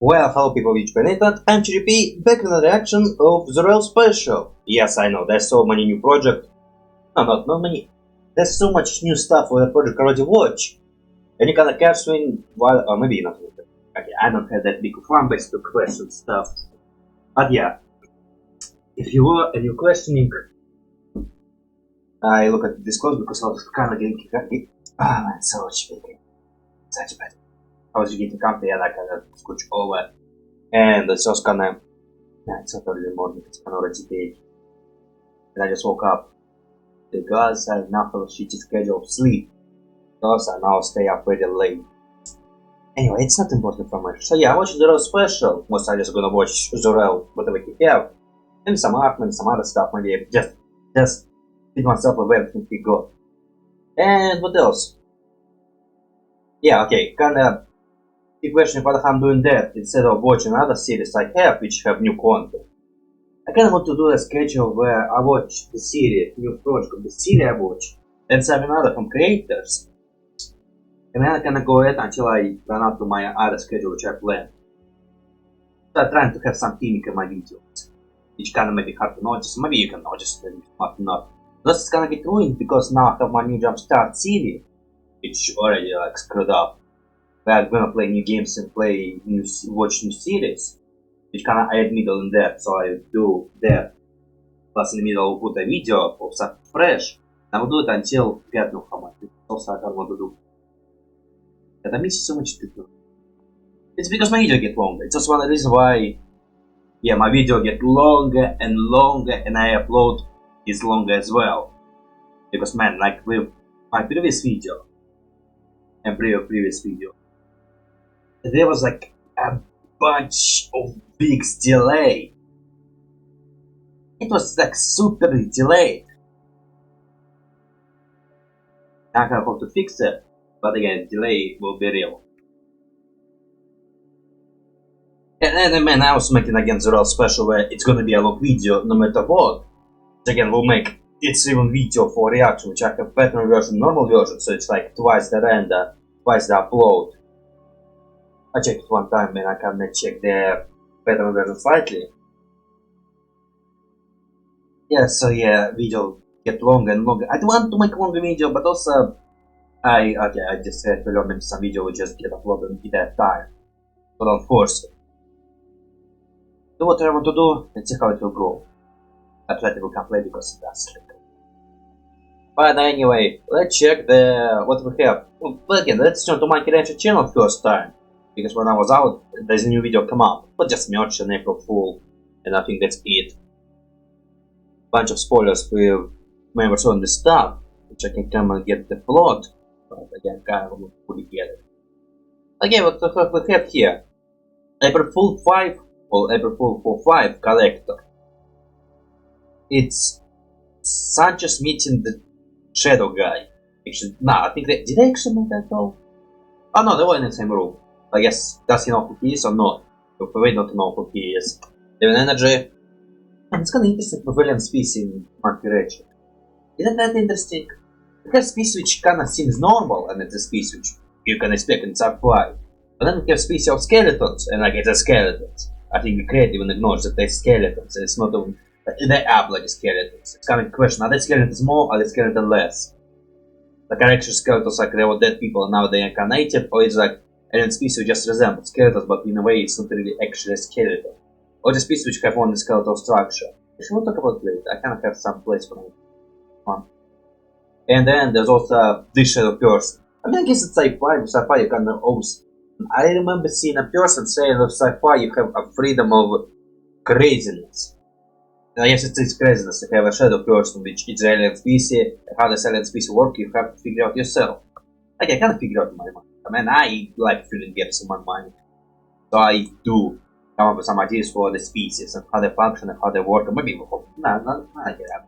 Well, hello people of Internet, I'm GRAPE, back with another reaction of Zeurel special. Yes, I know, there's so many new projects. No, not many. There's so much new stuff for the project I already watch. And you kinda catch me while, or maybe not. Okay, I don't have that big of one base to question stuff. But yeah, if you were and you're questioning, I look at this close because I was kinda getting, man, so much bigger. Such bad. I was getting comfy and I kinda scooch over. And it's just kinda, yeah, it's not early in the morning, it's kinda already day. And I just woke up. The girls have enough of a shitty schedule of sleep. Girls I now stay up very late. Anyway, it's not important information. So yeah, I watched Zeurel special. Most I just gonna watch Zeurel, whatever he have. And some art, maybe some other stuff, maybe just feed myself with everything he got. And what else? Yeah, okay, kinda the question whether I'm doing that instead of watching other series I have which have new content. I kinda want to do a schedule where I watch the series, new project of the series I watch, and some other from creators. And then I kinda go ahead until I run out to my other schedule which I plan. So I'm trying to have some theming in my videos, which kinda may be hard to notice, maybe you can notice, maybe not. This is gonna get ruined because now I have my new Jumpstart series, which already like screwed up. Where I'm gonna play new games and watch new series, which kinda add middle in that, so I do that. Plus in the middle I'll put a video of something fresh, and I will do it until get no how much. Also I don't want to do. And I miss so much to do. It's because my video get longer. It's just one reason why, yeah, my video get longer and longer, and I upload is longer as well. Because man, like with my previous video and previous video, there was like a bunch of big delay. It was like super delayed. I have to fix it, but again, delay will be real. And then man, I was making again Zeurel special where it's gonna be a long video no matter what. Which again will make it's even video for reaction, which I have pattern version, normal version, so it's like twice the render, twice the upload. I checked it one time and I can check the pattern version slightly. Yeah, so yeah, video get longer and longer. I don't want to make a longer video, but also I just had to learn some video will just get uploaded in that time. So don't force it. Do what I want to do and see how it will go. I try to play because that's tricky. But anyway, let's check what we have. Well, again, let's turn to my Adventures channel first time. Because when I was out, there's a new video come up, but just merch and April Fool, and I think that's it. Bunch of spoilers with members on the stuff, which I can come and get the plot, but again, kind of put it together. Okay, what we have here? April Fool 5 or April Fool 4-5 collector. It's Sanchez meeting the Shadow guy. Actually, nah, I think did they actually make that though? Oh no, they were in the same room. I guess, does he know who he is or not? If we don't know who he is. Even energy. And it's kinda interesting for villain species in Market. Isn't that interesting? Because species which kinda seems normal, and it's a species which you can expect in sci-fi. But then we have species of skeletons, and like it's a skeletons. I think the creator even ignores that they're skeletons, and it's not even, they act like skeletons. It's kind of a question, are they skeletons more, or are they skeletons less? Like are actually skeletons like they were dead people and now they incarnated, or it's like alien species which just resemble skeletons, but in a way it's not really actually a skeleton. Or the species which have only skeletal structure. Actually, we'll talk about later. I kind of have some place for it. And then there's also this shadow person. I mean, I guess it's sci-fi. With sci-fi, you kind of always. I remember seeing a person saying with sci-fi you have a freedom of craziness. And I guess it's craziness. You have a shadow person, which is alien species. How does alien species work? You have to figure out yourself. Like I can't figure out in my mind. I mean, I like filling gaps in my mind, so I do come up with some ideas for the species and how they function and how they work. And maybe I get that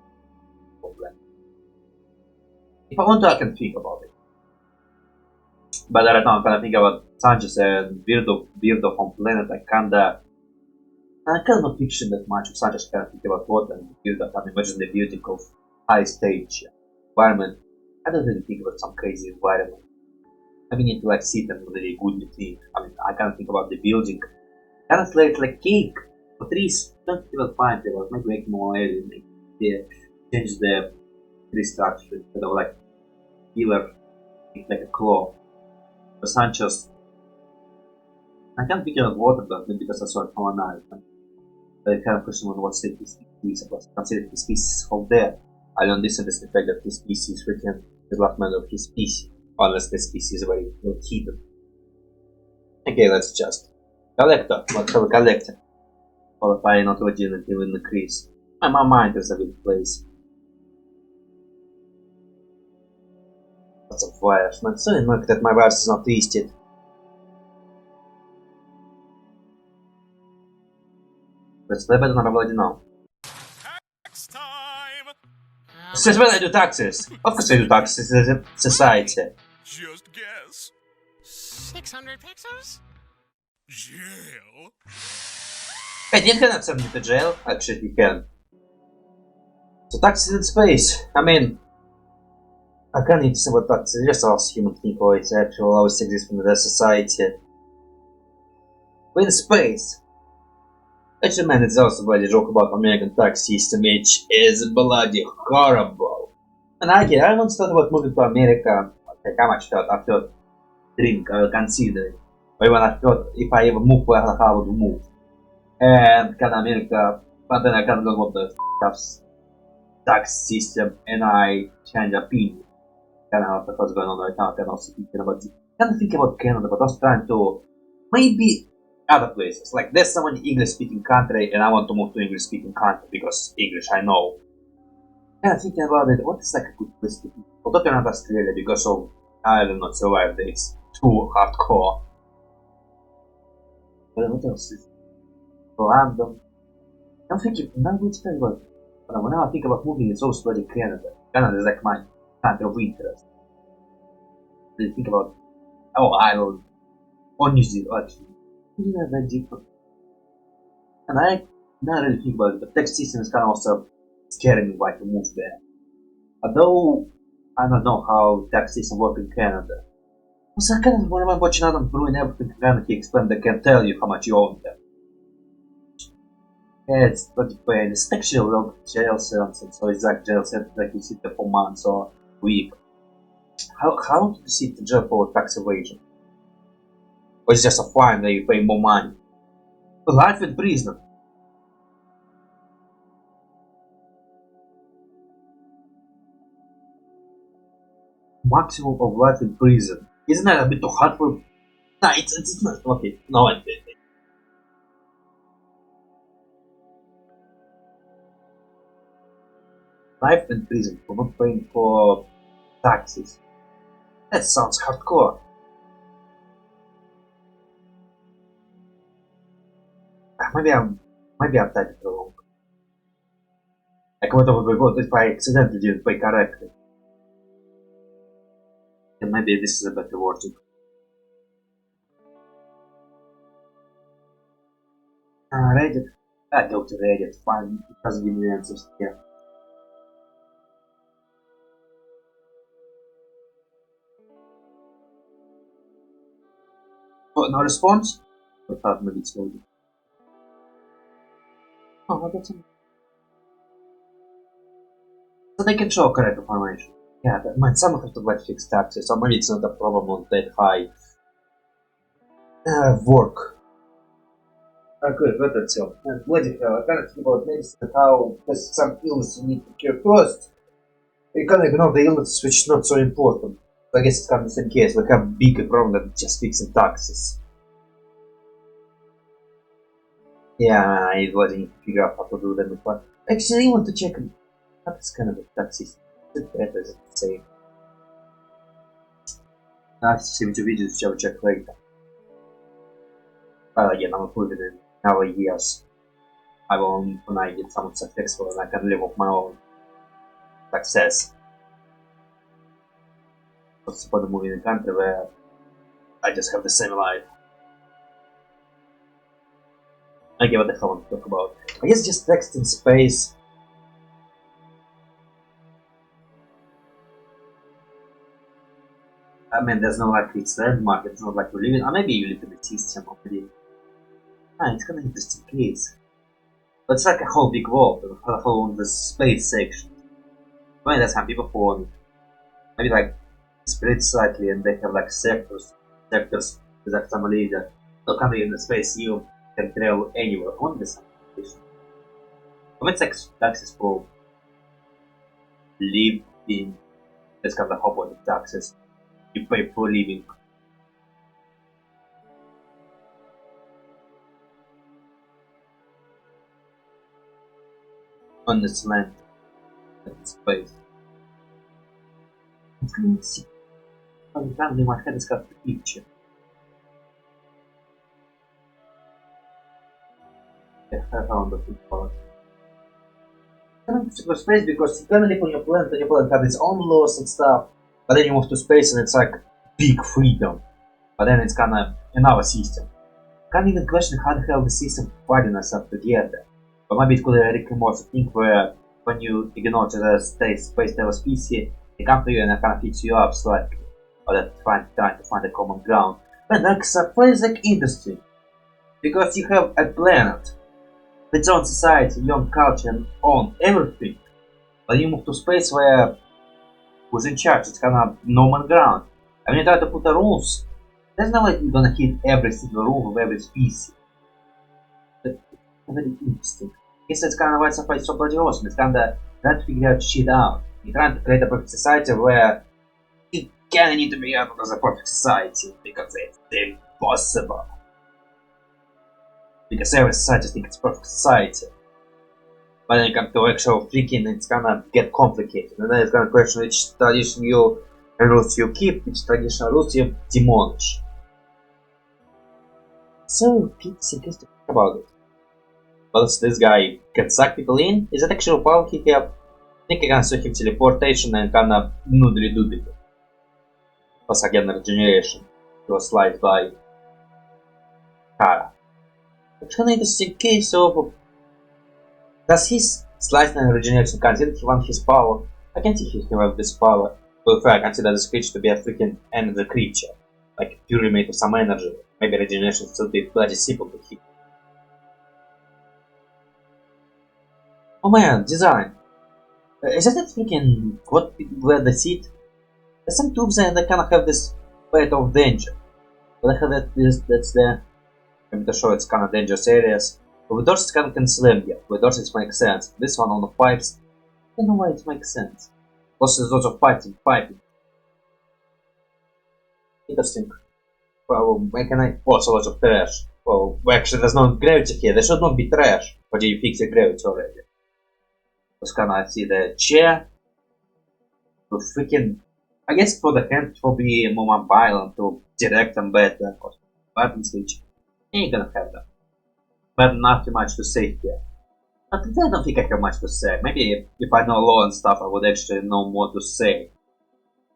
problem. If I want to, I can think about it. But right now, I'm kind of thinking about Sanchez and Weirdo from Planet. I kind of not fiction that much of Sanchez. I kind of think about what and Weirdo. I imagine the beauty of high stage environment. I don't really think about some crazy environment. I mean, it like sit and really good thing. I mean, I kind of think about the building Kind of like cake. For trees, don't even find it. Maybe make more area, change the tree structure instead of like pillar, like a claw. The Sancho's. I can't think of water, but maybe because I saw it from an eye. The kind of question on what state this species was considered his species hold there. I learned this in the fact that his species written the last member of his species, unless the species were hidden. Okay, let's just collector. Let's have a collector. Qualifying not originality will increase. My mind is a good place. Lots of wires. Not so annoying that my wires is not twisted. Let's play better than I already know. Tax time! Since when I do taxes? Of course I do taxes as a society. Just guess. 600 pesos? Jail? Hey, you cannot send me to jail. Actually, you can. So taxes in space. I mean, I can't need to say what taxes just ask human think or it's actual always exist in the society. But in space. Actually, man, it's also bloody joke about American tax system, which is bloody horrible. And I once thought about moving to America. Like how much I thought drink, I will consider it. Or even I thought if I ever move, how I would move. And kind of America, but then I kind of don't want the tax system, and I change opinion. Kind of what's going on right now. Kind of also thinking about Canada, but also trying to maybe other places. Like there's someone English-speaking country, and I want to move to English-speaking country because English I know. Kind of thinking about it. What is like a good place to be? Although not Australia because of I will not survive there. It's too hardcore. But what else is London? I'm thinking now which time about. But when I think about moving, it's always bloody Canada. Canada is like my country of interest. Then think about Ireland or New Zealand actually. Yeah, very different. And I not really think about it. The tax system is kind of also scaring me why to move there. Although I don't know how tax system work in Canada. Also, I kind of when I'm watching Adam ruin everything in Canada, he explained they can tell you how much you own them. Yeah, it's bloody pain. It's actually a real jail sentence, so it's like jail sentence like you sit there for months or a week. How do you sit in jail for tax evasion? Or it's just a fine that you pay more money? Life in prison. Maximum of life in prison. Isn't that a bit too hard for... Nah, it's not. Okay, no, I did it. Life in prison for not paying for taxes. That sounds hardcore. Maybe I'm typing wrong. Like what would be good if I accidentally didn't pay correctly. And maybe this is a better wording. Reddit. I go to Reddit, fine, it doesn't give me answers here. Oh, no response? I thought maybe it's loading. Oh, that's amazing. So they can show correct information. Yeah, that might some have to like fix taxes, so maybe it's not a problem on that high work. Okay, but that's all. And bloody hell, I can't think about medicine how there's some illness you need to cure first. You can't ignore the illness which is not so important. I guess it's kind of the same case, we have a bigger problem than just fixing taxes. Yeah, I was need to figure out how to do them before. Actually, I want to check what is kind of the tax system. Is it better, is it the same? I have to see which videos I will check later. Well, again, I'm putting it in our years. I will, when I get something successful and I can live off my own success. What's the point of moving in a country where I just have the same life? Okay, what the hell I want to talk about? I guess just text in space. I mean, there's no like it's landmark, it's not like you live in, or maybe you live in the system, or maybe It's kind of interesting case. But it's like a whole big world, a whole on the space section. When there's some people who maybe like split slightly and they have like sectors with like some leader. So kind in the space you can travel anywhere on this application. So it's like taxes for live in this kind of opposite taxes. You pay for living. On this land and space. I'm trying to see. Randomly in my head has got the picture. Yeah, I found the picture. Kind of super space because you can live on your planet and your planet has its own laws and stuff. But then you move to space and it's like big freedom. But then it's kinda another system. Can't even question how the hell the system fighting us up together. But maybe it could be a Rick and Morty thing where when you ignore the space level species, they come to you and they kind of fix you up slightly. Or they're trying to find a common ground. But like space like interesting. Because you have a planet with its own society, your own culture and own everything. But you move to space where who's in charge, it's kind of no man's ground. And when you try to put the rules, there's no way you're gonna hit every single rule of every species. But it's very interesting. Guess it's kind of why sci-fi is so bloody awesome. It's kind of trying to figure out shit out. You're trying to create a perfect society where you kinda need to be out of the perfect society because it's impossible. Because every society thinks it's perfect society. But then you come to actual freaking, it's gonna get complicated. And then it's gonna question which tradition rules you keep, which traditional rules you demolish. So, it's interesting to think about it. But this guy can suck people in? Is that actual power he have? I think I can show him teleportation and kinda noodly doodly. Plus again regeneration. He was sliced by Kara. Actually interesting case of does his slice and regeneration consider he wants his power? I can see he have this power. But if I consider this creature to be a freaking energy creature, like purely made of some energy, maybe regeneration still be bloody simple to him. Oh man, design. Is that freaking what where the seat? There's some tubes and they kinda have this weight of danger. But I have that's the I'm to show it's kinda dangerous areas. But with doors it kinda can slam you. With doors it makes sense. This one on the pipes, I don't know why it makes sense. Plus there's lots of piping. Interesting. Well, why can I also lots of trash? Well, actually there's no gravity here, there should not be trash. But you fix the gravity already. Just kinda see the chair. To freaking I guess for the hand it will be more mobile and to direct them better. Button switch. Ain't gonna have that. But not too much to say here. But I don't think I have much to say. Maybe if I know law and stuff I would actually know more to say.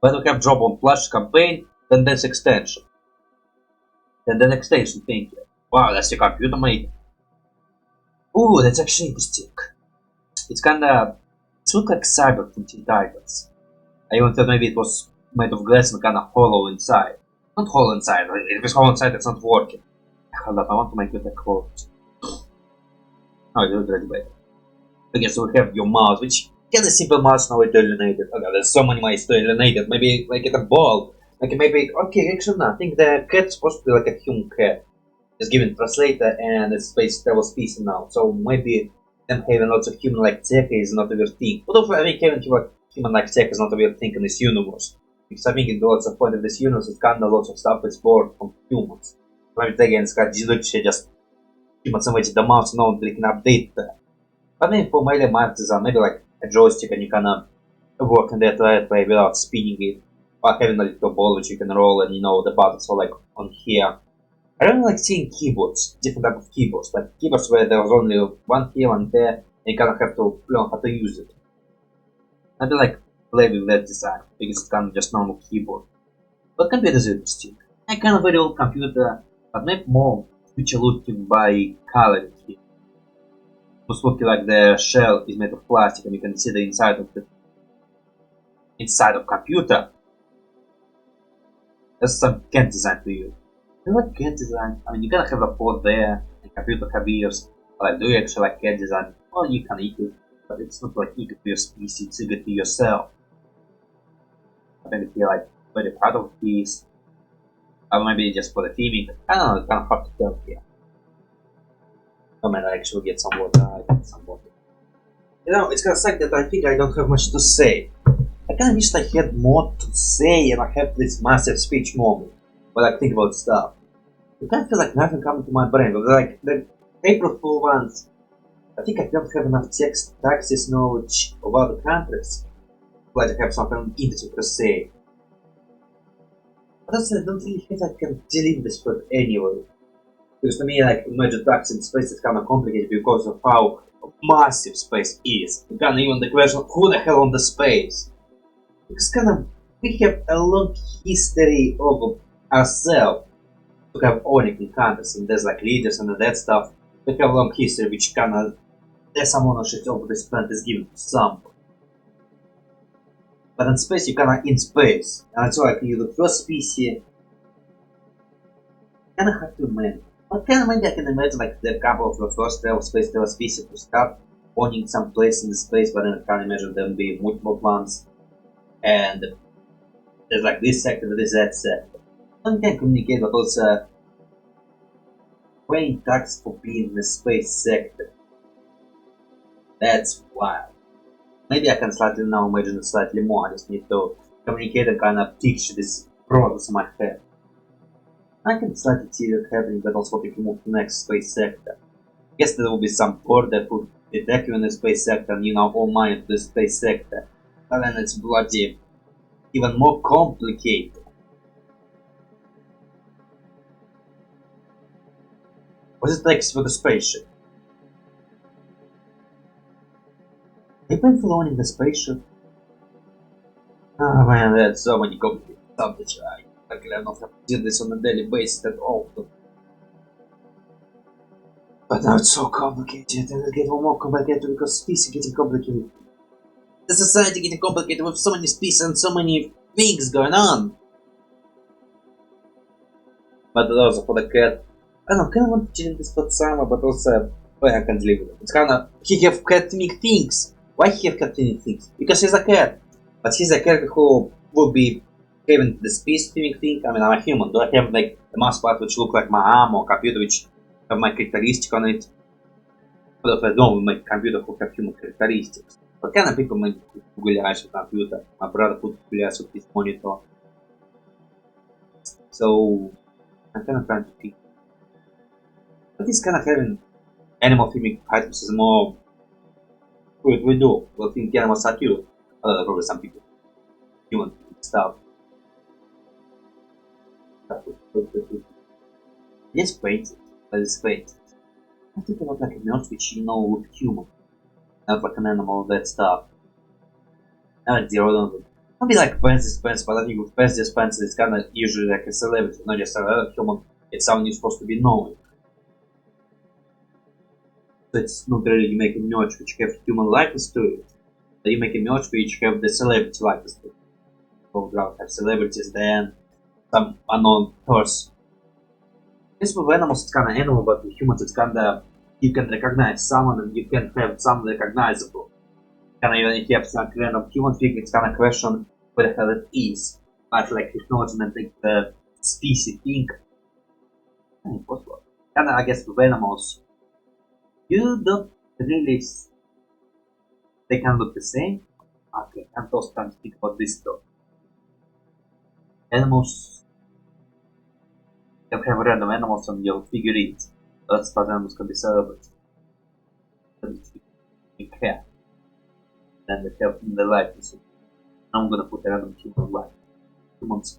But we have job on Plush campaign, then there's extension. Then the extension, thank you. Wow, that's your computer made. Ooh, that's actually interesting. It's kinda it looks like cyber from Teen Titans. I even thought maybe it was made of glass and kinda hollow inside. Not hollow inside, if it's hollow inside it's not working. Hold up, I want to make it a quote. Oh, it looks really better. Okay, so we have your mouse, which has a simple mouse now it's alienated. Okay, there's so many ways to alienate it. Maybe make it a ball. Like maybe okay, actually no, I think the cat's supposed to be like a human cat. Just given translator and it's space travel species now. So maybe them having lots of human like tech is not a weird thing. But also I think having human like tech is not a weird thing in this universe. Because I think in lots of point of this universe it's kinda lots of stuff is born from humans. Maybe again сказать, just some эти дома снова can update that. But maybe for maybe mouse design, maybe like a joystick and you can work in that way without spinning it. Or having a little ball which you can roll and you know the buttons are like on here. I really like seeing keyboards, different type of keyboards, like keyboards where there was only one here, one there, and you kind of have to learn how to use it. I feel like play with that design because it's kind of just normal keyboard. But computer is interesting. I kind of very old computer, but maybe more future looking by coloring here. It's looking like the shell is made of plastic and you can see the inside of computer. That's some CAD design to you. I like CAD design. I mean, you gotta have a port there. computer have ears. Like, do you actually like cat design? Well, you can eat it, but it's not like eat it to your species, it's eat it to yourself. I think if you're like very proud of this, or maybe just for the theming. I don't know, it's kind of hard to tell here. I might actually get some water. I get some water. You know, it's kind of sad that I think I don't have much to say. I kind of wish I had more to say and I have this massive speech moment when I think about stuff. I kind of feel like nothing coming to my brain, but like the April Fool ones, I think I don't have enough taxes knowledge of other countries. Like I have something interesting to say. But also I don't really think I can deliver this plot anyway. Because to me, like, imagine tax in space is kind of complicated because of how massive space is. You can even the question, who the hell on the space? Because kind of, we have a long history of ourselves to have owning in countries, and there's like leaders and that stuff. We have a long history which kind of, there's some ownership of this planet is given to some. But in space, you kind of in space, and it's like you're the first species. Kind of hard to imagine. But kind of maybe I can imagine like the couple of the first space travel species to start owning some place in the space, but then I can imagine them being multiple ones. And there's like this sector, there's that sector. One can communicate, but also paying tax for being in the space sector. That's wild. Maybe I can slightly now imagine it slightly more. I just need to communicate and kind of teach this process in my head. I can slightly see that happening, but also if you move to the next space sector. I guess there will be some core that would detect you in the space sector and you know all money to the space sector. But then it's bloody even more complicated. What's it takes for the spaceship? Are you painful owning the spaceship? Oh man, there's so many complicated subjects, right? I don't have to do this on a daily basis at all. But now it's so complicated, and it'll get more complicated because species getting complicated. The society getting complicated with so many species and so many things going on. But also for the cat, I don't know, kind of want to change this for summer, but also why I can't live with it. It's kind of, he have cat-themed things. Why he have cat-themed things? Because he's a cat. But he's a character who will be having the space-themed thing. I mean, I'm a human. Do I have like a mouse part which look like my arm or computer which have my characteristic on it? But if I don't make computer who have human characteristics. What kind of people make Google Eyes with computer? My brother put Google Eyes with his monitor. So I'm kind of trying to think. But this kind of having animal theming items is more what we do. We'll think animals are cute. Probably some people human stuff. Yes, painted. That is painted. I think about like a nerd which you know with human. Not like an animal, that stuff. Not like Zeurel. Not be like Fancy Spence, but I think with Fancy Spence it's kinda usually like a celebrity, not just a human. It's someone you're supposed to be knowing. So it's not really you make a merch which have human likeness to it. But you make a merch which have the celebrity likeness to it. So you have celebrities, then some unknown person. This with animals it's kinda animal, but with humans it's kinda you can recognize someone and you can have some recognizable. Kinda even if you have some random human thing, it's kinda question where the hell it is. But like acknowledgement like the species thing. Impossible. Kinda I guess with animals you don't really they can look the same. Okay, I'm also trying to think about this though. Animals you have random animals on your figurines. That's how animals can be celebrated. A cat. Then they have in the likeness. I'm gonna put a random human life. Humans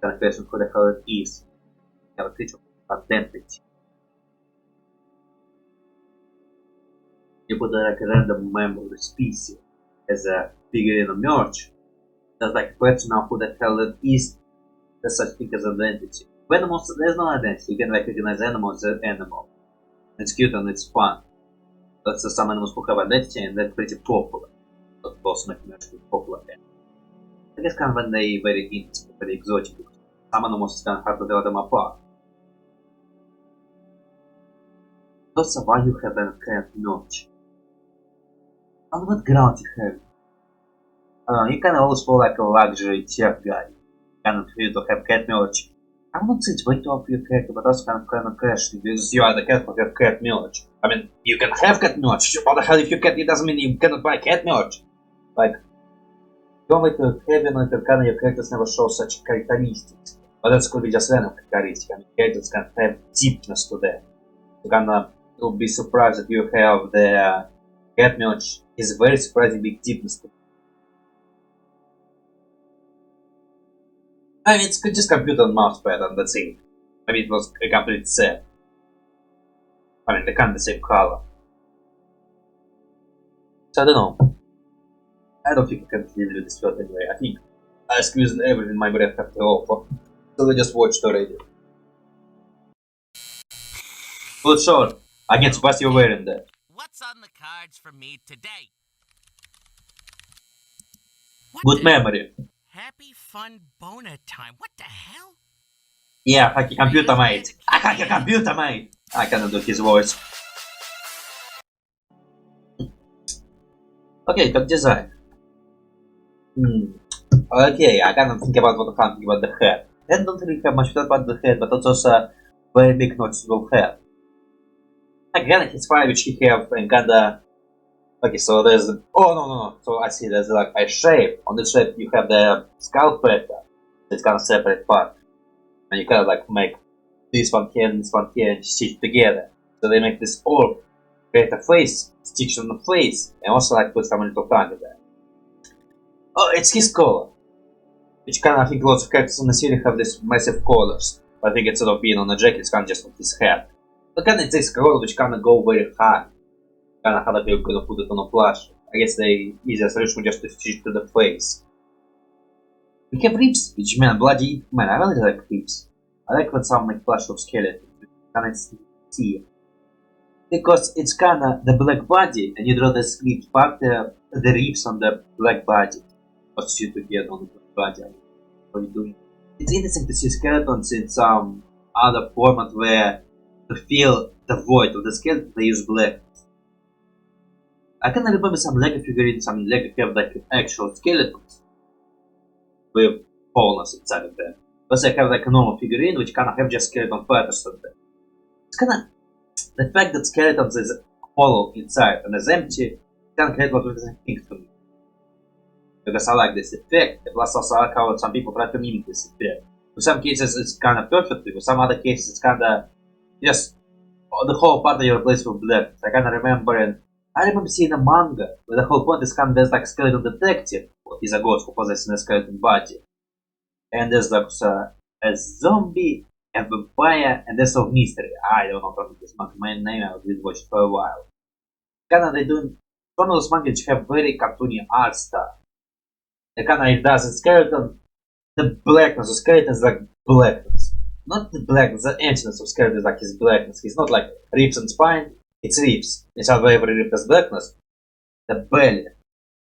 kind of question who the hell it is. Have a creature of identity. You put like a random member of the species as a figurine of merch. There's like a question of who the hell it is. There's such thing as identity. With animals, there's no identity. You can recognize animals as an animal. It's cute and it's fun. But some animals who have identity and they're pretty popular. But also not actually popular. I guess kind of when they very interesting, very exotic. Some animals it's kind of hard to tell them apart. Also, why you have a cat notch? On what ground you have? You can always feel like a luxury tech guy. Kind of feel to have cat notch. I'm not saying it's way too up your character, but also kind of crashing because you are the cat who have cat notch. I mean, you can have cat notch. What the hell if you cat? It doesn't mean you cannot buy cat notch. Like, don't wait to having it, kind of your characters never show such characteristics. But that could be just random characteristics. I mean, characters can have deepness to them. You'll be surprised that you have the cat notch is very surprising big deepness to them. I mean, it's just computer and mousepad and that's it. Maybe it was a complete set. I mean, they kind of the same color. So I don't know. I don't think I can continue with this field anyway. I think I squeezed everything my breath have to offer. So I just watched already. Well, sure. Against what you're wearing there. What's on the cards for me today? Good memory. Happy fun boner time. What the hell? Yeah, hacky computer mate. I hack your computer mate. I cannot do his voice. Okay, top design. Okay, I cannot think about what I'm thinking about the head. I don't really have much thought about the head, but also very big noticeable head. Again, his fire which he have and kinda. Okay, so there's. Oh no. So I see there's like a shape. On the shape you have the skull pattern. It's kind of separate part. And you kind of like make this one here and stitch together. So they make this all create a face, stitch on the face, and also like put some little tongue there. Oh, it's his collar. Which kind of, I think lots of characters on the series have this massive collars. I think instead of being on a jacket, it's kind of just on his head. But kind of it's this collar which kind of go very high. Kind of how they're gonna put it on a plush. I guess the easiest solution just to stitch to the face. We have ribs, which man, bloody man, I really like ribs. I like when some make plush of skeletons. Kind of see. Because it's kind of the black body, and you draw the script part the ribs on the black body. What's you to get on the black body? What are you doing? It's interesting to see skeletons in some other format where to fill the void of the skeleton they use black. I can remember some Lego figurines, some Lego have like actual skeletons with holes inside of them. But I have like a normal figurine which kind of have just skeleton patterns on them. It's kind of the fact that skeletons is hollow inside and is empty kind of create a lot of things to me. Because I like this effect, plus also I like how some people try to mimic this effect. In some cases it's kind of perfect, in some other cases it's kind of just the whole part of your place with black. I kind of remember seeing a manga where the whole point is kind of there's like skeleton detective, or he's a ghost who possesses a skeleton body. And there's like a zombie, a vampire, and there's some mystery. I don't know what this manga main name, I did watch it for a while. Kinda they doing one of those manga which have very cartoony art style. It kinda it does the skeleton, the blackness of skeleton is like blackness. Not the blackness, the emptiness of skeleton is like his blackness. He's not like ribs and spine, it's ribs. Inside of every rib has blackness. The belly,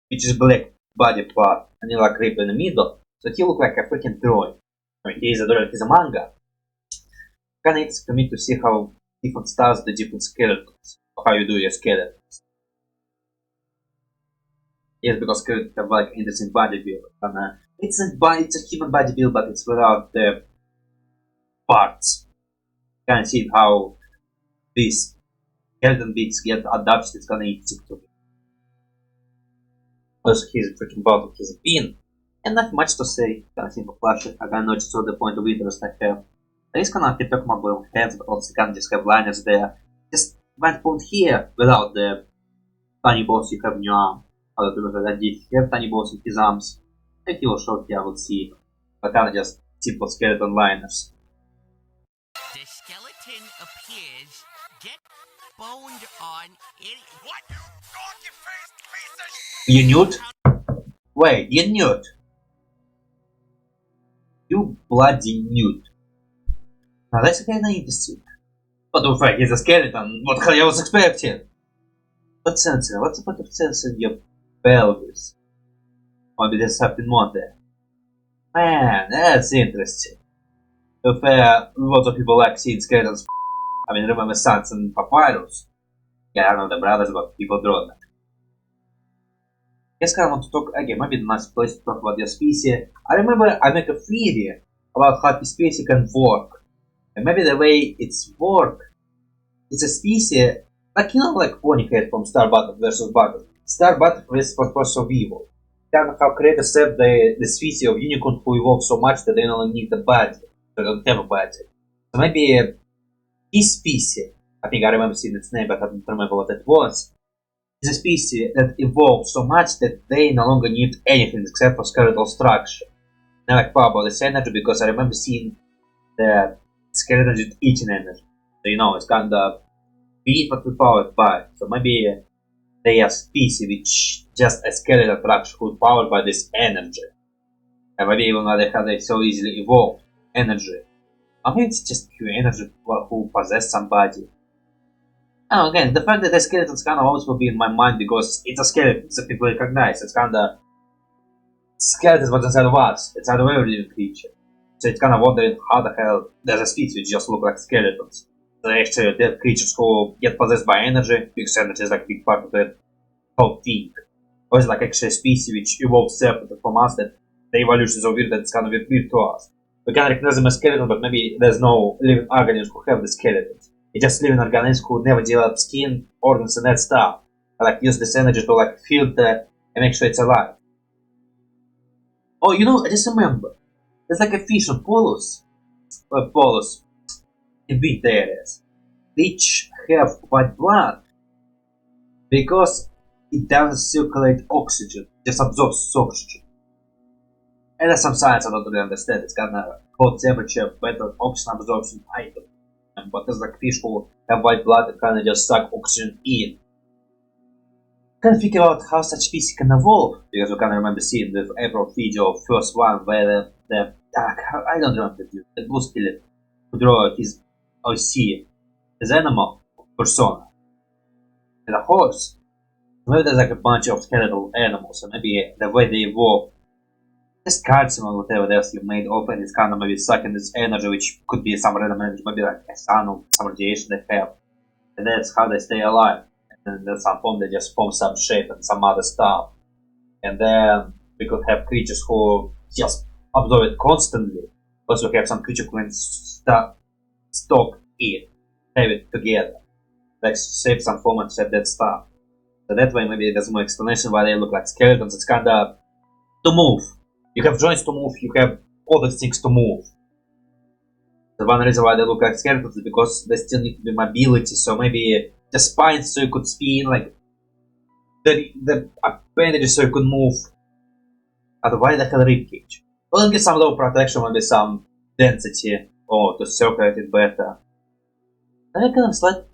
which is black body part, and you like rib in the middle. So he look like a freaking drawing. I mean, he is a drawing, he's a manga. Kinda interesting for me to see how different styles the different skeletons, or how you do your skeletons. Yes, because skeletons have like interesting body build. And it's a human body build, but it's without the parts. Kinda see how these skeleton bits get adapted, it's kinda interesting to me. Also, he's freaking bottom, he's a pin. And not much to say, kind of simple Plush. I can notice all the point of interest I have. There is kind of Pokemon heads, but also kind of just have liners there. Just one point here without the tiny balls you have in your arm. Other people that did have tiny balls in his arms. If he was short here, I would see. But kind of just simple skeleton liners. The skeleton appears. Get boned on it. What? You doggy-faced piece of You nude? Wait, you nude? You bloody nude. Now that's kinda interesting. But in fact, he's a skeleton. What the hell I was expecting? What sensor? What's the point of censoring your pelvis? Maybe there's something more there. Man, that's interesting. Lots of people like seeing skeletons I mean, remember Sans and Papyrus? Yeah, I don't know the brothers, but people draw that. Yes, I want to talk again. Maybe the nice place to talk about your species. I remember I make a theory about how this species can work. And maybe the way it's work, it's a species, like you know, like Ponycat from Star Battle versus Battle. Star Battle was purpose of evil. Kind of how creators said the species of unicorn who evolve so much that they don't need a body. They don't have a body. So maybe this species, I think I remember seeing its name, but I don't remember what it was. Is a species that evolved so much that they no longer need anything except for skeletal structure. Not like power this energy, because I remember seeing the skeleton just eating energy. So you know, it's kind of beat what we powered by. So maybe they are species which just a skeletal structure who's powered by this energy. And maybe even though they so easily evolved energy. I mean, it's just pure energy who possess somebody. Oh, again, the fact that the skeletons kind of always will be in my mind because it's a skeleton, so people recognize it's kind of skeletons, but inside of us, it's not a very living creature. So it's kind of wondering how the hell there's a species which just look like skeletons. So they're actually dead creatures who get possessed by energy, because energy is like a big part of the whole thing. Or it's like actually a species which evolves separately from us, that the evolution is so weird that it's kind of weird to us. We can recognize them as skeletons, but maybe there's no living organisms who have the skeletons. It's just living organisms who never develop skin, organs, and that stuff. Like use this energy to like filter and make sure it's alive. Oh, you know, I just remember. There's like a fish on Polus in wind areas, which have white blood because it doesn't circulate oxygen, just absorbs oxygen. And there's some science I don't really understand. It's kind of cold temperature, better oxygen absorption, I don't. But there's like fish who have white blood and kind of just suck oxygen in. Can't figure out how such species can evolve, because we can remember seeing the April video, first one, where I don't remember the blue skeleton who draw his his animal persona. And a horse. Maybe there's like a bunch of skeletal animals, and maybe the way they evolve, this cards or whatever else you made of, and it's kind of maybe sucking this energy, which could be some random energy, maybe like a sun or some radiation they have, and that's how they stay alive. And then at some point they just form some shape and some other stuff, and then we could have creatures who just absorb it constantly. Also, we have some creature who can stop it, have it together, like shape some form and shape that stuff. So that way, maybe there's more explanation why they look like skeletons. It's kind of to move. You have joints to move, you have other things to move. The one reason why they look like skeletons is because they still need to be mobility, so maybe the spines so you could spin, like the appendages so you could move. Otherwise, the hell ribcage. Well, get some low protection, maybe some density, or to circulate it better. And I kind of start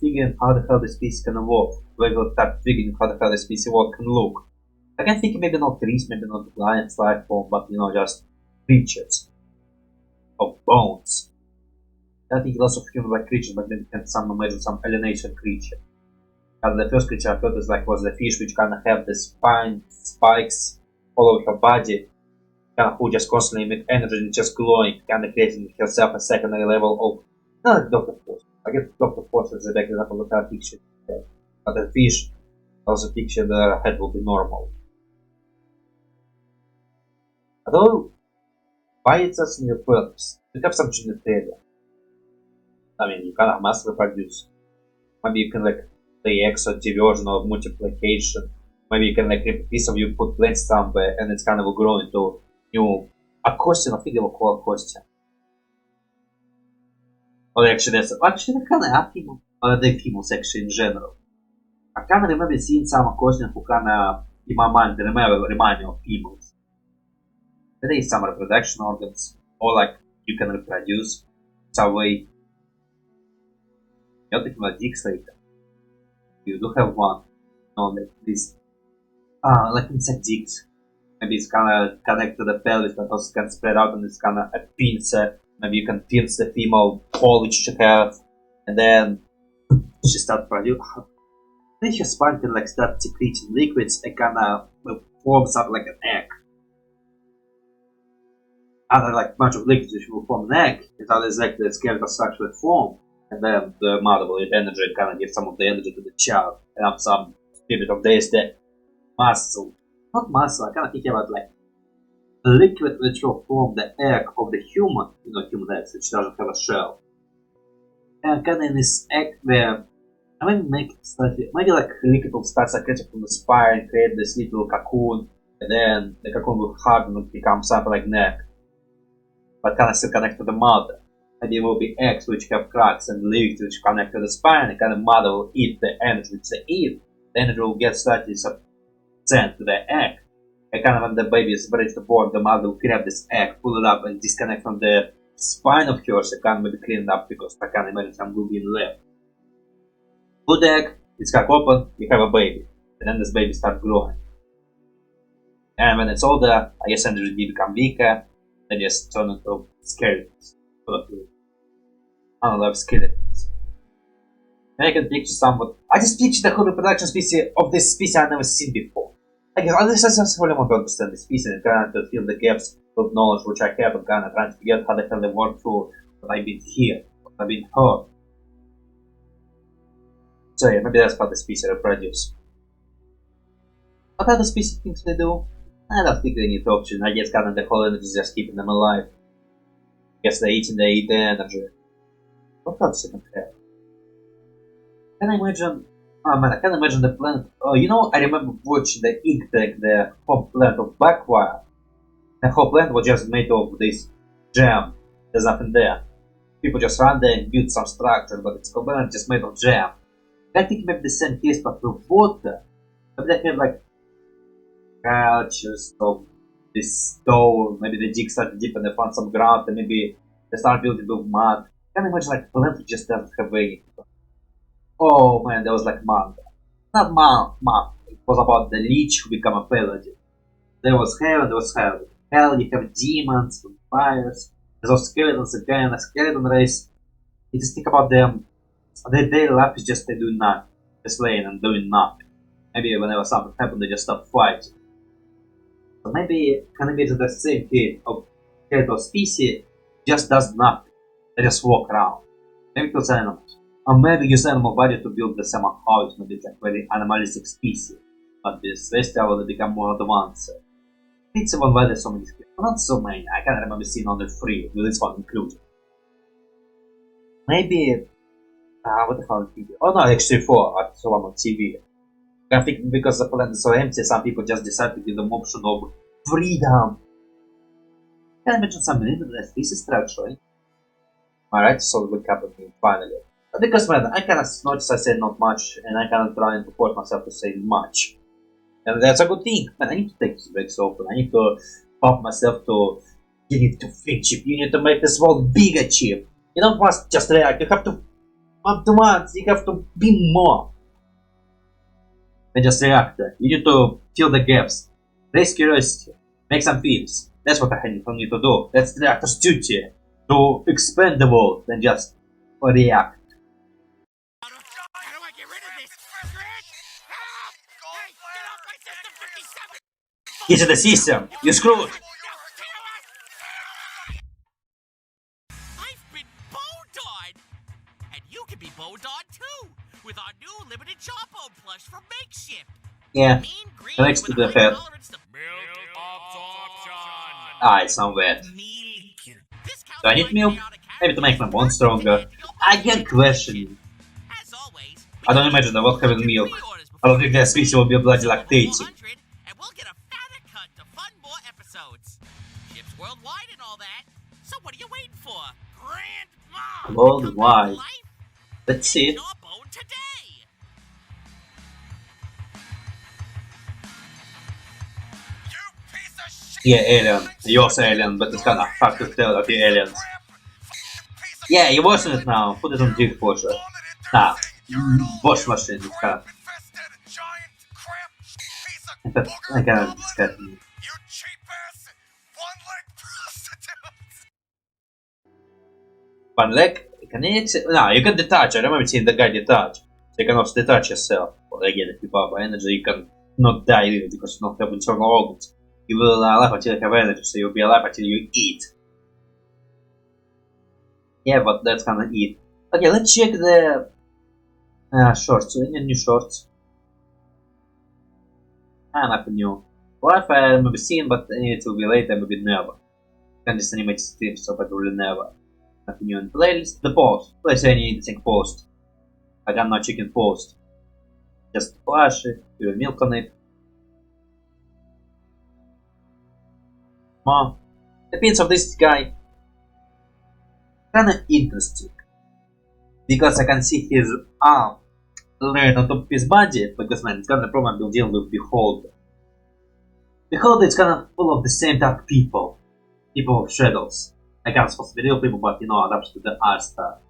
figuring how the hell the species can evolve. We will start figuring how the hell the species can look. I can think maybe not trees, maybe not lions, life form, but you know, just creatures of bones. I think lots of human-like creatures, but maybe can some imagine some alienation creature. And the first creature I thought was the fish, which kind of have the spikes all over her body, kind of who just constantly make energy and just glowing, kind of creating herself a secondary level of not like Dr. Force. I guess Dr. Force is the best example of that picture. But the fish also picture the head will be normal. Although, why it's a new purpose? You have some genitalia. I mean, you kind of must reproduce. Maybe you can like play X or diversion or multiplication. Maybe you can like rip a piece of you, put plants somewhere, and it's kind of will grow into new a costume. I think they will call it costume. Or actually, that's actually kind of female. Or the females actually in general. I kind of remember seeing some costumes who kind of in my mind remind me of females. There is some reproduction organs, or like you can reproduce some way. You're talking about dicks later. You do have one. No, like this. Like insect dicks. Maybe it's kind of connected to the pelvis, but also can spread out and it's kind of a pincer. Maybe you can pinch the female hole which she have, and then she start producing. Then her spine can like start secreting liquids and kind of forms up like an egg. Other like bunch of liquids which will form an egg, and that is like the skeletal structure will form. And then the mother will eat energy and kind of give some of the energy to the child. And have some period of days the muscle. Not muscle, I kind of think about like a liquid which will form the egg of the human, human eggs, which doesn't have a shell. And kind of in this egg where I mean make it slightly, maybe like liquid will start secreting from the spine and create this little cocoon, and then the cocoon will harden and become something like neck. But kind of still connect to the mother. Maybe it will be eggs which have cracks and leaves which connect to the spine, and kind of mother will eat the energy which they eat. The energy will get slightly sent to the egg. And kind of when the baby is ready to born, the mother will grab this egg, pull it up, and disconnect from the spine of hers. I can't maybe clean it up because I can't imagine some will be left. Put the egg, it's crack open, you have a baby. And then this baby starts growing. And when it's older, I guess energy become weaker, they just turn into skeletons. Unalive skeletons. And I can picture somewhat. I just picture the whole reproduction species of this species I've never seen before. I guess I just really want to understand the species and kind of fill the gaps of knowledge which I have and kind of trying to figure out how the hell they work through what I've been here, what I've been heard. So yeah, maybe that's how the species reproduce. What other species things they do? I don't think they need option. I guess kind of the whole energy is just keeping them alive. I guess they eat the energy. What else I can have? Can I imagine? Oh man, I can imagine the planet. Oh, I remember watching the Ink Deck, the home planet of Backwire. The whole planet was just made of this jam. There's nothing there. People just run there and build some structure, but it's completely just made of jam. I think maybe the same case, but with water. Maybe they have like cultures of this stone. Maybe they dig started deep and they found some ground, and maybe they start building with mud. I can imagine like planet just doesn't have anything. Oh man, there was like manga. Not manga. It was about the leech who become a paladin. There was hell and there was hell. Hell, you have demons, vampires. There's skeletons again, a skeleton race. You just think about them. Their daily life is just they do nothing. Just laying and doing nothing. Maybe whenever something happens, they just stop fighting. So maybe can imagine the same kind of species just does nothing. They just walk around. Maybe kills animals. Or maybe use animal body to build the same house. Maybe it's like very animalistic species. But this Celestial will become more advanced. It's even why there's so many species. Not so many. I can't remember seeing only 3, with this one included. Maybe what the hell is TV? Oh no, actually 4. I saw one on TV. I think because the planet is so empty, some people just decide to give them option of freedom. Can I mention some limitless species structure? Alright, so we covered it finally. But because man, I cannot notice I said not much, and I cannot try to force myself to say much. And that's a good thing. Man, I need to take these breaks open. I need to pump myself to. You need to think chip. You need to make this world bigger chip. You don't must just react. You have to optimize. You have to be more than just react. You need to fill the gaps. Raise curiosity. Make some films. That's what I need to do. That's the actor's duty. To expand the world than just react. How do I get rid of this? Help! Hey, get off my system 57! Into the system. You're screwed. I've been bone-dawed! And you can be bone-dawed too! With our new limited Jawbone plush from Makeshift! Yeah. Mean green Next with to the high head. tolerance to Milk absorption. Ah, it's not wet. Do I need milk? Maybe to make my bones stronger. I can question. As always, I don't imagine I will having milk. I don't think that species will be bloody lactating. And we'll get a fatter cut to fund more episodes. Ships worldwide and all that. So what are you waiting for? Grandma! Worldwide. Let's see. Jawbone today! You piece of shit! Yeah, alien. You're also alien, but it's kinda hard to tell that you're aliens. Yeah, you're washing it now. Put it on dishwasher. Nah, wash machine. It's kinda. I kinda disgust me. You cheap ass, one-leg prostitute! One leg? Can you no, you can detach. I remember seeing the guy detach. You can also detach yourself. Well, again, if you have energy, you can not die really because you don't have internal organs. You will alive until you have energy, so you'll be alive until you eat. Yeah, but that's kinda eat. Okay, let's check the shorts. Any new shorts? Nothing new. Life I remember seeing, but it will be later, maybe never. Can just animate streams, so probably never. Nothing new in playlist. The post. Let's say anything post. I got no chicken post. Just Plush it, do a milk on it. Mom. The pins of this guy kinda interesting. Because I can see his arm laying on top of his body, because man, it's kinda problem I'm dealing with Beholder. Beholder is kinda full of the same type of people. People of shadows. I can't supposed to be real people, but you know, adapted to the art style.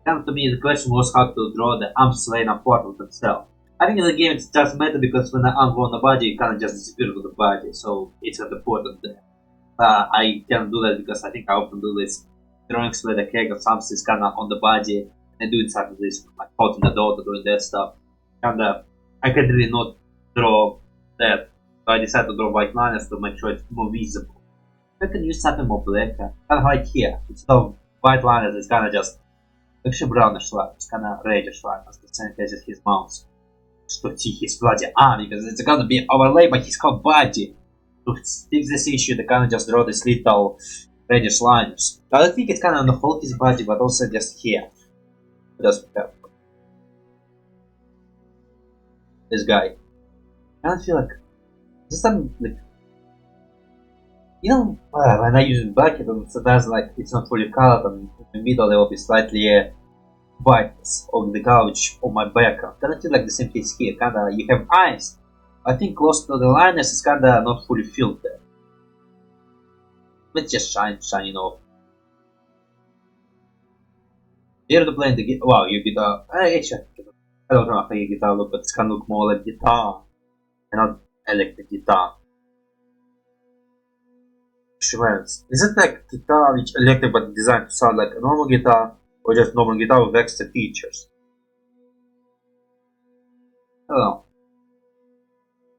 Kind of to me, the question was how to draw the arms laying apart of themselves. I think in the game it doesn't matter because when the arm go on the body, it kind of just disappears with the body, so it's not important there. I can do that because I think I often do this drawings where the character arms is kind of on the body, and do exactly this, like holding the daughter, doing that stuff. And I can really not draw that, so I decided to draw white lines to make sure it's more visible. I can use something more black, kind of like here. Instead of white lines, it's kind of just actually brownish line, it's kind of reddish line, as the same as his mouth. To see his bloody arm, because it's gonna be overlaid by his whole body. To fix this issue, they kinda just draw these little reddish lines. I don't think it's kinda on the whole his body, but also just here. Just this guy. I don't feel like just some like you know when I use bucket and sometimes like it's not fully colored and in the middle there will be slightly whiteness of the color which on my background. Kinda feel like the same case here. Kinda you have eyes. I think close to the liners is kinda not fully filled there. Let's just shining off. Here to play the guitar. Wow, your guitar. Actually, I don't know how your guitar look, but it's kinda look more like guitar and not electric guitar. Is it like guitar which electric but designed to sound like a normal guitar? Or just normal guitar with extra features? I don't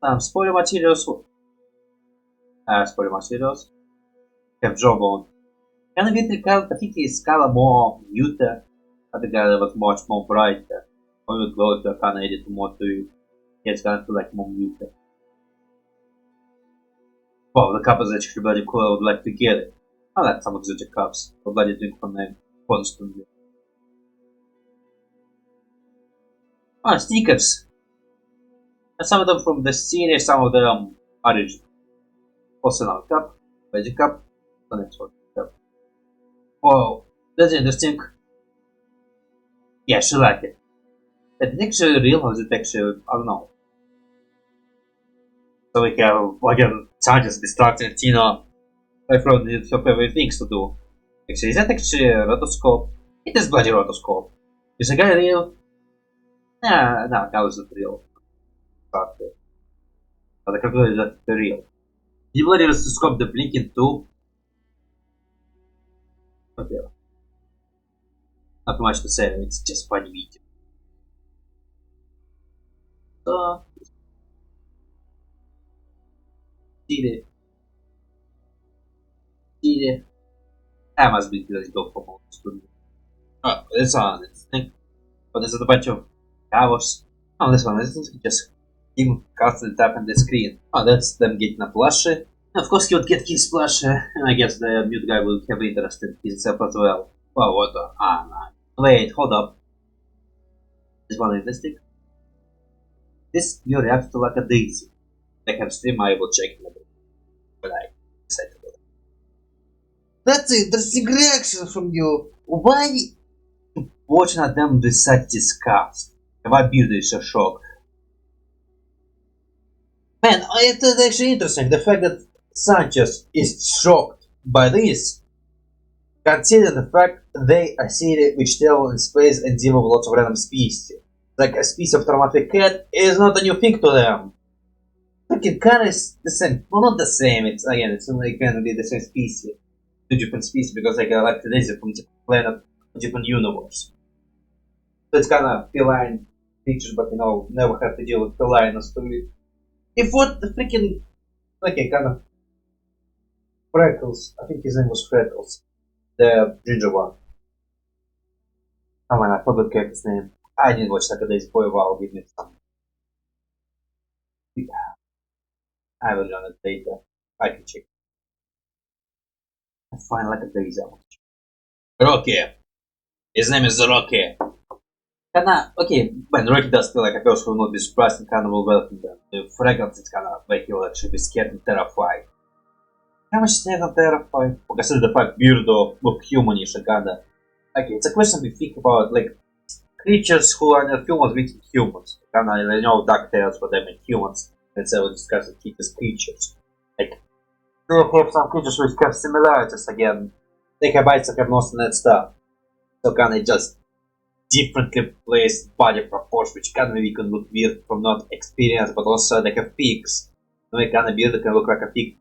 know. Spoiler materials. Spoiler materials. Have jawbone. Can I get the color? I think his color more muted. I think the was much more brighter. When you go to kind of edit more to it, it's gonna feel like more muted. Wow, the cup is actually bloody cool. I would like to get it. I like some exotic cups. I bloody drink from them constantly. Stickers. And some of them from the series, some of them original. Personal cup, magic cup, the next one cup. Oh, that's interesting. Yeah, she liked it. Is it actually real or is it actually, I don't know. So we have again charges, distracting Tina. I thought it her favorite things to do. Actually, is that actually a rotoscope? It is bloody rotoscope. Is the guy real? Nah, no, that wasn't real. But the calculator is not real. You bloody rotoscope the blinking too? Okay. Not much to say, it's just funny video. So Chile. I must be let's go for more studio. Oh, this one, it's thing. But there's a bunch of covers. Oh, this one, this is just him constantly tapping the screen. Oh, that's them getting a plushie. Of course, he would get his plushie. I guess the mute guy will have interest in himself as well. Wow, what the? No. Wait, hold up. This one interesting. This you react to Lackadaisy. I have stream, I will check in a bit. But I decided to do that. That's it, that's the reaction from you. Why watching at them with such disgust? My beard is a shock. Man, it's actually interesting. The fact that Sanchez is shocked by this. Consider the fact they are series which travel in space and deal with lots of random species. Like a species of traumatic cat is not a new thing to them. Freaking cat is the same. Well, not the same. It's again, it's only gonna be the same species. Two different species because like today's from different planet, different universe. So it's kind of feline features, but you know, never have to deal with feline story. If what the freaking okay, kind of Freckles. I think his name was Freckles, the ginger one. Oh man, I forgot the character's name. I didn't watch Lackadaisy for a while. Give me some. I will run it later. I can check. I find Lackadaisy. Rocky. His name is Rocky. Kinda, okay, when Rocky does feel like a person who will not be surprised and kind of will welcome them. The fragrance is kind of like he will actually be scared and terrified. How much scared and terrified? Consider the fact Beardo look humanish and kinda. Okay, it's a question we think about, like, creatures who are not humans with humans. Kinda, I know DuckTales for them and humans, and so we discuss the creatures creatures. Like, they have some creatures which have similarities again. They have eyes, they have nose and that stuff. So kinda just differently placed body proportion, which can maybe can look weird from not experience, but also they have peaks. They kinda weird, can look like a pig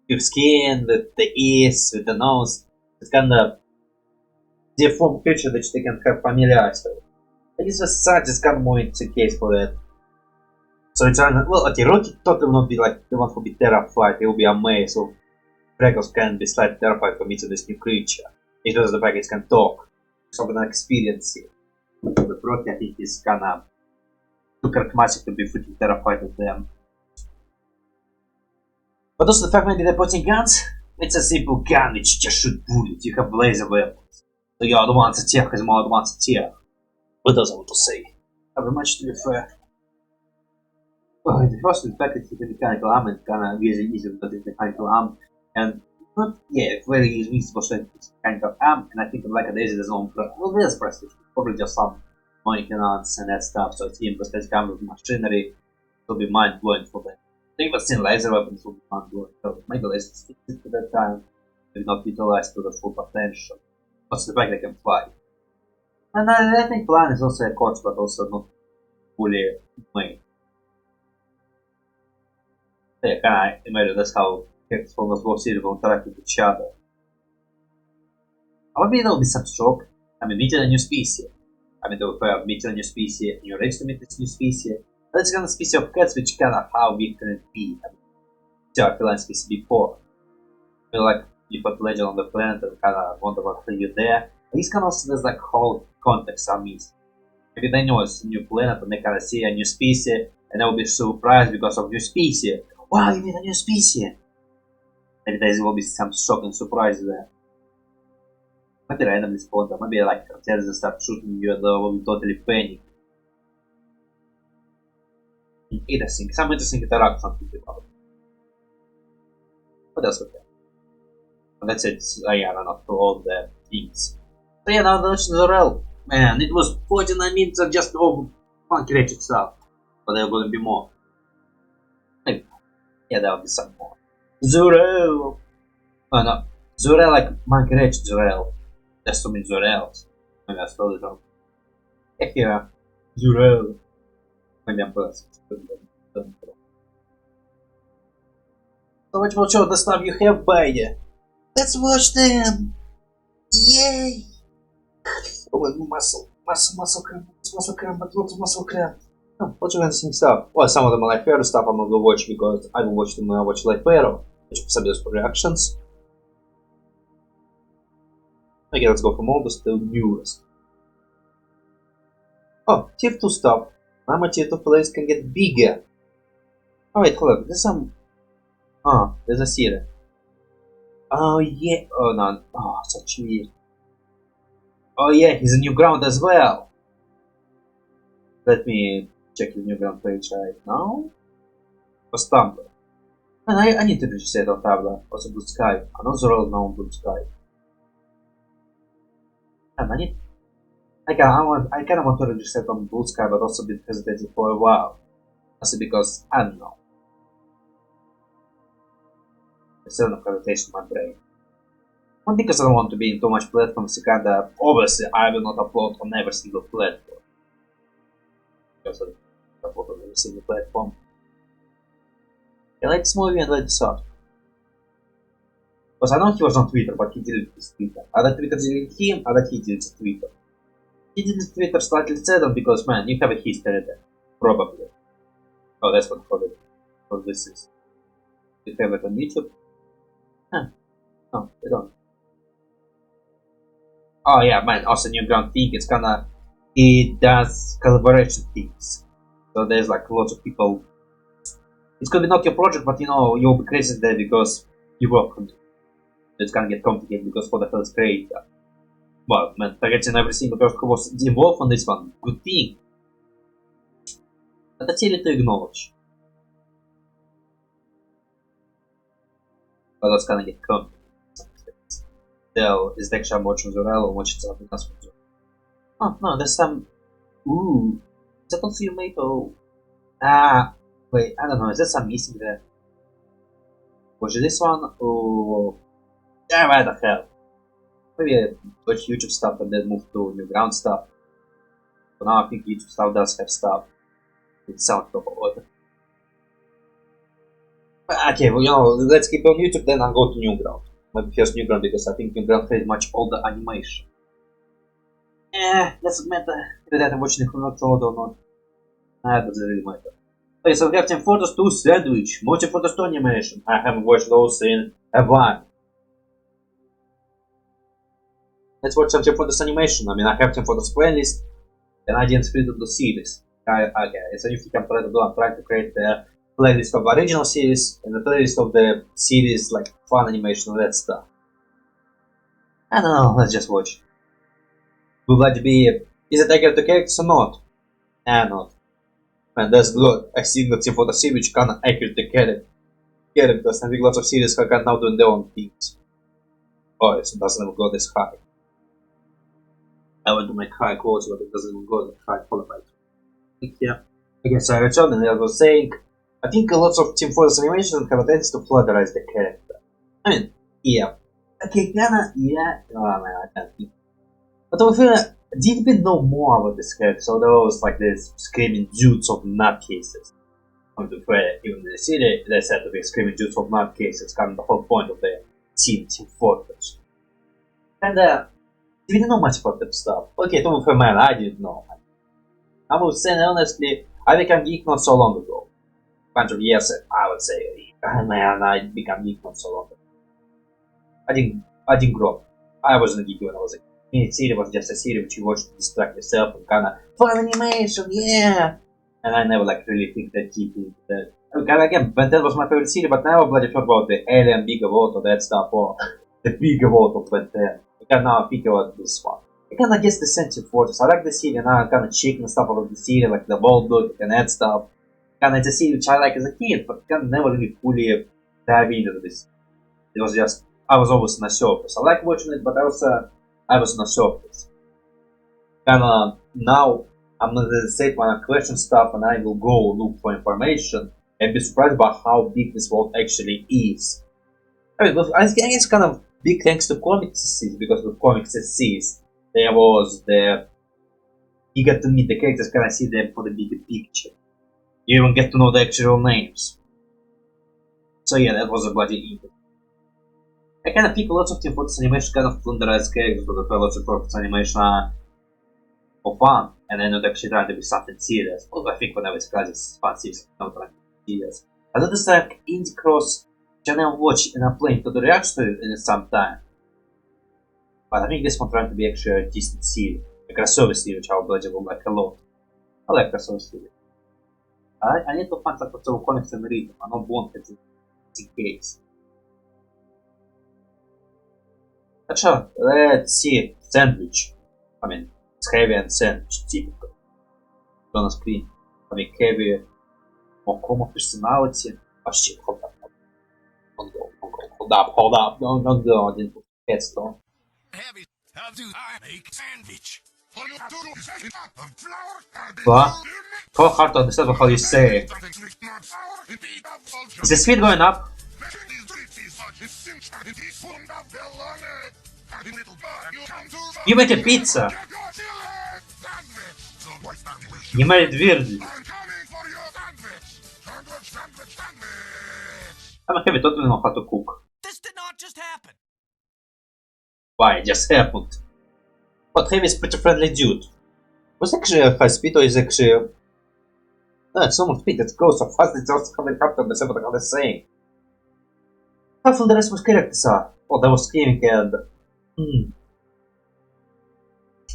with skin, with the ears, with the nose. It's kinda deformed creature that they can have familiarity with. I guess the size is kind of more the case for that. So it's well, okay, Rocky totally will not be like the one who will be terrified, he will be amazed. So Freckles can be slightly terrified for meeting this new creature. It does the fact it can talk. Something an experience it. But Rocky, I think, is kinda too charismatic to be freaking terrified of them. But also the fact maybe they're putting guns, it's a simple gun which just shoot bullets, you have laser weapons. So you're advanced attack is more advanced attack. What does I want to say? Very much to be fair. Well, the first fact is the mechanical arm and kinda really easy with the mechanical arm. And not, yeah, very easy to push this mechanical arm, and I think Lackadaisy doesn't own well, there's prestige. Probably just some maintenance and that stuff, so it's even prosthetic arm with machinery will be mind blowing for them. I think still laser weapons will be mind blowing, so maybe let's stick it to that time, maybe not utilized to the full potential. What's the fact they can fly? And I think flying is also a cost, but also not fully made. So yeah, kinda imagine that's how characters from those both series will interact with each other. I maybe there will be some shock. I mean, meeting a new species. I mean, they will have meeting a new species, and you're ready to meet this new species. But it's kind of species of cats, which kind of how big can it be? I mean, there are feline species before. I feel like you put legend on the planet and kind of wonder what are you there. These kind of there's like whole context are missing. Maybe they know it's a new planet and they kind of see a new species, and they will be surprised because of new species. Wow, you meet a new species! Maybe there will be some shock and surprise there. Maybe randomly spawn them, maybe like terrorists start shooting you and they will be totally panic. Interesting, some interesting interactions with people. What else we have? And that's it, I ran up to all the things. So yeah, now that's Zeurel. Man, it was 49 minutes of just over funky wretched stuff. But there will be more. Maybe. Yeah, there will be some more. Zeurel! Oh no. Zeurel like monkey wretched Zeurel. There's so many Zeurels. Maybe I spelled it wrong. Yeah, here. Zeurel. Maybe I'm pronouncing it. So which will show the stuff you have, Bogey. Let's watch them! Yay! Oh, muscle cramp, but lots of muscle cramp. Oh, lots of interesting stuff. Well, some of them are like Pharaoh stuff I'm gonna watch because I will watch them when I watch like Pharaoh, which is subject for reactions. Okay, let's go from oldest to newest. Oh, tier 2 stuff. Mama tier 2 players can get bigger. Oh wait, hold on, there's some... Oh, there's a series. Oh yeah, oh no, oh, such weird. Oh yeah, he's a new ground as well. Let me check his new ground page right now. For Stumble. And I need to register on Tabla. Also Blue Sky. Another role now on Blue Sky. And I kind of want to register on Blue Sky, but also been hesitating for a while. Also because I don't know. There's still no hesitation in my brain. Not because I don't want to be in too much platforms, kinda obviously I will not upload on every single platform. Because I upload on every single platform. I like this movie and like this art. Because I know he was on Twitter, but he deleted his Twitter. Other Twitter deleted him, other he deleted Twitter. He deleted Twitter slightly saddened because man, you have a history there. Probably. Oh, that's what this is. You have it on YouTube? Huh. No, they don't. Oh yeah, man, also new ground thing, it does collaboration things. So there's like lots of people. It's gonna be not your project, but you know, you'll be crazy there because you work on it. It's gonna get complicated because for the first grade. Well, man, targeting every single person who was involved on this one, good thing. But that's easy to acknowledge. But that's gonna get complicated. Is actually I'm watching Zeurel or watching something else. Oh no, there's some. Ooh, is that also you made? Oh, wait, I don't know. Is there some missing there? Was it this one? Oh, yeah, why the hell? Maybe I watch YouTube stuff and then move to new ground stuff. But now I think YouTube stuff does have stuff with sound proper order. Okay, well, you know, let's keep on YouTube, then I'll go to new ground. Maybe first new ground because I think new ground has much older animation. Doesn't matter whether I'm watching it not old or not. That doesn't really matter. Okay, so we have Team Photos 2 Sandwich, Multi Photos 2 animation. I haven't watched those in a while. Let's watch some Team Photos animation. I mean, I have Team Photos playlist, and I didn't split it into series. Okay, so if you can try to do, I'm trying to create a playlist of original series and a playlist of the series, like fun animation and that stuff. I don't know, let's just watch. Will that be, is it accurate to characters or not? Not. And that's good. I see that Team Photos series which kinda accurate to characters, and I think lots of series are now doing their own things. Oh, it doesn't even go this high. I want to make high quality, but it doesn't even go that high qualified. Yeah. Okay, so I returned and I was saying, I think lots of Team Photos animations have a tendency to flatterize the character. I mean, yeah. Okay, kinda, yeah. Oh man, I can't think. But I didn't know more about this character, so there was like this screaming dudes of nutcases. To be fair, even in the city, they said to be screaming dudes of nutcases, kind of the whole point of the Team Fortress. And we didn't know much about that stuff. Okay, to be fair, man, I didn't know. I would say honestly, I became geek not so long ago. Bunch of years, I would say, man, I became geek not so long ago. I didn't grow up. I wasn't a geek when I was a kid. The series was just a series which you watch to distract yourself and kinda fun animation, yeah. And I never like really think that deep into that. Okay, again, Ben 10 was my favorite series, but now I bloody thought about the Alien Big Vault or that stuff, or the Big Vault of Ben 10. Because now I think about this one. I kinda guess the Sensitive Fortress. I like the series, and now I'm kinda checking stuff about the series, like the Vault Book and that stuff. Kinda it's a series which I like as a kid, but kinda never really fully dive into this. It was just, I was always on the surface. I like watching it, but I was on the surface. Kinda, now, I'm in the state when I question stuff and I will go look for information and be surprised by how big this world actually is. I mean, I think it's kind of big thanks to comics, because with comics there was you get to meet the characters, kind of see them for the bigger picture. You even get to know the actual names. So yeah, that was a bloody evil. I kind of pick lots of Team Photos animation, kind of plunderized characters, but lots of Photos animation are for fun, and I'm not actually trying to be something serious. Although I think whenever it's classic fun series, I'm not trying to be serious. I noticed like Indie Cross channel watch and I'm playing to the reaction to it in some time. But I think this one trying to be actually a decent series. A crossover series, which I would like a lot. I like crossover series. I need to find like crossover comics and read them. I don't want it in case. Actually, let's see Sandwich. I mean, it's heavy and sandwich, typical. On the screen. I mean, heavy, more common personality. Oh shit, hold up. Hold up. Don't go. I didn't put headstone. Heavy. How do I make sandwich? What? So hard to understand how you say it. Is the speed going up? You make a pizza. You made it weird. I'm a heavy totally know how to cook. This did not just happen. Why? It just happened. But Heavy is pretty friendly dude. Was actually a high speed or is actually... No, it's almost speed, it goes so fast it's also helicopter the same what I'm saying. How full the rest of his characters are? Oh, they were screaming and...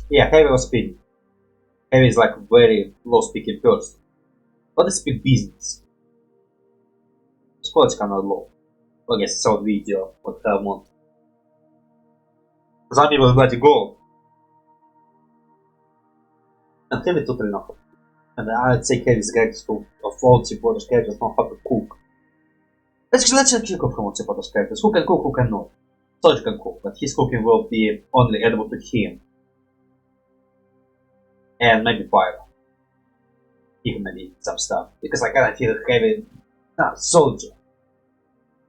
Yeah, Heavy was speeding. Heavy is like very low speaking person. What is speed business? Sports kind of low. I guess saw video what I want. Some people bloody go. And Heavy totally not. And I'd say Heavy's greatest of all supporters characters know how to cook. Let's kick off from supporters characters. Who can cook, who cannot. Soldier can cook, but his cooking will be only edible to him. And maybe fire. Even maybe some stuff. Because I kinda feel Heavy. Soldier.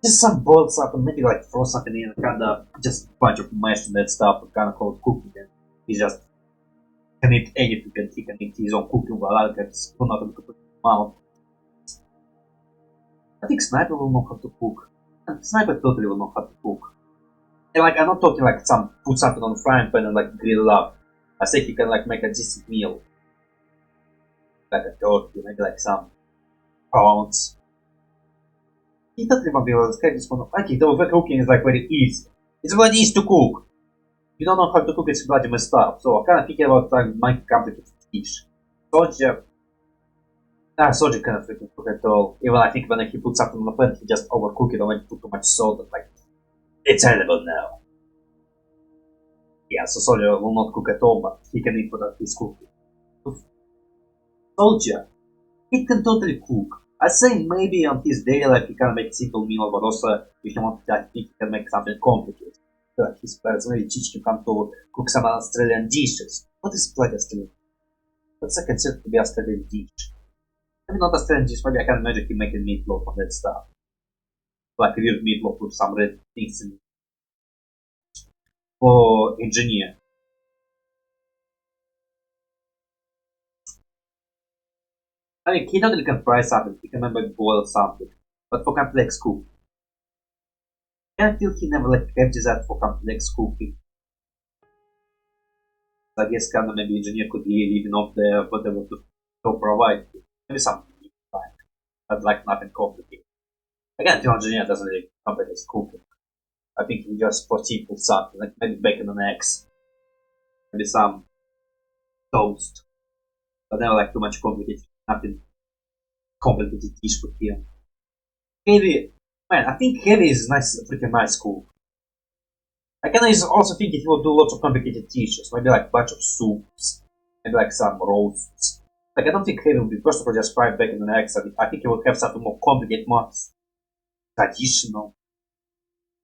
Just some boiled stuff and maybe like throw something in, kinda just a bunch of mashed and that stuff and kinda call it cooking. And he just can eat anything and he can eat his own cooking while other guys do not put it in his mouth. I think Sniper will know how to cook. And Sniper totally will know how to cook. And like I'm not talking like put something on the frying pan and like grill it up. I say he can like make a decent meal. Like a turkey, maybe like some prawns. He doesn't even be able to this one. Okay, the cooking is like very easy. It's very easy to cook. If you don't know how to cook, it's bloody messed up. So I'm kind of thinking about like making complicated dish. Soldier. Soldier cannot freaking cook at all. Even I think when he puts something on the pan, he just overcook it or when he put too much salt and like it's edible now. Yeah, so Soldier will not cook at all, but he can eat without his cooking. Soldier, he can totally cook. I'd say maybe on his daily life he can make simple meal, but also if you want to, I think he can make something complicated. Like his parents maybe teach him how to cook some Australian dishes. What is like Australian? What's I consider to be Australian dish? Maybe not Australian dish, maybe I can imagine him making meatloaf and that stuff. Like weird meatloaf with some red things in it. For engineer. I mean, he totally can fry something, he can maybe boil something, but for complex cooking. I feel he never like captures that for complex cooking. So I guess kinda maybe engineer could be living off there, whatever to provide. Maybe something fine, but like nothing complicated. Again, I feel engineer doesn't really complicate cooking. I think he just for simple something, like maybe bacon and eggs. Maybe some toast. But never like too much complicated, nothing complicated dish for him. Heavy, man, I think Heavy is nice, freaking nice cook. I can also think he will do lots of complicated dishes, maybe like a bunch of soups, maybe like some roasts. Like I don't think Heavy will be first of all just fried bacon and eggs. I think he will have something more complicated, more traditional.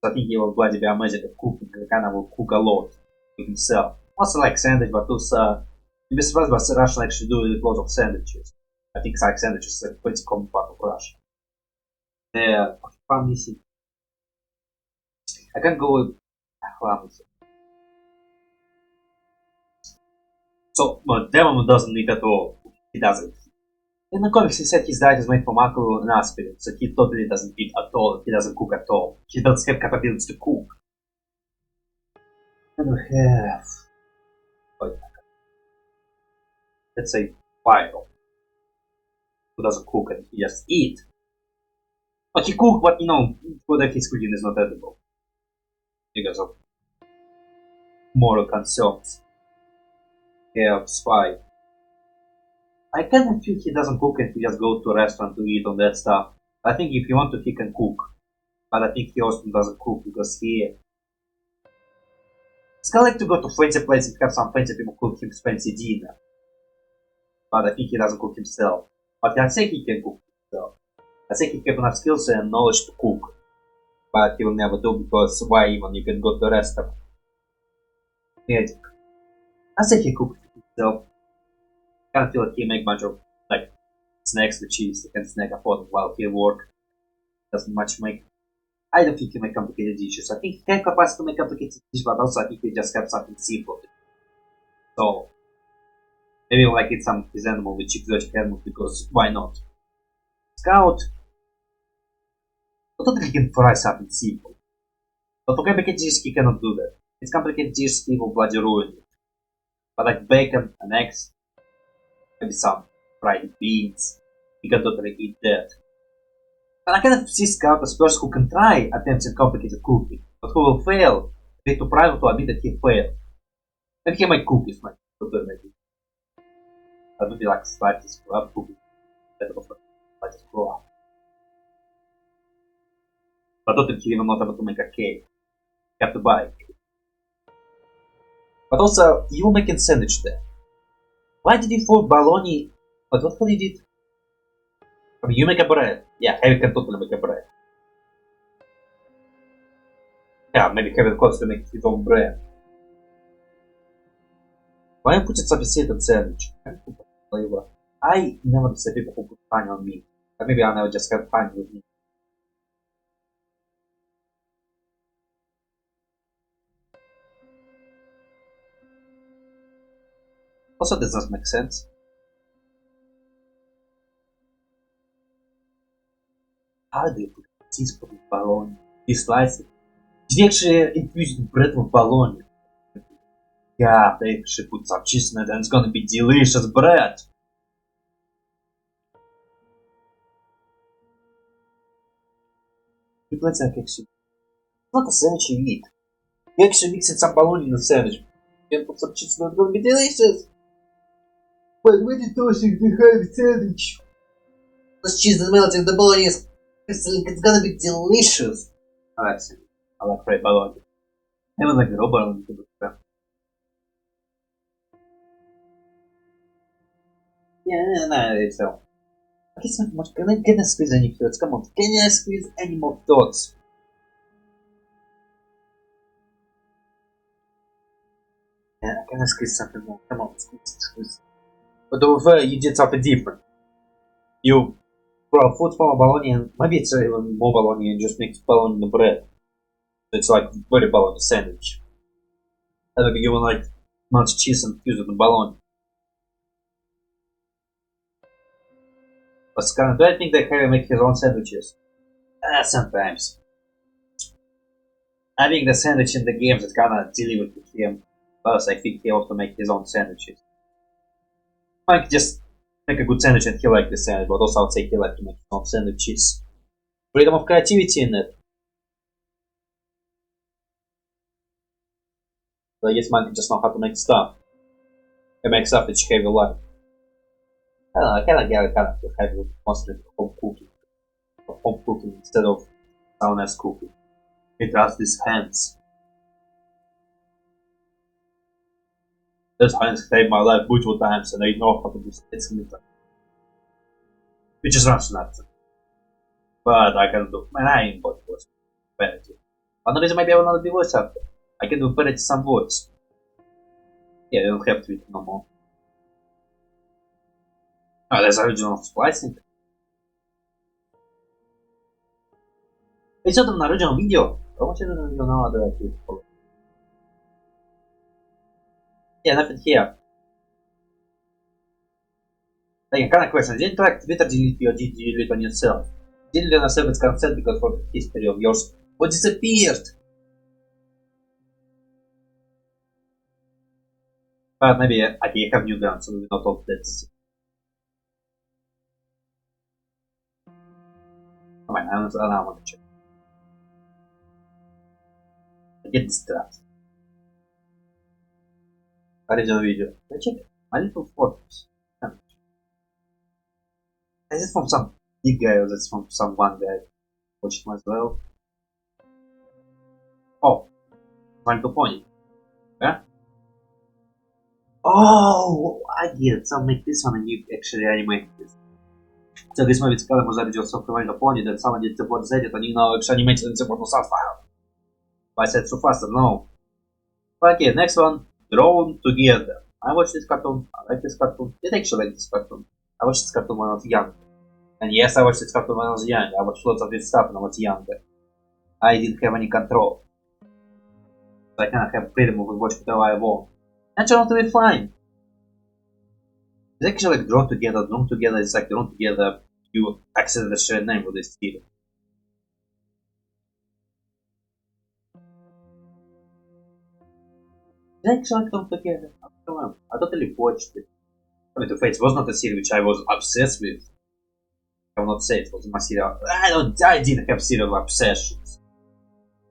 So I think he will bloody be amazing at cooking. He kind of will cook a lot with himself. Also like sandwich, but also you'd be surprised what Russian actually do with lots of sandwiches. I think like sandwiches is a pretty common part of Russia. Yeah, fun missing. I can go with so, but Demon doesn't eat at all. He doesn't. In the comics, he said his diet is made from alcohol and aspirin, so he totally doesn't eat at all. He doesn't cook at all. He doesn't have capabilities to cook. And we have, let's say, Pyro, who doesn't cook and he just eat. But he cooks, but you know, whether his cooking is not edible because of moral concerns. Yeah, Spy. I kind of feel he doesn't cook and he just goes to a restaurant to eat on that stuff. I think if you want to, he can cook. But I think he also doesn't cook because he's kind of like to go to fancy places and have some fancy people cook him fancy dinner. But I think he doesn't cook himself. But I say he can cook himself. I say he has enough skills and knowledge to cook. But he will never do because why even you can go to a restaurant. Magic. I say he cooks himself. I kind of feel like he make a bunch of like snacks with cheese. He can snack upon while he work. Doesn't much make. I don't think he make complicated dishes. I think he has capacity to make complicated dishes, but also I think he just have something simple. So maybe like eat some his animal with exotic animals because why not? Scout. I thought he can fry something simple. But for complicated dishes he cannot do that. It's complicated dishes he will bloody ruin it. But like bacon and eggs, maybe some fried beans, he can totally eat that. But I cannot see Scout as a person who can try attempting complicated cooking, but who will fail. They to private to admit that he failed. And he might cook is like automated. That would be like slightly screw up, cookie. Instead of slightly screw up. But ultimately, you're not able to make a cake. You have to buy a cake. But also, you were making sandwich there. Why did you for bologna? But what you did? I mean, you make a bread. Yeah, Heavy can totally make a bread. Yeah, maybe Heavy wants to make his own bread. Why you put it sophisticated sandwich? Flavor. I never see people who put honey on meat. Or maybe I never just have honey with me. Also, this doesn't make sense. How do you put cheese with bologna? You slice it. Did you actually infuse the bread with bologna? Yeah, they actually put some cheese in it and it's gonna be delicious bread. It's not a sandwich you eat. You actually mix some bologna in the sandwich. You can put some cheese in it, it's gonna be delicious. But when you tossing the heavy sandwich, the cheese is melting, the bologna is it's gonna be delicious. I like it. I like fried bologna. I even like the raw bologna too. Yeah, no, it's so. I guess not much. Can I squeeze any thoughts? Come on, can I squeeze any more thoughts? Yeah, can I squeeze something more? Come on, squeeze. But over there, you did something different. You brought food from a bologna, and maybe it's even more bologna and just mix bologna in the bread. So it's like very bologna sandwich. And maybe you want like much cheese and fuse with the bologna. But Scan, do I think that Harry make his own sandwiches? Sometimes. Having the sandwich in the games is kinda delivered to him. Plus, I think he also make his own sandwiches. Like, just make a good sandwich and he like the sandwich, but also I would say he like to make his own sandwiches. Freedom of creativity in it. So I guess man can just know how to make stuff. He makes stuff which Harry will like. I kinda get it, kinda have mostly home cooking. Home cooking instead of someone else cooking. He trusts his hands. Those hands saved my life multiple times and I know how to do it. Which is rational. But I can do, man, I ain't bought voice parity. One reason maybe I will not be voice actor. I can do parity some voice. Yeah, I don't have to eat no more. Oh, there's original splicing. It's not an original video. I want you to know that I do. Yeah, nothing here. Like, kind of question. Didn't like Twitter delete you or did you delete on yourself? Didn't you on yourself its consent because of the history of yours? What disappeared? But maybe I have new guns, so we not all that. Come on, I don't want to check. I get distracted. Original video. Let's check my little photos. Is this from some big guy or is this from some one guy? Watch him as well. Oh, My Little Pony. Yeah? Oh, I get it. So make this one and you actually animate this. So this movie is called Masuda of My Little Pony, that someone did support Z, and you know actually animated and support South file. But I said so fast, no. Okay, next one. Drawn Together. I watched this cartoon. I like this cartoon. I actually like this cartoon. I watched this cartoon when I was young. And yes, I watched this cartoon when I was young. I watched lots of this stuff when I was younger. I didn't have any control. So I cannot have freedom of watch whatever I want. And turned out to be fine. It's actually like Drawn Together. Drawn Together is like Drawn Together. You access the shared name with this series. It's actually like Drawn Together. I totally watched it. I mean, to face was not a series which I was obsessed with. I will not say it was my serial. I didn't have serial obsessions.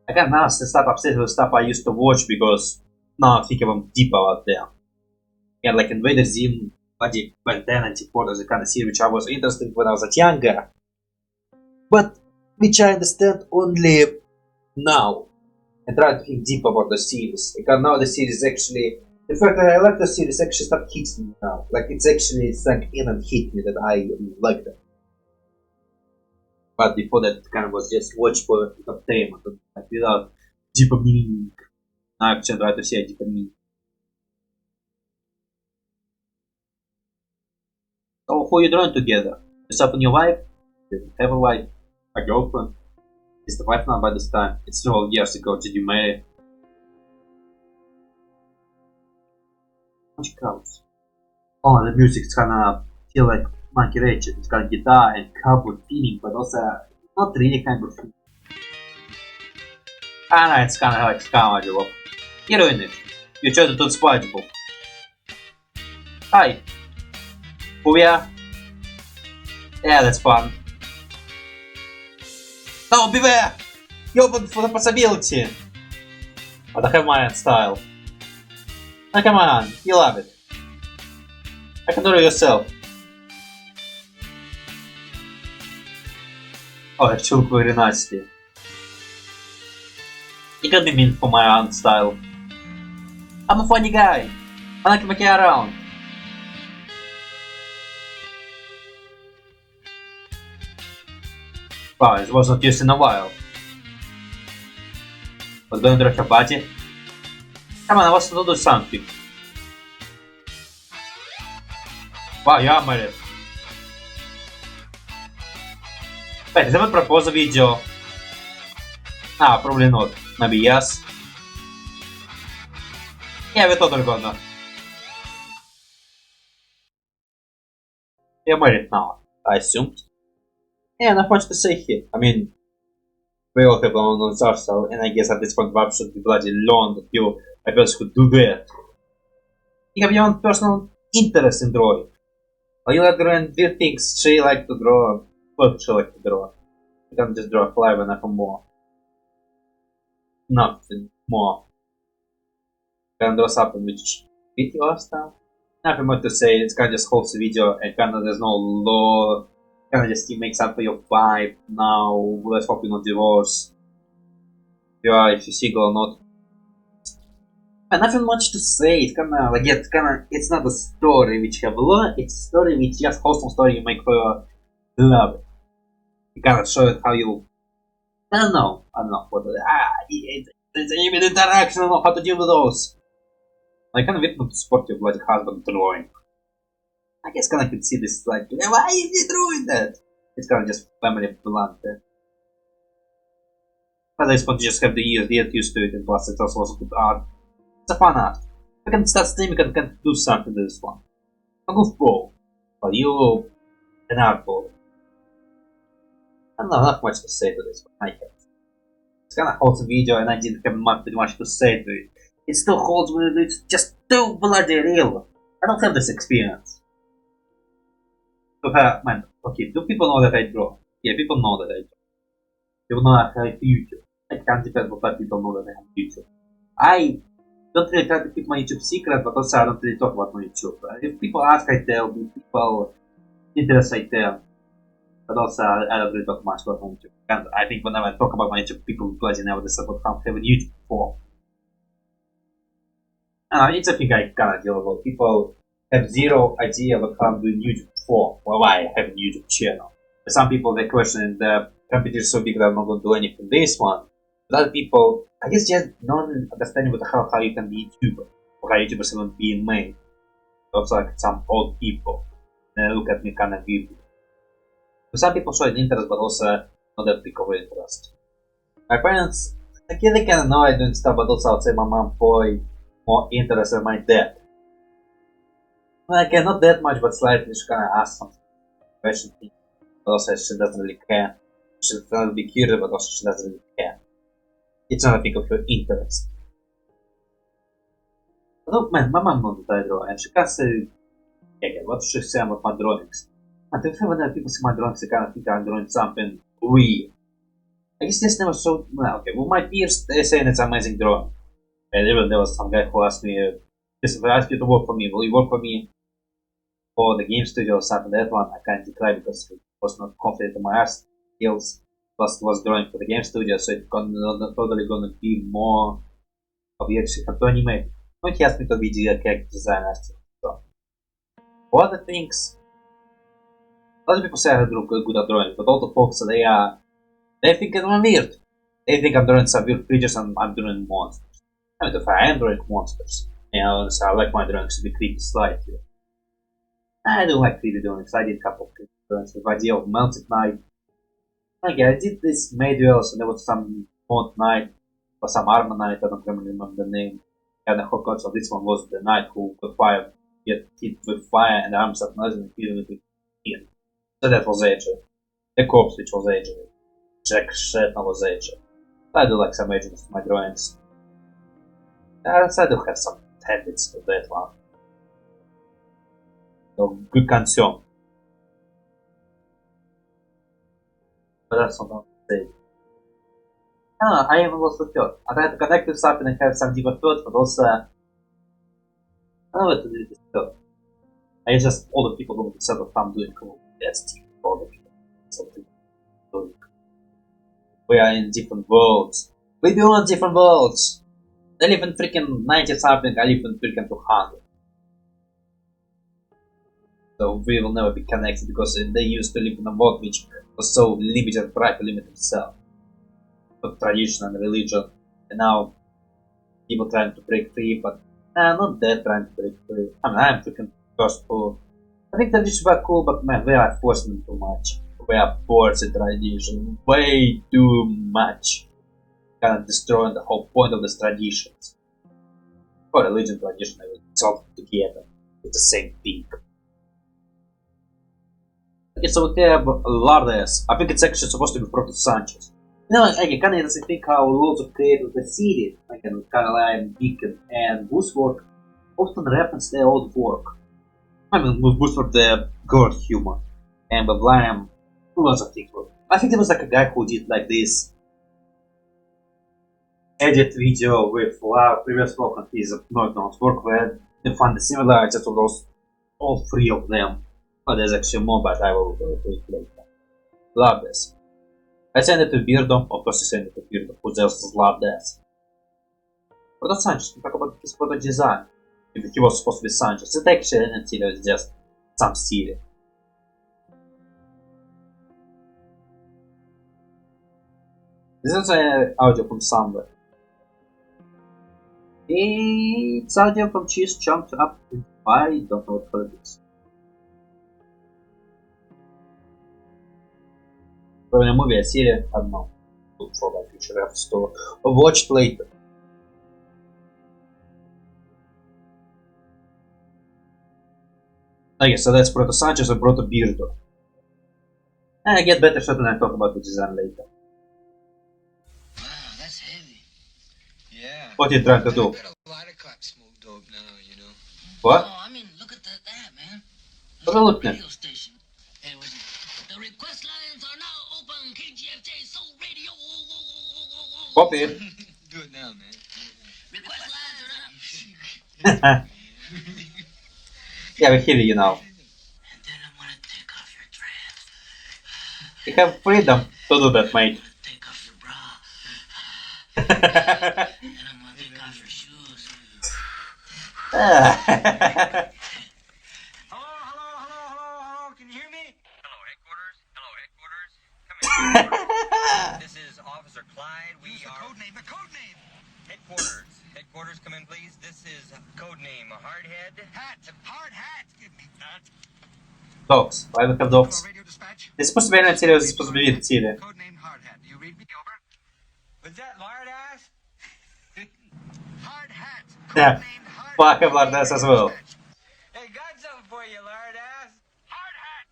I can now start obsessed with stuff I used to watch because now I think I'm deep out there. Yeah, like Invader Zim, Buddy Ben 10 and T4 is the kind of series which I was interested in when I was younger, but which I understand only now. And try to think deep about the series, because now the series actually, in fact I like the series actually start hitting me now, like it's actually sunk in and hit me that I like it. But before that it kind of was just watch for entertainment, like without deeper meaning. Now I can try to say deeper meaning. So who you drawing together? Yourself and your wife? You have a wife? A girlfriend? Is the wife now by this time? It's 12 years ago. Did you marry? Much counts. Oh, the music's kinda feel like Monkey Rage. It's got guitar and cowboy feeling, but also not really kind of feeling. No, it's kinda like SpongeBob. You're doing it. You tried to do SpongeBob. Hi. Who we are? Yeah, that's fun. No, beware! You're open for the possibility! But I have my own style. Now come on, you love it. I can do it yourself. Oh, actually very nicely. You can be mean for my own style. I'm a funny guy. I like making around. Wow, it was not used in a while. Was going to draw your body? Come on, I want to do something. Wow, you are married. Wait, is that a proposal video? Ah, probably not. Maybe yes. Yeah, we're totally gonna. You're married now, I assumed. Yeah, not much to say here. I mean, we all have our own style, and I guess at this point Bob should be bloody learned that you a person who do that. You have your own personal interest in drawing. Or you like drawing weird things, she like to draw, what she like to draw. You can just draw a fly and nothing more. Nothing more. You can draw something which fit your style. Nothing more to say, it's kinda just holds the video and kinda there's no law. Kinda just make up for your vibe now. Let's hope you're not divorced. If you're single or not. And nothing much to say. It's kinda like it's not a story which you have learned. It's a story which just wholesome story you make for your love. You kinda show it how you. I don't know what. It's an even interaction. I don't know how to deal with those. I kinda wait to support your bloody husband drawing. I guess kinda could see this like, why is he doing that? It's kinda just family blunt. But I suppose you just have to get used to it, and plus it's also good art. It's a fun art. You can start streaming and can do something to this one. A goofball. But you an artball. I don't know, not much to say to this one. I can't. It's kinda holds a video and I didn't have pretty much to say to it. It still holds with it, it's just too bloody real. I don't have this experience. Man, okay, do people know that I draw? Yeah, people know that I draw. People know that I have YouTube. I can't depend on what people know that I have YouTube. I don't really try to keep my YouTube secret, but also I don't really talk about my YouTube. If people ask, I tell. If people interest, I tell. But also, I don't really talk much about my YouTube. And I think whenever I talk about my YouTube, people bloody never decide what I have a YouTube for. It's a thing I kinda deal with. People have zero idea what I'm doing YouTube for, or why I have a YouTube channel. Some people they question the competition is so big that I'm not going to do anything this one. But other people, I guess just not understanding what how you can be a YouTuber, or how YouTubers are being made. Also like some old people. They look at me kind of weird. So some people show an interest, but also not that big of an interest. My parents, I they kind of know I doing stuff, but also I would say my mom probably more interested in my dad. Well, okay, not that much, but slightly. She kind of asks some question, but also she doesn't really care. She's trying to be curious, but also she doesn't really care. It's not a thing of her interest. But oh man, my mom knows that I draw, and she can't say, okay, what should she say about my drawings? And whenever people see my drawings, they kind of think I'm drawing something weird. I guess this never showed. Well, okay, well, my peers, they're saying it's amazing drawing. And even there was some guy who asked me If I ask you to work for me, will you work for me for the game studio or something? That one I can't declare because it was not confident in my art skills. Plus it was drawing for the game studio, so it's not totally gonna be more of you actually have to animate. But he asked me to be the character designer still. So for other things, a lot of people say I do good at drawing, but all the folks they think I'm weird. They think I'm drawing some weird creatures and I'm drawing monsters. I mean, if I am drawing monsters, you know, so I like my drawings to be creepy slightly. I do like creepy drawings. I did a couple of creepy drawings with the idea of Melted Knight. Okay, I did this Maduels and there was some Mount Knight or some Armor Knight, I don't remember the name. And I forgot, so this one was the knight who got fire, get hit with fire and arms up noise and hit with skin. So that was Edger. The corpse which was Edger. Jack Shatner was Edger. I do like some edginess to my drawings. I do have some habits of that one. So good concern. But that's not what I'm saying. I even lost the third. I tried to connect with something and have some deeper thoughts, but also I don't know what to do with this third. I just all the people who set of thumb doing cool. That's deep. All the people. Something doing. We are in different worlds. We belong in different worlds. They live in freaking 90 something, I live in freaking 200. So we will never be connected because they used to live in a world which was so limited and tried to limit himself. Of tradition and religion, and now people trying to break free, but not that trying to break free. I mean, I'm freaking first for. I think traditions were cool, but man, we are forcing too much. We are forcing tradition way too much, kind of destroying the whole point of these traditions. For religion, tradition, it's all together. It's the same thing. Okay, so we have Lard Ass. I think it's actually supposed to be Rotoscopes. You know, I can honestly think how loads of creators the series, like Collab, Beacon, and Buzzword, often reference their old work. I mean, with Buzzword, the god humor, and with Lime, lots of things. I think there was like a guy who did like this edit video with previous work on his Northern's work where they find the similarities of those, all three of them. Oh, there's actually more, but I will go to it later. Love this. I sent it to Beardo, of course I sent it to Beardo, who just Lard Ass. But not Sanchez, we talk about his product design. If he was supposed to be Sanchez, it actually isn't, it's just some silly. This is audio from somewhere. It's audio from Cheese Chunked Up in I don't know what it is. Probably a movie, a series, I don't know. Look for that future store. Or watch it later. Okay, so that's Proto Sanchez and Proto Beardo. And I get better shot when I talk about the design later. Wow, that's heavy. Yeah. What are you trying to do? I bet a lot of cops smoke dope now, you know. What? Oh, I mean, look at that, man. What are you looking at? Radio station. Hey, what's it? The request lines are now open. KGFJ Soul Radio. Copy. Do it now, man. Request lines are now. Yeah, we hear you now. And then I'm gonna take off your dress. You have freedom to do that, mate. Take off your bra. And I'm gonna take off your shoes. Hello. Can you hear me? Hello, headquarters. Come in. This is Officer Clyde. We Use the are code name. The code name. headquarters. Headquarters, come in, please. This is code name Hardhead. Hat. Hard hat. Give me that. Dogs. Why do we have dogs? Radio dispatch. This is supposed to be an series, this is supposed to be a series. Code name Hard hat. Do you read me? Over. Was that Lard Ass? Hard hat. Yeah. Codenamed Hard Fuck, Hat. I've Lard Ass as well. Hey, got something for you, Lard Ass. Hard hat.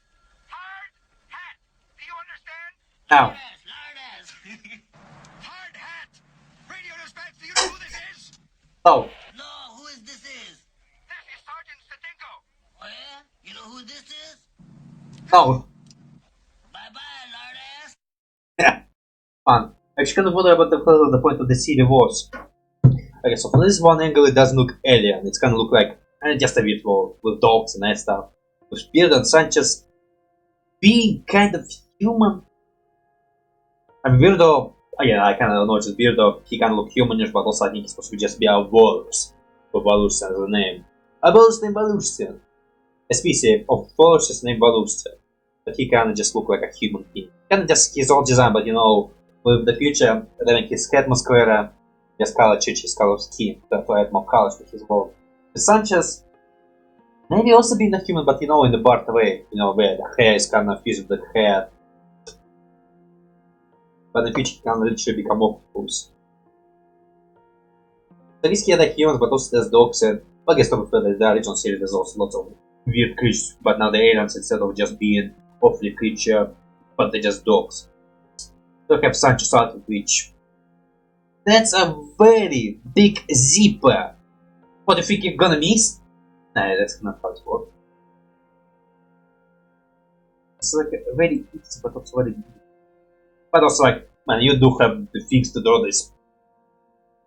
Hard hat. Do you understand? Now. Lard Ass. Hard hat. Radio dispatch. Do you know who this is? Oh. No, who is this is? This is Sergeant Statinko. Oh yeah? You know who this is? No. Bye-bye, Lard Ass. Yeah. Fun. Actually, kind of wonder about the point of the series was. Okay, so from this one angle it doesn't look alien, it's gonna look like just a bit with dogs and that stuff. With Beard and Sanchez being kind of human. I mean, Weirdo, again, I kind of noticed Weirdo, he can look humanish, but also I think he's supposed to just be a walrus. For Valustian as a name. A walrus named Valustian. A species of walruses named Valustian. But he kinda just look like a human being. Kinda just his old design, but you know, with the future, having his head muscular, just color change his color of skin to add more colors to his world. The Sanchez, maybe also being a human, but you know, in the part way, you know, where the hair is kind of fused with the hair. But in the future, he can literally become octopus. At least he had humans, but also there's dogs, and I guess to be fair, the original series there's also lots of weird creatures, but now the aliens, instead of just being awfully creature, but they're just dogs. So we have Sanchez outfit, which... That's a very big zipper! What do you think you're gonna miss? Nah, that's not how it works. It's like a very easy, but also very big. But also like, man, you do have the things to draw this.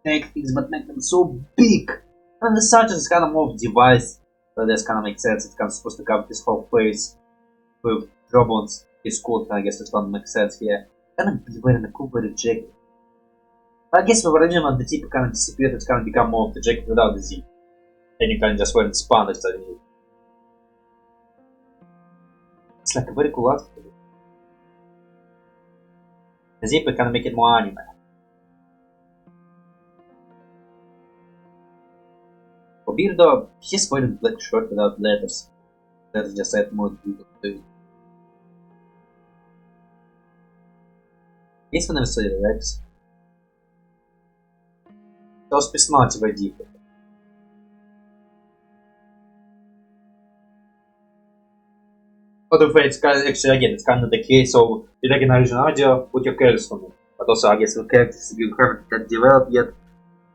Make things, but make them so big! And the Sanchez is kind of more of a device, but that kind of makes sense. It's kind of supposed to cover his whole face with Robon's, his coat, and I guess it's gonna make sense here. Kind of be wearing a cool very jacket. But I guess with ReAnimated, the zip kind of disappeared, it's kind of become more of the jacket without the zip. And you can just wear the spandex underneath. It's like a very cool outfit. The zip kind of make it more anime. For Beardo, he's wearing black shirt without letters. Let's just add more detail to it. Есть в NFC Rex. Those письмати в ID. But if it's kind of, actually again, it's kind of the case, so you take an original audio, put your characters on it. But also I guess the characters you haven't that developed yet.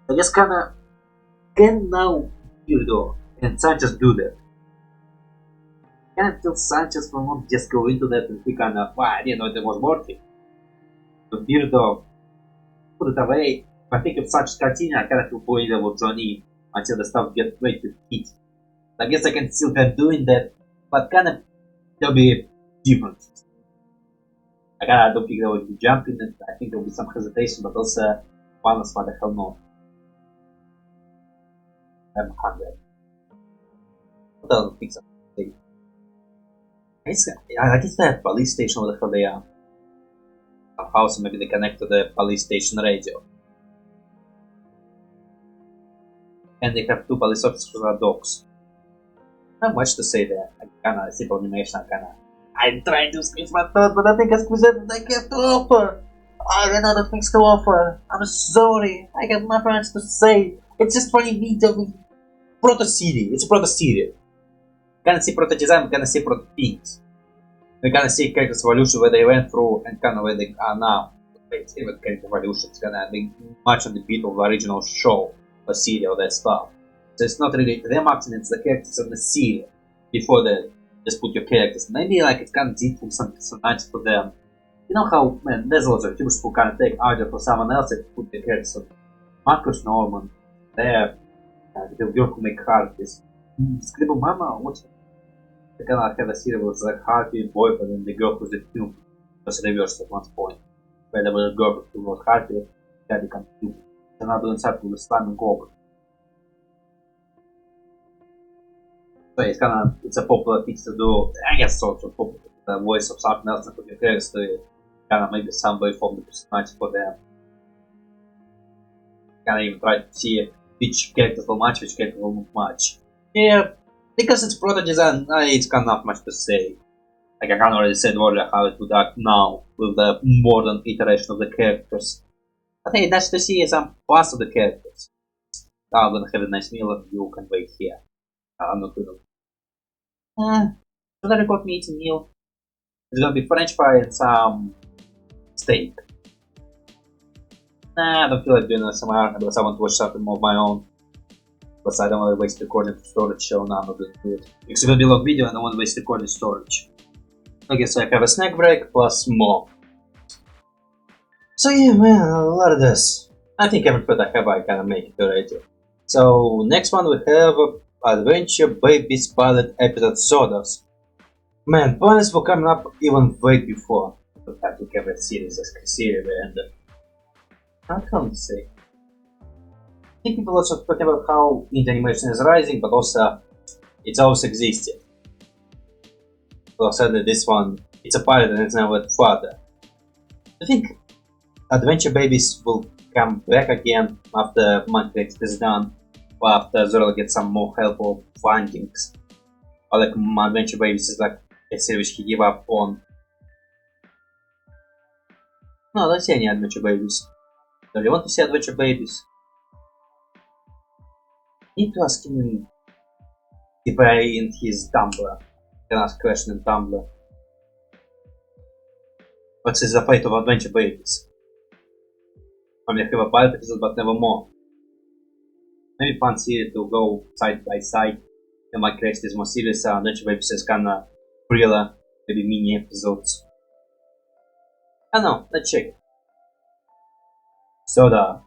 I guess kinda can now Beardo and Sanchez do that. Can't tell Sanchez will not just go into that and he kinda, well, I didn't know it was working. But Beardo put it away. I think if Sanchez continue, I kinda feel for either with Johnny until the stuff gets way too heat. I guess I can still keep doing that, but kinda there'll be different. I don't think there will be jumping, and I think there will be some hesitation, but also balance, what the hell not. I'm 100. What else do things I guess they have police station where the hell they are. Somehow, so maybe they connect to the police station radio. And they have 2 police officers who are dogs. Not much to say there. Kinda simple animation, I'm trying to squeeze my thought, but I think I squeezed it I have to offer. I ran out of things to offer. I'm sorry. I got nothing else to say. It's just funny video with proto-series. It's a proto-series. Kinda see proto-design, kinda see proto-things. We kinda see characters' evolution, where they went through, and kinda where they are now. Even character evolution is kinda much on the beat of the original show, or series, or that stuff. So it's not really them acting, it's the characters of the series. Before they just put your characters. Maybe like it's kind of difficult some personages for them. You know how, man, there's lots of YouTubers who kind of take audio for someone else and put their characters on. Marcus Norman, there, the girl who make Harpies. Scribble Mama, what's it? They kind of have a series with like Harpy, boyfriend, and the girl who's the film. Just reversed at one point. Where there was a girl who was Harpy, then become Cupid. And now doing something with Slime and Goblin. So it's kinda, it's a popular thing to do, I guess sort of popular, the voice of something else and put your characters to it. Kinda maybe some way from the personage for them. Kinda even try to see which characters will match, which characters will not match. Yeah, because it's proto design, it's kinda not much to say. Like I can already say earlier how it would act now, with the modern iteration of the characters. I think that's to see some parts of the characters. Now I'm gonna have a nice meal and you can wait here. I'm not gonna. Should I record me eating meal? It's gonna be French fry and some steak. Nah, I don't feel like doing SMR unless I want to watch something more of my own. Plus I don't want to waste recording for storage, so now I'm not gonna do it. It's gonna be a long video and I don't want to waste recording storage. Okay, so I have a snack break plus more. So yeah man, Lard Ass. I think every foot I have I kinda make it already. So next one we have Adventure Babies Pilot episode SODARs. Man, plans were coming up even way before. I have to have a series as series and I can't say. I think people also talking about how indie animation is rising, but also it's always existed. So sadly this one, it's a pilot and it's never further. I think Adventure Babies will come back again after Minecraft is done, or after Zeurel gets some more helpful findings. Or like Adventure Babies is like a series he gave up on. No, let's see any Adventure Babies. Do you want to see Adventure Babies? Need to ask him if I in his Tumblr. Can ask question in Tumblr. What's his fate of Adventure Babies? I mean, I have a pilot episode, but never more. Maybe fancy to go side by side. The Minecraft is more serious, Adventure Babies is kinda thriller, maybe mini episodes. I don't know, let's check. SODAR.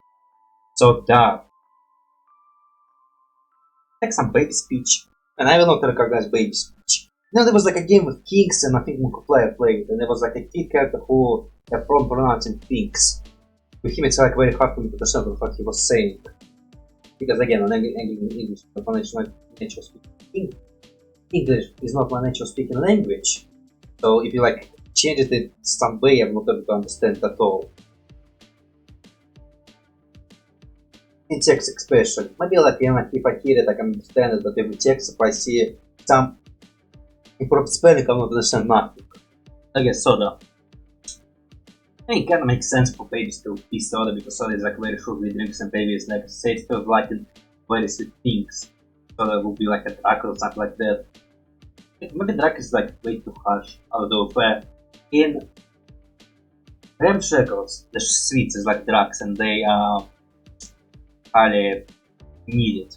Like some baby speech. And I will not recognize baby speech. Now there was like a game with kings and I think multiplayer played, and there was like a kid character who had problem pronouncing things. With him it's like very hard for me to understand what he was saying. Because again, in English, English is not my natural speaking language. So if you like change it in some way, I'm not able to understand at all. In text especially. Maybe like if I hear it I can understand it, but if in text if I see some improper spelling I won't understand nothing. I guess soda. I think it kinda makes sense for babies to be soda because soda is like very sugary drinks and babies like safe to like very sweet things. Soda would be like a drug or something like that. Maybe drug is like way too harsh, although in ramshackles the sweets is like drugs and they are highly needed.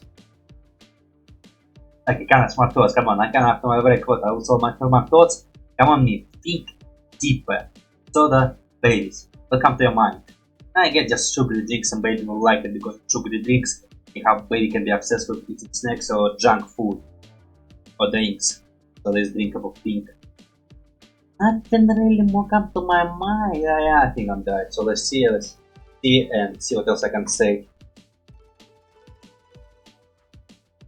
Like I kinda smart thoughts, come on, I kinda have to my very quote, I will solve my smart thoughts. Come on me, think deeper. Soda, babies, will come to your mind. I get just sugary drinks and baby will like it because sugary drinks, how baby can be obsessed with eating snacks or junk food or drinks. So this drinkable thing. Nothing really more come to my mind. Yeah, I think I'm right. So let's see and see what else I can say.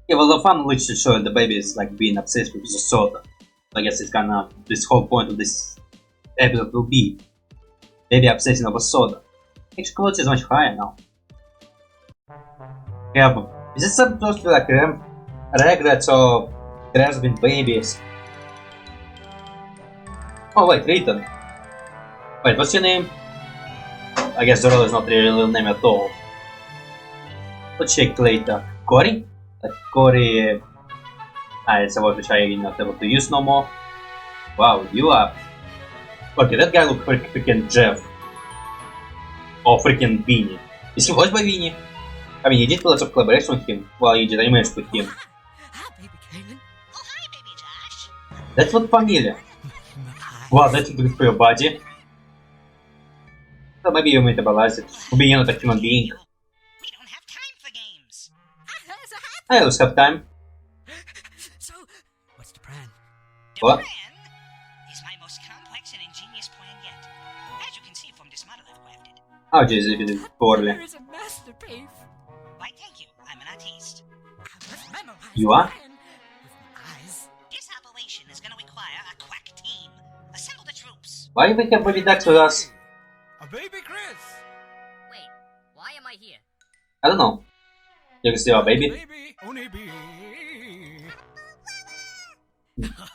Yeah, well, the fun literally showed the baby is like being obsessed with the soda. I guess it's kinda this whole point of this episode will be baby obsessing over soda. Actually, quality is much higher now. Yeah, but is it supposed to be like regrets or there has been babies? Oh wait, Riton. Wait, what's your name? I guess Zeurel is not really a real name at all. Let's check later. Cory? Cory... it's a word which I'm not able to use no more. Wow, you are... Okay, that guy looks freaking Jeff. Or freaking Beanie. Is he voiced by Beanie? I mean, you did lots of collaboration with him while you did animation with him. Hi, baby Kaylin. Oh, hi, baby Josh. That looks familiar. Wow, that's good for your body. So maybe you metabolize it. Maybe you're not a human being. We don't have time for games. I always have time. So, what's the plan? What? The plan is my most complex and ingenious plan yet. As you can see from this model I've crafted. Oh jeez, you did it poorly. There is a masterpiece. Why, thank you. I'm an artiste. You are? This operation is going to require a quack team. Assemble the troops. Why we have baby ducks with us? A baby Chris. Wait, why am I here? I don't know. You can see our baby. Baby, only baby.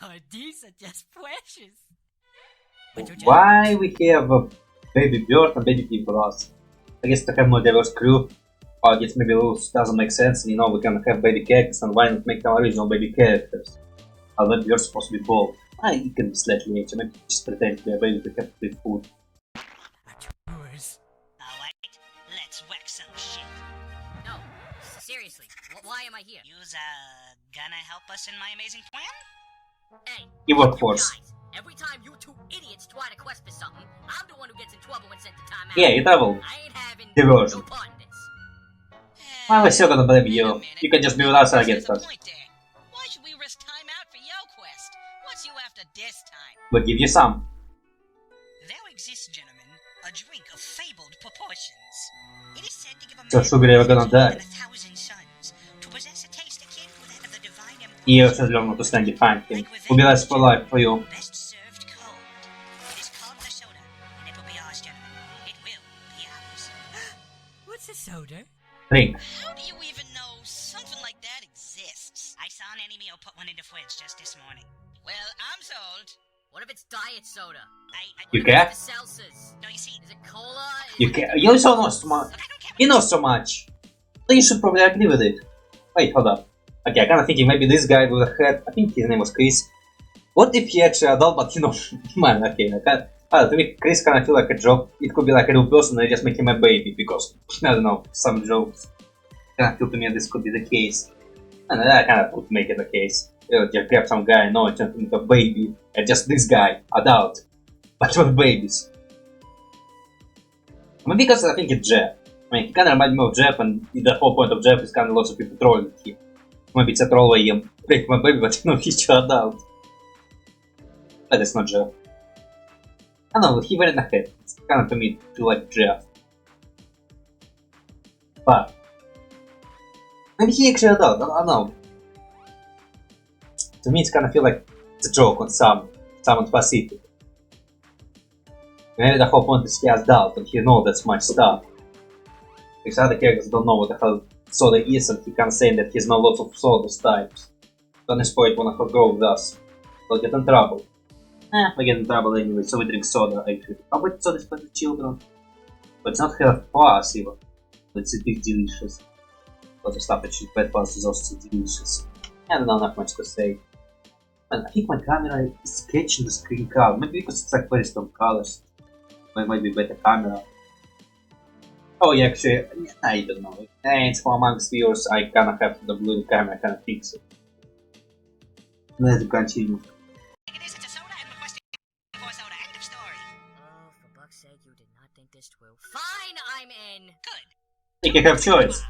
Oh, these are just precious. Why we have a baby bird and baby pig for us? I guess to have more diverse crew. Or I guess maybe it doesn't make sense, you know, we can have baby characters and why not make them original baby characters? Although you're supposed to be bold. You can be slightly nature, maybe just pretend to be a baby to have free food. Alright, let's whack some shit. No, seriously, why am I here? You's, gonna help us in my amazing plan? Hey, You workforce. guys, every time you two idiots try to quest for something, I'm the one who gets in trouble and sent to timeout. Yeah, you travel. I ain't having Diversion. no part in this. Well, we're still gonna believe you. You can just be with us against us. Why should we risk time out for your quest? What's you after this time? We'll give you some. There exists, gentlemen, a drink of fabled proportions. It is said to give a So, sugar, you're gonna die. 1,000 sons, to possess a taste akin to that of the divine И я сейчас learn to stand define him. Убирайся for life for you. best served cold. It is called the soda, and it will be ours, gentlemen. It will be ours. What's a soda? Drink. How do you even know something like that exists? I saw an enemy put one in the fridge just this morning. Well, I'm sold. What if it's diet soda? You care? The seltzers. No, you see, Is it cola? You care? You also know so much. look, I don't care. You know so much. So you should probably agree with it. Wait, hold up. Okay, I kinda thinking maybe this guy with a head, I think his name was Chris. What if he actually adult, but you know, man, okay, to me, Chris kinda feel like a joke. It could be like a real person and they just make him a baby because, I don't know, some jokes. Kinda feel to me this could be the case. And I kinda would make it the case. You know, just grab some guy, no, it turned into a baby, and just this guy, adult, but with babies. Maybe because I think it's Jeff. I mean, he kinda reminds me of Jeff, and the whole point of Jeff is kinda lots of people trolling him. Maybe it's a troll way him, break my baby, but you know, he's too adult. But it's not Jeff. I don't know, he wearing a hat. It's kinda to me feel like Jeff. But maybe he actually adult, I don't know. To me, it's kind of feel like it's a joke on someone specific. Maybe the whole point is he has doubt and he knows that much stuff. Because other characters don't know what the hell soda is and he can't say that he's knows lots of soda types. Don't spoil one of her girl with us. They'll get in trouble. We get in trouble anyway, so we drink soda actually. Probably soda is for the children. But it's not health for us even. It's a bit delicious. Lots of stuff that she's bad for us is also delicious. I don't know, not much to say. And I think my camera is sketching the screen color. Maybe because it's like very strong colors. It might be better camera. Oh yeah, actually, I don't know. It's for amongst viewers, I kinda have the blue camera, I kinda fix it. Let's continue. It is, it's a soda and requesting for soda. End of story. Oh, for buck's sake, you did not think this through. Fine, I'm in. Good. You can have choice.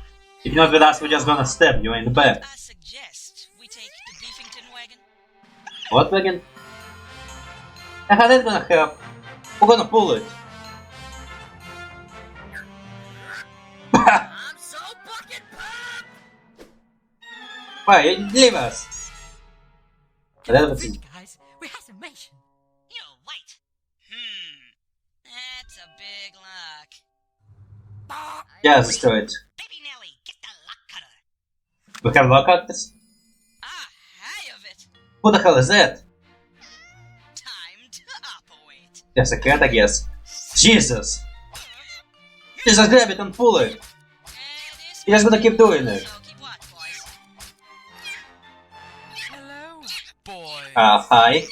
If you're not with us, we're just gonna stab you in the back. I suggest we take the Beefington wagon. What wagon? How that's gonna help? We're gonna pull it. I'm so fucking pumped! Why? You leave us. Guys, we have some mission. You wait. That's a big lock. Yeah, let's do it. Baby Nelly, get the lock cutter. We have lock cactus? Ah, hay of it. Who the hell is that? Time to operate. Just a cat, I guess. Jesus! Jesus, grab it and pull it! You're just gonna keep doing it. So keep watch, boys. Hello, boy. Hi.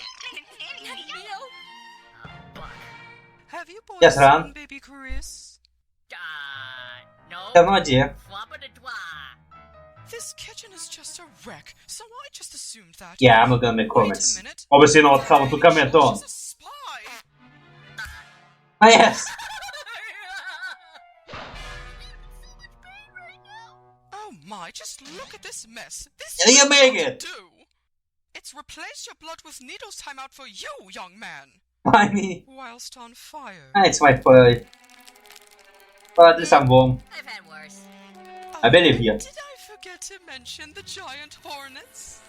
Buck. Have you boys Yes, Ron. seen baby Chris? No. I have no idea. Floppa-da-dwa. This kitchen is just a wreck, so I just assumed that. Yeah, I'm not gonna make Wait a comments. minute. Obviously not how to comment on. She's a spy. Ah yes! Oh my, just look at this mess. This You is make what to it. do. It's replace your blood with needles time out for you, young man. Why me? Whilst on fire. Ah, it's my fault. But at least I'm warm. I've had worse. I believe you. Did I forget to mention the giant hornets?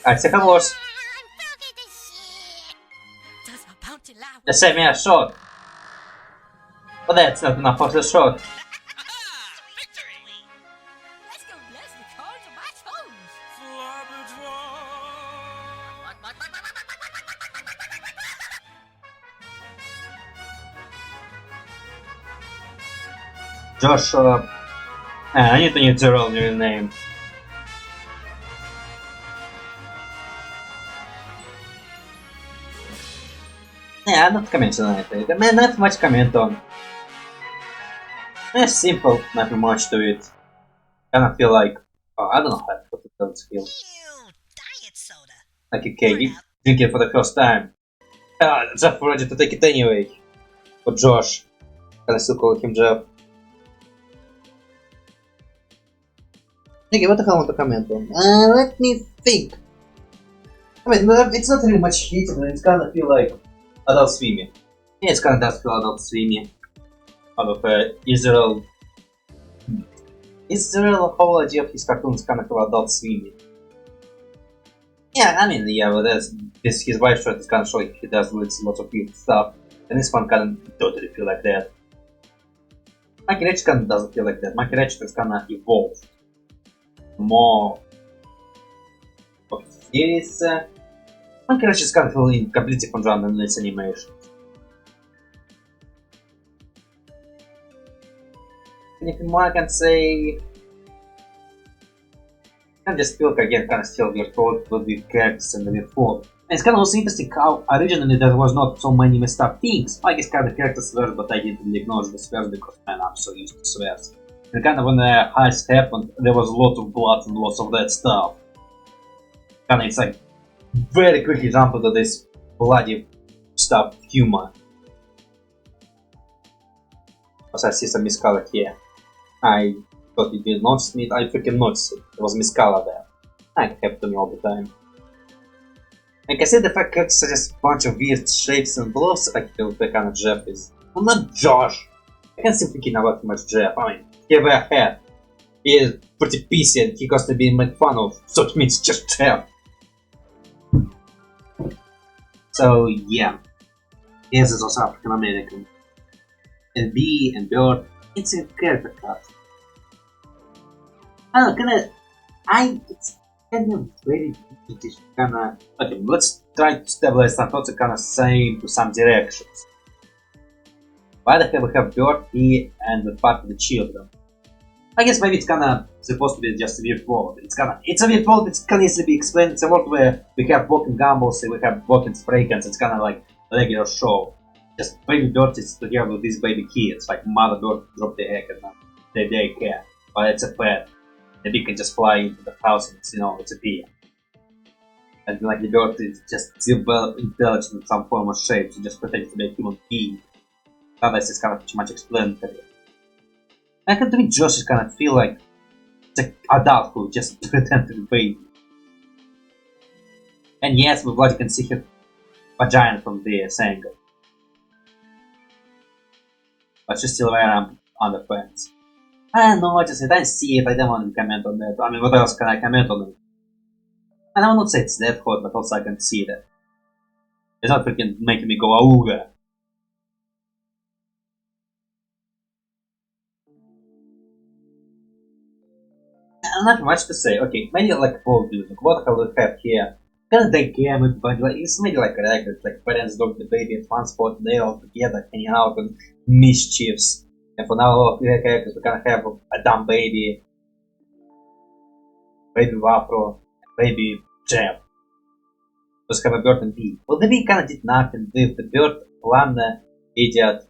I say horse. Does a bounty lie? Just send me a shot. But that's not enough for the shot. Victory! Let's go bless the cards of my toes. Josh, I need to need Zeurel new name. Yeah, I'm not commenting on it. I mean, not much comment on. It's simple, nothing much to it. Kinda feel like, oh, I don't know how to feel. Ew, diet soda. Like a cake, drink it for the first time. Jeff ready to take it anyway. Or Josh. Can I still call him Jeff? Okay, what the hell I want to comment on? Let me think. I mean, it's not really much hated, but it's kind of feel like Adult Swimmy. Yeah, it's kind of does feel Adult Swimmy. Out of Israel. Zeurel, the whole idea of his cartoons kind of feel Adult Swimmy. Yeah, I mean, yeah, well, this his wife shot is kind of showing he does lots of weird stuff, and this one kind of totally feel like that. Mikey Ratchet kind of doesn't feel like that. Mikey Ratchet is kind of evolved. More of series. Mikey Ratchet is kind of feeling completely different genre in its animation. Anything more I can say? I just feel like again kind of still weird with the characters and the weird form. And it's kind of also interesting how originally there was not so many messed up things. I guess kind of characters swears, but I didn't really acknowledge the swears because man, I'm so used to swears. And kind of when the heist happened, there was a lot of blood and lots of that stuff. Kind of it's like very quickly jump into this bloody stuff humor. Because I see some miscolor here. I thought you didn't notice me, I freaking noticed it. There was miscolor there. That happened to me all the time. Like I said, the fact characters suggest a bunch of weird shapes and bluffs, like the kind of Jeff is. Well, not Josh! I can't still thinking about too much Jeff. I mean, he have a head. He is pretty pissy and he got to be made fun of, so it means just Jeff. So, yeah. Yes, is also African American. And Bee and Bird, it's a character cut. I don't know, it's kind of very kinda. Okay, let's try to stabilize some thoughts and kinda say to some directions. Why the hell we have Bird, Bee, and the part of the children? I guess maybe it's kinda supposed to be just a weird world. It's a weird world, it can easily be explained. It's a world where we have walking gumballs and we have walking spray cans. It's kinda like a regular show. Just baby bird is together with these baby kids, like mother bird drop the egg and the daycare. But it's a pet. The bee can just fly into the house and it's, it's a bee. And like the bird is just develop intelligence in some form or shape to just pretend to be a human being. Otherwise it's kind of too much explanatory. I can think Josh is kind of feel like it's an adult who just pretend to be baby. And yes, we bloody can see her vagina from this angle. But she's still wearing underpants. I noticed it, I see it, I don't want to comment on that. I mean, what else can I comment on it? And I will not say it's that hot, but also I can see that. It's not freaking making me go auga. Nothing much to say. Okay, maybe like bold music. What have we have here? Kind of the game, but like, it's maybe like a record, like parents dog the baby at one spot, they all together hanging out and mischiefs. And for now, all of the characters, we're gonna have a dumb baby, baby Wafro, baby Jeff. Just have a bird and bee. Well, the bee kinda did nothing with the bird, Landa, idiot,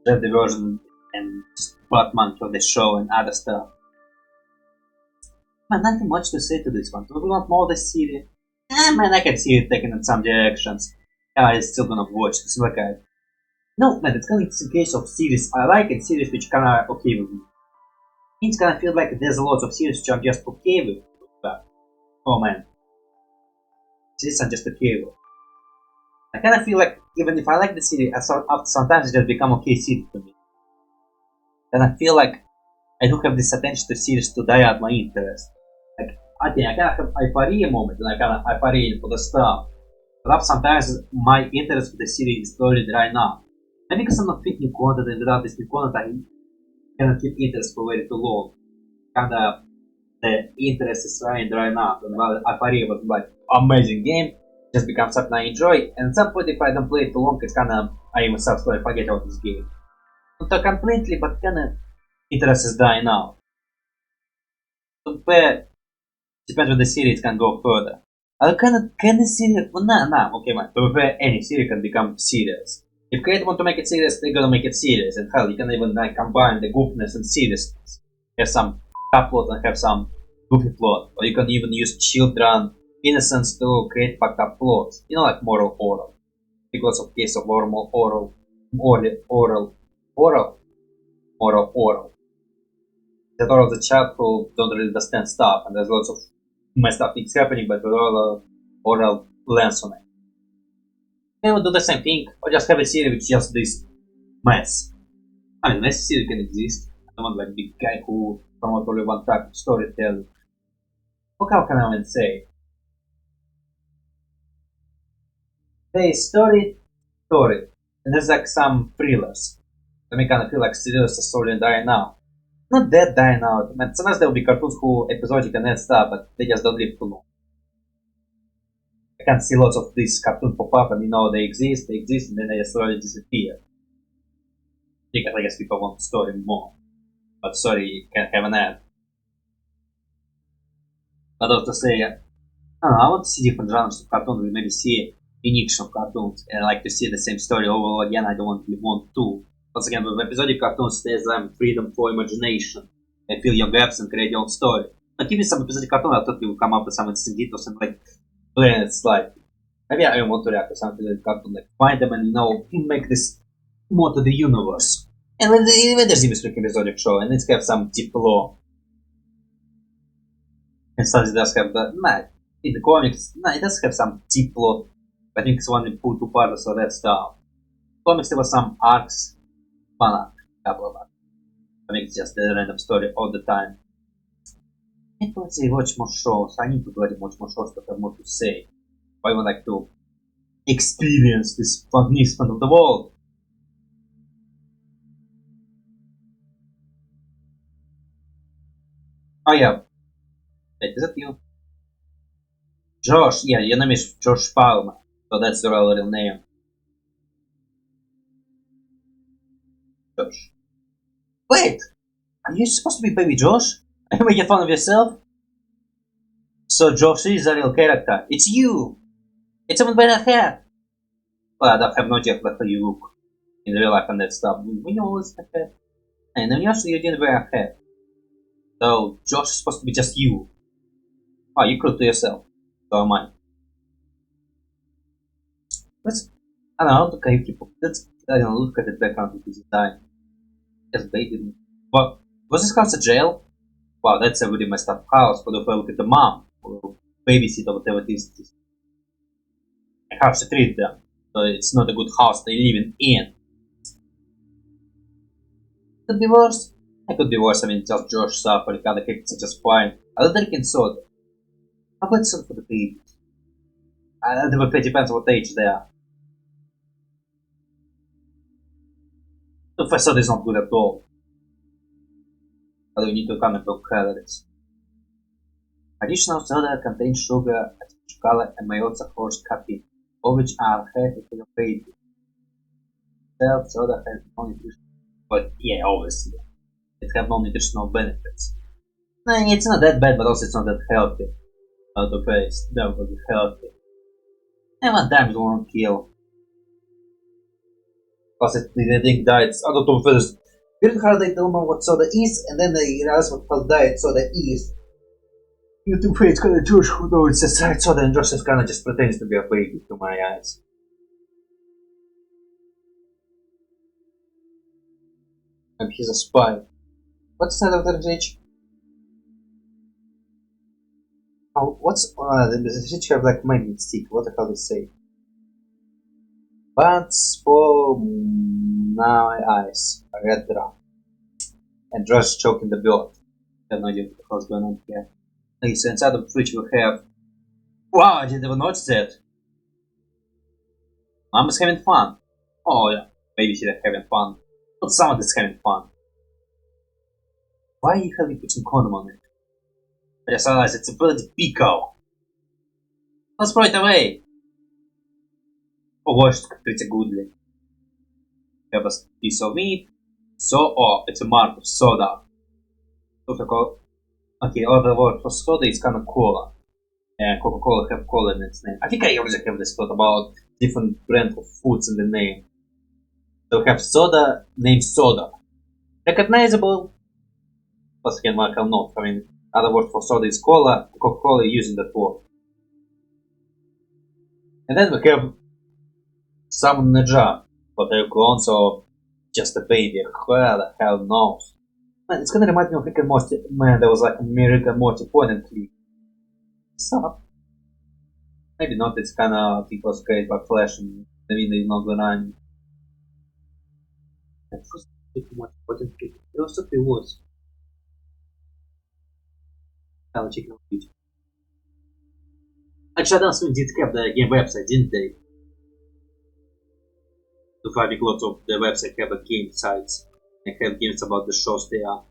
Jeff the version, and just Batman for the show and other stuff. Man, nothing much to say to this one. Do we want more of this series? Man, I can see it taking in some directions. I'm still gonna watch this like no, man, it's kinda it's a case of series I like and series which kinda okay with me. It's kinda feel like there's a lot of series which I'm just okay with. But, oh man. This I'm just okay with. I kinda feel like even if I like the series, sometimes it just become okay series to me. Then I feel like I do have this attention to series to die out my interest. Like, I think I kinda have euphoria moment and I kinda euphoria for the stuff. But sometimes my interest for the series is slowly drying up. Maybe because I'm not fit new content and without this new content I cannot keep interest for very too long. Kinda the interest is drying up and while euphoria was like amazing game, just becomes something I enjoy and at some point if I don't play it too long it's kinda I myself slowly forget about this game. Not completely but kinda interest is dying out. Compare depends on the series can go further. Can the series okay man, to any series can become serious. If creators want to make it serious, they're gonna make it serious and hell you can even like combine the goofiness and seriousness. Have some plot and have some goofy plot. Or you can even use children innocence to create fucked up plots. Like moral horror. Because of case of moral horror. that all of the chat who don't really understand stuff, and there's lots of messed up things happening, but with all oral lens on it. Can we do the same thing, or just have a series with just this mess? I mean, messy series can exist. I don't want like big guy who promote only one type of storytelling. What how can I even say? Hey, story, and there's like some thrillers. That me kind of feel like serious are slowly dying out. Not that dying out. Man, sometimes there will be cartoons who episodic and that stuff, but they just don't live too long. I can see lots of these cartoons pop up and you know they exist, and then they just slowly disappear. Because I guess people want the story more. But sorry, can't have an ad. But also to say, I don't know, I want to see different genres of cartoons, we maybe see unique of cartoons, and I like to see the same story over again, I don't want to. Once again, with episodic cartoons, there's freedom for imagination, and fill your gaps and create your own story. But give me some episodic cartoon, I thought you would come up with some interesting details and like, doing it like, maybe I want to react to something like cartoon, like find them and you know, make this more to the universe. And when there's even strict episodic show, and it's have some deep lore. And sometimes it does have the, in the comics, it does have some deep plot. I think it's only two parts of that stuff. Comics there was some arcs, one arc, couple of arcs. I think it's just a random story all the time. I need to watch more shows. I need to bloody watch more shows to have more to say. I would like to experience this magnificent of the world. Oh yeah. Wait, is that you? Josh, yeah, your name is Josh Palmer. So that's your real name. Josh. Wait! Are you supposed to be baby Josh? Are you making fun of yourself? So Josh is a real character. It's you! It's even better hair! Well, I don't have no idea how you look in real life and that stuff. We know it's the hair. And then actually you didn't wear a hair. So Josh is supposed to be just you. Oh, you cruel to yourself. So am I. Let's, I don't know, look at people. Let's, I don't know, look at the background of this design. Just baby. What? Was this house a jail? Wow, that's a really messed up house. But if I look at the mom, or babysit or whatever it is, I have to treat them. So it's not a good house they live in. Could be worse. It could be worse. I mean, just Josh suffering, other characters are just fine. Other drinking soda. How about soda for the babies? It depends on what age they are. The first soda is not good at all. Although you need to count the calories. Additional soda contains sugar, artificial color, and may also cause Cupid, all which are healthy for your baby. Self soda has no nutrition, but yeah, obviously, it has no nutritional benefits. No, it's not that bad, but also it's not that healthy. Out of taste, that would be healthy. And one time it won't kill. Plus, they think diets. I don't know first. Here's how they don't know what soda is, and then they realize what diet soda is. You think it's kinda Josh who knows it's a diet soda, and Josh is kinda just pretends to be a baby to my eyes. And he's a spy. What's the of the rich? Oh, what's the rich have like magnet stick? What the hell they say? Buds for my eyes, a red drum. And Josh choking the bird. I have no idea what the hell's going on here. Okay, so inside of the fridge we have. Wow, I didn't even notice that. Mom is having fun. Oh yeah, maybe she's having fun. But someone is having fun. Why are you having put some condom on it? I just realized it's a bloody pickle. Let's throw it away. Oh, washed pretty goodly. We have a piece of meat. So, oh, it's a mark of soda. Okay, other word for soda is kind of cola. And Coca-Cola have cola in its name. I think I already have this thought about different brand of foods in the name. So we have soda named soda. Recognizable. Once again, mark or not. I mean, other word for soda is cola. Coca-Cola using that word. And then we have some in a jar. But they're clones or just a baby. Who the hell knows? Man, it's gonna remind me of Rick and Morty. Man, there was like a Rick and Morty point and click. What's up? Maybe not, it's kinda, I think it was created by Flash and the video is not gonna. At first, Rick and Morty point and click. It was what it was. I'll check it on YouTube. Actually, I don't think did have the game website, didn't they? So I think lots of the website have a game sites and have games about the shows they are.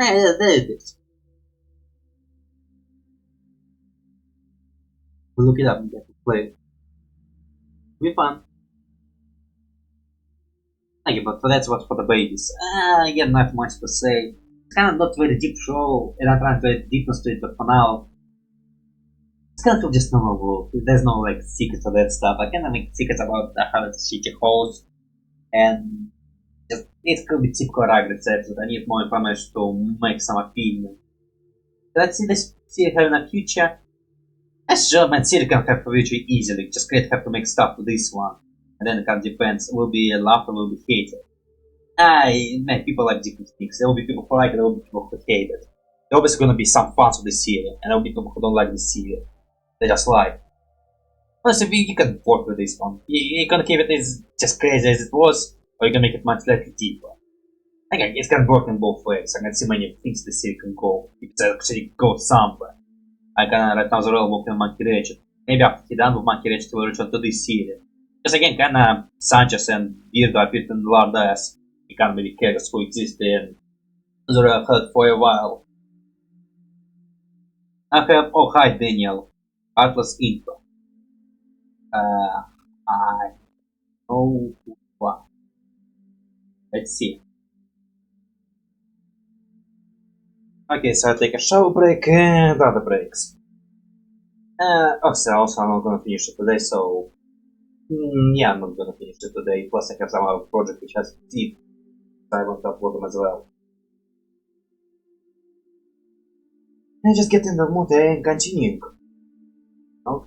Yeah, there it is. We'll look it up and get to play it. It'll be fun. Okay, but that's what for the babies. Again, not much to say. It's kind of not very deep show, and I'm trying to add deepness to it, but for now, it's kind of just normal world. There's no like secrets or that stuff. I can make secrets about how it's shitty host, and just it could be typical Rugrats episode. I need more information to make some opinion. Let's see this series having a future. As sure, man, series can have a future easily. Just have to make stuff to this one. And then it kind of depends. Will be loved or will be hated. Man, people like different things. There will be people who like it, there will be people who hate it. There will always gonna be some fans of this series, and there will be people who don't like this series. They just like. Honestly, you can work with this one. You're gonna keep it as just crazy as it was, or you're gonna make it much less deeper. Again, it can work in both ways. I can see many things the series can go. If it actually goes somewhere. I can right now Zeurel working on Monkey Ratchet. Maybe after he's done with Monkey Ratchet, we'll return to this series. Because again, kinda Sanchez and Beardo appeared in Lard Ass. You can't really characters who exist and Zeurel had for a while. I have Oh Hi Daniel, Atlas Intro. I know what. Let's see. Okay, so I take a shower break and other breaks. Also, I'm not gonna finish it today, so yeah, I'm not gonna finish it today. Plus, I have some other project which has teeth, so I want to upload them as well. And just get in the mood and continuing. No?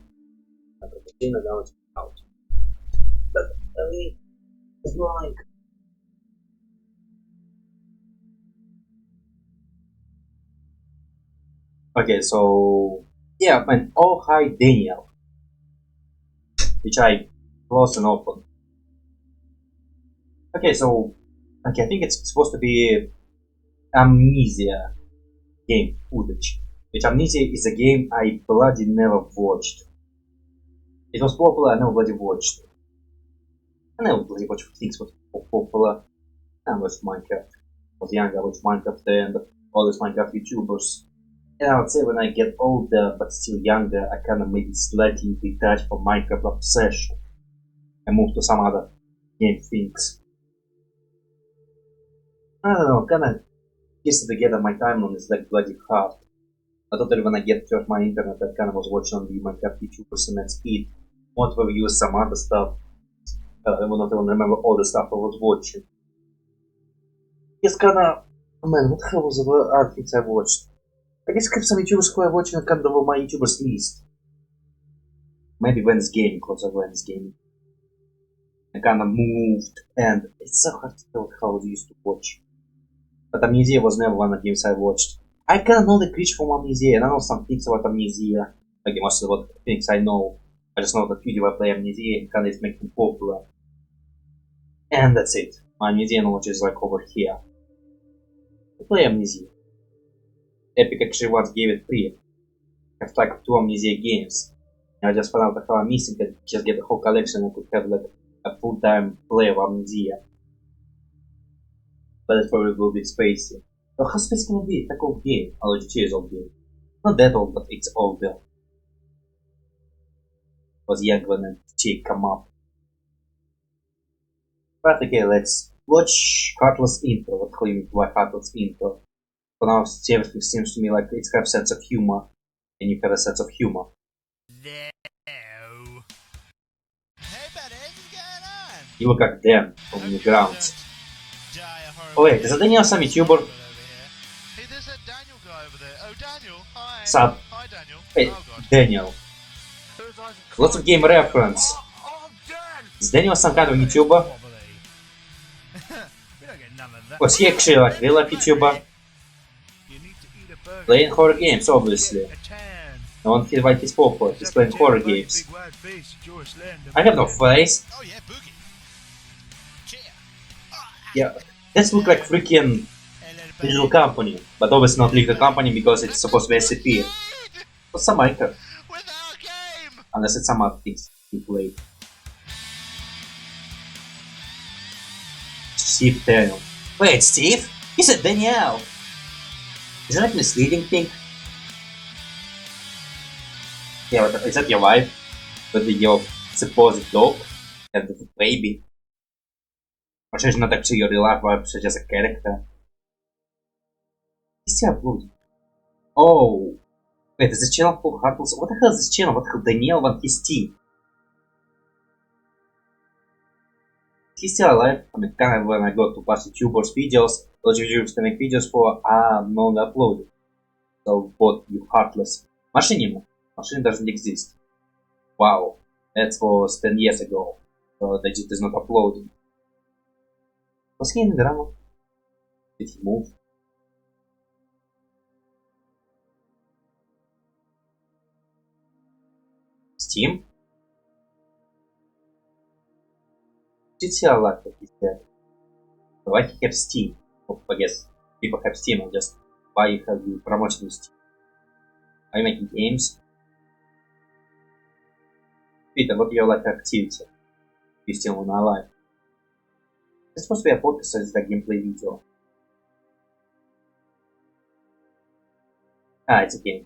I can continue now it's out. But it's like. Okay, so yeah, man. Oh hi Daniel, which I close and open. Okay, so okay, I think it's supposed to be Amnesia game footage. Which Amnesia is a game I bloody never watched. It was popular, I never bloody watched. I never bloody watched things that were popular. I watched Minecraft. I was young, I watched Minecraft and all these Minecraft YouTubers. And I would say when I get older but still younger, I kinda maybe slightly detached from Minecraft obsession and move to some other game things. I don't know, kinda piece together my timeline is like bloody hard. I thought that when I get to my internet, I kinda was watching on the Minecraft YouTubers and at speed. Want to review some other stuff. I will not even remember all the stuff I was watching. It's kinda, man, what the hell was the other things I watched? I guess I have some YouTubers who I watch and kind of on my YouTubers list. Maybe Wens Gaming, because of Wens Gaming. I kinda moved, and it's so hard to tell how I used to watch. But Amnesia was never one of the games I watched. I kinda know the glitch from Amnesia, and I know some things about Amnesia. Like most of the things I know. I just know that video I play Amnesia and kinda is making popular. And that's it. My Amnesia knowledge is like over here. I play Amnesia. Epic actually once gave it free. I have like 2 Amnesia games. And I just found out how I'm missing it. Just get the whole collection and could have like a full-time play of Amnesia. But it probably will be spacey. But how spacey can it be? It's like old game. LGT is old game. Not that old, but it's older. Was young when LGT come up. But okay, let's watch Heartless Intro. What do you mean by Heartless Intro? For now, everything seems to me like it has a sense of humor, and you have a sense of humor. No. Hey, buddy, what's going on? You look like Dan from the grounds. Die a horrible Oh wait, is that Daniel some YouTuber? Hey, there's that Daniel guy over there. Oh, Daniel. Hi. Sup? Hi, Daniel. Hey, Oh, God. Daniel. Lots of game reference. Oh, Is Daniel some kind of YouTuber? Was he actually like real life YouTuber? Playing horror games, obviously. No one cares why he's popular. He's playing horror games. I have no face. Oh yeah, Bogey. Chair. Yeah, this look like freaking digital company, but obviously not legal company because it's supposed to be SCP. Or some maker, With our game. unless it's some other things you play. Steve Daniel. Wait, Steve? You said Danielle! Is that a misleading thing? Yeah, but is that your wife? With your supposed dog? And the baby? Or she's not actually your real life wife, she's just a character? He's still uploading. Oh! Wait, is this channel called Heartless? What the hell is this channel? What the hell? Danielle Van his team? He's still alive. I mean, kind of when I go to watch YouTubers' videos, those YouTubers can make videos for non uploaded. So, what you Heartless? Machinima. Machine doesn't exist. Wow. That was 10 years ago. So, that it is not uploading. Was he in the drama? Did he move? Steam? Did he alive that he's dead? Why he have Steam? Oh, I guess people have Steam, and just why you have the promotion with Steam? Are you making games? Peter, what your life activity? You still on alive? It's supposed to be a podcast, so it's like gameplay video. Ah, it's a game.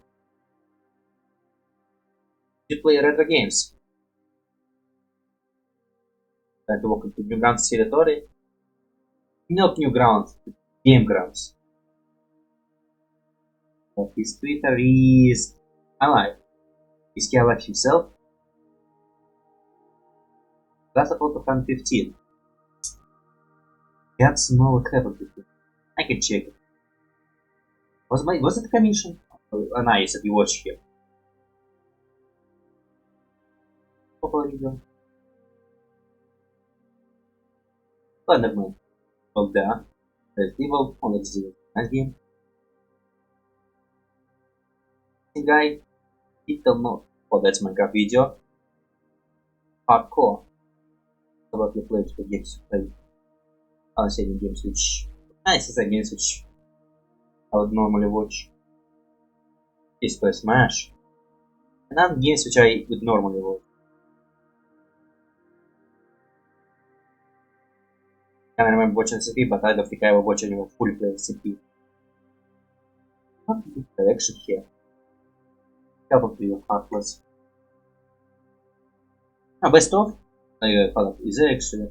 You play retro games. Trying to walk into Newgrounds territory. Not Newgrounds, Game Grounds. But his Twitter is alive. Is he alive himself? That's about 115. That's no what happened with him. I can check it. Was it commission? Oh, nice that you watch here. Popular video. Thunderman. Oh, да. Resident Evil. Oh, let's do it. Nice game. Guy. Little Note. Oh, that's Minecraft video. Hardcore. About the play for games to play. I'll say in games which. Nice, it's a games which I would normally watch. Is play Smash. And other games which I would normally watch. I remember watching CP, but I don't think I ever watched anyone fully play CP. What is the direction here? Probably Heartless. Ah, best of? Is there actually?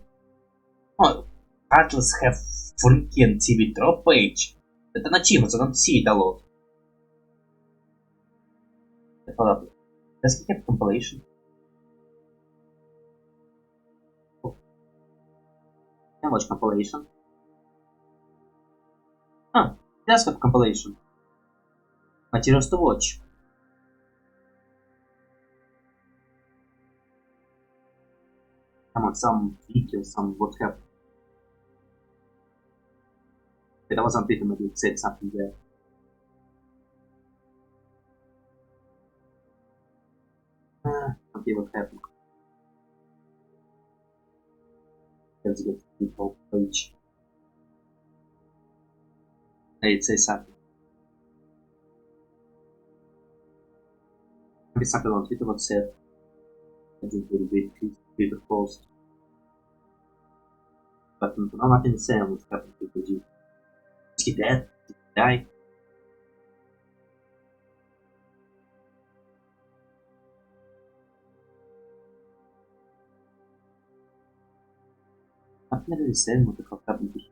Oh, Heartless have freaking TV drop page. Это на achievements, I don't see it a lot. Does he have compilation? Oh. How much compilation? Ah, he does have compilation. Materials to watch. Come on, some video, some what happened. That was on Twitter, maybe it said something there. Okay, what happened? Let's go to the default page. Hey, it says something. Maybe something on Twitter what said. I think it will be Twitter post. But no, nothing to say on what happened to Bogey. Is he dead? Did he die? I've never really said what the fuck happened to him.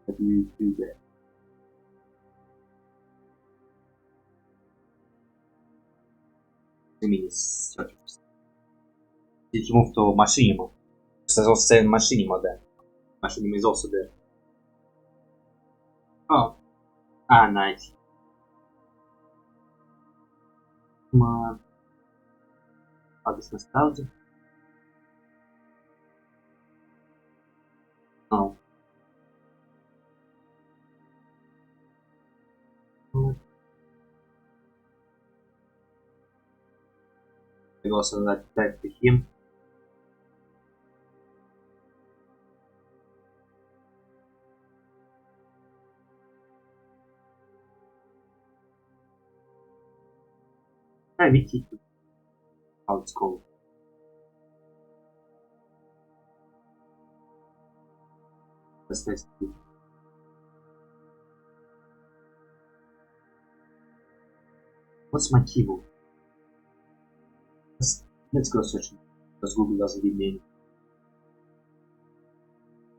How do you do that? I mean, it's 30%. Did he move to Machinima? Because there's also saying Machinima there. Machinima is also there. Oh. Ah, nice. Come on. this nostalgia? No. We also like back to him. I need to how it's called. That's nice to do. What's my keyboard? Let's go search it, because Google doesn't give me any.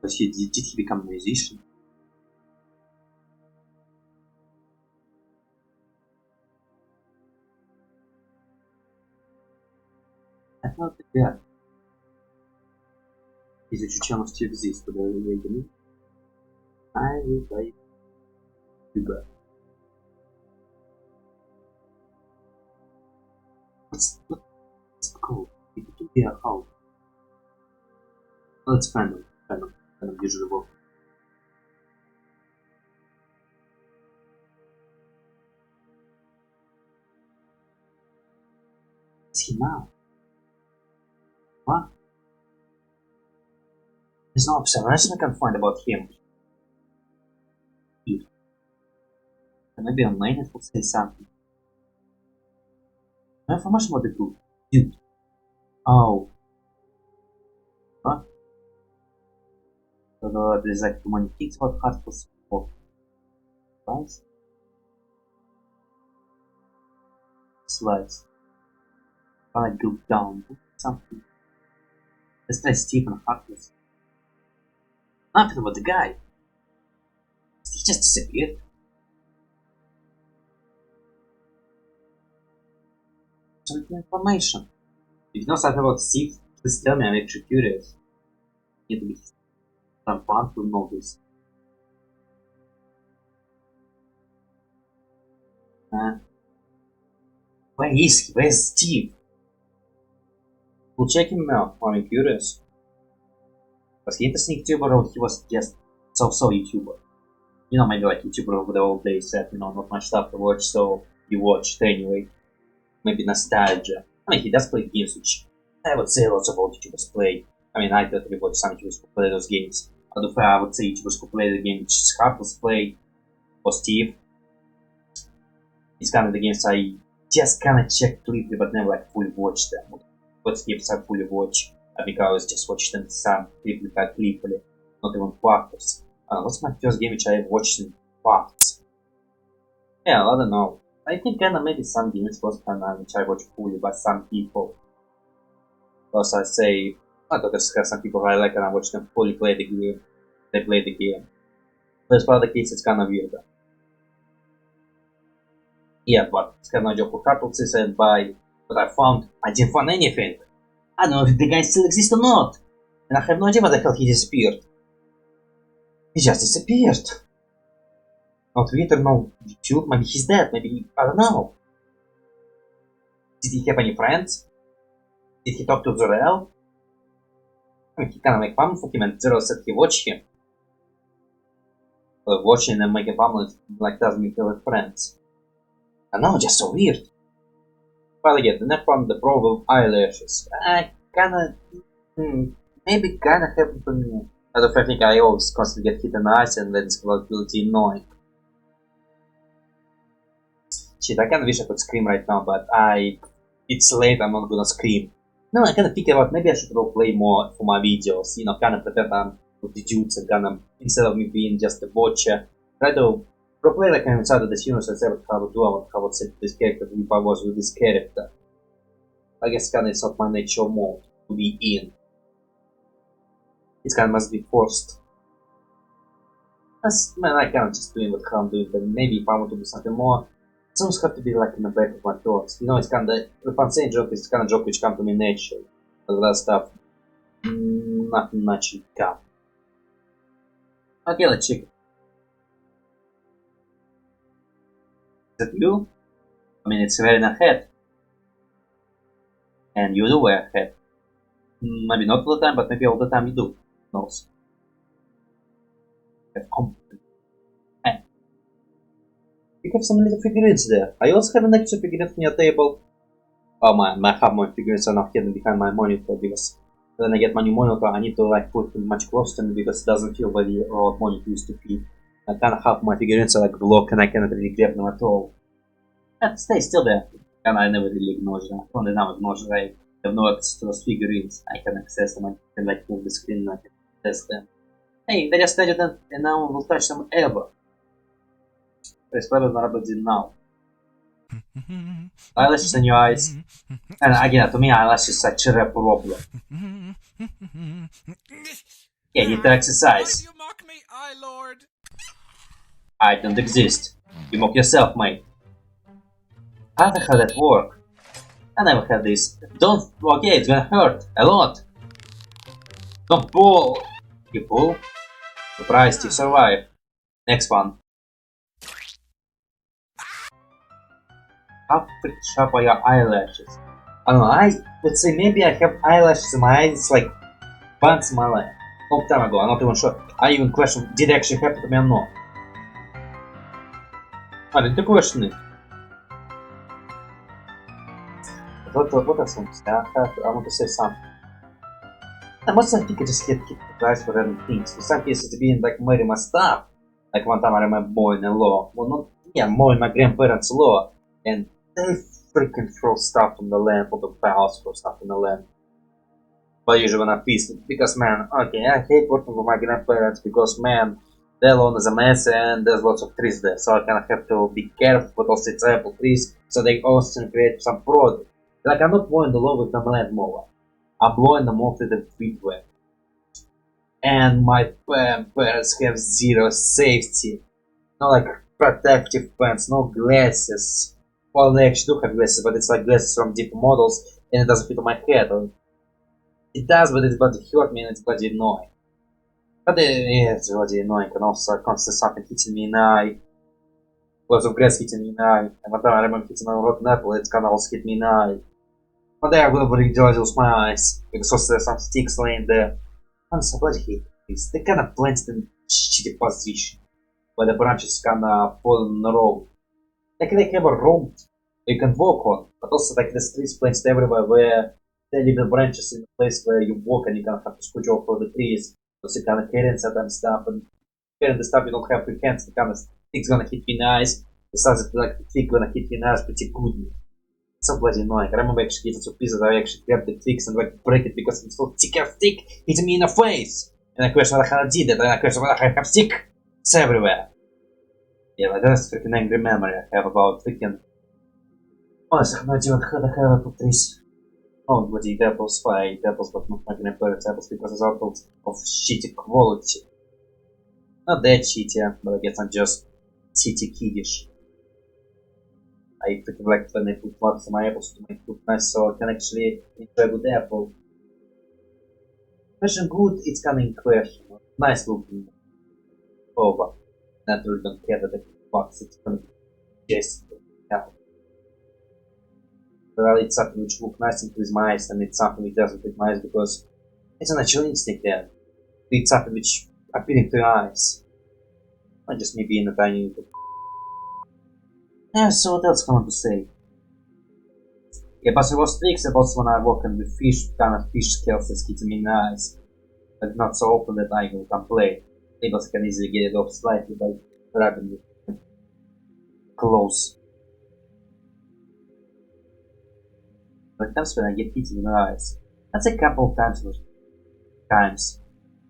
Did he become a musician? I thought that изучал всех здесь, куда я иду. I will play Cuba. What's it called? It could be a how. Oh, it's random. Random usually. Is he now? What? There's no observation I can find about him. Maybe online it will say something. No information about the group. Dude. Oh. What? So there's like too many things about hardcore support. Slides? Slides. I go down. Something. Let's try Stephen Harkless. Nothing about the guy. He just disappeared. Some information. If you know something about Steve, please tell me, I'm actually curious. Need to be some fun to know this. Where is he? Where's Steve? We'll check him out. I'm curious. Was he interesting YouTuber or he was just so YouTuber? You know, maybe like YouTuber over the old days said, you know, not much stuff to watch, so you watched anyway. Maybe nostalgia. I mean, he does play games, which I would say lots of old YouTubers play. I mean, I totally watch some YouTubers who play those games. Although I would say YouTubers who play the game which Scarples play, or Steve. It's kind of the games I just kind of checked briefly, but never like fully watched them. What games I fully watch, I think I always just watched them some briefly, not even parts. What's my first game which I watched in parts? Yeah, I don't know. I think kinda maybe some games was kinda which I watch fully by some people. Because I say, I thought there's some people I like and I watch them fully play the game. They play the game. But as for other kids, it's kinda weird. Yeah, but it's kinda joke for couples and by what I found, I didn't find anything. I don't know if the guy still exists or not. And I have no idea where the hell he disappeared. He just disappeared. No Twitter, no YouTube, maybe he's dead, maybe, I don't know. Did he have any friends? Did he talk to Zeurel? I mean, he kinda make fun of him and Zeurel said he watched him. But watching and making fun like doesn't mean he have friends. I don't know, just so weird. But again, the next one, the problem eyelashes. I kinda, maybe kinda happened to me. I don't think I always constantly get hit in the eyes and then it's volatility annoying. Shit, I kinda wish I could scream right now, but it's late, I'm not gonna scream. No, I kinda think about maybe I should roleplay more for my videos, you know, kinda pretend I'm with the dudes and kinda, instead of me being just a watcher, try to roleplay like I'm inside of the universe and say how to do, how to set this character if I was with this character. I guess kinda it's not my nature mode to be in. It's kinda must be forced. Man, I kinda just doing what I'm doing, but maybe if I want to do something more, it's always have to be like in the back of my thoughts. You know, it's kinda, if I'm saying joke, it's kinda joke which come to me naturally. But that stuff, nothing naturally come. Okay, let's check it. Is that you? I mean, it's wearing a hat. And you do wear a hat. Maybe not all the time, but maybe all the time you do. Who knows? And you have some little figurines there. I also have an extra figurine on your table. Oh man, I have more figurines are now hidden behind my monitor because when I get my new monitor, I need to like put it much closer to me because it doesn't feel very old monitor used to be. I kind of have my figurines are like blocked and I cannot really grab them at all. But stay still there. And I never really acknowledge them. Only now acknowledge that I have no access to those figurines. I can access them. I can like move the screen and I can access them. Hey, they just started and no one will touch them ever. Press button now. Eyelashes in your eyes. And again, to me, eyelashes is such a problem. Yeah, you need to exercise. Why do you mock me, eye lord? I don't exist. You mock yourself, mate. How the hell that work? I never had this. Don't. Okay, it's gonna hurt a lot. Don't pull. You pull. Surprised you survive. Next one. How freaking sharp are your eyelashes? I don't know, I would say maybe I have eyelashes in my eyes, it's like once in my life. Long time ago, I'm not even sure. I even questioned, did it actually happen to me or not? I didn't question it. What else I want to say? I want to say something. I must think I just keep the price for random things. For some cases, it's being like marry my stuff. Like one time I remember mowing a law. Well, not, yeah, mowing my grandparents' law. And they freaking throw stuff on the land, or the house throw stuff on the land. But usually when I'm pissed, because man, okay, I hate working with my grandparents because man, their lawn is a mess and there's lots of trees there, so I kind of have to be careful, but also it's apple trees, so they also create some product. Like I'm not mowing the lawn with the land mower, I'm blowing them off with the feet way. And my parents have zero safety, no like protective pants, no glasses. Well, they actually do have glasses, but it's like glasses from different models, and it doesn't fit on my head. It does, but it's bloody hurt me and it's bloody annoying. But yeah, it's bloody annoying, and also constant something hitting me in the eye. Lots of grass hitting me in the eye. And one time I remember hitting on rotten apple, it's kind of also hit me in the eye. But there I would have really with my eyes, because also there's some sticks laying there. Honestly, I bloody hate this. They kind of planted in shitty position, where the branches kind of fall in a row. Like they have a road you can walk on, but also like the trees placed everywhere where they leave the branches in a place where you walk and you kind of have to scooch off for the trees. Because you kind of carrying certain stuff and carrying the stuff you don't have with hands, the kind of stick's gonna hit you in the eyes. Besides, like the twig gonna hit you in the eyes pretty good. It's so bloody annoying. I remember actually getting so pissed that I actually grabbed the twigs and like break it because it's so thick of stick hitting me in the face. And I question how I did it, and I question whether I have stick. It's everywhere. Yeah, but that's freaking angry memory I have about freaking. Honestly, I have no idea what the hell I put this. Oh, bloody apples, I ate apples, but not my grandparents' apples because it's apples of shitty quality. Not that shitty, but I guess I'm just shitty kiddish. I freaking like when I put lots of my apples to make food nice so I can actually enjoy a good apple. Question good, it's coming in question. Nice looking. Over. Not really don't care that the box it's gonna be just hell. Well, it's something which looks nice and please my eyes, and it's something which doesn't please my eyes because it's a natural instinct there. It's something which appealing to your eyes. Not just me being a tiny little. Yeah, so what else can I to say? Yeah, but it was tricks about when I walk in with fish, kind of fish scales that's hitting me in the eyes. But not so often that I will complain. Because I can easily get it off slightly by grabbing it close. But times when I get hit in the eyes, that's a couple of times.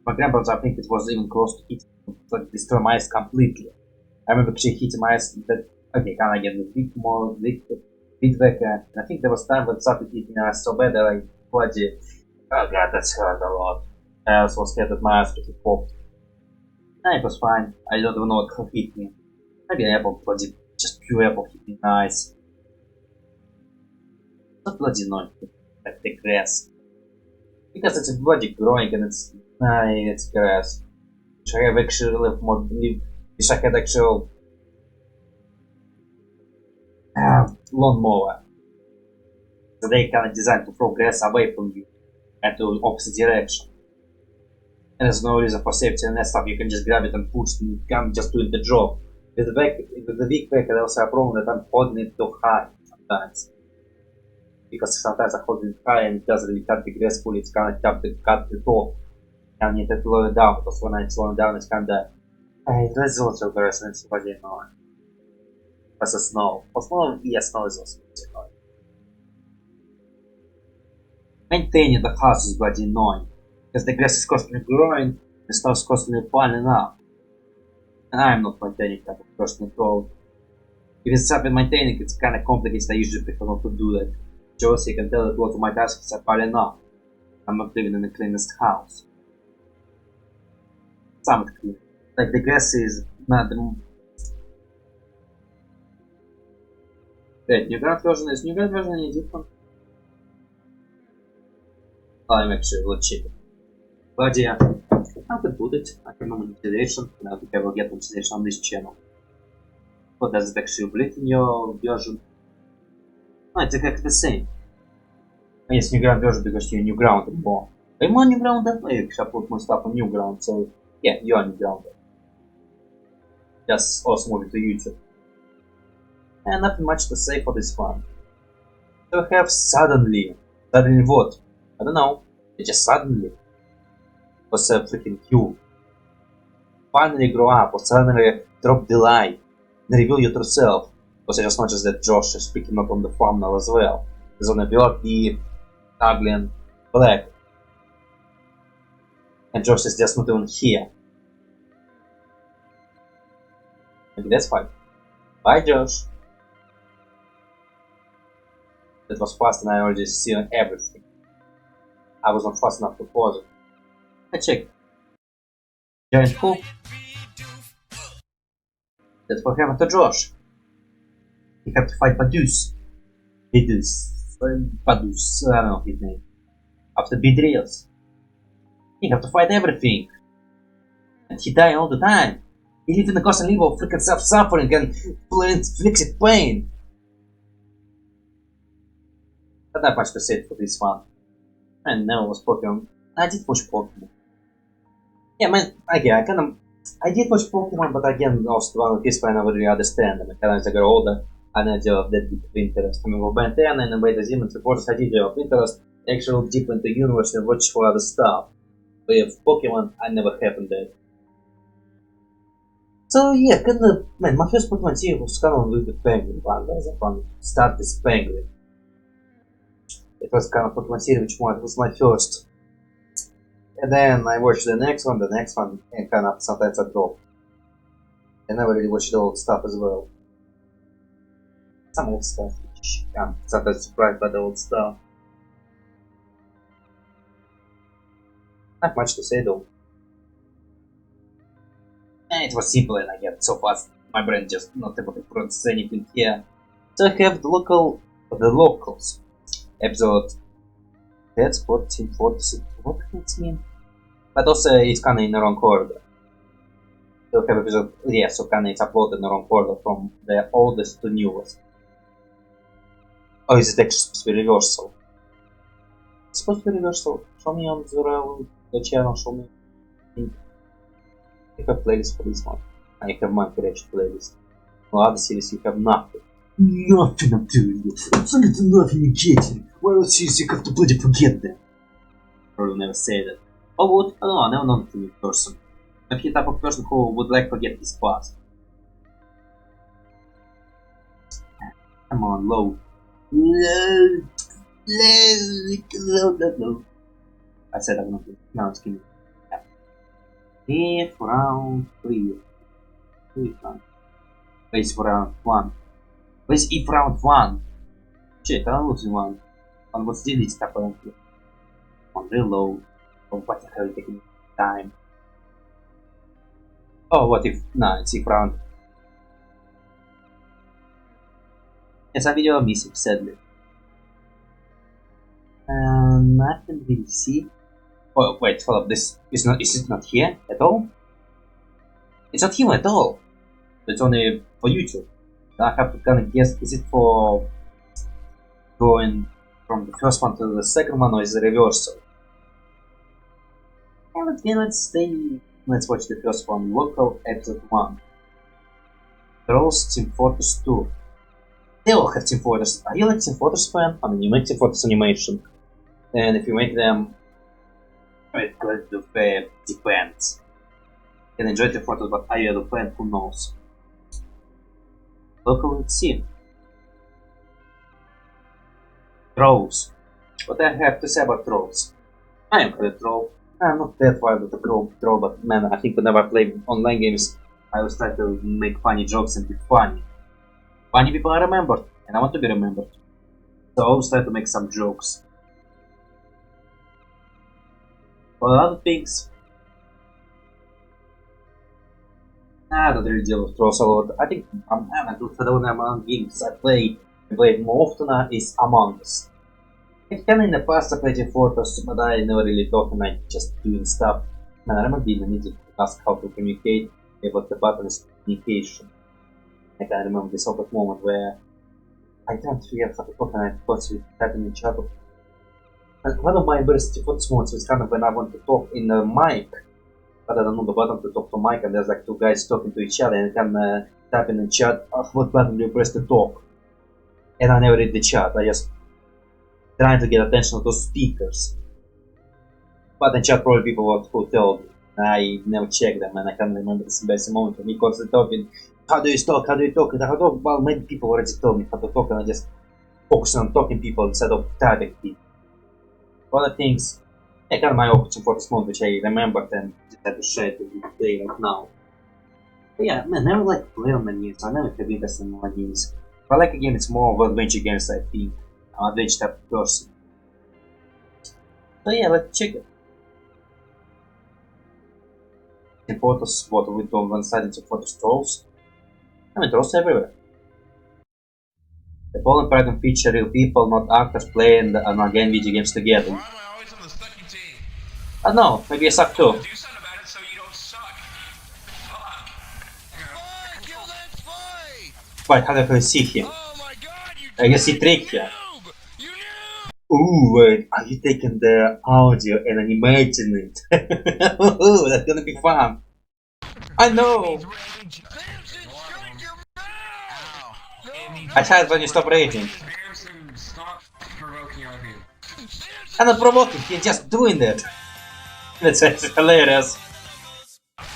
My grandpa's, I think it was even close to hit, like destroy my eyes completely. I remember actually hitting my eyes that, okay, can I get a bit more, bit back, and I think there was time when it started hitting my eyes so bad that I bloody, oh god, that's hurt a lot. I also was scared that my eyes pretty popped. And it was fine, I don't even know what hit me. Maybe an apple, bloody, just pure apple hit me in the eyes. Not bloody annoying, like the grass. Because it's bloody growing and it's grass. Wish I have actually lived more, wish I had actual lawnmower. So they kind of designed to progress away from you and to opposite direction. And there's no reason for safety and that stuff. You can just grab it and push and come just doing the job. With the weak pack, I also have a problem that I'm holding it too high sometimes. Because sometimes I hold it high and it doesn't really cut the grass fully. It's kind of tough to cut it off. And you need to lower it down because when I slow it down, it's kind of. It results of the rest and it's really annoying. Because of snow. For snow, yes, snow is also annoying. Maintaining the house is bloody annoying. Because the grass is constantly growing, the snow is constantly piling up. And I'm not maintaining type of person at all. If it's something maintaining, it's kind of complicated, I usually prefer not to do that. Just so you can tell that a lot of my tasks are piling up. I'm not living in the cleanest house. Somewhat clean. Like the grass is not the... Wait, New Grand version is New Grand version any different? I'm actually a lot cheaper. But yeah, I could put it. I have no monetization, and I think I will get monetization on this channel. What does it actually bleed in your version? No, it's exactly the same. Yes, New Ground version because you're New Ground and more. I'm on New Ground and I upload my stuff on New Ground, so yeah, you are New Ground. Just also moving to YouTube. And nothing much to say for this one. So I have suddenly. Suddenly what? I don't know. It just suddenly was a freaking cute. Finally grow up, or suddenly drop the lie and reveal it yourself. Because I just noticed that Josh is picking up on the thumbnail as well. He's on a Bogey, ugly and black. And Josh is just not even here. Maybe that's fine. Bye, Josh. That was fast and I already see everything. I was not fast enough to pause it. I checked. Giant hook. That's what happened to Josh. He had to fight Padus. Padus, I don't know his name. After betrayals. He had to fight everything. And he died all the time. He lived in a constant level of freaking self-suffering and inflicted pain. But not much to say for this one. I never was Pokemon. I did watch Pokemon. Yeah, man, again, I did watch Pokemon, but again, also one of this point I would really understand them. And as I got older, I didn't develop that deep of interest. I mean, with Ben 10 and Invade the Demons, of course, I did develop interest, actually deep into the universe and watch for other stuff. But with Pokemon, I never happened that. So yeah, man, my first Pokemon series was kind of with the Penguin one. That was a fun start with Penguin. It was kind of Pokemon series which was my first. And then I watched the next one, and kind of sometimes I dropped. I never really watched the old stuff as well. Some old stuff, which I'm sometimes surprised by the old stuff. Not much to say though. And it was simple and I get so fast, my brain just not able to process anything here. So I have the locals. Episode that's 14, 46, what does it mean? But also it's kinda in the wrong order. So I have episode, yeah, so kinda it's uploaded in the wrong order from the oldest to newest. Oh, is it actually supposed to be reversal? It's supposed to be reversal. Show me on Zeurel, the channel, show me. You have playlist for this one. And you have Monkey Rage playlist. For other series you have nothing. Nothing I'm doing you. Absolutely nothing you're getting. Why would you have to bloody forget that? Probably never say that. Oh, would? I don't know, I never known to be a person. Maybe the type of person who would like to forget his past. Come on, low. Low. I said I'm not. Now it's kidding. If round 3. Base for round 1. Base if round 1. Shit, I'm losing one. On what's delete apparently. On reload. On what the hell is taking time? Oh, what if? Nah, it's if round. Yes, a video missing, sadly. Nothing really see. Oh wait, hold up. This is not. Is it not here at all? It's not here at all. It's only for YouTube. I have to kind of guess. Is it for going from the first one to the second one is a reversal. And let's watch the first one, local episode 1. Trolls Team Fortress 2. They all have Team Fortress. Are you like Team Fortress fan? I mean, you make Team Fortress animation. And if you make them, it's going to depends. You can enjoy Team Fortress, but are you a fan? Who knows? Local, let's see. Trolls. What I have to say about trolls? I am a troll. I'm not that wild of a troll, but man, I think whenever I play online games, I always try to make funny jokes and be funny. Funny people are remembered, and I want to be remembered. So I always try to make some jokes. For other things, I don't really deal with trolls a lot. I think for the only among games I play more often is Among Us. I can in the past I played in Fortress, but I never really talk and I just doing stuff. And I remember being needed to ask how to communicate about the button is communication. I can remember this awkward moment where I can't figure out how to talk and I forgot to type in each other. And one of my embarrassing default modes is kind of when I want to talk in the mic, but I don't know the button to talk to mic and there's like two guys talking to each other and I can type in the chat, what button do you press to talk? And I never read the chat, I just trying to get attention of those speakers. But in chat probably people who told me. I never checked them and I can't remember this embarrassing moment of me constantly talking. How do you talk? How do you talk? Well, maybe people already told me how to talk and I just focus on talking people instead of typing people. Other things, I got my option for this moment which I remembered and just had to share it with you today right now. But yeah, man, I never like to play on menus. I never have interest in menus. If I like a game, it's more of adventure games, I think. I'm adventure type of person. So yeah, let's check it. In photos, what we do on one side into photos trolls. I mean, trolls everywhere. The Poland Paragon feature real people, not actors, playing and again video games together. Why am I always on the sucky team? I don't know, maybe I suck too. Do something about it so you don't suck. Fuck. Fine, kill that spy! Wait, how do I see him? Oh my god, you I guess he tricked you. noob! You noob! Ooh, wait, are you taking the audio and animating it? Ooh, that's gonna be fun. I know! Samson, shut your mouth! I tried when you stop raging. Samson, stop provoking other people. I'm not provoking, he's just doing that. That's actually hilarious. I'm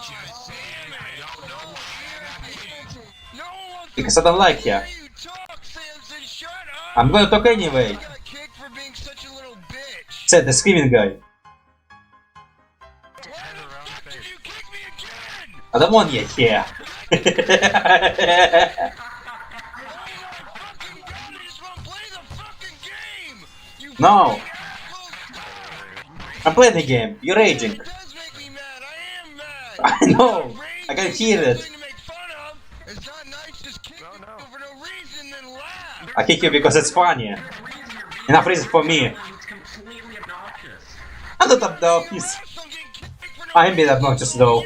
just saying I don't know why. No one wants Because I don't like you. to hear you talk, Samson, shut up! I'm gonna talk anyway. I got kicked for being such a little bitch. Said the screaming guy. Why the fuck did you kick me again? I don't want you here. Oh my fucking god, I just wanna play the fucking game! You No. fucking I'm playing the game. You're raging. It does make me mad. I am mad. I know. I'm raging. I can hear it. Something to make fun of. It's not nice just kick me for no reason then laugh. I kick you because it's funny. Enough reason for me. It's completely obnoxious. I'm not obnoxious. I'm getting kicked for no I am being obnoxious though.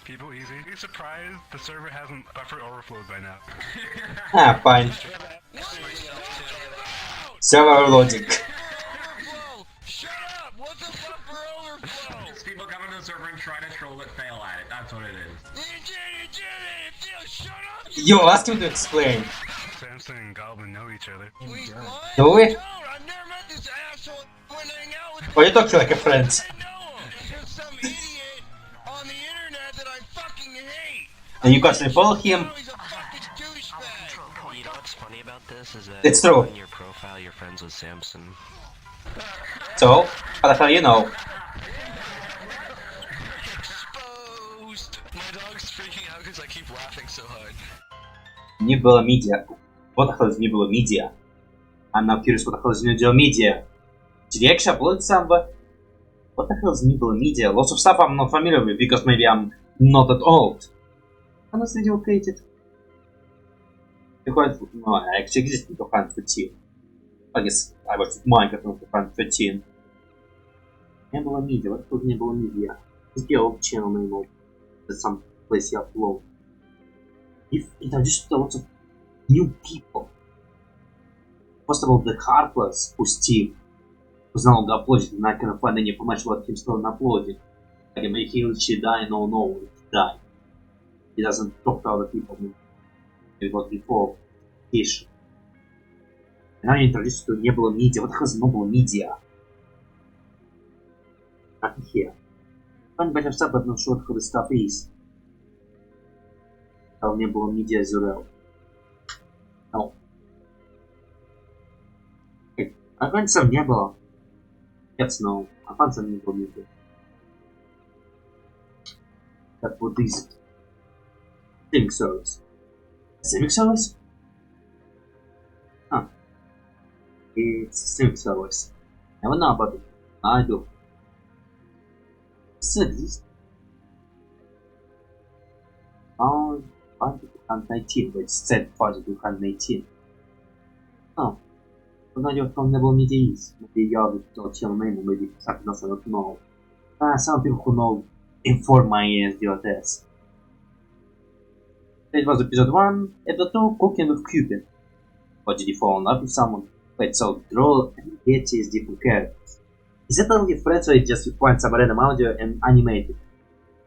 People easy. Be surprised the server hasn't buffer overflowed by now. Ah, fine. Server logic. overflow. Shut up. What's a buffer overflow? It's people come into the server and try to troll it, fail at it. That's what it is. You did it. Shut up. Yo, ask him to explain. Samson and Goblin know each other. We what? Do we? Don't. I've never met this asshole. When I hang out with Oh, you talk to like a friend. I know him. Just some idiot on the internet that I fucking hate. And you constantly follow him. Now he's a fucking douchebag. You know what's funny about this is that It's true. on your profile you're friends with Samson. So, how the hell you know? Exposed. My dog's freaking out because I keep laughing so hard. Nebula Media. What the hell is Nebula Media? I'm now curious what the hell is Nebula Media. Did you actually upload somewhere? What the hell is Nebula Media? Lots of stuff I'm not familiar with because maybe I'm not that old. When was video created? 2014. No, I actually existed in 2014. I guess I watched Minecraft in 2013. Nebula Media. What the hell is Nebula Media? It's the old channel name of some place you upload. If introduced to lots of new people. First of all, the Heartless, who's Steve, who's no longer uploaded, and I cannot find any information about him still uploaded. Like, he she die, no, he died. He doesn't talk to other people. It was before Fish. And I introduced to не было media. What the hell is no media? Nothing here. Find better stuff, but not sure who the stuff is. Там не было media Zeurel. No. Афганцев не было. Yes, no. Афганцев не было media. That what is it? Streaming service. Streaming service? Huh. It's a streaming service. Never know about it. I do. Still exists. Oh, 219, but it's set for 218. Oh. I don't know if never media is. Maybe you have to tell me, maybe something else I don't know. Some people who know inform my SDOTS. It was episode 1, episode 2, Cooking with Cupid. What did you fall in love with someone? Wait, so Stroll'n and Getty is different characters. Is that only friends or it just you find some random audio and animated?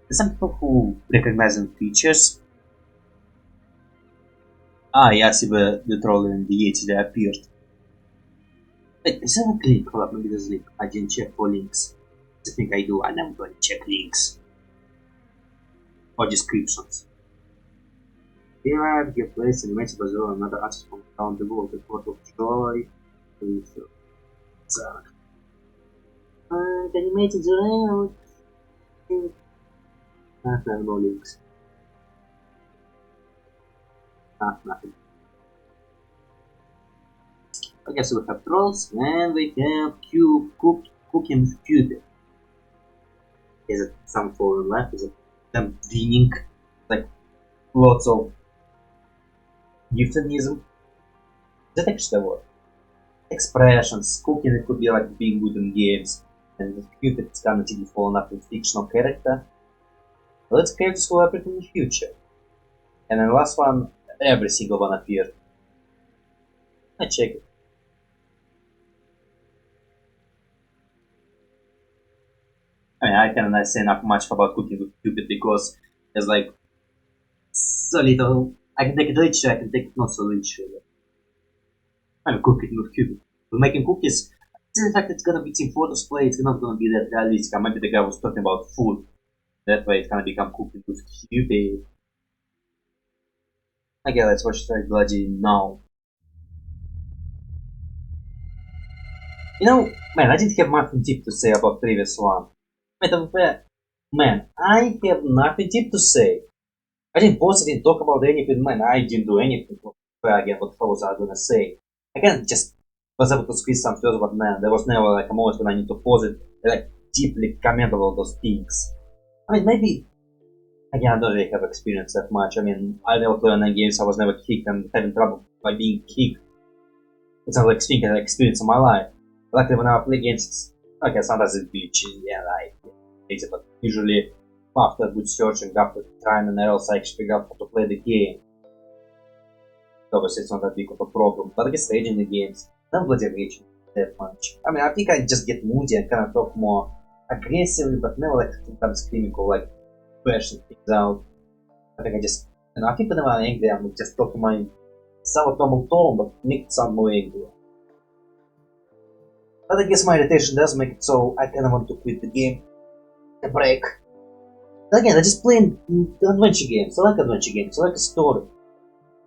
There's some people who recognize them features. Yeah, see the Stroll'n and the Yeti they appeared. Wait, is there a link? Hold up, maybe there's a link. I didn't check for links. I think I do, I never going to check links. Or descriptions. Here, give place animated by Zeurel, another artist from around the world, a port of joy. Animated Zeurel. I have no links. Nothing. Okay, so we have trolls and we have cooking with Cupid. Is it some foreign left? Is it them winning? Like lots of euphemism? Is that actually the word? Expressions. Cooking, it could be like being good in games. And with Cupid, it's gonna be fallen up with fictional character. Let's characters who appear in the future. And then the last one, every single one appeared. I check it. I mean, I cannot say enough much about Cooking with Cupid because there's like so little. I can take it literally, I can take it not so literally. I'm cooking with Cupid. We're making cookies. The fact it's gonna be Team Photos play, it's not gonna be that realistic. Maybe the guy was talking about food. That way it's gonna become Cooking with Cupid. Okay, let's watch the bloody now. You know, man, I didn't have nothing deep to say about previous one. Man, I have nothing deep to say. I didn't post, I didn't talk about anything, man, I didn't do anything. Again, what was I gonna say? I can't just was able to squeeze some thoughts, but man, there was never like a moment when I need to pause it and like deeply comment about those things. I mean, maybe, again, I don't really have experience that much. I mean, I never played online games, I was never kicked and having trouble by being kicked. It's not like speaking an experience in my life. Luckily, when I play games, it's, okay, sometimes it's bitchy, yeah, like, but usually after good searching, after trying and else I actually figure out how to play the game. Obviously, it's not that big of a problem, but I guess raging the games, not bloody raging that much. I mean, I think I just get moody and kind of talk more aggressively, but never like sometimes screaming or like bashing things out. I think I just, you know, I think whenever I'm angry, I'm just talking my somewhat normal tone, but make it sound more angry. But I guess my irritation does make it so I kind of want to quit the game. A break. But again, I just playing adventure games. I like adventure games. I like a story.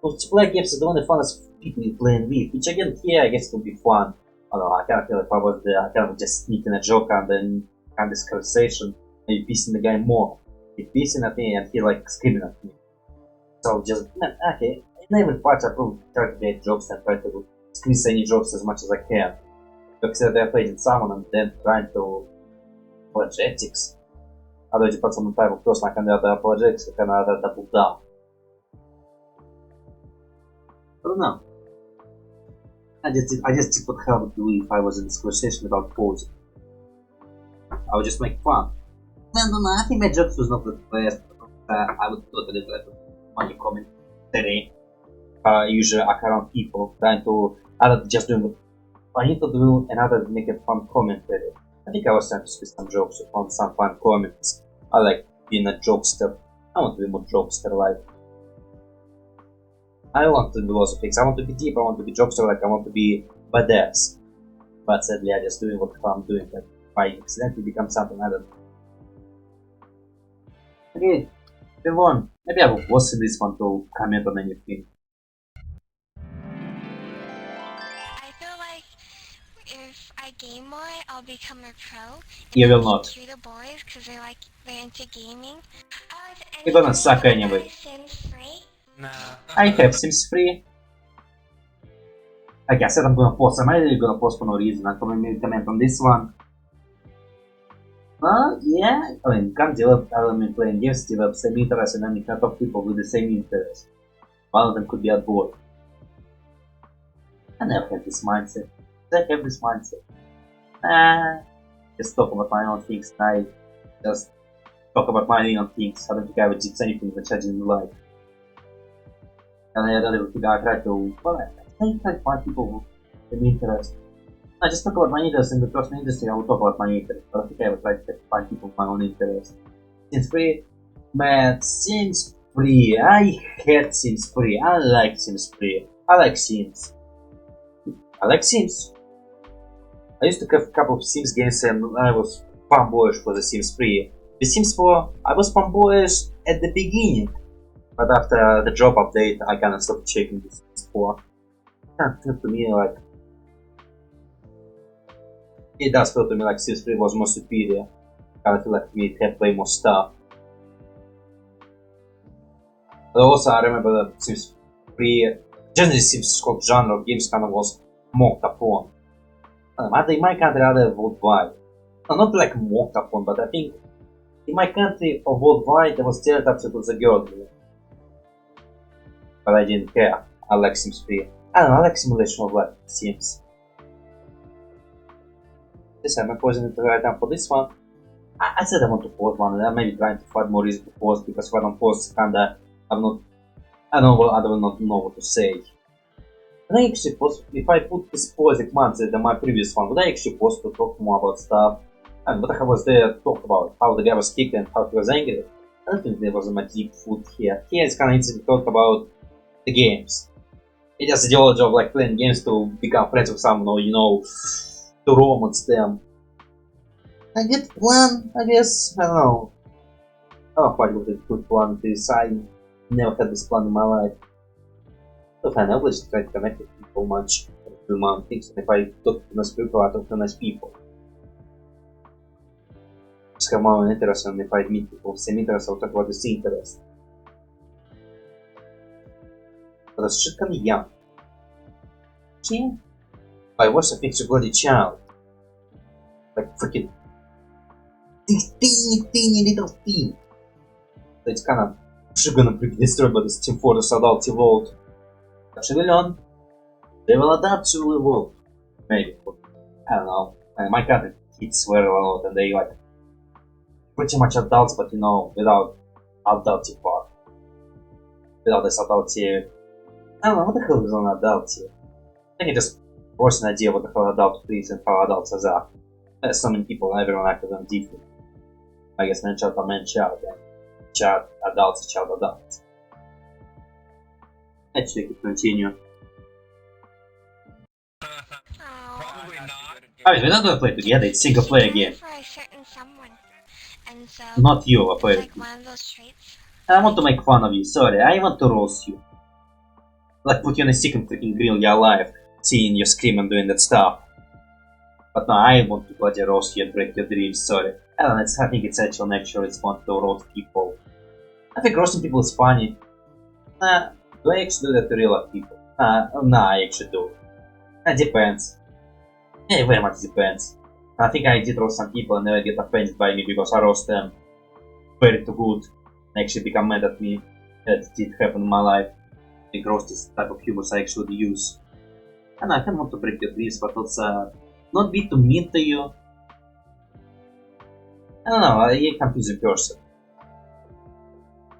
Multiplayer games is the only fun as people playing with. Which again, here I guess it would be fun. I don't know. I kind of feel like if I was there, I kind of just sneak in a joke and then have this conversation. Maybe pissing the guy more. He's pissing at me and he like screaming at me. So just man, okay. In every part I probably try to get jokes and try to squeeze any jokes as much as I can. Because they're playing someone and then trying to apologetics. Adobe put some type of cross like another apologetics, like another double down. I don't know. I just did what I would do if I was in this conversation without pausing. I would just make fun. No, I think my jokes was not the best. I would totally let funny commentary. usually around people, trying to other just doing. I need to do another make a fun commentary. I think I was trying to spit some jokes on some fun comments. I like being a jokester. I want to be more jokester like. I want to do lots of things. I want to be deep, I want to be jokester like, I want to be badass. But sadly I just doing what I'm doing, like by accidentally become something I don't know. Okay, move on. Maybe I will pause this one to comment on anything. I feel like if I game more, I'll become a pro. You will not. To the boys, because they're into gaming. You're gonna suck anyway. Nah. I have Sims 3. Like I said, I'm gonna pause. I'm really gonna pause for no reason. I'm gonna comment on this one. Yeah. I mean, can't develop element playing games, develop same interest, and then you can talk people with the same interest. One of them could be at board. I never had this mindset. I have this mindset. Just talk about my own things. I just talk about my own things. I don't think I would do anything which I didn't like. And I try to, well, I try to find people with interest. I just talk about my interest in the personal industry, I will talk about my interest. But I think I would like to find people with my own interest. Sims 3, man, Sims 3, I hate Sims 3, I like Sims 3, I like Sims. I like Sims. I used to have a couple of Sims games and I was fanboyish for the Sims 3. The Sims 4, I was fanboyish at the beginning. But after the drop update, I kinda stopped checking the Sims 4. It felt to me like... It does feel to me like Sims 3 was more superior. I feel like it had way more stuff. But also I remember that Sims 3... Generally Sims genre of games kinda was mocked upon. Either in my country or other worldwide. No, not like mocked upon, but I think in my country or worldwide there was stereotypes that was a girl. But I didn't care. I like Sims 3. I don't know, I like simulation of life Sims. This I'm pausing it right now for this one. I said I want to pause one and I'm maybe trying to find more reason to pause because if I don't pause kinda I will not know what to say. And I actually pause, if I put this pausing months in my previous one, would I actually pause to talk more about stuff? And what I was there to talk about? How the guy was kicked and how he was angry? I don't think there was much deep food here. Here it's kinda easy to talk about the games. It is the ideology of like playing games to become friends with someone or, you know, to romance them. I get plan, I guess, I don't know. I don't quite what a good plan is. I never had this plan in my life. But I never just try to connect with people much through my own things. And if I talk to nice people, I talk to nice people. Just have my own interest, and if I meet people with the same interest, I'll talk about the same interest. But that's shit kinda young. See? I watched a picture bloody child. Like freaking teeny little thing. So it's kinda gonna be destroyed by this Team Fortress adult evolved. Actually learn. They will adapt to evolve. Maybe. I don't know. My country kids swear a lot and they like pretty much adults, but you know, without adulty part. Without this adulty. I don't know, what the hell is an adulty? I think it just was an idea what the hell adult is and how adults are. There's so many people, everyone acted them different. I guess man child are man child, and child adults are child adults. Actually, I could continue. Probably not. Alright, we're not gonna play together, it's single player game. For a certain someone. And so, Not you, apparently. like one of those traits. I want to make fun of you, sorry, I want to roast you. Like put you in a second freaking grill your life, seeing you scream and doing that stuff. But no, I want to bloody roast you and break your dreams, sorry. I don't know, I think it's actual natural response to roast people. I think roasting people is funny. Do I actually do that to real life people? Nah, I actually do. It depends. Yeah, it very much depends. I think I did roast some people and they get offended by me because I roast them very too good. They actually become mad at me. That did happen in my life. I think roast is the type of humor I actually use. And I kind of want to break your dreams, but also not be too mean to you. I don't know, you're a confusing person.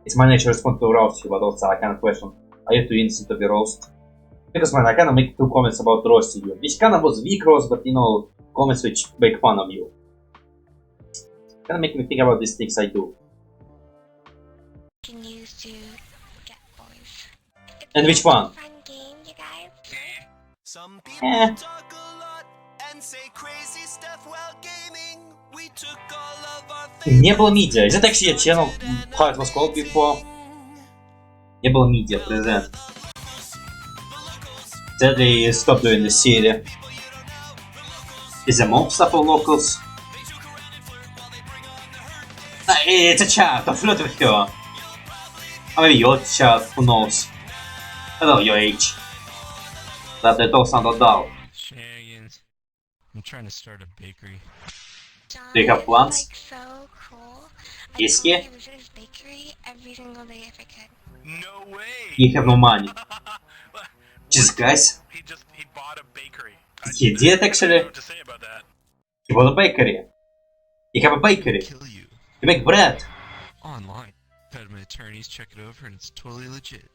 It's my nature response to roast you, but also I kind of question I have to instantly roast. Because man, I kinda make 2 comments about roasting you. Which kinda was weak roast, but you know, comments which make fun of you. Kinda make me think about these things I do. Can use to get boys. And which one? Fun game, you guys. Some people Eh. talk a lot and say crazy stuff while gaming. We took all of our Не было media. Is that actually a channel? How it was called before? Не было media, present. Sadly, stopped doing this series. Is there more stuff for locals? It's a chat, don't flirt with her. Or maybe your chat, who knows? I don't know your age. That all sounded dull. Shenanigans. I'm trying to start a bakery. John Do you have is, plans? like so cool. Yes, I yeah? totally visit his bakery every single day if I could. No way! You have no money. Just guys. He bought a bakery. He did actually. I don't know what to say about that. He bought a bakery. You have a bakery. Kill you. You make bread. Online. Had my attorneys check it over and it's totally legit.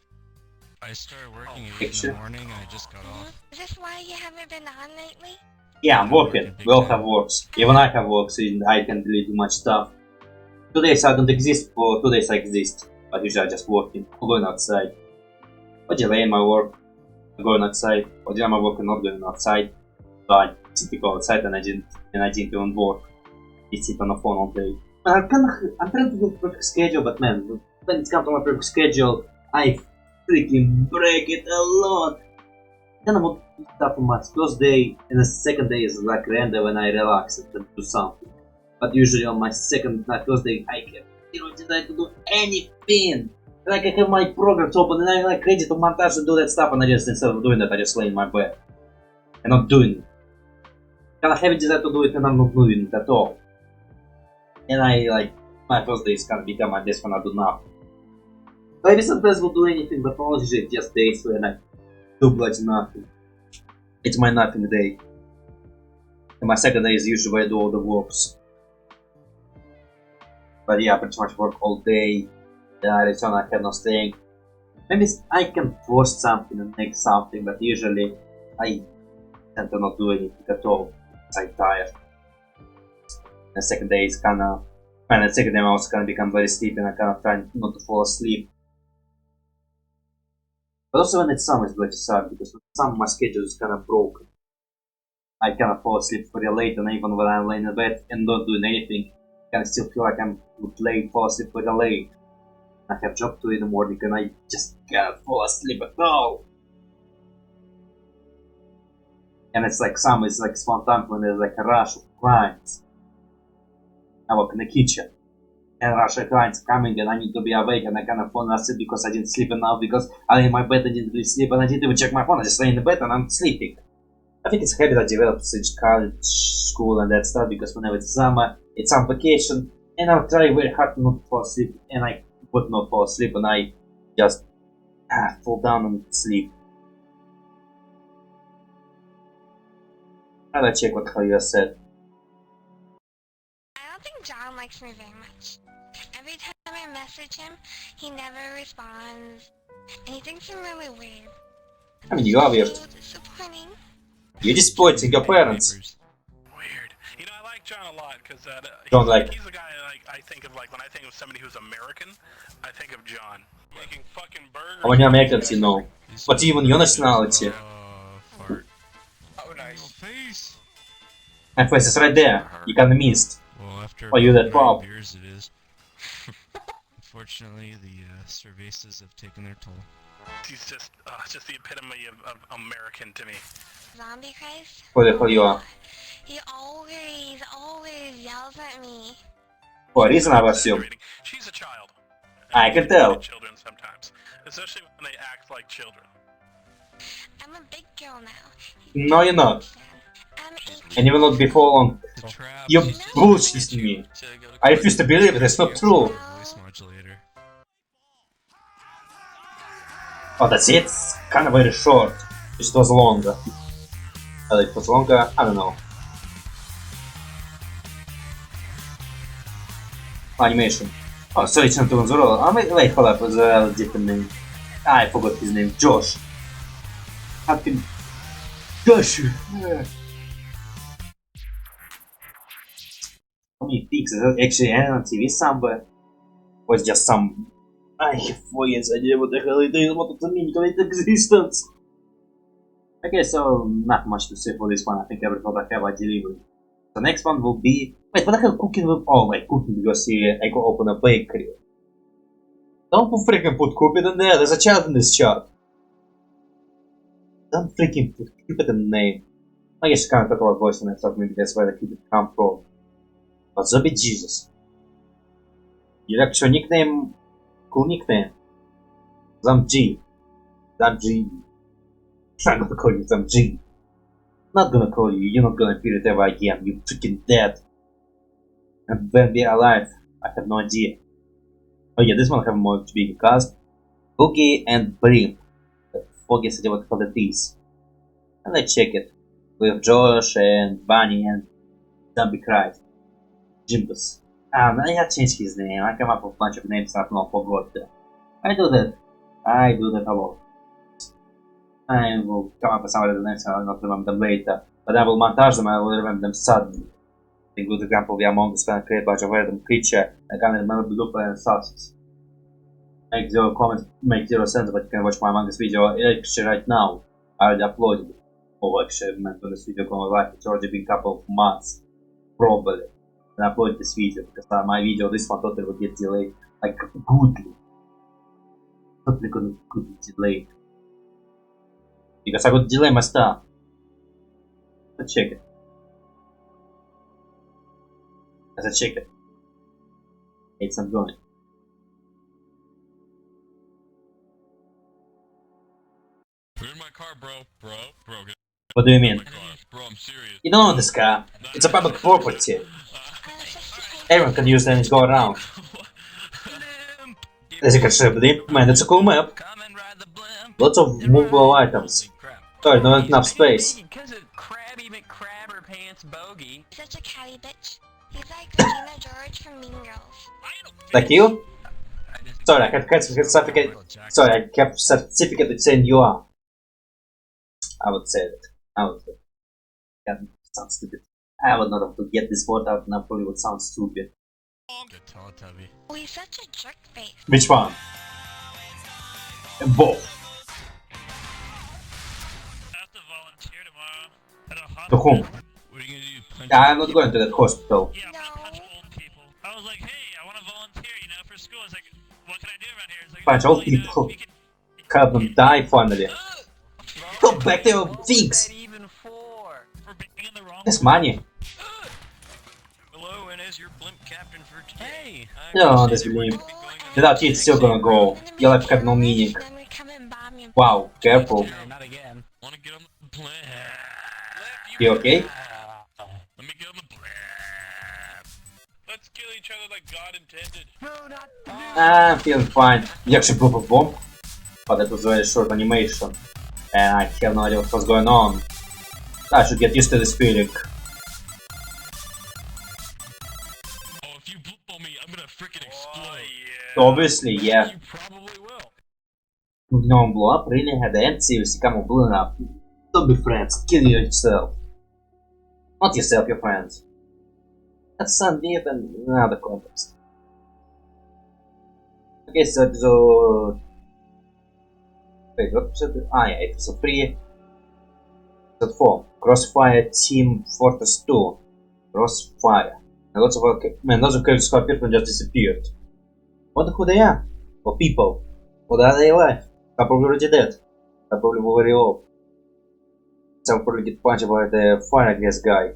I started working at 8 in Picture. the morning and I just got off. Is this why you haven't been on lately? Yeah, I'm working. We all have works. Even I have works and I can't really do much stuff. 2 days I don't exist, for 2 days I exist. But usually I'm just working, or going outside. Or delaying my work, or going outside. Or delaying my work and not going outside. So I simply go outside and I didn't even work. I sit on the phone all day. I'm trying to do a perfect schedule, but man, when it comes to my perfect schedule, I freaking break it a lot. Then I want to do stuff on my first day, and the second day is like random when I relax and do something. But usually on my first day, I have zero desire to do anything. Like I have my programs open and I like ready to montage and do that stuff, and I just instead of doing that, I just lay in my bed and not doing it. And I have a desire to do it, and I'm not doing it at all. And I like my first day is gonna become my days when I do nothing. Maybe sometimes we'll do anything, but mostly just days when I do bloody nothing. It's my nothing day. And my second day is usually where I do all the works. But yeah, I pretty much work all day. Then I return, I have no staying. Maybe I can post something and make something, but usually I tend to not do anything at all. I'm tired. The second day is kinda... And the second day I'm also gonna become very sleepy and I kinda try not to fall asleep. But also when it's summer it's bloody sad, because when summer my schedule is kinda broken. I kinda fall asleep very late, and even when I'm laying in bed and not doing anything, I kinda still feel like I'm late, fall asleep very late. I have job 2 in the morning and I just can't fall asleep at all. And it's like summer is like one time when there's like a rush of clients. I work in the kitchen, and rush of clients coming, and I need to be awake, and I can't fall asleep because I didn't sleep enough, because I lay in my bed and didn't really sleep, and I didn't even check my phone. I just lay in the bed and I'm sleeping. I think it's a habit I developed since college, school, and that stuff, because whenever it's summer, it's on vacation, and I'm trying very hard not to fall asleep, and I would not fall asleep, and I just fall down and sleep. I gotta check what Javier said. I don't think John likes me very much. Every time I message him, he never responds, and he thinks I'm really weird. I mean, you are weird. So disappointing. You're disappointing your parents. Weird. You know, I like John a lot because Don't like. he's the guy like I think of, like when I think of somebody who's American, I think of John. Making fucking burgers. How many Americans you know? What's even your nationality? Fart. Oh, nice. Face. My face is right there. You kinda missed. Well, after Oh, you that 9 pop. beers it is. Unfortunately, the cervezas have taken their toll. He's just the epitome of American to me. Zombie Christ? Who the hell you are? He always yells at me. For a reason, I assume. She's a child. I can tell. Children sometimes, especially when they act like children. I'm a big girl now. No, you're not. I'm 18. And you will not be for long. The trap. You're bullshitting me. I refuse to believe it, that's not true. Voice modulator. Oh, that's it? It's kinda very short. It was longer. Whether it was longer, I don't know. Animation. Oh, so it's not Zeurel. Oh, wait, hold up, Zeurel is different name. I forgot his name. Josh. Fucking Josh. How many peaks? Is that actually on TV somewhere? Or it's just some... I have 4 years idea what the hell it is, what does it mean, complete existence? Okay, so not much to say for this one. I think every thought I have I delivered. The next one will be... Wait, what the hell cooking with... Oh, like cooking because I go open a bakery. Don't freaking put Cupid in there, there's a child in this chart. Don't freaking put Cupid in the name. I guess you can't talk about voice and I thought maybe that's where the Cupid come from. But Zombie Jesus. Your actual nickname... Cool nickname. G. G. I'm gonna call you G. Not gonna call you, you're not gonna feel it ever again, you freaking dead. And when we're alive, I have no idea. Oh yeah, this one have more to be cast. Bogey and Blimp. Forget what the hell it is. And let's check it. With Josh and Bunny and Zombie Cried. Jimbus. I changed his name. I come up with a bunch of names I've not forgot. I do that. I do that a lot. I will come up with some other names, I will not remember them later. But I will montage them, I will remember them suddenly. A good example, the Among Us can create a bunch of random creature. I can't remember the loop and success. Make zero comments, make zero sense, but you can watch my Among Us video actually right now. I already uploaded it. Oh, actually, I meant when this video going live, it's already been a couple of months. Probably. And I uploaded this video, because my video, this one totally will get delayed. Like, goodly. Totally gonna get delayed. Because I got delay my stuff. Let's check it. Let's check it. It's not going. Put it in my car, bro. Broke it. What do you mean? Bro, I'm serious. You don't own this car. It's a public property. Everyone can use it and go around. As you can see, Blimp, man, it's a cool map. Lots of movable items. Sorry, not enough space. Because of Crabby McCrabber Pants Bogey. Such a catty bitch. He's like Regina George from Mean Girls. Like you? Sorry, I kept certificate. Sorry, I kept certificate saying you are. I would say that. I would say that. That sounds stupid. I would not have to get this word out and I probably would sound stupid. Oh, he's such a jerk face. Which one? Both. To whom? I'm not going to that hospital. Yeah, I want to punch old people. I was like, hey, I want to volunteer, you know, for school. I was like, what can I do around here? It's like, Punch old people. Help them die finally. Go back to your things. That's money. Hello, and as your blimp captain for today. No, this Blimp. Without you, it's still gonna go. Your life have no meaning. Wow, careful. Not again. Want to get on the blimp? You okay? Let me get on the blimp. Let's kill each other like God intended. I'm feeling fine. You actually blew a bomb, but it was very short animation, and I have no idea what was going on. I should get used to this feeling. Oh, if you blow me, I'm gonna freaking explode. Obviously, yeah. You probably will. No blow up really had the end seriously come on blown up. Don't be friends, kill yourself. Not yourself, your friends. That's Sandviches and another context. Okay, so episode... Wait, what episode? Ah yeah, episode 3. Episode 4. Crossfire Team Fortress 2. Crossfire. And lots of characters who appeared and just disappeared. Wonder who they are? Or people? Or are they alive? They're probably already dead. They're probably very old. Some probably get punched by the fire gas guy.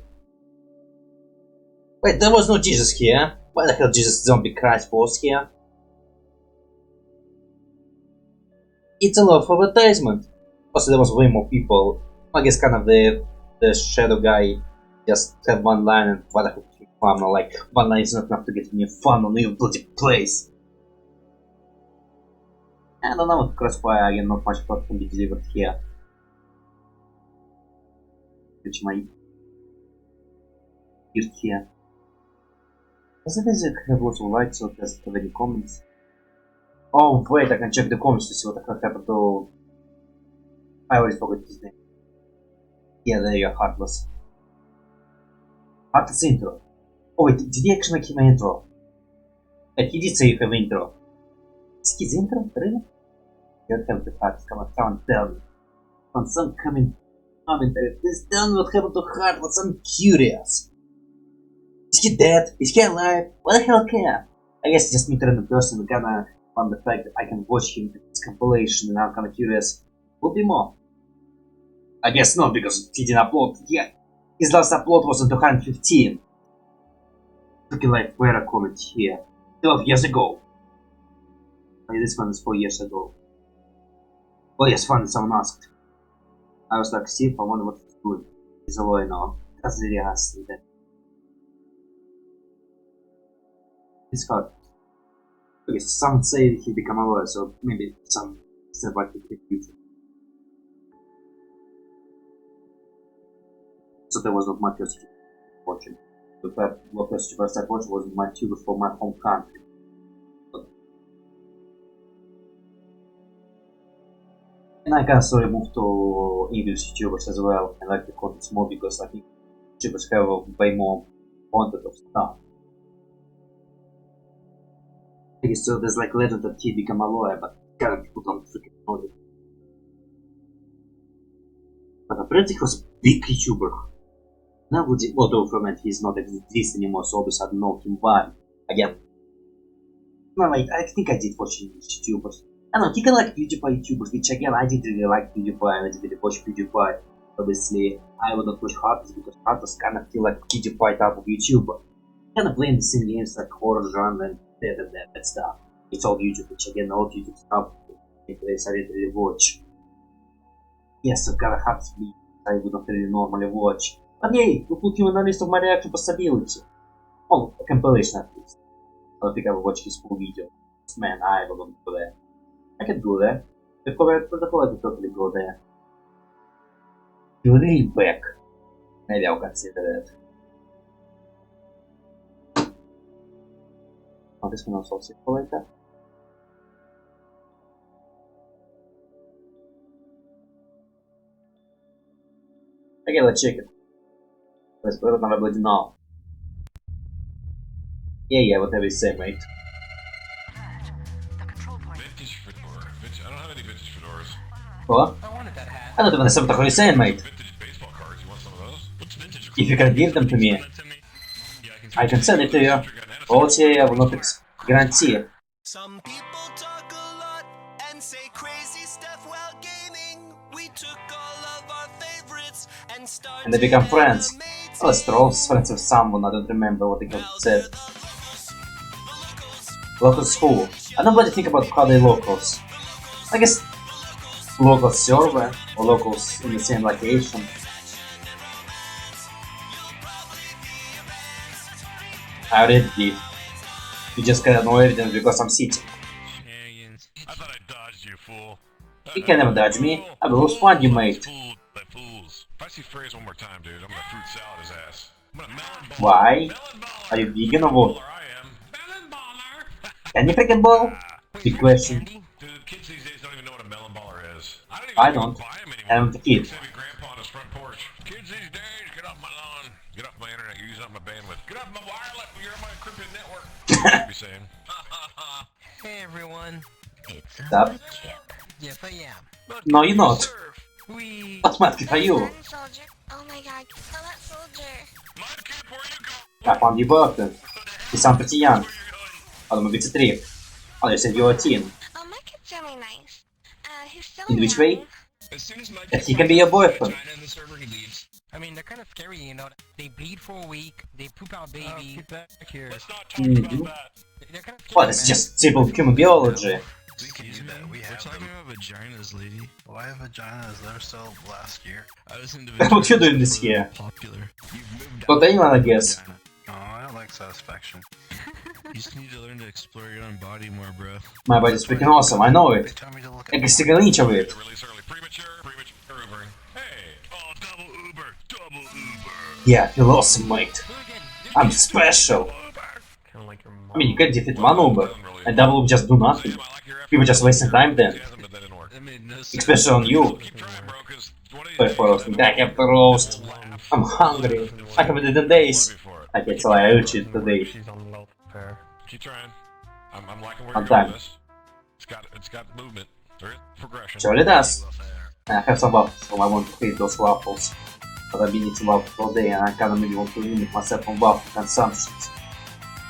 Wait, there was no Jesus here. Why the hell Jesus Zombie Christ was here? It's a lot of advertisement. Also, there was way more people. I guess kind of the shadow guy just had one line and what the hell fun. Like, one line is not enough to get me fun on your bloody place. I don't know, with Crossfire again, not much plot can be delivered here. Which my here. Does the music have lots of likes or does it have any comments? Oh wait, I can check the comments to see what happened to... I already forgot his name. Yeah, there you are, Heartless. Heartless intro. Oh wait, did he actually make him an intro? And he did say you have intro. Is his intro? Really? You don't have the facts, come on, tell me. On some comment, please tell me what happened to Heartless, I'm curious. Is he dead? Is he alive? What the hell care? I guess just me random person gonna on the fact that I can watch him his compilation and I'm kinda curious. Would be more. I guess not, because he didn't upload. Yeah, his last upload was on 215. Looking like where a comment here. 12 years ago. Oh, this one is 4 years ago. Oh yes, finally someone asked. I was like, Steve, I wonder what he's doing. He's a lawyer now. That's really asked me that. It's hard. Okay, some say he become a lawyer, so maybe some said like the future. So there was not my first watching. The first I watched was my tuber for my home country. And I can slowly move to English YouTubers as well. I like the content more because I think YouTubers have way more content of stuff. Okay, so there's like legend that he become a lawyer, but kind of people don't freaking know it. But apparently he was a big YouTuber. Now, although from it he's not exist anymore, so obviously I don't know him why. Again, no, like, I think I did watch English YouTubers. I don't know, he can like PewDiePie YouTubers, which again, I didn't really like PewDiePie, and I didn't really watch PewDiePie. Obviously, I would not watch Heartless because Heartless kind of feel like PewDiePie type of YouTuber. Kind of playing the same games like horror genre and that stuff. It's all YouTube, which again, all YouTube stuff in place I didn't really watch. Yes, so kind of hard to be, I would not really normally watch. But hey, we put him on the list of my reaction possibility. Oh, a compilation at least. I don't think I will watch his full video. Man, I will not go there. I can go there. The Collab will totally go there. You're really back. Maybe I'll consider that. Oh, this one also simple like that. Okay, let's check it. Let's put it on a bloody now. Yeah, whatever you say, mate. Vintage fedora. I don't have any vintage fedoras. What? I don't even understand what you're saying, mate. Vintage baseball cards. You want some of those? What's vintage? If you can give them to me, I can send it to you. Quality I will not guarantee. Some people talk a lot and say crazy stuff while gaming. We took all of our favorites and started. And they become friends. Well, Stroll's friends with someone, I don't remember what they said. Locals who? I don't really think about how they locals. I guess local server or locals in the same location. I already did. You just cannot know evidence because I'm sitting. I thought I dodged you, fool. You can never dodge me. I will find you, mate. Fools. If I see Phrase one more time, dude, I'm gonna fruit salad his ass. I'm gonna melon ball. Why? Are you vegan or what? Can you freaking ball? Big question. Dude, kids these days don't even know what a melon baller is. I don't. I'm the kid. Maybe grandpa on his front porch. Kids these days, get off my lawn. Get off my internet, you're using up my bandwidth. Get off my wireless, you're on my encrypted network. What be saying? Hey everyone. It's Stop. Yes, I am. No, you're not. We. What mask are you? Soldier. Oh my god, kill that soldier. I found you birthday. You sound pretty young. Oh, maybe it's a trip. Oh, you said you're a teen. Oh, my kid's really nice. He's so In which way? As soon as my That he can be your boyfriend. the server, he leaves. I mean, they're kind of scary, you know. They bleed for a week. They poop out babies. Get back here. Let's not talk about that. They're kind of Well, it's just simple human biology. We can do that. We have talking about vaginas, lady. Why vaginas? They're so last year. I was into What you doing this year? Popular. Not anyone, I guess. Oh, I don't like satisfaction. You just need to learn to explore your own body more, bro. My body's freaking awesome, I know it. I can stick an inch of it. Yeah, you're awesome, mate. I'm special. I mean, you can defeat one Uber, and double Uber just do nothing. People just wasting time then. Especially on you. Sorry for roasting. I have to roast. I'm hungry. I haven't eaten days. I get so I urge you today. Keep trying. I'm liking where On you're going time. with this. It's got movement. There is progression. Surely does. I have some waffles, so I want to eat those waffles. But I've been eating waffles all day and I kinda maybe want to limit myself on waffle consumptions.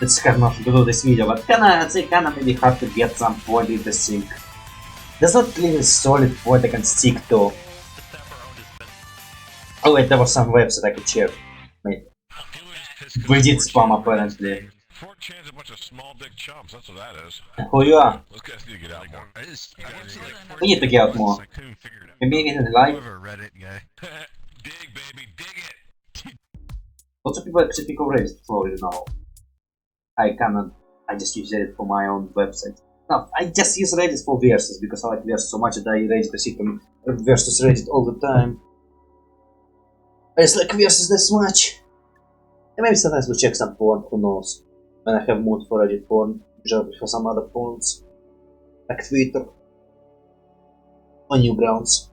It's kind of nothing to do with this video, but it's kinda maybe hard to get some point with the sync. There's not really a solid point I can stick to. Oh wait, there was some website I could check. Wait. We did spam apparently. 4chan's a bunch of small dick chumps, that's what that is. Who you are? Those guys need to get out more. We need to get out more. Maybe even live. Reddit guy. Dig, baby, dig it! Lots of people actually pick up Reddit for, you know. I just use Reddit for my own website. No, I just use Reddit for verses because I like verses so much that I read the system versus Reddit all the time. I just like verses this much. And maybe sometimes we check some porn, who knows. When I have mood for Reddit porn, usually for some other porns. Like Twitter. Or Newgrounds.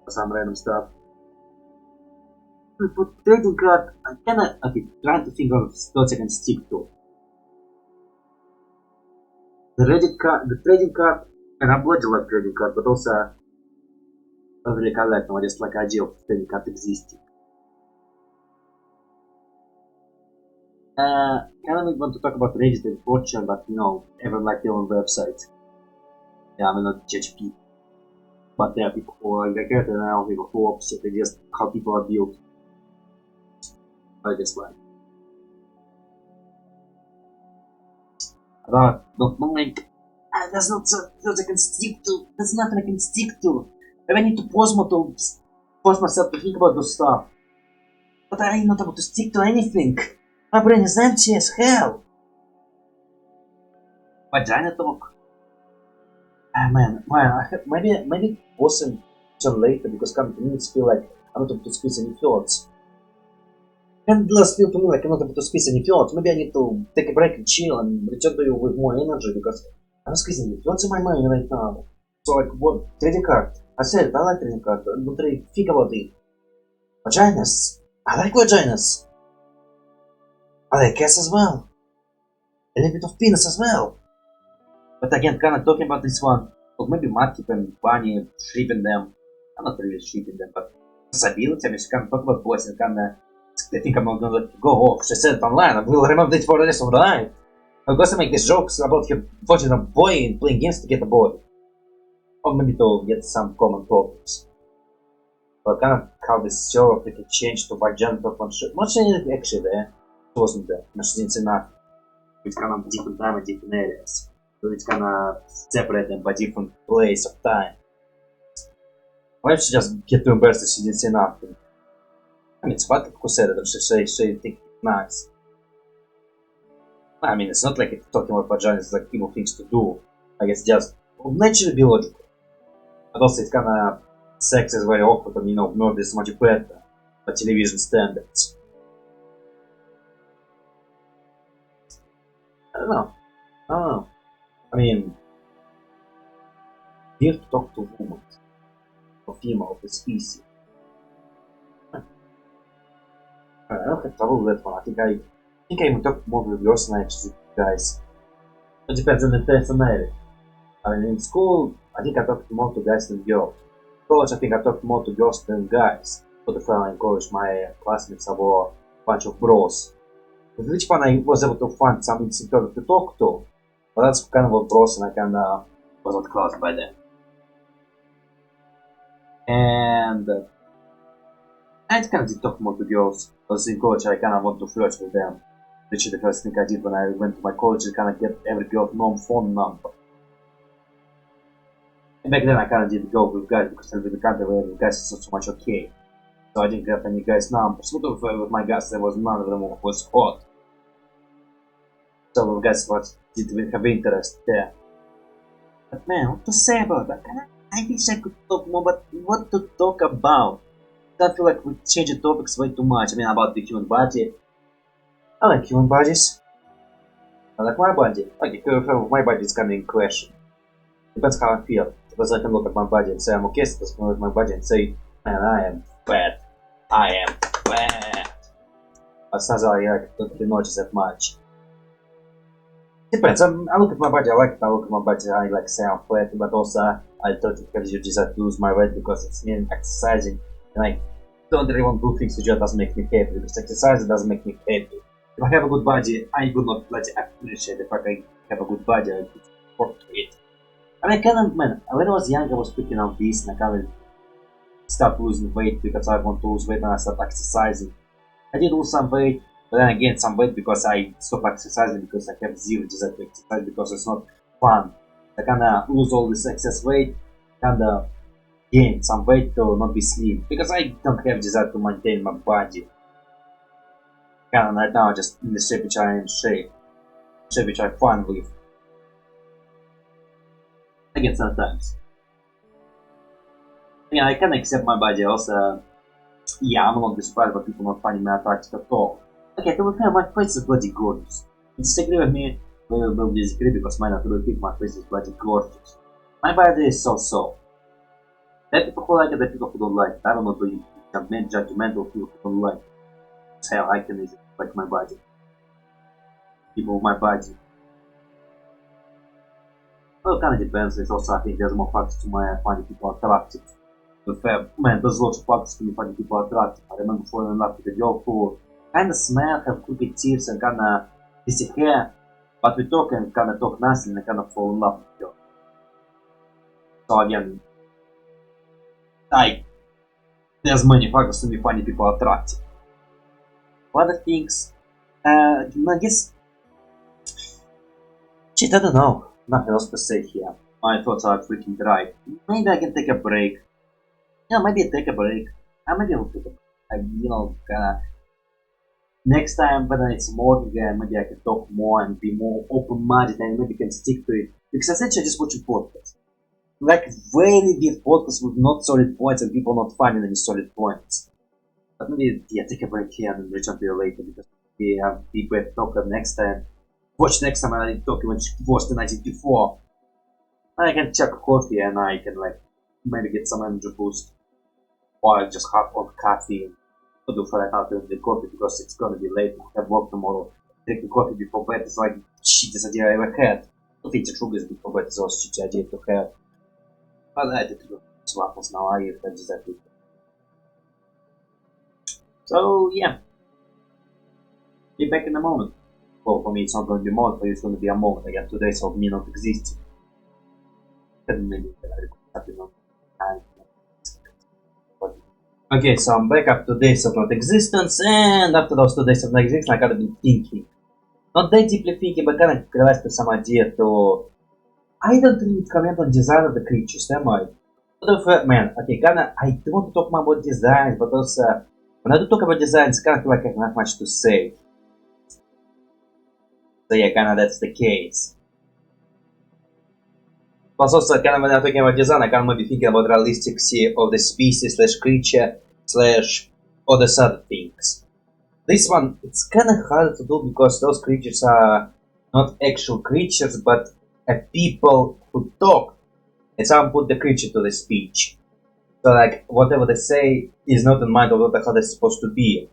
Or some random stuff. For trading card, I kinda trying to think of thoughts I can stick to. The Reddit card, the trading card, and I bloody like trading card, but also I don't really collect them. I just like the idea of trading card existing. Kind of want to talk about Reddit and 4chan, but you know, everyone like their own website. Yeah, I'm not judge people. But there are people who are like that, and I don't people who are opposite, they just how people are built. I just like. Don't like. There's not something I can stick to. There's nothing I can stick to. Maybe I need to pause myself to think about those stuff. But I'm not able to stick to anything. My brain is empty as hell. Vagina talk. Man, maybe wasn't until later because coming to me it's feel like I'm not able to squeeze any thoughts. And it does feel to me like I'm not able to squeeze any thoughts. Maybe I need to take a break and chill and return to you with more energy because I'm squeezing the thoughts in my mind right now. So like what? Trading card. I said I like trading card, but really think about it. Vaginas. I like vaginas. I like ass as well. A little bit of penis as well. But again, kinda talking about this one. Well, maybe Markip and Bunny shipping them. I'm not really shipping them, but possibility. I mean, she kinda talk about boys and kinda. I think I'm not gonna let you go. Oh, she said it online. I will remember it for the rest of the night. I'm gonna make these jokes about her watching a boy and playing games to get a boy. Or maybe to get some common topics. But kind of how this show of like a change to vagina talk on shit. Not actually there. It wasn't there. She didn't say nothing. It's kind of different time and different areas. So it's kind of separate them by different place of time. Why don't she just get too embarrassed that she didn't say nothing? I mean, it's what who said it, she think it's nice. I mean, it's not like talking about vagina is like evil things to do. Like it's just naturally biological. But also it's kinda sex is very awkward and you know, murder is much better by television standards. I don't know. I mean, here to talk to a woman or female of the species. I don't have trouble with that one. I think I even talk more with girls than I actually with guys. It depends on the personality. I mean, in school, I think I talked more to guys than girls. In college, I think I talked more to girls than guys. For the final in college, my classmates were a bunch of bros. With which one I was able to find some interesting topic to talk to. But that's kind of a bros and I kinda was not close by then. And I kind of did talk more to girls. Because in college I kind of want to flirt with them. Literally the first thing I did when I went to my college is kind of get every girl's phone number. And back then I kind of did go with guys because I live in a country where the guys is not so much okay. So I didn't get any guys' numbers. But with my guys there was none of them was hot. So the guys didn't have interest there. But man, what to say about that? I wish I could talk more, but what to talk about? I feel like we change the topics way too much. I mean, about the human body. I like human bodies. I like my body. Okay, my body is coming in question. Depends how I feel. Because I can look at my body and say I'm okay, so I can look at my body and say, man, I am fat. I am fat. But сначала I don't notice that much. Depends. I look at my body, I like it. I look at my body, I like say I'm fat, but also I don't have you desire to lose my weight because it's me exercising, and I don't really want to do things which doesn't make me happy, because exercise doesn't make me happy. If I have a good body, I would not bloody appreciate the fact I have a good body, I would support it. I mean, kind of, man, when I was young, I was picking up this, and I kind of stopped losing weight because I want to lose weight, and I started exercising. I did lose some weight, but then I gained some weight because I stopped exercising, because I have zero desire to exercise, because it's not fun. I kinda lose all this excess weight, kinda gain some weight to not be slim, because I don't have desire to maintain my body. Kinda right now just in the shape which I am shape which I'm fine with. Again, sometimes. Yeah, I can accept my body also. Yeah, I'm not surprised by people not finding me attractive at all. Okay, to be fair, my face is bloody gorgeous. Disagree with me, we will disagree because mine not really big, my face is bloody gorgeous. My body is so-so. There are people who like it, there are people who don't like it. I don't know, do you judgmental people who don't like it. That's how I can like my body. People with my body. Well, it kind of depends. It's also, I think there's more factors to my finding people attractive. But man, there's lots of factors to me finding people attractive. I remember falling in love with a girl who kind of smell, have crooked teeth and kind of busy hair, but we talk and kind of talk nicely and kind of fall in love with her. So again, there's many factors to me finding people attractive. Other things, I guess, shit, I don't know. Nothing else to say here. My thoughts are freaking dry. Maybe I can take a break. Yeah, maybe I take a break. Maybe I'll take a break. You know, next time when it's more again, maybe I can talk more and be more open-minded and maybe can stick to it. Because essentially I just watch a podcast. Like very weird podcasts with not solid points and people not finding any solid points. But maybe, yeah, take a break here and return to you later because we have big great talk next time. Watch next time I talk about Worst the 1954. I can check coffee and I can like maybe get some energy boost. Or I just hop on coffee and do for right now to drink coffee because it's gonna be late. I have work tomorrow. Drinking coffee before bed is like shittiest idea I ever had. Don't eat sugars before bed is also shitty idea to have. But I did swap us now, I have exactly. So yeah. Be back in a moment. Well, for me it's not going to be a moment, for you it's going to be a moment. I got 2 days of me not existing. Okay, so I'm back after 2 days of not existence, and after those 2 days of not existence I gotta be thinking. Not that deeply thinking, but kind of realized some idea to... I don't really comment on design of the creatures, am I? But man, okay, I don't want to talk more about designs, but also when I do talk about designs, I kind of feel like I don't have much to say. So yeah, kinda that's the case. Plus also, kinda when I'm talking about design, I kinda maybe thinking about realisticity of the species slash creature slash all these other things. This one, it's kinda hard to do because those creatures are not actual creatures, but people who talk. And someone put the creature to the speech. So like, whatever they say is not in mind of how they're supposed to be.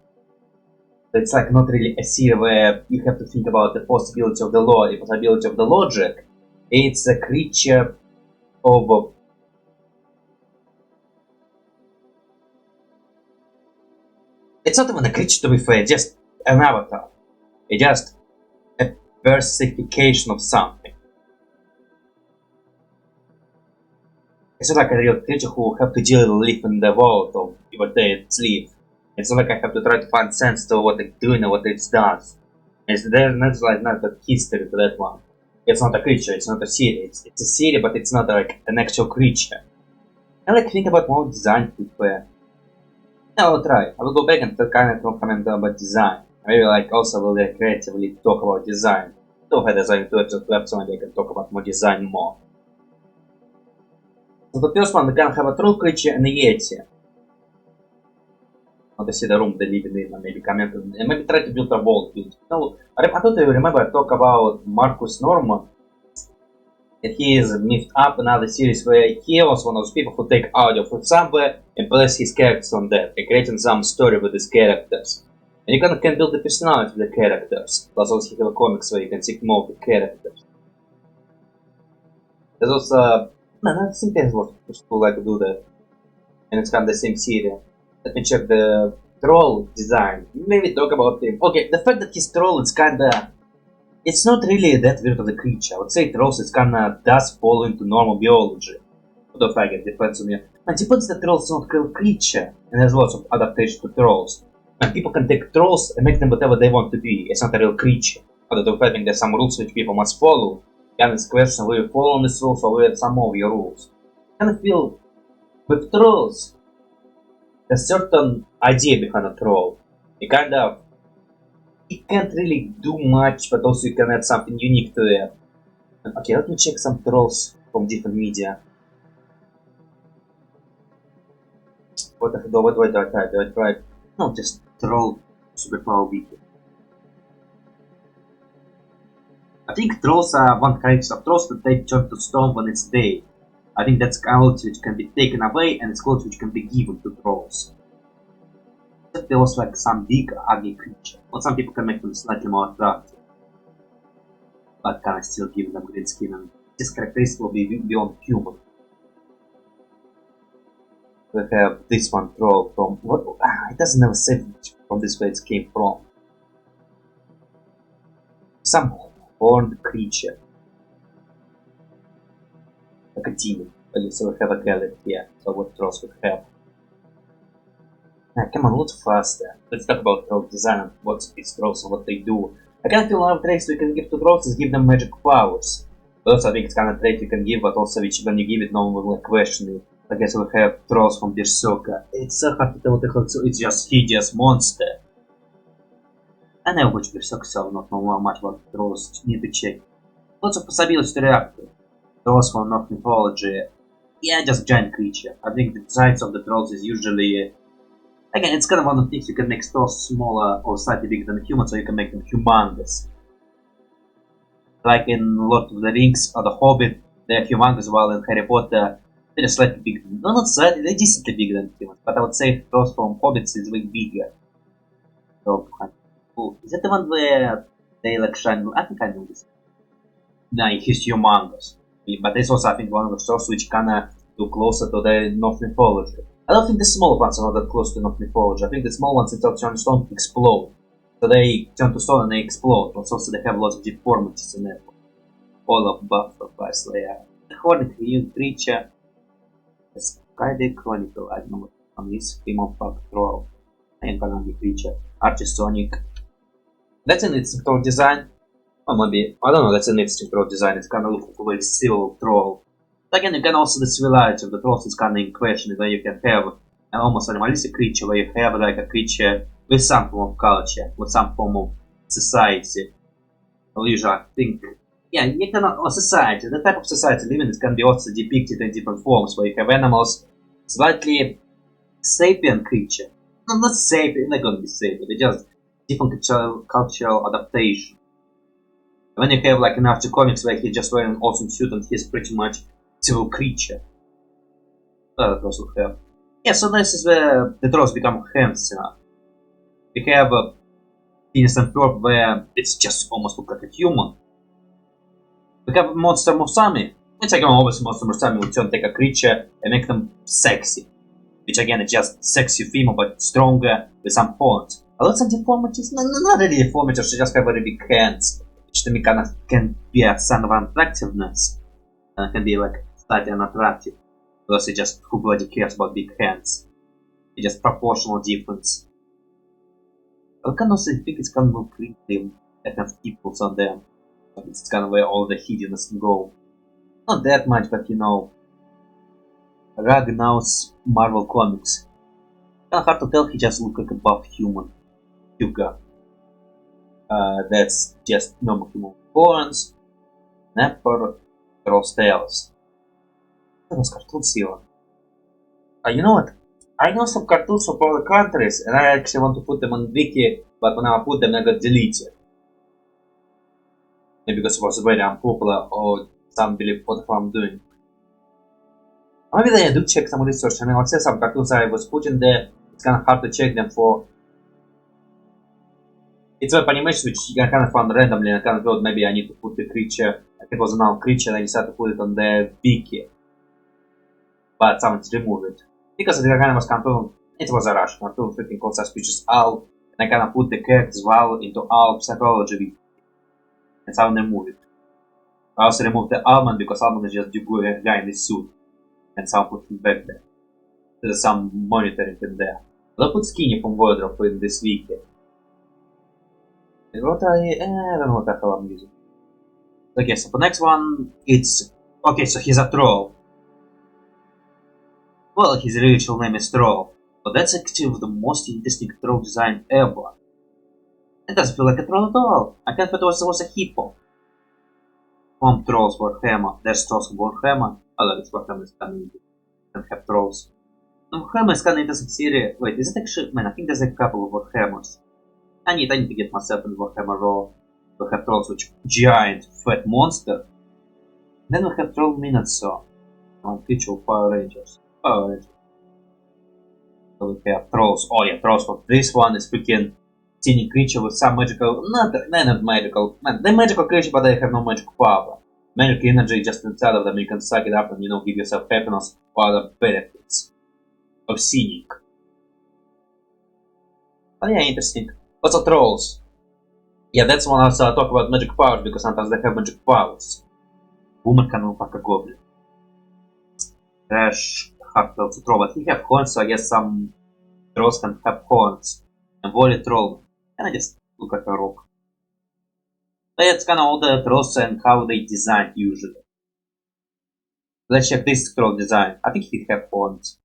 It's like not really a scene where you have to think about the possibility of the law, the possibility of the logic. It's a creature of... It's not even a creature to be fair, it's just an avatar. It's just a personification of something. It's not like a real creature who have to deal with live in the world of what they live. It's not like I have to try to find sense to what it's doing or what it does. There's not a history to that one. It's not a creature, it's not a series. It's a series, but it's not like an actual creature. I like think about more design to be fair. I will try. I will go back and kind of comment about design. Maybe like also will creatively talk about design. Don't have design to episode left, so maybe I can talk about more design more. So the first one, we can have a true creature and a yeti. But to see the room they live in and maybe comment and maybe try to build a world build. No, I don't remember I talk about Marcus Norman. And he is mythed up another series where he was one of those people who take audio from somewhere and place his characters on that, and creating some story with these characters. And you can build the personality of the characters. Plus also he have comics where you can see more of the characters. There's also I think that's what people like to do that. And it's kind of the same series. Let me check the troll design. Maybe talk about him. Okay, the fact that he's troll is kinda... It's not really that weird of a creature. I would say trolls is kinda does fall into normal biology. What the fuck, it depends on me. It depends that trolls is not a creature. And there's lots of adaptation to trolls. And people can take trolls and make them whatever they want to be. It's not a real creature. Other than having there's some rules which people must follow. And it's a question will you follow these rules or will you some of your rules. I kind of feel with trolls there's a certain idea behind a troll. You can't really do much, but also you can add something unique to it. Okay, let me check some trolls from different media. What do I try? Do I try? No, just troll superpower beacon. I think trolls are one character of trolls that they turn to stone when it's day. I think that's quality which can be taken away and it's quality which can be given to trolls. There was like some big ugly creature, but some people can make them slightly more attractive. But can I still give them green skin and this characteristic will be beyond human. We have this one troll from what it doesn't ever say from this where it came from. Some horned creature. Like a demon. So we have a gallery here, so what trolls we have. Come on, a lot faster. Let's talk about troll design, what's these trolls and what they do. I kind of feel a lot of traits we can give to trolls is give them magic powers. But also I think it's kind of trait you can give, but also which when you give it no one will question it. I guess we have trolls from Berserker. It's so hard to tell what the hell it's just hideous monster. I never watched Berserker, so I don't know much about trolls, need to check. Lots of possibilities to react to. Trolls from North mythology. Yeah, just giant creature. I think the size of the trolls is usually... Again, it's kind of one of the things you can make trolls smaller or slightly bigger than humans, so you can make them humongous. Like in Lord of the Rings or The Hobbit, they're humongous, while in Harry Potter, they're slightly bigger. No, not slightly, they're decently bigger than humans, but I would say trolls from Hobbits is way bigger. So, cool. Is that the one where they like shine? I think I know this. No, he's humongous. But there's also, I think, one of the trolls which kinda do closer to the North mythology. I don't think the small ones are not that close to North mythology. I think the small ones that turn to stone explode. So they turn to stone and they explode. But also they have lots of deformities in it. All of buff of Ice Layer. The horned creature. The Skyday Chronicle. I don't know what one is. Female Puck Troll. And Kanagi creature. Archisonic. That's an interesting troll design. Or maybe, I don't know, that's an interesting troll design. It's kind of looking like a civil troll. Again, you can also the civilization of the trolls is kind of in question where you can have an almost animalistic creature where you have like a creature with some form of culture, with some form of society. Well, usually I think, yeah, you can, or society, the type of society living in can be also depicted in different forms where you have animals, slightly sapient creature. No, not sapient, they're not gonna be sapient, they're just different cultural adaptation. When you have like an Archie comics where he's just wearing an awesome suit and he's pretty much civil creature. That also have. Yeah, so this is where the trolls become hands enough. We have Phineas and Ferb where it's just almost look like a human. We have Monster Musami, which again obviously Monster Musami will turn take a creature and make them sexy. Which again is just sexy female but stronger with some horns. A lot of deformities, not really deformities, she just have very big hands. Which to me kind of can be a sign of unattractiveness. And can be like slightly unattractive. Because he just who bloody cares about big hands. It's just proportional difference. I can also think it's kind of creepy that have peoples on them. It's kind of where all the hideousness can go. Not that much, but you know. Ragnar's Marvel comics. Kinda hard to tell, he just looks like a buff human. Hugo. That's just normal human horns. Snapper. Troll's tails. That was cartoon seal. You know what? I know some cartoons from other countries, and I actually want to put them on Wiki, but when I put them, I got deleted. Maybe because it was very unpopular, or some believe what I'm doing. Maybe then I do check some research. I mean, I'll say some cartoons I was putting there. It's kind of hard to check them for. It's web animation which I kind of found randomly, and I kind of thought maybe I need to put the creature. I think it was a noun creature, and I decided to put it on the Wiki. But someone removed it. Because the kind of was cartoon, it was a Russian cartoon, freaking called Suspicious Owl, and I kind of put the characters Val into Owl Psychology Wiki. And someone removed it. I also removed the Almond because Almond is just a guy in this suit. And someone put him back there. There's some monitoring in there. But I put Skinny from Wardrobe in this wiki. And what I don't know what the hell I'm using. Okay, so the next one, it's... Okay, so he's a troll. Well, his actual name is Troll. But that's actually the most interesting troll design ever. It doesn't feel like a troll at all. I can't believe it was a hippo. From Trolls Warhammer. There's Trolls from Warhammer. Oh, it's Warhammer is kind of interesting. And have Trolls. Warhammer is kind of interesting series. Wait, is it actually... Man, I think there's a couple of Warhammers. I need to get myself in Warhammer role. We have Trolls which giant fat monster. Then we have Troll Minotaur. One feature of Power Rangers. Power Rangers. So we have Trolls. Oh yeah, Trolls for this one is freaking teeny creature with some magical... Not magical. Man, they're magical creature but they have no magical power. Magic energy just inside of them, you can suck it up and, you know, give yourself happiness or other benefits of seeing. But yeah, interesting. Also Trolls. Yeah, that's one also I talk about magic powers because sometimes they have magic powers. Boomer can look like a goblin. Crash, Heartfelt to Troll, but he have horns, so I guess some trolls can have horns. And Volley Troll. And I just look like a rock. That's kind of all the trolls and how they design usually. Let's check this troll design. I think he have horns.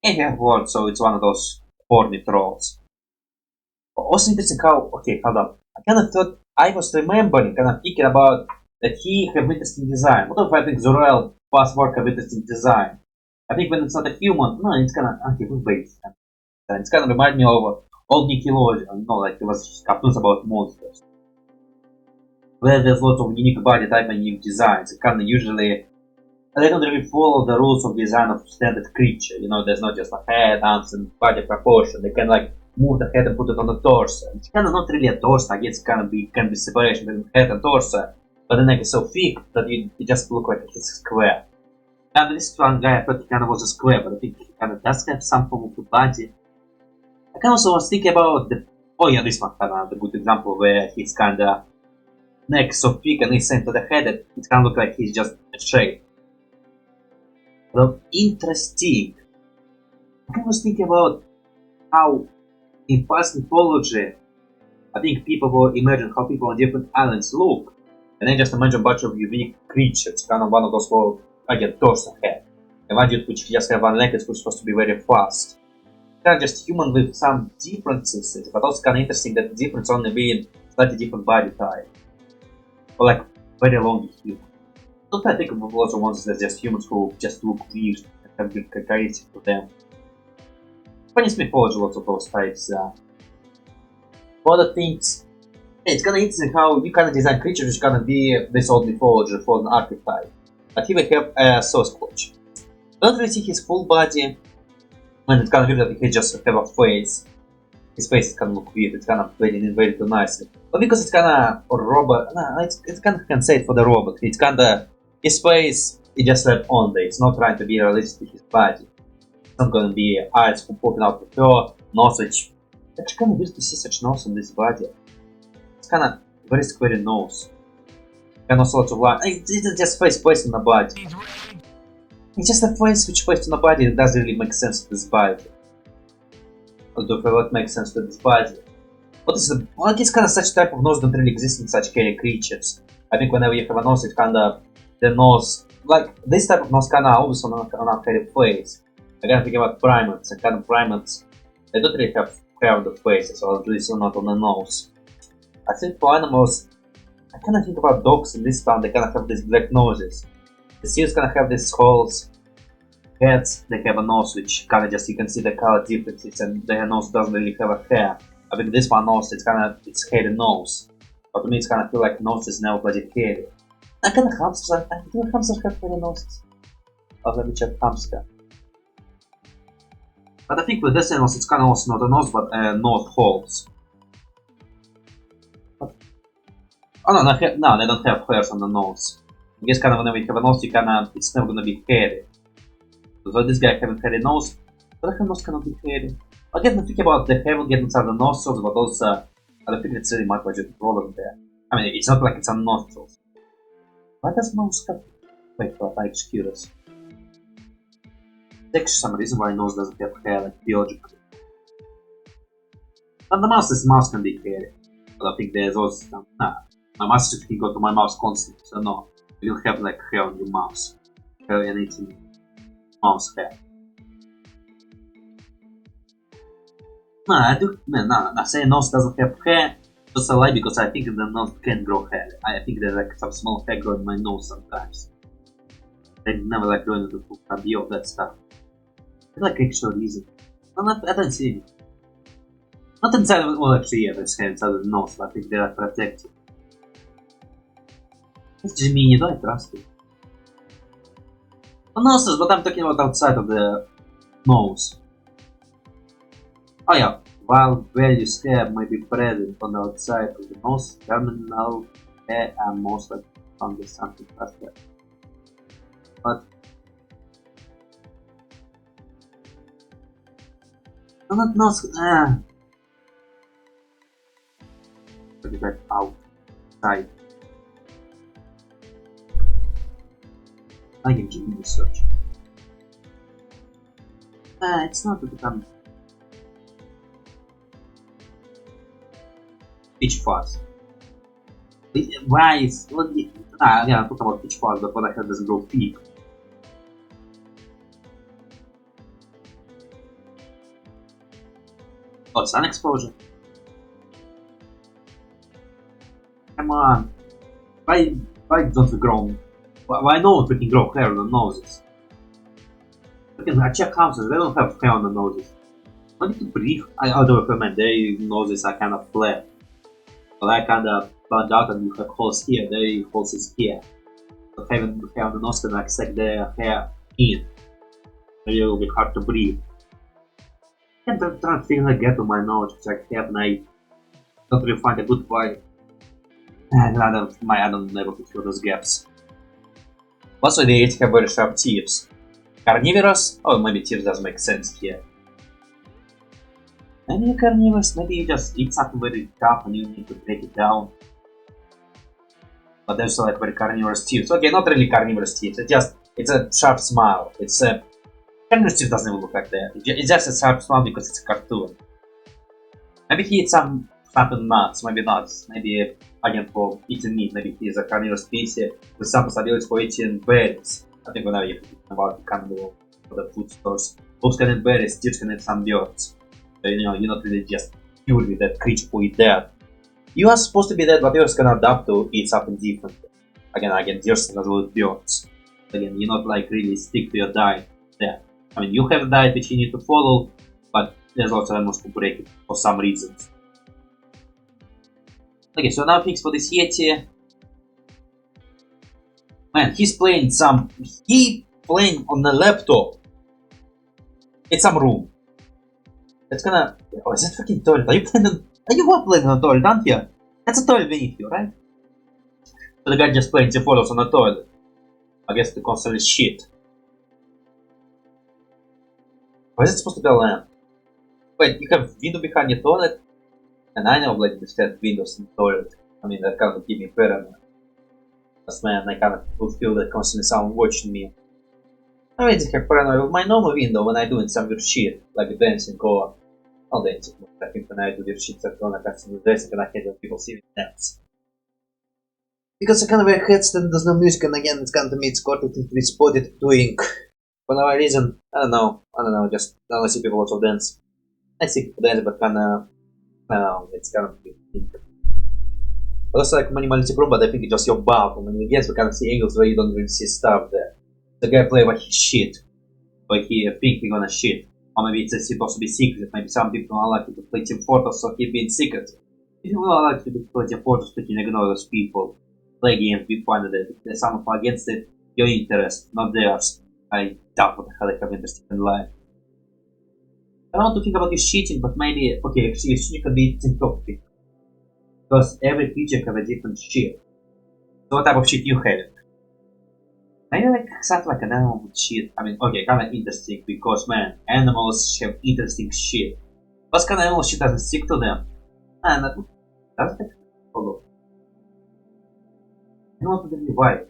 And he have horns, so it's one of those horny trolls. Also interesting how... Okay, hold on. I kind of thought I was remembering, kind of thinking about that he have interesting design. What if I think Zeurel past work have interesting design? I think when it's not a human, no, it's kind of anti-based. It's kind of remind me of old Nickelodeon, you know, like it was cartoons about monsters. Where there's lots of unique body type and unique designs. It kind of usually... They don't really follow the rules of design of standard creature. You know, there's not just a head, arms, and body proportion. They can like move the head and put it on the torso. It's kind of not really a torso. I guess it can be separation between head and torso. But the neck is so thick that it just looks like it's a square. And this one guy, I thought he kind of was a square, but I think he kind of does have some form of a body. I kind of also was thinking about the... Oh yeah, this one kind of a good example where his kind of neck is so thick and he's sent to the head that it kind of looks like he's just a shape. Well, interesting. I was thinking about how in past mythology, I think people will imagine how people on different islands look. And then just imagine a bunch of unique creatures, kind of one of those for, again, torso head. And one dude which just have one leg, it's supposed to be very fast. Kind of just human with some differences, but also kind of interesting that the difference only being slightly different body type. Or like very long human. Don't I think of lots of ones that just humans who just look weird and have big characteristics to them. Japanese mythology, lots of those types. Other things, it's kind of interesting how you kind of design creatures which kind of be this old mythology for an archetype. But here we have a Sasquatch. I don't really see his full body, and it's kind of weird that he just have a face. His face is kind of look weird, it's kind of blending very too nicely. But because it's kind of a robot, no, it's kind of can say it for the robot. It's kind of his face, it just left on there. It's not trying to be realistic to his body. It's not gonna be eyes popping out the fur, nose which... It's actually kind of weird to see such nose on this body. It's kind of very square nose. And also lots of line. It's just face placed on the body. It's just a face which placed on the body that doesn't really make sense to this body. Although what makes sense to this body. What is the... Well, I guess kind of such type of nose don't really exist in such hairy creatures. I think whenever you have a nose, it kind of... The nose... Like, this type of nose kind of always on a hairy face. I gotta think about primates, and kind of primates... They don't really have rounded faces, or at least not on the nose. I think for animals... I kind of think about dogs in this town, they kind of have these black noses. The seals kind of have these holes cats, they have a nose which kinda just, you can see the color differences, and their nose doesn't really have a hair. I think this one nose, it's hairy nose. But to me it's kinda feel like nose is now bloody hairy. I kinda hamsters, I think hamsters have hairy noses. Oh, let me check hamster. But I think with this nose it's kinda also not a nose, but nose holes. Oh no, no, they don't have hairs on the nose. I guess kinda whenever you have a nose, it's never gonna be hairy. So this guy having hairy nose, but the nose cannot be hairy. Again, I think about the hair will get inside the nostrils, but also I think it's really much budget problem there. I mean, it's not like it's on nostrils. Why does nose have? Wait, what? I'm curious. There's actually some reason why nose doesn't have hair, like biologically. And the mouse can be hairy, but I think there's also some. Nah, my mouse just can go to my mouse constantly, so no, you don't have like hair on your mouse. Hair and eating mouse hair. No, I do. No, saying nose doesn't have hair. Just a lie, because I think the nose can grow hair. I think there's like some small hair growing in my nose sometimes. They never like growing into full body of that stuff. It's like actual reason. No, I don't see it. Not inside of, well actually yeah, there's hair inside of the nose, but I think they are protected. It's just me, I trust it. No noses, but I'm talking about outside of the nose. Oh yeah. While various hair may be present on the outside of the nose, terminal hair are most likely found with something faster. But not nose. Put it back outside. I can do research. It's not to become. Peach fuzz. Why is again I talk about peach fuzz, but what I have doesn't grow peak. Oh, sun exposure. Come on. Why don't we grow? Why no one freaking grow hair on the noses? I check houses, they don't have hair on the noses. I need to breathe. Although their noses are kind of flat. But I kinda found out that you have holes here, their holes is here. So having hair on the nose can like suck their hair in. Maybe it will be hard to breathe. I'm trying to figure out get to my nose, which I have and I don't really find a good way. And I don't never to fill those gaps. Also they have very sharp teeth. Carnivorous? Oh, maybe teeth doesn't make sense here. Maybe you're carnivorous, maybe you just eat something very tough and you need to break it down. But there's like very carnivorous teeth. Okay, not really carnivorous teeth, it's a sharp smile. It's a carnivorous teeth doesn't even look like that. It's just a sharp smile because it's a cartoon. Maybe he eats something nuts, maybe nuts. Maybe again for eating meat, maybe he is a carnivorous species with some ability for eating berries. I think whenever you're thinking about the carnivore for the food stores, wolves can eat berries, deer can eat some birds. So, you know, you're not really just purely that creature who eat that. You are supposed to be that, but yours can adapt to eat something different. Again, deers can as well eat birds. Again, you're not like really stick to your diet there. I mean, you have a diet which you need to follow, but there's also animals who break it for some reasons. Okay, so now fix for this Yeti. Man, he's playing on the laptop. It's some room. It's gonna. Oh, is that fucking toilet? Are you playing on a toilet, aren't you? That's a toilet beneath you, right? So the guy just playing the photos on the toilet. I guess the console is shit. Why is it supposed to be a lamp? Wait, you have window behind your toilet? And I know like this had windows in the toilet. I mean, that kind of give me paranoia. Because man, I kind of would feel that constantly someone watching me. I already have paranoia with my normal window when I'm doing some weird shit, like dancing or not dancing. I think when I do weird shit, I'm gonna have some dancing and I hate when people see me dance. Because I kind of wear headset and there's no music, and again, it's kind of me, it's important to be spotted doing. For no reason, I don't know, just I don't see people also dance. I see people dance, but kinda, I don't know, it's kind of but also like minimality group, but I think it's just your buff, and when you get, you kind of see angles where you don't really see stuff there. The guy play about his shit. Or he think he gonna shit. Or maybe it's supposed to be secret. Maybe some people are lucky to play Team Fortress, so he being secret. If you are lucky to play Team Fortress, you can ignore those people. Play games, be fun with it. If there's someone against it, your interest, not theirs. I doubt what the hell they have interest in life. I don't want to think about you cheating, but maybe, okay, actually, cheating could be in topic. Because every creature have a different shit. So what type of shit you have? Maybe like something like an animal with shit. I mean, okay, kinda interesting, because man, animals have interesting shit. What kind of animal shit doesn't stick to them? And that doesn't follow. I don't want to be white.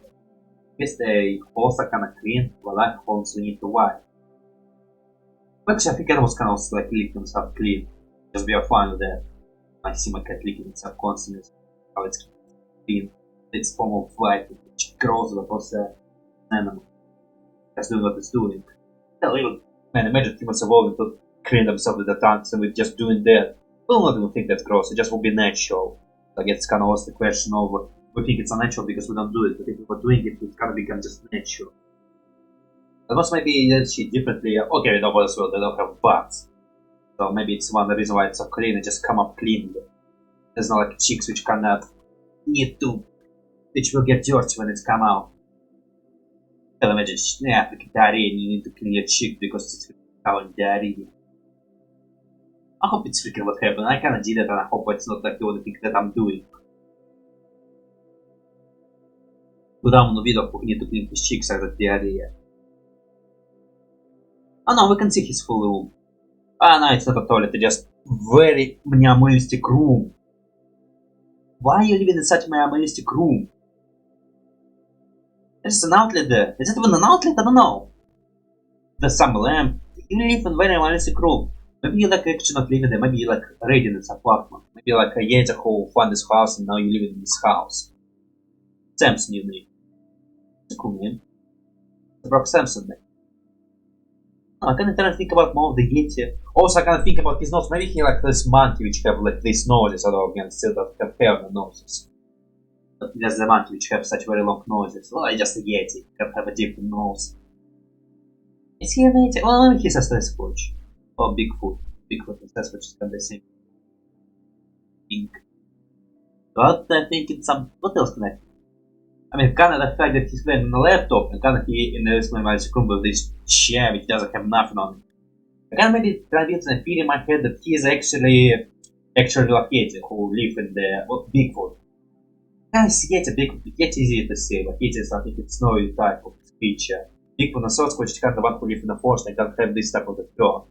Guess they holes are kinda clean, while like holes we need to wipe. Actually, I think animals can also like lick themselves clean. Just be fine with that. I see my cat licking itself constantly. How it's clean. It's form of white, which grows across the animal. Just doing what it's doing. Hell, even, man, imagine humans evolving to clean themselves with the tongues and with just doing that. We'll not even think that's gross, it just will be natural. Like, it's kind of also the question of, we think it's unnatural because we don't do it, but if we're doing it, it's gonna become just natural. But also maybe that shit differently. Okay, we know as well, they don't have butts. So maybe it's one of the reasons why it's so clean, it just come up cleanly. There's not like chicks which cannot need to, which will get dirty when it's come out. Can imagine, yeah, like diarrhea and you need to clean your cheek because it's covered in diarrhea. I hope it's freaking what happened. I kinda did it and I hope it's not like the only thing that I'm doing. Куда он увидел, who need to clean his cheeks out of diarrhea. Oh no, we can see his full room. Ah no, it's not a toilet, it's just very minimalistic room. Why are you living in such a minimalistic room? There's an outlet there. Is it even an outlet? I don't know. There's some lamp. You live in a very minimalistic room. Maybe you like actually not living there. Maybe you like raiding this apartment. Maybe you like a Yeti who found this house and now you live in this house. Sam's new name. It's a cool name. It's Brock Samson name. I kinda try to think about more of the Yeti. Also, I kinda think about his nose. Maybe he like this monkey which have like these noses, although again still don't have hair on the noses. But there's the monkey which have such very long noses. Well, I just a Yeti. Can have a different nose. Is he an Yeti? Well, maybe he's a Sasquatch. Or Bigfoot. Bigfoot and Sasquatch is kind of the same thing. But I think it's some. What else can I think? I mean, kind of the fact that he's playing on a laptop and kind of he in this minimalistic room with this chair which doesn't have nothing on it. I kind of maybe transmits a feeling in my head that he is actually like Yeti who live in the Bigfoot. Guys, Yeti, Bigfoot, Yeti is easy to say, but Yeti is I think it's snowy type of creature. Bigfoot and Sasquatch is kind of the one who live in the forest and don't have this type of the fur.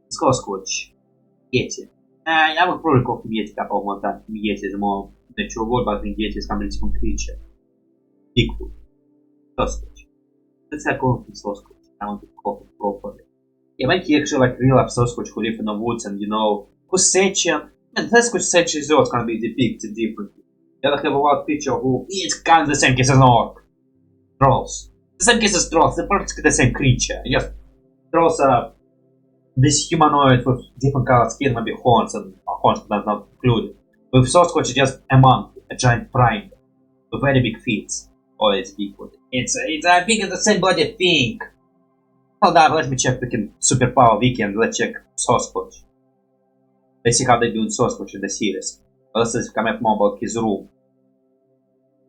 Sasquatch, Yeti. I would probably call him Yeti a couple more times. Yeti is a more natural word, but I think Yeti is a completely different creature. Bigfoot. Sasquatch. Let's say I call him Sasquatch. I want to call him properly. Yeah, maybe he actually like real life Sasquatch who live in the woods and you know, who's sentient. And Sasquatch sentient is always gonna be depicted differently. You have a wild creature who is kind of the same case as an orc. Trolls. The same case as trolls, they're practically the same creature. Just trolls are this humanoid with different colored skin, maybe horns and horns but not included. With Sasquatch, just a monkey, a giant prime with very big feet. Oh, it's Bigfoot. It's I think it's the same bloody thing. Hold on, let me check freaking Superpower Wiki and let's check Sasquatch. Let's see how they do in Sasquatch in the series. Let's comment more about his room.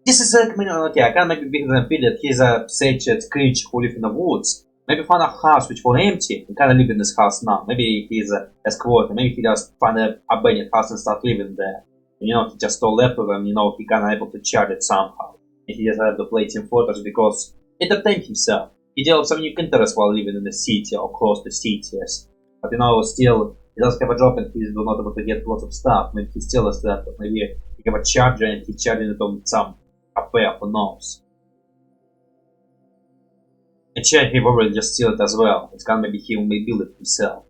This is like, okay, I can't make it bigger than feel that he's a sentient creature who lives in the woods. Maybe find a house which was empty and kind of live in this house now. Maybe he's a squatter. Maybe he just find an abandoned house and start living there. And, you know, he just stole laptop and you know he kind of able to charge it somehow. And he just had to play Team Fortress because he entertained himself. He developed some new interests while living in the city or close to cities. But you know, still, he doesn't have a job and he's not able to get lots of stuff. Maybe he still has laptop. Maybe he have a charger and he's charging it on some cafe, who knows. And check he probably just steal it as well. It's gonna maybe he may build it himself.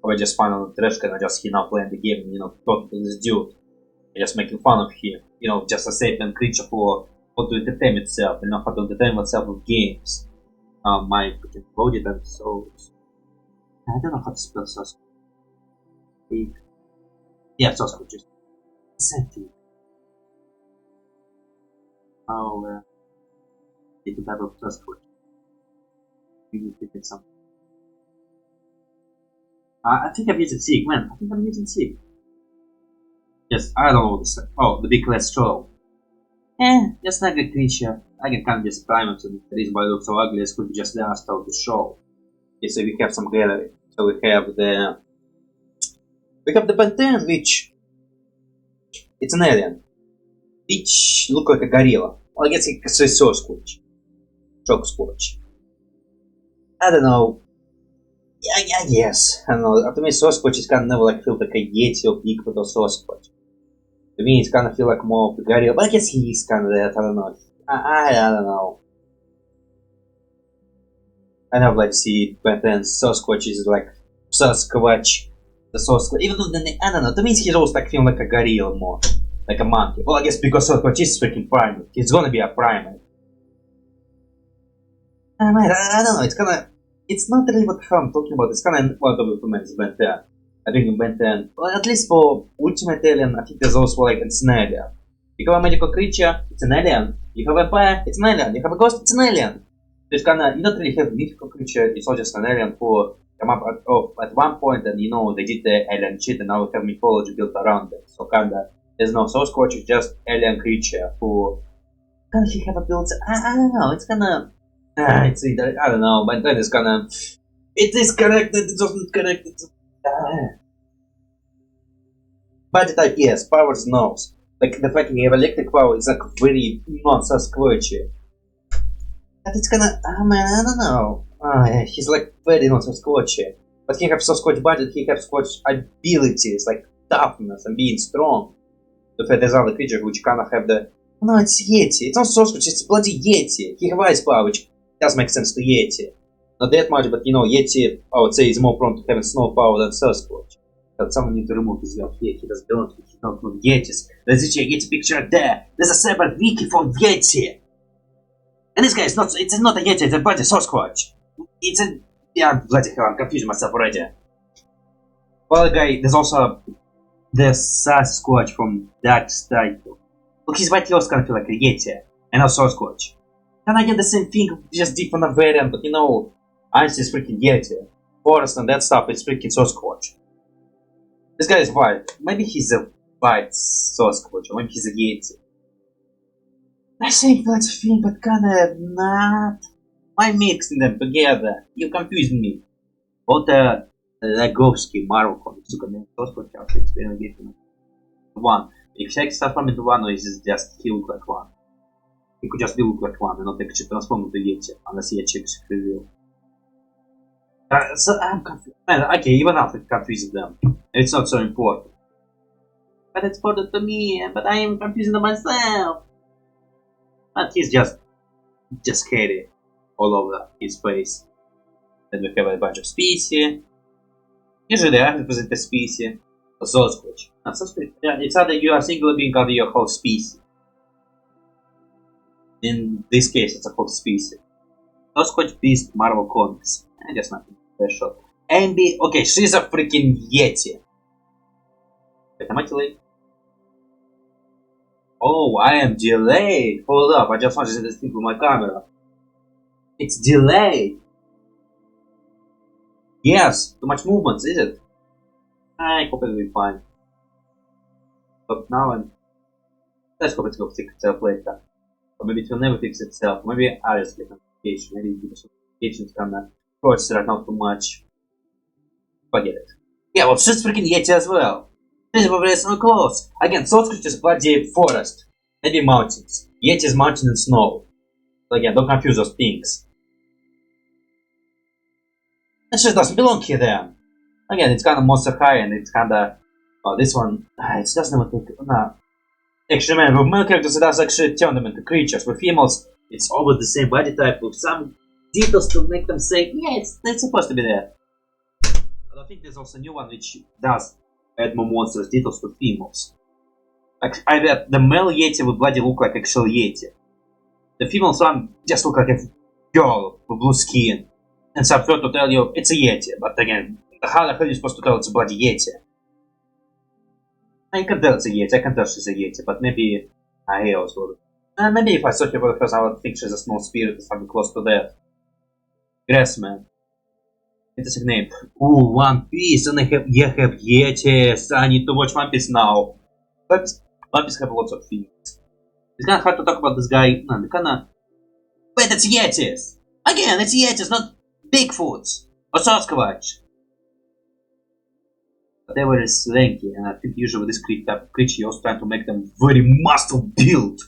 Or I just find on the trash can and just he now playing the game and you know talking to this dude. And just making fun of him. You know, just a sapient creature who want to entertain itself and know how to entertain itself with games. My freaking Bogey and so I don't know how to spell Sasquatch. Yeah, Sasquatch just same thing. Oh Different type of Sasquatch. Maybe we pick something. I think I'm using Seek, man. I think I'm using Seek. Yes, I don't know this. Oh, the big less Stroll'n. Just an ugly creature. I can't just prime it, so the reason why it looks so ugly is could be just last of the show. Okay, so we have some gallery. So we have the Valentines, which it's an alien, which look like a gorilla. Well, I guess it's a Sasquatch. Sasquatch. I don't know. Yeah, yes. I don't know. To me, Sasquatch is kind of never like feel like a Yeti or Bigfoot or Sasquatch. To me, it's kind of feel like more of a gorilla, but I guess he is kind of that. I don't know. I don't know. I never like to see Valentines. Sasquatch is like Sasquatch. The Sasquatch. Even though I don't know. That means he's always like feeling like a gorilla more, like a monkey. Well, I guess because Sasquatch is freaking primate. He's gonna be a primate. I don't know. It's kind of. It's not really what I'm talking about. It's kind of what Adobe FIM is Valentine. I think in Valentine, well, at least for Ultimate Alien, I think there's also like it's an alien. You have a magical creature, it's an alien. You have a vampire, it's an alien. You have a ghost, it's an alien. So it's kinda, you don't really have a mythical creature, it's all just an alien who come up at one point and they did the alien shit and now we have mythology built around it. So kinda, there's no Sasquatch, it's just alien creature who kinda he have a build. I don't know, it's kinda, it's either, I don't know, but then it's kinda, it is connected, it doesn't connect it. Body type, yes, powers, no. Like the fact that you have electric power is like very non-Sasquatchy. But it's kinda, man, I don't know. He's like very non-Sasquatchy. But he has Sasquatch body, he has Sasquatch abilities, like toughness and being strong. The fact there's other creature which kinda have the, no, it's Yeti. It's not Sasquatch, it's bloody Yeti. He has ice power, which does make sense to Yeti. Not that much, but Yeti, I would say, is more prone to having snow power than Sasquatch. But someone need to remove his young here. He doesn't belong to He's not with Yetis. There's a Yeti picture there. There's a separate wiki for Yeti. And this guy is not, it's not a Yeti, it's a bloody Sasquatch. It's a, yeah, bloody hell, I'm confusing myself already. Well, guy, there's also the Sasquatch from that title. Look, his white clothes kind of feel like a Yeti. And a Sasquatch. Can I get the same thing, just different variant, but Einstein is freaking Yeti. Forest and that stuff is freaking Sasquatch. This guy is white. Maybe he's a white Sasquatch, or maybe he's a Yeti. I think that's a thing, but kinda not. Why mixing them together? You confused me. What a Lagovsky Marvel comics took a name Sasquatch outfits when I gave him one. If check stuff from it one, or is it just he look like one? He could just look like one and not actually transform into Yeti, unless he checks reveal. So I'm confused. Man, okay, even after confusing them, it's not so important. But it's important to me, but I am confusing myself. But he's just scary all over his face. Then we have a bunch of species. Usually I represent a species. A Sasquatch. Yeah, it's either you are a single being or you're a whole species. In this case, it's a whole species. Sasquatch Beast Marvel Comics. I guess nothing special. MB, okay, she's a freaking Yeti. Wait, am I delayed? Oh, I am delayed. Hold up, I just wanted to this thing with my camera. It's delayed. Yes, too much movement, is it? I hope it will be fine. But now, let's hope it will fix itself later. Or maybe it will never fix itself. Maybe I just get notification. Maybe because notifications kinda process right now too much. Forget it. Yeah, well, she's freaking Yeti as well. She's probably so close. Again, Sasquatch is bloody forest. Maybe mountains. Yeti is mountain and snow. So again, don't confuse those things. And she doesn't belong here then. Again, it's kinda monster high and it's kinda. Oh, this one. It doesn't even take. No. Actually, man, with male characters, it does actually turn them into creatures. With females, it's always the same body type with some details to make them say, yeah, it's supposed to be there. But I think there's also a new one which does add more monsters details to females. Like, I bet the male Yeti would bloody look like actual Yeti. The female one just look like a girl with blue skin. And some to tell you it's a Yeti, but again, how the hell are you supposed to tell it's a bloody Yeti? I can tell it's a Yeti, I can tell she's a Yeti, but maybe I also Maybe if I saw her for the first time, I would think she's a small spirit or something close to that. Grassman. It's a name. Ooh, One Piece, and I have Yetis. I need to watch One Piece now. But One Piece have lots of things. It's kinda hard to talk about this guy. No, kinda. Wait, it's Yetis! Again, it's Yetis, not Bigfoots or Sasquatch. But they were slanky, and I think usually with this type of creature, you're also trying to make them very muscle build.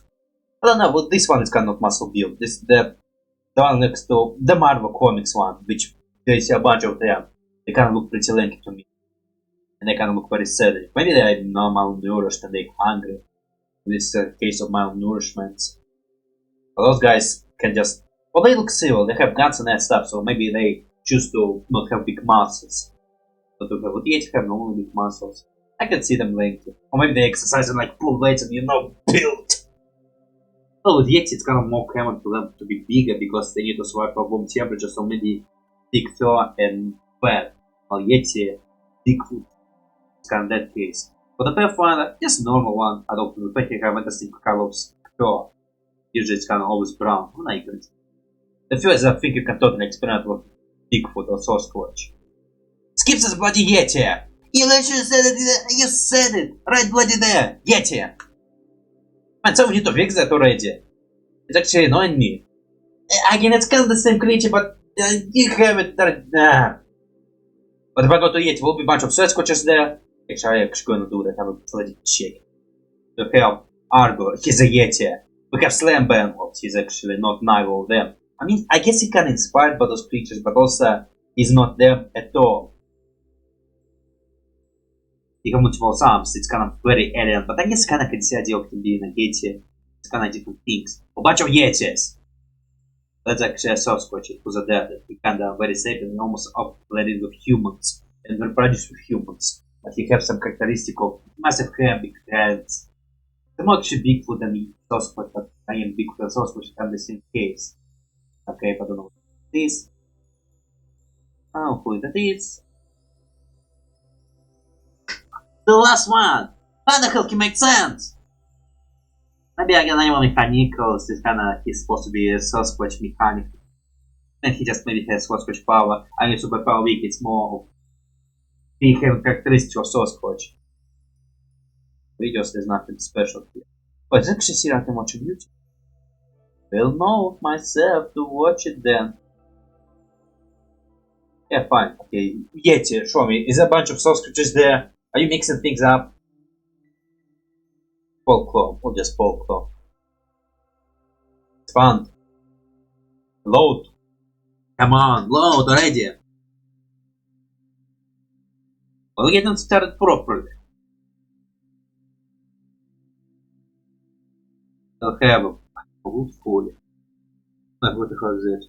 I don't know, but this one is kind of muscle build. This the one next to the Marvel Comics one, which they see a bunch of them. They kind of look pretty lanky to me, and they kind of look very sad. Maybe they are malnourished and they're hungry. This case of malnourishment. But those guys can just, well, they look civil. They have guns and that stuff, so maybe they choose to not have big muscles. But to have yet have normal big muscles. I can see them lanky. Or maybe they exercise and like pull weights and build. Well, with Yeti it's kind of more common for them to be bigger because they need to survive for warm temperature, so maybe big fur and fat. While Yeti, big food. It's kind of that case. For the Pathfinder, just normal one. I don't know if you have interesting colors fur. Usually it's kind of always brown. Oh, no, the fur is, I think you can totally experiment with Bigfoot or Sasquatch. Skips this bloody Yeti! You literally said it, you said it! Right bloody there! Yeti! Man, so we need to fix that already. It's actually annoying me. Again, it's kind of the same creature, but you have it there. But if I go to Yeti, will be a bunch of Sasquatches there. Actually, I'm actually gonna do that. I will bloody check. We have Argo, he's a Yeti. We have Slam Bangles, he's actually not neither of them. I mean, I guess he can inspired by those creatures, but also he's not them at all. You have multiple arms, it's kind of very alien, but I guess kind of can see idea of him being a Yeti. It's kind of different things. A bunch of Yetis! That's actually a Sasquatch who's a dead. He kind of very safe and almost upgraded with humans and reproduced with humans. But he has some characteristic of massive hair, big heads. They're not actually Bigfoot and Sasquatch, but I am Bigfoot and Sasquatch have the same case. Okay, I don't know what it is. Oh, who that is? The last one! How the hell can make sense? Maybe again animal mechanicals is kinda, he's supposed to be a Sasquatch mechanic. And he just maybe has Sasquatch power. I mean superpower weak, it's more of he has characteristics of Sasquatch. Videos, there's nothing special here. But it's actually see I can watch on YouTube. Will know myself to watch it then. Yeah, fine. Okay, Yeti, show me. Is a bunch of Sasquatches there? Are you mixing things up? Folklore, or just folklore. Expand. Load. Come on, load already. We'll get them started properly. They'll have a wood folio. What the hell is it?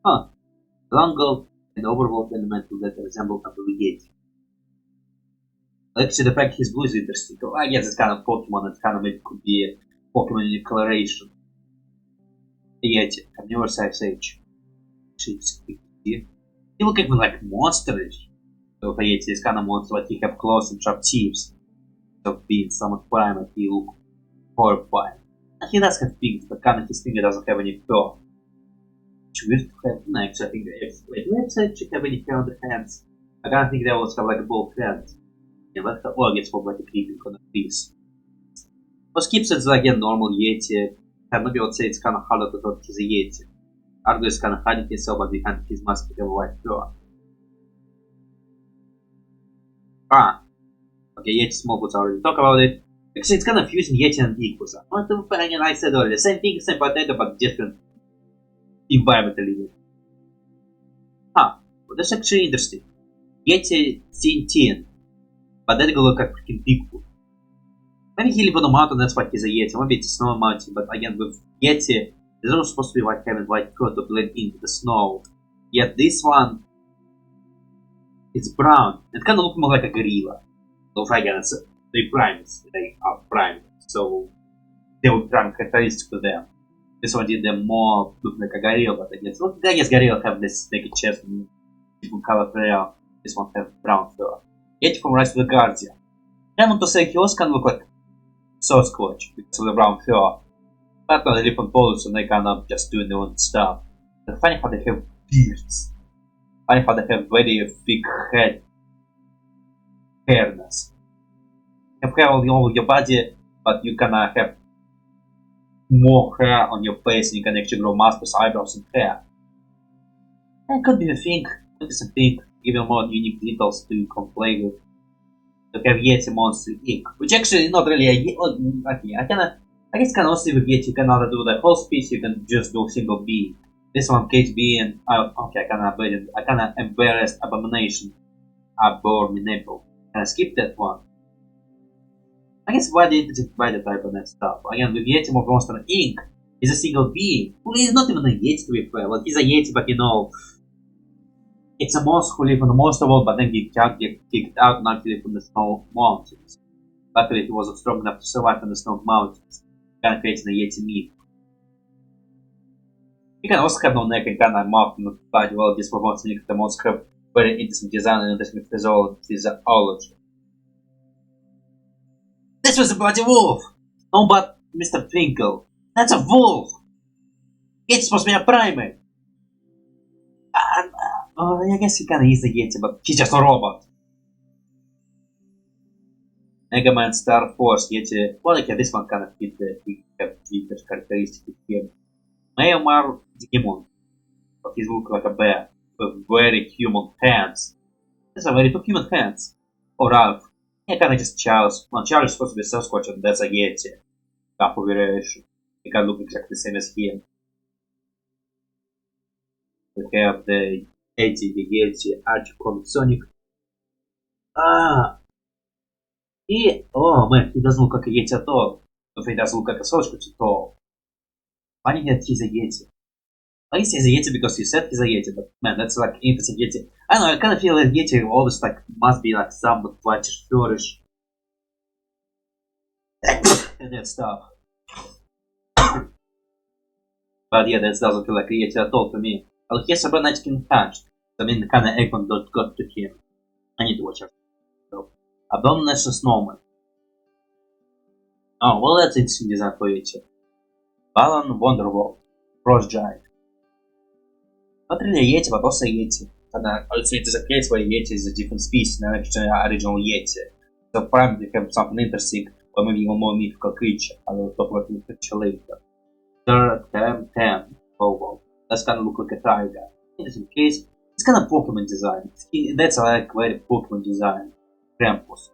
Huh. Jungle and overworld elemental that resemble a blue Yeti. Actually, the fact he's blue is interesting. I guess it's kind of Pokemon, it's kind of maybe could be a Pokemon declaration. Yeti, carnivorous ice age. He look at me like monsterish. So Yeti is kind of monster, but he have claws and sharp teeth. So being somewhat primal, he look horrifying. And he does have fingers, but kind of his finger doesn't have any fur. It's weird to have. No, actually, I think wait, do we actually have any hair on the hands? I kind of think they always have like a bald head. Yeah, but the organs for like a creeping on the face. For Skips, it's again normal Yeti. And maybe I would say it's kind of harder to talk he's a Yeti. Argo is kind of hiding himself, but behind his mask he have a white fur. Ah. Okay, Yeti small boots, I already talked about it. Actually, it's kind of fusing Yeti and Bigfoot. Again, I said earlier, same thing, same potato, but different environmentally. Ah, well, that's actually interesting. Yeti teen, but that go look like freaking Bigfoot. Maybe he lives on a mountain, that's why he's a Yeti. Maybe it's a snow mountain, but again, with Yeti, there's not supposed to be like having white fur to blend into the snow. Yet this one, it's brown. It kind of looks more like a gorilla. So again, they primates, they are primates, so they would prime characteristics to them. This one did them more look like a gorilla, but I guess gorilla have this naked chest and different color hair. This one have brown fur. Yeti from Rise of the Guardian. I want to say he also can look like Sasquatch because of the brown fur. But on elephant poles, and they kind of just doing their own stuff. It's funny how they have beards. Funny how they have very thick hairness. You have hair all over your body, but you can have more hair on your face, and you can actually grow muscles, eyebrows, and hair. And it could be a thing, interesting thing, even more unique details to play with. To have Yeti Monster Ink, which actually not really a okay, I guess can also with Yeti you can either do the whole speech, you can just do single B. This one case B and okay, I can embarrass abomination. Abominable. Can I skip that one? I guess why they didn't buy the type of that stuff. Again, with Yeti Monster Ink is a single B. Who is not even a Yeti to be fair. Well, he's a Yeti, but you know, it's a monster who lives on the monster world, but then get kicked out and actually from the snow mountains. Luckily, he wasn't strong enough to survive on the snow mountains, kind of creating a Yeti myth. You can also have no neck and kind of mouth and body. Well, this promotes me the monster have very interesting design and interesting physiology. This was a bloody wolf! No, but Mr. Twinkle, that's a wolf! It's supposed to be a primate! I guess he kinda is a Yeti, but he's just a robot. Mega Man Star Force Yeti. Well, okay, this one kinda fit the characteristic here. Mayomar Digimon. But he looks like a bear with very human hands. These are very human hands. Or Ralph. Yeah, kinda just Charles. Well, Charles is supposed to be Sasquatch, and that's a Yeti. Couple variation. He can look exactly the same as him. We have the Yeti, Archicon, Sonic. Oh man, he doesn't look like a Yeti at all. But he doesn't look like a Sasquatch at all. Funny that he's a Yeti. I guess he's a Yeti because you said he's a Yeti, but man, that's like interesting Yeti. I don't know, I kind of feel like Yeti always like must be like somewhat flattish, furish. And that stuff. But yeah, that doesn't feel like a Yeti at all to me. Well, here's a banana skin hatched. I mean, the kind of egg one got to him. I need to watch out. So, Abomination Snowman. Oh, well, that's interesting design for Yeti. Balan Wonderwall. Frost Giant. Not really a Yeti, but also a Yeti. And I would say it is a case where Yeti is a different species than actually original Yeti. So, primarily have something interesting, or maybe even more mythical creature. I will talk about the creature later. Third, 10. Oh, that's kind of look like a tiger. Interesting case. It's kind of Pokemon design. That's like very Pokemon design. Krampus.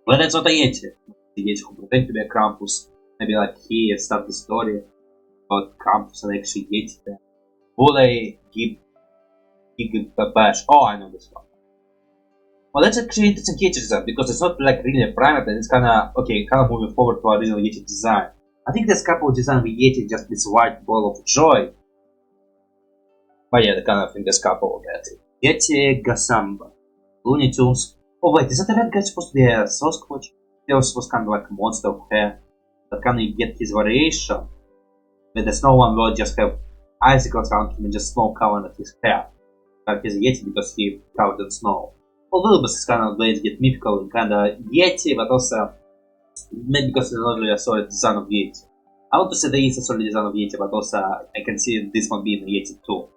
But that's not a Yeti. The Yeti who pretend to be a Krampus. Maybe like he start the story about Krampus and actually Yeti there. Will they give a bash? Oh, I know this one. Well, that's actually interesting Yeti design because it's not like really a primate, and it's kind of moving forward to original Yeti design. I think there's a couple of designs with Yeti, just this white ball of joy. But yeah, I kind of think there's a couple of that. Yeti Gasamba. Looney Tunes. Oh wait, is that red guy supposed to be a Sasquatch? He was supposed to kind of like a monster of hair. But can you get his variation? With the snow one will just have icicles around him and just snow covering his hair. Like he's a Yeti because he covered in snow. Well, Bulbasaur is kind of ways get mythical and kind of Yeti, but also maybe because it's not really a solid design of Yeti. I want to say there is a solid design of Yeti, but also I can see this one being a Yeti too.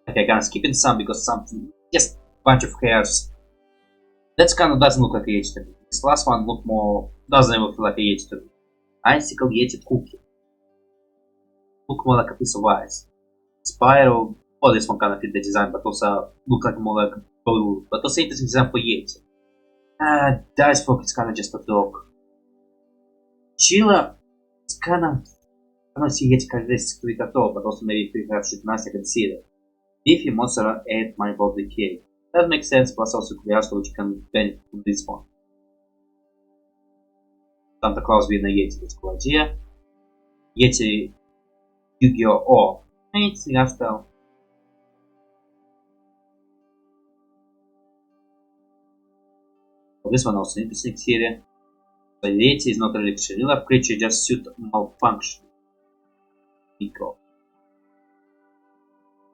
Okay, kind of skipping some because something just bunch of hairs. That kind of doesn't look like a Yeti to me. This last one doesn't even feel like a Yeti to me. Icicle Yeti Cookie. Look more like a piece of ice. Spiral. Oh, this one kind of fit the design, but also look like more like a balloon. But also interesting design for Yeti. Dice Folk is kind of just a dog. Chilla, it's kind of. I don't see Yeti characteristics to it at all, but also maybe if you have shit nice, I can see that. Beefy monster ate my ball decay. That makes sense, plus also Curiosity, which can benefit from this one. Santa Claus being a Yeti, that's a cool idea. Yeti Yu-Gi-Oh! It's the style. This one also interesting here. The Yeti is not really a real creature, just suit malfunction. Pico.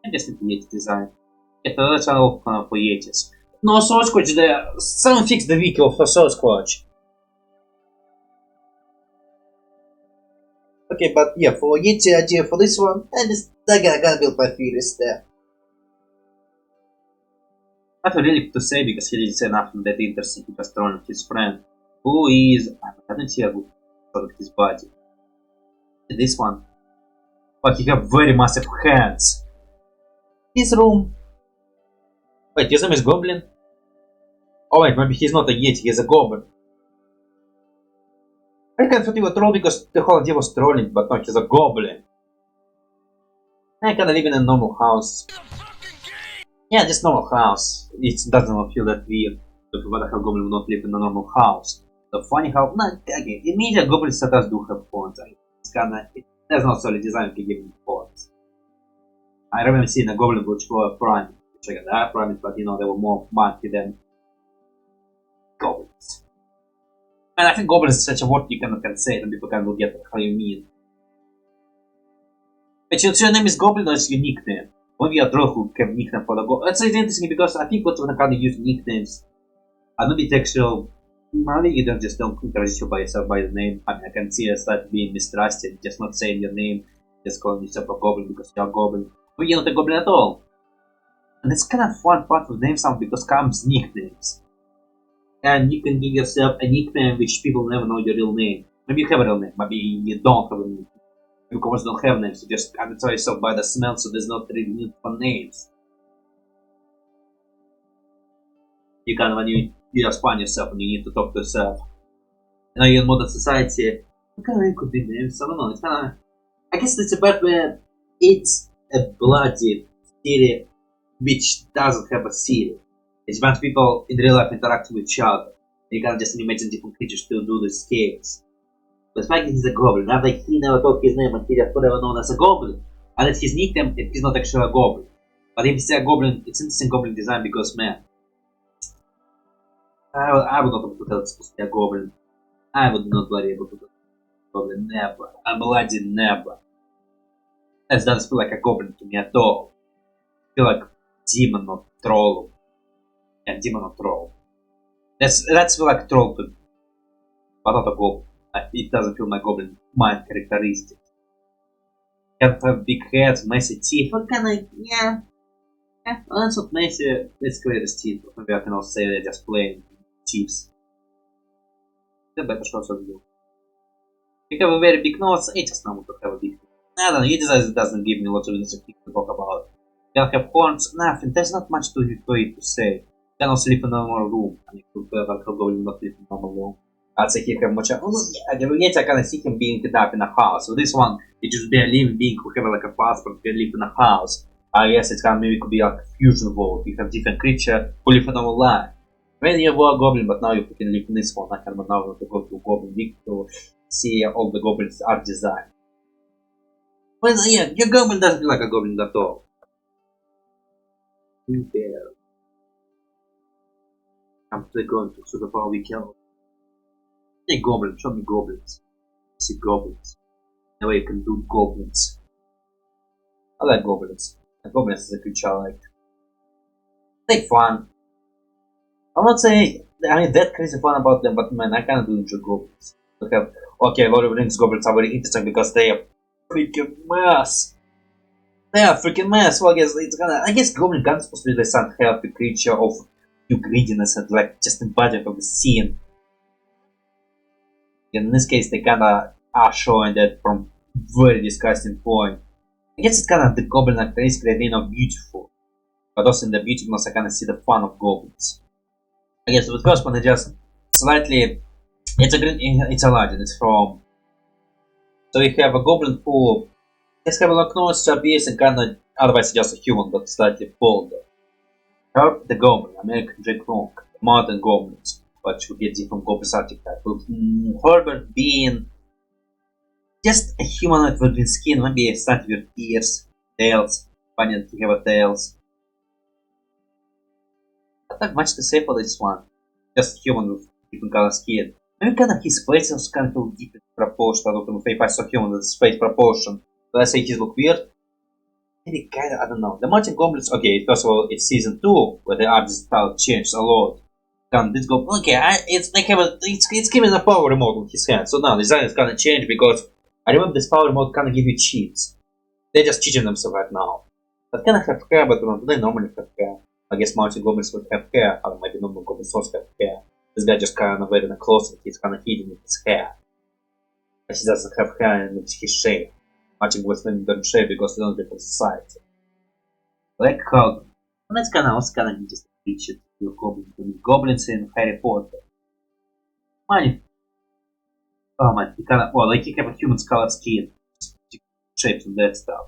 Interesting Yeti design. Yeah, that's all for Yetis. No Sasquatch there. Someone fix the wiki for Sasquatch. Okay, but yeah, for Yeti idea for this one, I gotta build my theories there. Nothing really to say because he didn't say nothing that interesting. He just thrown his friend, who is I don't see a good sort of his body. This one, but he have very massive hands. His room. Wait, his name is Goblin. Oh wait, maybe he's not a Yeti, he's a Goblin. I can thought he was a troll because the whole idea was trolling, but no, he's a Goblin. I kinda live in a normal house. Yeah, just normal house. It doesn't feel that weird. But why the hell Goblin would not live in a normal house? The funny how, no, again, in media Goblins sometimes do have phones. It's kinda, there's no solid design to give him phones. I remember seeing a Goblin which were Prime. Which I got Prime, but you know, they were more monkey than Goblins. And I think Goblin is such a word you cannot say, and people can get how you mean. But your name is Goblin or it's your nickname? Maybe a troll who have nickname for the Goblin. It's interesting because I think what's when I kind of use nicknames. And maybe textual. Maybe you don't introduce you by yourself by the name. I mean, I can see you start being mistrusted, just not saying your name, just calling yourself a Goblin because you're a Goblin. But you're not a Goblin at all. And it's kind of fun part of name sound because comes nicknames. And you can give yourself a nickname which people never know your real name. Maybe you have a real name, maybe you don't have a name. You of course don't have names, you just identify yourself by the smell, so there's not really need for names. You can, when you just find yourself and you need to talk to yourself. You know, you're in modern society, what kind of name could be names? I don't know, it's kinda... I guess it's a part where it's a bloody city which doesn't have a city. It's a bunch of people in real life interacting with each other. You can just imagine different creatures to do these games. But the fact that he's a Goblin, not like he never told his name and he just forever known as a Goblin. And that his nickname, he's not actually a Goblin. But if he's a Goblin, it's interesting Goblin design because, man, I would not be able to tell it's supposed to be a Goblin. I would not be able to tell it's a Goblin, never. I'm bloody never. That doesn't feel like a Goblin to me at all. I feel like demon or troll. Yeah, demon or troll. That's feel like troll to me. But not a Goblin. It doesn't feel my Goblin mind characteristics. Can't have big heads, messy teeth. What kind of, yeah. Well, that's not messy. Let's clear his teeth. Maybe I can also say they're just plain teeth. The better shots of you. You have a very big nose. I just want to have a big nose. I don't know, your design doesn't give me lots of interesting to talk about. You can have horns, nothing. There's not much to it to say. You can also live in a normal room. And you could have a Goblin not live in a normal room. I'd say he have much. Yet I can see him being up in a house. So this one, it should be a living being who have like a passport who live in a house. I guess it can maybe could be like a fusion world. You have different creature who live a normal life. Maybe you were a Goblin, but now you can live in this one. I can now to go to Goblin Week to see all the Goblins art design. Well, yeah, your Goblin doesn't look like a Goblin at all. There. I'm going to sort of how we kill. Hey Goblin, show me Goblins. I see Goblins. That way you can do Goblins. I like Goblins. Goblins is a creature I like. They fun. I'm not saying I mean that crazy fun about them, but man, I kinda do enjoy Goblins. Okay, Lord of the Rings Goblins are very interesting because they are freaking mess. They are freaking mess. Well, I guess Goblin Gun is supposed to be some healthy creature of pure greediness and like just embodiment of the scene. In this case, they kinda are showing that from very disgusting point. I guess it's kinda the Goblin characteristic being of beautiful, but also in the beautifulness I kinda see the fun of Goblins. I guess the first one is just slightly. It's a legend. It's from. So you have a Goblin who just have a long nose, sharp ears, and kinda otherwise just a human, but slightly bolder. Herb the Goblin, American Jack Long, modern Goblins. But we get different Goblins archetype. With Herbert being just a humanoid with green skin, maybe slightly with ears, tails, funny to have a tails. Not that much to say for this one. Just human with different color skin. Maybe kind of his face is kind of different proportion. I don't know if I saw human with face proportion. But I say he look weird. Maybe kinda, I don't know. The Modern Goblins, okay, first of all, it's season 2, where the art style changed a lot. Can this go? Okay, it's giving a power remote on his hand. So now design is gonna change because I remember this power mode kinda give you cheats. They're just cheating themselves right now. But kinda have hair, but they normally have hair. I guess multi goblins would have hair, or maybe normal goblins also have hair. This guy just kinda wearing a clothes and he's kinda hidden with his hair. But he doesn't have hair in his shape. Multi goblins don't shave because they don't live in society. Like how that's kinda just a creature to goblins in Harry Potter. Money. Oh man, he kinda like he have a human colored skin. Shapes and that stuff.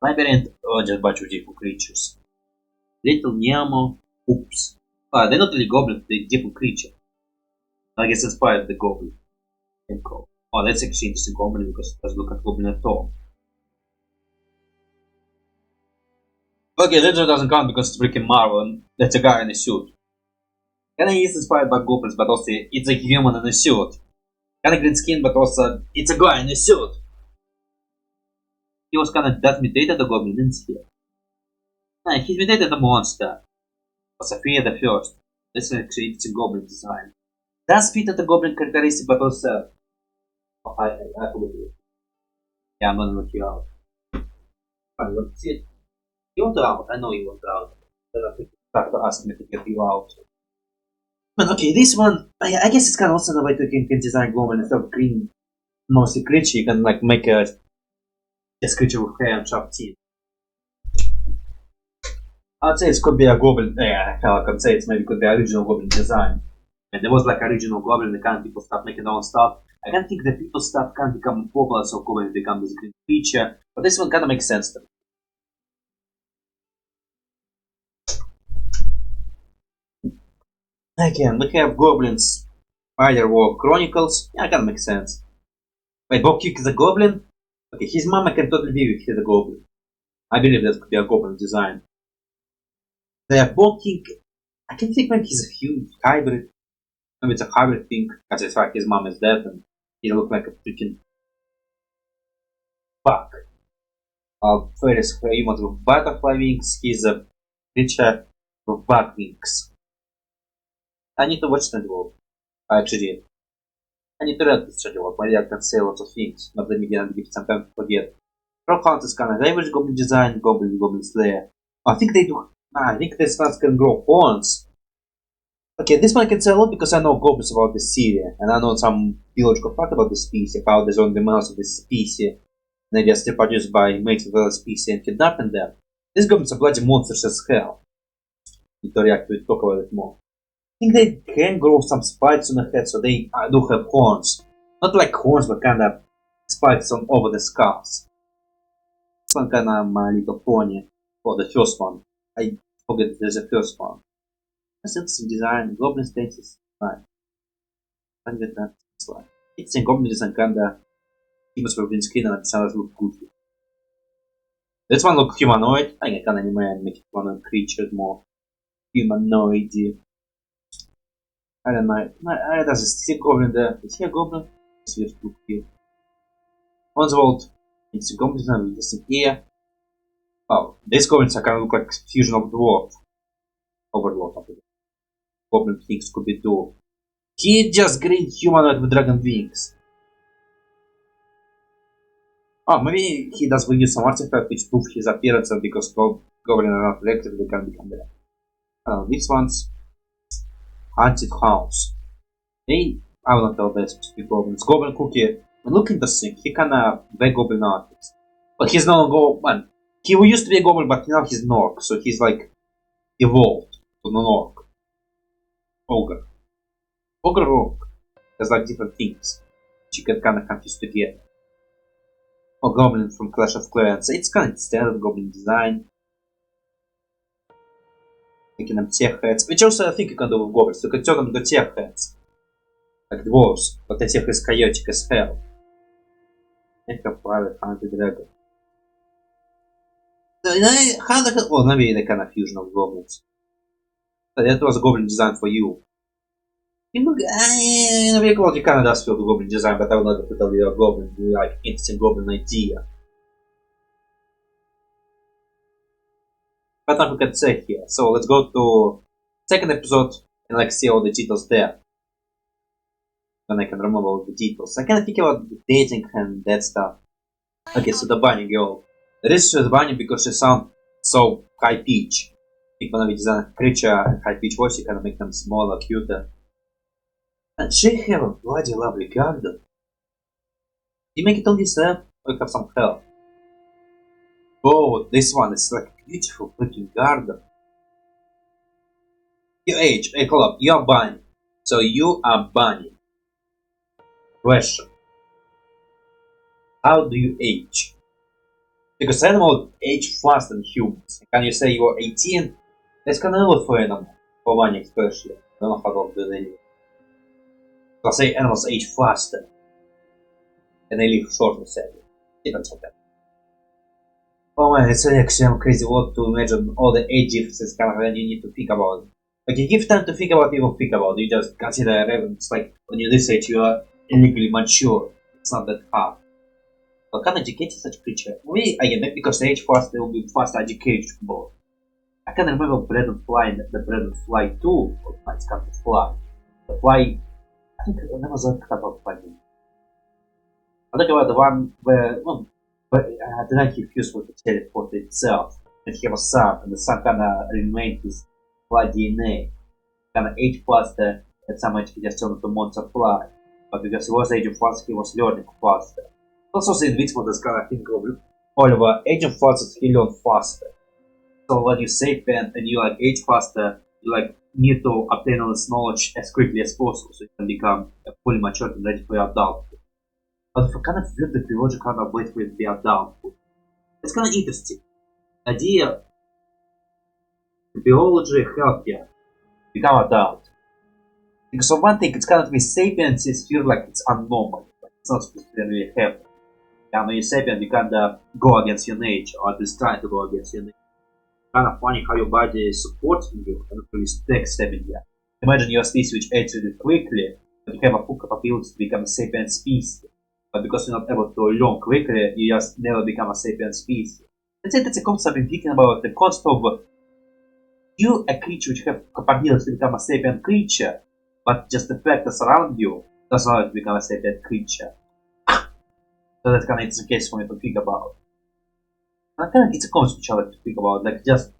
Labyrinth, just bunch of different creatures. Little Nemo, oops. They're not really goblins, they're different creatures. I guess inspired the goblin. Oh, that's actually interesting goblin because let's look at goblin at all. Okay, that doesn't count because it's freaking Marvel and that's a guy in a suit. Kinda is inspired by goblins, but also it's a human in a suit. Kinda green skin, but also it's a guy in a suit. He was kinda that mutated the goblin, didn't he? Nah, he mutated the monster. Sophia the First. That's actually interesting goblin design. Does fit at the goblin characteristic, but also. Oh, I forgot it. Yeah, I'm gonna look you out. Fine, let's see it. You want out? I know you want out. Then I think start to ask me to get you out. But okay, this one, I guess it's kind of also the way to can design goblin instead of green, mostly creature. You can like make a just creature with hair and sharp teeth. I'd say it could be a goblin. Yeah, hell, I can say it maybe could be original goblin design. And there was like original goblin, the kind of people start making their own stuff. I can't think that people stuff can become popular, so goblin become this green creature. But this one kind of makes sense to me. Again, we have goblins. Firewall Chronicles. Yeah, kind of makes sense. Wait, Bogey is a goblin? Okay, his mom I can totally believe he's a goblin. I believe that could be a goblin design. The Bogey, I can think maybe he's a huge hybrid. Maybe it's a hybrid thing, because it's like his mom is dead and he looks like a freaking bug. Ferris human with butterfly wings, he's a creature with bug wings. I need to watch that world. I actually did. I need to read this world. Maybe I can say lots of things, but then again, I give some time to forget. Rock Hunt is kind of average goblin design, goblin slayer. I think they do. I think this one can grow horns. Okay, this one can say a lot because I know goblins about this series, and I know some biological fact about this species, how there's only males of this species, and they just reproduced by mates of other species and kidnapping them. These goblins are bloody monsters as hell. Need to react to it, talk about it more. I think they can grow some spikes on the head, so they do have horns. Not like horns, but kind of spikes on over the skulls. This one kind of My Little Pony, or the first one. I forget there's a first one. That's interesting design. Goblin status. Right. I get that slide. It's a goblin design kinda famous for green skin and it look good. This one look humanoid. I can anime and make it one creature more humanoid. I don't know. I doesn't see a goblin there. Is he a goblin? It's weird look here. Oswald. It's a goblin design with this here. Oh, these goblins are kind of look like fusion of dwarf. Overlord. Goblin things could be dwarf. He just green humanoid with dragon wings. Oh, maybe he does use some artifact which prove his appearance and because goblin are not electric, they can become there. These ones. Haunted house. I will not tell the specific goblins. Goblin cookie. Look interesting. He kinda the goblin artist. But he's no longer man. He used to be a goblin, but now he's an orc, so he's like evolved to an orc. Ogre. Ogre orc. There's like different things. You can kinda confuse together. Or goblin from Clash of Clans. It's kinda standard goblin design. Making them tech heads. Which also I think you can do with goblins. You can turn them into tech heads. Like dwarves. But I think it's chaotic as hell. I have private hunted dragon. Well, maybe the kind of fusion of goblins. But that was a goblin design for you. You look, you kind of does feel the goblin design, but I will not tell you a goblin. You like interesting goblin idea. But now we can say here. So let's go to second episode and like see all the titles there. when I can remember all the details. I can think about dating and that stuff. Okay, so the bunny girl. This is the bunny because she sounds so high pitch. If when design creature and high pitch voice, you can make them smaller, cuter. And she have a bloody lovely garden. You make it on yourself or you have some help? Oh, this one is like a beautiful freaking garden. Your age, hey, hold up, you're bunny. So you are bunny. Question. How do you age? Because animals age faster than humans. Can you say you're 18? That's kind of old for animals. For bunny especially. I don't know how old do they live. Because say animals age faster. And they live shorter, sadly. Depends on that. Oh man, it's actually crazy world to imagine all the age differences kind of when you need to think about it. Like you give time to think about it, you will think about it. You just consider it's like when you this age you are illegally mature. It's not that hard. But can educate such creature? We again maybe because they age fast they will be fast educatable. I can remember Bread and Fly, the Bread and Fly 2, it's come to fly. The fly I think I never saw that about fly. I think about the one where the night he fused with the teleport itself, and he have a son, and the son kinda remained his fly DNA. Kinda age faster, and some age he just turned into monster fly. But because he was aging fast, he was learning faster. Also the invisible is kinda think of Oliver, aging faster, he learn faster. So when you sapient and you like age faster, you like need to obtain all this knowledge as quickly as possible so you can become fully mature and ready for your adulthood. But for kind of build the biological kind of wait for it to be adulthood. It's kind of interesting. Idea biology help you become adult. Because for one thing, it's kind of be sapiens feel like it's unnormal. Like it's not supposed to really happen. Yeah, when you're sapient, you kind of go against your nature, or at least try to go against your nature. Kind of funny how your body is supporting you and really backstabbing you. Imagine you're a species which ages really quickly, but you have a full capability to become a sapient species. But because you're not able to learn quickly, you just never become a sapient species. That's a concept I'm thinking about, the concept of you, a creature which have capability to become a sapient creature, but just the factors around you does not become a sapient creature. So that's kind of it's a case for me to think about. And kind of it's a concept which I like to think about, like just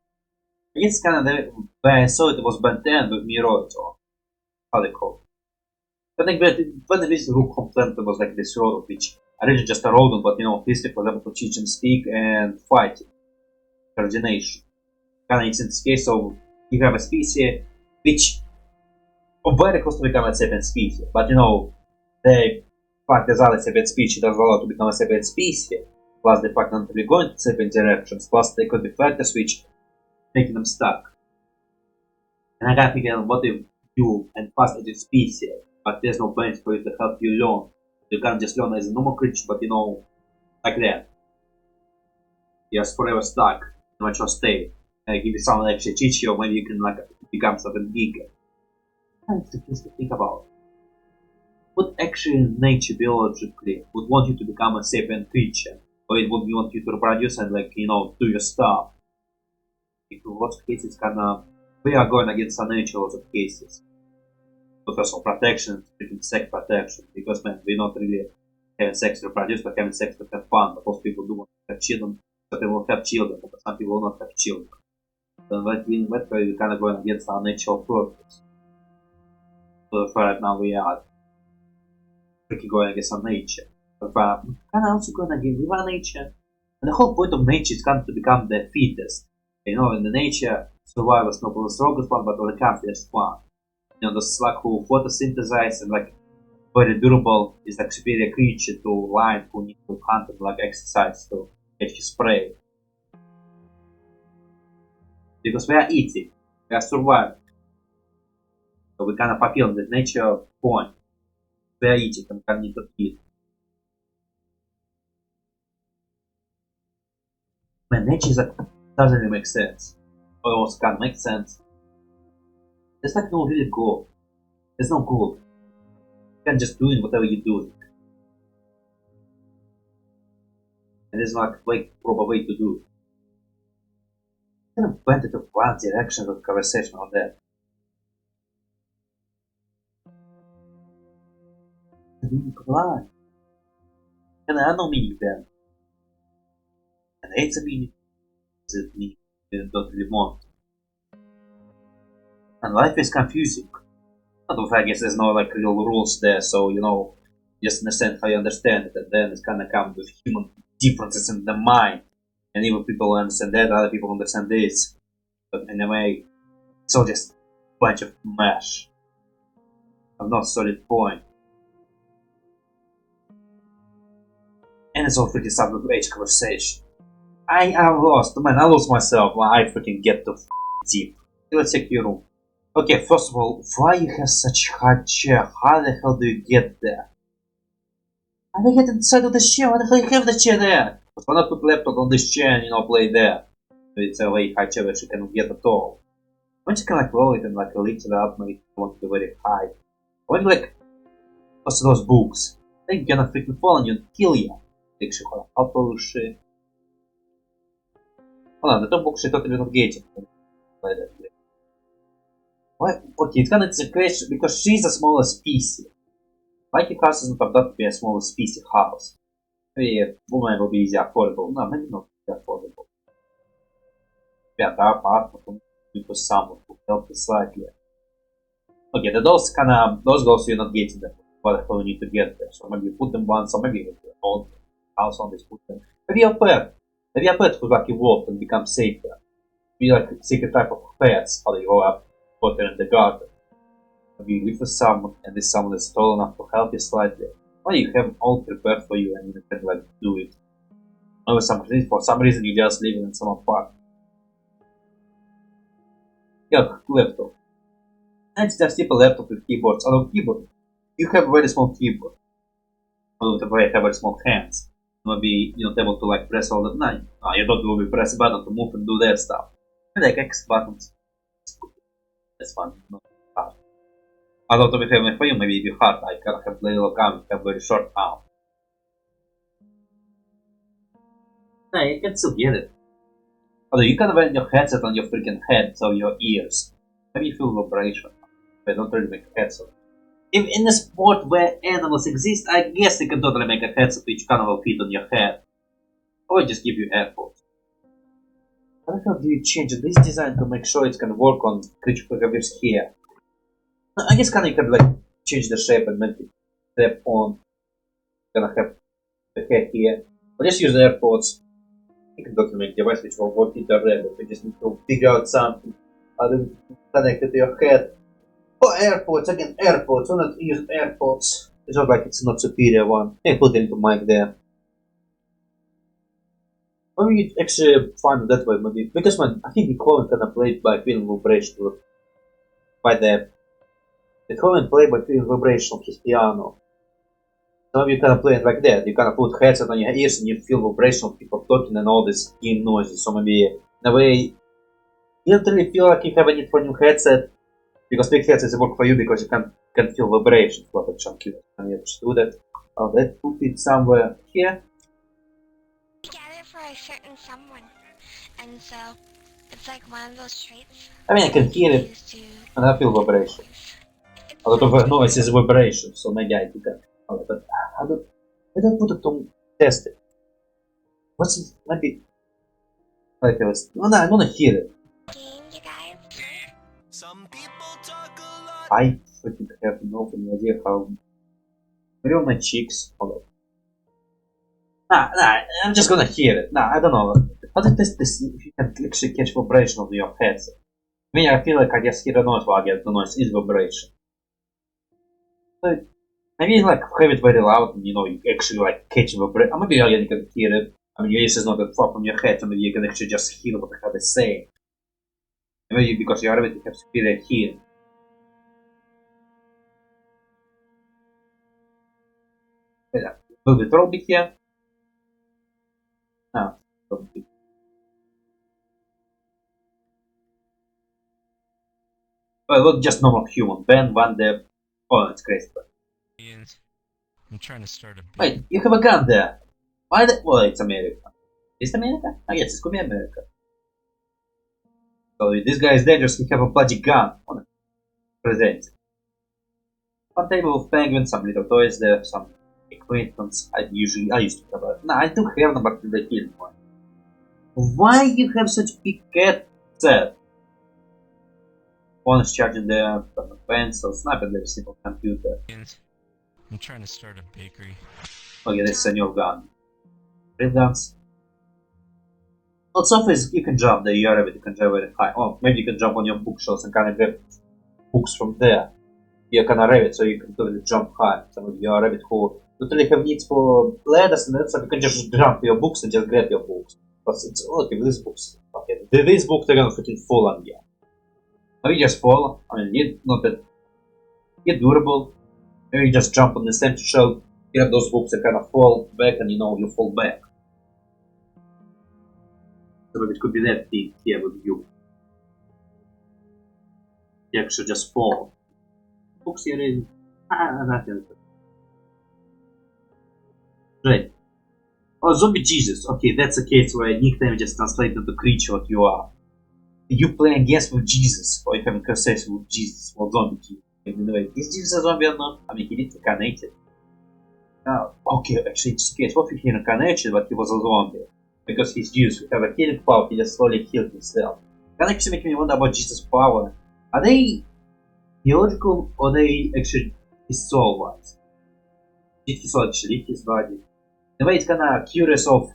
I guess kind of the way I saw it was Ben 10 with Mirror, or how they call it. I think that when the visit Rook complained was like this rodent, which originally just a rodent, but you know, physically was able to teach and speak and fight, coordination. Kind of it's in this case of you have a species which are very close to become a sapient species, but you know, the fact there's other sapient species doesn't allow to become a sapient species, plus the fact not really going to sapient directions, plus there could be factors which making them stuck. And I gotta figure out what if you and fast as a species. But there's no benefit for you to help you learn. You can't just learn as a normal creature, but you know, like that. You're just forever stuck in a mature state. And if you someone actually teach you, maybe you can like become something bigger. That's the things to think about. What actually nature biologically would want you to become a sapient creature? Or it would want you to reproduce and like, you know, do your stuff? In lots of cases, kinda, we are going against our nature in lots of cases. First of all, protection, speaking sex protection, because man, we're not really having sex to reproduce, but having sex to have fun. But most people do want to have children, so they will have children, but some people will not have children. So that in that way, we're kind of going against our natural purpose. So right now we are freaking going against our nature. But kind of also going against our nature. And the whole point of nature is kind of to become the fittest. You know, in the nature, survival is not the strongest one, but the country's one. You know, the slug who photosynthesize and like very durable is like superior creature to lion who need to hunt and like exercise to catch his prey. Because we are eating, we are surviving. So we kind of fulfill the nature point. We are eating and we need to eat. Man, nature is like, doesn't really make sense. Or also can't make sense. There's like no really goal. There's no goal. You can just do whatever you do. And there's not like proper way to do it. Kind of went into one direction of conversation on that. the meaning of life. And I know meaning then. And it's a meaning that we don't really want. And life is confusing. Although I guess there's no like real rules there, so you know, just understand how you understand it, and then it's kinda comes with human differences in the mind. And even people understand that, other people understand this. But in a way, it's all just a bunch of mash. Of not solid point. And it's all pretty subject conversation. I lost, man, I lost myself when I freaking get to deep. Let's check your room. Okay, first of all, why you have such hard chair? How the hell do you get there? How do you get inside of the chair? Why the hell you have the chair there? But why not put laptop on this chair and, you know, play there? It's a way high chair that you can get at all. Why don't you can like roll it and like lift it up, maybe if you want to be very high. When like, what's those books? They're gonna freaking fall on you and kill you. Якщо получше. Ладно, the book should totally not get it. Why? Okay, it's gonna a question because she's the smallest species. Like your house isn't about to be a small species house. Maybe a woman will be easy affordable. No, maybe not affordable. Yeah, the apartment because someone will help you slightly. Okay, those goals you're not getting them. What the hell you need to get there? So maybe you put them once, or maybe you hold house on this put them. Maybe your pet. Maybe your pet could like evolve and become safer. Be like a secret type of pets, how they go up, water in the garden. Maybe you live with someone and this someone is tall enough to help you slightly. Or you have all prepared for you and you can like do it. Or for some reason you just live in some apartment. Yeah, laptop. And it's just simple laptop with keyboards. Although keyboard, you have a very small keyboard. Although you have very small hands. Maybe you're not able to like press all the time. You don't will be press a button to move and do that stuff. And like X buttons. That's fun. Not hard. Although to be fair for you, maybe it'd be hard. I can have little arm, have very short arm. Nah, you can still get it. Although you can wear your headset on your freaking head, so your ears. Maybe you feel vibration. But don't really make a headset. If in a sport where animals exist, I guess you can totally make a headset which kind of will fit on your head. Or just give you AirPods. How the hell do you change this design to make sure it's gonna work on creature behaviors here? I guess you can like change the shape and make it step on. Gonna have the head here. Or just use the AirPods. You can totally make a device which will work internet, but you just need to figure out something. How to connect it to your head. Oh, AirPods, again, AirPods, why not use AirPods? It's not like it's not superior one. Hey, put a little mic there. Maybe you actually find it that way, maybe. Because man, I think the Coven kinda played by feeling vibration by the Coven played by feeling vibration of his piano. So maybe you kinda play it like that. You kinda put headset on your ears and you feel vibration of people talking and all this game noises. So maybe in a way you don't really feel like you have a need for a new headset. Because big headsets work for you because you can feel vibrations. What a chunky. Can you just do that? Oh, let's put it somewhere here. You get it for a certain someone, and so it's like one of those traits. I mean, I can hear it, and I feel vibration. A lot of noise is vibration, so maybe I do that. Oh, but I don't put it to test it. What's it? Maybe. Like I was. No, I wanna hear it. Some people talk a lot. I freaking have no idea how. Maybe on my cheeks. Hold on. Nah, I'm just gonna hear it. Nah, I don't know. How to test this if you can actually catch vibration of your headset? I mean, I feel like I just hear a noise while I get the noise is vibration. But maybe like have it very loud and you know you actually like catch vibration. Maybe you can hear it. I mean, your ears is not that far from your head, so maybe you can actually just hear what the hell they say. Maybe because you already have superior hearing. Yeah, will the troll be here? No, don't be. Well, not just normal human. Ben, Van Der. Oh, that's crazy. I'm trying to start a. Wait, you have a gun there. Why the? Well, it's America. Is it America? I guess it could be America. So if this guy is dangerous, he have a bloody gun. Present. One table of penguins, some little toys there, some equipments. I used to have a... No, I do have them, but they killed one. Why you have such big cat set? One is charging there, some pencils, not a very simple computer. I'm trying to start a bakery. Okay, this is a new gun. Real guns. Well, so far you can jump there, you're able to can jump very high. Oh, maybe you can jump on your bookshelves and kind of get books from there. You're kind of rabbit, so you can totally jump high. So maybe you're a rabbit who don't really have needs for ladders and that, so you can just jump to your books and just grab your books. But it's okay, these books. Okay, these books are gonna freaking fall on you. Maybe just fall. I mean, you're not that. You're durable. Maybe you just jump on the empty shelf, grab those books and kind of fall back, and you know you fall back. So maybe it could be that thing here with you. You actually just fall. Books here is nothing. Right. Oh, zombie Jesus. Okay, that's a case where nickname just translates into creature what you are. You play against with Jesus, or you have a conversation with Jesus, or zombie Jesus. Anyway, is Jesus a zombie or not? I mean, he did incarnated. Okay, actually, it's the case. What if he incarnated, but he was a zombie? Because he's Jews, we have a healing power, he just slowly healed himself. Can actually make me wonder about Jesus' power. Are they theological, or are they actually his soul ones? Did his soul actually leave his body? The way it's kinda curious of,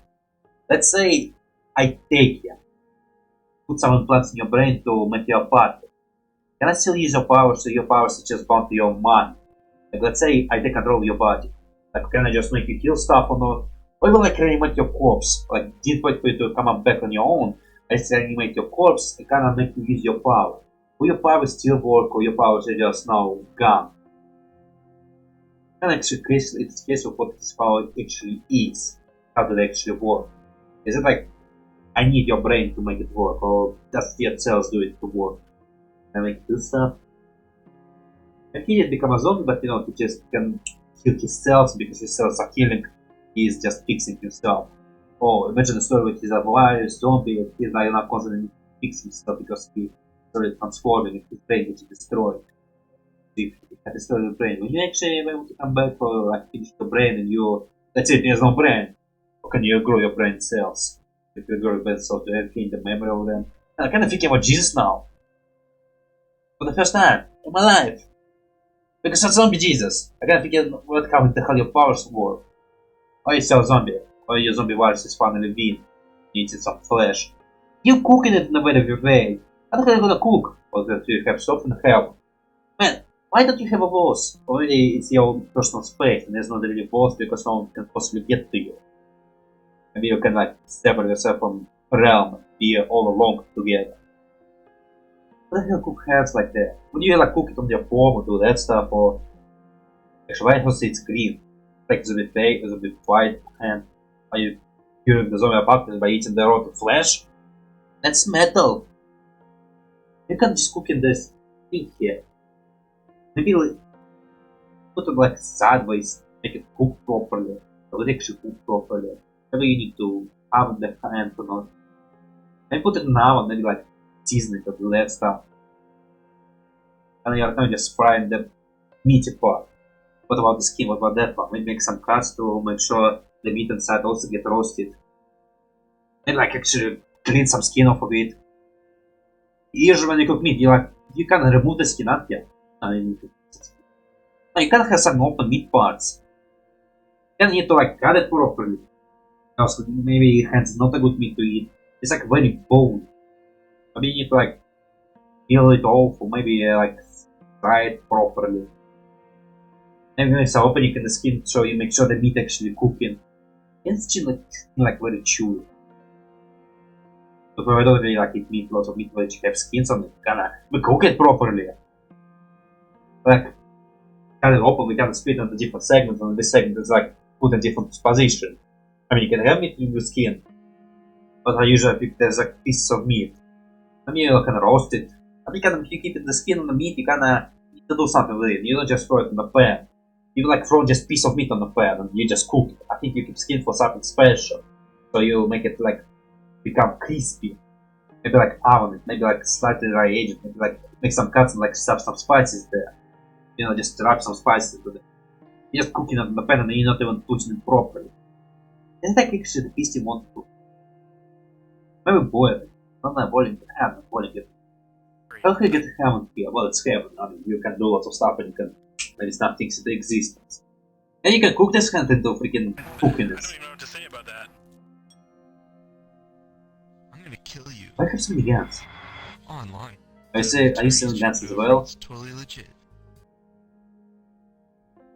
let's say I take you, put some implants in your brain to make you a party. Can I still use your powers, so your powers are just bound to your mind? Like, let's say I take control of your body. Like, can I just make you heal stuff or not? Or will I reanimate your corpse? Like, did wait for you to come up back on your own? I still reanimate your corpse and kinda make you use your power. Will your powers still work, or your powers are just now gone? And actually, it's a case of what his power actually is. How do they actually work? Is it like, I need your brain to make it work, or does the cells do it to work? Can I make this stuff? And he did become a zombie, but you know, he just can heal his cells because his cells are healing. He is just fixing himself. Oh, imagine a story where he's a virus zombie, he's like not constantly fixing himself because he started transforming and his brain which is destroyed. If he had destroyed the brain, when you actually able to come back for like finish the brain and you, that's it, there's no brain. How can you grow your brain cells? If you grow your brain cells, do you retain the memory of them? And I'm kind of thinking about Jesus now. For the first time in my life. Because I'm zombie Jesus. I kind of thinking what how the hell your powers work. Or you sell zombie. Or your zombie virus is finally win. You eat some flesh. You cooking it in a very good way. How the hell are you gonna cook? Or do you have stuff in the hell? Man, why don't you have a boss? Already it's your personal space and there's not really a boss because no one can possibly get to you. Maybe you can like separate yourself from realm and be all alone together. What the hell cook heads like that? Would you like cook it on your form or do that stuff, or actually why don't it's green? Like it's a bit fake, it's a bit white, and are you curing the zombie apocalypse by eating the rotten flesh? That's metal! You can just cook in this thing here. Maybe like, put it like sideways, make it cook properly, or let it actually cook properly. Maybe you need to oven the hand or not. Maybe put it in an oven, maybe like season it or do that stuff. And you're kind of just frying the meaty part. What about the skin? What about that part? Maybe make some cuts to make sure the meat inside also get roasted. Maybe like actually clean some skin off of it. Usually when you cook meat, you can remove the skin, aren't you? I mean, you can have some open meat parts. You need to like cut it properly. Because maybe hands not a good meat to eat. It's like very bony. Maybe you need to like peel it off, or maybe like fry it properly. Maybe make some opening in the skin so you make sure the meat actually cooking. And it's still like very chewy. But I don't really like eat meat, lots of meat which have skins on it. We cook it properly. Like cut it open, we can split into different segments, and this segment is like put in different position. I mean, you can have meat with the skin, but I usually pick there's like pieces of meat. I mean, you can roast it. I mean, if you keep it the skin on the meat, you kinda need to do something with it. You don't just throw it in the pan. You like throw just piece of meat on the pan and you just cook it. I think you keep skin for something special, so you make it like become crispy. Maybe like oven it, maybe like slightly dry age it, maybe like make some cuts and like stuff some spices there. You know, just wrap some spices to it. Just cooking it on the pan and you're not even putting it properly. Isn't that actually the beast you want to? Maybe boil it. Not boiling it, ham, boiling it. How can you get ham in here? Well, it's heaven. I mean, you can do lots of stuff and you can maybe snap things into existence. And you can cook this content into freaking cooking this. I don't even know what to say about that. I'm gonna kill you. I have so many guns. Online. Are you selling guns as well? It's totally legit.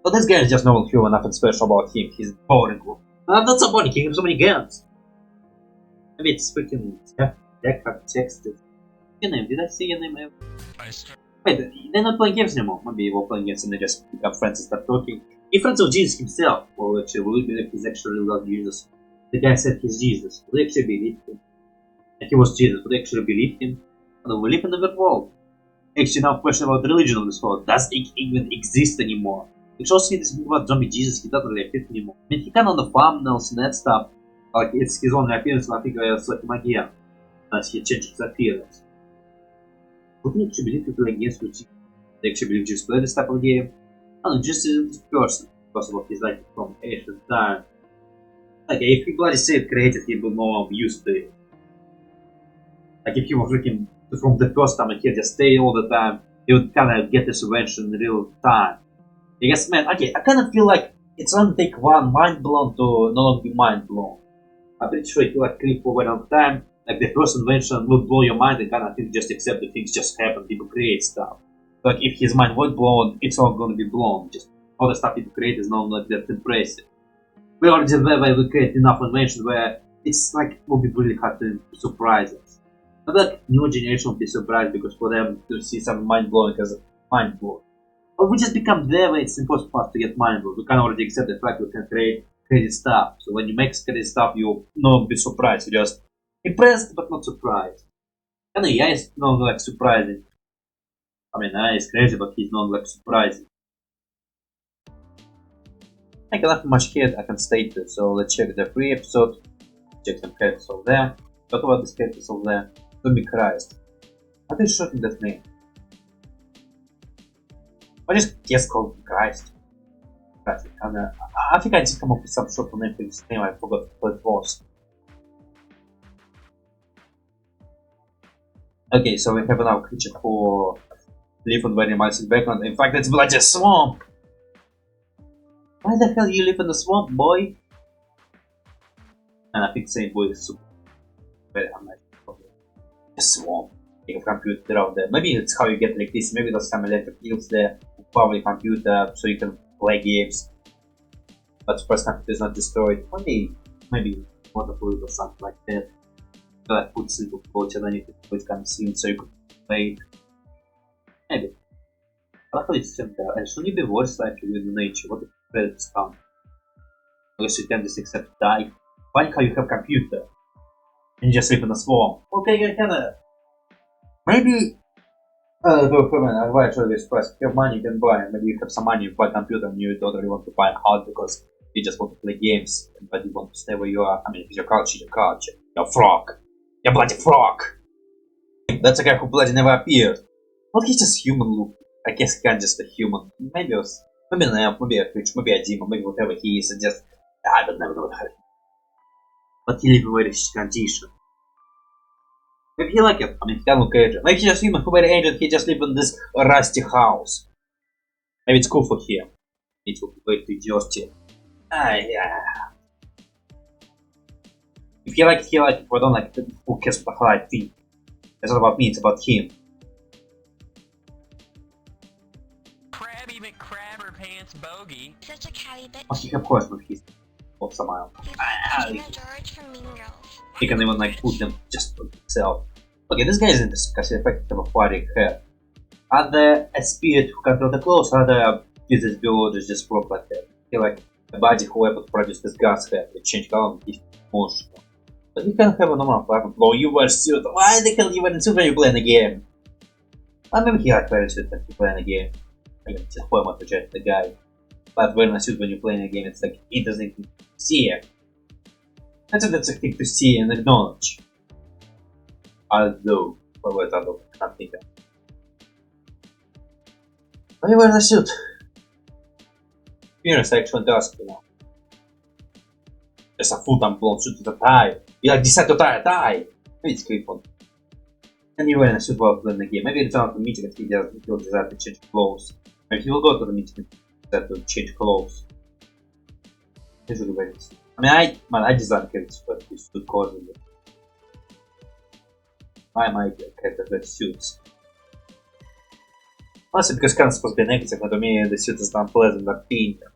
But this guy is just normal human, nothing special about him. He's boring. Not so boring, he has so many guns. Maybe it's freaking texted. Your name, did I see your name? Wait, they're not playing games anymore. Maybe we're playing games and they just pick up friends and start talking. In front of Jesus himself. Well, actually, will we believe he's actually not Jesus? The guy said he's Jesus. Will we actually believe him? And he was Jesus. Will we actually believe him? No, we live in the world. Actually, now question about the religion of this world. Does it even exist anymore? It's also this about zombie Jesus, he doesn't really fit anymore. I mean, he can on the thumbnails and that stuff. Like, it's his own appearance, and I think I saw him again. As he changed his appearance. Would you actually believe people like games with Jesus? They actually believe Jesus play this type of game? I don't know, just as a person. Because of what he's like from ancient time. Like, if he bloody said created, he would know I'm used to it. Like, if he was freaking from the first time and he just stay all the time, he would kinda get this invention in real time. I guess, man, okay, I kinda feel like it's gonna take one mind blown to no longer be mind blown. I'm pretty sure if you like creep for a long time, like the first invention will blow your mind and kind of think just accept that things just happen, people create stuff. Like if his mind was blown, it's not gonna be blown. Just all the stuff people create is not like that impressive. We already there we create enough invention where it's like will be really hard to surprise us. But like new generation will be surprised because for them to see some mind blowing as mind blowing. But we just become there where it's impossible for us to get mind blown. We can already accept the fact we can create crazy stuff. So when you make crazy stuff, you not be surprised. You just impressed but not surprised. And yeah, it's not like surprising. I mean, it's crazy, but he's not like surprising. I got nothing much here I can state it. So let's check the free episode. Check some characters over there. Talk about these characters over there. Zombie Christ. I think shorten that name. I just call him Christ. I think I just come up with some short name for this name. I forgot what it was. Okay, so we have now creature who live on very much in background. In fact, it's bloody swamp. Why the hell you live in the swamp, boy? And I think saying boy is super very unlikely. The swamp. You have computer out there. Maybe it's how you get like this. Maybe there's some electric fields there. Power computer so you can play games. But first computer is not destroyed. Maybe wonderful or something like that. So I put simple coach and then you could put kind of soon so you could play. Maybe. Luckily it's still there. And shouldn't you be worse actually with nature? What if credits come? Unless you can just accept die. Funny how you have computer. And you just live in a swamp. Okay, you kinda maybe I buy actually this price. If you have money you can buy. Maybe you have some money, you buy a computer and you don't really want to buy a house because you just want to play games, but you want to stay where you are. I mean, if it's your culture, You're a frog. You're bloody frog. That's a guy who bloody never appeared. Well, he's just human look. I guess he can't just a human. Maybe an elf, maybe a creature, maybe a demon, maybe whatever he is, and just I don't never know what happened. But he lives in a very rich condition. Maybe he like it. I mean, he can look aged. Maybe he's just human who very aged. He just lives in this rusty house. Maybe it's cool for him. It will be way too dirty. Yeah. If he like it, he like it. If I don't like it, who cares what I think? It's not about me, it's about him. Krabby McCrabber Pants Bogey. Such a catty bitch. Okay, of course, but he's off somehow. George from Mean Girls. He can even like put them just on himself. Okay, this guy is interesting because he effectively have a fiery hair. Are there a spirit who control the clothes, or are there physics biologists just work like that? He like a body who able to produce this gas hair, it change color and keep motion. But you can have a normal apartment. Oh, you wear suit. Why the hell you wear suit when you play in the game? Well, maybe he like wearing suit when you play in the game. I mean, it's a form of the guy. But wearing a suit when you play in the game, it's like interesting to see it. That's a thing to see and acknowledge. Although, what was that? I can't think of. Why are you wearing a suit? Appearance actually does, you know. Just a full-time blonde suit with a tie. You like decide to tie a tie! Maybe it's creepy. And you're wearing a suit while playing the game. Maybe it's not the meeting and he'll decide to change clothes. Maybe he will go to the meeting and decide to change clothes. Usually wearing it. I mean, I designed characters for this suit causing it. I might characters wear suits. Also because kind of supposed to be negative, but to me the suit is unpleasant and painful.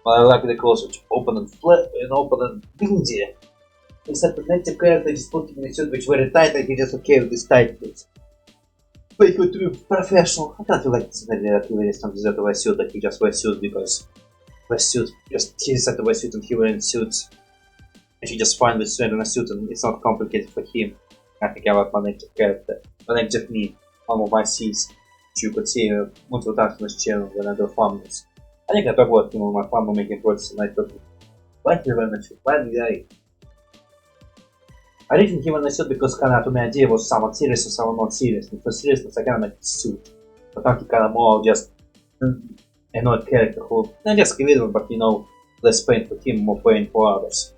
But I like the clothes which open and flat and open and windy. Except the negative character just put him in a suit which very tight and he just okay with this tight boots. But he would be professional. I kind of feel like this idea that he really doesn't deserve to wear suit, that he just wears suit because wear suit, just he decided to wear suit and he wearing suits. And he just fine with wearing a suit and it's not complicated for him. I think about my negative character. My negative me, one of my C's, which you could see multiple times on this channel when I do thumbnails. I think I talk about him on my thumbnail making projects and I thought, why did he wear a suit? Why did I didn't give him a suit because kind of to my idea was someone serious or someone not serious. And for seriousness I kind of make a suit. But now he kind of more just annoyed character who, not just believable, but you know, less pain for him, more pain for others.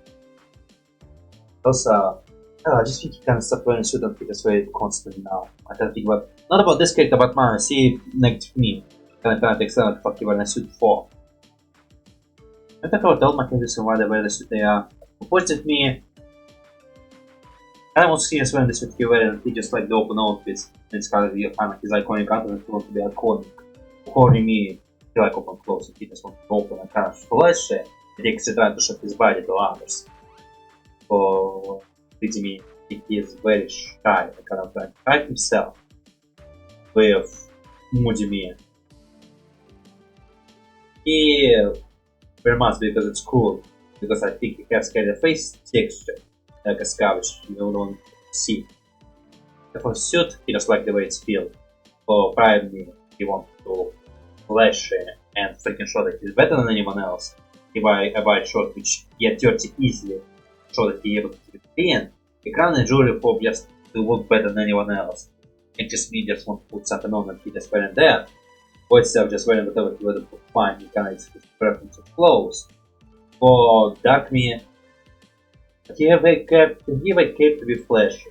Also, I just think he kind of stopped wearing a suit and he just wear it constantly now. I kind of think about, not about this character, but man, I see negative me. Kind of external fuck you wearing a suit for. I don't know tell my characters why they wear the suit they are. Positive me, I don't see us wearing the suit he wearing, he just like the open outfits. It's kind of the kind of his iconic outfit and he wants to be iconic. According to me, he like open clothes and he just wants to open and kind of flash it. He takes the time to show his body to others. For pretty me, he is very shy, kind of like hide himself. Way of moody me. He very much because it's cool, because I think he has kind of face texture, like a scar which you don't see. For suit, he just like the way it's feel. For primarily, he wants to flash and freaking show that he's better than anyone else. He buy a white shot which get dirty easily, show that he's able to keep it clean. Eкран and jewelry for just to look better than anyone else. And just me just want to put something on and he just wearing there. Or itself just wearing whatever he would put fine, he kind of his preference of clothes. For dark me, he have a cape to be flashy.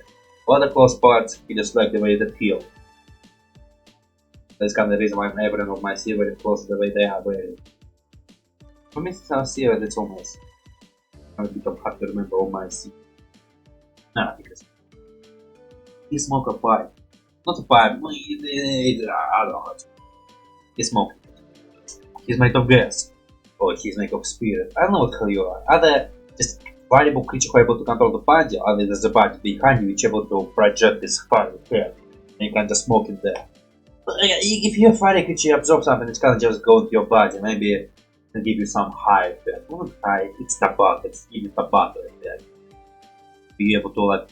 For other clothes parts, he just like the way they feel. That's kind of the reason why I'm never of my C wearing clothes the way they are wearing. For me, it's not C, that's all my C. I'm a bit of hard to remember all my C. Nah, because he smoke a pipe. Not a pipe, I don't know. He's smoking. He's made of gas. Or he's made of spirit. I don't know what hell you are. Are there just variable creature who are able to control the body, or there's the body behind you which is able to project this fire here. And you can just smoke it there. But if you're a fire creature, you absorb something, it's gonna just go into your body. Maybe it can give you some high effect. Not high, it's tobacco, it's even tobacco effect. Be able to like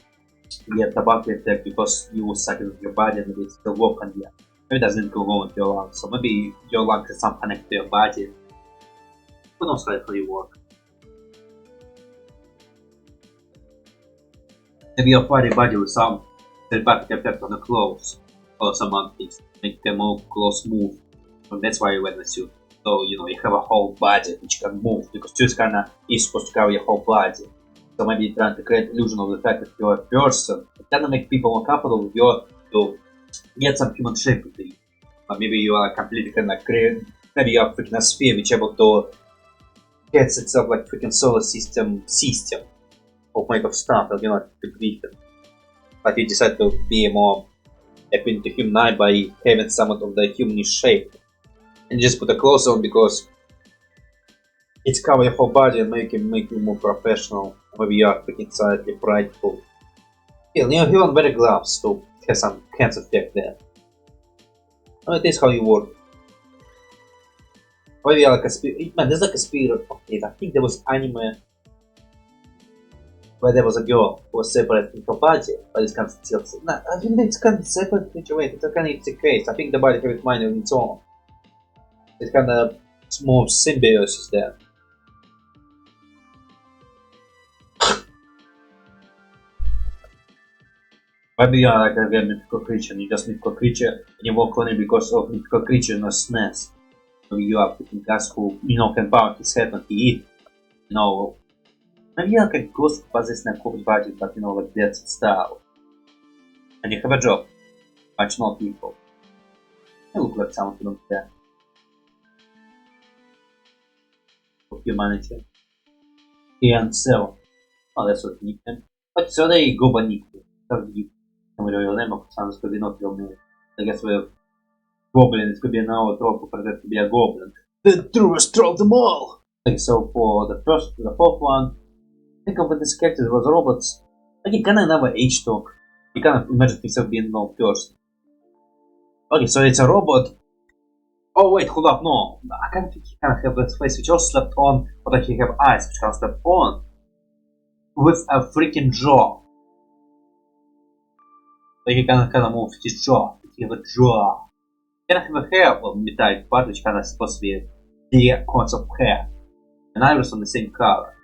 get tobacco effect because you suck it with your body and it still work on you. Maybe it doesn't go into your lungs, so maybe your lungs is some connect to your body. Who knows how you work? Maybe your body with some telepathic effect on the clothes or some other things, make them all clothes move. And that's why you wear the suit. So you know you have a whole body which can move because suits kinda is supposed to cover your whole body. So maybe you're trying to create illusion of the fact that you're a person. It kinda make people more comfortable with you to get some human shape with you. Or maybe you are completely kind of create. Maybe you are freaking a sphere which is able to get itself like freaking solar system of made of stuff that you're not depleted. But you decide to be more appealing to human eye by having somewhat of the humanish shape. And just put a clothes on because it's cover your whole body and make you more professional. Maybe you are freaking slightly prideful. You want wear gloves to have some hands effect there. Well, it is how you work. Maybe like a spirit. Man, there's like a spirit of it. I think there was anime where there was a girl who was separate from her body, but it's kind of still. Nah, I think it's kind of separate situation. It's a kind of the case. I think the body has mind on its own. It's kind of small symbiosis there. Maybe you are like a very mythical creature and you just mythical creature and you walk on it because of mythical creature in a SNES. Maybe you are picking guys who, can pound his head and he eat. Maybe you are like a ghost who possesses a cool budget, but like that style. And you have a job. Much more people. You look like someone who don't care. For humanity. And 7. Oh, that's what nickname. But so there you go by nickname. That's the real name of sounds could be not real name. I guess we're goblin, it could be an hour troll who pretends to be a goblin. The truest troll of them all! Okay, so for the fourth one, think of this character was robots. Like you kinda never age talk. You can't imagine himself being no person. Okay, so it's a robot. Oh wait, hold up, no. I can't think he can have that face which also slept on, but he have eyes which can slept on. With a freaking jaw. Like he can move his jaw. He have a jaw. He can have a hair of metallic part which kind of supposed to be the cones of hair. And iris on the same color.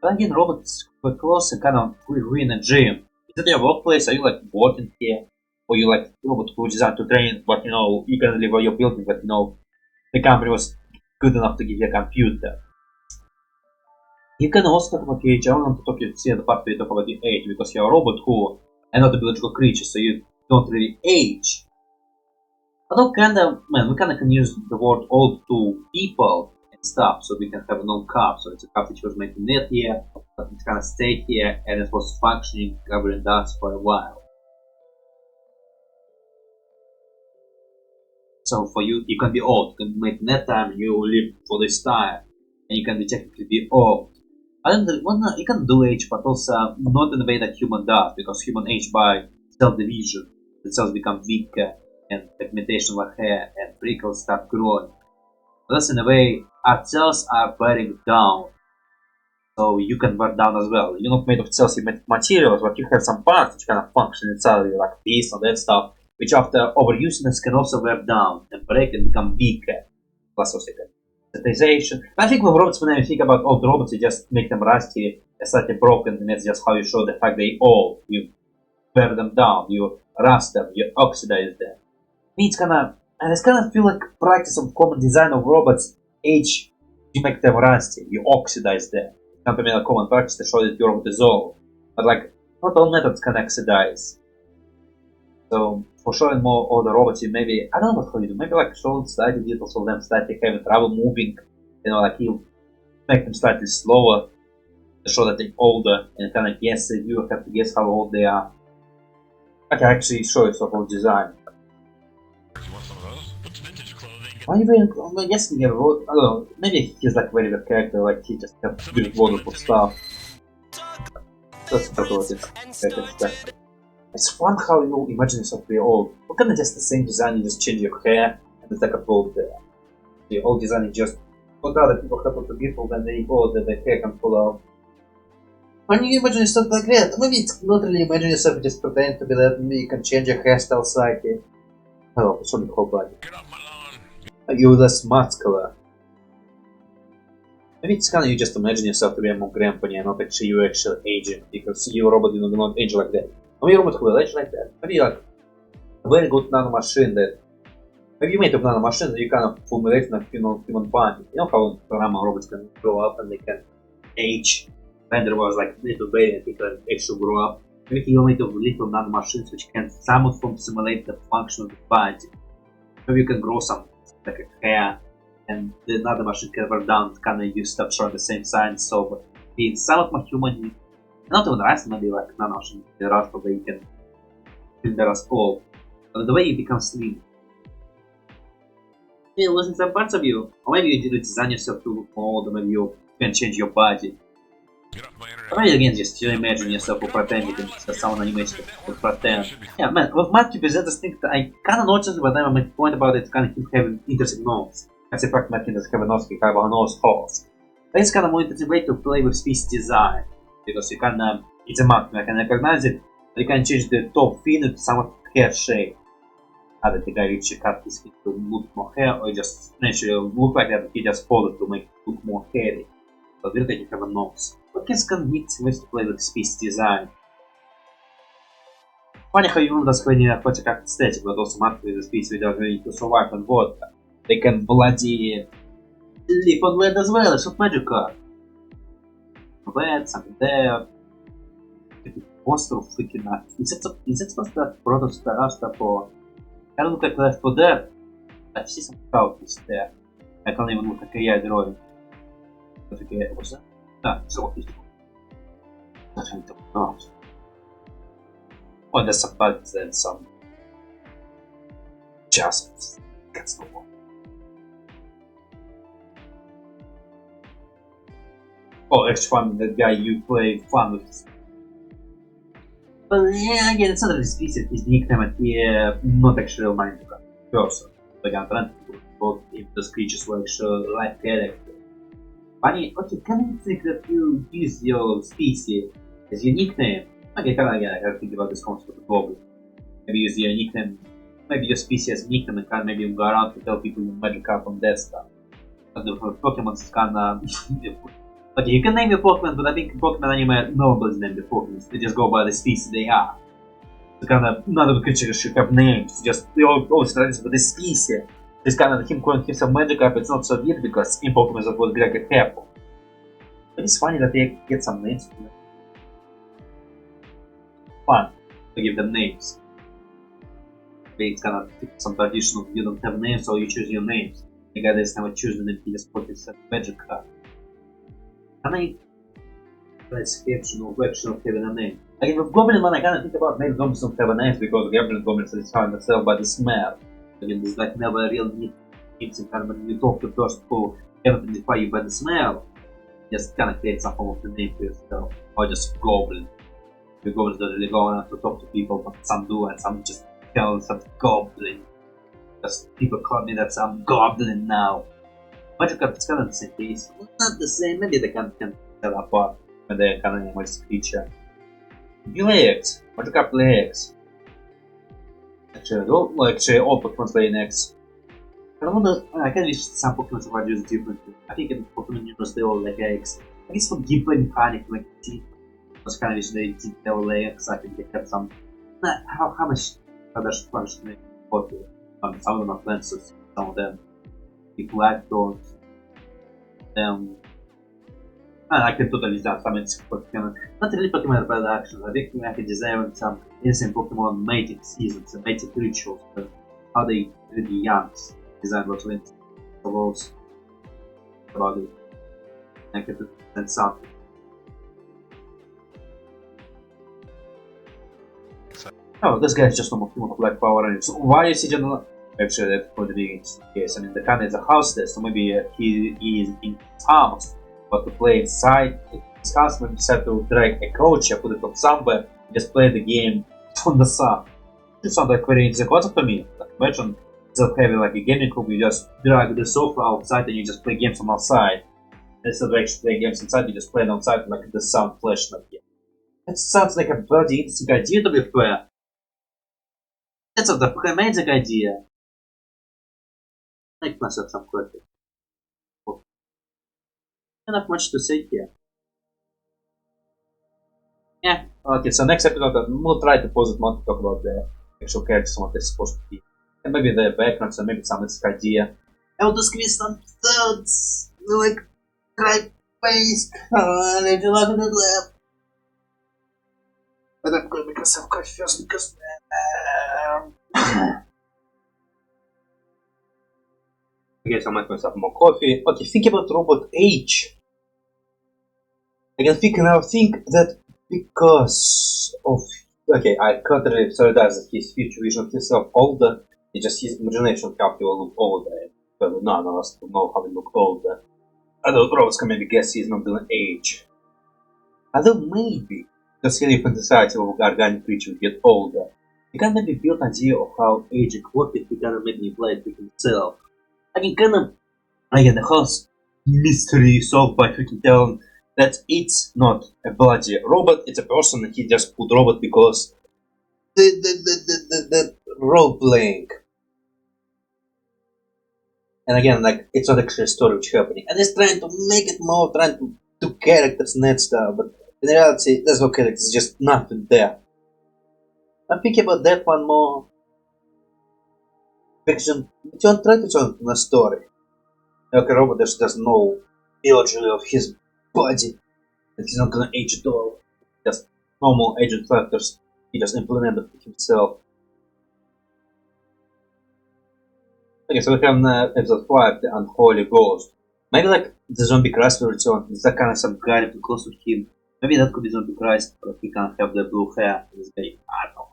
But again, robots were close and kind of ruin a gym. Is it your workplace? Are you like working here? Or you like robot who designed to train, but you can live your building, but the company was good enough to give you a computer. You can also talk about age. I want to talk to see the part where you talk about your age, because you're a robot who are not a biological creature, so you don't really age. Although we kinda can use the word old to people and stuff, so we can have an old cup. So it's a cup which was made in that year, but it kinda stayed here and it was functioning, covering dust for a while. So for you can be old, you can be made in that time, and you live for this time, and you can be technically be old. You can do age, but also not in the way that human does, because human age by cell division. The cells become weaker, and pigmentation of hair and freckles start growing. Thus, in a way, our cells are wearing down, so you can wear down as well. You're not made of cells, you're made of materials, but you have some parts which kind of function inside you, like this and that stuff, which after overusedness can also wear down and break and become weaker. Plus also sensitization. I think with robots, when I think about old robots, you just make them rusty, slightly broken, and that's just how you show the fact they old. You wear them down, you rust them, you oxidize them. It's kinda feel like practice of common design of robots. Age, you make them rusty, you oxidize them. It's not a common practice to show that your robot is old. But like, not all methods can oxidize. So for showing more older robots, you maybe, I don't know what you do, maybe like show slightly details of them slightly having trouble moving, like you make them slightly slower to show that they're older and kind of guess, you have to guess how old they are. I can actually show you sort of design. Why are you wearing clothes? I'm guessing I don't know, maybe he's like very good character, like he just has good wonderful stuff. That's what it is. It's fun how you imagine yourself to be old. What kind of just the same design, you just change your hair and it's like a bold there. The old design is just what other people happen to people when they old and their hair can pull out. When you imagine yourself like that, maybe it's not really imagine yourself, you just pretend to be that, maybe you can change your hairstyle slightly. Hello, it's on the whole body. You're less muscular. Maybe it's kinda you just imagine yourself to be a more grandpa and not actually you actually aging, because your robot will not age like that. Maybe your robot will age like that. Maybe like a very good nanomachine that maybe you made of nanomachines that you kind of formulate in a human body. You know how robots can grow up and they can age. When there was like little baby and he can actually grow up. Maybe you made of little nanomachines which can somewhat simulate the function of the body. Maybe you can grow some like a hair and the nanomachine can wear down kind of you start showing the same signs, so being somewhat more human. Not even rust, maybe like nanomachine, the rust of the you can fill the rust all. But the way you become slim. Maybe losing some parts of you. Or maybe you redesign yourself to look more old, or maybe you can change your body. But maybe again, just you imagine yourself or pretend you can just someone animated to pretend. Yeah, man, with Matt is that the thing that I kinda noticed when I made a point about it, kinda keep having interesting notes. As in fact, Matt doesn't have a nose, he have a nose holes. But it's kinda more interesting way to play with speech design. Because you can, it's a mark, I can recognize it, you can change the top fin to somewhat hair shape. Either the guy actually cut his feet to look more hair, or just naturally look like that, he just folded to make it look more hairy. But really you have a nose. What can convict ways to play with speech design? Funny how even does when aquatic aesthetic, but also mathematically the species without need to survive on water. They can bloody live on land as well, it's not magic card. That, something there. Monster freaking out. Is that supposed to be Rotoscopes or I don't look like Left 4 Dead. I see some scouters there. I can't even look at AI drawing. But okay, what's that? Ah, so it's nothing to know. Oh, there's some bugs and some adjustments. That's the one. Oh, actually fun, that guy you play fun with. But yeah, again, it's not really species, his nickname and he not actually a Minecraft person. Like I'm trying to both if those creatures were actually life character. Funny, okay, can you think that you use your species as your nickname? Okay, I gotta think about this concept of the goblin. Maybe use your nickname, maybe your species as nickname and can maybe go around to tell people you magic up on that stuff. But the Pokemon's kinda... Okay, you can name your Pokemon, but I think Pokemon anime nobody name the Pokemon. They just go by the species they are. So kinda none of the creatures should have names. Just they all started with the species. This kinda him calling himself Magikarp, it's not so weird because in Pokemon that was like a apple. But it's funny that they get some names from them. Fun to give them names. It's kinda some traditional you don't have names so you choose your names. The guy that's never choose the name, he just put himself Magikarp. And I classification of action of having a name. Again, with Goblin Man, I kinda think about maybe goblins don't have a name because goblins is found themselves by the smell. Again, there's like never a real need in kind of when you talk to a person who can identify you by the smell. Just kinda create some form of the name for yourself. Or just Goblin. The goblins don't really go on to talk to people, but some do and some just tell some Goblin. Just people call me that I'm Goblin now. Magikarp is kind of the same case. Not the same, maybe they can tell apart when they're kind of a nice creature. Legs! Magikarp legs. Actually, all Pokemon play next. I wonder, I can wish some Pokemon are used differently. I think in Pokemon Universe they all like eggs. I guess for gameplay mechanic, like teeth, I was kind of wish they didn't tell legs. I think they have some. How much other sponge to make popular? Some of them are fences, some of them. Black doors. I can totally design some Pokemon. Not really Pokemon productions. I think I can design some innocent Pokemon mating seasons and mating rituals. How they treat the youngs. Design lots of rules about it. I can present something. Oh, this guy's just normal human of Black Power Rangers. So why is he just actually, that's for the beginning case. I mean, the kind is a house there, so maybe he is in his house, but to play inside his house, maybe decide to drag a coach, put it on somewhere, just play the game on the sun. It sounds like very interesting concept to me. Like, imagine instead of having like a gaming room, you just drag the sofa outside and you just play games from outside. Instead of actually playing games inside, you just play it outside like the sun flash like it. That sounds like a bloody interesting idea, to be fair. That's a amazing idea. Make myself some coffee. Not much to say here. Yeah, okay, so next episode we'll try to pause it more to talk about the actual characters, what they're supposed to be. And maybe the backgrounds and maybe some idea. I want to squeeze some thoughts, like cry paste, and you look at the lab. But I'm going to make myself coffee first because okay, so I'll make myself more coffee. Okay, think about Robot Age. I can think that because of... Okay, I can't really solidarize that his future vision of himself older, it's just his imagination how he will look older. But none of us will know how he look older. Although robots can maybe guess he's not doing age. Although maybe, because he lives in the society of organic creatures get older, he can maybe build an idea of how aging works if he can maybe apply it to himself. I can kind of, again, the whole mystery solved by freaking telling that it's not a bloody robot, it's a person and he just put robot because the role playing. And again, like, it's not actually a story which is happening. And he's trying to make it more, trying to do characters and that stuff, but in reality, there's no characters, just nothing there. I'm thinking about that one more. Fiction. Try to turn the story. Like a robot that doesn't know biology of his body, and he's not gonna age at all. Just normal aging factors. He just implemented himself. Okay, so we have episode 5, the Unholy Ghost. Maybe like the zombie Christ will return. Is that kind of some guy too close to him? Maybe that could be zombie Christ, but he can't have the blue hair. This guy, I don't know.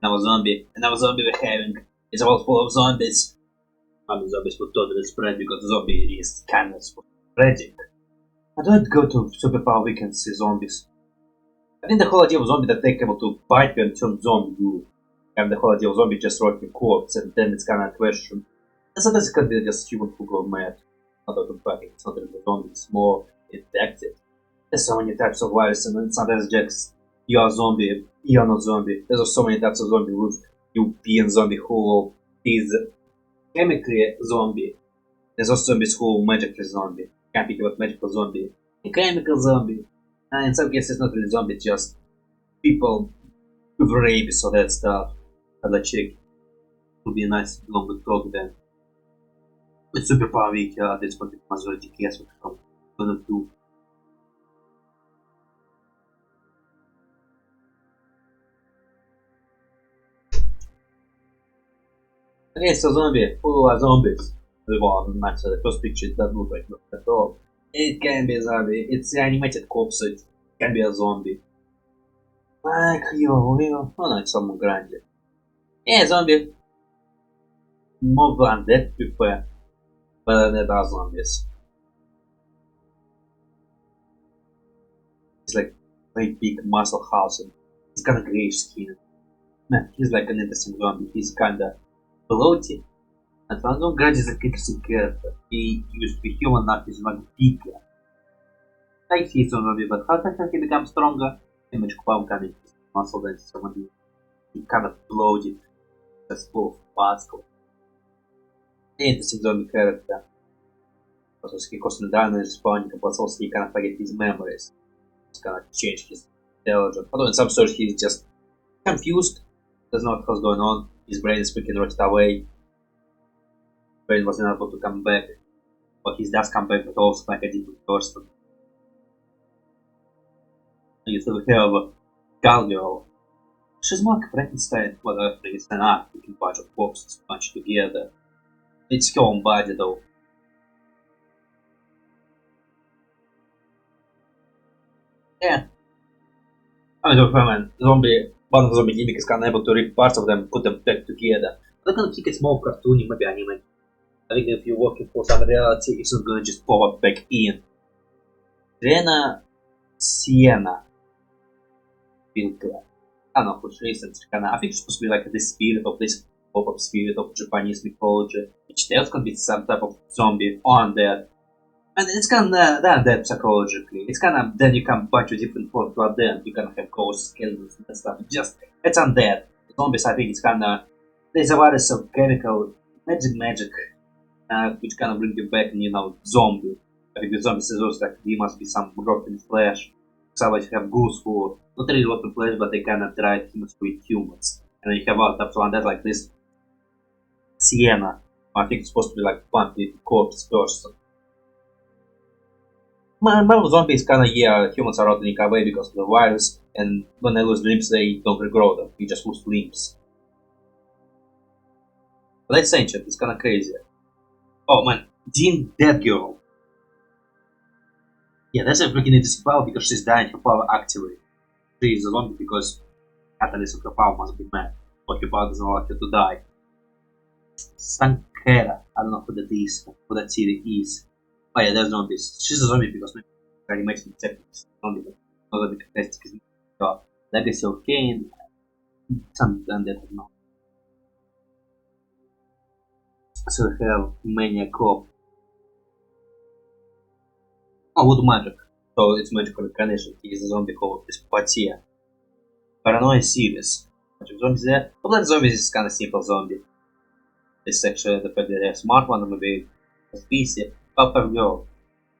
Another zombie we're having. It's all full of zombies. I mean, zombies would totally spread because zombie is kind of spreading. I don't go to superpower weekends see zombies. I think the whole idea of zombie that they're able to bite you and turn zombie you. And the whole idea of zombie just rotting corpse, and then it's kind of a question. And sometimes it could be just human who go mad. Not automatic, it's not really zombie, it's more infected. There's so many types of viruses, and sometimes just you are zombie, you are not zombie. There's so many types of zombie with you being zombie who is chemically zombie. There's also zombies who are magically zombie. Can't think about magical zombie. A chemical zombie. And in some cases it's not really zombie, it's just people with rabies or that stuff. I'd like check. It would be a nice long talk then. It's superpower week, that's what it was already guess what I'm gonna do. Okay, so zombie. Who are zombies? Well, not the first picture it doesn't look like that at all. It can be a zombie. It's an animated corpse, so it can be a zombie. Like yo, oh no, it's someone grande. Yeah, zombie. More than that, prefer. But there are zombies. He's like very big muscle house and he's kinda grayish skin. Man, he's like an interesting zombie. He's kinda bloated. And Van Gogh Grudge is a interesting character. He used to be human, now he's much bigger. Like he's a zombie, but how the hell he becomes stronger? Image Quam kind of muscle than someone he kind of bloated. Just full of muscle. Interesting zombie character. Because he caused damage respawning, but also he kind of forget his memories. He's gonna change his intelligence. Although in some stories he's just confused, doesn't know what's going on. His brain is freaking rotted away. His brain wasn't able to come back. But he does come back, but also like a different person. You still have Gal Girl. She's more like Frankenstein, whatever Frankenstein art. You can bunch of corpses bunch together. It's her own body though. Yeah. I mean, one of the zombie gimmick is kind of able to rip parts of them and put them back together. But I kind of think it's more cartoony, maybe anime. I think if you're working for some reality, it's not gonna just pop up back in. Sienna. Filter. I don't know who she is, I think she's supposed to be like this spirit of this pop-up spirit of Japanese mythology, which tells can be some type of zombie or undead. And it's kind of undead psychologically. It's kind of then you can bunch of different forms to undead. You can have ghosts, skeletons, and that stuff. It's undead. Zombies, I think it's kind of there's a virus of chemical magic, which kind of bring you back, and you know, zombie. I think the zombies is also like there must be some rotten flesh. Somebody have ghouls who not really rotten flesh, but they kind of try humans with humans. And then you have other types of undead like this Sienna. I think it's supposed to be like pumpy corpse person. Marvel zombies kinda, yeah, humans are rotting away because of the virus, and when they lose limbs, they don't regrow them, you just lose limbs. But that's ancient, it's kinda crazy. Oh man, Dean Dead Girl. Yeah, that's a freaking interesting power because she's dying, her power activated. She is a zombie because catalyst of her power must be mad, but her power doesn't allow her to die. Sankara, I don't know who that is, who that series is. Oh yeah, there's zombies. She's a zombie because maybe animation techniques. Zombie, but not zombie characteristics. Legacy of Kane. Some done that now. So we have Maniac Cop. Oh, Wood Magic. So it's magical incarnation. He is a zombie called Despatia. Paranoia series. Bunch of zombies there. But Blood Zombies is kind of simple zombie. It's actually the fact that they're smart one, maybe a species. Upper Girl.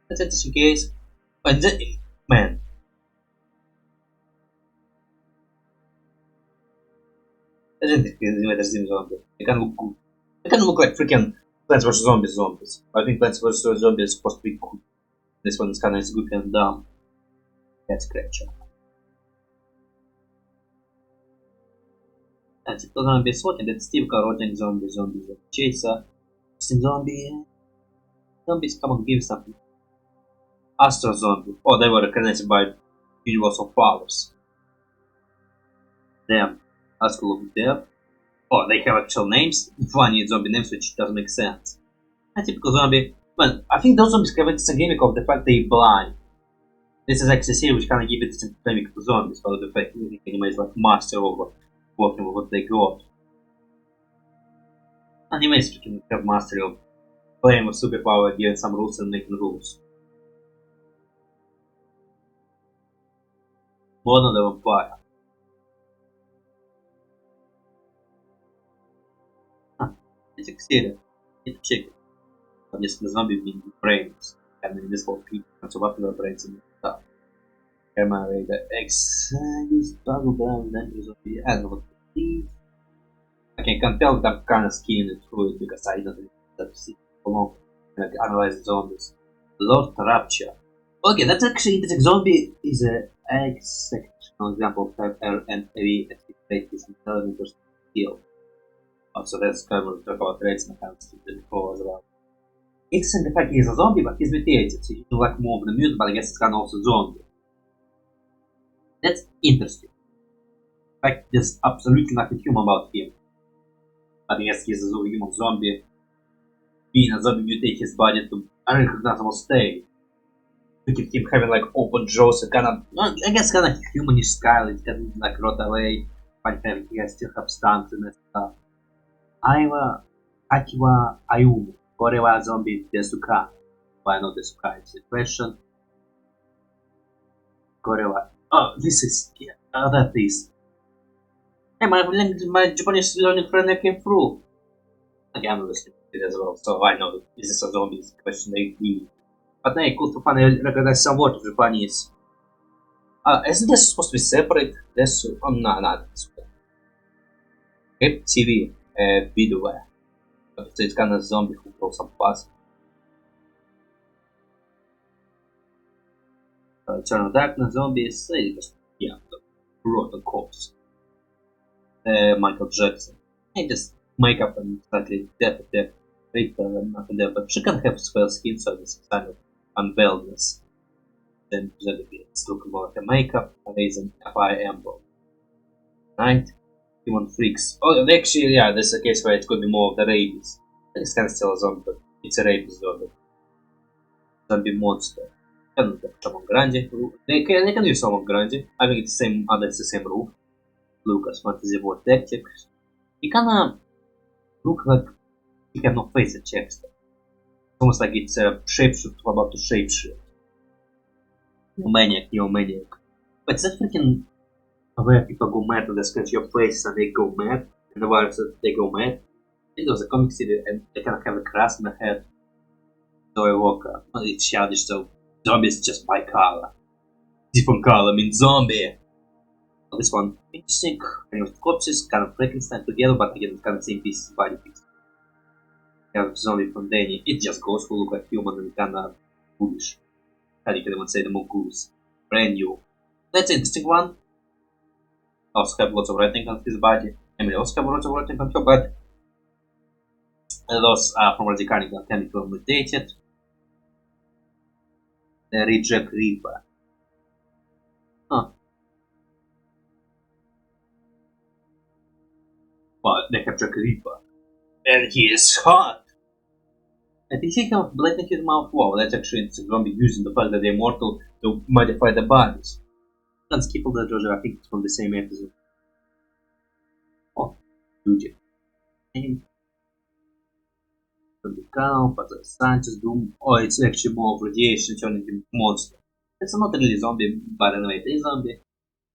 That's an interesting case. But man. zombie. They can look good. They can look like freaking Plants vs Zombies. I think Plants vs Zombies is supposed to be cool. This one is kinda goofy and dumb. That's creature. Типа зомби сотни, детективка, ротинг зомби, чейса, зомби, come on, give something. Astro zombie. Oh, they were recognized by universal powers. Damn, let's look at them. Oh, they have actual names. Funny zombie names, which doesn't make sense. A typical zombie. Well, I think those zombies have this gimmick of the fact they're blind. This is actually a series which kind of gives it some gimmick to zombies, but the fact that anime is like master over working with what they got. Animes can have mastery of playing with superpower, giving some rules and making rules. One of the vampire. It's exciting. It's chicken. Там несколько зомби в brains. And then this whole people to weapon their brains and stuff. MRA the X use battleground then zombie and what I can tell that I'm kind of skiing through it because I don't see how long and analyze the zombies. Lord Rapture. Okay, that's actually interesting. Zombie is an exceptional example of type R and heavy activities intelligent or skill. Also, that's kind of talk about traits and kind of before as well. Interesting the fact he's a zombie, but he's mutated, so he can like more of the mutant, but I guess it's kind of also zombie. That's interesting. In fact, there's absolutely nothing human about him. But I guess he's a human zombie. Being a zombie mutate his body to unrecognizable state. Look at him having like open jaws, and kind of, I guess kind of humanish style, it's kind of like rot away, but he has still have stunts and stuff. Akiwa Ayumu, Korewa zombie Desuka. Why not Desuka? It's a question. Korewa. Oh, this is, that is. Hey, my Japanese learning friend came through. Okay, I'm listening to it as well, so I know this is a zombie question they need. But hey, cool to finally recognize some word of Japanese. Isn't this supposed to be separate? This, oh, no, not this way. Okay, TV, video. So it's kind of zombie who goes up fast. Eternal Darkness, Zombies, yeah, Rotoscopes. Michael Jackson. And just makeup and slightly death, nothing there, but she can have swell skin, so this kind of unveiledness. Then it's looking more like a makeup, amazing FIM. Night, Human Freaks. Oh, actually, yeah, this is a case where it could be more of the rabies. It's kind of still a zombie, but it's a rabies zombie. Zombie monster. Can Salmon Grande. They can use Salmon Grande. I think it's the same, it's the same rule. Lucas Fantasy War Tactics. He kinda look like he have no face at Chester. It's almost like it's a shapeshift about to shapeshift. Neomaniac. But it's a freaking where people go mad and they scratch your face and they go mad, and the virus they go mad. I think there was a comic series and they kind of have a cross in the head. So I walk up. Well, it's childish, so zombie is just by color. Different color means zombie. Well, this one, interesting. Anyway, corpses kind of Frankenstein together, but again, it's kind of same pieces, body pieces. You have zombie from Danny. It just goes who look like human and kind of foolish. How you can even say the mongoose. Brand new. That's an interesting one. Also have lots of writing on his body. I mean, also have lots of writing on her body. Those are from radical chemical mutated. The Reject Reaper. Huh. But they have Jack Reaper. And he is hot! I think he can blade in his mouth. Wow, that's actually interesting. Zombie using the fact that they're immortal to modify the bodies. Can't skip all that, Georgia. I think it's from the same episode. Oh, Luigi. From the cow, but the Sanchez Doom. Oh, it's actually more of radiation turning into monster. It's not really zombie, but anyway, it is zombie.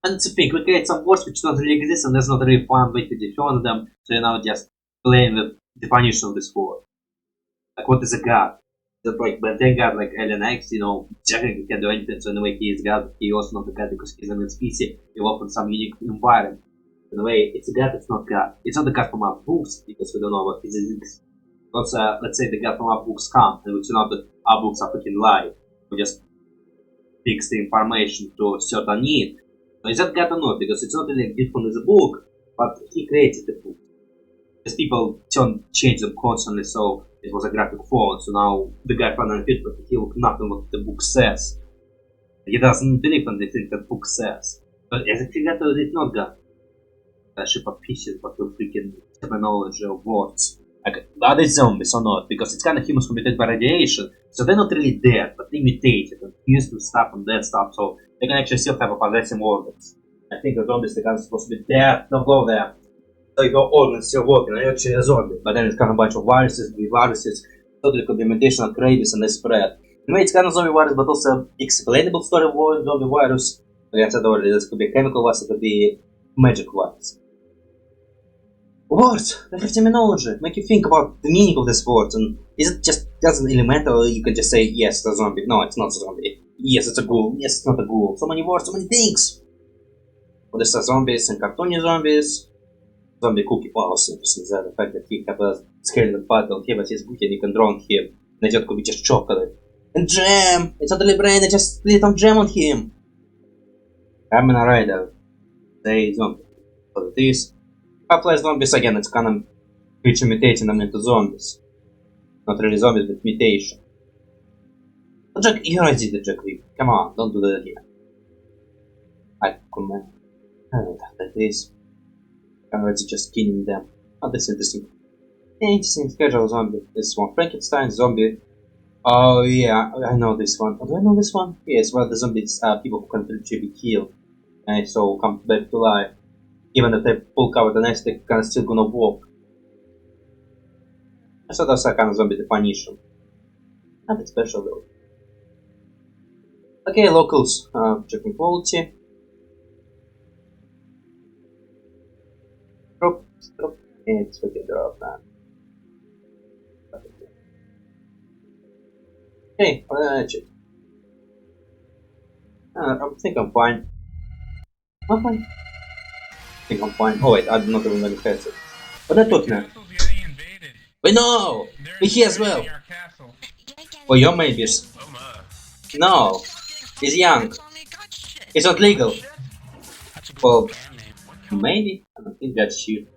And it's a thing, we create some words which don't really exist and there's not really fun way to define them, so you're now just playing the definition of this word. Like, what is a god? Just like, but they got like Alien X, you know, technically can do anything, so anyway, he is god, but he also not a god because he's an species, evolved in some unique environment. In a way, it's a god, it's not god. It's not the god from our books, because we don't know what physics. Because, let's say the god from our books come, and we know that our books are fucking lie. We just fix the information to a certain need. So is that god or not? Because it's not really a gift from the book, but he created the book. Because people change them constantly, so it was a graphic form. So now the guy finally fit, but he look nothing what the book says. He doesn't believe in the thing that book says. But as a figure, it's not god. A ship of pieces, but with freaking terminology of words. Like, are they zombies or not? Because it's kind of humans committed by radiation, so they're not really dead, but they mutated and used to stuff and dead stuff, so they can actually still have a possessing organs. I think the zombies are kind of supposed to be dead, don't go there. So if your organs still working, you're actually a zombie. But then it's kind of a bunch of viruses, totally could be mutation of rabies and they spread. Anyway, it's kind of zombie virus, but also explainable story of zombie virus. Like I said already, this could be chemical virus, it could be magic virus. Words! They have terminology. Make you think about the meaning of this word. And is it just doesn't elemental, or you can just say, yes, it's a zombie. No, it's not a zombie. Yes, it's a ghoul. Yes, it's not a ghoul. So many words, so many things. What is zombies and cartoony zombies? Zombie cookie policy, the fact that he have a skeleton battle here, but he's good and you can drown him. And it could be just chocolate. And jam! It's not really brain, I just split some jam on him. I'm in a rider. Say zombie. So it is. Half-Life zombies again, it's kind of creature mutating them into zombies. Not really zombies, but mutation. But Jack, you already did Jack Lee. Come on, don't do that again. I comment. I don't know that is. I'm already just killing them. Oh, that's interesting. Interesting schedule zombie. This one. Frankenstein zombie. Oh yeah, I know this one. Oh, do I know this one? Yes, well the zombies are people who can literally be killed. And so come back to life. Even if they pull cover the nest, they can still gonna walk. So that's a kind of zombie definition. Nothing special though. Okay, locals, checking quality. Drop, it's we can drop that. Okay, check. I think I'm fine. I'm fine. I think I'm fine. Oh wait, I did not even manifest it. What are they talking about? Wait, no! We're here as well! Oh, you're maybe's. No! He's young. It's not legal. Well, maybe? I don't think that's shit.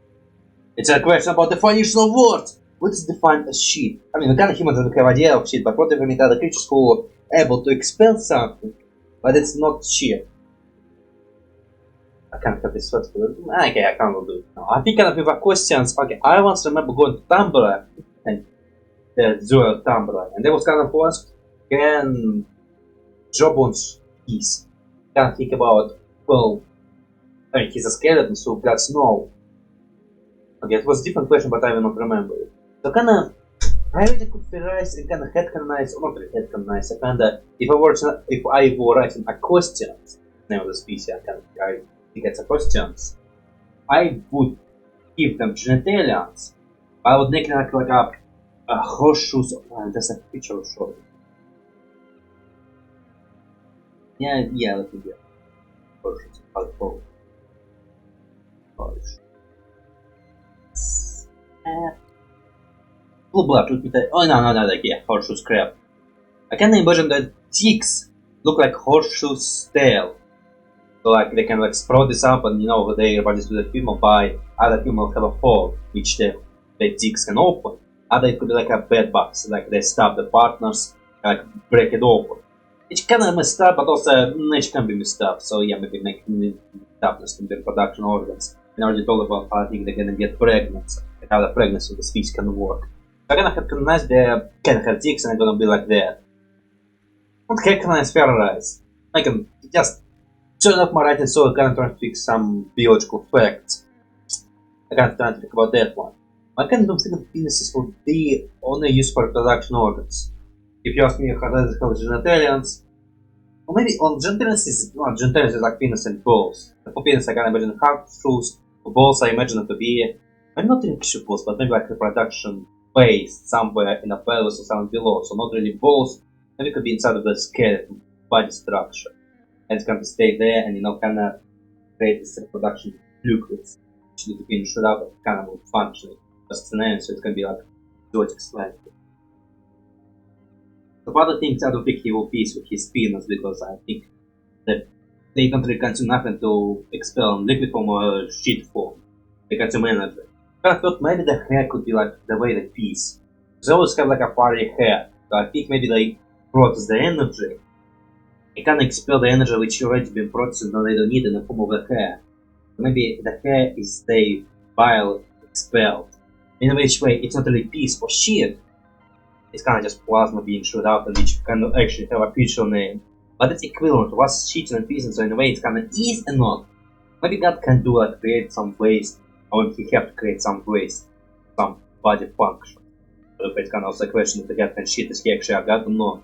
It's a question about definition of words! What is defined as shit? I mean, we kind of humans don't have idea of shit, but what if we meet other creatures who are able to expel something, but it's not shit? I can't have this first. Okay, I can't do it now. I think kind of with questions. Okay, I once remember going to Tumblr and the Zeurel Tumblr, and there was kind of asked, can Jobon's piece? Can't think about, well, I mean, he's a skeleton, so gods know. Okay, it was a different question, but I will not remember it. So kind of, I really could theorize and kind of headcanonize, or not really headcanonize, I kind of, if I were writing a question, name of the species, I think it's a questions, I would give them genitalians. I would make like a horseshoes. There's a picture of show. Yeah, let me get horseshoes. Blue blood would be the. Oh no, yeah, horseshoes crab. I can imagine that ticks look like horseshoes tail. So like they can like sprout this up and when they everybody's to the female by other female have a hole which the dicks can open. Other it could be like a bed box, like they stab the partners, like break it open. It's kind of messed up, but also it can be messed up. So yeah, maybe making toughness can be reproduction organs. And I already told about how I think they're gonna get pregnant, and how the pregnancy of the species can work. I'm gonna have recognize they can have dicks and they're gonna be like that. Not recognize theorize. I can just turn up my writing so I can try to fix some biological facts. I can't try to think about that one. I kind of don't think that penises would be only used for reproduction organs. If you ask me how does it call genitalians, or maybe on genitalians is like penis and balls. For penis I can imagine horseshoes, for balls I imagine it to be, maybe not really balls, but maybe like reproduction base somewhere in a pelvis or somewhere below, so not really balls, maybe it could be inside of the skeleton, body structure. And it's going to stay there and kind of create this reproduction fluids. actually to finish it up and kind of functioning as an end, so it's gonna be like exotic slightly. The other things I don't think he will piece with his spinners because I think that they don't really consume nothing to expel in liquid form or sheet form. They consume energy. I thought maybe the hair could be like the way they piece. They always have like a fiery hair, so I think maybe they process the energy. They can expel the energy which already been processed and they don't need in the form of the hair. Maybe the hair is the bile expelled. In which way it's not really piece or sheet. It's kind of just plasma being shot out and which kind of actually have a official name. But it's equivalent to what's sheets and pieces, so in a way it's kind of is and not. Maybe God can do like create some waste, or if he have to create some waste, some body function. So it's kind of the question if the God can shit, is he actually a God or not?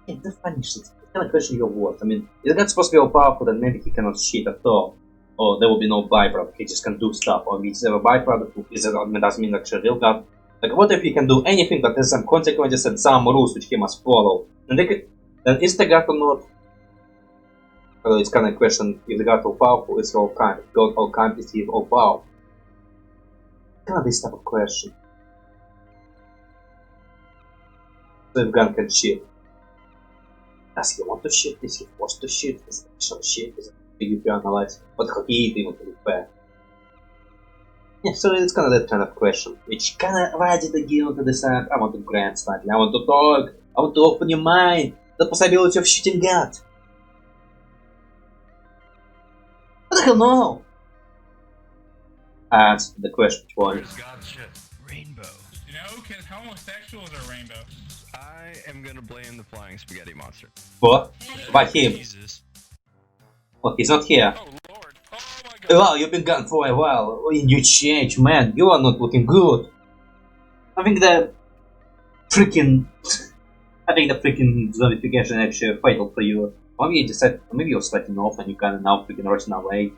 Yeah, the funny shit. It's kind of question your words. I mean, is God supposed to be all powerful that maybe he cannot shit at all? Or there will be no byproduct, he just can do stuff, or if there a byproduct, doesn't mean actually real God. Like, what if he can do anything but there's some consequences and some rules which he must follow? And then is the God or not? Well, it's kind of a question if the God all powerful is all kind. If God all kind is he all powerful? Kind of this type of question. So if God can shit, does he want to shit? Is he forced to shit? Is it actual shit? Is it if you analyze what he eating to be fair? Yeah, so it's kind of that kind of question, which kind of ready to give to decide. I want to grant slightly. I want to talk. I want to open your mind. The possibility of shooting God. What the hell no? I answered the question for you. Rainbow. You know, can homosexuals are rainbow? I am gonna blame the flying spaghetti monster. What? About him? Jesus. Oh, he's not here. Oh lord. Oh my god. Wow, you've been gone for a while. You changed, man. You are not looking good. I think the freaking zombification actually fatal for you. Maybe you decide, maybe you're sweating off and you kind of now freaking rotting away.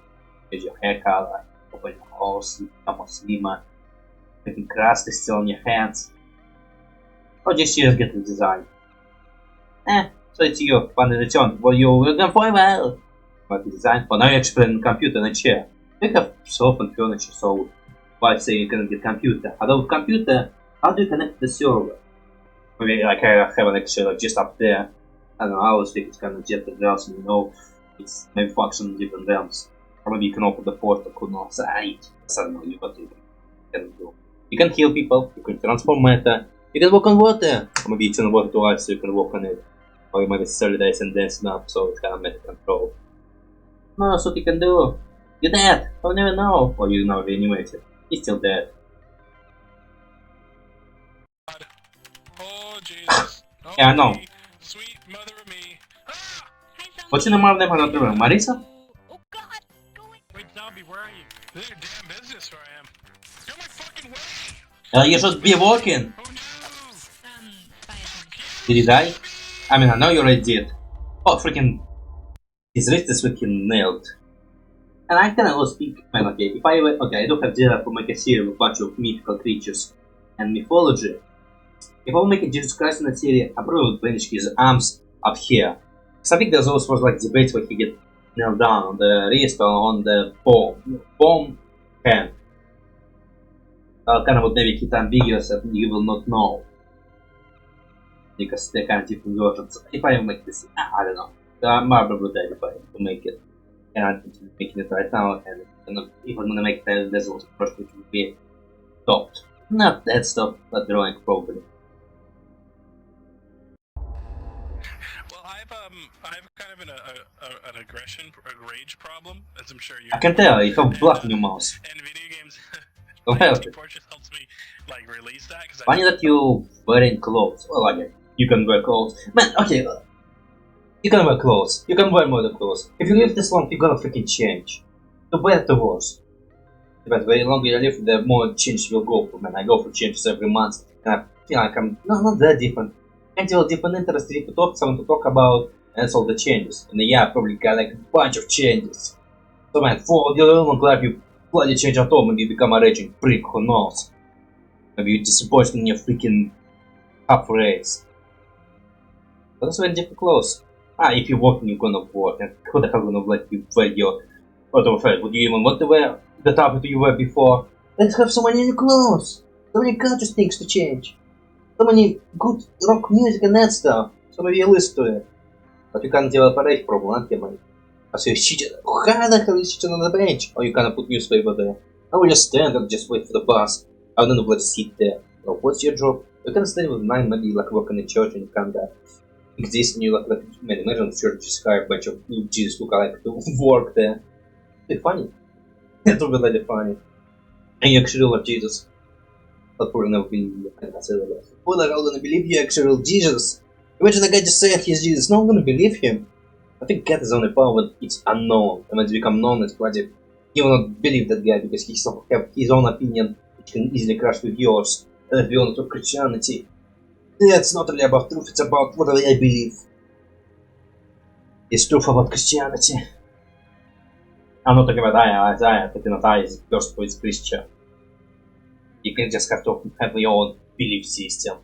There's your hair color, open your house, you become more slimmer. Making crust is still on your hands. Or just you get the design. So it's you, fun return. Well, you're gone for a while. But the design for now you actually put a computer in a chair. You have sofa and furniture, so why say you cannot get computer? Adobe computer, how do you connect the server? Maybe like I have an actually like just up there. I don't know, I always think it's kind of different realms and you know it's maybe function in different realms. Or maybe you can open the portal, could not say I don't know, you got to can do. You can heal people, you can transform matter, you can walk on water, or maybe you turn water to ice so you can walk on it. Or you maybe solidize and dancing up so it's kind of meta control. No, that's what you can do. You're dead. I'll never know. Or you now reanimated. He's still dead. Oh Jesus. Oh, Yeah, I know. Sweet mother of me. What's your name of the room? Marisa? Wait, zombie, where are you? This is your damn business where I am. Go my fucking way. You should be walking. Did he die? I mean, I know you already did. Oh, freaking. His wrist is freaking nailed. And I kind of will speak. Man, okay, if I were. Okay, I don't have Zeurel to make a series with a bunch of mythical creatures and mythology. If I will make a Jesus Christ in a series, I probably would finish his arms up here. Because I think there's also like debates where he get nailed down on the wrist or on the palm hand. Kind of would maybe keep it ambiguous and you will not know. Because they're kind of different versions. If I make this, I don't know. I'm probably dead if I to make it. And I'm making it right now, and if I'm gonna make it, there's also first which will be stopped. Not that stopped, but drawing probably. Well, I've kind of an aggression, a rage problem, as I'm sure you. I can tell, you have blood in your mouth. And video games. Don't help it. Just helps me like release that. Funny that you wearing clothes. Well, again, you can wear clothes. Man, okay. You can wear clothes. You can wear more than clothes. If you live this long, you're gonna freaking change. The better the worse. But the longer you live, the more change will go for. Man, I go for changes every month. And I feel like I'm not that different. I feel different interests if you talk someone to talk about, and that's all the changes. And yeah, I probably got like a bunch of changes. So man, for the long life, you bloody change at all. Maybe you become a raging prick, who knows? Maybe you disappoint in your freaking half race. But that's very different clothes. If you're walking, you're gonna walk, and who the hell gonna let you wear your What of it? Would you even want to wear the top you were before? Let's have so many new clothes! So many conscious things to change. So many good rock music and that stuff. So maybe you listen to it. But you can't evaporate problem, not money. So you cheated. How the hell is cheating on the bench? Or you can't put newspaper there. I will just stand and just wait for the bus. I don't know where to sit there. So what's your job? You can stay with 9, maybe like work in the church and you can't exist and you like man, imagine the church just hire a bunch of Jesus who like to work there. It's funny. It would be really funny. And you actually love Jesus. But probably never believe you. I can't say that. Who the hell gonna believe you actually love Jesus? Imagine a guy just saying he's Jesus. No one gonna believe him. I think God is only power when it's unknown. And when it's become known, it's bloody. You will not believe that guy because he have his own opinion, which can easily crash with yours. And let's be honest with Christianity. It's not really about truth, it's about what I believe. It's truth about Christianity. I'm not talking about I, talking about I is the person who is Christian. You can just have to have your own belief system.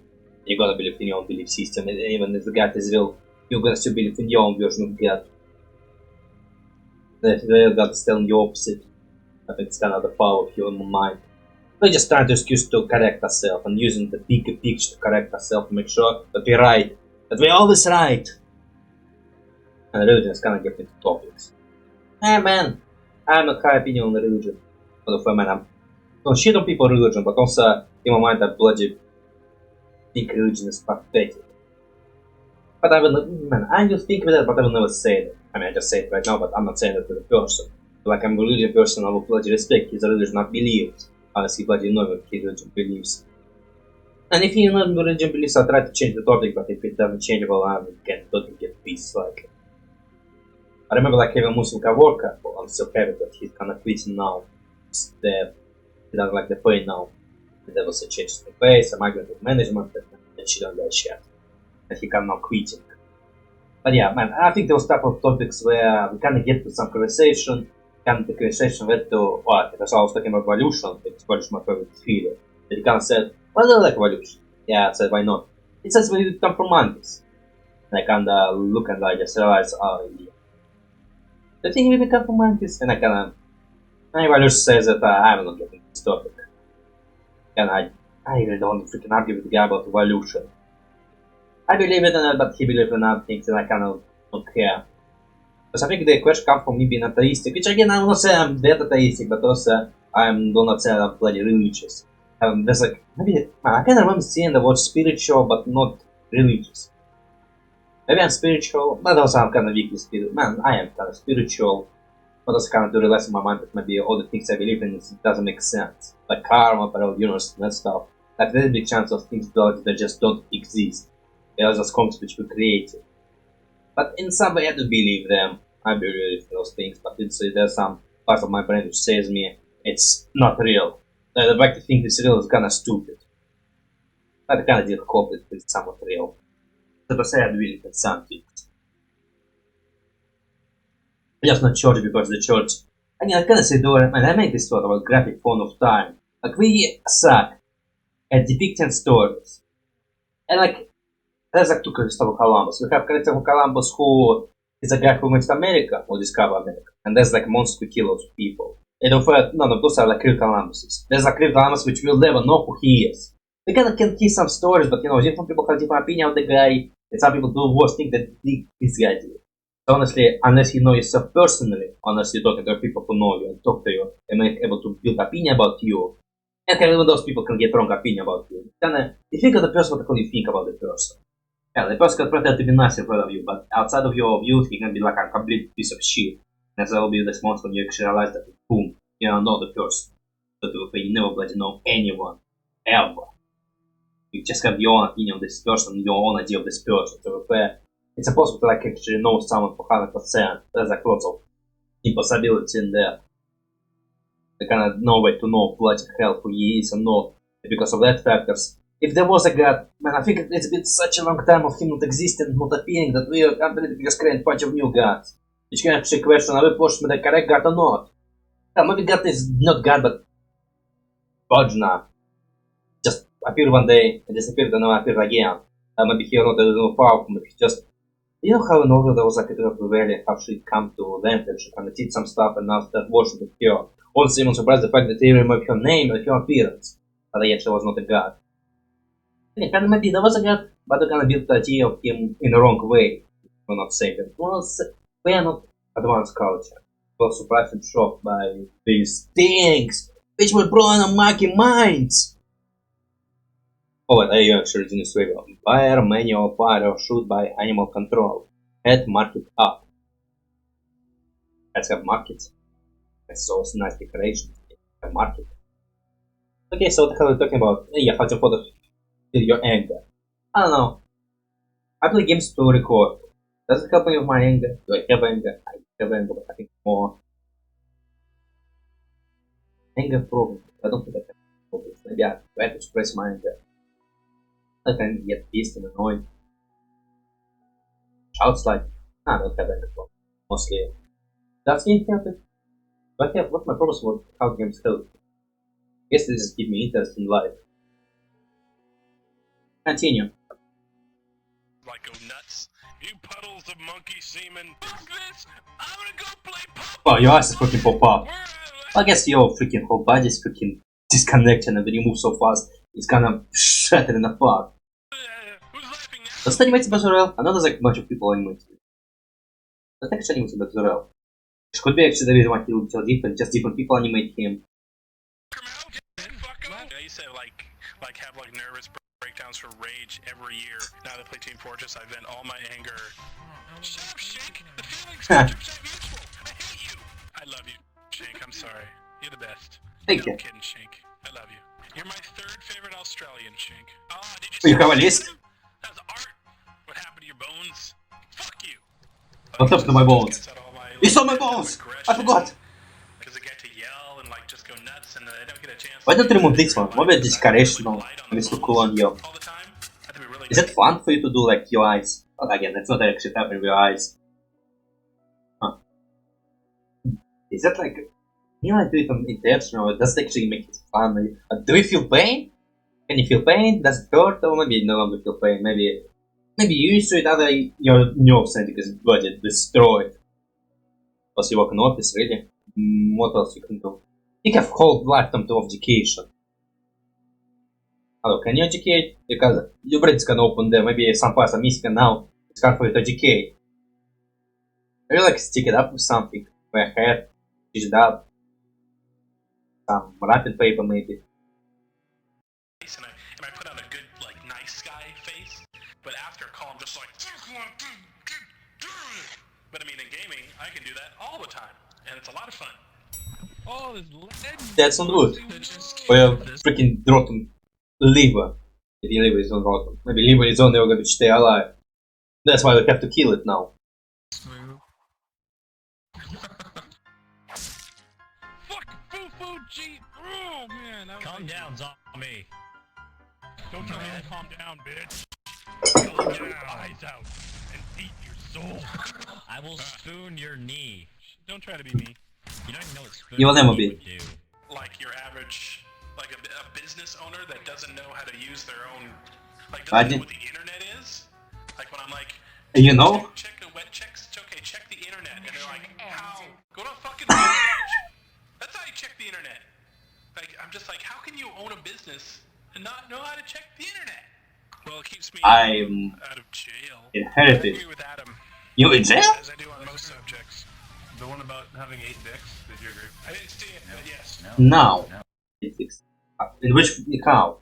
You gotta believe in your own belief system, and even if the God is real, you're gonna still believe in your own version of God. If the real God is telling you opposite, I think it's kind of the power of your own mind. We're just trying to excuse to correct ourselves and using the bigger picture to correct ourselves to make sure that we're right. That we're always right! And religion is kind of getting into topics. Hey man, I have not high opinion on religion. But for man, I don't shit on people religion, but also in my mind that bloody think religion is pathetic. But I will, man, I will think with that, but I will never say it. I mean, I just say it right now, but I'm not saying that to the person. Like I'm a religious person, I will bloody respect his religion, not beliefs. Unless he bloody know what his religion believes. And if you know religion beliefs, I'll try to change the topic, but if it doesn't change, well, I don't get peace, like. I remember like having a Muslim coworker, well, I'm still having, but he's kinda quitting now. He doesn't like the pay now. And there was a change in the pay, some argument with management, and she don't get shit. And he can now quitting. But yeah, man, I think those type of topics where we kinda get to some conversation, the conversation led to what? Because I was talking about evolution, it's evolution my favorite field. And he kinda said, well, I don't like evolution. Yeah, I said, why not? It says we come from monkeys. And I kinda look and I just realized, oh yeah. I think we become from monkeys, and I kinda evolution says that I'm not getting this topic. And I really don't want to freaking argue with the guy about evolution. I believe it in it, but he believes in other things, and I kind of don't care. Because I think the question comes from me being atheistic, which again, I will not say I'm that atheistic, but also I do not say I'm bloody religious. There's like, maybe, I kind of remember seeing the word spiritual, but not religious. Maybe I'm spiritual, but also I'm kind of weakly spiritual. Man, I am kind of spiritual, but also kind of do realize in my mind that maybe all the things I believe in it doesn't make sense. Like karma, parallel universe, and that stuff. Like there's a big chance of things that just don't exist. They are just concepts which we created. But in some way I do believe them. I believe those things, but there's some part of my brain which says me it's not real. The fact to think it's real is kinda stupid. But I kinda did hope that it's somewhat real. So to say I do believe in some things. Just not church because the church. I mean I kinda say man, I make this thought about graphic font of time. Like we suck at depicting stories. And like there's like two Christopher Columbus. We have Christopher Columbus who is a guy who went to America or discovered America. And there's like monster who kills people. And of none of those are like real Columbuses. There's like real Columbus which will never know who he is. We kind of can hear some stories, but you know, different people have different opinion of the guy. And some people do worse things than this guy did. So honestly, unless you know yourself personally, unless you're talking to people who know you and talk to you, and make able to build opinion about you, and even those people can get wrong opinion about you. Kinda, you think of the person what you think about the person. Yeah, the person can pretend to be nice in front of you, but outside of your view, he can be like a complete piece of shit. And that will be the response when you actually realize that, boom, you don't know the person. But you never bloody know anyone, ever. You just have your own opinion of this person, your own idea of this person. So it's impossible to like actually know someone for 100%. There's like lots of impossibility in there. There kind of no way to know bloody hell who he is or not. Because of that factors. If there was a god, man, I think it's been such a long time of him not existing, not appearing, that we are completely just creating a bunch of new gods. Which can actually question, are we pushing the correct god or not? Yeah, maybe god is not god, but Bojna just appeared one day and disappeared and now appeared again. Maybe he not more powerful, maybe he You know how in order there was like a really how she come to them that she kind of did some stuff and now that worship with her. Also even surprised the fact that they removed her name and her appearance. But yet she was not a god. And kind of maybe there was a god, but they kind of built the idea of him in the wrong way. We're not saying that. Well, we are not advanced culture. We were surprised and shocked by these things which were blowing our monkey minds. Oh, and I actually didn't say well. Fire, manual fire, or shoot by animal control. Add market up. Let's have markets. That's so nice decoration. A market. Okay, so what the hell are we talking about? Yeah, how to feel your anger. I don't know. I play games to record. Does it help me with my anger? Do I have anger? I have anger, but I think more. Anger problem. I don't think I have problems. Maybe I try to express my anger. I can get pissed and annoyed. Shouts like, I don't have anger problem. Mostly. Does game help it? But yeah, what my problem was how games help. Guess they just give me interest in life. Continue. Like go nuts. You puddles of monkey semen. Fuck this! I'm gonna go play pop. Oh, your ass is freaking pop up. I guess your freaking whole body is freaking disconnected and when you move so fast, it's kind of shattering apart. Does it animate about Zeurel? I know there's like a bunch of people animating it. But actually animate about Zeurel. It could be actually the reason why he looks so different, just different people animate him. I used to have nervous breakdowns for rage every year. Now that I play Team Fortress, I vent all my anger. Shut up, Shank! The feelings are mutual. I hate you. I love you, Shank. I'm sorry. You're the best. Thank you. I'm kidding, Shank. I love you. You're my third favorite Australian, Shank. Oh, did you see you have a list? That's art. What happened to your bones? Fuck you. What happened to my bones? You saw my bones! I forgot! Because I get to yell and just go nuts and I don't get a chance. Why don't you remove this one? Maybe it's decorational and it's look cool on you. Is it fun for you to do like your eyes? Well, again, that's not actually happening with your eyes. Huh. Is that like... You know, I do it on intentional, it does actually make it fun. Do you feel pain? Can you feel pain? Does it hurt? Or maybe you no longer feel pain? Maybe you used to it, other your nerve center is body destroyed. Plus you work in office, really? What else you can do? You have whole lifetime to education. Hello, can you educate? Because your brain is gonna open there, maybe some parts are missing and now it's hard for you to educate. Maybe like stick it up with something. My hair, stitch it up. Some wrapping paper maybe. And I put on a good, nice guy face, but after a call I'm just like, but I mean in gaming, I can do that all the time, and it's a lot of fun. Oh, there's lead. That's not good. Or freaking rotten liver. Maybe liver is not rotten. Maybe liver is only going to stay alive. That's why we have to kill it now. Oh man, calm down, zombie. Don't tell me to calm down, bitch. I'll get your eyes out and eat your soul. I will spoon your knee. Don't try to be me. You don't even know what spoon you will never be. Would do. Like your average, a business owner that doesn't know how to use their own, doesn't know what the internet is. Like when I'm like, you know? Check the web checks. Okay, check the internet, and they're like, how? Go to a fucking page. That's how you check the internet. I'm just like, how can you own a business and not know how to check the internet? Well, it keeps me out of jail. Inherited. I agree with Adam. You in jail? As I do on most subjects. The one about having 8 dicks, did you agree? I didn't see it, but yes. No. In which account?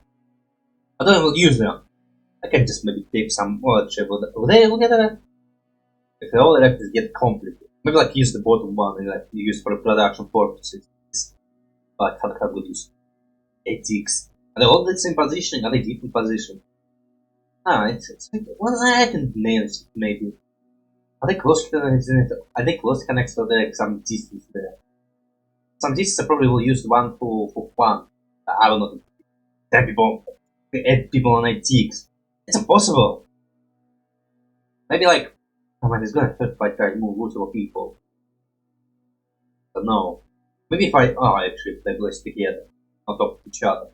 I don't even use them. I can just maybe take some other chip. Would they look at that? If the other actors get complicated. Maybe use the bottom one and you use for production purposes. Like how good use 8 dicks. Are they all the same position? Are they different position? It's well, I can manage it maybe. Are they close connected? Are they close connected so there some distance there? Some distance I probably will use one for fun. I will not tell people, add people on 8 dicks. It's impossible. Maybe oh man, it's gonna hurt if I try to move multiple people. But no. Maybe if actually, if they place together, on top of each other.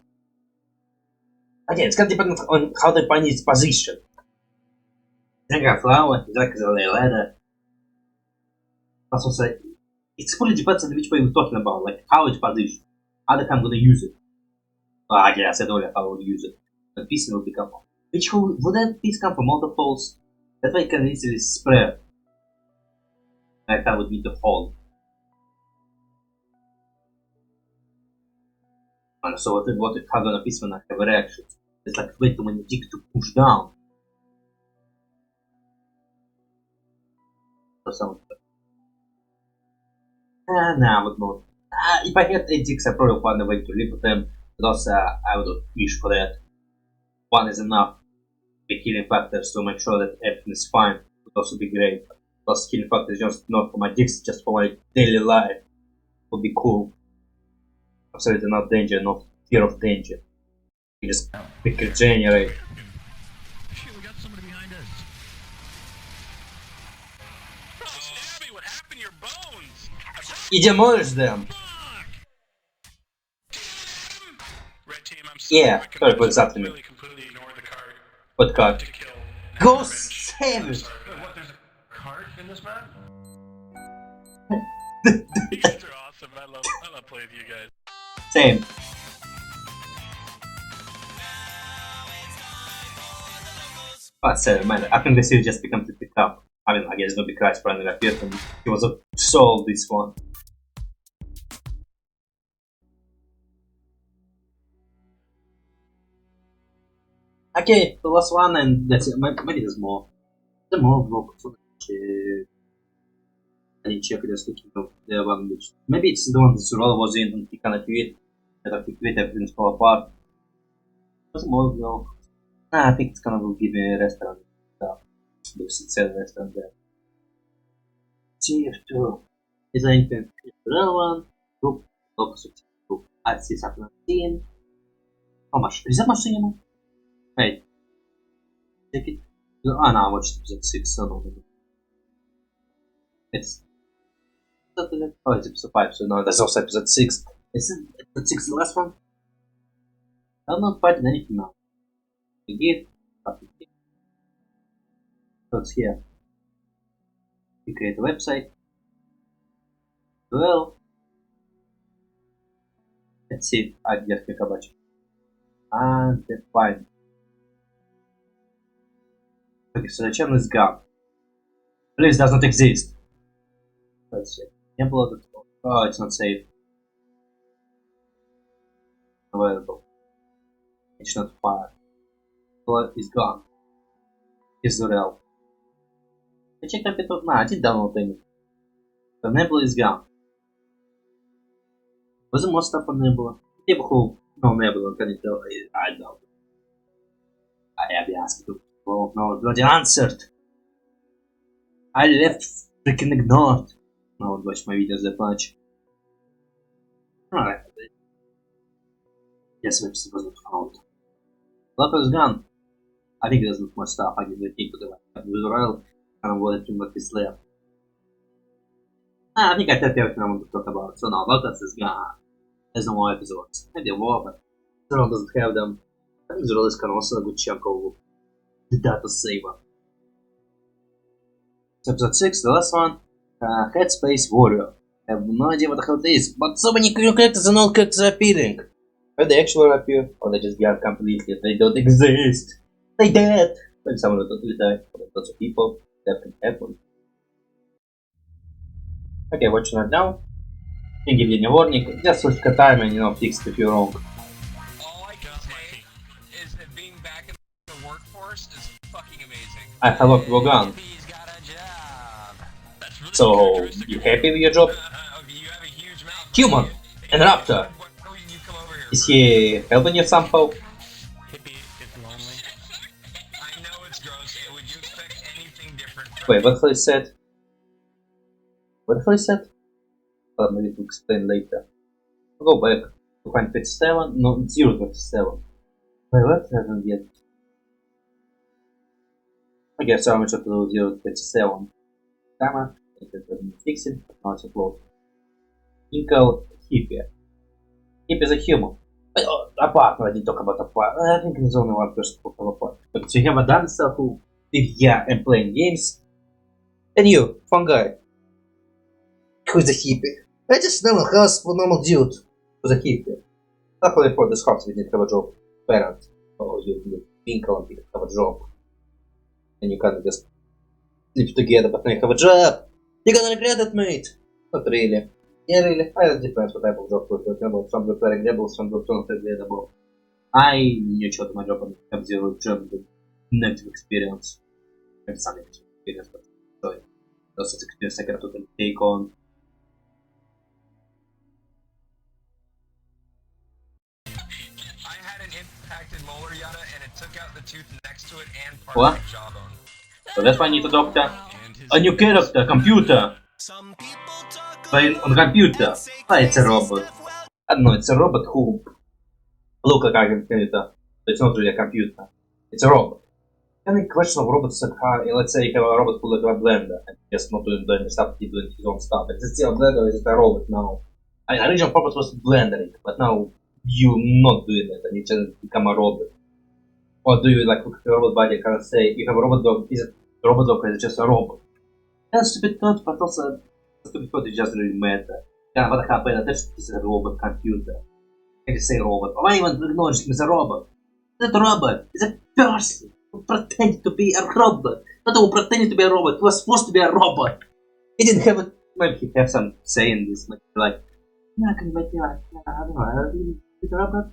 Again, it's gonna depend on how they find its position. drink a flower, he's like a leather. That's also, it fully depends on which way we're talking about, like how it's positioned. How the I'm gonna use it. I guess I don't know how I would use it. The piece will become. Which would that piece come from multiples? That way I can easily spread. Like that would be the hole. And so what if how gonna piece when I have a reaction? It's like way too many dicks to push down. Or something. Nah, but not. If I had 8 dicks, I probably would find a way to live with them. But also, I would wish for that. One is enough. The healing factors to make sure that everything is fine would also be great. Plus, healing factors just not for my dicks, just for my daily life. Would be cool. Absolutely not danger, not fear of danger. You just quick regenerate. Shit, we got somebody behind us. Oh, Stabby, what happened to your bones? И demolish them. Red team, I'm sorry. Yeah, sorry for exactly. Completely ignore the card. What card? Go save it! What, there's a card in this map? You guys are awesome. I love playing with you guys. Same. Oh, sorry, man. I think the series just become to pick up. I mean, I guess nobody cries for another appeared and he was a soul this one. Okay, the last one and that's it. Maybe there's more. The more vlog. I need to check just looking of the one which maybe it's the one that Zeurel was in and he kinda quit. That if he quit everything's fall apart. There's more vlog. Nah, I think it's gonna will give me a restaurant stuff. There's a sell restaurant there. TF2. Is there anything Zeurel one? Group, opposite group. I see something team. How much? Is that much cinema? Hey. Check it. Oh no, I watched episode 6, so no. It's oh, it's episode 5, so no, that's also episode 6. Isn't episode 6 the last one? I'm not fighting anything now. We give, so it's here. You create a website. Well, let's see. I just click a bunch. And define. Okay, so the channel is gone. Please does not exist. Let's see. Oh, it's not safe. Available. It's not fire. Blood is gone. Is Zeurel. I checked up it. Nah, I didn't download any. The Nebula is gone. Was there more stuff on Nebula? People who know Nebula can tell. I don't know. I have been asked to. Oh no, bloody answered. I left freaking ignored. I would watch my videos that much. Alright. Yes, website was not found. Lot was gone. I think there's not more stuff. I give the thing to the Zeurel and I wanted to what is left. I think I said everything I want to talk about. So now Lotus is gone. There's no more episodes. Maybe more, but Zeurel doesn't have them. I think Zeurel is kind of also a good chunk of the data saver. Episode 6, the last one. Headspace Warrior. I have no idea what the hell it is, but so many new characters and all characters are appearing. Where they actually appear, or they just gone completely. They don't exist. They dead. Maybe someone will totally die. But lots of people. That can happen. Okay, watching right now. Can't give you any warning. Just switch the time and fix it if you're wrong. All I can say is that being back in the workforce is fucking amazing. I have a people gone. So, you happy with your job? Human! And Raptor! Is he helping you somehow? Wait, what the hell is said? What the hell is said? Well, maybe to explain later. I'll go back to find 57. No, 027. Wait, what? I haven't yet. I guess I'm going to do 027. Camera. Fix it, now it's upload. Inkle Hippie. Hippie is a human. A partner, I didn't talk about a partner. I think there's only one person who have a partner. But so you have a dancer who if yeah, I'm playing games. And you, fun guy. Who's a hippie? I just normal house for normal dude. Who's a hippie? Luckily for this house we didn't have a job. Parent. Oh, you Winkle didn't have a job. And you can't just live together but now you have a job. You're gonna regret it, mate. Not really. Yeah, really. It depends what type of job we're talking about. Some jobs are regrettable, some jobs are not regrettable. I knew to my job and have zero job with negative experience. And some negative experience, but so those experience I can totally take on. I had an impacted molar yada and it took out the tooth next to it and part What? of the jawbone. So that's why I need a doctor. A new character, computer. Play on computer. It's a robot. I don't know, it's a robot who look like a computer. It's not really a computer. It's a robot. The only question of robots is how, let's say you have a robot who looks like a blender and just not doing stuff, he's doing his own stuff. It's still a blender, it's a robot now. The original purpose was blendering, but now you're not doing that and you just become a robot. Or do you like look at a robot body and kind of say, you have a robot dog, is it a robot dog or is it just a robot? That's a stupid thought, but also a stupid thought it doesn't really matter. Yeah, what happened? That's just a robot computer. I just say robot. Why even acknowledge him as a robot? That robot is a person who pretended to be a robot. Not who pretended to be a robot, he was supposed to be a robot. He didn't have it. Maybe he have some say in this, like, yeah, can you make me like, I don't know, a robot?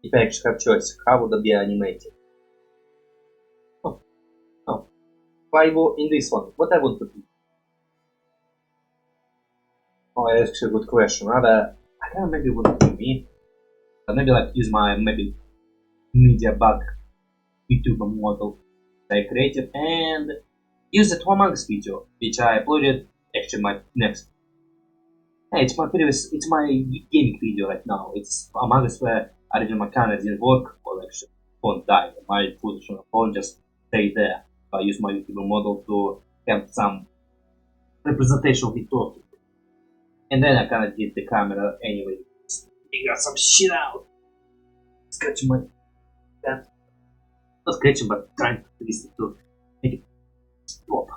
If I actually have choice, how would it be animated? Oh, oh. Why in this one? What I would put? Oh, that's actually a good question. Rather, I kind of maybe wouldn't be me. But maybe like use my maybe media bug YouTube model that I created and use the Among Us video, which I uploaded actually my next. Yeah, it's my gaming video right now. It's Among Us where originally my camera didn't work, or actually phone died. My footage on the phone just stayed there. So I use my YouTube model to have some representation of me talking. And then I kinda did the camera anyway. Figure some shit out. Scratching my that. Not scratching but trying to twist it to make it stop.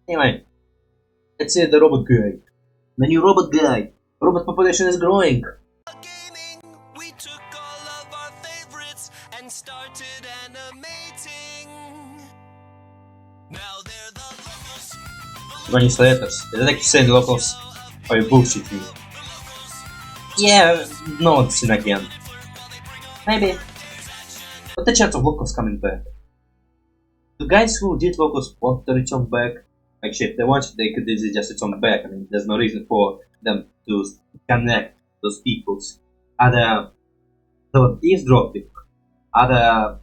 Anyway. Let's see the robot guy. The new robot guy. Robot population is growing. We took all of our favorites and started animating. Now they're the locals. Running letters. Is that like saying locals? Are you bullshitting? Yeah, no one's seen again. Maybe. What the chance of locals coming back? The guys who did locals want to return back. Actually, if they wanted, they could easily just return back. I mean, there's no reason for them to connect those peoples. Other eavesdropping. Other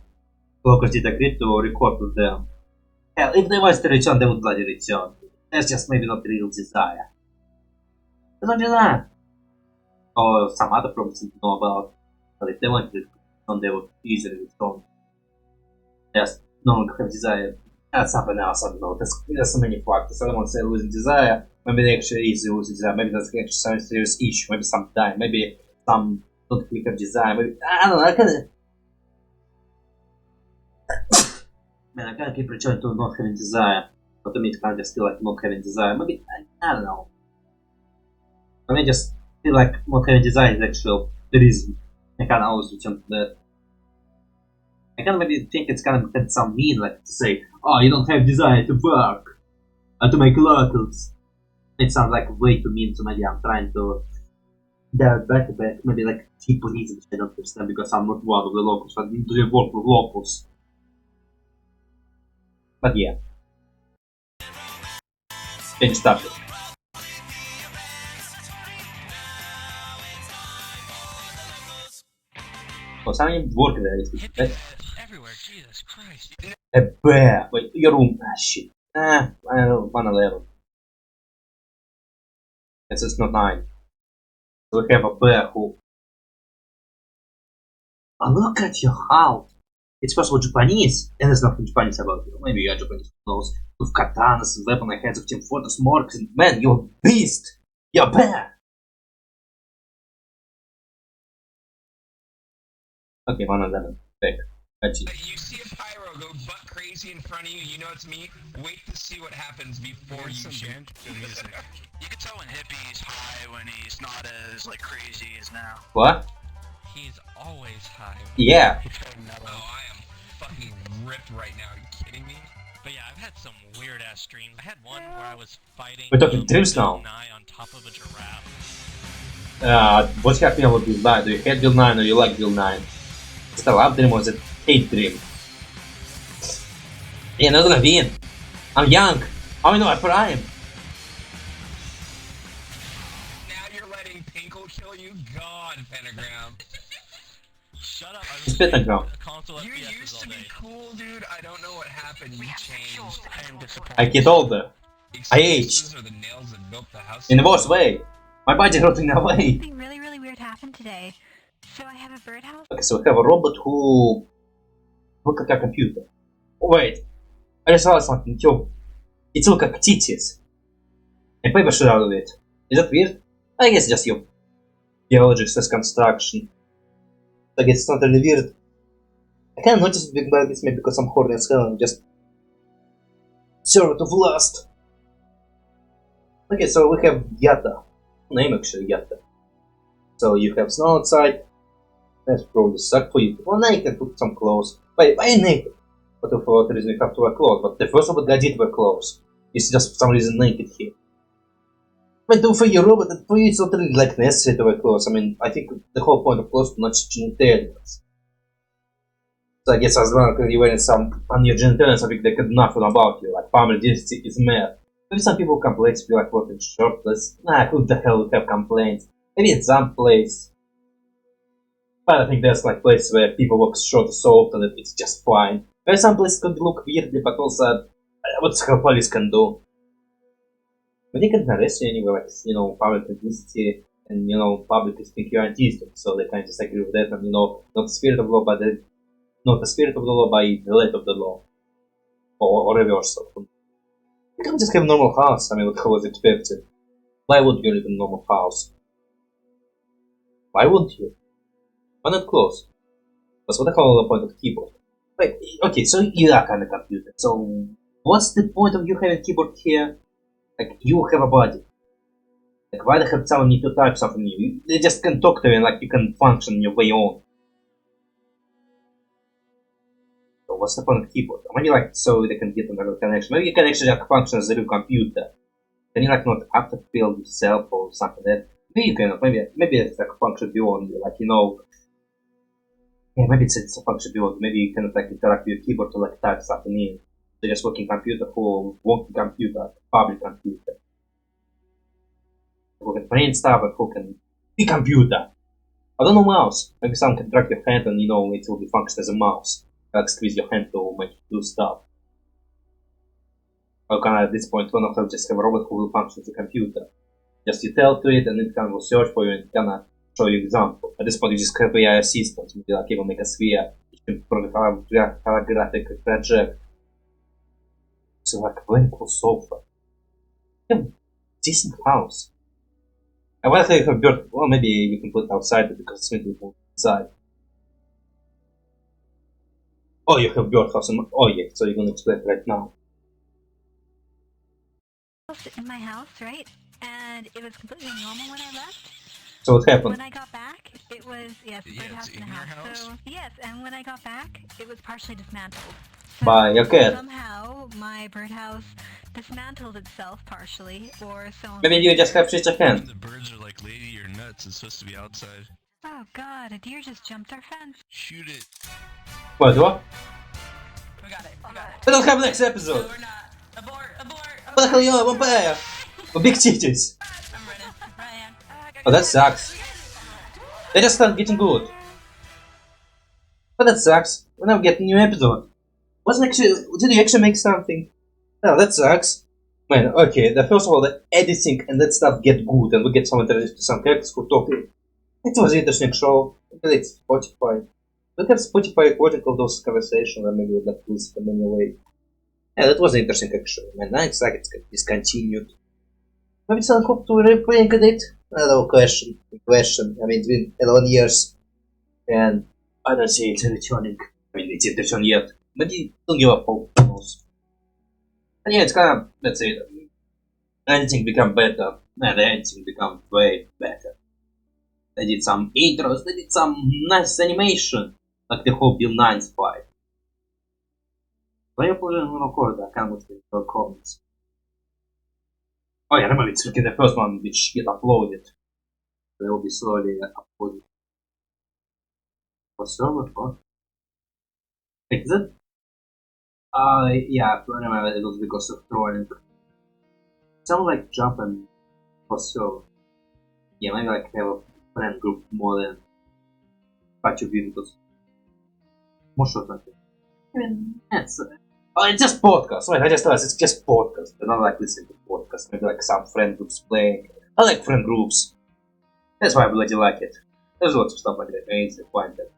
locals did agree to record with them. Hell, if they wanted to return, they would bloody return. That's just maybe not real desire. There's no desire. Or some other problems to know about. But if they wanted to return, they would easily return. Just no longer have desire. That's something else, I don't know. There's so many factors. I don't want to say losing desire. Maybe they actually is losing desire. Maybe that's actually some serious issue. Maybe some die. Maybe some don't really have desire. Maybe I don't know. I kinda man, I kinda keep returning to not having desire. But to me, it kinda just feel like not having desire. Maybe I don't know. I mean, just feel like not having desire is actually the reason. I kinda always return to that. I kinda maybe think it's kind of some mean, like to say, oh, you don't have desire to work or to make locals. It sounds like way too mean, so maybe I'm trying to dive back a bit. Maybe like cheap reason which I don't understand because I'm not one of the locals. I need to work with locals. But yeah. Getting started. Oh, something work there. Everywhere, Jesus Christ. A bear. Wait, your room. Ah, shit. I don't know. 111. Yes, it's not 9. So we have a bear who. Oh, look at your house. It's possible Japanese, and there's nothing Japanese about you. Maybe you're Japanese, who knows? With katanas and weapon heads of Team Fortress Morks, and man, you're a beast! You're a bear! Okay, 111. Back. You see a pyro go butt crazy in front of you, you know it's me. Wait to see what happens before you shoot. You can tell when Hippie's high when he's not as like crazy as now. What? He's always high. Yeah. Oh, I am fucking ripped right now. Are you kidding me? But yeah, I've had some weird ass streams. I had one where I was fighting We're talking dreams now. Bill Nye on top of a giraffe. What's happening with Bill 9? Do you hate Bill 9 or you like Bill 9? Is it a love dream or is it a hate dream? Yeah, not gonna win. I'm young. I'm in my prime. Now you're letting Pinkle kill you? God, Pentagram. Shut up, It's Pentagram. You used to be cool, dude. I don't know what happened. You changed. I am disappointed. I get older. I aged. Are the nails that built the house. In the worst way. My body rotting away. Something really, really weird happened today. So I have a birdhouse. Okay, so we have a robot who looks like a computer. Oh, wait. I just saw something too. It looks like titties. And paper should out of it. Is that weird? I guess just your biology says construction. I guess it's not really weird. I can't notice it like this maybe because I'm horny as hell and just servant of lust. Okay, so we have Yata. Name actually Yata. So you have snow outside. That's probably suck for you. Well, now you can put some clothes. Why naked? But for what reason you have to wear clothes? But the first robot guy did wear clothes. He's just for some reason naked here. But for your robot, for you it's not really like necessary to wear clothes. I mean, I think the whole point of clothes is not genitalians. So I guess as long as you're wearing some on your genitalians, something they could nothing about you, like family decency is mad. Maybe some people complain to be like what in shirtless. Nah, who the hell would have complaints? Maybe in some place. But I think there's like places where people walk short so often that it's just fine. Where some places could look weirdly, but also what the hell police can do. But they can arrest you anyway, like, you know, public publicity and, you know, public is think you're anti-system, so they kind of disagree with that, and, you know, not the spirit of the law, but not the spirit of the law, by the letter of the law. Or reversal. You can just have a normal house, I mean, what was expected. Why would you live in a normal house? Why wouldn't you? Why not close? But what the hell is the point of keyboard? Wait, okay, so you are kind of computer, so what's the point of you having keyboard here? Like, you have a body. Like, why the hell someone need to type something new? They just can talk to you and, like, you can function your way on. So what's the point of keyboard? Maybe, like, so they can get another connection. Maybe you can actually, like, function as a real computer. Can you, like, not have to build yourself or something like that? Maybe you can, maybe it's, like, a function beyond you, like, you know... Yeah, maybe it's a function beyond. Maybe you can, like, interact with your keyboard to, like, type something in. So just working computer for working computer, public computer. Who can print stuff and who can be computer. I don't know mouse. Maybe someone can drag your hand and, you know, it will be function as a mouse. Like squeeze your hand to make you do stuff. Or can I at this point one of them just have a robot who will function as a computer. Just you tell to it and it can will search for you and can show you example. At this point you just have AI assistant, maybe like even make a sphere. You can program holographic project. So like a very cool sofa. Yeah, decent house. I want to have a bird. Well, maybe you can put it outside because it's maybe inside. Oh, you have birdhouse in. Oh yeah, so you're gonna explain it right now. In my house, right? And it was completely normal when I left. So what happened? When I got back, it was birdhouse in the house. So yes, and when I got back, it was partially dismantled. So by your cat. Somehow my birdhouse dismantled itself partially, or so. Maybe you just have shit your hand. The birds are like, lady, you're nuts. It's supposed to be outside. Oh god, a deer just jumped our fence. Shoot it. What? What? We got it. We got it. We don't have next episode. No, we're not. Abort. Abort. What the hell you are? Vampire. With big titties. I'm running. Ryan. Oh, that sucks. They just start getting good. But that sucks. We're not getting a new episode. Wasn't actually. Did you actually make something? Oh, that sucks. Man, okay. First of all, the editing and that stuff get good, and we get some introduced to some characters who talk. It was an interesting show. It's Spotify. We have Spotify recording of those conversations, and maybe we'll not lose them anyway. Yeah, that was interesting actually. Man, nice like it's discontinued. Maybe someone hope to reanimate it? Another question. I mean, it's been 11 years, and I don't see it returning. see attention yet, but you don't give up hope. And yeah, it's kind of, let's say, anything become better, and anything become way better. They did some intros, they did some nice animation, like the whole Bill 9's fight. When you put it on record, I can't wait for the comments. Oh yeah, remember, it's looking the first one which get uploaded. They will be slowly uploaded. For server, what? Is it? Yeah, I remember it was because of trolling. Sound like jumping for server. Yeah, maybe like have a friend group more than pikachu videos. More short than that. I mean, it's just podcast. Wait, I just realized it's just podcast. I don't like listening to podcasts. Maybe like some friend groups playing. I like friend groups. That's why I bloody like it. There's lots of stuff like that. I need to find that.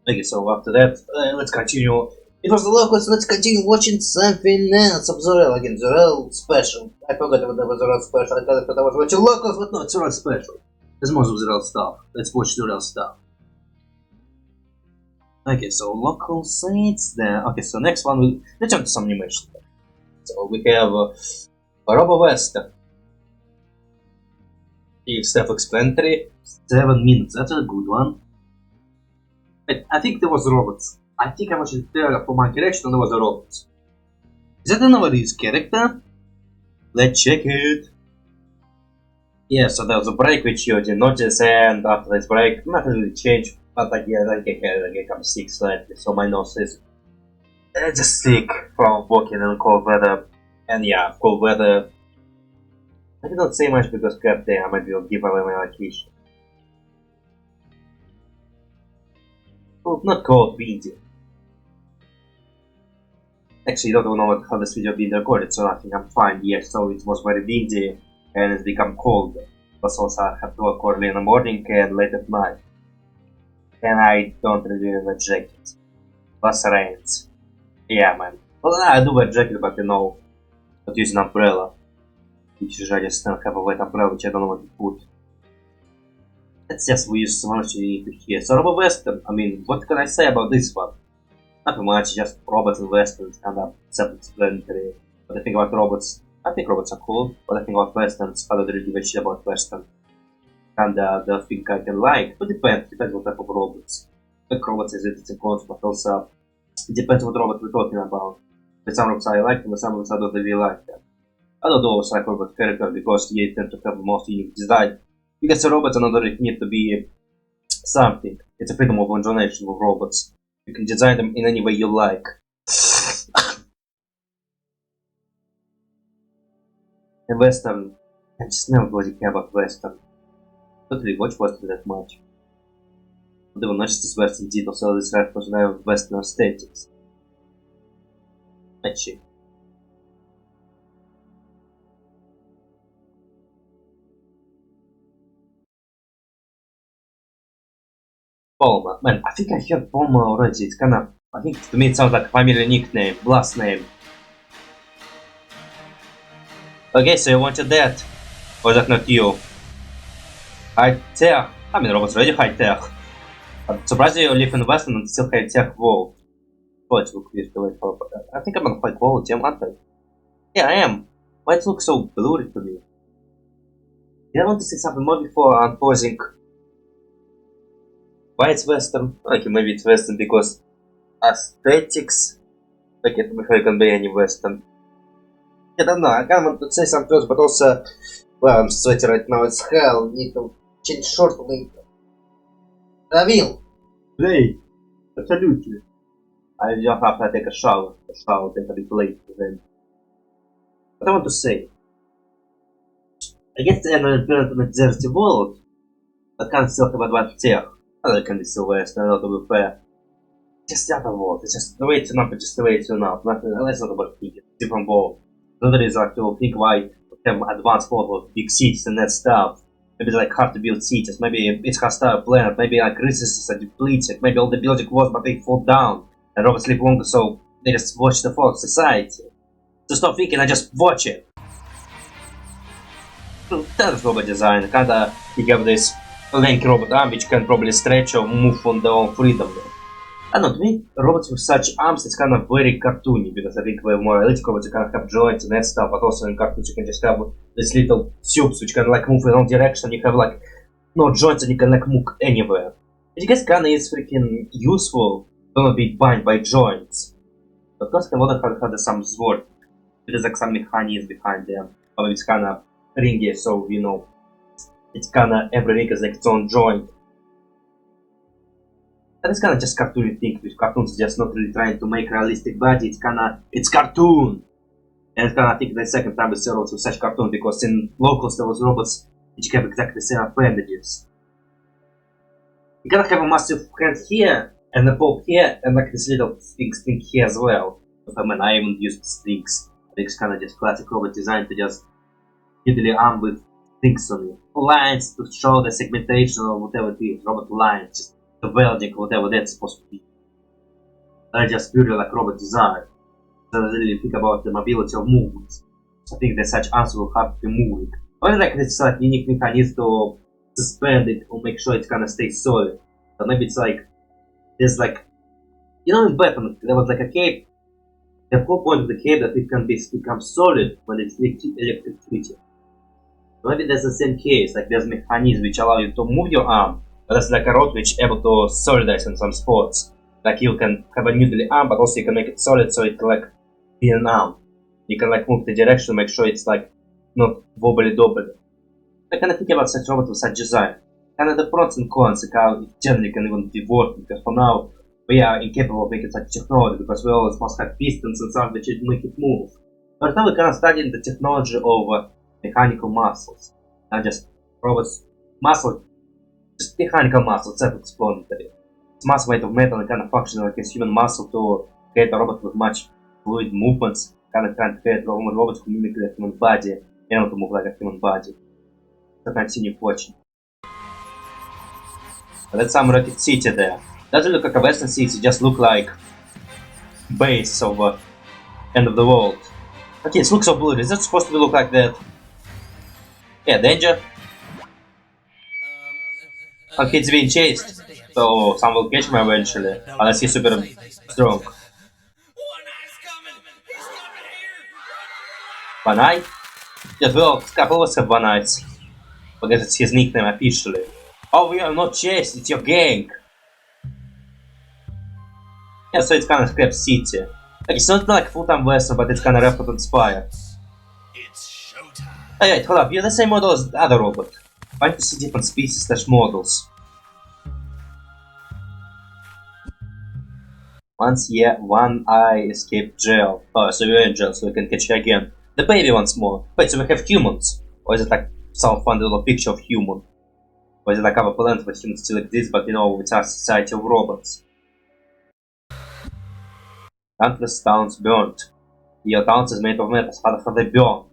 Okay, so after that, let's continue. It was the locals, let's continue watching something else of Zeurel again. Zeurel special. I forgot about the Zeurel special. I thought I was watching locals, but no, it's Zeurel special. There's more of Zeurel stuff. Let's watch Zeurel stuff. Okay, so local sites there. Okay, so next one, let's jump to some animation. So we have Robo Western. It's self-explanatory. 7 minutes, that's a good one. I think there was robots. I think I watched the trailer for Monkey Reaction and there was a robot. Is that another Reese character? Let's check it. Yeah, so there was a break which you didn't notice, and after this break, nothing really changed. But like, yeah, like I become sick slightly, so my nose is just sick from walking in cold weather. And yeah, cold weather. I cannot say much because goddamn, I might be able to give away my location. Well, not cold, windy. Actually, I don't know how this video being recorded, so I think I'm fine. Yes, so it was very windy and it's become cold. But also I have to work early in the morning and late at night. And I don't really wear a jacket. Plus rains. Yeah, man. Well, I do wear a jacket, but you know, not using an umbrella. Which is I just don't have a wet umbrella, which I don't know what to put. Let's just we use someone you need to hear. So Robo Western, I mean, what can I say about this one? Nothing much, just robots and westerns, kind of self-explanatory. What I think about robots, I think robots are cool. What I think about westerns, I don't really give a shit about western. Kinda the thing I can like, but depends what type of robots. Like robots is it's a close, but also it depends what robot we're talking about. With some robots I like them, with some robots I don't really like them. I don't always like robot character because they tend to have the most unique design. Because the robots don't really need to be something. It's a freedom of imagination with robots. You can design them in any way you like. And Western, I just never really care about Western. I don't really watch Western that much. I don't notice this Western did also this right because I have Western aesthetics. Actually. Palma. Man, I think I heard Palma already. It's kind of, I think to me it sounds like a family nickname, last name. Okay, so you wanted that. Or is that not you? High tech. I mean, robots already high tech. I'm surprised you live in Western and still high tech world. Quality look weird the way I think I'm on high quality, aren't I? Yeah, I am. Why it looks so blurry to me? Did I want to say something more before unpausing? Why it's Western? Okay, maybe it's Western because aesthetics. Okay, before you can be any Western. I don't know, I kind of want to say something else, but also, well, I'm sweaty right now, it's hell, need to change short later. I will. Play. Absolutely. I just have to take a shower. Take a bit late then. What I want to say. I guess the appearance in a dirty world, I can't still have advanced tech. Other can be still Western, not to be fair. Just the other world, it's just the way it's not, but just the way it's not. Let's not about thinking. Different world. Another is like to think why have advanced world with big cities and that stuff. Maybe it's like hard to build cities, maybe it's hostile planet, maybe like resources are depleted, maybe all the building was but they fall down and robots live longer so they just watch the fall of society. So stop thinking and just watch it. That's robot design, kinda you have this lanky robot arm which can probably stretch or move on their own freedom. I don't know, to me, robots with such arms, it's kind of very cartoony, because I think we're more realistic robots, you kind of have joints and that stuff, but also in cartoons you can just have these little tubes which can like move in all direction, you have like no joints and you can like move anywhere. Which I guess kinda is freaking useful, don't be bound by joints. But of course, I wonder how there's some sword. There's like some mechanism behind them, but it's kinda ringy, so you know, it's kinda every ring is like its own joint. That is kinda just cartoony thing, with cartoons just not really trying to make realistic body, it's cartoon! And it's kinda I think the second time we see robots with such cartoon, because in locals there was robots which have exactly the same appendages. You gotta have a massive hand here, and a bob here, and like this little string here as well. I mean, I even used strings. It's kinda just classic robot design to just fiddly arm with strings on it. Lines to show the segmentation or whatever it is, robot lines, just the welding, whatever that's supposed to be. I just purely like robot design. So I really think about the mobility of movements. So I think that such arms will have to be moving. Only like this like unique mechanism to suspend it or make sure it kinda stays solid. But maybe it's like there's like, you know, in Batman there was like a cape. The whole point of the cape that it can become solid when it's electricity. Maybe there's the same case, like there's mechanisms which allow you to move your arm, but there's like a rod which is able to solidize in some spots. Like you can have a noodly arm, but also you can make it solid so it can like be an arm. You can like move the direction, make sure it's like not wobbly dobbly. I kind of think about such robots with such design. Kind of the pros and cons, like how it generally can even be working, because for now we are incapable of making such technology, because we always must have pistons and something which make it move. But now we kind of studying the technology of mechanical muscles, not just robots muscle, just mechanical muscle, self-explanatory. It's muscle made of metal and kind of functioning like a human muscle to create a robot with much fluid movements, kind of trying to create robots who mimic a human body, and to move like a human body. So continue watching. That's some Rocket City there. Doesn't look like a Western city, just look like base of end of the world. Okay, it looks so blurry. Is that supposed to look like that? Yeah, danger. Okay, it's being chased, so someone will catch me eventually, unless he's super strong. One Eye? Yes, well, a couple of us have One Eyes. I guess it's his nickname officially. Oh, we are not chased, it's your gang! Yeah, so it's kind of Scrap City. Like, it's not like full-time Western, but it's kind of Report inspired. Oh yeah, hold up, you're the same model as the other robot. Find to see different species / models. Once, yeah, One Eye escaped jail. Oh, so we're in jail, so we can catch you again. The baby once more. Wait, so we have humans? Or is it like some fun little picture of human? Or is it like our planet where humans still exist, but you know, it's our society of robots? Countless towns burnt. Your towns is made of metals, how the hell they burn?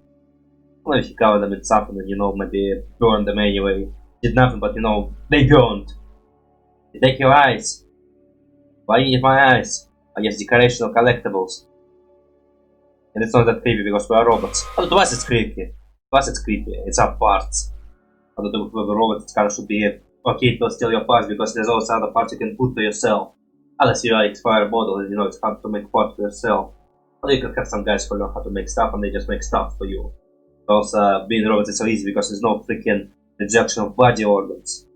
Well, if you cover them in something and, you know, maybe burn them anyway. Did nothing, but you know, they burned. You take your eyes. Why you need my eyes? I guess decorational collectibles. And it's not that creepy because we are robots. Oh, twice it's creepy. Twice it's creepy. It's our parts. Although with a robot, it kind of should be okay to steal your parts because there's also other parts you can put to yourself. Unless you are expired model and you know it's hard to make parts for yourself. Or you can have some guys who know how to make stuff and they just make stuff for you. Also, being a robot is so easy because there's no freaking rejection of body organs.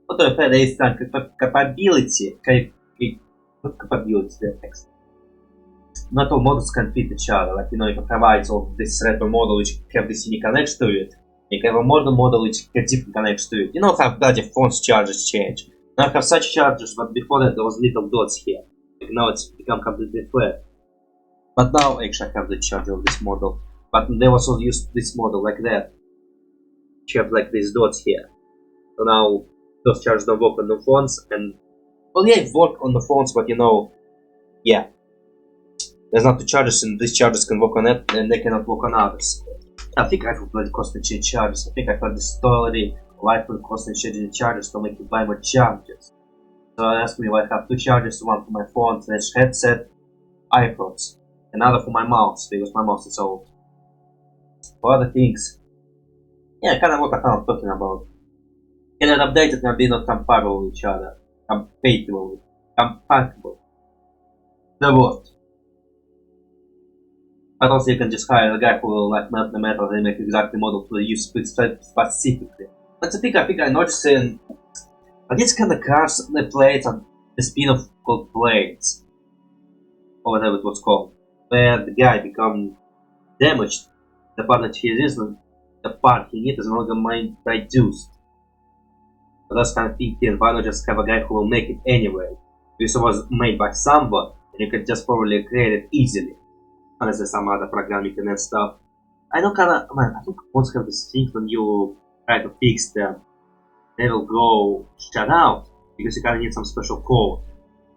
But to repair there is some capability. Not capability, the text. Not all models can fit each other. Like, you know, you can have eyes of this retro model which have this unique connection to it. You can have a modern model which have different connection to it. You know how bloody phone's charges change. Now I have such chargers, but before that there was little dots here. Like now it's become completely flat. But now actually I have the charger of this model. But they also used this model like that. You have like these dots here. So now those chargers don't work on the phones and... Well yeah, it work on the phones, but you know... Yeah. There's not two chargers and these chargers can work on it and they cannot work on others. I think I will bloody constantly change chargers. I think I heard this story. Why will constantly changing chargers to make you buy more chargers? So I asked me why I have two chargers, one for my phone, / headset, iPods, another for my mouse, because my mouse is old. For other things, yeah, kind of what I'm talking about. Can it update it and be not compatible with each other? Compatible. compatible. The word. But also you can just hire a guy who will like melt the metal and make exactly model to use specifically. But the thing I noticed in these kind of cars, the plates and the spin-off called plates, or whatever it was called, where the guy become damaged, the part that he isn't, the part he needs is no longer made produced. But that's kind of thinking, why not just have a guy who will make it anyway? This was made by somebody, and you could just probably create it easily. Unless there's some other programming and that stuff. I know kinda, man, I think most have this thing when you try to fix them, they will go shut out, because you kinda need some special code.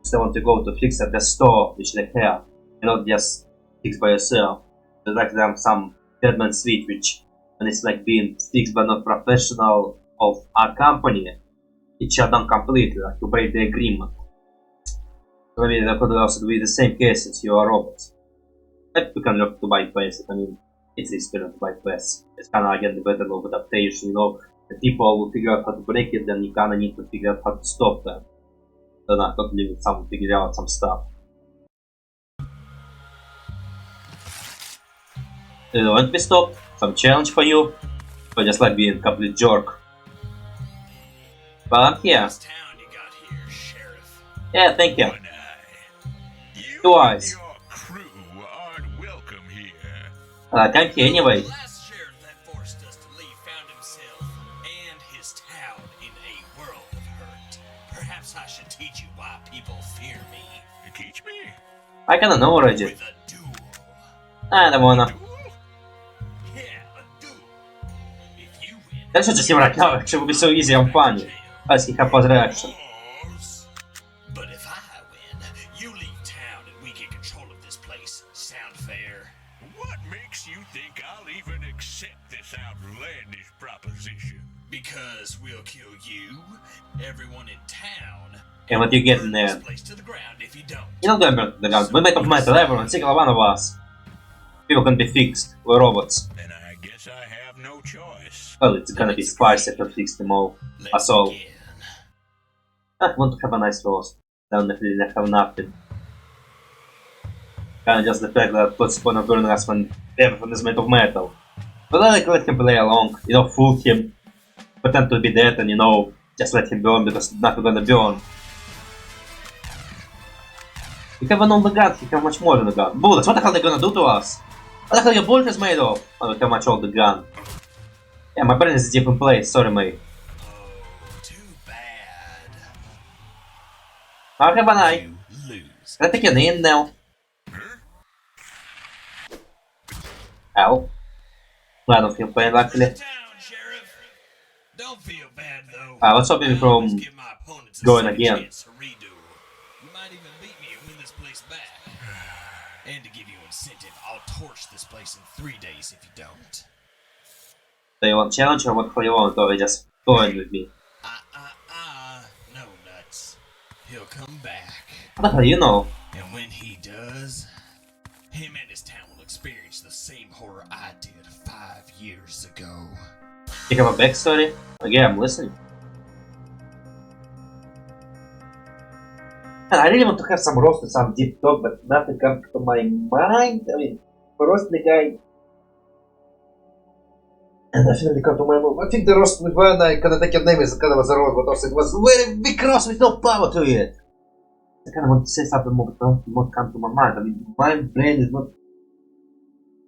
So they want to go to fix at the store, which they have, and not just fix by yourself. There's like them some deadman switch, which when it's like being fixed by not professional of our company, it shut down completely, like you break the agreement. So maybe that could also be the same case as your robots. But we can look to bypass it. I mean, it's easy to bypass. It's kinda again the better of adaptation, you know. If people will figure out how to break it, then you kinda need to figure out how to stop them. So not totally with someone figure out some stuff. You want to be stopped? Some challenge for you? Or just like being a complete jerk? But I'm here. Yeah, thank you. Two eyes. Like I'm here anyway. The last sheriff that forced us to leave found himself and his town in a world of hurt. Perhaps I should teach you why people fear me. Teach me? I kinda know already. I don't wanna. That's what just seem right now. It would be so easy and funny. Let's keep up his reaction. But if I win, you leave town and we get control of this place. Sound fair? What makes you think I'll even accept this outlandish proposition? Because we'll kill you, everyone in town, And what you get in there? place to the ground if you don't. You don't go burn the ground. We're made of metal, everyone, single one of us. People can be fixed. We're robots. Then I guess I have no choice. Well, it's gonna be spicy to fix them all. Us all. I want to have a nice roast. Don't definitely have nothing. Kinda just the fact that what's the point of burning us when everything is made of metal. But I like let him play along, you know, fool him, pretend to be dead and you know, just let him burn because nothing gonna burn. You have an older gun, you have much more than a gun. Bullets, what the hell are they gonna do to us? What the hell your bullet is made of? Oh, look how much older gun. Yeah, my brain is a different place, sorry mate. I'll have an eye. Can I take your name now? Ow. I don't feel pain luckily. Don't feel bad though. What's stopping me from going again? You might even beat me and win this place back. And to give you incentive, I'll torch this place in 3 days if you don't. Do you want challenge or what do you want? Or are you just going with me? No nuts. He'll come back. What the hell you know? And when he does, him and his town will experience the same horror I did 5 years ago. You have a backstory? Okay, I'm listening. And I really want to have some roast and some deep talk, but nothing comes to my mind. I mean, for roast the guy... And definitely come to my mind. I think the roast with when I kind of take your name is kind of a roast, but also it was very big roast with no power to it. I kind of want to say something more, but not come to my mind. I mean, my brain is not...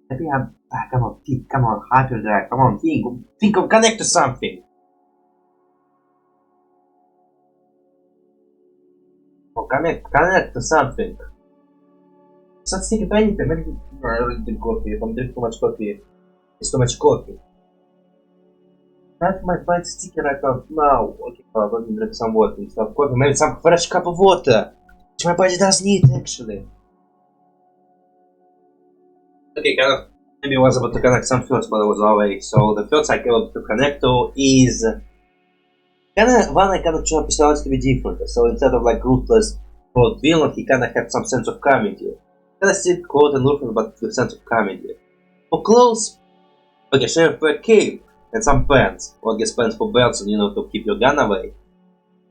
Maybe I'm... come on, think, come on, hyper guy, come on, think of, connect to something. Oh, connect to something. Just think of anything, maybe... No, I already drink coffee, if I'm drinking too much coffee, it's too much coffee. That might find sticky right now. Okay, I'm going to drink some water instead of coffee, maybe some fresh cup of water, which my body does need, actually. Okay, kind of. Maybe I was about to connect some first, but I was away. So the first I able to connect to is one I kind of try personality to be different. So instead of like ruthless cold villain, he kind of had some sense of comedy. Kind of still cold and ruthless, but with sense of comedy. For clothes, okay, sheriff wear cape and some pants. Or I guess pants for belts and you know to keep your gun away.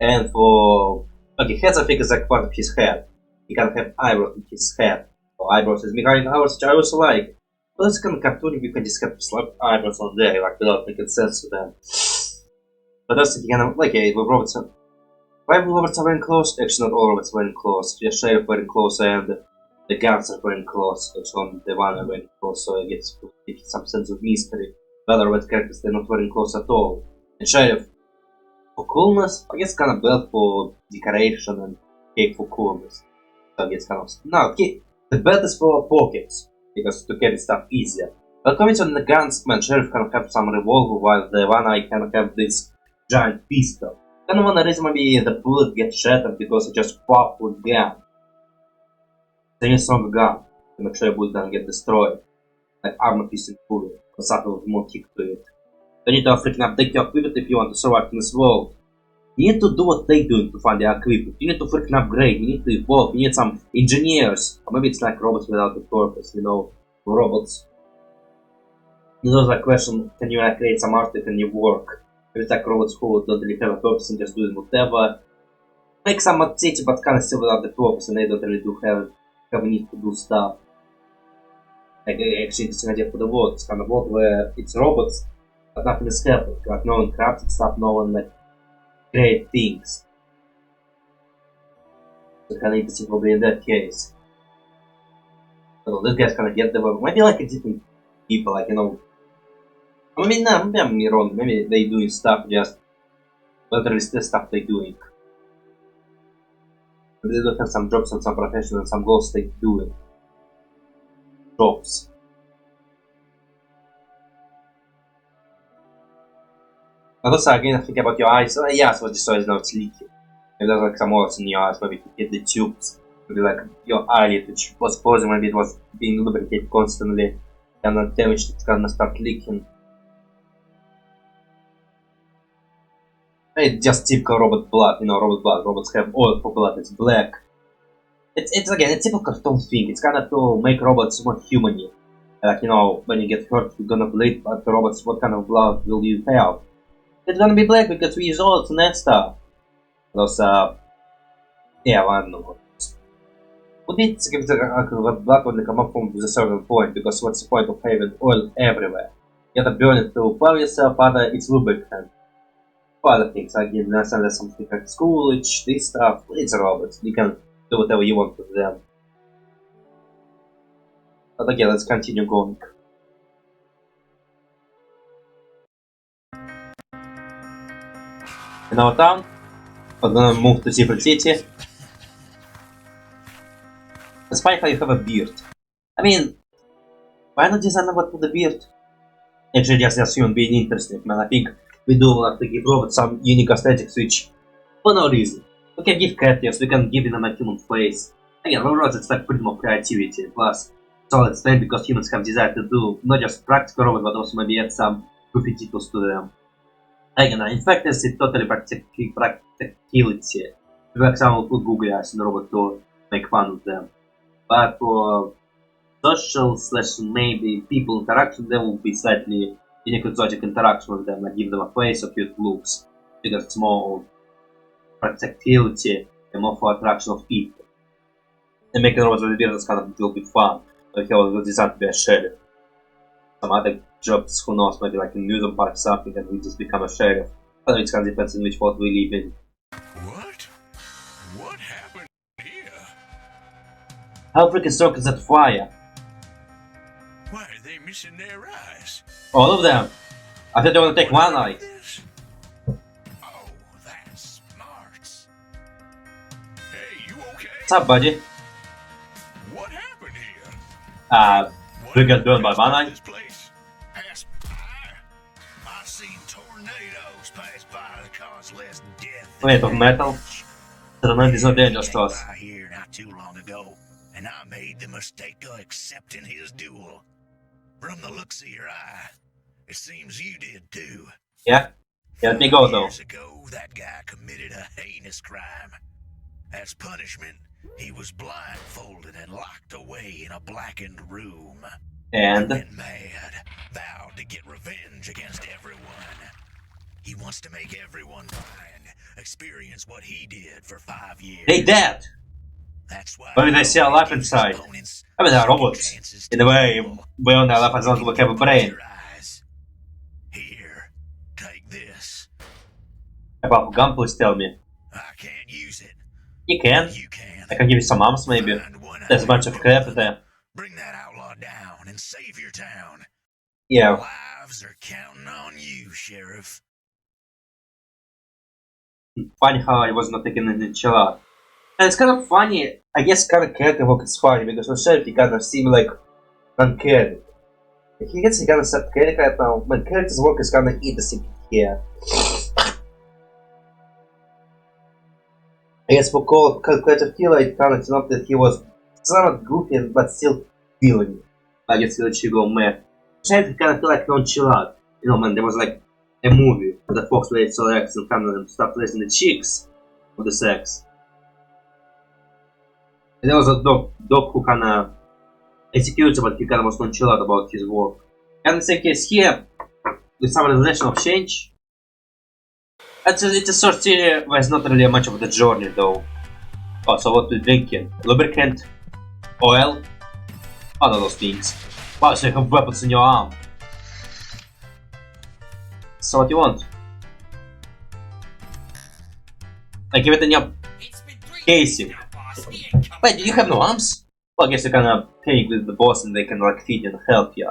And for Okay, heads I think is like part of his head. He can have eyebrows in his head. So eyebrows is mechanic hours, which I also like. But it's kind of cartoonic, you can just have slap eyebrows on there, like without making sense to them. But that's the kind of like with robots. Why robots are wearing clothes? Actually, not all robots are wearing clothes. Just Sheriff wearing clothes and the guns are wearing clothes. Actually, the one are wearing clothes, so it gives some sense of mystery. The other robot characters, they're not wearing clothes at all. And Sheriff, for coolness, I guess kind of belt for decoration and cape for coolness. So I guess kind of no, the belt is for pockets because to carry stuff easier. But coming on the guns, man, Sheriff can have some revolver while the one eye can have this giant pistol. Kind of one reason maybe the bullet gets shattered because it's just powerful gun. They need a stronger gun to make sure the bullet doesn't get destroyed. Like armor piercing bullet or something with more kick to it. You need to freaking update your equipment if you want to survive in this world. You need to do what they're doing to find the equipment. You need to freaking upgrade, you need to evolve, you need some engineers. Or maybe it's like robots without a purpose, you know, robots. There's like question, can you like create some art that can you work? Maybe it's like robots who don't really have a purpose and just doing whatever. Make some activity but kind of still without the purpose and they don't really do have a need to do stuff. Like actually interesting idea for the world. It's kind of world where it's robots but nothing is happening. Like no one crafted stuff, no one like create things. So kind of interesting probably in that case. So this guy's kind of get the work. Maybe like a different people, like you know. I mean, no, maybe I'm wrong. Maybe they doing stuff just, but at least the stuff they doing. They don't have some jobs and some profession and some goals they doing. Jobs. But also again, think about your eyes. Yeah, so this is now it's leaking. Maybe there's like some holes in your eyes. Maybe you get the tubes. Maybe like your eyelid, which was frozen. Maybe it was being lubricated constantly. And not damaged. It's gonna start leaking. It's just typical robot blood, you know, robot blood. Robots have oil for blood, it's black. It's again, it's typical cartoon thing. It's kind of to make robots more human. Like, you know, when you get hurt, you're gonna bleed, but the robots, what kind of blood will you have? It's gonna be black because we use oil and that stuff. Those, yeah, well, I don't know. Would it give the blood only come up from a certain point, because what's the point of having oil everywhere? You have to burn it to power yourself, other it's lubricant. Other things, I give there's something like Schoolage, this stuff, it's robots. You can do whatever you want with them. But again, let's continue going. In our town, we're gonna move to Secret City. Despite how you have a beard. I mean, why not design about the beard? Actually, just human being interesting, man. I think we do have to give robots some unique aesthetics, which, for no reason. We can give cat ears, we can give them a human face. Again, robots it's like pretty more creativity, plus solid stand because humans have decided to do not just practical robots, but also maybe add some goofy details to them. Again, in fact, it's totally practicality. Like someone put Google eyes in the robot to make fun of them. But for social / maybe people interaction, there will be slightly unique exotic interaction with them, like give them a face or cute looks, because it's more practicality and more for attraction of people. And making robots with beards kind of will be fun, like he was designed to be a sheriff. Some other jobs, who knows, maybe like in amusement park or something, and we just become a sheriff. But it kind of depends on which world we live in. What? What happened here? How freaking strong is that fire? Why are they missing their eyes? All of them! I thought they want to take one eye. Oh, that's smart. Hey, you okay? What's up, buddy? What happened here? We got burned by one eye. Pass by. I seen tornadoes pass by that cause less death. Made of metal. Tornado is not dangerous to us. Here not too long ago, and I made the mistake of accepting his duel. From the looks of your eye, it seems you did too. Yeah? Yeah, let me go though. Years ago, that guy committed a heinous crime. As punishment, he was blindfolded and locked away in a blackened room. And? Mad, vowed to get revenge against everyone. He wants to make everyone blind experience what he did for 5 years. They dead! That's why Maybe they see alive inside. I mean, they're robots. In a way, we only alive as long as we have a brain. Here, take this. About gun, please tell me. I can't use it. You can. I can give you some arms, maybe. There's a bunch of crap there. Bring that outlaw down and save your town. Yeah. Lives are counting on you, Sheriff. Funny how I was not taking any chill out. And it's kind of funny, I guess kind of character work is funny, because for Sheriff he kind of seems like uncaring. He gets a kind of set character right now, but character's work is kind of interesting here. I guess for Creative Killer, it kind of not that he was somewhat goofy, but still feeling. I guess he'll go mad. Sheriff kind of feel like don't chill out. You know, man, there was like a movie where the Fox played so X and kind of stopped placing the cheeks of the sex. And there was a dog who kind of executes, but he kind of was not chill out about his work. And the same case here, with some realization of change. It's a short series where there's not really much of the journey though. Oh, so what we're drinking? Lubricant? Oil? All of those things. Wow, so you have weapons in your arm. So what do you want? I give it in your casing. Wait, do you have no arms? Well, I guess you can pay with the boss and they can like feed and help you.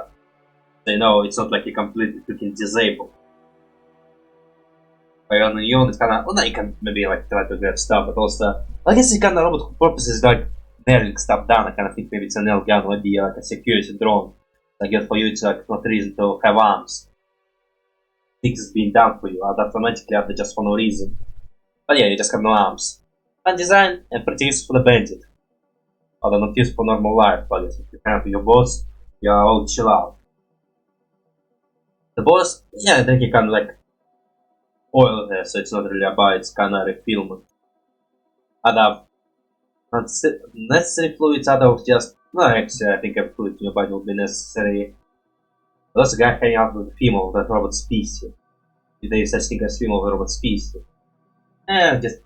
So you know, it's not like you're completely freaking disabled. But on your own, it's kinda, well, now you can maybe like try to grab stuff, but also, I guess it's kinda robot whose purpose is like narrowing stuff down. I kinda think maybe it's an L gun or maybe like a security drone. I guess for you it's like not reason to have arms. Things is being done for you, automatically after just for no reason. But yeah, you just have no arms. Fun design and pretty useful for the bandit. Although not useful for normal life, but if you have your boss, you're all chill out. The boss, yeah, then he kinda like oil there, so it's not really about, it's kinda refillment. Other necessary fluids, other just, no, actually I think every fluid in your body will be necessary. But also a guy hanging out with a female of that robot species. If there is such thing as female of the robot species. Just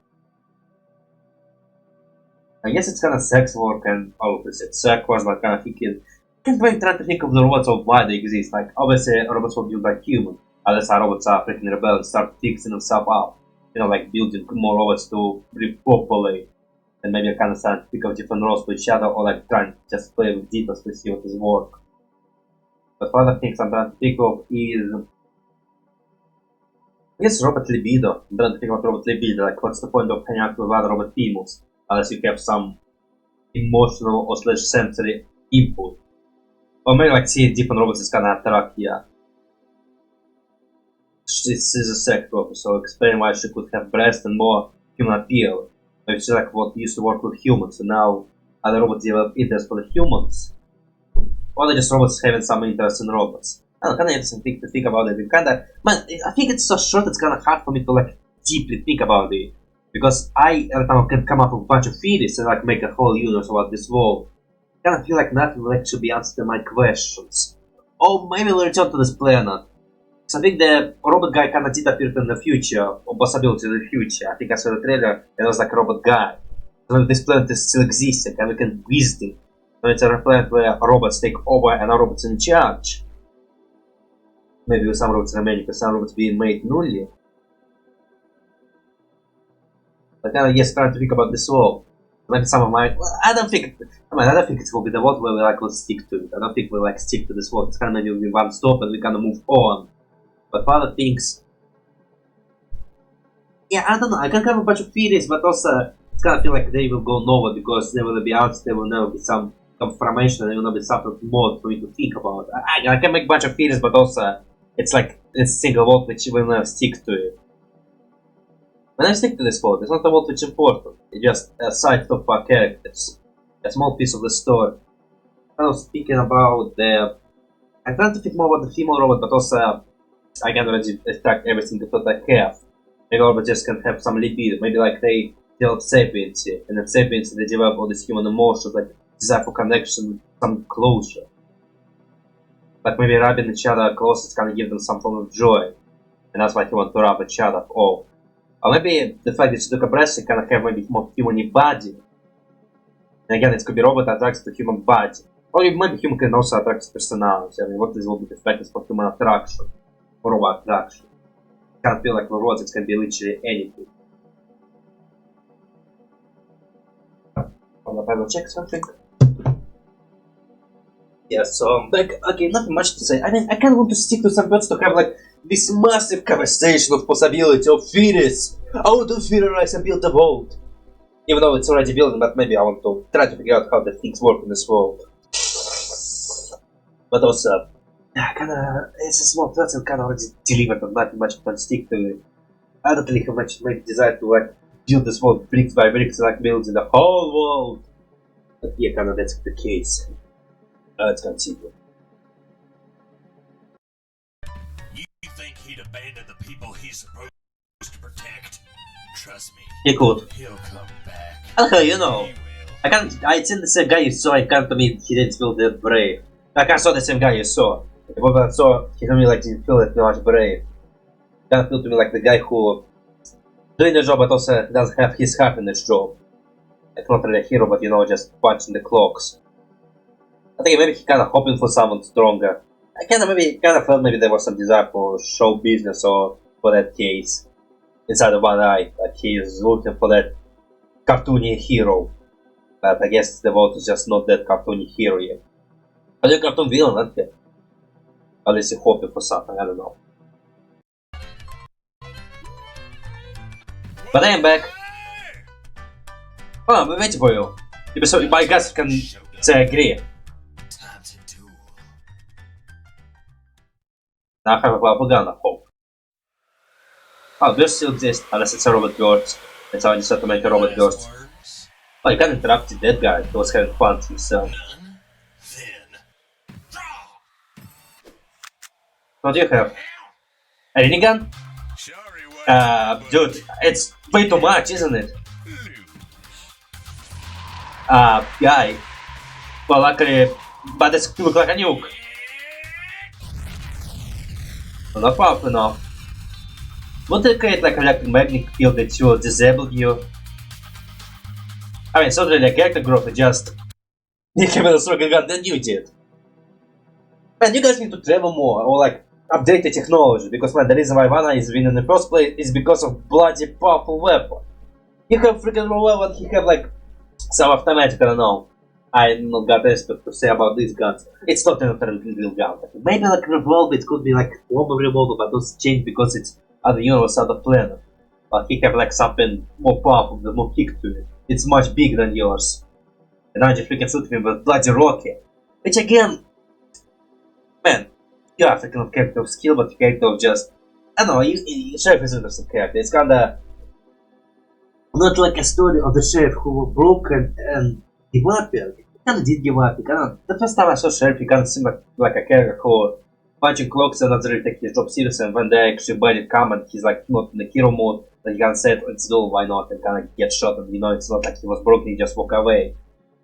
I guess it's kind of sex work and opposite. Sex was like kind of thinking. I'm trying to think of the robots of why they exist. Like obviously robots were built by humans. Unless our robots are freaking rebel and start fixing themselves up. You know, like building more robots to repopulate. And maybe kind of trying to pick up different roles to each other, or like trying to just play with details to see what is work. But for other things I'm trying to think of is, I guess robot libido. I'm trying to think about robot libido. Like what's the point of hanging out with other robot females? Unless you have some emotional or slash sensory input. Or maybe like seeing different robots is kinda attract here. This is a sex worker, so explain why she could have breast and more human appeal. Maybe she's like what used to work with humans, and now other robots develop interest for the humans. Or they're just robots having some interest in robots. I don't know, kinda interesting thing to think about it. Man, I think it's so short it's kinda hard for me to like deeply think about it. Because I every time can come up with a bunch of theories and like make a whole universe about this world. I kind of feel like nothing will actually answer my questions. Or maybe we'll return to this planet. So I think the robot guy kind of did appear in the future, or possibility in the future. I think I saw the trailer and it was like a robot guy. So this planet is still existing and we can visit it. So it's a planet where robots take over and our robots in charge. Maybe with some robots remaining, because some robots being made nully. But kind of yes, trying to think about this world. Maybe some of my, well, I don't think it will be the world where we like will stick to it. I don't think we'll like stick to this world. It's kind of maybe we one stop and we kind of move on. But for other things, yeah, I don't know. I can have a bunch of theories, but also it's kind of feel like they will go nowhere because there will be answers. There will never be some confirmation. There will not be something more for me to think about. I can make a bunch of theories, but also it's like it's a single world which will never stick to it. When I stick to this world, it's not a world which is important. It's just a side of our characters, a small piece of the story. I was speaking about the. I'm trying to think more about the female robot, but also I can already extract everything that I have. Maybe robots just can have some libido. Maybe like they develop sapiency, and in sapiency they develop all these human emotions, like desire for connection, some closure. But maybe rubbing each other close is gonna give them some form of joy, and that's why they want to rub each other off. Or maybe the fact that she took a breast, she kind of have maybe more human body. And again, it could be robot attracts to human body. Or maybe human can also attract to personality. I mean, what is will be the factors for human attraction? Or robot attraction? It can't feel like robots, it can be literally anything. I will check something. Yeah, so I'm back. Okay, nothing much to say. I mean, I kind of want to stick to some birds to have like this massive conversation of possibility of theories. How to theorize and build a world. Even though it's already built, but maybe I want to try to figure out how the things work in this world. But also, kinda, it's a small plot and kinda already delivered on nothing much to stick to it. I don't really have much maybe desire to like build this world bricks by bricks like building the whole world. But yeah, kinda that's the case. Let's continue. You think he'd abandon the people he's supposed to protect? Trust me. He could. He'll come back. Okay, you know. I think the same guy you saw, I can't mean he didn't feel that brave. Like I saw the same guy you saw. But I saw he told me like didn't feel that much brave. Can't feel to me like the guy who doing the job but also doesn't have his happiness job. Like not really a hero, but you know, just punching the clocks. I think maybe he kind of hoping for someone stronger. I kind of felt maybe there was some desire for show business or for that case inside of one eye. Like he is looking for that cartoony hero. But I guess the world is just not that cartoony hero yet. But the cartoon villain, not yet. Unless you're hoping for something, I don't know. But I am back. Oh, I'm waiting for you. I guess you can say agree. Now I have a propaganda hope. Oh, bursts still exist, unless it's a robot burst. That's how I decided to make a robot burst. Oh, you can't interrupt that guy, he was having fun himself. What do you have? A mini gun? Dude, it's way too much, isn't it? Guy. Well, luckily, but it looks like a nuke. Well, not powerful enough. Would they create like a electromagnetic field that will disable you? I mean, it's not really a character growth, just you have a stronger gun than you did. Man, you guys need to travel more, or like update the technology, because man, the reason why Vanna is winning in the first place is because of bloody powerful weapon. You have freaking raw weapon, he have like some automatic, I don't know. I'm not got expert to say about these guns. It's not a real gun. Maybe like revolver, it could be like normal revolver, but those change because it's other universe, other planet. But he have like something more powerful, the more kick to it. It's much bigger than yours. And I just freaking shoot him with bloody rocket. Which again, man, you have a kind of character of skill, but character of just, I don't know, Sheriff is an interesting character. It's kinda not like a story of the Sheriff who was broken and give up. He kinda did give up. The first time I saw Sheriff, he kinda seemed like a character who punching clocks and not really take his job seriously, and when they actually bad it come and he's like not in the hero mode, then he kinda said, it's dull, why not, and kinda get shot, and you know, it's not like he was broken, he just walk away.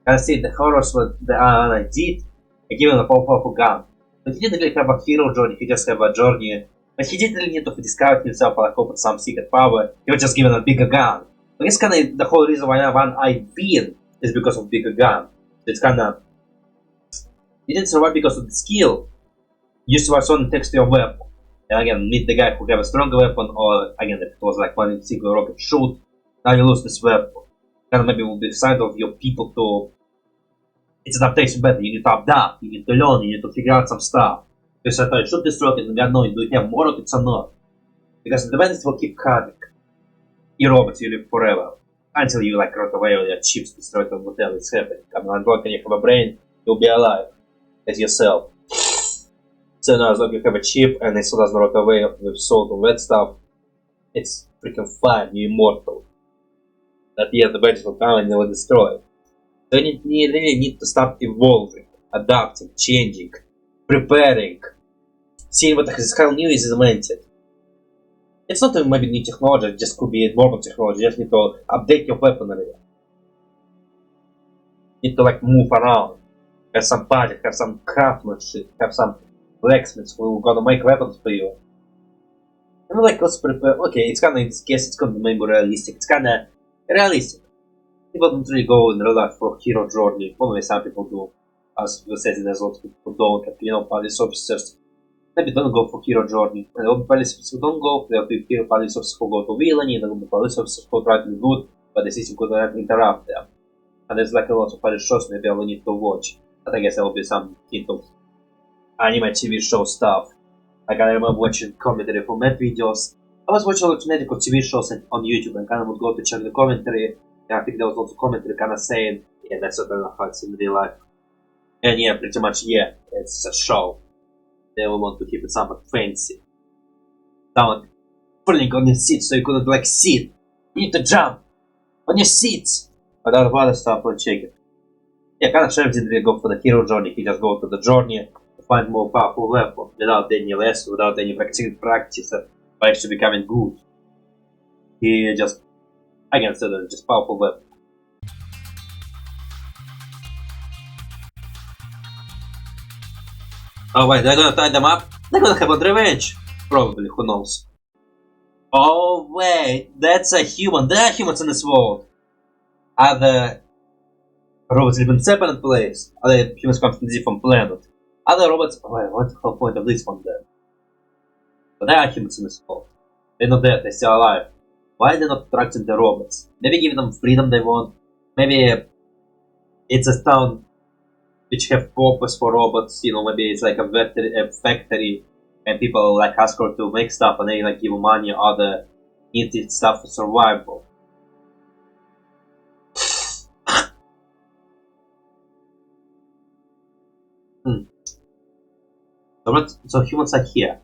Kinda see the horrors what the Anna did, I give him a powerful gun. But he didn't really have a hero journey, he just have a journey. But he didn't really need to discover himself or like open some secret power, he was just given a bigger gun. I guess kinda the whole reason why I win is because of bigger gun. It's kinda, you didn't survive because of the skill. You survive on text to your weapon. And again, meet the guy who have a stronger weapon, or again, if it was like one single rocket shoot, now you lose this weapon. Kinda maybe will decide of your people to, it's adaptation better, you need to adapt, you need to learn, you need to figure out some stuff. You say, I shoot this rocket and God knows, do you have more rockets or not? Because the bandits will keep coming. Your robots, you live forever. Until you like rot away or your chips destroyed or whatever is happening. I mean, as long as you have a brain, you'll be alive. As yourself. So now as long as you have a chip and it still doesn't rot away with salt and wet stuff, it's freaking fine, you're immortal. At the end the bandits will come and they will destroy. So you really need to start evolving, adapting, changing, preparing, seeing what this hell new is invented. It's not even maybe new technology, it just could be normal technology, you just need to update your weaponry. You need to like move around, have some party, have some craftsmanship, have some blacksmiths who are gonna make weapons for you. I'm like, let's prepare. Okay, it's kind of, in this case, it's going to be more realistic. It's kind of realistic. People don't really go in real life for hero journey. Probably some people do. As we said, there's a lot of people who don't, like, you know, police officers. Maybe don't go for hero journey. There will be police officers who don't go. There will be hero police officers who go to villainy. There will be police officers who try to be good, but the system could interrupt them. And there's like a lot of police shows maybe I will need to watch. But I guess there will be some hint of anime TV show stuff. Like I remember watching commentary from that videos. I was watching alternative TV shows on YouTube and kind of would go to check the commentary. And I think there was also commentary kind of saying, yeah, that's sort of how it's in real life. And yeah, pretty much, yeah, it's a show. They will want to keep it somewhat fancy. Someone pulling on your seat so you couldn't like sit. You need to jump on your seats. But out of other stuff, we'll check it. Yeah, kind of Chef didn't really go for the hero journey. He just go to the journey to find more powerful weapon without any lesson, without any practice by actually becoming good. He just, I can say that, just powerful weapon. Oh wait, they're gonna tie them up? They're gonna have a revenge! Probably, who knows. Oh wait, that's a human. There are humans in this world. Are the robots live in separate place? Are the humans come from a different planet? Are the robots... Wait, what's the whole point of this one then? But there are humans in this world. They're not dead, they're still alive. Why are they not attracting the robots? Maybe giving them freedom they want. Maybe it's a town which have purpose for robots, you know, maybe it's like a factory and people like ask her to make stuff and they like give money or other needed stuff for survival. So humans are here.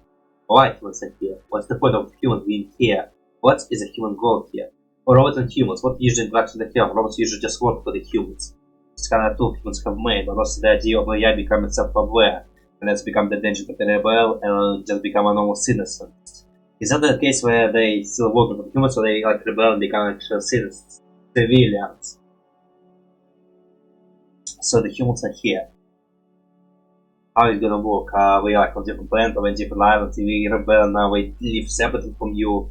Why humans are here? What's the point of humans being here? What is a human goal here? For robots and humans, what usually interaction they have? Robots usually just work for the humans. It's kind of tool humans have made, but also the idea of AI becoming self-aware, and that's become the danger to the rebel and just become a normal citizen. Is that the case where they still work with humans, or they like rebel and become actual citizens, civilians? So the humans are here. How is it gonna work? We like on different planets, or on different islands, we rebel and now we live separately from you,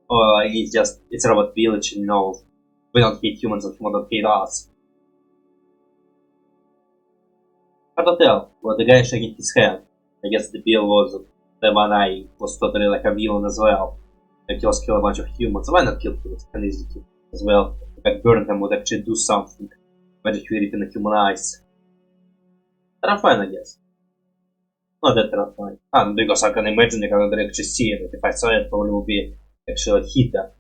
or it's a robot village, you know, we don't hate humans and humans don't hate us. Hard to tell. Well, the guy shaking his hand. I guess the bill was the one I was totally like a villain as well. Like just kill a bunch of humans. Why not kill humans? Can easily kill as well. Like burn them would actually do something. Magically ripping the human eyes. Terrifying, I guess. Not that terrifying. Because I can imagine I can actually see it. If I saw it, probably would be actually hit them.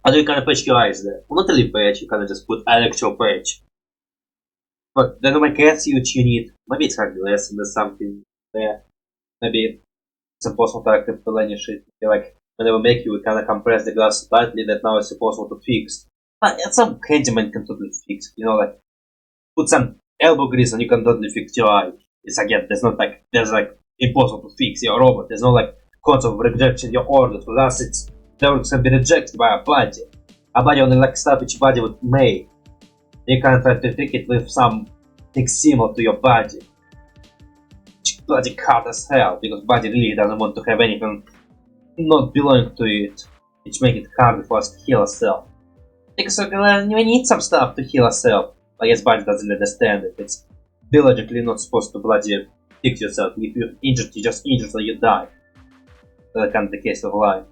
How do you kind of patch your eyes there? Well, not really patch, you kind of just put an actual patch. But then I can see what you need. Maybe it's hardly less and there's something there. Maybe it's impossible to activate to vanish it. Like whenever make you, we kind of compress the glass so tightly that now it's impossible to fix. But some handyman can totally fix. You know, like put some elbow grease and you can totally fix your eye. It's again, there's like impossible to fix your robot. There's no like concept of rejection your orders. With us, the orders can be rejected by a body. A body only like stuff which body would make. You can try to trick it with something similar to your body. Which bloody hard as hell, because body really doesn't want to have anything not belonging to it. Which makes it hard for us to heal ourselves. Because we need some stuff to heal ourselves. I guess body doesn't understand it. It's biologically not supposed to bloody fix yourself. If you're injured, you just injured so you die. That's kind of the case of life.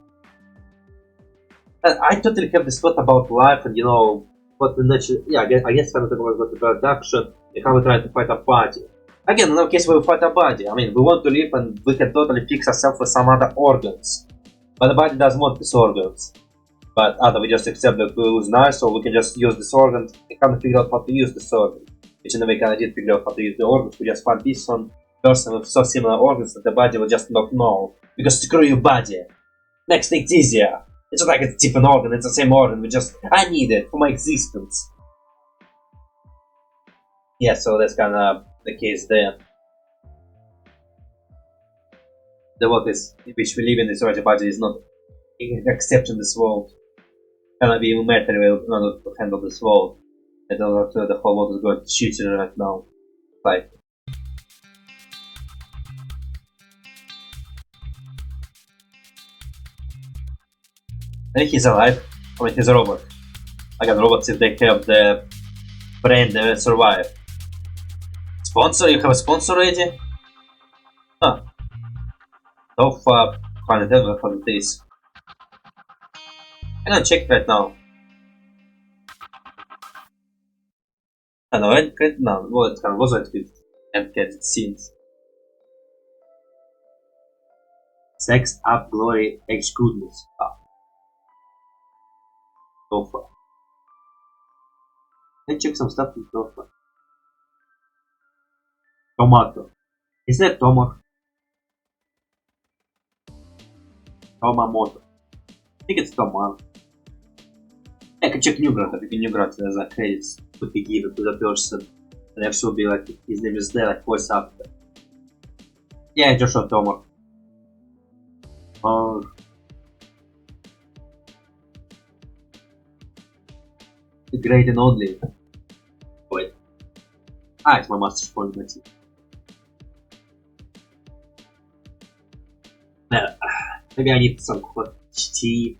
I totally have this thought about life and you know, what we naturally, yeah, I guess kind of talk about the production and how we try to fight a body. Again, in our case, we fight a body. I mean, we want to live and we can totally fix ourselves with some other organs. But the body doesn't want these organs. But either we just accept that we lose nice, or we can just use this organ and kind of figure out how to use this organ. Which in a way kind of did figure out how to use the organs. We just find this one person with so similar organs that the body will just not know. Because screw your body. Next thing's easier. It's not like it's a different organ, it's the same organ, I need it for my existence. Yeah, so that's kinda the case there. The world is, which we live in, this right body is not accepting this world. Kinda be material in order to handle this world. And the whole world is going to shoot you right now. Like, Maybe he's alive. I mean, he's a robot. Again, robots, if they have the brain, they will survive. Sponsor? You have a sponsor already? Huh. So far, find ever for this. I'm gonna check right now. I know, no, well, it kind of wasn't with end-credit scenes. Sex, up, glory, H goodness. Ah. So far. Let's check some stuff in so far. Tomato. Is that tomato? Tomamoto. I think it's tomato. I can check new grant, if you new grant as a credits could be given to the person and actually be like his name is there, like voice after. Yeah, Joshua Tomato. Oh. The great and only. Wait. Ah, it's my master's point, that's it. Maybe I need some hot tea.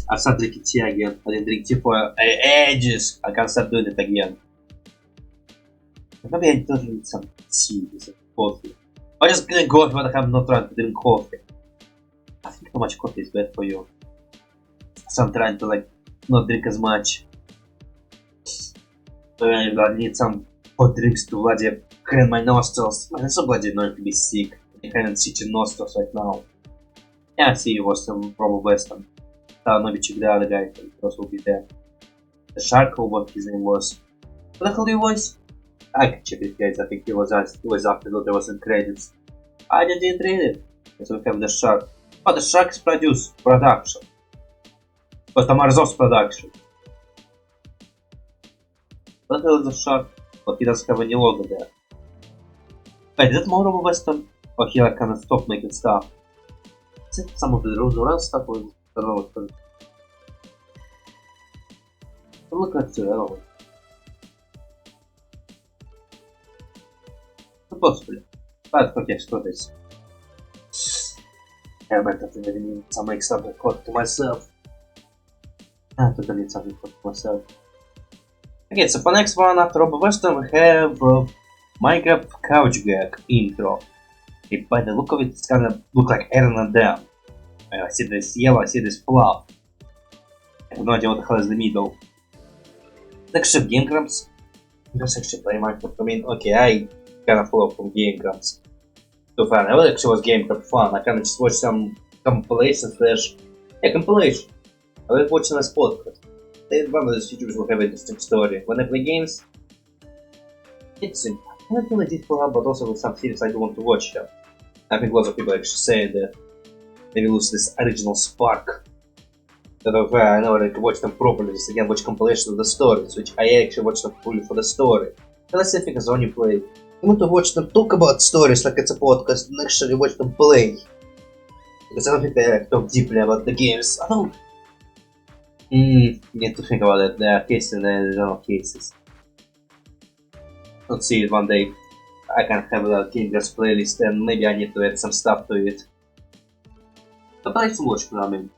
I start drinking tea again. I didn't drink tea for ages. I can't start doing it again. Maybe I don't need some tea with some coffee. Or just drink coffee, but I'm not trying to drink coffee. I think how much coffee is bad for you. So I'm trying to like not drink as much. I need some hot drinks to bloody clean my nostrils. Man, it's so bloody annoying to be sick. I can't see your nostrils right now. Yeah, I see it was some Robo Western. I'll maybe check the other guy, because will be there. The shark, what his name was. What the hell he was? I can check it, guys. I think he was after that there was in credits. I didn't read it. So we have the shark. Oh, the shark is production. But the Marzov's production. What the hell is the shark? But he doesn't have any logo there. Wait, is that more Robo Western? Or he like kind of stopped making stuff? Is it some of the Robo stuff or I don't know what it is. Look at Zeurel. Possibly. But okay, screw this. I might have to maybe need some extra code to myself. I totally need something to myself. Okay, so for next one after Robo Western we have Minecraft couch gag intro. Okay, by the look of it, it's gonna look like Aaron and Dan. I see this yellow, I see this fluff. I have no idea what the hell is the middle. Next up, Game Grumps. Let's actually play Minecraft. I mean, okay, I kinda follow from Game Grumps. So far, I really actually was Game Grumps fun. I kinda just watched some compilation slash. Yeah, compilation. I was watching this podcast. One of those YouTubers will have an interesting story. When I play games, it's I not really did Collab, but also with some series I do want to watch them. I think lots of people actually say that they lose this original spark. That I never like, watch them properly, just again watch compilations of the stories, which I actually watch them fully for the story. But that's the thing as when you play. I want to watch them talk about stories like it's a podcast and actually watch them play. Because I don't think they talk deeply about the games. I don't. Need to think about it. There are cases and there are no cases. Let's see it one day. I can have a Game Grumps playlist and maybe I need to add some stuff to it. But I some watch programming.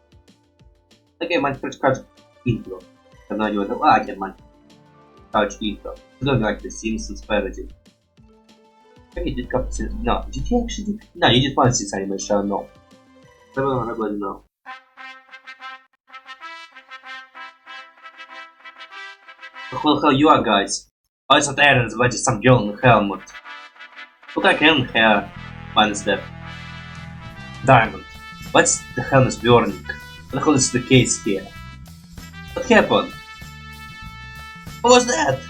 Okay, Minecraft couch intro. I have no idea what I get Minecraft couch intro. I don't like the Simpsons parody. Okay, did Cupid. No, did you actually do? No, you did one since animation, no. Everybody know. Who the hell you are, guys? Oh, it's not Aaron's, but it's some girl in a helmet. Look like Aaron hair. Mine is that. Diamond. What's the hell is burning? What the hell is the case here? What happened? What was that?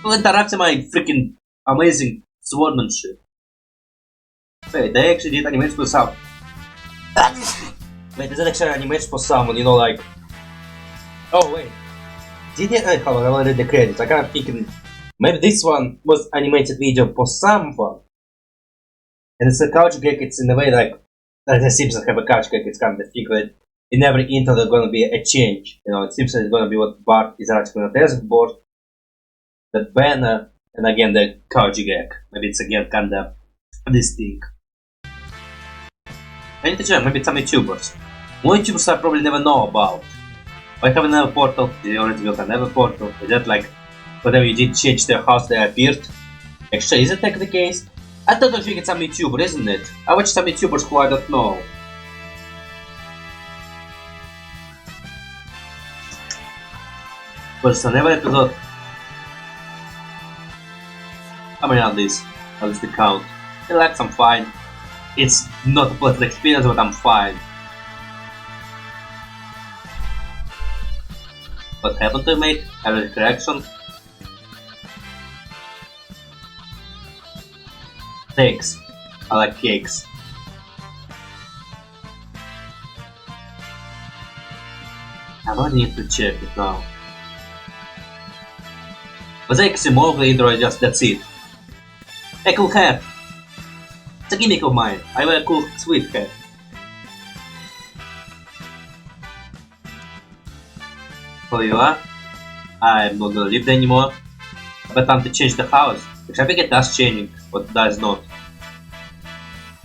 Who interrupted my freaking amazing swordmanship? Wait, they actually did animation for someone. Wait, is that actually animation for someone, you know, like... Oh, wait. Did they? I already read the credits. I kind of thinking... Maybe this one was animated video for someone. And it's a couch gag, it's in a way like the Simpsons have a couch gag, it's kind of the thing that in every intro there's gonna be a change. You know, it seems it's gonna be what Bart is writing on the dashboard, the banner, and again the couch gag. Maybe it's again kinda this thing. I need to check, maybe it's some YouTubers. More YouTubers I probably never know about. I have another portal. They already built another portal. Is that like whatever you did change their house, they appeared? Actually, is it like the case? I totally think it's some YouTuber, isn't it? I watch some YouTubers who I don't know. But on every episode. How many are these? I'll just count. Relax, I'm fine. It's not a pleasant experience, but I'm fine. What happened to make? Every correction? Cakes. I like cakes. I might need to check it now. Was I more of the intro or just that's it? A cool hat! It's a gimmick of mine. I wear a cool sweet hat. So you are? I'm not gonna live there anymore. But time to change the house. Which I think it does changing, but does not.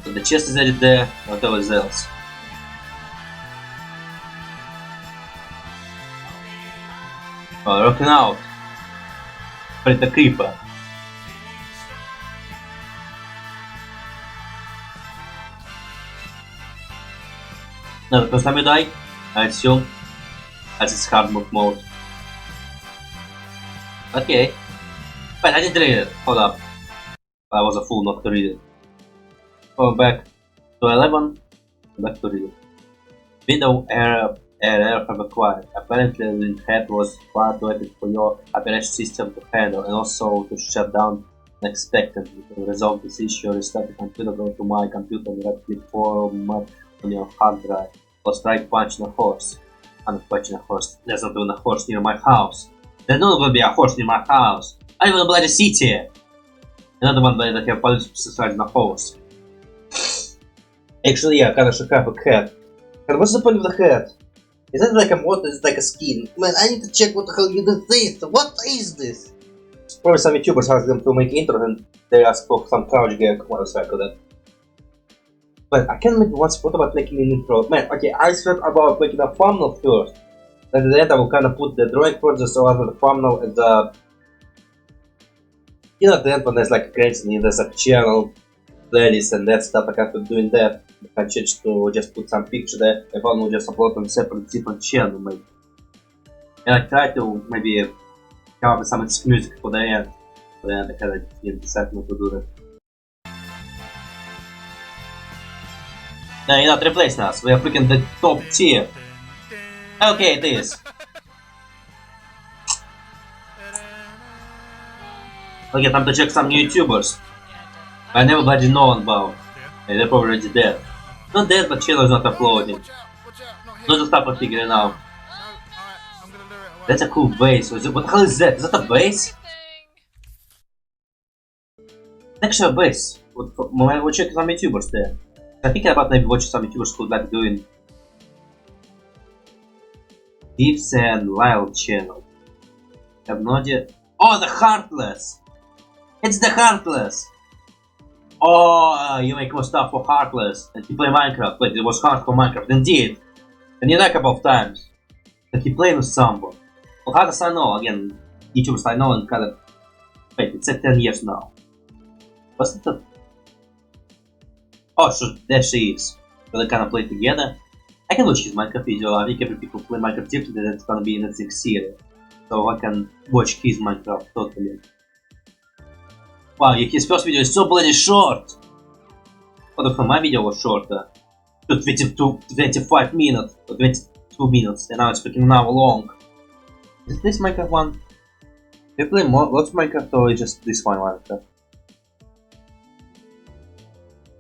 So the chest is added there, whatever else. Oh, rocking out. Pretty creeper. Now the first time you die, I assume, as it's hard mode. Okay. But I didn't read it. Hold up. I was a fool not to read it. Go back to 11. Back to read it. Window error have acquired. Apparently the head was far too epic for your operation system to handle and also to shut down unexpectedly. To resolve this issue, restart the computer, go to my computer and right click format on your hard drive. Or strike punching a horse. I'm not punching a horse. There's not even a horse near my house. There's not gonna be a horse near my house. I live in a bloody city! Another one that have police besides the horse. Actually, yeah, I kinda should have a hat. And what's the point of the hat? Is that like a mod or is it like a skin? Man, I need to check what the hell you did this! What is this? Probably some YouTubers asked them to make intro and they asked for some couch gag motorcycle that. But I can't make one spot about making an intro. Man, okay, I thought about making a thumbnail first. And at the end I will kinda put the drawing project so after the thumbnail and the... You know, at the end when there's like a credits and there's a channel, playlist and that stuff, I can't be doing that. I can change to just put some picture there, if I will just upload on separate different channel maybe. And I try to maybe come up with some music for the end. For the end I kinda didn't decide not to do that. No, you're not replacing us, we are freaking the top tier. Okay, it is. Okay, time to check some new YouTubers. I never bloody know about. And they're probably already dead. Not dead, but channel is not uploading. Let's stop and figure it out. That's a cool base. What the hell is that? Is that a base? Actually a base. We'll check some YouTubers there. I'm thinking about maybe watching some YouTubers who like doing Beebs and Lyle channel. I have no idea. Oh, the Heartless! It's the Heartless! Oh, you make more stuff for Heartless and you play Minecraft. Wait, it was hard for Minecraft. Indeed! And you like about times. Like you play with someone. Well, Heartless I know, again, YouTubers I know and kind of... Wait, it's like 10 years now. What's the... Oh, sure, there she is. So they kind of play together. I can watch his Minecraft video. I think every people play Minecraft differently, that's gonna be in the next series. So I can watch his Minecraft totally. Wow, his first video is so bloody short! What if my video was shorter? 25 minutes, or 22 minutes, and now it's freaking an hour long. Is this Minecraft one? Do you play lots of Minecraft or just this one Minecraft?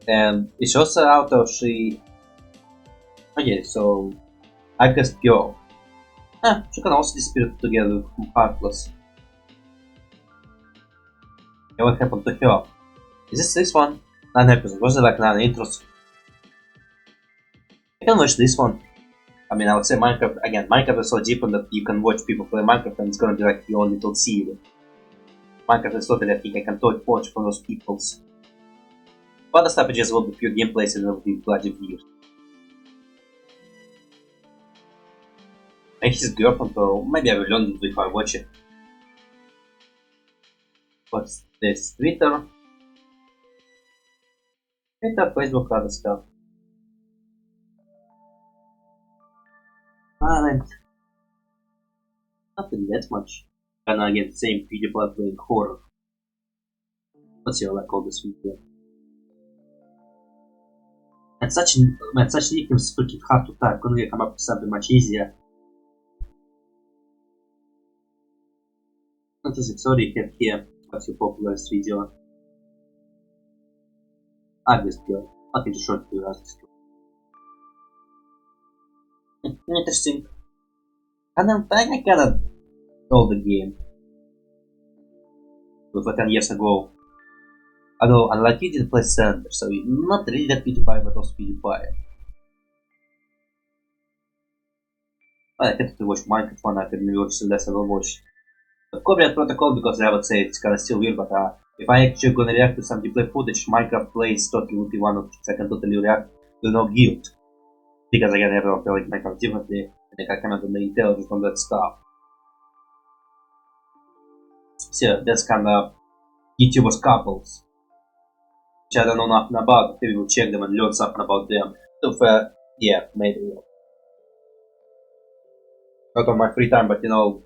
And it shows her out of she... Okay, so... I guess girl. She can also disappear together with Heartless. And what happened to her? Is this one? 9 episodes. Was it like 9 intros? I can watch this one. I mean, I would say Minecraft, again, Minecraft is so different that you can watch people play Minecraft and it's gonna be like your little series. Minecraft is totally, I think I can totally watch for those peoples. Other stuff just will be pure gameplays and will be bloody views. And his girlfriend, so maybe I will learn it if I watch it. What's this? Twitter, Facebook, other stuff. And nothing that much. And again, same PewDiePie playing horror. Let's see how I call this video. And such nicknames is freaking hard to type. Couldn't come up with something much easier. Not as sorry, have here. What's your popularest video? This girl. I'll get a short video as this girl. Interesting. And then I kinda know the game. It was like 10 years ago. Although, unlike you didn't play Sandviches, so not really that PewDiePie, but also PewDiePie. I tend to watch Minecraft one, I can watch less I will watch. But Copyright Protocol, because I would say it's kinda still weird, but if I actually gonna react to some gameplay footage, Minecraft plays totally would be one of which I can totally react with no guilt. Because again, everyone plays Minecraft differently, and I can comment on the intelligence on that stuff. So, that's kinda YouTubers couples. Which I don't know nothing about, but maybe we'll check them and learn something about them. So, yeah, maybe. Not on my free time, but you know,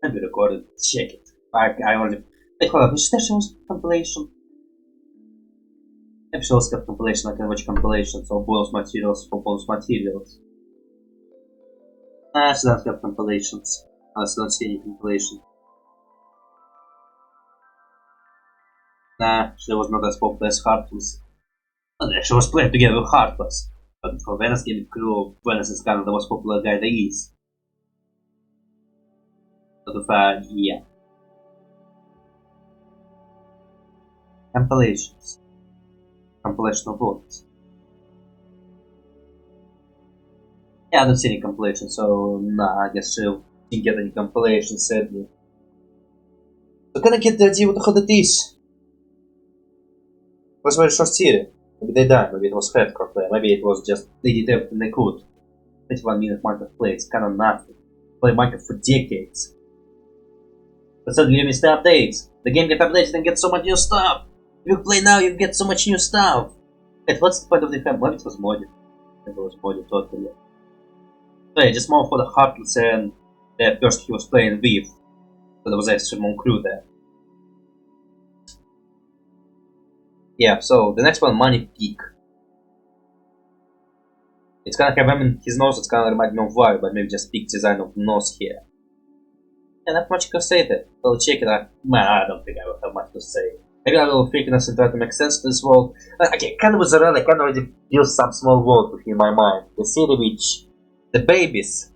maybe record it, check it. I already. Hey, hold on, which station was compilation? Episodes got compilation, I can watch compilations or bonus materials for bonus materials. I still don't have compilations. I still don't see any compilation. Nah, she was not as popular as Heartless. She was playing together with Heartless. But for Venice Gaming Crew, Venice is kind of the most popular guy there is. Sort of, yeah. Compilations. Compilation of votes. Yeah, I don't see any compilation, so nah, I guess she didn't get any compilation, sadly. So can I get the idea what the hell it is? It was a very short series. Maybe they died, maybe it was hardcore play, maybe it was just they did everything they could. 21 minute Minecraft play, it's kinda nothing. Play Minecraft for decades. But suddenly you missed the updates. The game gets updated and gets so much new stuff. If you play now, you get so much new stuff. Wait, what's the point of the game? Maybe it was modded. It was modded totally. So yeah, just more for the Heartless and the person he was playing with. So there was extra more crew there. Yeah, so the next one, Money Peak. It's gonna have him in his nose, it's gonna remind me of Wario, but maybe just peak design of the nose here. Yeah, not much to say there. So check it out. Man, I don't think I will have much to say. Maybe I will freaking and try to make sense to this world. Okay, kind of with Zeurel, I can already build some small world in my mind. The city which the babies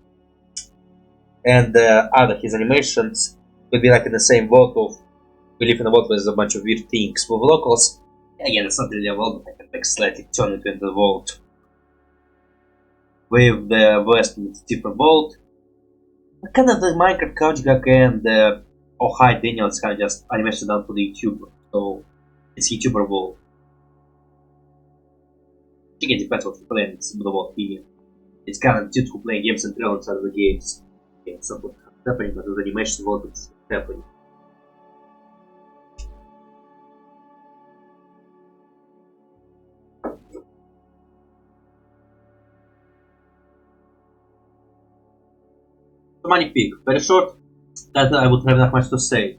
and other his animations will be like in the same world of we live in a world where there's a bunch of weird things. With locals, again, it's not really a world, but I can like slightly turn it into a world. With the West, it's a different world. Kind of the Minecraft couch gag and oh hi Daniel, it's kind of just animation done for the YouTuber, so it's YouTuber world. Again, depends what you play, it's the world opinion. It's kind of dude who play games and trail inside of the games. Yeah, it's not what's happening, but with animation world it's happening. Money Pig, very short, that I would have not much to say.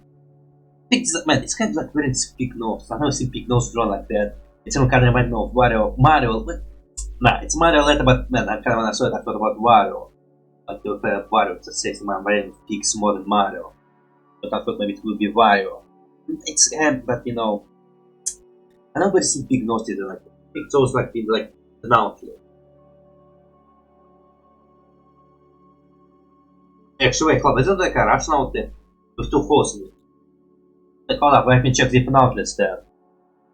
Pig is, man, it's kind of like very pig nose. I've never seen pig nose drawn like that. It's even kind of remind me of Mario, but nah, it's Mario later, but man, I kind of when I saw it, I thought about Wario. Like you have Wario, it's a sexy man, very pigs more than Mario. But I thought maybe it would be Wario. It's but you know, I never seen pig nose either, like pig nose like an outlet. Actually, wait, hold on, isn't there like a Russian outlet with two holes in it? Like, hold up, let me check different outlets there.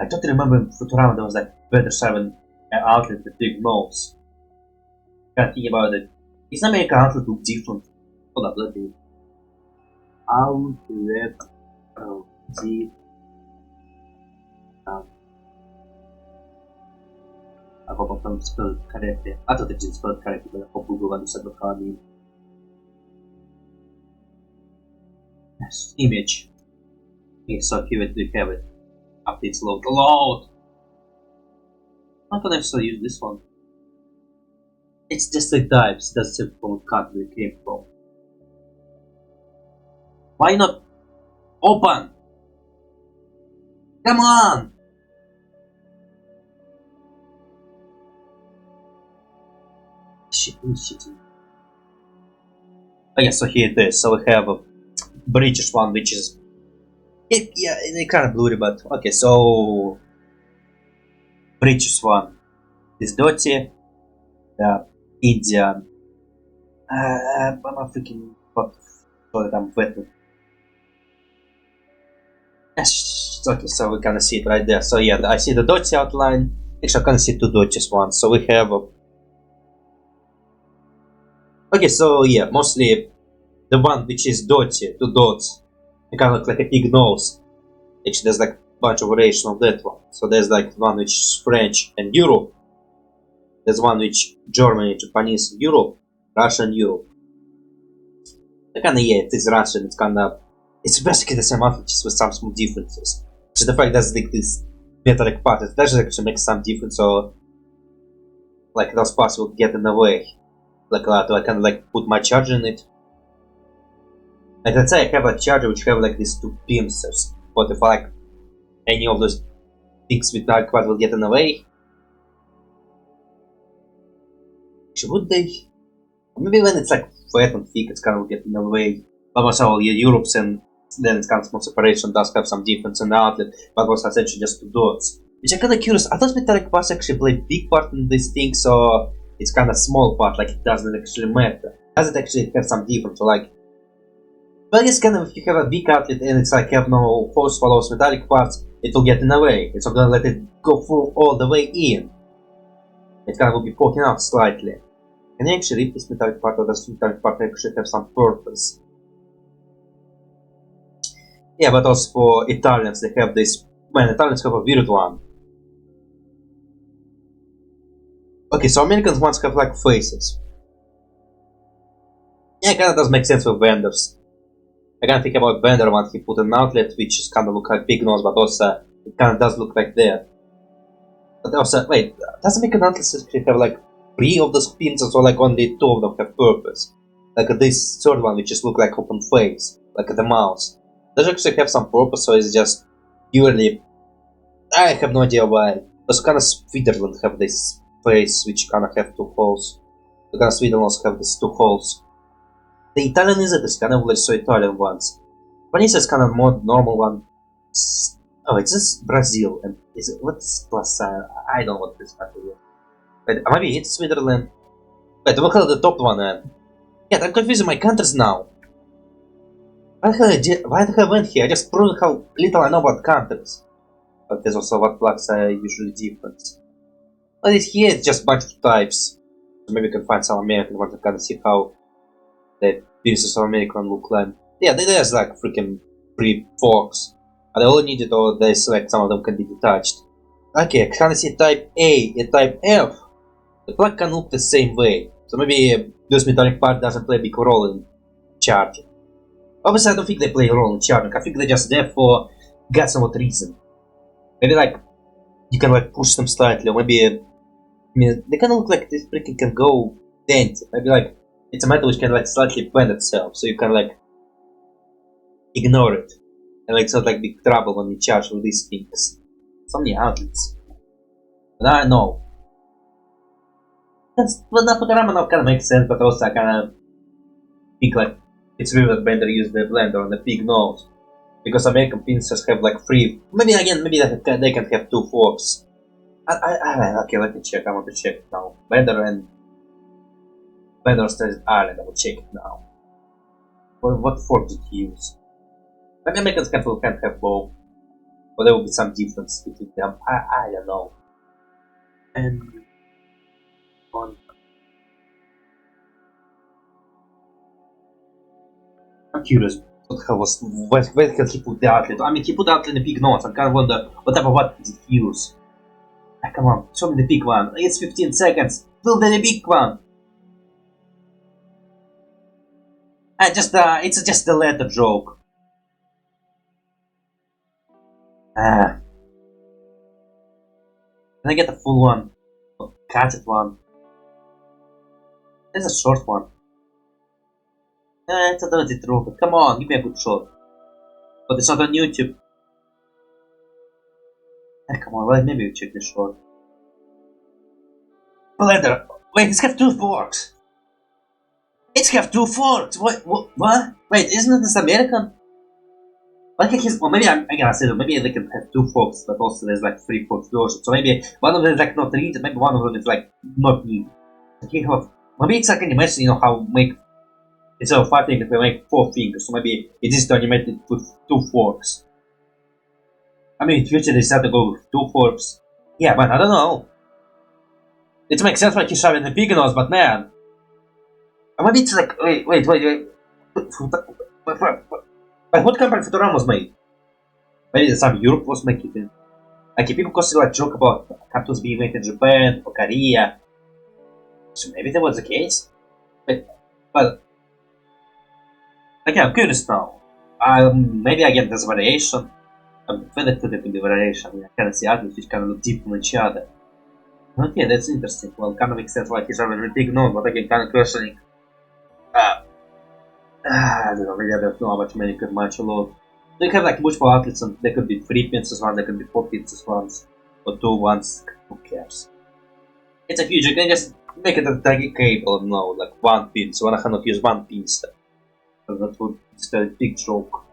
I don't remember in Futurama there was like better 7 outlet with big nose. Can't think about it. Is American outlet look different? Hold up, let me. Outlet of the. I hope I'm spelled it correctly. I thought it didn't spell it correctly, but I hope Google understood what I mean. image. Okay, so here we have it. Updates load. Load! How can I still use this one? It's just the types. That's the from what country it came from. Why not open? Come on! Shit, shit. Oh yeah, so here it is. So we have a British one, which is it's kind of blurry, but okay. So British one is dirty. The Indian. I'm freaking fuck. Sorry, I'm wet. Yes, okay. So we can see it right there. So yeah, I see the dirty outline. Actually, I can see two dirtiest ones. So we have. Okay, so yeah, mostly the one which is dirty, two dots, it kind of look like a pig nose. Actually, there's like a bunch of variation of that one. So there's like one which is French and Europe. There's one which Germany, Japanese, Europe, Russian, Europe. Kinda yeah, it is Russian. It's basically the same outfit, just with some small differences. So the fact that like this metallic part, it does actually make some difference. So like those parts will get in the way. Like I can like put my charger in it. Like let's say I have a charger which have like these two pins, but if like any of those things with dark part will get in the way, would they? Maybe when it's like flat and thick, it's kind of get in the way. But also yeah, Europe's and then it's kind of small separation does have some difference in the outlet, but was essentially just two dots. Which I'm kind of curious. Are those metallic parts actually play big part in this thing? So it's kind of small part, like it doesn't actually matter. Does it actually have some difference? So like, well, it's kind of if you have a big outlet and it's like have no force follows metallic parts, it will get in the way. It's not gonna let it go through all the way in. It kind of will be poking out slightly. Can you actually read this metallic part, or does metallic part actually have some purpose? Yeah, but also for Italians, they have this. Man, Italians have a weird one. Okay, so Americans ones have like faces. Yeah, it kinda does make sense for vendors. I kinda think about vendor one, he put an outlet which is kinda look like big nose, but also it kinda does look like that. But also, wait, does American outlets actually have like 3 of those pins, or like only 2 of them have purpose? Like this third one which just look like open face, like the mouse. Does it actually have some purpose, or is it just purely... I have no idea why. Because kind of Switzerland have this face which kind of have 2 holes. The kind of Sweden also have these 2 holes. The Italian is it? It's kind of like so Italian ones. Japanese is kind of more normal one. Oh, it's just Brazil. And is it, what's plus? I don't know what this country is. Wait, maybe it's Switzerland. Wait, look at the top one. Yeah, I'm confusing my countries now. Why the hell I went here? I just proved how little I know about countries. But there's also what flags are usually different. But here it's just a bunch of types. So maybe we can find some American ones and kind of see how the pieces of American look like. Yeah, there's like freaking 3 forks. And all needed, or there's like some of them can be detached. Okay, I can see type A and type F. The plug can look the same way. So maybe this metallic part doesn't play a big role in charging. Obviously, I don't think they play a role in charging. I think they're just there for God knows what reason. Maybe like you can like push them slightly, or maybe I mean they kind of look like this freaking can go dent. Maybe like it's a metal which can like slightly bend itself, so you can like ignore it, and like it's not like big trouble when you charge with these things. So many outlets. But I know. Well, the Futurama now kind of makes sense, but also I kind of think like it's weird that Bender used the blender on the big nose. Because American pincers have like 3. Maybe again, maybe they can have 2 forks. Okay, let me check. I want to check it now. Bender and Bender says Ireland. I will check it now. Well, what fork did he use? Maybe Americans can have both. But there will be some difference between them. I don't know. And on. I'm curious. Where can he put the outlet? I mean, he put the outlet in a big nose. I kind of wonder what type of what did he use. Come on, show me the big one. It's 15 seconds. Build the big one. It's just a letter joke. Can I get a full one? Cut it one. There's a short one. It's a dirty truth. Come on, give me a good shot. But it's not on YouTube. Come on, well, maybe we check the short. Blender. Wait, it's got 2 forks. It's got 2 forks. What? Wait, isn't this American? Well, maybe I'm gonna say that maybe they can have 2 forks, but also there's like 3 forks version. So maybe one of them is like not read, maybe one of them is like not needed. Okay, maybe it's like animation, you know, how make instead of 5 fingers, we make 4 fingers. So maybe it is to animate it with 2 forks. I mean, in future they start to go with 2 forks. Yeah, but I don't know. It makes sense like he's shoving the pig nose, but man. Maybe it's like wait. By what company Futurama was made? Maybe some Europe was making it. Like people constantly like joke about cartoons being made in Japan or Korea. So maybe that was the case. But again, I'm curious now. Maybe again there's variation. Whether could there be variation? I mean, I kind of see artists which kind of look deep on each other. Okay, that's interesting. Well, kind of makes sense why he's having a big nose, but again, kind of questioning. I don't know, really I don't know how much many could match a lot. They have like multiple outlets, and there could be 3 pins as one, there could be 4 pins as ones, or 2 ones, who cares? It's a huge, you can just make it a tag cable, no, like 1 pin, so I cannot use 1 pin instead. So that would be a big joke.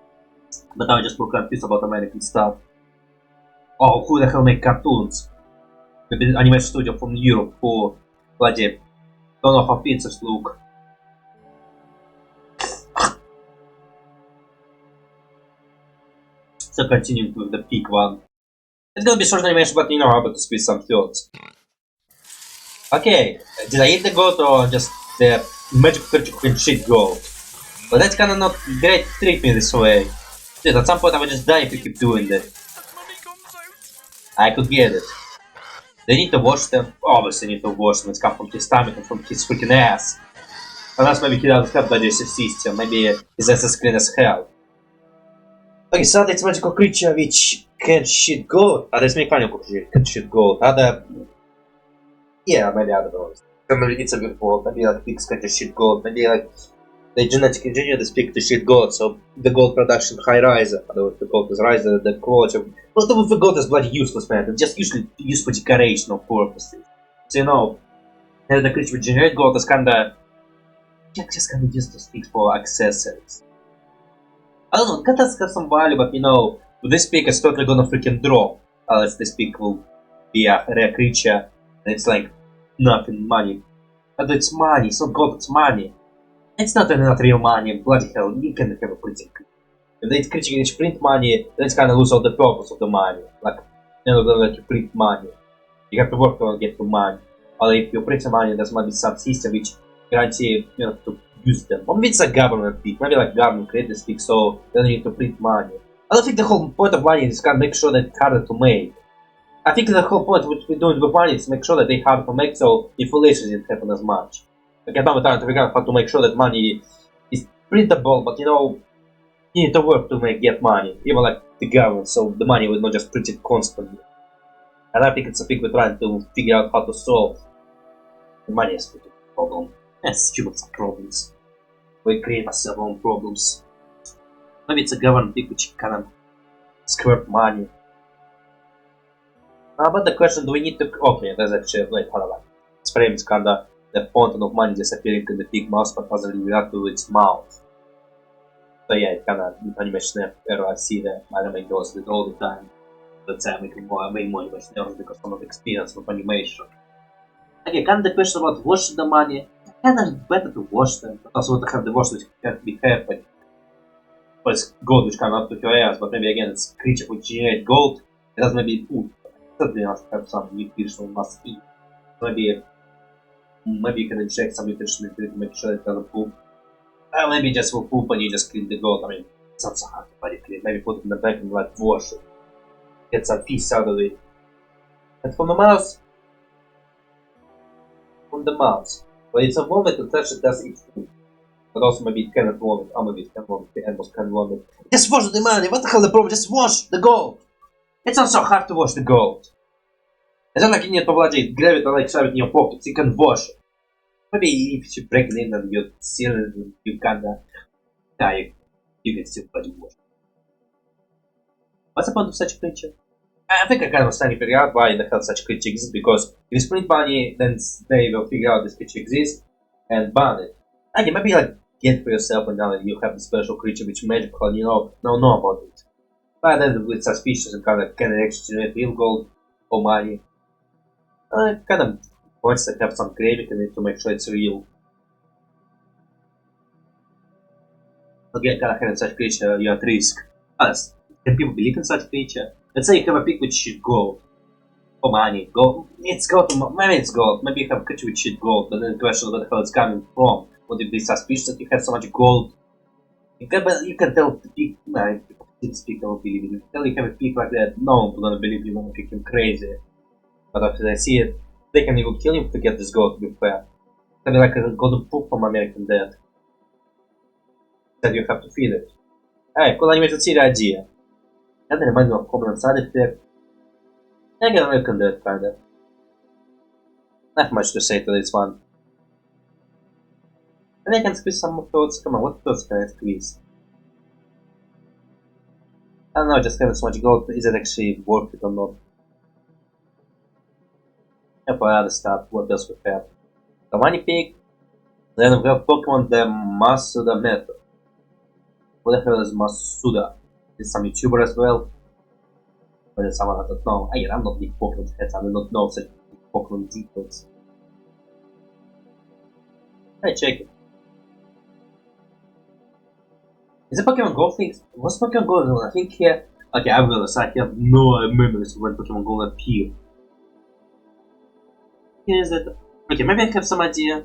But now I just more confused about American stuff. Oh, who the hell make cartoons? Maybe an animation studio from Europe who bloody don't know how pizzas look. So continuing with the peak one. It's gonna be short animation, but you know how to squeeze some thoughts. Okay, did I eat the goat or just the magic pikachu and shit goat? But that's kinda not great to treat me this way. Dude, at some point I would just die if you keep doing that. I could get it. They need to wash them. Obviously need to wash them. It's come from his stomach and from his freaking ass. Unless maybe he doesn't have digestive system. Maybe his ass is clean as hell. Okay, so it's magical creature which can shit goat. There's make funny creature can shit goat. Yeah, maybe other ones. Maybe it's a good world. Maybe like pigs can shit goat. Maybe like they genetically engineer this pig to shit goat, so the gold production high rise. Although the gold is rise, the quality of most of the gold is bloody useless, man. It's just usually used for decorational purposes. So you know, the creature which generate gold is kinda just kinda used to stick for accessories. I don't know, cat has some value, but you know, this pig is totally gonna freaking drop. Unless this pig will be a rare creature, and it's like nothing money. But it's money, it's not gold, it's money. It's not real money, bloody hell, you can have a printing creature. If this creature can print money, then it's kinda lose all the purpose of the money. Like, you know, like you print money. You have to work to get the money. Or if you print some money, there's maybe some system which guarantee, you know, to use them. Or maybe it's a government peak, maybe like government create this peak, so they need to print money. I don't think the whole point of money is to make sure that it's harder to make. I think the whole point what we're doing with money is to make sure that they're hard to make, so inflation didn't happen as much. Like at now trying to figure out how to make sure that money is printable, but you know, you need to work to get money, even like the government, so the money will not just print it constantly. And I think it's a thing we're trying to figure out how to solve. The money is a problem. Yes, humans have problems. We create ourselves own problems. Maybe it's a government thing which kind of squirt money. But the question, do we need to... Okay, there's actually... Wait, hold on. This frame is kinda the fountain of money disappearing in the big mouse, but doesn't react to its mouth. So yeah, it kinda animation error, I see that. I don't make those with all the time. Let's say I make more animation errors because I'm not experienced with animation. Okay, kind of the question about washing the money. Kinda better to wash them, but also to have the wash which can't be happen. But it's gold which come up to your ass, but maybe again it's creature which generate gold. It doesn't maybe food. Certainly must have some nutrition must eat. Maybe you can inject some nutrition into it to make sure it doesn't poop. Maybe just will poop and you just clean the gold. I mean, it's not so hard to body clean. Maybe put it in the bag and like wash it. Get some piece out of it. And from the mouse. When it's a vomit, it actually does eat food. But also maybe it cannot vomit. Or maybe it can vomit. The animals can vomit. Just wash the money. What the hell the problem? Just wash the gold. It's not so hard to wash the gold. As long as you need to владеть gravity like shove it in your pockets, you can wash it. Maybe if you break it in and you seal it, you kinda... Yeah, you can still bloody wash. What's the point of such a creature? I think I kind of starting to figure out why the hell such a creature exists, because if you sprint money, then they will figure out this creature exists and ban it. Okay, maybe like get for yourself and now that you have the special creature which magical and you know about it. But then with suspicious and kind of can actually generate real gold or money. It kind of wants to have some GRAPE in it to make sure it's real. Again, kind of having such creature, you're at risk. Us. Can people believe in such creature? Let's say you have a pick with shit gold. Or money. Gold. It's gold. Maybe it's gold. Maybe you have a creature with shit gold. But then the question is where the hell it's coming from. Would it be suspicious that you have so much gold? You can tell the pick. Nah, these people don't believe in it. Tell you have a pick like that. No one will not believe you. Don't pick him crazy. But after they see it, they can even kill him to get this gold, to be fair. It's kind of like a golden poop from American Dad. Then you have to feed it. Hey, куда-нибудь отсюда idea. That reminds me of common side effect. I can American Dad, kinda. Not much to say to this one. And I can squeeze some more thoughts. Come on, what thoughts can I squeeze? I don't know, just having so much gold, is it actually worth it or not? And for other stuff, what else we have? The money pig. Then we have Pokemon the Masuda method. What the hell is Masuda? Is some YouTuber as well? Or is someone I don't know? Again, I'm not big Pokemon heads, I do not know such Pokemon details. Hey, check it. Is it Pokemon Go thing? What's Pokemon Go? I think here. Okay, I will aside, I have no memories of when Pokemon Go appeared. Is it? Okay, maybe I have some idea.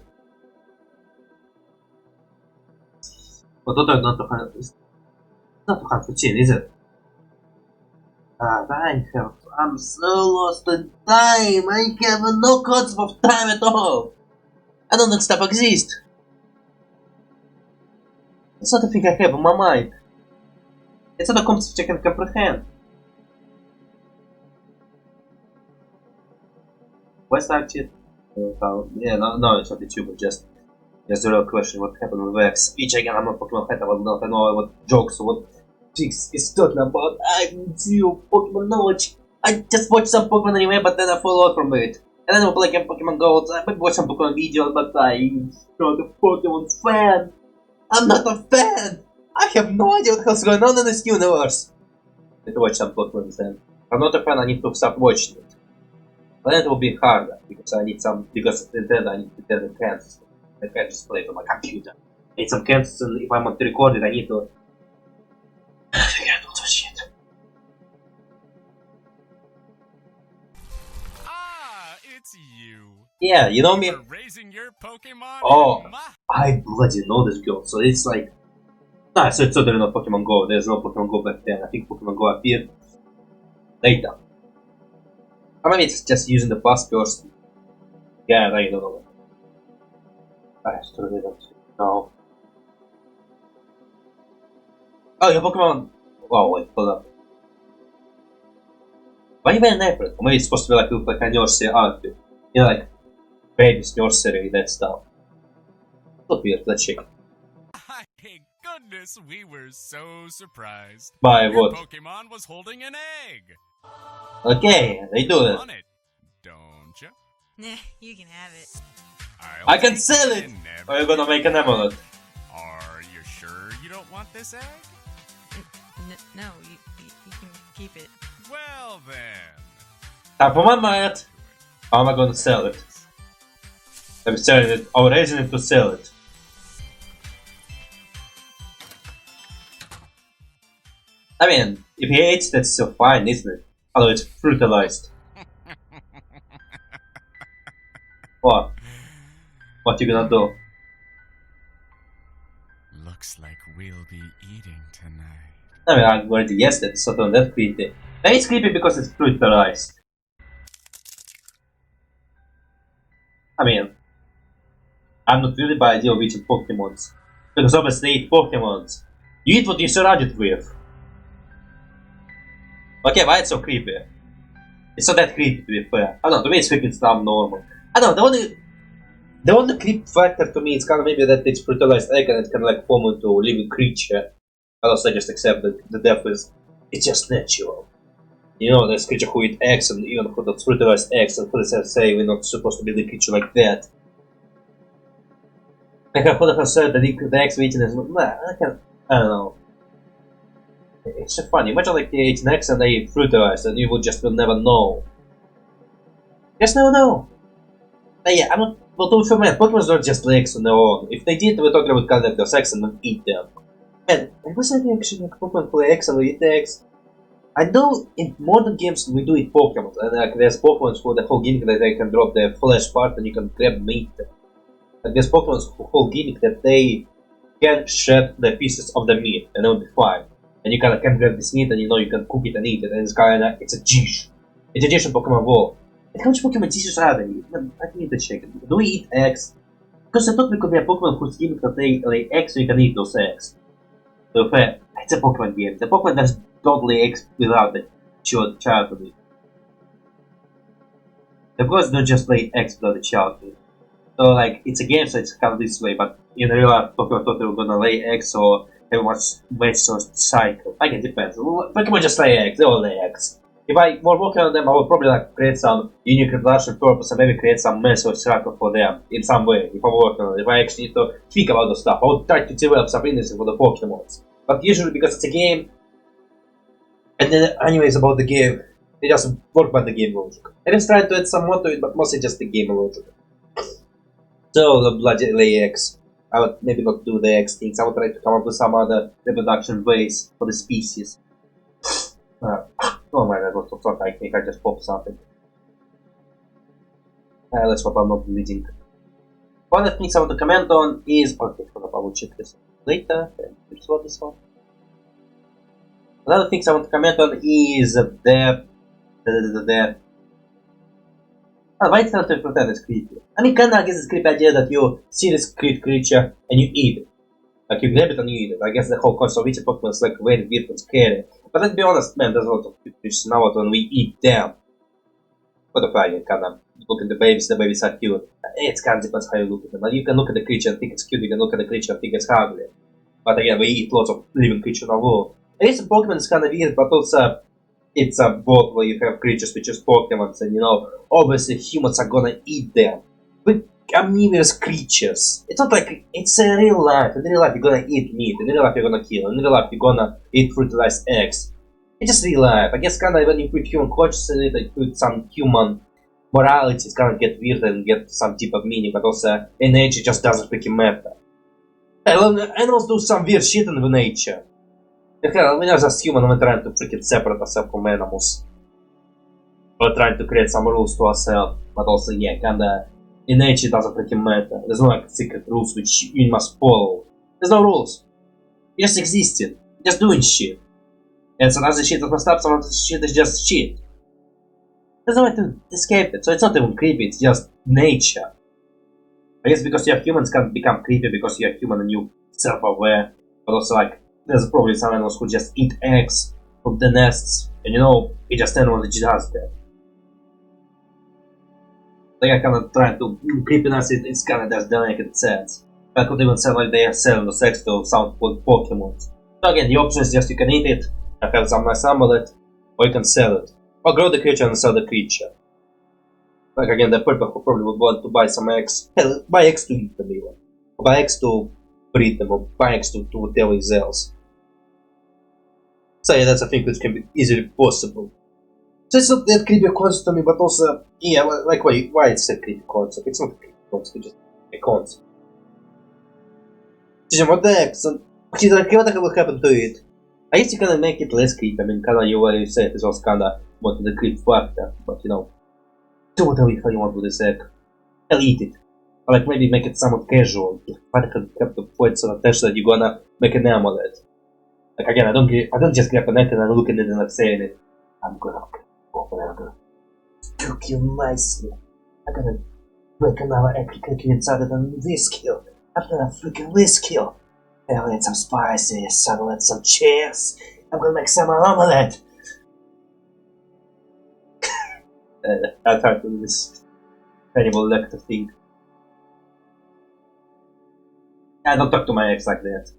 But not 200. It's not 215, is it? I'm so lost in time. I have no concept of time at all. I don't know that stuff exists. It's not a thing I have in my mind. It's not a concept I can comprehend. West acted. Yeah, no, it's not a YouTube, just a real question. What happened with X? Speech again, I'm not Pokemon head, I don't know what jokes or what Pix is talking about. I'm zero Pokemon knowledge. I just watched some Pokemon anime, but then I fall out from it. And then I play Pokemon Go, I maybe watch some Pokemon videos, but I'm not a Pokemon fan. I'm not a fan! I have no idea what the hell's going on in this universe. I need to watch some Pokemon then. If I'm not a fan, I need to stop watching it. But then it will be harder, because I need some, because Nintendo, I need Nintendo cans. I can't just play it on my computer. I need some cans, and if I want to record it, I need to figure out all that shit. Ah, it's you. Yeah, you know me? You're raising your Pokemon. Oh, I bloody know this girl, so it's like... Nah, so it's totally not Pokemon Go, there's no Pokemon Go back then. I think Pokemon Go appeared later. Or maybe it's just using the past person. Yeah, I don't know. I still don't know. Oh, your Pokemon! Wow, wait, hold up. Why are you wearing an apron? Or maybe it's supposed to be like, look like a nursery outfit. You know, like, baby's nursery, that stuff. Look weird, let's check. Thank goodness we were so surprised. By Your what? Pokemon was holding an egg. Okay, they do it. Want it, don't you? Nah, you can have it. I can sell it! Or you're gonna make an amulet. Are you sure you don't want this egg? No, you can keep it. Well then. Time for my mat! How am I gonna sell it? I'm selling it, or raising it to sell it. I mean, if he hates it, that's still fine, isn't it? Although it's brutalized. What? What you gonna do? Looks like we'll be eating tonight. I mean, I already guessed that, it's not that creepy. Maybe it's creepy because it's brutalized. I mean, I'm not really by idea of eating Pokemons. Because obviously eat Pokemons. You eat what you're surrounded with. Okay, why it's so creepy? It's not that creepy to be fair. I don't know, to me it's creepy, it's not normal. I don't know, the only creep factor to me is kind of maybe that it's fertilized egg and it's kind of like formed into a living creature. But also I just accept that the death is, it's just natural. You know, there's creature who eat eggs and even who does fertilized eggs and who does say we're not supposed to be the creature like that. Like I would have said that the eggs we eating is, nah, I don't know. It's just funny. Imagine like they ate eggs and they fertilized and you would just will never know. Just never know. But yeah, I'm not. Well, to be fair, man, Pokemon don't just lay eggs on their own. If they did, we're talking about collect those eggs and then eat them. Man, was that actually like Pokemon play eggs and we eat eggs? I know in modern games we do eat Pokemon, and like there's Pokemon for the whole gimmick that they can drop their flesh part and you can grab them and eat them. Like there's Pokemon for whole gimmick that they can shed the pieces of the meat and it'll be fine. And you can grab this meat and you know you can cook it and eat it, and it's kinda, it's a dish. It's a dish in Pokemon Go. And how much Pokemon dishes are there? I need to check it. Do we eat eggs? Because I thought we could be a Pokemon whose gimmick that they lay eggs so you can eat those eggs. So fair, it's a Pokemon game. The Pokemon does don't lay eggs without the child to eat. Of course don't just lay eggs without the child to eat. So like, it's a game so it's kind of this way, but in real life Pokemon thought they were gonna lay eggs or everyone's Western cycle. Like it depends. Pokemon just lay eggs, they all lay eggs. If I were working on them, I would probably like create some unique reproduction purpose and maybe create some massive cycle for them in some way. If I were working on it, if I actually need to think about the stuff, I would try to develop some interesting for the Pokemons. But usually because it's a game, and the anime is about the game, they just work by the game logic. I just try to add some more to it, but mostly just the game logic. So the bloody lay eggs. I would maybe not do the eggs things, I would try to come up with some other reproduction ways for the species. Oh my god, what the fuck, I think I just popped something. Let's hope I'm not bleeding. One of the things I want to comment on is... Okay, hold up, I will check this later. Let's go this one. Another thing I want to comment on is why it's not to pretend it's creepy? I mean, kinda I guess it's a creepy idea that you see this creature and you eat it. Like you grab it and you eat it. I guess the whole concept of eating Pokemon is like very weird and scary. But let's be honest, man, there's a lot of creatures now when we eat them. What the fuck, you kinda look at the babies are cute. It kinda depends how you look at them. Like you can look at the creature and think it's cute, you can look at the creature and think it's ugly. But again, we eat lots of living creatures in our world. I guess Pokemon is kinda weird, but also it's a world where you have creatures which is Pokemon, and you know, obviously humans are gonna eat them. But omnivorous creatures. It's not like, it's a real life. In real life you're gonna eat meat, in real life you're gonna kill, in real life you're gonna eat fertilized eggs. It's just real life. I guess kinda when you put human consciousness in it, you put some human morality, it's gonna get weird and get some type of meaning, but also in nature it just doesn't freaking matter. Animals do some weird shit in the nature. Hell, we're not just human, we're trying to freaking separate ourselves from animals. We're trying to create some rules to ourselves, but also, yeah, kinda, in nature it doesn't freaking matter. There's no like secret rules which you must follow. There's no rules. You're just existing. Just doing shit. And sometimes the shit is messed up, sometimes the shit is just shit. There's no way to escape it, so it's not even creepy, it's just nature. I guess because you're humans can become creepy because you're human and you're self-aware, but also like, there's probably some animals who just eat eggs from the nests, and you know, it just anyone that just does that. Like I kinda try to creepiness, it's kinda just delicate sense. I could even say like they are selling the sex to some Pokemon. So again, the option is just you can eat it, and have some nice amulet, or you can sell it. Or grow the creature and sell the creature. Like again, the people who probably would want to buy some eggs, hell, buy eggs to eat them even. Or buy eggs to breed them, or buy eggs to whatever else. So yeah, that's a thing which can be easily possible. So it's not that creepy concept to me, but also, yeah, like why it's a creepy concept? It's not a creepy concept, it's just a concept. What the heck? So, like, what the hell will happen to it? I guess you can make it less creepy. I mean, kinda you said it's also kinda more to the creep factor, but you know, do whatever you want with this egg. I'll eat it. Or like maybe make it somewhat casual. But I can have the point so attached that you're gonna make an amulet. Like again, I don't just grab an egg and I look at it and I'm saying it. I'm gonna open it, I'm gonna cook you nicely. I'm gonna break another egg, cook you inside it and whisk you. I'm gonna freaking whisk you. I'll add some spices, I'll add some cheese. I'm gonna make some omelette. I tried to do this terrible lecture thing. I don't talk to my ex like that.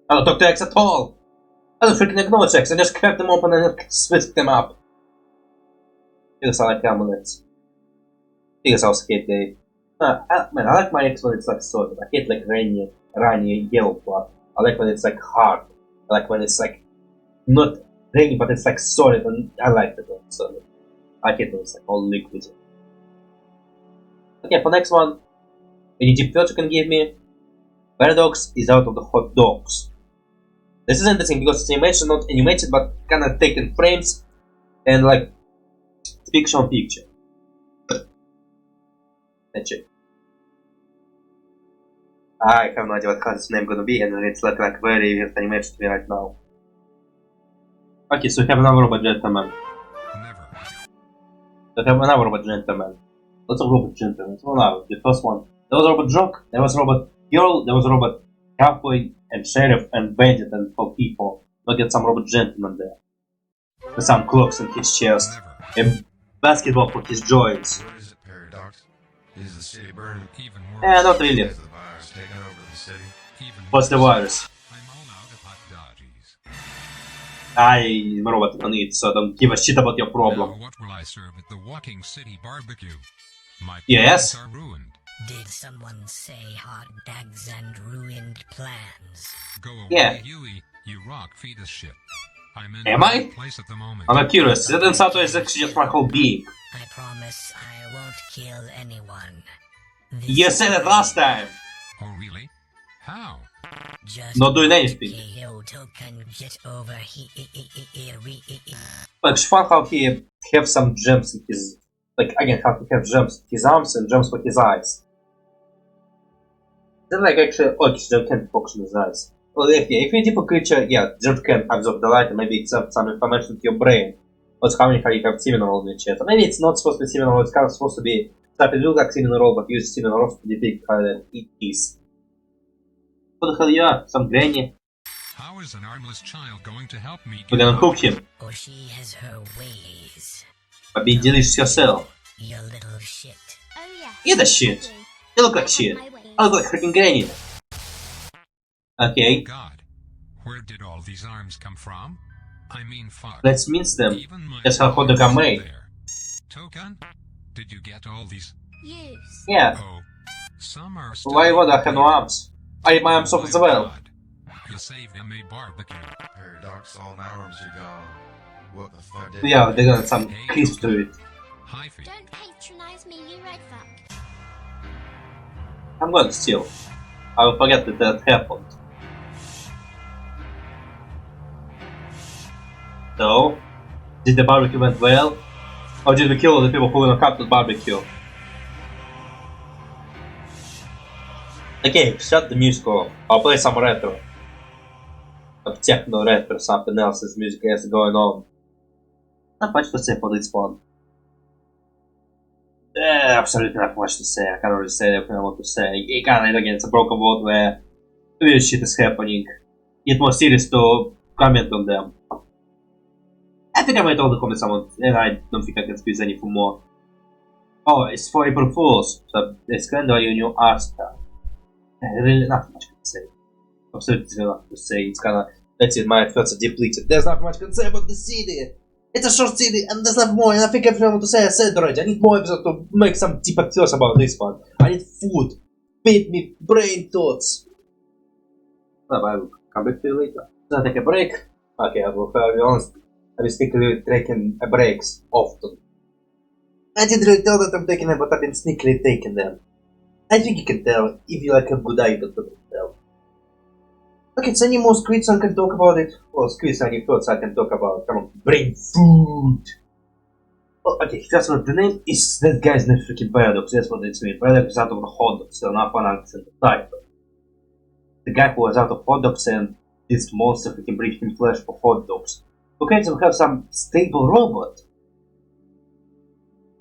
I don't talk to ex at all! I don't freaking acknowledge ex, I just crack them open and switch them up. Because I like amulets. Because I was hate gay. Man, I like my ex when it's like soft. I hate like rainy yellow part. I like when it's like hard. I like when it's like not rainy but it's like solid, and I like that when it's solid. I hate when it's like all liquid. Okay, for next one, any deep thoughts you can give me? Paradox is out of the hot dogs. This is interesting because it's animation, not animated, but kinda taken frames and like picture on picture. Let's check. I have no idea what his name gonna be, and it's like very weird animation to me right now. Okay, so we have another robot gentleman. We have another robot gentleman. Lots of robot gentlemen. So now, the first one. There was robot jock, there was robot girl, there was robot cowboy and sheriff and bandit and for people. Look at some robot gentleman there. With some clocks in his chest. A basketball for his joints. What is it, Paradox? Is the city burning even worse? Not really. Has the virus taken over the city? Even What's the virus? I'm all out of hot dodgies. I'm a robot on it, so don't give a shit about your problem. Now what will I serve at the walking city barbecue? My Yes? plans are ruined. Did someone say hot dogs and ruined plans? Go away, Yeah. Huey. You rock fetus shit. I'm in Am the I? right place at the moment. I'm curious. That in Sato is actually just my whole being. I promise I won't kill anyone. You said it last time. Oh really? How? Just Not doing anything. Kyoto can get over here. Like, it's fun how he have some gems in his... Like, again, how he have gems in his arms and gems for his eyes. Then, like, actually... Oh, gem can't focus on his eyes. Well, yeah, if you're a type of creature, yeah, gem can absorb the light and maybe accept some information to your brain. What's how many you have seminal in the chest. Or maybe it's not supposed to be seminal, it's kind of supposed to be... Type it look like seminal roll, but use seminal rolls to depict how it is. Who the hell you are? Some granny? How is an armless child going to help me? We're gonna hook him. Or she has her ways. But be delicious yourself. You little shit. Oh yeah. You're the shit. You look like shit. I look like freaking granny. Okay. God, where did all these arms come from? I mean, fuck. Let's mince them. Even my That's how hot dog are made. there. Token? Did you get all these? Yes. Yeah. Oh, some are still... Why would I have no arms? I have my arms off as well. You saved them a barbecue. Paradox, all my arms are gone. What the fuck did Yeah, they got some crisp to it. Don't patronize me, you red fuck. I'm going to steal. I will forget that that happened. So, did the barbecue went well? Or did we kill all the people who were come to the barbecue? Okay, shut the music off. I'll play some retro. Some techno retro, something else. This music is going on. Not much to say for this one. Absolutely not much to say. I can't really say everything I want to say. Again, it's a broken world where weird shit is happening. Get more serious to comment on them. I think I made all the comments I want, and I don't think I can squeeze any for more. Oh, it's for April Fools, so it's kind of your new art style. Really not much to say. Absolutely nothing to say. It's kinda... That's it, my thoughts are depleted. There's not much to say about the city. It's a short city and there's not more, and I think everything I want to say I said already. I need more episodes to make some deeper thoughts about this one. I need food. Feed me brain thoughts. I will come back to you later. So I take a break. Okay, I will be honest. I will sneakily taking breaks often. I didn't really tell that I'm taking them, but I've been sneakily taking them. I think you can tell if you like a good eye, but you can tell. Okay, it's any more squids I can talk about it. Or squids, any thoughts I can talk about. Come on, brain food. Oh, okay, that's what the name is. That guy's name freaking Paradox. That's what it's mean. Paradox is out of the hot dogs, so not one accent type. The guy who was out of hot dogs and this monster freaking bring him flesh for hot dogs. Okay, so we have some stable robot.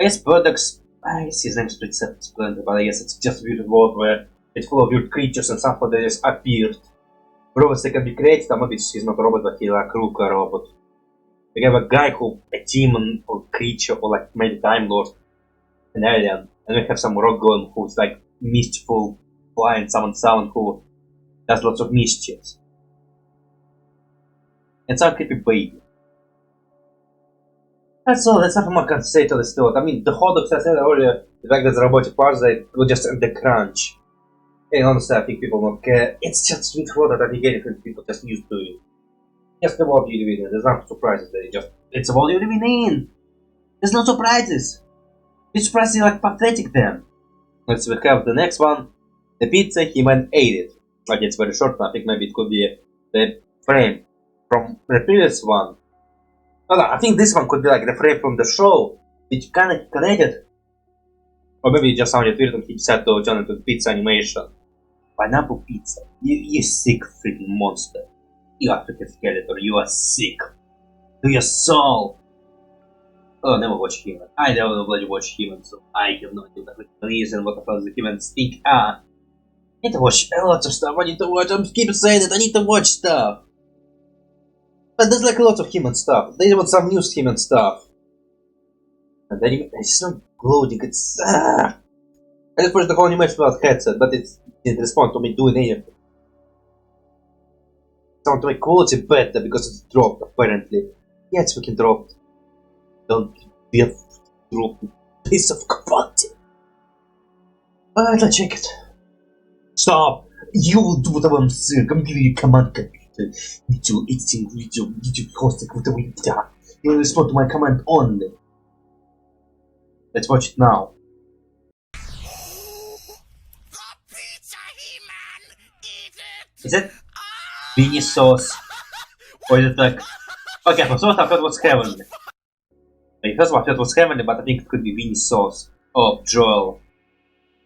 I guess Paradox. I guess his name's pretty self-explanatory, but I guess it's just a weird world where it's full of weird creatures and stuff that just appeared. Robots, they can be created, or maybe he's not a robot, but he's like a Ruka robot. We have a guy who, a demon or creature or like maybe Time Lord, an alien, and we have some rock golem who's like mischievous, flying someone who does lots of mischiefs. And some creepy baby. That's all, that's nothing more I can say to this thought. I mean, the whole of I said earlier, the fact that the robotic parts, they will just end the crunch. And honestly, I think people won't care. It's just straightforward that I get it, and people just used to it. Just the world you live in, there's no surprises, it's the world you're living in! There's no surprises! The surprises are like pathetic then. Let's have the next one. The pizza he man ate it. Like it's very short, I think maybe it could be the frame from the previous one. No, I think this one could be like the frame from the show, which kind of connected. Or maybe it just sounded weird and he decided to turn into pizza animation. Pineapple pizza. You sick freaking monster. You African skeleton, you are sick. To your soul! Oh, I never watched Human. I never bloody watched Human, so I have no idea what the reason what the hell the humans think are. I need to watch a lot of stuff, I need to watch, I keep saying it, I need to watch stuff. But there's like a lot of human stuff. They want some new human stuff. And then it's not loading, it's I just watched the whole animation without headset, but it didn't respond to me doing anything. Sound to make quality better because it's dropped apparently. Yeah, it's fucking dropped. Don't be a dropped piece of quality. Alright, let's check it. Stop! You will do whatever I'm saying. I'm giving you a command computer. Video editing, video hosting, whatever you do. You will respond to my command only. Let's watch it now. Is it beanie sauce? Or is it like... Okay, for sure I thought it was heavenly. Like, first of all I thought it was heavenly, but I think it could be beanie sauce. Oh, Zeurel.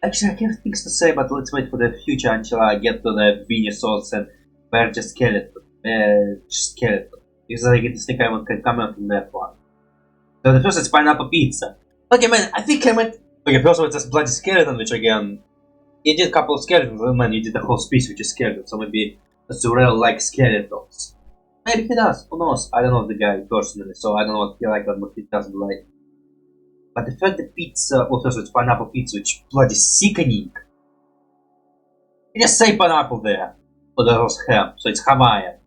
Actually, I have things to say, but let's wait for the future until I get to the beanie sauce and where just skeleton. Skeleton. Because I get to think I can comment on that one. So the first is pineapple pizza. Okay, man, I think I meant... Okay, first of all, it's a bloody skeleton, which again... You did a couple of skeletons, and man, you did the whole species which is skeleton, so maybe Zeurel likes skeletons. Maybe he does, who knows? I don't know the guy personally, so I don't know what he likes and what he doesn't like. But the fact that pizza, well, first it's pineapple pizza, which is bloody sickening. You just say pineapple there. Oh, there was ham, so it's Hawaiian.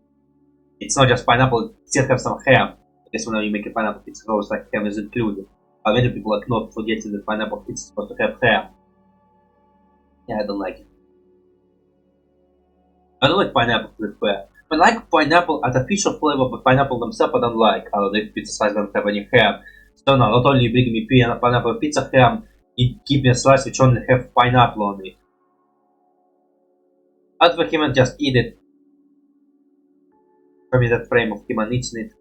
It's not just pineapple, it still have some ham. I guess when you make a pineapple pizza, it's like ham is included. But many people are not forgetting that pineapple pizza is supposed to have ham. Yeah, I don't like it. I don't like pineapple flavor. I like pineapple artificial flavor, but pineapple themselves I don't like. I don't think pizza slice don't have any ham. So no, not only you bring me pineapple pizza ham, you give me a slice which only have pineapple on it. I'd recommend just eat it. Probably that frame of him and eating it.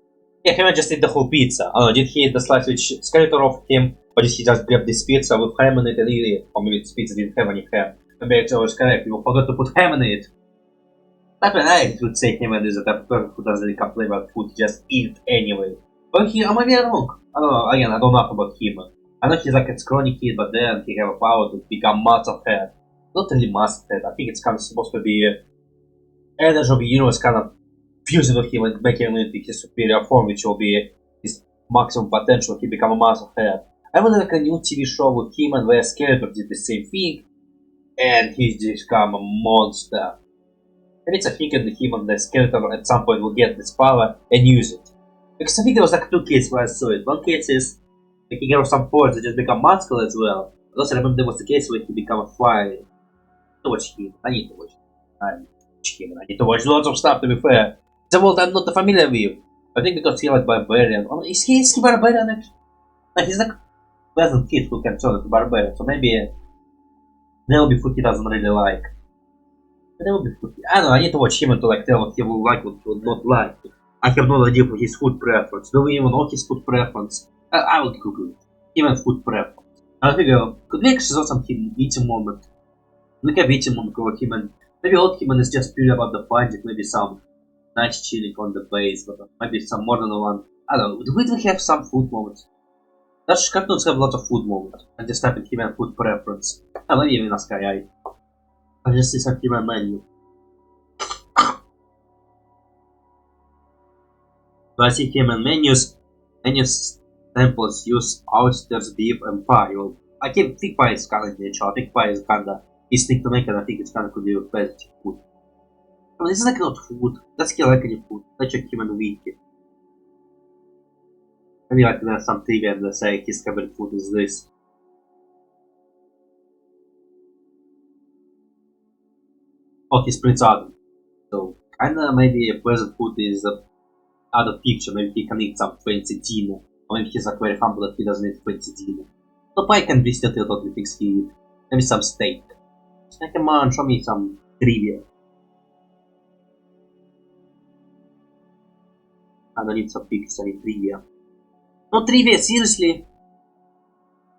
Yeah, he might just eat the whole pizza. I don't know, did he eat the slice which skeleton of him, or did he just grab this pizza with ham in it and eat it? Or maybe this pizza didn't have any ham. Maybe actually I was correct, people forgot to put ham in it. But when I would say him and is the type of person who doesn't really complain about food, just eat it anyway. But he, or maybe I'm wrong. I don't know, again, I don't know about him. I know he's like a scrawny kid, but then he have a power to become massive head. Not really massive head, I think it's kind of supposed to be energy of the universe kind of fusing with him and making him into his superior form, which will be his maximum potential. He become a massive head. I want like a new TV show with him and where Skeletor did the same thing, and he's become a monster. And it's a thing that him and the Skeletor at some point will get this power and use it. Because I think there was like two cases where I saw it. One case is like he gave some force that just become muscular as well. But also remember there was the case where he become a fly. I need to watch him. I need to watch lots of stuff to be fair. It's a world I'm not familiar with. I think because he like barbarian. Oh, is he barbarian actually? No, he's like a pleasant kid who can turn into barbarian. So maybe there will be food he doesn't really like. But there will be food. I don't know, I need to watch him to like tell what he will like, what he will not like. I have no idea for his food preference. Do we even know his food preference? I will Google it. Even food preference. I figure, could we actually show some eating moment? Look at eating moment over him and maybe old him is just purely about the budget, maybe some nice chilling on the base, but maybe some more than one. I don't know, do we have some food moments? Dutch cartoons have a lot of food moments. I just type in him and food preference. I don't even ask AI. I just see some him menu. So I see him and menus. Menus samples use oysters, beef and pie. Well, I think pie is kind of neutral. I think pie is kind of instinct to make, and I think it's kind of could be best food. I mean, this is like not food. Let's kill like any food. Let's check him and wiki. Maybe like there's some trivia and let's say his favorite food is this. Oh, he's Prince Adam. So kinda maybe a pleasant food is out of picture. Maybe he can eat some fancy dinner. Or maybe he's like very humble that he doesn't eat fancy dinner. So pie can be still totally things he eat. Maybe some steak. So come on, show me some trivia. I don't need some pictures, I need trivia. No trivia, seriously?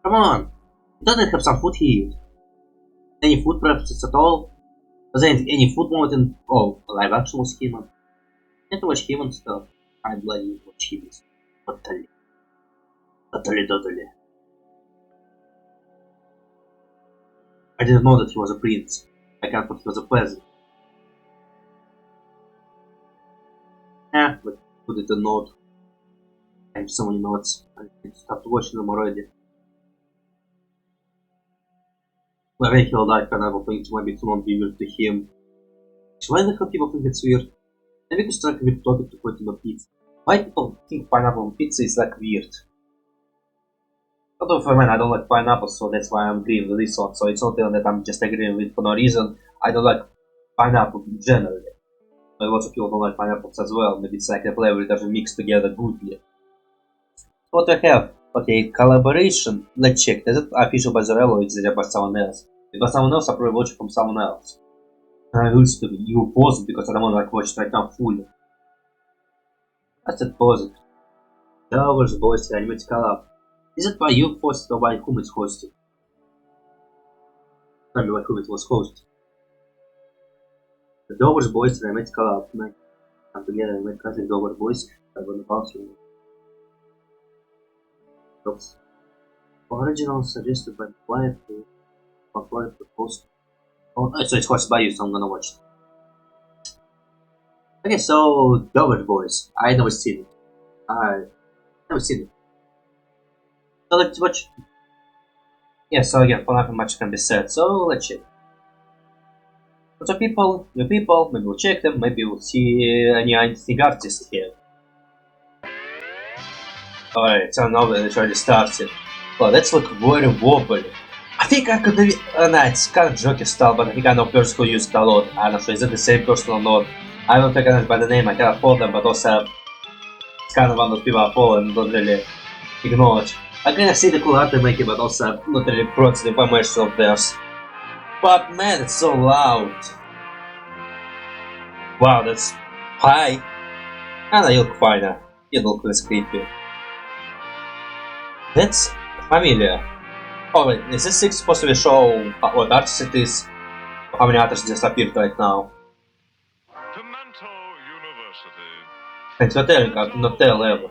Come on. He doesn't have some food he eat. Any food preferences at all? Was there any food moment in... Oh, live action was him. I didn't watch him and stuff. I blame watch him. Totally. I didn't know that he was a prince. I can't thought he was a peasant. But put it a note. I have so many notes. I need to start watching them already. Whether he'll like pineapple things, maybe it won't be weird to him. Why the hell people think it's weird? Maybe we strike a weird topic to put in a pizza. Why people think pineapple on pizza is like weird? Although for me, I don't like pineapple, so that's why I'm agreeing with this one. So it's not even that I'm just agreeing with for no reason. I don't like pineapple generally. But lots of people don't like pineapples as well. Maybe it's like the flavor doesn't mix together goodly. What do I have? Okay, collaboration. Let's check. Is it official by Zeurel or is it by someone else? If by someone else, I probably watch it from someone else. I used to be. You pause it because I don't want to like watch it right now fully. That's it, pause it. Dover's Boys ReAnimated Collab. Is it by you hosted or by whom it's hosted? Tell me by whom it was hosted. The Dover's Boys ReAnimated Collab. Come together and make classic Dover Boys. I'm gonna pass you. Original suggested by the client to upload the post. Oh, so it's hosted by you, so I'm gonna watch it. Okay, so Dover Boys. I never seen it. So let's watch. Yeah, so again, for nothing much can be said, so let's check. So people, new people, maybe we'll check them, maybe we'll see any interesting artists here. Alright, so now it's already started. Well, that's look very wobbly. I think I could do nah, it's kind of joking style, but I think I know person who used it a lot. I'm not sure, is it the same person or not? I don't recognize by the name, I cannot follow them, but also it's kind of one of those people I follow and don't really acknowledge. I kind of see the cool art they make it, but also not really process the information of theirs. But man, it's so loud. Wow, that's high. And you look fine, you look less creepy. That's familiar. Oh wait, is this supposed to be show what artist it is? Or how many artists just appeared right now? Thanks for telling, I could not tell ever.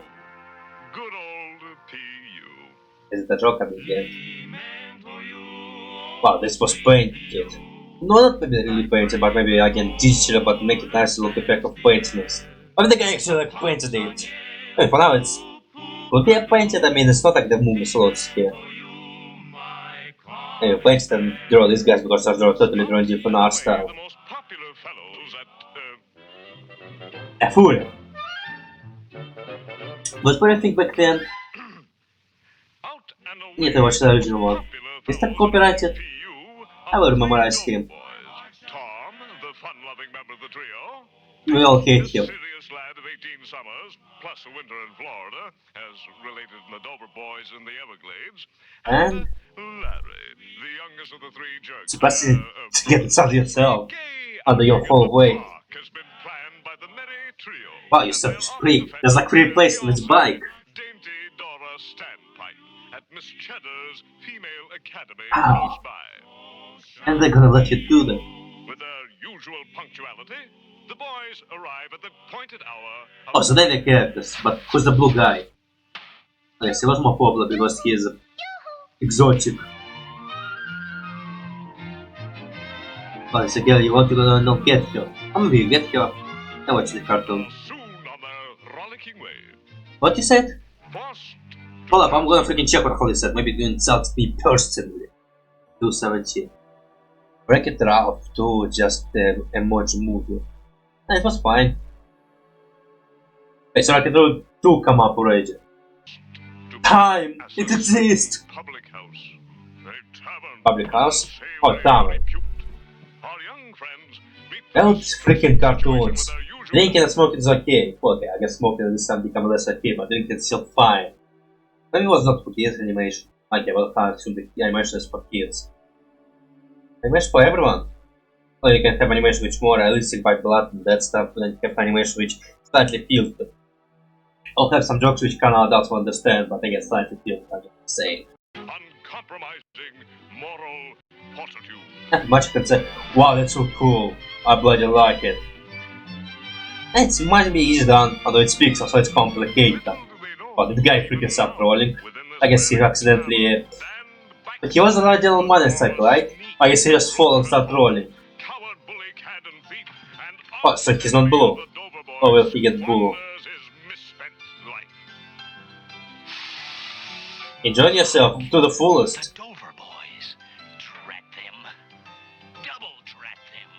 Is it a joke again? Wow, this was painted. No, not maybe really painted, but maybe again digital, but make it nice look effect of paintedness. I think I actually like painted it. I mean, for now it's could be painted, I mean it's not like the movie slots here. Anyway, painted and draw these guys because I draw totally drawing different art style. A fool! But what do you think back then? Need to watch the original one. Is that copyrighted? I will memorize him. We all hate him. And surprising to get it out yourself under your full weight. Wow, you're such a freak. There's like 3 places on his bike. Wow. And they're gonna let you do that. With their usual punctuality, the boys arrive at the appointed hour. Oh, so they're the characters, but who's the blue guy? Yes, he was more popular because he is exotic. Oh, it's a girl, you want to go not get her. How maybe you get her? I watch the cartoon. What you said? Hold up, I'm gonna freaking check what Holly said. Maybe it insults me personally. 217. Break it off to just the emoji movie. And it was fine. Hey, so I can do 2 come up already. Time! It exists! Public house. A tavern. Public house? Oh, tavern. Well, it's freaking cartoons. Drinking and smoking is okay. Okay, I guess smoking and some become less okay, but drinking is still fine. Maybe it was not for kids animation. Okay, well, I assume the animation is for kids. Animation for everyone? Well, you can have animation which more realistic by blood and that stuff, and have animation which slightly filtered. I'll have some jokes which kind of adults will understand, but I get slightly filtered, I'm just saying. Uncompromising moral fortitude. Not much you can say, wow, that's so cool, I bloody like it. It might be easy done, although it's pixel, so it's complicated. But the guy freaking stopped rolling. I guess he accidentally... But he was an ideal motorcycle, right? I guess he just fall and start rolling. Oh, so he's not blue. Oh well, he get blue. Enjoy yourself to the fullest.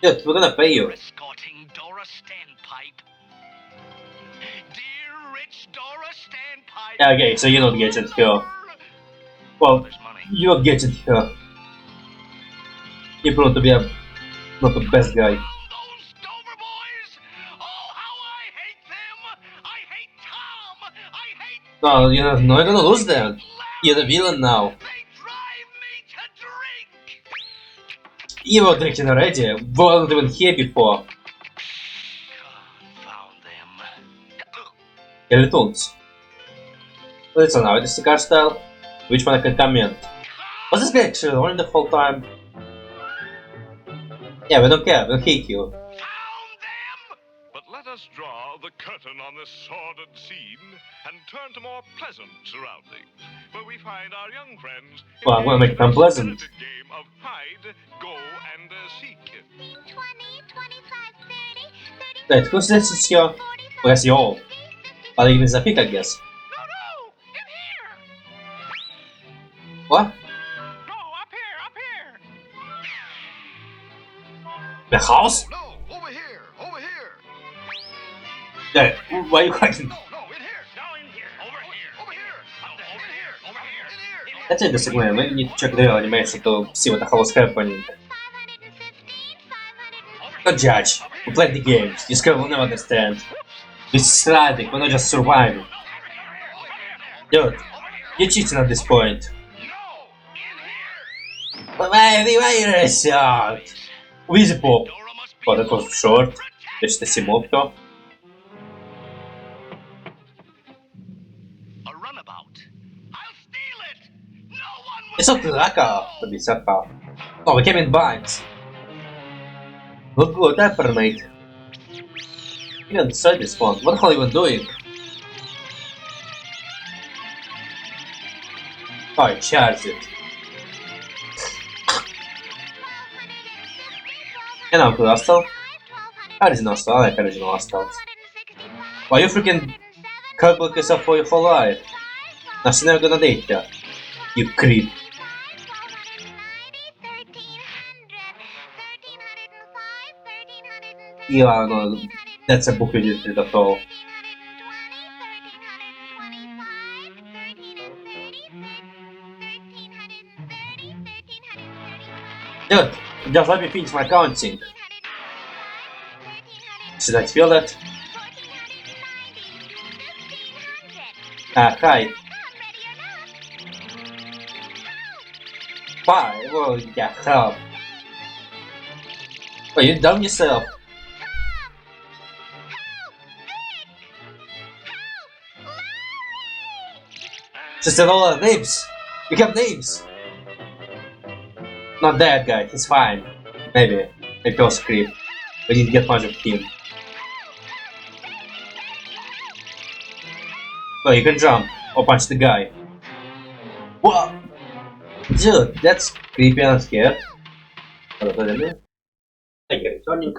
Dude, we're gonna pay you. Yeah, okay, so you're not getting her. Well, you're getting her. You proved to be not the best guy. No, you're not gonna lose then. You're the villain now. You were drinking already. We weren't even here before. Skeletons. Listen now, this is car style. Which one I can comment? Was this guy actually rolling the whole time? Yeah, we don't care, we'll hate you. But let us draw the curtain on this sordid scene and turn to more pleasant surroundings, where we find our young friends Well, I'm gonna make it unpleasant. game of hide, go, and seek. 20, 25, 30, 30. Wait, who's this here? Well, that's you all. But even the pick, I guess. What? No, up here. The house? No, over here, over here. Yeah, why are you hiding? No, in here. No, in here. Over here. Over here. That's interesting, man. Maybe need to check the animation to see what the hell is happening. Don't judge. We played the games. This girl will never understand. This is tragic. We're not just surviving. Dude, you're cheating at this point. Why are you short? Wheezy Pop. Oh, that was short. There's the Simopto. It's not Laka to be Saka. Oh, we came in binds. Not good effort, mate. You didn't decide this one. What the hell are you even doing? Oh, I charged it. And I'm Crystal. Original style, I like original styles. Why you freaking calculate yourself for your whole life? Now she's never gonna date you. You creep. Yeah, no, that's a book you didn't read at all. Dude, just let me finish my counting. Should I feel that? Ah, hi. Bye. Well, yeah, help. Wait, you dumb yourself. She said all our names. You have names. Not that guy, he's fine. Maybe. Maybe he was a creep. We didn't get much of him. Well, you can jump or punch the guy. What? Dude, that's creepy and scared. Thank you for returning.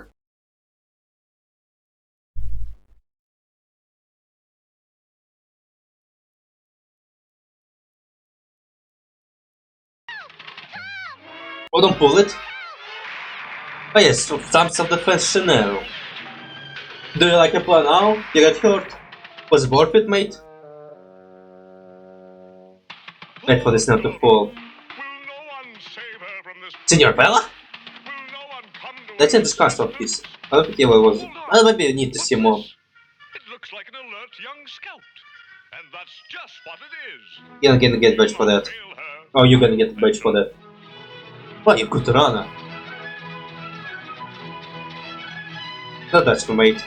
Oh, don't pull it. Oh yes, so some self-defense scenario. Do you like a plan now? You got hurt? Was it worth it, mate? Wait for the snow to fall. Senor Bella? Let's end this cast of this. I don't think he was. Well, maybe you need to see more. It looks like an alert young scout. And that's just what it is. You're gonna get a badge for that. Oh, you're gonna get a badge for that. Well, you could run her. No, that's no mate.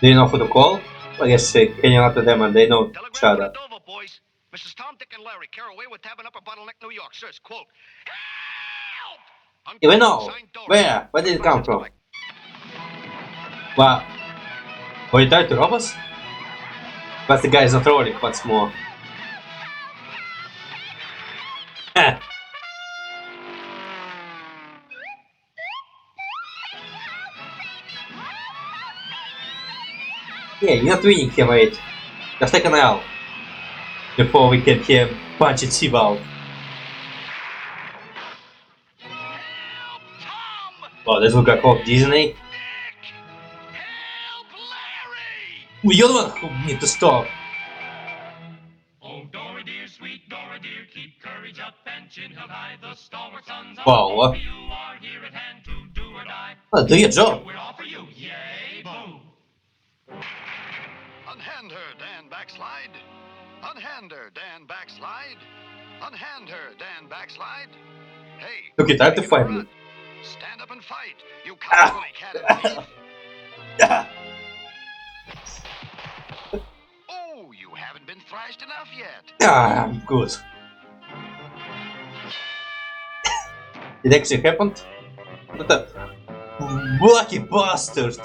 Do you know who to call? I guess they can you out to them and they know each other. Mrs. Tom, Dick, and Larry, Caraway with Tavern Upper Bottleneck, New York. Says, quote, help! Even know. Where? Where did it come from? Wow. Were you tied to rob us? But the guy is not rolling once more. Yeah, you're not winning here, mate. Just take an L. Before we can hear punch it Steve out. Oh, this look like off Disney. You're the one who need to stop. Wow. Well, do your job. Unhand her, Dan, backslide. Unhand her, Dan, backslide. Unhand her, Dan, backslide. Hey. Okay, time to fight me. Stand up and fight. You can't my cat and teeth. Oh, you haven't been thrashed enough yet. Ah, I'm good. It actually happened? What the lucky bastard!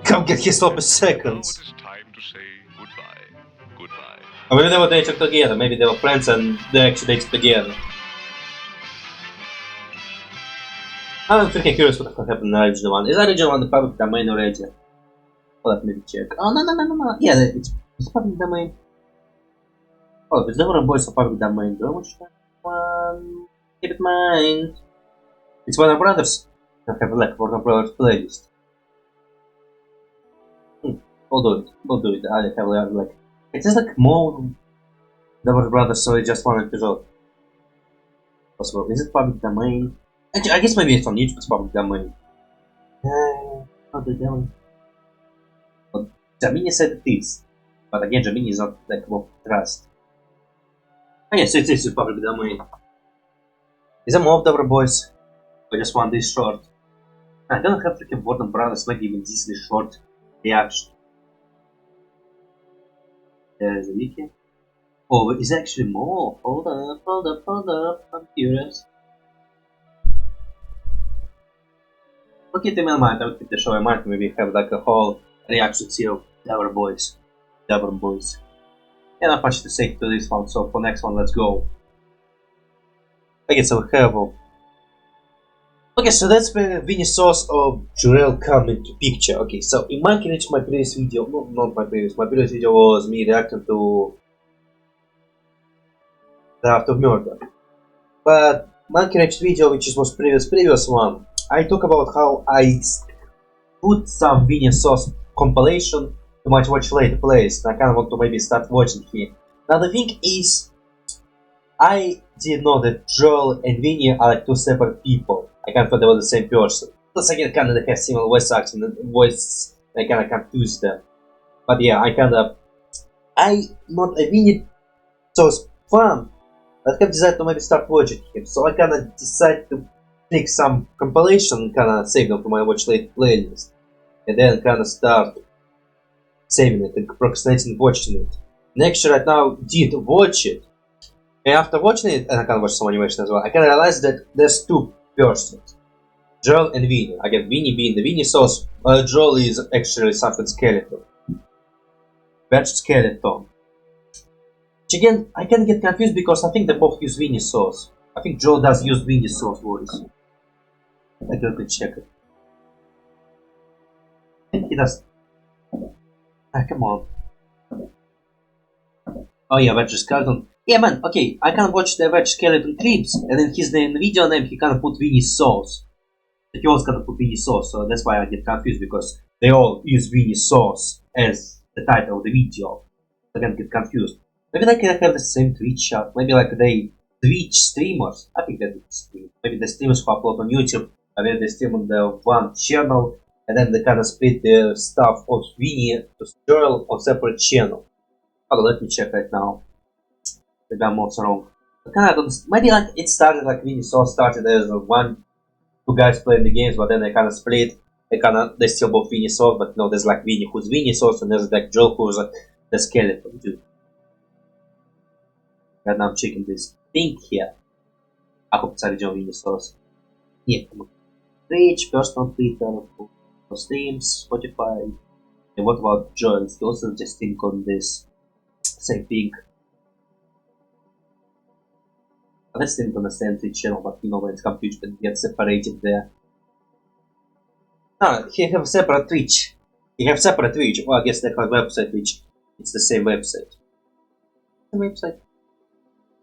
Come get his sloppy seconds. It's time to say goodbye. Goodbye. Or maybe they were dating together, maybe they were friends and they actually dated together. I'm freaking curious what happened in the original one. Is the original one the public domain already? Well, let me check. Oh, no. Yeah, it's public domain. Oh, if it's the Warner Boys of public domain, do I watch that one? Keep it in mind. It's Warner Brothers. I have like Warner Brothers playlist. We'll do it. I have like. It is like more Warner Brothers, so it's just one episode. Possible. Is it public domain? Actually, I guess maybe it's on YouTube, it's public domain. How the hell? But Jamini said it is. But again, Jamini is not like worth trust. Oh yeah, so it is public domain. Is there more of Warner Boys? I just want this short. I don't have freaking Warner Brothers, maybe even this short reaction. There's a wiki. Oh, is actually more? Hold up. I'm curious. Okay, keep them in mind. I'll keep the show in mind. Maybe have like a whole reaction to Warner Boys. Yeah, not much to say to this one. So for next one, let's go. Okay, so we have. Okay, so that's where Vinny Sauce of Zeurel come into picture. Okay, so in my previous video, no, not my previous video was me reacting to the Art of Murder. But my video, which was previous one, I talk about how I put some Vinny Sauce compilation to my watch later plays, and I kind of want to maybe start watching here. Now the thing is, I didn't know that Joel and Vinny are like two separate people. I kind of thought they were the same person. Plus again, kind of they have similar voice acting and voice, I kind of confuse them. But yeah, I'm not a Vinny Sauce fan, but I have decided to maybe start watching him. So I kind of decided to take some compilation and kind of save them to my watch late playlist. And then kind of start saving it and procrastinating watching it. And actually right now did watch it. And after watching it, and I can watch some animation as well, I can realize that there's two persons. Joel and Vinny. Again, Vinny being the Vinny Sauce, Joel is actually something skeleton. Batch skeleton. Which again, I can get confused because I think they both use Vinny Sauce. I think Joel does use Vinny Sauce voice. I can check it. I think he does. Ah, come on. Oh yeah, Wedge Skeleton. Yeah, man, okay, I can watch the Wedge Skeleton clips, and in his video name he can put Winnie Sauce. He also can put Winnie Sauce, so that's why I get confused, because they all use Winnie Sauce as the title of the video. I can get confused. Maybe like they have the same Twitch shot, maybe like they Twitch streamers. I think that it's maybe the streamers who upload on YouTube, and then they stream on the one channel, and then they kind of split the stuff of Winnie to Zeurel on separate channel. Oh, let me check right now. Maybe I'm also wrong. Maybe like it started like Winnie Sauce started as two guys playing the games, but then they kind of split. They still both Winnie Sauce, but no, there's like Winnie who's Winnie Sauce, and there's like Joel who's the skeleton dude. And now I'm checking this thing here. I hope it's original Winnie Sauce. Yeah, Twitch, personal Twitter, streams, Spotify. And what about Joel? He also just think on this same thing. Let's think on the same Twitch channel, but you know when it's confused, it gets separated there. No, he have separate Twitch. He have separate Twitch. Well, I guess they have a website which it's the same website. The website?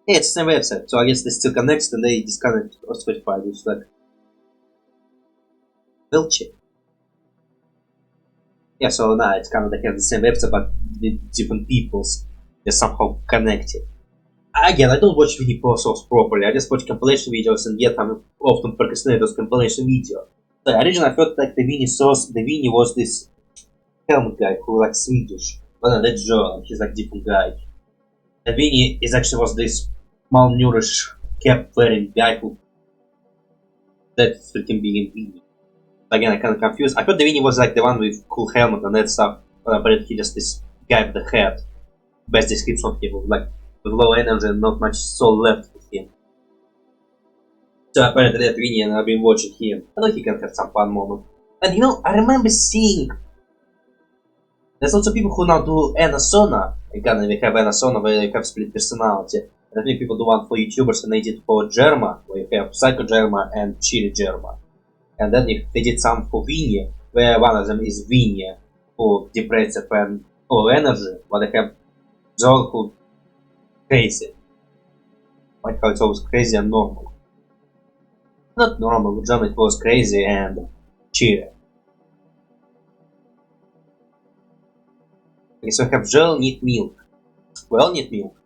Yeah, it's the same website. So I guess they still connect and they disconnect or Spotify, which is like we'll check. Yeah, so now it's kind of they have the same website but with different peoples. They're somehow connected. Again, I don't watch video source properly. I just watch compilation videos and yet I'm often procrastinate those compilation videos. So originally I thought like the Winnie Sauce, the Winnie was this helmet guy who like Swedish. But no, that's Joel, he's like different guy. And Winnie is actually was this malnourished, cap wearing guy who that's freaking being in Winnie. Again, I kind of confused. I thought the Winnie was like the one with cool helmet and that stuff, but apparently he just this guy with the head. Best description of him, like with low energy and not much soul left with him. So apparently that Winnie, and I've been watching him. I know he can have some fun moment. And you know, I remember seeing there's lots of people who now do Anasona. Again, they have Anasona where they have split personality. And I think people do one for YouTubers and they did for Germa, where you have Psycho Germa and Chili Germa. And then they did some for Winnie, where one of them is Winnie, who depressive and full of energy, but they have Zeurel who crazy. Like how it's always crazy and normal. Not normal, with Germa it was crazy and cheery. Okay, so I have Zeurel need milk. Well, need milk.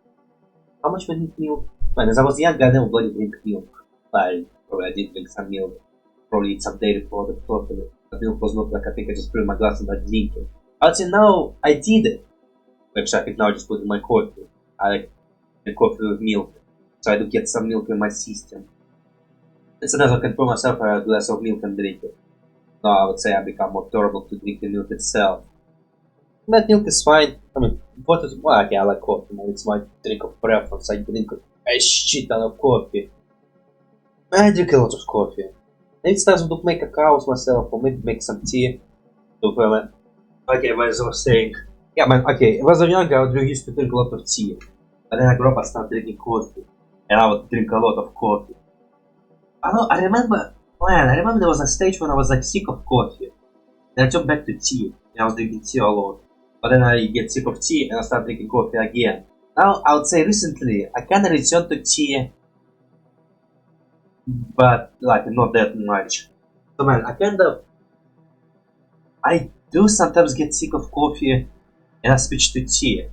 How much we need milk? Man, as I was young, I never bloody drink milk. Probably I did drink some milk. Probably eat some dairy product totally. The milk was not like I think I just put in my glass and I drink it. I'd say now I did it. Actually, I think now I just put in my coffee. I like the coffee with milk. So I do get some milk in my system. And sometimes I can pour myself a glass of milk and drink it. Now I would say I become more tolerable to drink the milk itself. But milk is fine. I mean, what is well, okay, I like coffee, man. It's my drink of preference. I drink a shit ton of coffee. I drink a lot of coffee. Maybe it's time to make a cows myself, or maybe make some tea. Okay, as I was saying, yeah, man. Okay, when I was younger, I used to drink a lot of tea, but then I grew up and started drinking coffee, and I would drink a lot of coffee. I remember there was a stage when I was like sick of coffee, and I turned back to tea, and I was drinking tea a lot. But then I get sick of tea and I start drinking coffee again. Now, I would say recently, I kinda returned to tea, but like not that much. So man, I do sometimes get sick of coffee and I switch to tea.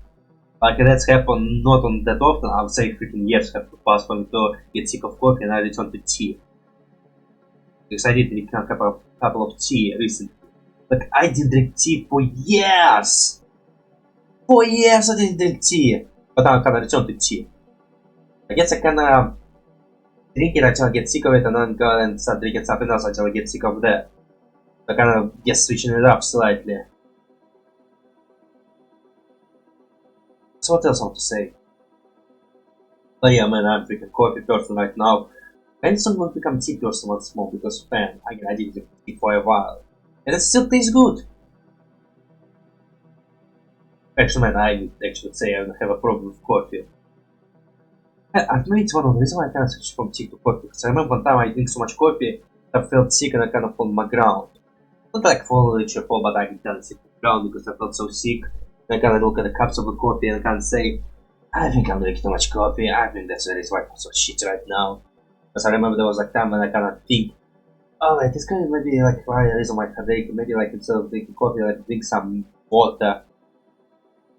Like that's happened not on that often, I would say freaking years have to pass for me to get sick of coffee and I return to tea. Because I did drink a couple of tea recently. Like I didn't drink tea for years! For years I didn't drink tea! But now I kinda returned to tea. I guess I kinda drink it until I get sick of it and then go and start drinking something else until I get sick of that. I kinda just switching it up slightly. So what else I want to say? But yeah man, I'm drinking coffee person right now. I soon will become tea person once more because man, again I didn't drink tea for a while. And it still tastes good. Actually, man, I would actually say I don't have a problem with coffee. Maybe it's one of the reasons why I kind of switched from tea to coffee. Because I remember one time I drink so much coffee, I felt sick and I kind of fall on my ground. Not like fall literally fall, but I can kind of sit on the ground because I felt so sick. And I kind of look at the cups of the coffee and I kind of say, I think I'm drinking too much coffee. I think that's the reason why I'm so shit right now. Because I remember there was like time when I kind of think, oh, like this kind of maybe like why the reason why I drink, maybe like instead of drinking coffee, like drink some water.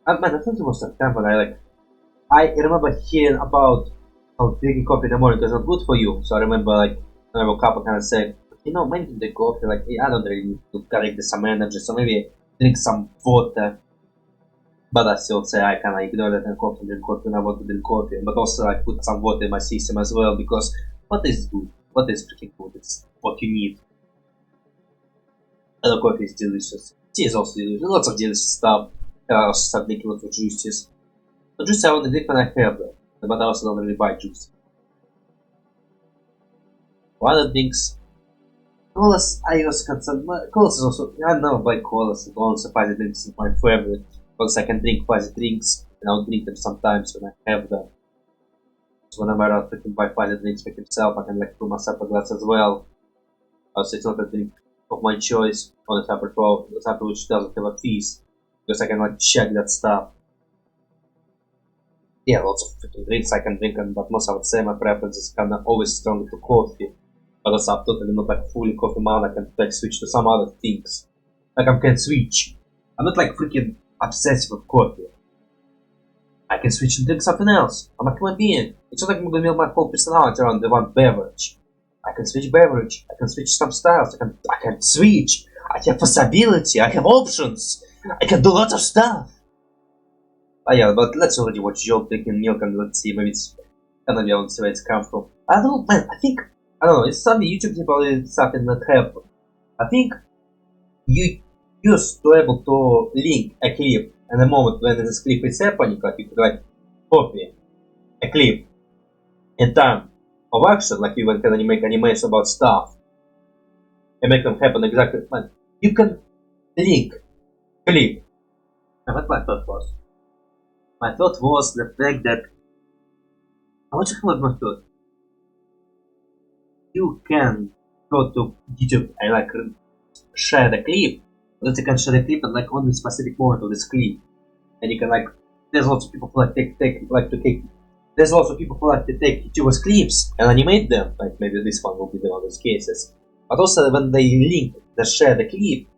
And man, I think it was that time when I remember hearing about how drinking coffee in the morning is not good for you. So I remember like when I woke up, I kind of said, you know, maybe drink coffee, like I don't really need to collect some energy, so maybe drink some water. But I still say I kind of ignore that and coffee, drink coffee, and I want to drink coffee. But also I put some water in my system as well, because what is good? What is freaking good? It's what you need. And the coffee is delicious. Tea is also delicious. Lots of delicious stuff. I also start drinking lots of juices. The juice I only drink when I have them, but I also don't really buy juice. One of the things, colas I also consider, colas is also, I never buy colas, and also fizzy drinks is my favorite. Because I can drink fizzy drinks, and I'll drink them sometimes when I have them. So whenever I can buy fizzy drinks for himself, I can like pour myself a glass as well. Also, it's not a drink of my choice on the type of which doesn't have a fees, because I can like check that stuff. Yeah, lots of freaking drinks I can drink, but most I would say my preference is kind of always stronger to coffee. But also I'm totally not like fully coffee man, I can like switch to some other things. Like I can switch. I'm not like freaking obsessed with coffee. I can switch and drink something else. I'm a human being. It's not like I'm gonna build my whole personality around the one beverage. I can switch beverage. I can switch some styles. I can switch. I have possibility. I have options. I can do lots of stuff. Oh yeah, but let's already watch Joe drinking milk and let's see, maybe it's kind of let's see where it's come from. I don't know, man, I don't know, it's some YouTube people something that happened. I think you used to able to link a clip in the moment when this clip is happening, like you could like copy a clip in time of action, like you can make animation about stuff and make them happen exactly. Man, you can link clip. And what my thought was? My thought was the fact that what was my thought? You can go to YouTube and like share the clip, but you can share the clip at like only a specific moment of this clip, and you can like. There's lots of people who like There's also people who like to take YouTuber's clips and animate them. Like maybe this one will be one of those cases. But also when they link, they share the clip.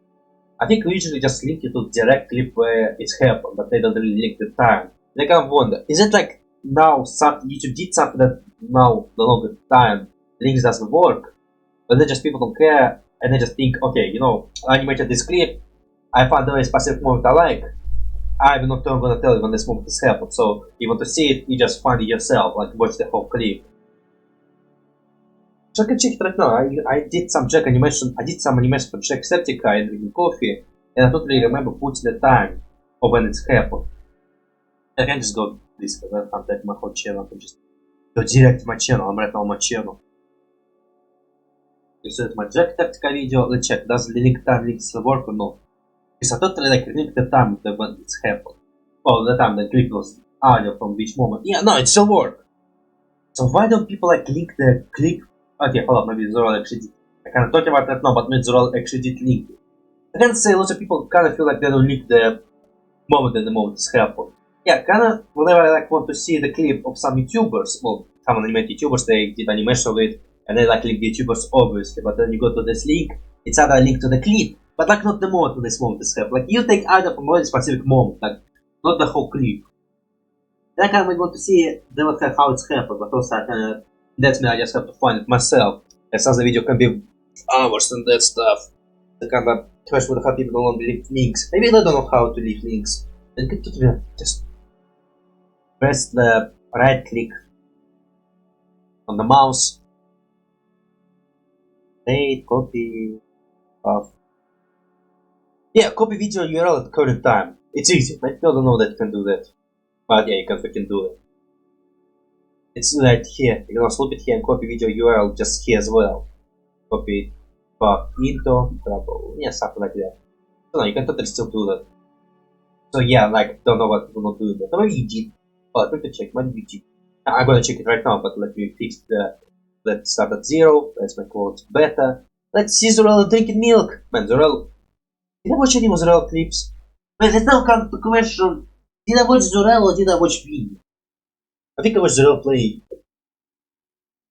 I think we usually just link it to direct clip where it's happened, but they don't really link the time. They kind of wonder, is it like now YouTube did something that now no longer time links doesn't work? But then just people don't care and they just think, okay, you know, I animated this clip, I found a very specific moment I like. I'm not gonna tell you when this moment has happened, so you want to see it, you just find it yourself, like watch the whole clip. So I can check it right now. I did some animation for Jacksepticeye and drinking coffee, and I totally remember putting the time of when it's happened. I can just go this because I can't take my whole channel. I can just go direct to my channel. I'm right now on my channel. So it's my Jacksepticeye video. Let's check. Does the link time links work or not? Because I totally like link the time when it's happened. Well, the time the clip was audio from which moment. Yeah, no, it still works. So why don't people like link the clip? Okay, hold on, maybe Zeurel actually did. I can't talk about that now, but maybe Zeurel actually did link it. I can say lots of people kind of feel like they don't link the moment and the moment is happened. Yeah, kind of whenever I like want to see the clip of some YouTubers, well, some animated YouTubers, they did animation of it, and they like link the YouTubers obviously, but then you go to this link, it's either a link to the clip, but like not the moment when this moment is happened. Like you take either from a specific moment, like not the whole clip. And I kind of want to see how it's happened, but also I kind of that's me, I just have to find it myself. And since the video can be hours and that stuff, the kind of question would have people don't leave links. Maybe they don't know how to leave links. Then just press the right click on the mouse. Paste, copy, yeah, copy video URL at current time. It's easy. I don't know that you can do that. But yeah, you can freaking do it. It's right here. You can also look it here and copy video URL just here as well. Copy back into trouble. Yeah, something like that. So no, you can totally still do that. So yeah, like don't know what people not doing that. Or maybe you did. But let me check. Maybe you did. I'm gonna check it right now, but let me fix the let's start at 0, let's make quotes beta. Let's see Zeurel drinking milk. Man, Zeurel. Did I watch any more Zeurel clips? Man, let's now come to the question. Did I watch Zeurel or did I watch Beebs? I think it was Zeurel playing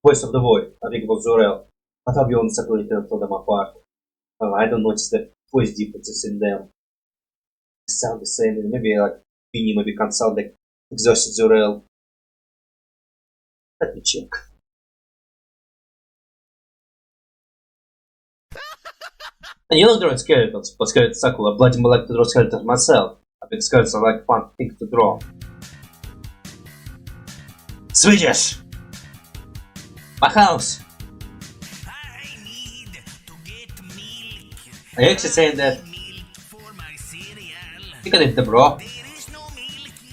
Voice of the Void. I think it was Zeurel. But I'll be honest, I couldn't tell them apart. I don't notice the voice differences in them. They sound the same. Maybe like Vinny maybe can't sound like exhausted Zeurel. Let me check. And you look drawing skeletons, but skeleton Sakura bloody me like to draw skeletons myself. I think skeletons are like fun thing to draw. Swedish! My house! Are you actually saying that? You can eat the bro.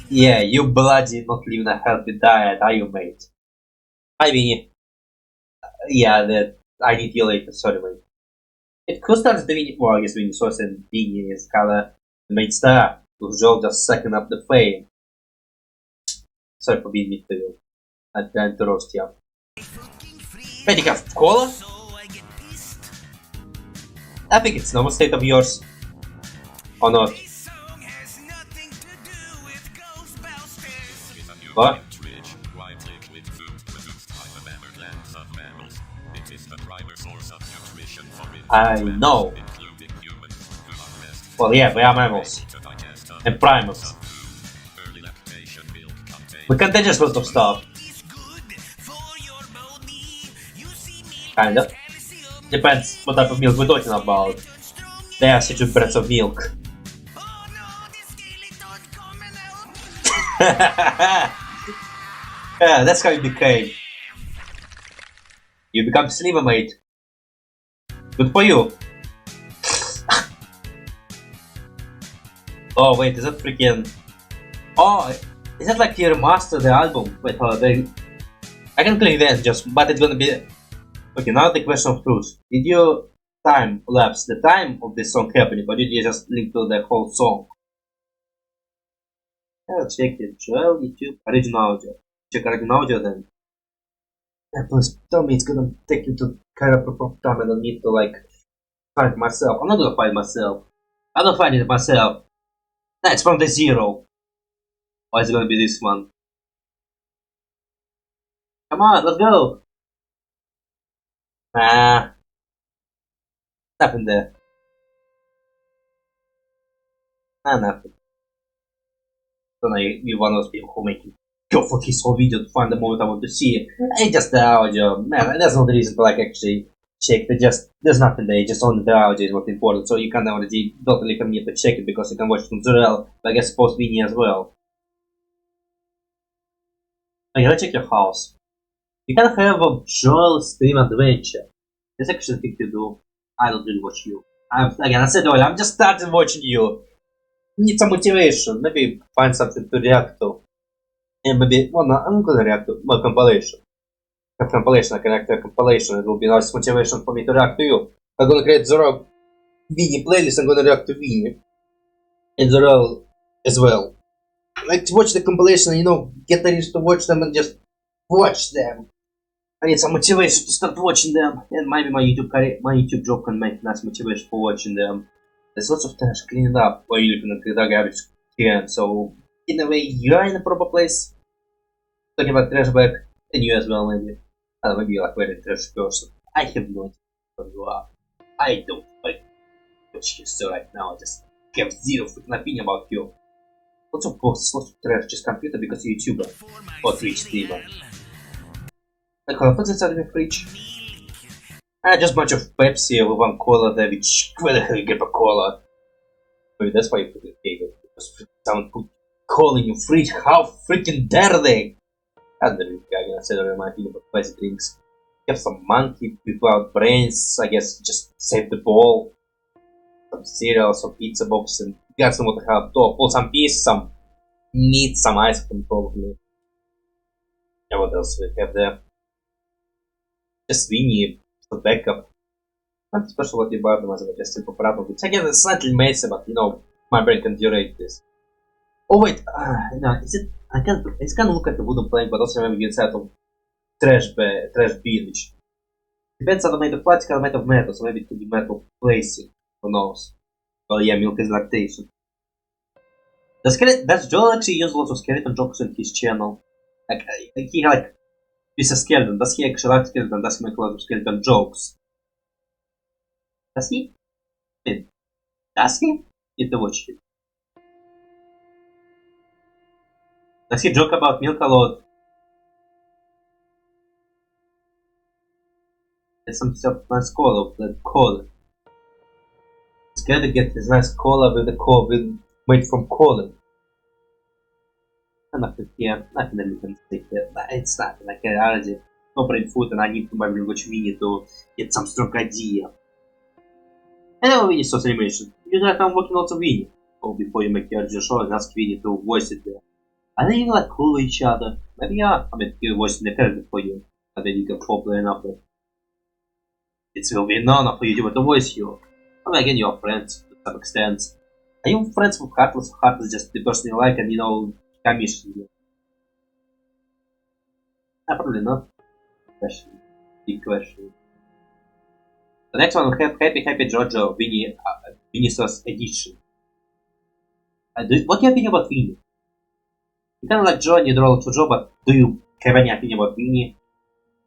Yeah, you bloody not living a healthy diet, are you, mate? Hi, Vinny. Yeah, that I need you later, sorry, mate. Who starts the Vinny? Well, I guess Vinny Source and Vinny is kinda the main star, who's all just sucking up the fame. Sorry for being mean to you. I'm trying to roast you. Wait, you have cola? I think it's normal state of yours. Or not? What? I know. Well, yeah, we are mammals. And primals. We can digest most of stuff. Kinda. Depends what type of milk we're talking about. There are such breaths of milk. Yeah, that's how you became. You become slimmer, mate. Good for you. Oh wait, is that freaking... Oh, is that like you remaster the album? Wait, hold on, I can click that just, but it's gonna be... Okay, now the question of truth. Did you time lapse the time of this song happening, or did you just link to the whole song? I'll check it. Joel, YouTube, original audio. Check original audio then. Yeah, please tell me it's gonna take you to kind of time. I don't need to like find myself. I'm not gonna find myself. I don't find it myself. Nah, it's from the Zero. Why is it gonna be this one? Come on, let's go! Nah. Nothing there. Nah, nothing. Don't know, you're one of those people who make you go for his whole video to find the moment I want to see. It's just the audio. Man, that's not the reason to like actually check. There's nothing there, just only the audio is what's important. So you can already totally come here to check it because you can watch it on Zeurel, but I guess post Vinny as well. Okay, let's check your house. You can have a Joel stream adventure. That's actually a thing to do. I don't really watch you. Again, I said earlier, I'm just starting watching you. Need some motivation. Maybe find something to react to. And maybe, well, no, I'm gonna react to my compilation. A compilation, I can react to a compilation. It will be nice motivation for me to react to you. I'm gonna create Zeurel Vinny playlist. I'm gonna react to Vinny. And Zeurel as well. Like to watch the compilation, you know, get ready to watch them and just watch them. I need some motivation to start watching them, and maybe my YouTube job can make nice motivation for watching them. There's lots of trash cleaning up while you're looking at the garbage can, so in a way you're in a proper place. Talking about trash bag, and you as well maybe. I don't know, maybe you're like a very trash person. I have no idea who you are. I don't like watch you so right now, I just have zero freaking opinion about you. Lots of posts, lots of trash, just computer because you're a YouTuber or Twitch streamer. Like, what's inside of the fridge? Just a bunch of Pepsi with one cola there, which, where the hell you get a cola? Maybe that's why you put it here, because someone put cola in your fridge, how freaking dare they? I don't know, I'm gonna say that my opinion about spicy drinks. You have some monkey without brains, I guess just save the ball. Some cereal, some pizza box, and you got some what to have top, or some peas, some meat, some ice cream probably. Yeah, what else we have there? Just Vinny for backup. Nothing special what you buy them as a just simple problem. Which again is slightly messy, but you know, my brain can durate this. Oh wait, no, is it? I can't. It's kind of look at the wooden plank, but also maybe inside of trash bin, which depends on the made of plastic or made of metal. So maybe it could be metal placing. Who knows? Well, yeah, milk is lactation. Does Joel actually use lots of skeleton jokes on his channel? Like, he like is a skeleton. Does he actually like skeleton? Does he make a lot of skeleton jokes? Does he? Does he? You have to watch it. Does he joke about milk a lot? There's some nice cola, that cola. It's good to get this nice cola with the cola made from cola. Nothing here, nothing that you can take here. It's nothing, like I already no brain food and I need to maybe watch video to get some strong idea. Hello, Winnie Sauce Animation. You know I'm working lots of Winnie. Oh, before you make your show and ask Winnie to voice it there. I think you like cool each other. Maybe yeah, I mean, you're voicing the character for you. And then you get popular enough that it will be an honor for you to voice you. Or again, you're friends to some extent. Are you friends with Heartless? Heartless just the person you like and you know, commission you. Probably not. Question. Big question. The next one we have Happy Jojo Winnie Sauce Edition. What do you think about Winnie? You kind of like Joe and you draw to Joe, but do you have any opinion about Winnie?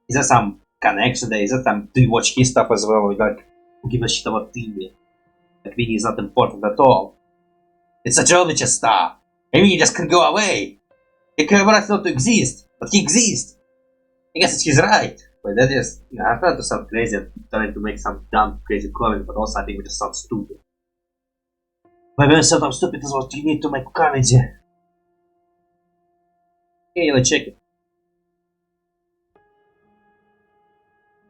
Is there some connection there? Is there some? Do you watch his stuff as well? Like, who gives a shit about Winnie? Like, Winnie is not important at all. It's a Sandviches star. And Winnie just can go away. He can right not to exist, but he exists. I guess he's right. But that is, I'm trying to sound crazy and trying to make some dumb, crazy comment, but also I think we just sound stupid. But when you sound stupid is what you need to make comedy. Okay, let's check it.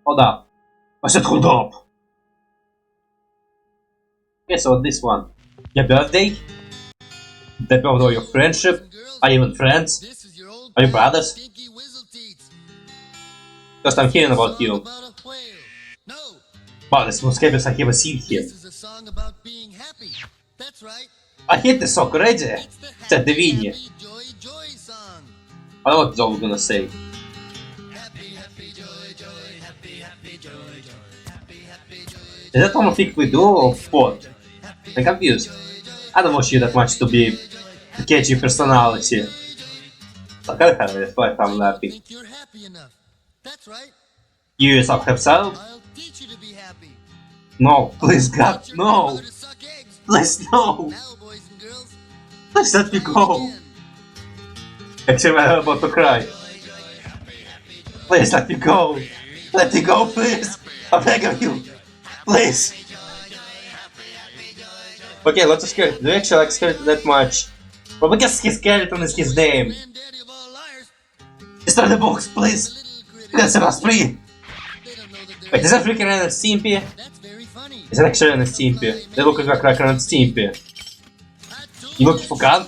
Hold up. I said hold up. Okay, so this one. Your birthday? The birthday of your friendship? Are you even friends? Are you brothers? Because I'm hearing about you. Wow, this is the most happiest I've ever seen here. I hate this song already, said the Winnie. I don't know what Joe was gonna say. Is that one thing we do or what? I'm confused. I don't watch you that much to be a catchy personality. So that's why I'm laughing. You yourself have self? No, please God, no! Please no! Please let me go! Actually, I'm about to cry. Please let me go! Let me go, please! I'm begging you! Please! Okay, lots of skeleton. Do you actually like skeleton that much? Well, because his skeleton is his name. Destroy the box, please! You can set us free! Wait, is that freaking Ren and Stimpy? Is that actually Ren and Stimpy? They look like Ren and Stimpy. You looking for gun?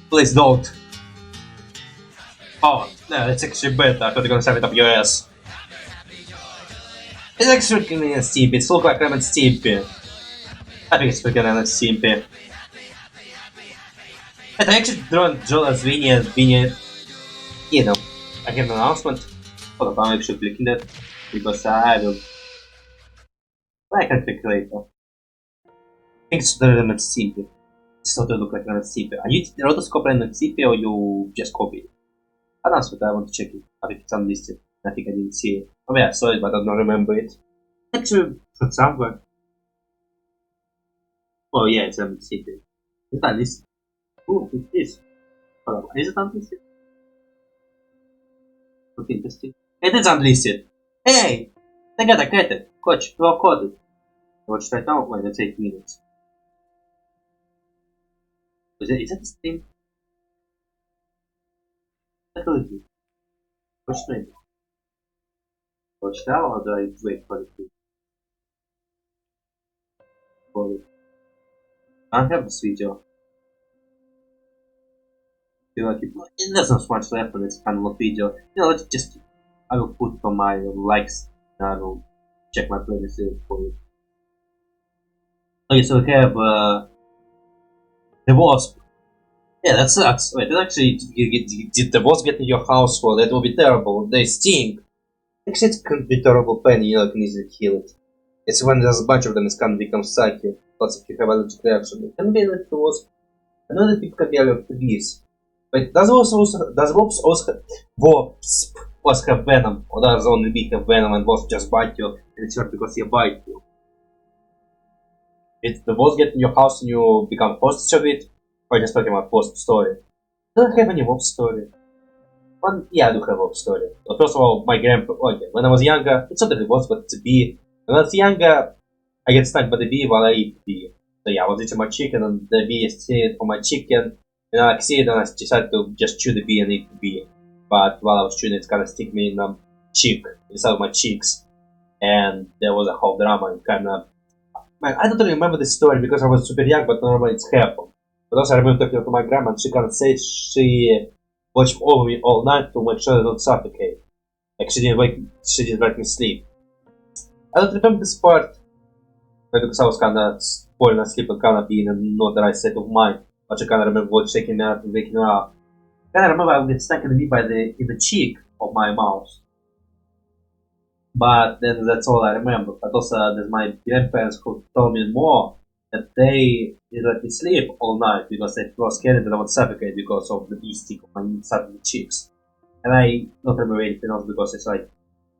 Please don't. Oh, no, it's actually better. I thought you're gonna shove it up your ass. It's actually freaking Ren and Stimpy. It looks like Ren and Stimpy. I think it's freaking Ren and Stimpy. And I actually drawn Joel as Winnie and Winnie. You know, I have an announcement. Hold up, I'm actually clicking that because I will. I can click later. I think it's the Ren and Stimpy. It totally look like Ren and Stimpy. Are you the Rotoscope Ren and Stimpy or you just copy it? Announcement, I want to check it. I think it's unlisted. I think I didn't see it. Oh yeah, I saw it, but I don't remember it. Actually, from somewhere. Oh yeah, it's unlisted. It's unlisted. Oh, it's this. Hold on, is it unlisted? Okay, interesting. It is unlisted. Hey! They got a credit. Coach, well coded. Watch right now. Wait, let's 8 minutes. Is that the stream? Take a look. Watch stream. Watch now or do I wait for it? For it. I don't have this video. Like it doesn't much left on this kind of video. You know, let's just I will put on my likes and I will check my playlist for you. Okay, so we have the Wasp. Yeah, that sucks. Wait, actually did the Wasp get in your house? Well, that will be terrible. They stink. Actually, it could be terrible pain. You know, you can easily heal it. It's when there's a bunch of them, it's gonna become psychic. Plus, if you have allergic reaction, it can be like the Wasp. Another typical behavior of the bees. But does Wasp also have venom, or does only bee have venom and Wasp just bite you and it's hurt because he bite you? Did the Wasp get in your house and you become hostage of it? Or just talking about Wasp story? Do I have any Wasp story? Yeah, I do have Wasp story. Well, first of all, my grandpa, when I was younger, it's not really Wasp, but it's a bee. When I was younger, I get stung by the bee while I eat the bee. So yeah, I was eating my chicken and the bee stayed on my chicken. And I see it and I decided to just chew the bee and eat the bee. But while I was chewing it, kind of stick me in the cheek, inside of my cheeks. And there was a whole drama and kind of... Man, I don't really remember this story because I was super young, but normally it's happened. But also I remember talking to my grandma and she kind of said she watched over me all night to make sure I don't suffocate. Like she didn't let me sleep. I don't remember this part because I was kind of falling asleep and kind of being in not the right state of mind. But I kind of remember what shaking me up and waking me up. I kind of remember I would get stuck in the cheek of my mouth. But then that's all I remember. But also there's my grandparents who told me more that they didn't let me sleep all night because they were scared that I would suffocate because of the bee stick on my inside of the cheeks. And I don't remember anything else because it's like,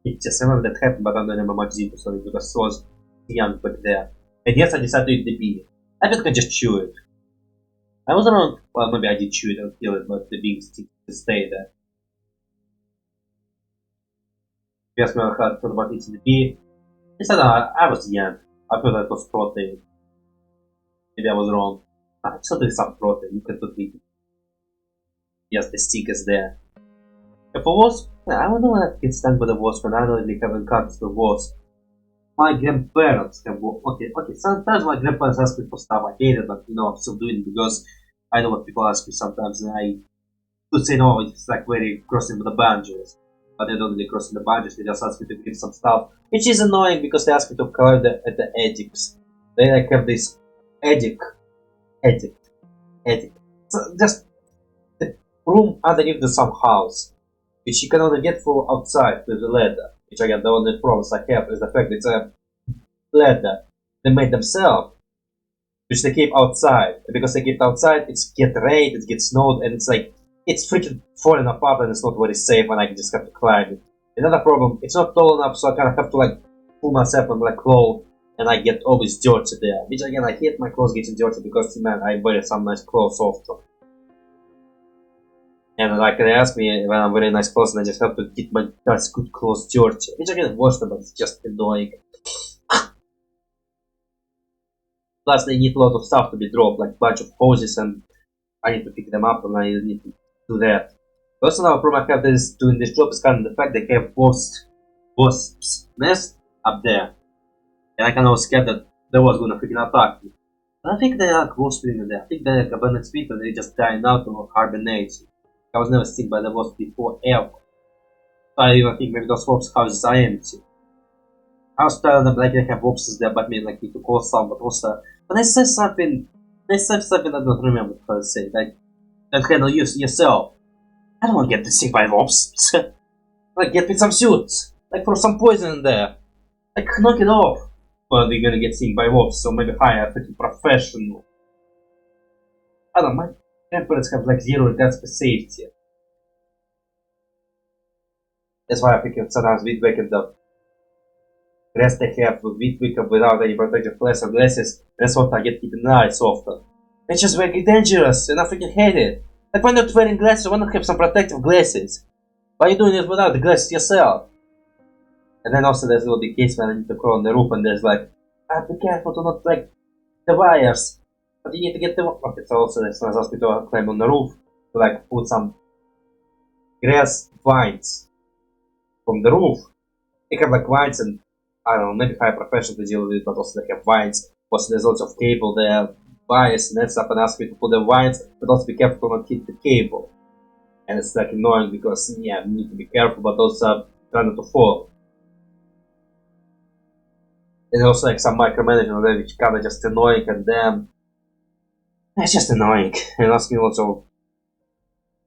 it just remember that happened, but I don't remember much deeper story because I was young back there. And yes, I decided to eat the bee. I think I just chew it. I was around, well, maybe I did chew it and kill it, but the bee stick stayed there. If you ask me how I thought about eating the bee, I said I was young. I thought that was protein. Maybe I was wrong. It's not really some protein, you can eat it. Yes, the stick is there. And for Wasp, I don't know when I get stung by the Wasp, and I don't really have encounters with Wasp. My grandparents have okay, sometimes my grandparents ask me for stuff I hate it, but you know, I'm still doing it because I know what people ask me sometimes, and I could say no, it's like very crossing the boundaries. But they don't really cross the boundaries, they just ask me to give some stuff, which is annoying because they ask me to collect at the addicts. They like have this addict. So just the room underneath the some house, which you can only get from outside with the ladder. Which again, the only problems I have is the fact it's a ladder they made themselves, which they keep outside. And because they keep it outside, it's get rained, it gets snowed, and it's like it's freaking falling apart and it's not very safe and I just have to climb it. Another problem, it's not tall enough, so I kind of have to like pull myself on my clothes and I get always dirty there. Which again, I hate my clothes getting dirty because man, I wear some nice clothes often. And like they ask me when I'm wearing nice clothes and I just have to get my nice good clothes dirty. Which again, worse than but it's just annoying. Plus they need a lot of stuff to be dropped, like a bunch of hoses, and I need to pick them up and I need to do that. The also another problem I have is doing this job is kind of the fact they have wasps nest up there. And I kind of scared that they was gonna freaking attack me. But I think they are wasps in there. I think they're like abandoned speed and they just dying out or hibernate. I was never seen by the wasp before ever. So I even think maybe those wasps houses are empty. I was telling them like they have wasps there, but me like need to call some, but also when I said something I don't remember how to say. Like don't handle yourself. I don't want to get sick by wasps. Like get me some suits. Like throw some poison in there. Like knock it off. Well, they're gonna get sick by wasps, so maybe hire a freaking professional. I don't know, my grandparents have like zero regards for safety. That's why I think sometimes Witwick and the rest they have with Witwick without any protective glasses, that's what I get keeping an eye often. It's just very dangerous and I freaking hate it. Like why not wearing glasses, why not have some protective glasses? Why are you doing it without the glasses yourself? And then also there's a little case when I need to crawl on the roof and there's like, be careful to not break the wires. But you need to get the okay, so also there's someone asked me to climb on the roof to like put some grass vines from the roof. They have like vines and I don't know, maybe hire professionals to deal with it, but also they have vines. Also there's lots of cable there, wires and that stuff, and ask me to put the vines, but also be careful to not hit the cable. And it's like annoying because yeah, you need to be careful, but also try not to fall. And also like some micromanagement there which kind of just annoying and damn. It's just annoying. And asking also,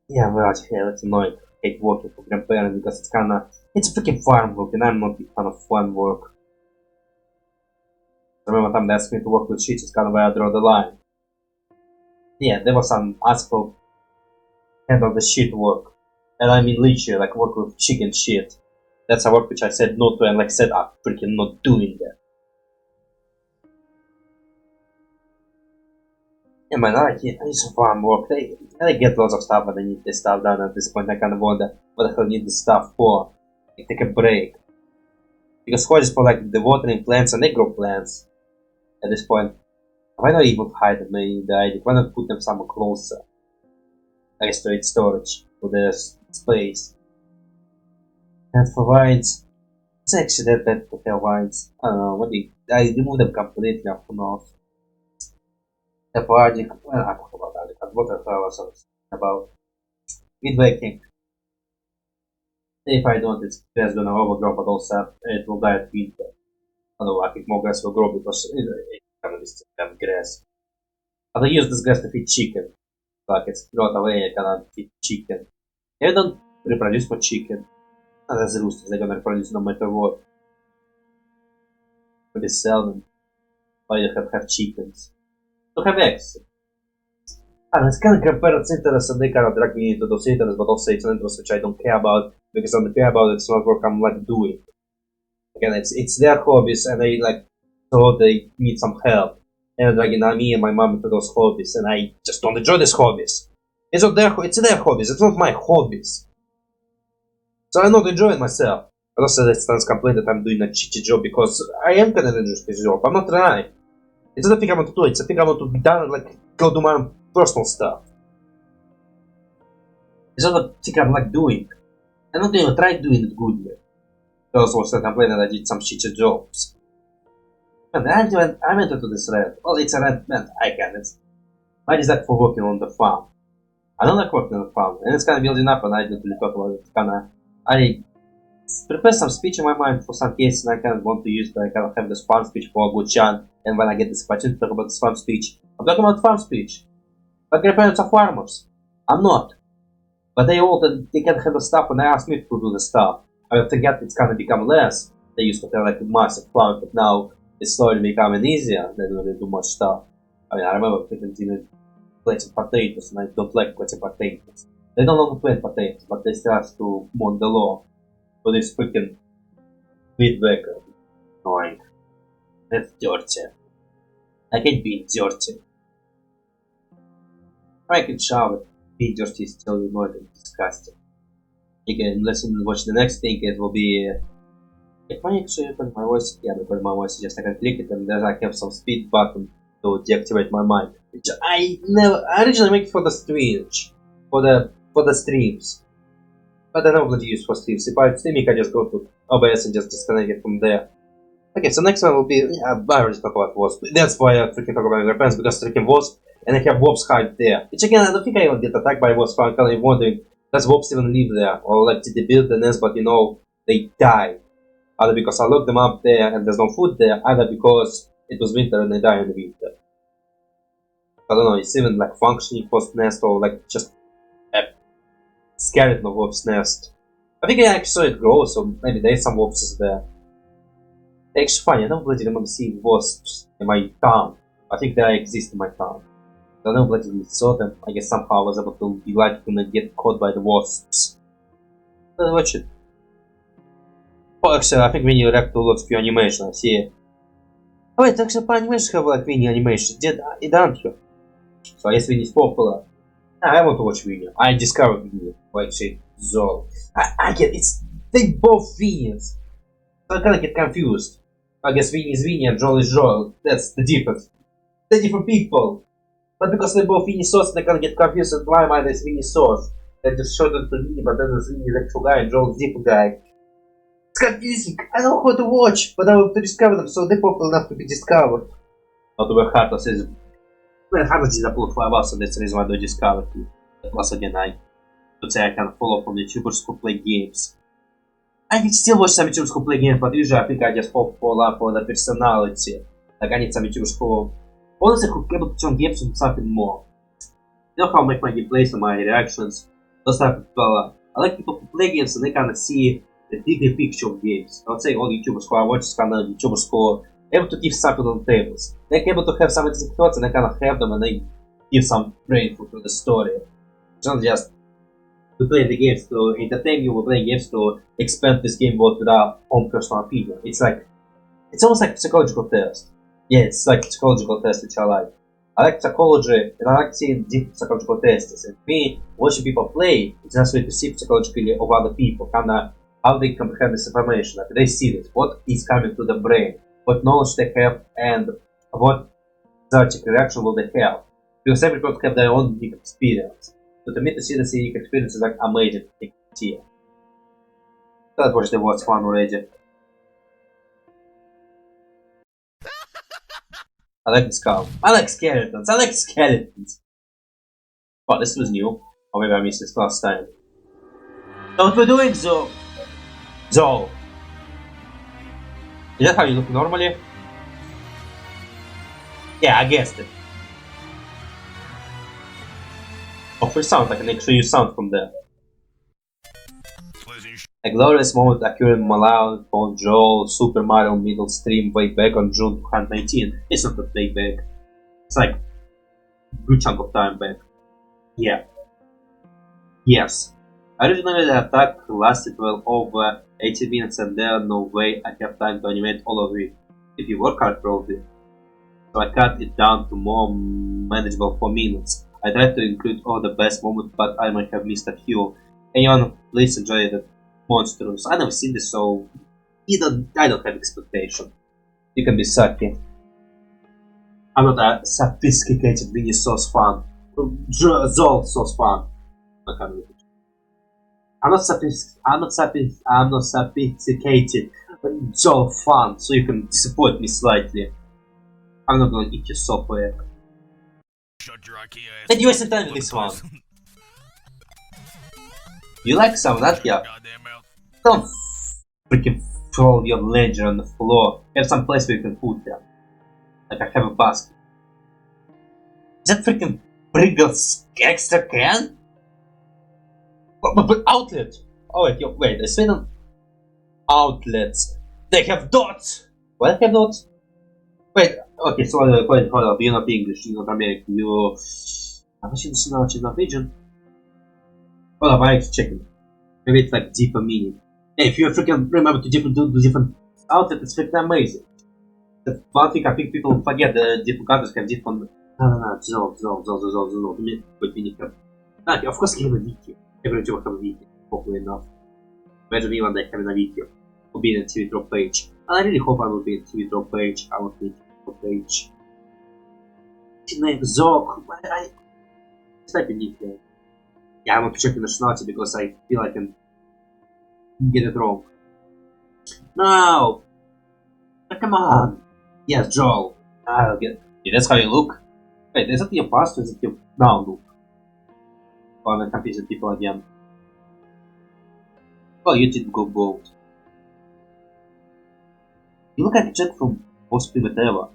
yeah, well, it's annoying. I hate working for grandparents because it's kinda, it's freaking farm work and I'm not a big fan of farm work. I remember time they asked me to work with sheets, it's kind of where I draw the line. yeah, there was some ask for kind of the shit work. And I mean literally like work with chicken shit. That's a work which I said no to and like said I'm freaking not doing that. And man, I need some farm work. I get lots of stuff, but I need this stuff done at this point. I kind of wonder what the hell I need this stuff for. Like, take a break. Because hobbies for like the watering plants and they grow plants at this point. Why not even hide them in the idea? Why not put them somewhere closer? I guess to its storage for the space. And for vines, it's actually that bad to have vines. I don't know, maybe I remove them completely after now. The project, well, I talk about that, but what I was about with baking. If I don't, it's just gonna overgrow, but also it will die at winter. I don't know, I think more grass will grow because it can be grass. But I use this grass to feed chicken. Like it's thrown away, I cannot feed chicken. They don't reproduce for chicken. And as roosters, they're gonna reproduce no matter what. But they sell them. Why you have chickens? To have eggs. And it's kind of compared interest and they kind of drag me into those interests, but also it's an interest which I don't care about because I don't care about it, it's not work I'm like doing. Again, it's their hobbies and they like so they need some help. And dragging me and my mom into those hobbies and I just don't enjoy these hobbies. It's not their it's their hobbies, it's not my hobbies. So I'm not enjoying myself. I also that stands complaint that I'm doing a shitty job because I am kind of enjoying this job. I'm not trying. It's not a thing I want to do, it's a thing I want to be done, like, go do my personal stuff. It's not a thing I'm like doing. I'm not even trying doing it goodly. Because also complaining that I did some shitty jobs. And I'm into this rant. Well, it's a rant, man, I can. It's my desire for working on the farm. I don't like working on the farm, and it's kind of building up, and I don't really talk about it. I prepare some speech in my mind for some cases, and I kind of want to use it. I kind of have this farm speech for a good chance. And when I get this opportunity to talk about this farm speech, I'm talking about farm speech. But grandparents are farmers. I'm not. But they all they can have the stuff, and they ask me to do the stuff. I mean, forget it's kind of become less. They used to have like a massive farm, but now it's slowly becoming easier. They don't really do much stuff. I mean, I remember planting potatoes, and I don't like planting potatoes. They don't want to plant potatoes, but they still have to mow the lawn. So this freaking weed whacker. Annoying. That's dirty. I hate being dirty. I can shower. Being dirty is still annoying and disgusting. Again, let's watch the next thing. It will be. If I actually open my voice, yeah, because my voice is just I can click it and then I have some speed button to deactivate my mic. Which I originally make for the streams, for the streams. But I never use for streams. If I'm streaming, I just go to OBS and just disconnect it from there. Okay, so next one will be, I already talked about Wasp. That's why I freaking talk about weapons, because freaking Wasp, and I have Wasp hide there. Which again, I don't think I even get attacked by Wasp, I'm kind of wondering, does Wasp even live there? Or like, did they build the nest, but you know, they die. Either because I locked them up there and there's no food there, either because it was winter and they die in the winter. I don't know, it's even like functioning Wasp nest or like just a skeleton of Wasp nest. I think I actually saw it grow, so maybe there's some Wasps there. It's actually funny, I don't bloody remember seeing Wasps in my town. I think they exist in my town. I don't bloody really saw them. I guess somehow I was able to be like to not get caught by the Wasps. Watch it. Oh, actually, I think we need to react to lots of your animation, I see. Oh wait, actually, animations have like mini animations, don't you? So I guess Vinny is popular. I want to watch Vinny. I discovered Vinny. Like shit, Zeurel. I get they both Vinnies. So I kinda get confused. I guess Vinny is Vinny and Joel is Joel. That's the difference. They're different people. But because they're both Vinny sauce, they kinda get confused and why am I this Vinny sauce? They just showed it to Vinny, but then there's Vinny the actual guy and Joel is the different guy. It's confusing. I don't know how to watch, but I want to discover them, so they're popular enough to be discovered. Not to work hard, says. Well, hard is a pool for a while, so that's the reason why I don't discover it. Plus, again, I would say I can follow from YouTubers who play games. I can still watch some YouTubers who play games, but usually I think I just fall up for the personality. Like, I need some YouTubers who honestly who are able to turn games into something more. You know how I make my gameplays and my reactions, those type of people. I like people who play games and they kind of see the bigger picture of games. I would say all YouTubers who I watch is kind of YouTubers who are able to give something on the tables. They're able to have some interesting thoughts and they kind of have them and they give some brainful to the story. It's not just to play the games to entertain you, we play games to expand this game world with our own personal opinion. It's like, it's almost like psychological test. Yeah, it's like psychological test which I like. I like psychology and I like seeing deep psychological tests. And me, watching people play, it's just way to see psychologically of other people, kinda how they comprehend this information, like they see this, what is coming to the brain, what knowledge they have, and what psychic reaction will they have. Because every person have their own unique experience. So to me, to see this unique experience is like amazing thing to see. That was the worst one already. I like this cow. I like skeletons. I like skeletons. Oh, this was new. Or maybe I missed this last time. So what we're doing, Zo? Zo. Is that how you look normally? Yeah, I guessed it. Oh, for sound, I can actually use sound from there. A glorious moment occurring in Malawi on Joel Super Mario middle stream way back on June 2019. It's not that way back. It's like a good chunk of time back. Yeah. Yes. Originally the attack lasted well over 80 minutes and there's no way I have time to animate all of it. If you work hard probably. So I cut it down to more manageable 4 minutes. I tried to include all the best moments but I might have missed a few. Anyone please enjoy the monsters. I've never seen this, so I don't have expectation. You can be sucky. I'm not a sophisticated mini sauce fan. Zol sauce fan. I'm not sophisticated Zol fan, so you can disappoint me slightly. I'm not gonna eat your software. Shut your IKEA ass. And you wasted time with this one. You like some of that, yeah? Don't freaking throw your ledger on the floor. Have some place where you can put them. Like I have a basket. Is that freaking Pringles extra can? But outlet! Oh wait, I said on outlets. They have dots! Why they have dots? Wait, okay, so hold up, you're not English, you're not American, you're... I'm not Norwegian. Hold up, I have to check it. Maybe it's like deeper meaning. Hey, if you freaking remember to do different outlets, it's freaking amazing. The one thing I think people forget, the different countries have different... No, okay, of course they have a wiki. Every joke have a wiki, hopefully enough. Imagine me one day having a wiki. Or being a TV drop page. And I really hope I will be a TV drop page. I will be a TV drop page. Name Zog. It's like a nickname. Yeah, I'm checking the Schnauzer because I feel I can get it wrong. No! Come on! Yes, Joel. I'll get. Yeah, that's how you look? Wait, is that your past or is it your now look? Oh, I'm confusing people again. Oh, you did go bold. You look like a chick from Wasp ever.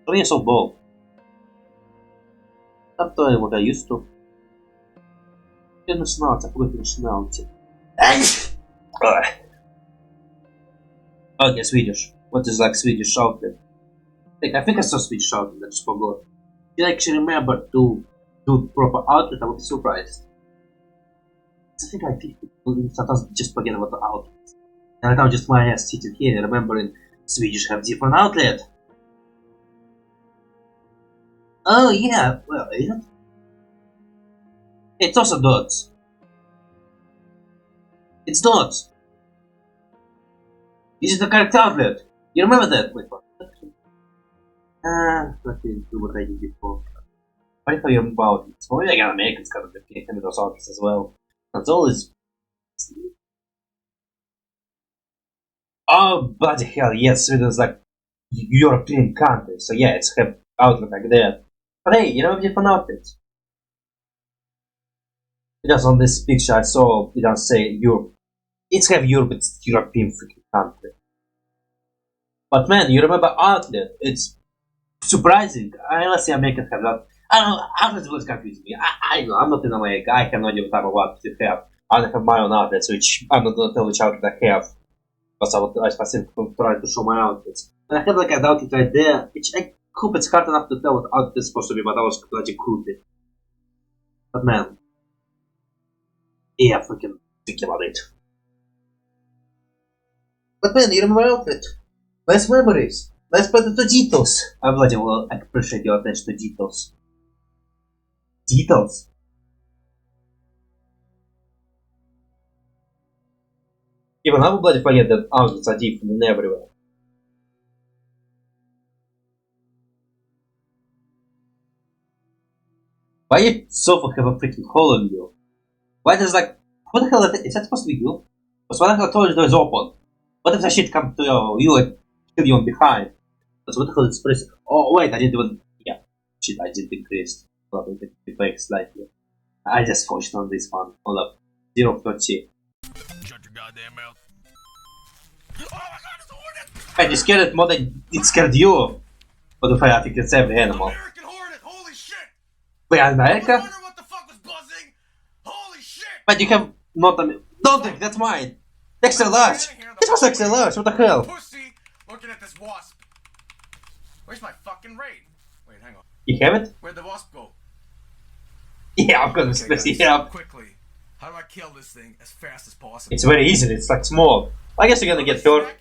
Why are you so bold? Stop doing what I used to. You're nationality, I forgot your nationality. Okay, Swedish. What is like Swedish outlet? I think I saw Swedish outlet, I just forgot. If you actually remember to do proper outlet, I would be surprised. I think people sometimes just forget about the outlet. And now just my ass sitting here remembering Swedish have different outlet. Oh yeah, well, is it? It's also dots. It's dots. This is the correct outlet. You remember that? Wait, what? Let me do what I did before. What if I am about it? So maybe I gotta make it kind of replicate those outlets as well. That's all is. Oh bloody hell, yes, Sweden's like European country, so yeah, it's have outlet like that. But hey, you know different outlets. Just on this picture I saw it doesn't say Europe. It's have Europe, it's European freaking country. But man, you remember outlet, it's surprising. Unless the Americans have that. I don't know, outlets was confusing me. I know, I'm not in America, I have no idea what type of outlets you have. I don't have my own outlets, which I'm not gonna tell which outlet I have. Because I specifically try to show my outlets. And I have like an outlet right there, which I Cupid's hard enough to tell what this is supposed to be, but I was bloody Cupid. But man. Yeah, freaking thinking about it. But man, you remember my outfit? Nice memories. Nice put to details. I bloody well appreciate your attention to details. Details? Even I would bloody forget that outfits are different everywhere. Why you sofa have a freaking hole in you? Why does like what the hell is that supposed to be you? Because what the hell told you door is open? What if that shit come to you and kill you on behind? That's what the hell is pressing? Oh wait, I didn't even shit, I didn't increase. Well, we can break slightly. I just fudged on this one. Hold up. 0.30. Shut your goddamn mouth. Hey, you scared it more than it scared you. What the fuck, I think it's every animal. Wait, America? What the fuck was buzzing? Holy shit! But you have not a... Don't think, that's mine! Extra large! This was extra large, what the hell? Pussy looking at this wasp. Where's my fucking raid? Wait, hang on. You have it? Where'd the wasp go? Yeah, I'm gonna split it up. Quickly. How do I kill this thing as fast as possible? It's very easy, it's like small. I guess you're gonna get hurt.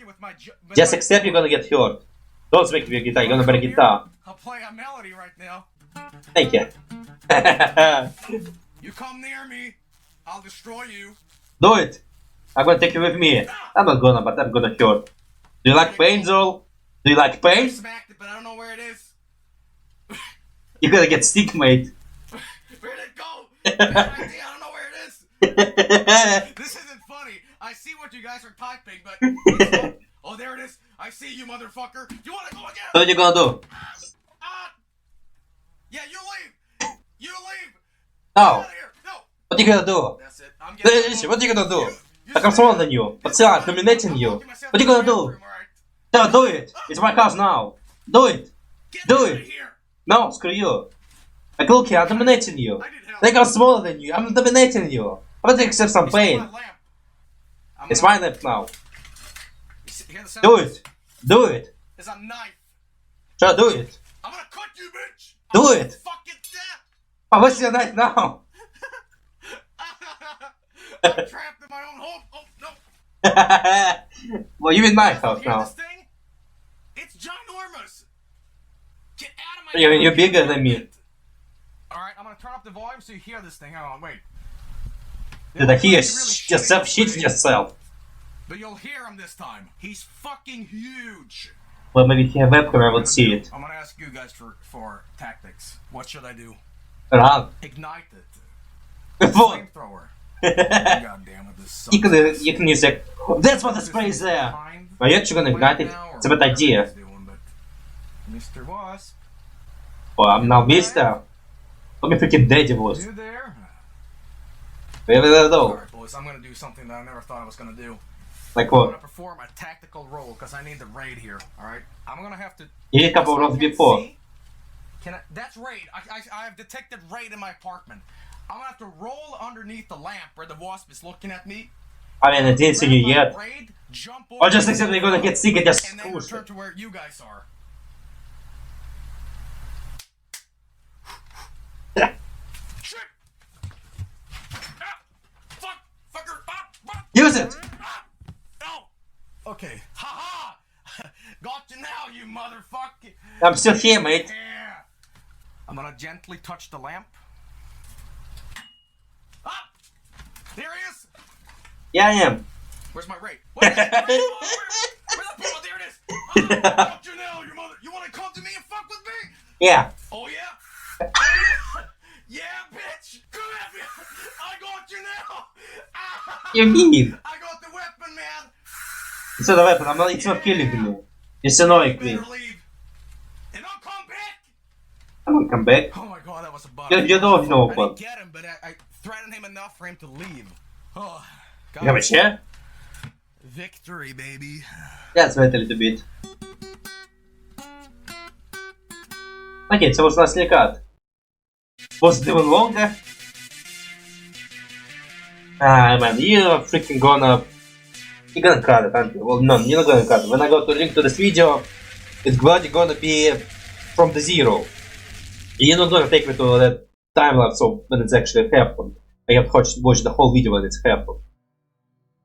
Just accept you're gonna get hurt. Don't speak with your guitar, you're gonna break guitar. I'll play a melody right now. Thank you. You come near me, I'll destroy you. Do it! I'm gonna take you with me. I'm not gonna, but I'm gonna hurt. Do you like pain, Zeurel? Do you like pain? I smacked it, but I don't know where it is. You're gonna get stick, mate. Where'd it go? Bad idea, I don't know where it is. This isn't funny. I see what you guys are typing, but... It's oh, there it is. I see you, motherfucker. You wanna go again? What are you gonna do? Yeah, you leave. You leave. No. No. What are you gonna do? That's it. What are you gonna do? Like I'm smaller than you. What's that? Dominating you. What are you gonna do? No, do it. It's my house now. Do it. Do it. No, screw you. Like look here, I'm dominating you. Like I'm smaller than you. I'm dominating you. I'm gonna accept some pain. It's my lamp now. Do it. Do it. There's a knife. Try do it. I'm gonna cut you, bitch. Do it. Fucking death. Oh, what's your knife now? I'm trapped in my own home. Oh no. Well, you're in my house now. It's ginormous. Get out of my You're bigger than me. Alright, I'm gonna turn up the volume so you hear this thing. Hang on, wait. Did I hear yourself shitting yourself? But you'll hear him this time. He's fucking huge. Well, maybe if you have webcam, I would see it. I'm gonna ask you guys for tactics. What should I do? Run. Ignite it. Flamethrower. God damn it, this sucks. You can use it. That's what the spray is there. Are you actually gonna ignite it? It's a bad idea. Mr. Wasp. Oh, I'm now Mr. Look at freaking Daddy was. You there? Where did I go? Alright, boys, I'm gonna do something that I never thought I was gonna do. Like I'm what? gonna perform a tactical role because I need the raid here. Alright? I'm gonna have to. You did a couple of rounds before. Can I? That's raid. I have detected raid in my apartment. I'm gonna have to roll underneath the lamp where the wasp is looking at me. I mean, I didn't see you yet. Raid, jump Or just accept you're gonna get sick and just and then return to where you guys are. Use it! Okay. Haha! Got you now, you motherfucker! I'm still here, mate. Yeah. I'm gonna gently touch the lamp. Ah! There he is! Yeah, I am. Where's my rate? Where's the people? There it is! Got you now, you mother! You wanna come to me and fuck with me? Yeah. Oh yeah? Oh yeah? Yeah, bitch! Come at me! I got you now! You mean? I got the weapon, man! It's not a weapon, it's not killing me. It's annoying me. And I'll come back! I won't come back. Oh my god, that was a bummer. You don't know I what. didn't get him, but I threatened him enough for him to leave. Oh, You have a chair? Victory, baby. Let's wait a little bit. Okay, so was nicely cut. Was it even longer? Ah man, you're freaking gonna... You're gonna cut it, aren't you? Well, no, you're not gonna cut it. When I go to link to this video, it's bloody gonna be from the zero. You're not gonna take me to that time lapse of when it's actually happened. I have to watch the whole video when it's happened.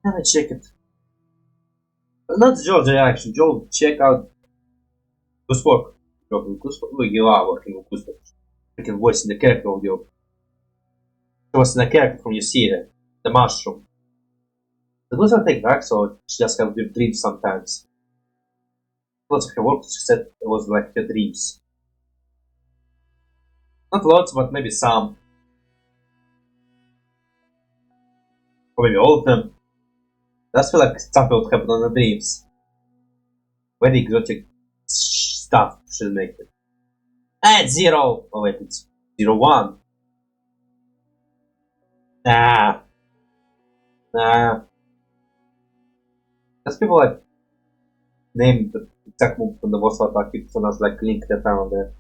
And I check it. Not Joe's reaction. Joe, check out Guspok. You are working with Guspok. You can voice in the character of your. She was in a character from your series, the mushroom. It doesn't take back, so she just has dreams sometimes. Lots of her work, she said it was like her dreams. Not lots, but maybe some. Or maybe all of them. I just feel like something would happen on the dreams. Very exotic stuff should make it. Ah, it's 0! Oh wait, it's 01. Nah. Just people like name the exact move from the boss attack, if someone's like link that down there.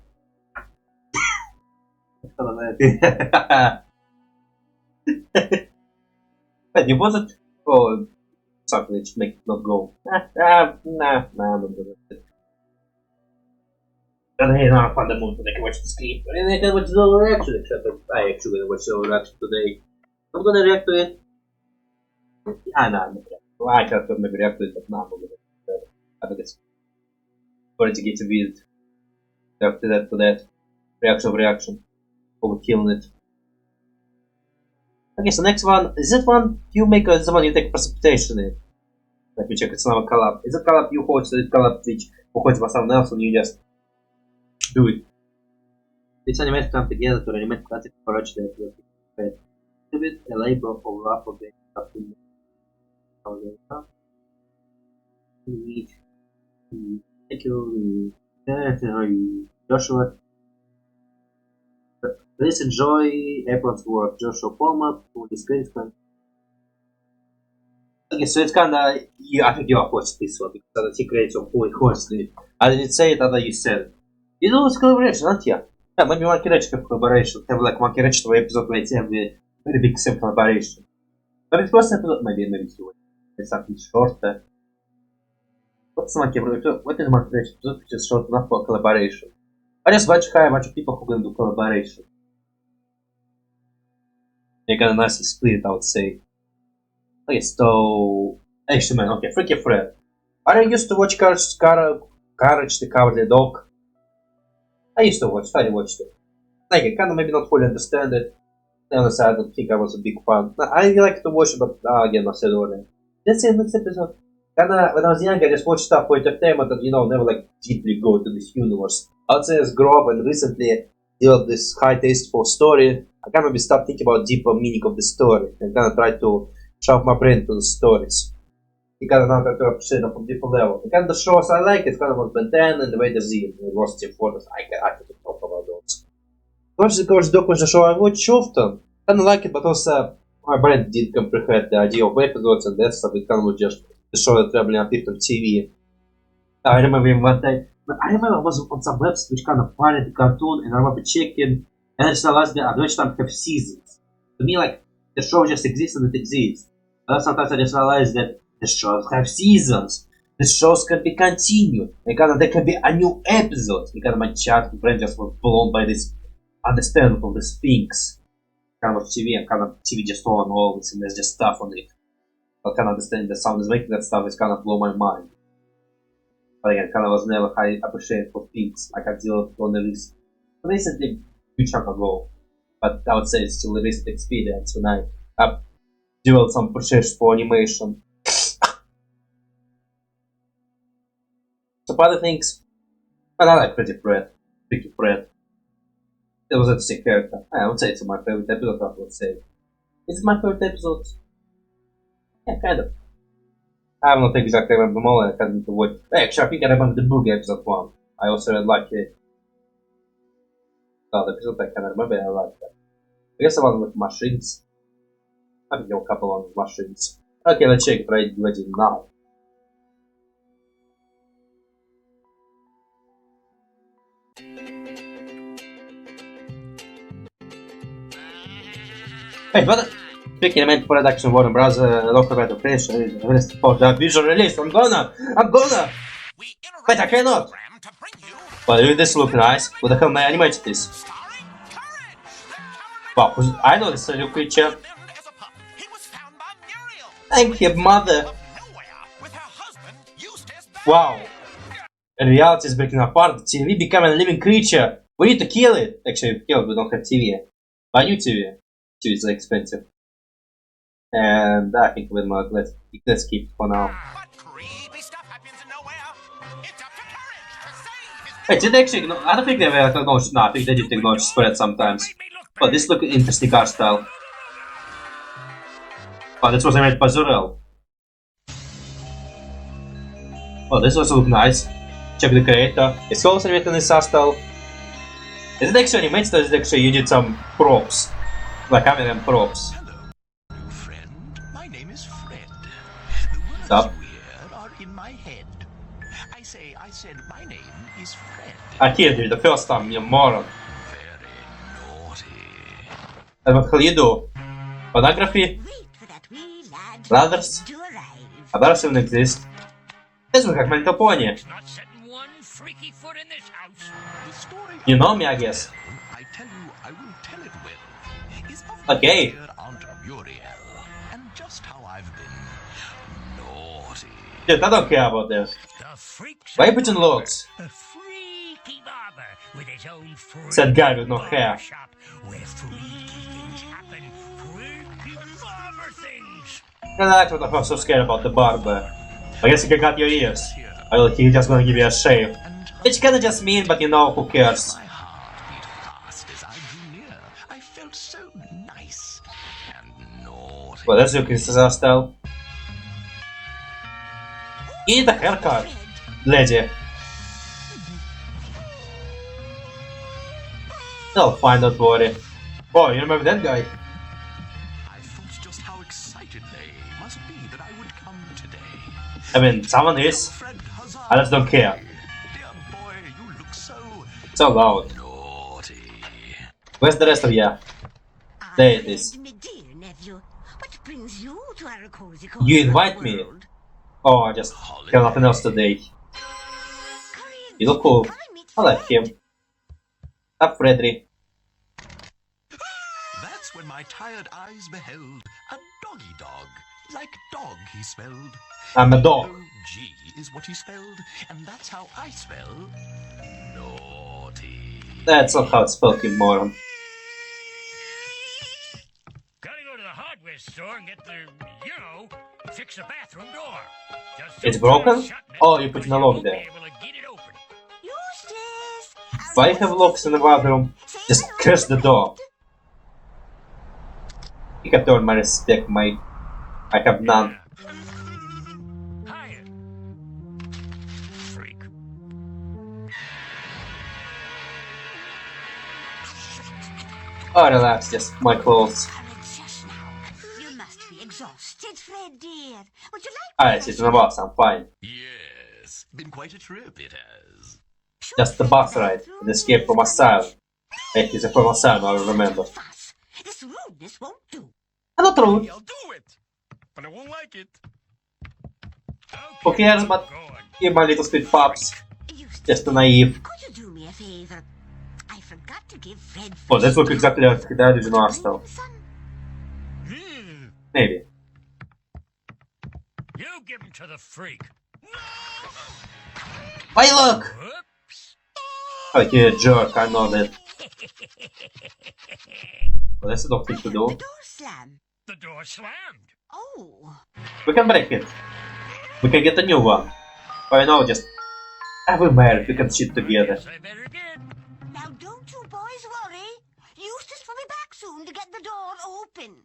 But it wasn't. Oh, something that should make it not go. Nah, I'm not doing it. And hey, now I found the mood to make watch the screen. And I can watch the reaction, except that I actually watch the reaction today. I'm gonna react to it. I'm not gonna react. Well, I can't maybe react to it, but no, I'm not gonna react to it. I think it's already getting weird. React to that. Reaction of reaction. Overkilling it. Okay, so next one. Is that one you make the one you take precipitation in? Let me check, it's now a collab. Is it collab you host, or is it collab which who hosts by someone else and you just do it? This animation come together to animate classic approach that will be Cupid, a label of love of the Thank you, Joshua. Please enjoy April's work, Joshua Palmer, who is great fan. Okay, so it's kinda, I think you are watched this one, because the secrets of who it hosts it. I didn't say it, other you said it. You know, it's collaboration, aren't you? Yeah, maybe Monkey Ratchet have collaboration, have like Monkey Ratchet episode where it's every very big same collaboration. But the first episode, maybe two. It's something shorter. What's Monkey Ratchet? What is Monkey Ratchet episode which is short enough for collaboration? I just watch a bunch of people who can do collaboration. They're kinda nicely split, I would say. Okay, so actually, man, okay, Freaky Fred. I used to watch Courage the Cowardly Dog. I used to watch it, I watched it. Like, I kinda maybe not fully understand it. Honestly, I don't think I was a big fan. I like to watch it, but again, I said earlier. Let's see next episode. Kinda, when I was young, I just watched stuff for entertainment and, never like deeply go to this universe. I would say as grow up and recently developed this high taste for story. I kind of maybe start thinking about deeper meaning of the story and kind of try to shove my brain to the stories. You kind of now try to appreciate it from a different level. The kind of shows I like, it's kind of like Ben 10 and the way the Z and Lost in Fortress. I can talk about those. Courage Dog was a show I watch often. Kind of like it, but also my brain didn't comprehend the idea of episodes and that stuff. It kind of was just the show that probably appeared on TV. I remember one time, but I remember I was on some website which kind of pirated the cartoon and I remember checking. And I just realized that Adventure Time have seasons. To me, like, the show just exists and it exists. But sometimes I just realized that the shows have seasons. The shows can be continued. And there can be a new episode. And my chat brain just was blown by this understanding of these things. Kind of TV and kind of TV just on always and there's just stuff on it. I can understand the sound is making that stuff is kind of blow my mind. But again, kind of was never high appreciated for things like I deal on the list. Recently, huge chunk ago, but I would say it's still a recent experience when I developed some appreciation for animation. So other things, but I like Freaky Fred. It was a sick character. I would say it's my favorite episode, I would say. Is it my favorite episode? Yeah, kind of. I don't exactly remember them all, I can't remember what. Actually, I think I remember the Bogey episode 1. I also really like it. The episode I can't remember, I like that. I guess the one with machines. I think there were a couple of machines. Okay, let's check it right now. Hey, brother! Big element production, Warner Bros. Local Red Operation, rest for the visual release. I'm gonna! Wait, I cannot! But this look nice. What the hell may I animate this? Wow, I know this little creature. Thank you, mother. Wow. Reality is breaking apart. The TV became a living creature. We need to kill it. Actually, kill it. We don't have TV. Buy new TV. TV is expensive. And I think we'll not. Let's keep it for now. Wait, did they actually ignore? I don't think they were acknowledged. No, I think they did acknowledge spread sometimes. Oh, this looks interesting art style. Oh, this was made by Zeurel. Oh, this also looks nice. Check the creator. It's also animated in this art style. Is it actually animated or is it actually you did some props? Like having them props. Hello, friend. My name is Fred. The words Stop. here are in my head. I said my name is Fred. I heard you the first time, you moron. And what will you do? Pornography? Ladders? Ladders even exist. This looks like My Little Pony. You know me, I guess. I tell you, I will tell it well. Is of Okay. dear Aunt Muriel, and just how I've been naughty. Dude, I don't care about this. Why are you putting logs? Freaky barber with his own It's that guy with no hair. shop where freaky things happen. Freaky barber things. And that's what I was so scared about the barber. I guess you can cut your ears. Or he's just gonna give you a shave. It's kinda just mean, but you know, who cares? Fast as I drew near, I felt so nice and naughty. Well, that's your Christmas style. You need a haircut, lady. I'll find, don't worry. Oh, you remember that guy? I thought just how excited they must be that I would come today. I mean, someone is. I just don't care. Dear boy, you look so So loud. naughty. Where's the rest of ya? There it is. My dear nephew, what brings you to our cozy You invite me? Oh, I just have nothing else today. You look cool. I like him. Up, Freddy. That's when my tired eyes beheld a doggy dog. Like dog he spelled. I'm a dog. O-G is what he spelled, and that's how I spell naughty. That's not how it's spelled, you moron. Gotta go to the hardware store and get the, you know, fix the bathroom door. Just It's broken? Oh, you put in a lock there. If I have locks in the bathroom, just curse the door. You can turn my respect, mate. I have none. Freak. Oh, relax, just my clothes. You must be exhausted, Fred dear. Would you like Alright, sit in the bus, I'm fine. Yes, been quite a trip it has. Just the bus ride, an escape from asylum. It is a from asylum, I remember. this rudeness won't do? I'm not rude. I'll do it, but I won't like it. Who cares, but you my little sweet pups. Just a naive. Could you do me a favor? I forgot to give Fred. Oh, that looks exactly like the original art style. Maybe. You give him to the freak. Why look? Oh, you jerk, I know that. Well, that's not thing to do. The door slammed. Oh. We can break it. We can get a new one. Or you know, just have we married, we can shit together. Now don't you boys worry. Eustace will be back soon to get the door open.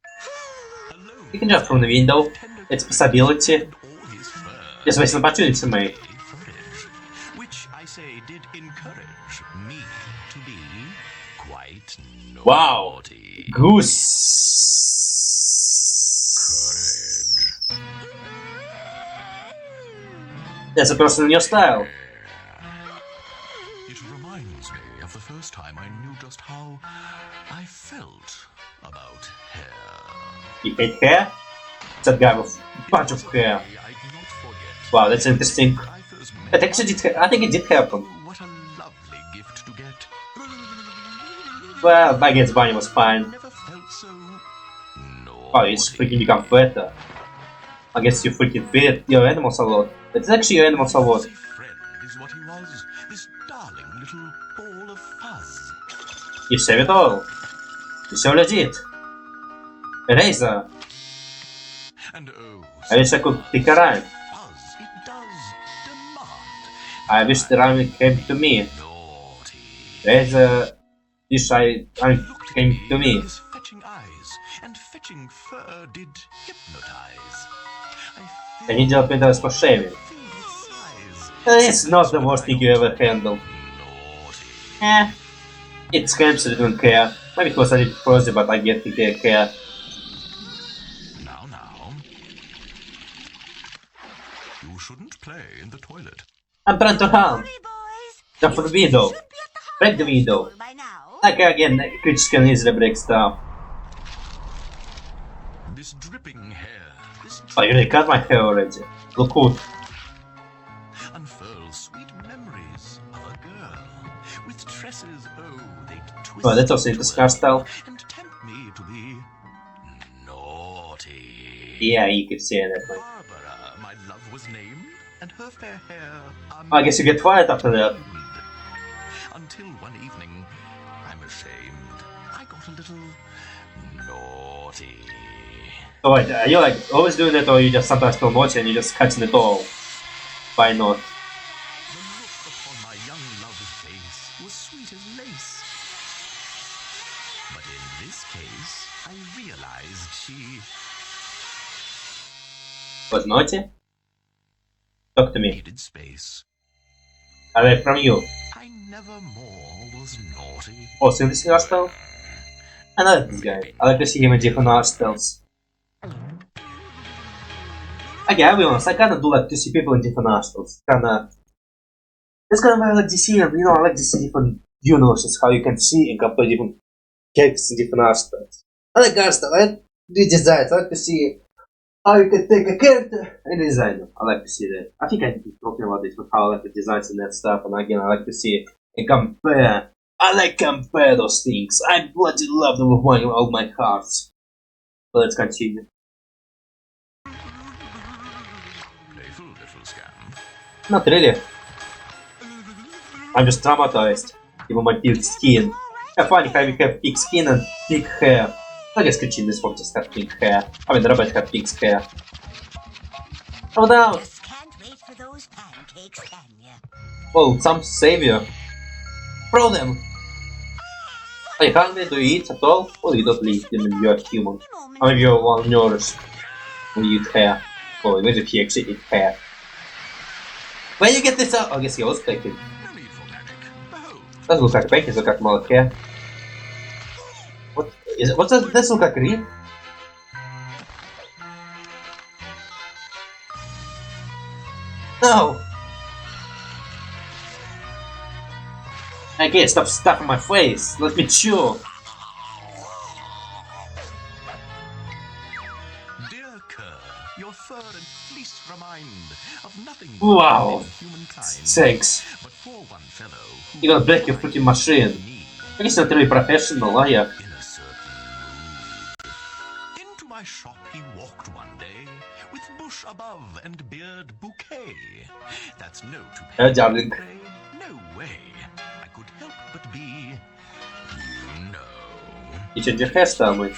You can jump from the window. It's possibility. Just waste an opportunity, mate. Which I say did encourage me to be quite naughty. Wow! Goose! That's a person in your style. It reminds me of the first time I knew just how I felt about hair. You hate hair? It's that guy with a bunch of hair. Wow, that's interesting. That actually did I think it did happen. What a lovely Well, I guess Bunny was fine. Oh, it's freaking become better. I guess you freaking feed your animals a lot. It's actually your animals a lot. Is what he was, this darling little ball of fuzz. You save it all. You're so legit. Eraser. And oh, I wish I could pick a rhyme. fuzz, it does demand. I wish the rhyme came to me. Eraser. Wish I rhyme came to me. His fetching eyes and fetching fur did hypnotize. I need your pedals for shaving. It's not the worst thing you ever handled. It screams I don't care. Maybe it was a little fuzzy, but I get to care. Now. You shouldn't play in the toilet. I'm trying to harm. Jump for the window. Break the window. Like again, creatures can easily break stuff. This dripping hair. Oh, you really cut my hair already. Look good. Unfurl sweet memories of a girl with tresses. Oh, they twist. Oh, that's also in this hairstyle. And tempt me to be naughty. Yeah, you could say that. Like. Barbara, my love was named, and her fair hair. I guess you get fired after that. Until one evening, I'm ashamed, I got a little naughty. So wait, are you like always doing it, or you just sometimes feel naughty and you just catching it all? Why not? The look upon my young love's face was sweet as lace. But in this case, I realized she was naughty? Talk to me. needed space. Away from you. I never more was naughty. Also in this hairstyle? I like this guy. I like to see him in different hairstyles. Okay, I'll be honest, I kinda do like to see people in different hairstyles. It's kind of why I like DC, and you know, I like to see different universes, how you can see and compare different characters in different hairstyles. I like hairstyle, I like the designs, I like to see how you can take a character and design them. I like to see that. I think I've been talking about this with how I like the designs and that stuff, and again, I like to see and compare. I like compare those things. I bloody love them with all my hearts. But let's continue. Playful little scam. Not really. I'm just traumatized. Even my pink skin. Yeah, funny how you have pink skin and pink hair. I guess Cupid this one just have pink hair. I mean, Rabbit have pink hair. Oh no! Just can't wait for those pancakes, can ya? Well, some savior. Throw them! Are you hungry? Do you eat at all? Well, you don't eat them if you're human. Or maybe you're one nourished when you eat hair. Well, maybe if you actually eat hair. Where you get this out? I guess he was taking. Doesn't look like bacon, it looks like more hair. What is it? What does this look like? Real? No! I can't stop stuffing my face. Let me chew. Dear cur, your fur and fleece remind of nothing Wow. but humankind. Thanks. But for one fellow who You're gonna break your freaking machine. I guess not really professional, are ya? into my shop he walked one day with bush above and beard bouquet. That's no to Hey, darling. no way. I could help but be, you know. You change your hairstyle, mate.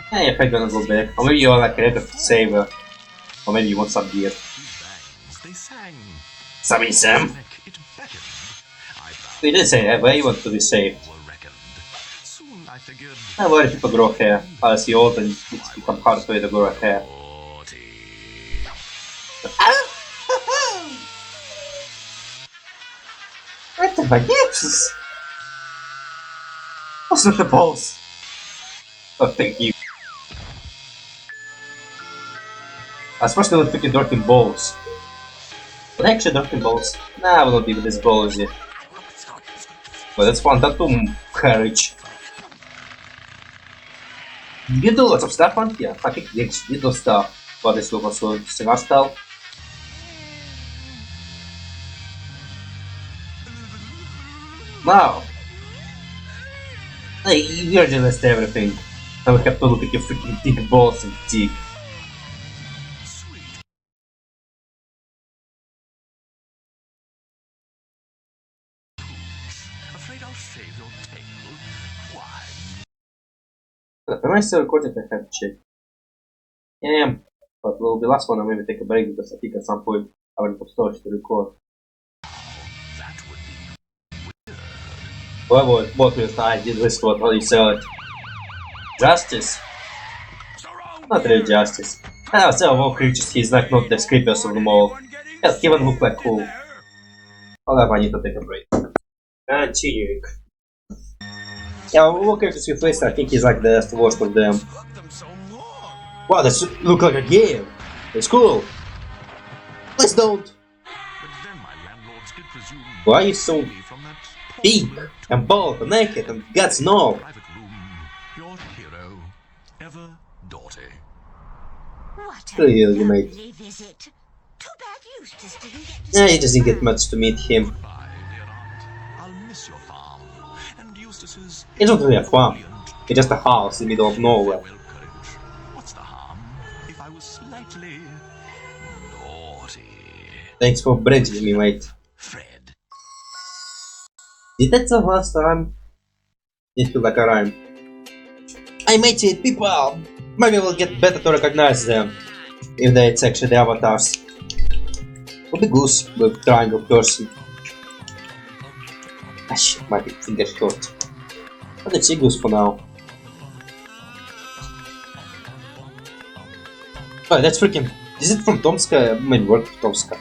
Hey, if I'm gonna go back. Or maybe you're like a record saver. Or maybe you want some beer. They sang. Sammy Sam? It beckoned. We didn't say that, but you want to be saved. Soon I figured. I worry people grow hair. As you old and it's become hard for you to grow hair. What the fuck? Yes! What's with the balls? Oh, thank you. I was supposed to look freaking dirty balls. But actually dirty balls. Nah, I will not be with this ballsy. But that's fun tattoo courage. You do lots of stuff on here. I think you actually do stuff. But this will also sing our style. Now, Like, you already list everything. I would have to look at your freaking big balls and dick. Afraid I'll shave your tail? Why? Am I still recording? I have to check. Yeah, I am. But will be last one. I maybe take a break because I think at some point I will have storage to record. That would be Well, what with I did this what you said. Justice? Not really justice. I was all creatures, he's like not the creepiest of them all. Hell, he even look like cool. However, I need to take a break. Continuing. Yeah, all characters with face, I think he's like the worst of them. Wow, this look like a game! It's cool! Please don't! Why are you so big and bald and naked and guts no? your hero, ever Doughty. What a mate. lovely visit. Too bad Eustace didn't get to Yeah, he doesn't get much to meet him. I'll miss your farm and Eustace's. It's not really a farm. It's just a house in the middle of nowhere. What's the harm if I was slightly naughty? Thanks for bridging me, mate. Fred. Did that the last time? It feel like a rhyme. I made it, people! Maybe we'll get better to recognize them. If it's actually the avatars. Would be goose with triangle person. Ah shit, my fingers hurt. But let's see goose for now. Oh, that's freaking. Is it from Tomska? Maybe work from Tomska.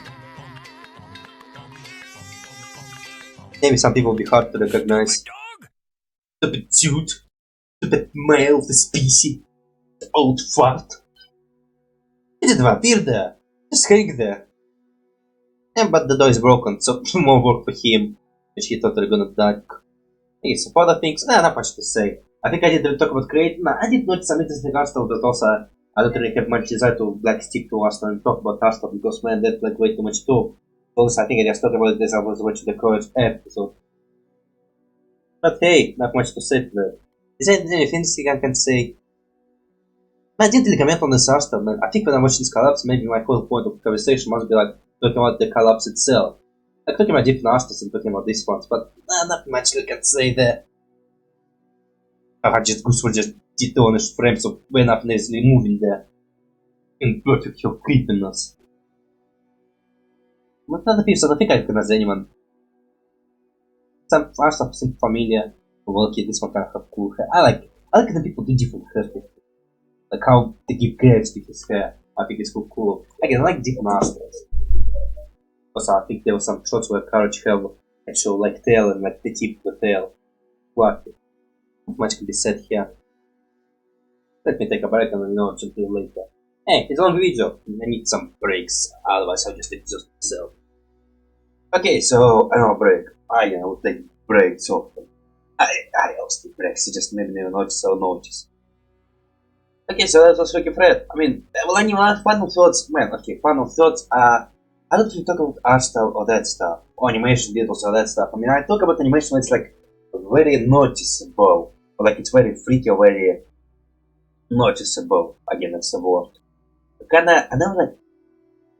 Maybe some people will be hard to recognize. Stupid dude. Stupid male of the species. The old fart. He didn't appear there. Just hang there. Yeah, but the door is broken, so more work for him. Which he thought they were gonna die. Okay, so for other things, not much to say. I think I did talk about creating. I did notice some interesting art style, but also I don't really have much desire to like stick to art style and talk about art style because man, that's like way too much too. Also, I think I just talked about it as I was watching the Courage episode. But hey, not much to say to that. Is there anything I can say? I didn't really comment on this art style, man. I think when I watch this collapse, maybe my whole point of the conversation must be like talking about the collapse itself. Like talking about different art styles and talking about these ones, but not much I can say there. I just goose for just detonish frames of when up nasally moving there. In perfect of creepiness. But other people, I don't think I recognize anyone. Some art stuff seem familiar. Well, okay, this one kind of have cool hair. I like when people do different hair techniques. Like how they give grapes to his hair. I think it's cool. Again, I like different art styles. Also, I think there were some shots where Courage have actual like tail and like the tip of the tail. Fluffy. Not much can be said here. Let me take a break and I'll jump to you later. Hey, it's a long video. I need some breaks, otherwise I'll just exhaust myself. Okay, so I know break. I will take breaks often. I always take breaks, you just maybe never notice, I'll notice. Okay, so that was Ricky Fred. I mean, well, anyway, final thoughts, man, okay, final thoughts, I don't really talk about art style or that stuff, or animation details or that stuff. I mean, I talk about animation when it's like very noticeable, or like it's very freaky or very noticeable, again, that's the word. Kinda, I never like,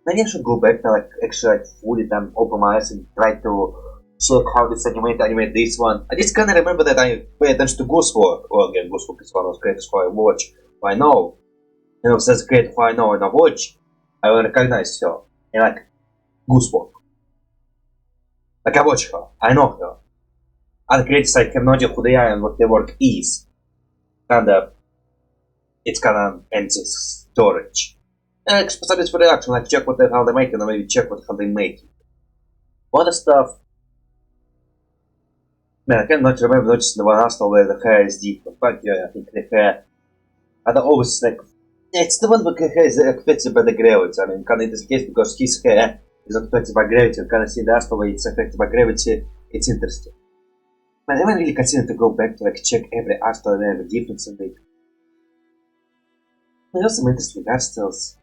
maybe I should go back to like actually like fully time, open my eyes and try to check how this animate this one. I just kinda remember that I pay attention to Goosework, or again, Goosework is one of the creators who I watch, who I know. And if there's a creator who I know and I watch, I will recognize her. And like, Goosework. Like I watch her, I know her. Other creators I have no idea who they are and what their work is. It's kinda empty storage. And specialists for reaction, like check what the hell they make and maybe check what the hell they make. Other stuff. Man, I cannot remember noticing the one hostile where the hair is different, but yeah, I think the hair. I always like. Yeah, it's the one where the hair is affected by the gravity. I mean, kinda in this case, because his hair is not affected by gravity, and kinda see the hostile where it's affected by gravity, it's interesting. Man, I haven't really considered to go back to like check every art style and every difference in it. There's some interesting art styles.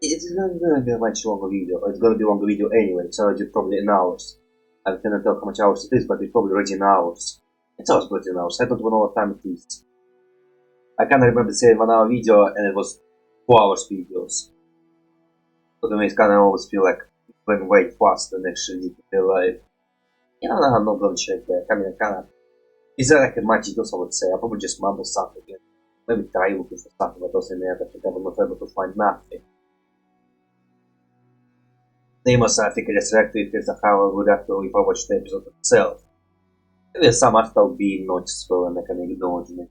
It's gonna be a much longer video. It's gonna be a longer video anyway. It's already probably in hours. I cannot tell how much hours it is, but it's probably already in hours. It's always good, I don't know what time it is. I can't remember saying 1 hour video and it was 2 hours videos. So to me it kinda always feel like it's going way faster than actually need to be alive. I'm not gonna check that. I mean, is there like a much else I would say? I'll probably just mumble something again. Maybe try looking for something, but also in the end I think I was not able to find nothing. Nameless, I think I just reacted to how I would have to if I watched the episode itself. Maybe some art will be noticeable and I can ignore it.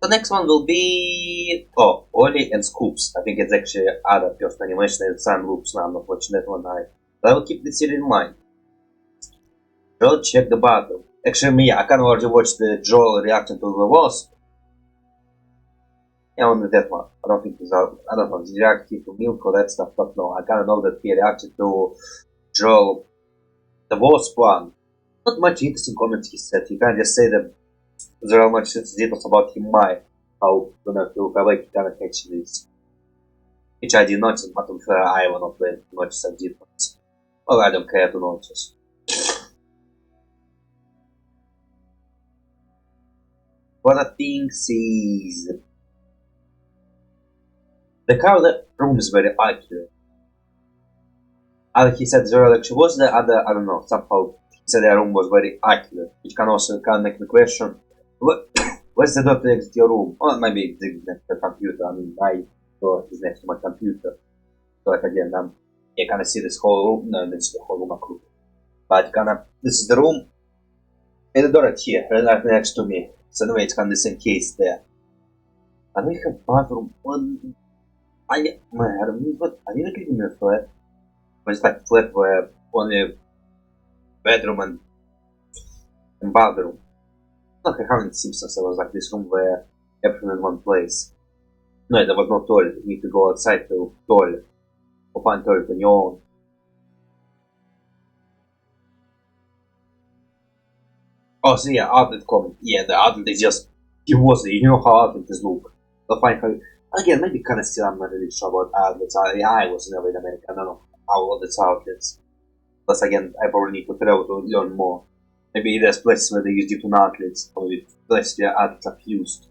The next one will be Ollie and Scoops. I think it's actually other first animation and some loops now. I'm not watching that one. But I will keep the series in mind. Joel check the bottle. Actually, I can already watch the Joel reaction to the Wasp. Yeah, only that one. I don't think he's out. I don't know. He's reacting to Milk or that stuff, but no, I kind of know that he reacted to Joel, the Wasp one. Not much interesting comments he said. You can't just say that there are much details about him, how gonna feel awake he kind of actually is. Which I did notice, but I'm sure I will not notice a difference. Well, I don't care to notice. What I think is the color room is very accurate. He said Zeurel actually was the other, I don't know, somehow he said the room was very accurate, which can also make the question, where's the door to exit your room? Or maybe it's next to the computer. I mean, my door is next to my computer. So like again, you kind of see this whole room, no, this is the whole room, but this is the room, and the door right here, right next to me. So anyway, it's kind of the same case there. And we have bathroom on. I didn't give me a flat. But it's like flat where only bedroom and bathroom. Like how in Simpsons there was like this room where everything in one place. No, there was no toilet. You need to go outside to toilet. Or find toilet on your own. Oh, so yeah, outlet comment. Yeah, the outlet is just, you know how outlets look. I'll find how, again, maybe kind of still I'm not really sure about outlets. I was never in America, I don't know how outlets are outlets. Plus again, I probably need to travel to learn more. Maybe there's places where they use different outlets, or places where outlets are fused.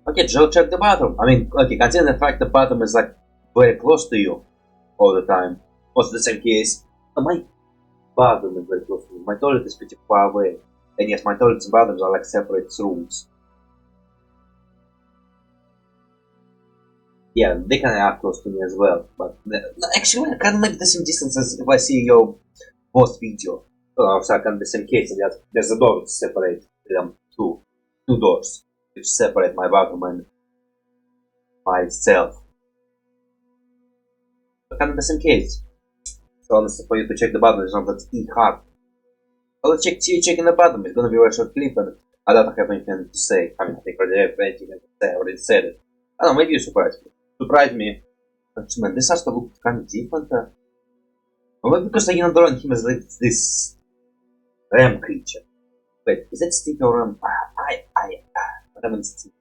Okay, Joe, check the bathroom. I mean, okay, consider the fact the bathroom is like very close to you all the time. Also the same case, my bathroom is very close to me. My toilet is pretty far away. And yes, my toilets and bathrooms are like separate rooms. Yeah, they kind of are close to me as well. But actually, I can't make the same distance as if I see your post video. So I can the same case. There's a door which separates them, two doors which separate my bathroom and myself. I kind of the same case. So honestly, for you to check the bottom, it's not that hard. Well, checking the bottom, it's gonna be a very short clip, and I don't have anything to say. I mean, I think I already said it. I don't know, maybe you surprised me. But man, this has to look kind of different. Well, because I don't draw him as like this ram creature. Wait, is that Sticky or ram? I haven't seen.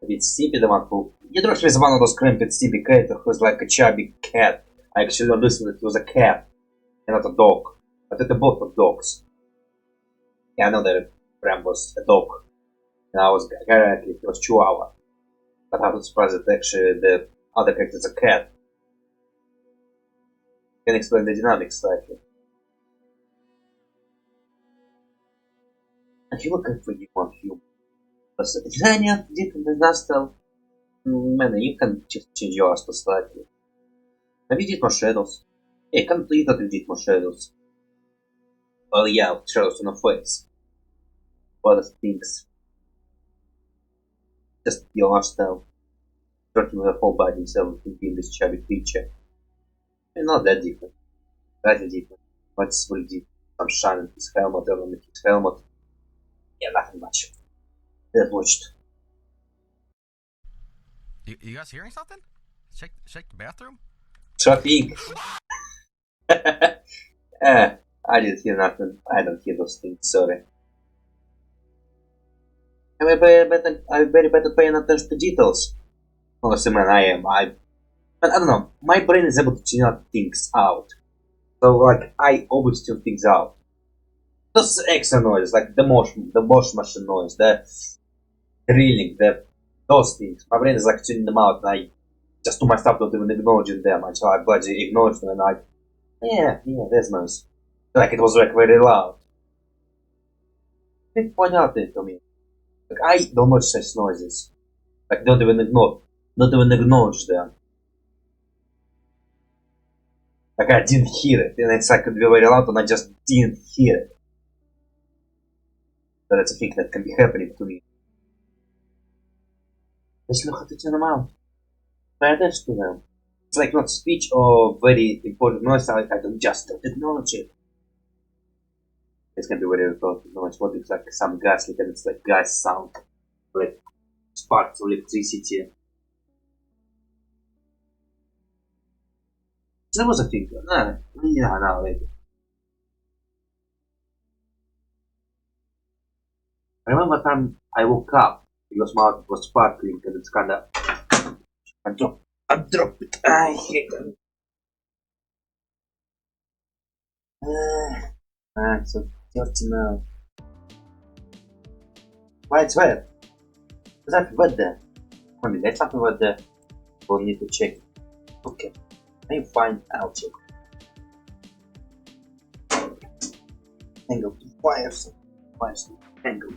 Maybe it's Sticky, the one who. You draw him as one of those cramped Sticky characters who's like a chubby cat. I actually understood that it was a cat and not a dog. But they're both of dogs. Yeah, I know that Ram was a dog. And I was correctly, it was Chihuahua. But I was surprised that actually the other character is a cat. Can explain the dynamics slightly. If you look at you on film, is there any different in that style? Man, you can just change your aspect slightly. Maybe did more shadows. Yeah, you can literally did more shadows. Well, yeah, shadows on the face. Other things. Just your art style. Working with a whole body instead of thinking this chubby creature. And not that different. Slightly different. But it's really different. Some shine on his helmet, element his helmet. Yeah, nothing much. Just watched. You guys hearing something? Check the bathroom. Traffic. I didn't hear nothing. I don't hear those things. Sorry. I'm very bad at paying attention to details. Honestly, man, I am. But I don't know, my brain is able to tune things out. So like, I always tune things out. Those extra noises, like the motion machine noise, the drilling, those things. My brain is like tuning them out, and I just do my stuff, don't even acknowledge them. Until I bloody acknowledge them, and I, yeah, there's noise. Like it was like very loud. They point out it to me. Like I don't watch such noises. Like don't even acknowledge them. Like I didn't hear it, and it's like it could be very loud, and I just didn't hear it. But that's a thing that can be happening to me. Just know how to tune them out. Pay attention to them. It's like not speech or very important noise, I don't acknowledge it. It's gonna be very important noise. What it's like some gas, like it's like gas sound, like sparks of electricity. That was a thing. No, later. I remember time I woke up because my mouth was sparkling and it's kinda. I dropped it. I hate it. It's so dirty now. Why it's wet? Is that wet there? I mean, there's something wet there. We'll need to check. Okay. I'm fine, I'll check. Tangle. Wires. Tangle.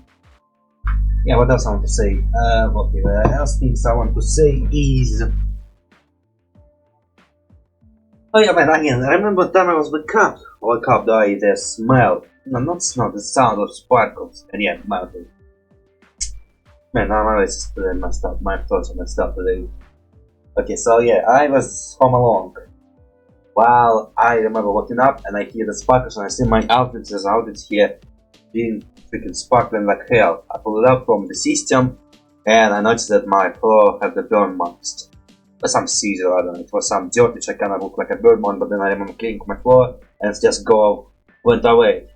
Yeah, what else I want to say? Okay, the else things I want to say is. Oh yeah, man, again, I remember the time I was with Cupid. Or Cupid, the smell. No, not smell, the sound of sparkles. And yeah, melting. Man, my voice is today messed up. My thoughts are messed up today. Okay, so yeah, I was home alone. While I remember waking up and I hear the sparkles and I see my outfits here being freaking sparkling like hell. I pulled it up from the system and I noticed that my floor had the burn marks. It was some seizure, I don't know, it was some dirt which I kind of looked like a burn mark, but then I remember cleaning my floor and it just went away.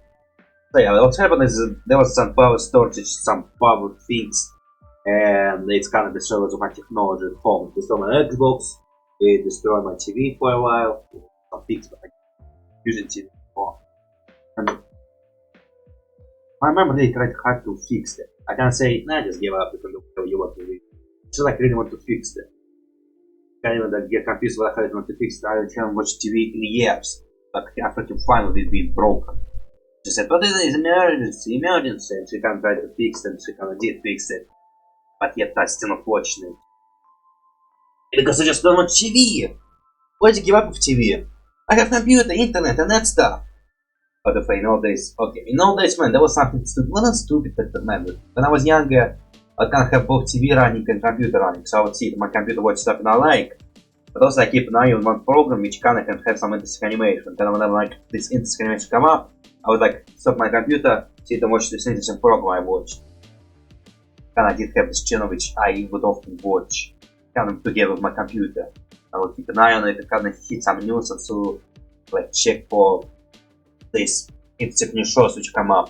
So yeah, what happened is there was some power storage, some power things, and it's kind of destroyed my technology at home. It destroyed my Xbox, it destroyed my TV for a while, some things, but I using TV for. And I remember they tried hard to fix it. I can't say, nah, just give up, because they'll tell you what to do. Just like really want to fix it. Can't even get confused with how I want to fix it. I haven't watched TV in years. Like, I freaking fine with it being broken. She said, but it is emergency, and she can't try to fix it, and she kinda did fix it. But yet I'm still not watching it. Because I just don't watch TV! Why'd you give up with TV? I have computer, internet, and that stuff! But if in old days, okay, in old days, man, there was something stupid. Well, not stupid, but man, when I was younger, I can't have both TV running and computer running, so I would see my computer watch stuff and I like. But also I keep an eye on one program which kinda can have some interesting animation. Then whenever like this interesting animation come up, I would like stop my computer, sit and watch this interesting program I watched. Kinda did have this channel which I would often watch, kind of together with my computer. I would keep an eye on it and kinda hit some news and so like check for these interesting new shows which come up.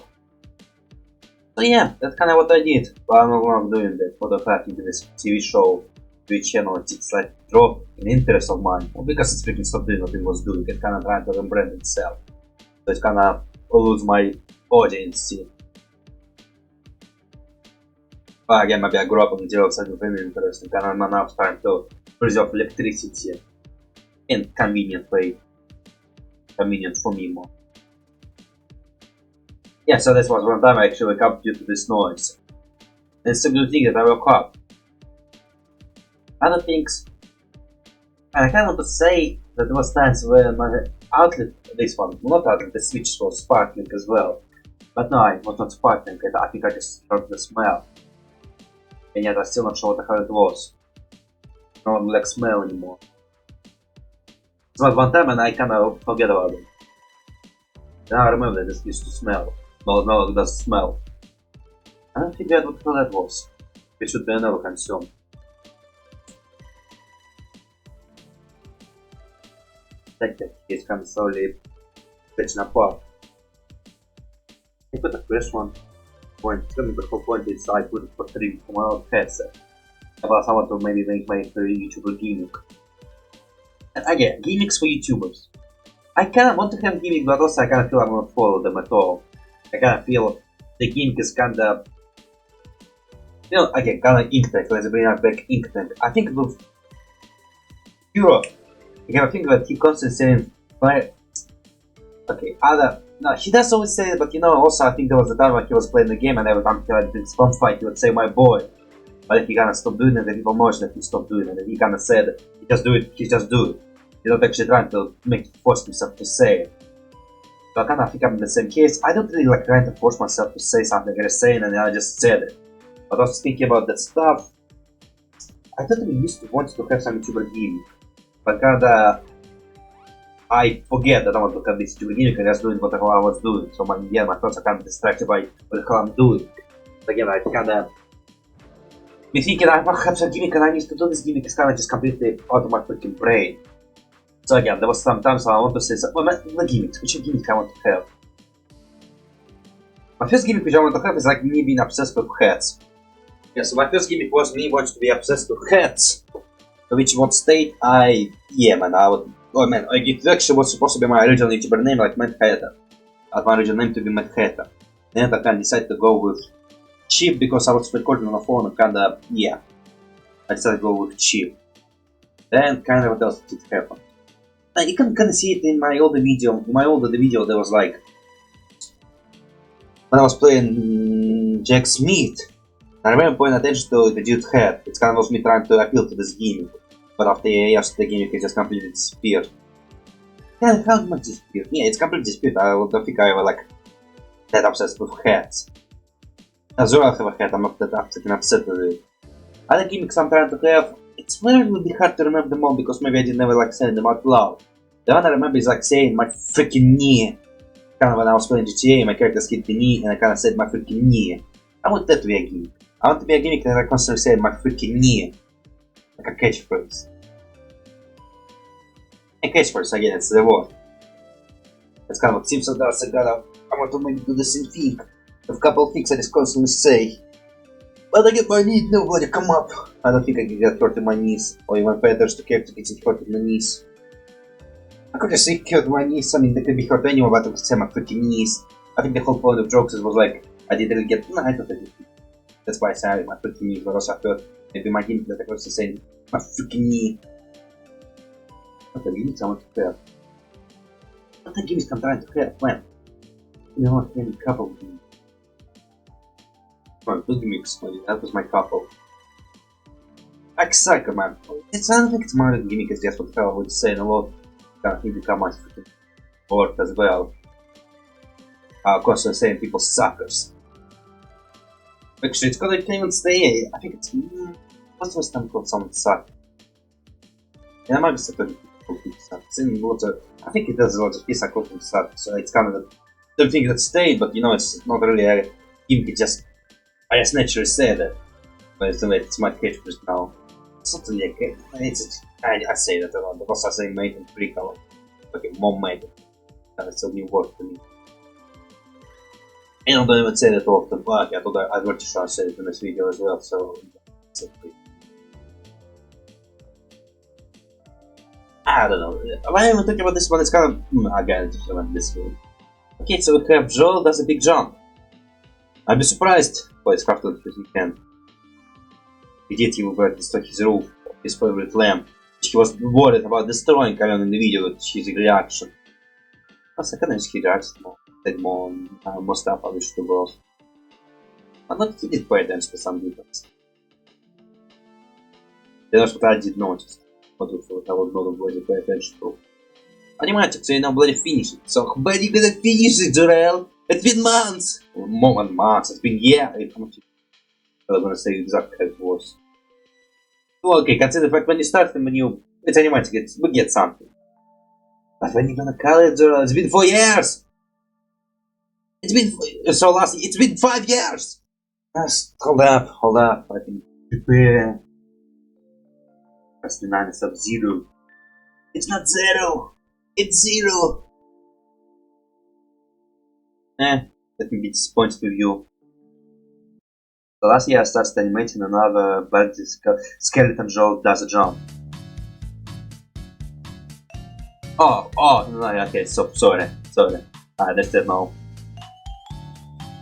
So yeah, that's kinda what I did. But I'm no longer doing that. For the fact into this TV show, TV channel, it's like drop in interest of mine. Well, because it's freaking stopped doing what it was doing. It kinda trying to rebrand itself. So it's kinda lose my audience. But again, maybe I grew up on the outside of any interest and kinda now trying to preserve electricity in convenient way. Convenient for me more. Yeah, so this was one time I actually woke up due to this noise. And it's a good thing that I woke up. Other things, and I kind of want to say that there was times where my outlet, this one, not outlet, the switch was sparkling as well. But no, it was not sparkling, I think I just heard the smell. And yet I'm still not sure what the hell it was. No black smell anymore. It was one time and I kind of forget about it. Now I remember that this used to smell. Well, no, it doesn't smell. I don't figure out what the hell that was. It should be another concern. Like that, it's kind of slowly stretching apart. I put the first one. The whole point is I put it for 3 for my own headset. About how to maybe make my YouTube gimmick. And again, gimmicks for YouTubers. I kinda want to have gimmicks, but also I kinda feel I won't follow them at all. I kinda feel the gimmick is kinda... You know, again, kinda ink tank, let's bring back ink tank. I think with Hero, again, I think that he constantly saying, okay, no, he does always say it, but you know, also I think there was a time when he was playing the game and every time he had this fun fight, he would say my boy. But then he kinda stopped doing it and people noticed that he stopped doing it and he kinda said, he just do it. He's not actually trying to force himself to say it. So I kinda think I'm in the same case. I don't really like trying to force myself to say something I was saying and then I just said it. But I was thinking about that stuff. I totally used to want to have some YouTuber gimmick. But kinda... I forget that I want to have this YouTube gimmick and just doing whatever I was doing. So my thoughts are kind of distracted by what the hell I'm doing. But again, I kinda be thinking I have some gimmick and I need to do this gimmick is kinda just completely out of my freaking brain. So again, there was some times I want to say the gimmicks, which gimmick I want to have. My first gimmick which I want to have is like me being obsessed with hats. Yeah, so my first gimmick was me wanting to be obsessed with hats. To which what state I it actually was supposed to be my original YouTuber name, like Mad Hatter. I had my original name to be Mad Hatter. Then I kinda decided to go with Chip because I was recording on a phone and kinda, yeah. I decided to go with Chip. Then kinda what else did happen? And you can kinda see it in my older video. In my older video there was like... When I was playing Jack Smith, I remember paying attention to the dude's head. It's kind of was me trying to appeal to this gimmick. But after years, the gimmick just completely disappeared. Yeah, how much disappeared? Yeah, it's completely disappeared. I don't think I ever like that obsessed with hats. Zeurel have a hat, I'm not that upset with it. Other gimmicks I'm trying to have, it's really hard to remember them all because maybe I did never like saying them out loud. The one I remember is like saying my freaking knee. Kind of when I was playing GTA, my characters hit the knee and I kind of said my freaking knee. I want that to be a gimmick. I want to be a gimmick that I constantly say my freaking knee. Like a catchphrase. A catchphrase, again, it's the word. That's kind of what seems so does. I want to maybe do the same thing. With a couple of things I just constantly say. But I get my knees, nobody come up. I don't think I can get hurt in my knees. Or even better to character gets hurt in the knees. I could just say hurt my knees, I mean they could be hurt anywhere but I could say my freaking knees. I think the whole point of jokes was like, I didn't really get, no, I thought I did. That's why I said my freaking knees, but also I thought maybe my gimmick that I could say my freaking knee. What the gimmicks I want to have? What the gimmicks I'm trying to have, man? You know what, maybe a couple of gimmicks. Well, two gimmicks, that was my couple. Like Psycho, man. I don't think it's more than gimmick, it's just what the hell I would say in a lot. Can't really become my freaking word as well. Constantly saying people suckers. Actually, it's called I can't even stay. I think it's what's the time called someone suck? Yeah, I might be saying people suck. I think it does a lot of people called them suck. So it's kind of the thing that stayed, but you know, it's not really a gimmick. It's just I just naturally say that. But it's the way it's my catchphrase now. It's not really a catchphrase. I say that a lot because I say mate and freak a lot. Okay, mom mate. And it's a new word to me. And I don't even say that often, but I thought I'd want to try to say it in this video as well, so it's okay. I don't know. Why am I talking about this one? It's kind of again, it's relevant this way. Okay, so we have Joel does a big jump. I'd be surprised. Well, it's hard to do he can. He did even destroy his roof of his favorite lamp. He was worried about destroying Karen in the video with his reaction. Also, I can't he reacted more. Said more stuff I wish to go. But not he did pay attention to some details. That's what I did notice. What I would not bloody pay attention to. Animatic, so you know bloody finish it. So when you gonna finish it, Zeurel? It's been months! Or more than months, it's been years. I'm gonna say exactly how it was. Well, okay, consider the fact when you start and when you... It's animatic, we get something. But when you gonna call it, Zeurel, it's been 4 years! It's been... it's been 5 years! Hold up, I can prepare. Press the 9 instead of 0. It's not 0! It's 0! Let me be disappointed with you. So last year I started animating another bad skeleton Joel does a jump. Oh, no, okay, so sorry. I understand now.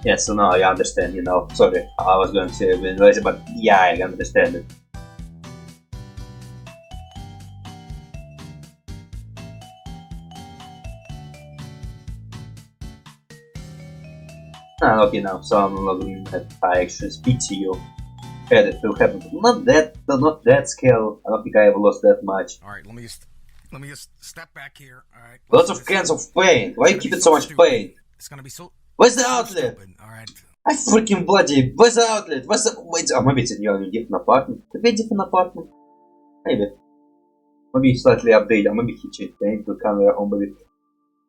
Yes, so now I understand, you know. Sorry, I was going to say lazy, but yeah, I understand it. Okay, now, so I'm logging that I actually speak to you. Yeah, that will happen. Not that scale. I don't think I ever lost that much. Alright, let me just step back here. Alright. Lots of cans of paint. Why you keeping so much paint? It's gonna be so. Where's the outlet? Alright. I freaking bloody. Where's the outlet? Where's the. Wait, maybe it's in your different apartment. Maybe a different apartment. Maybe. Maybe slightly update. Or maybe he changed paint to camera on maybe.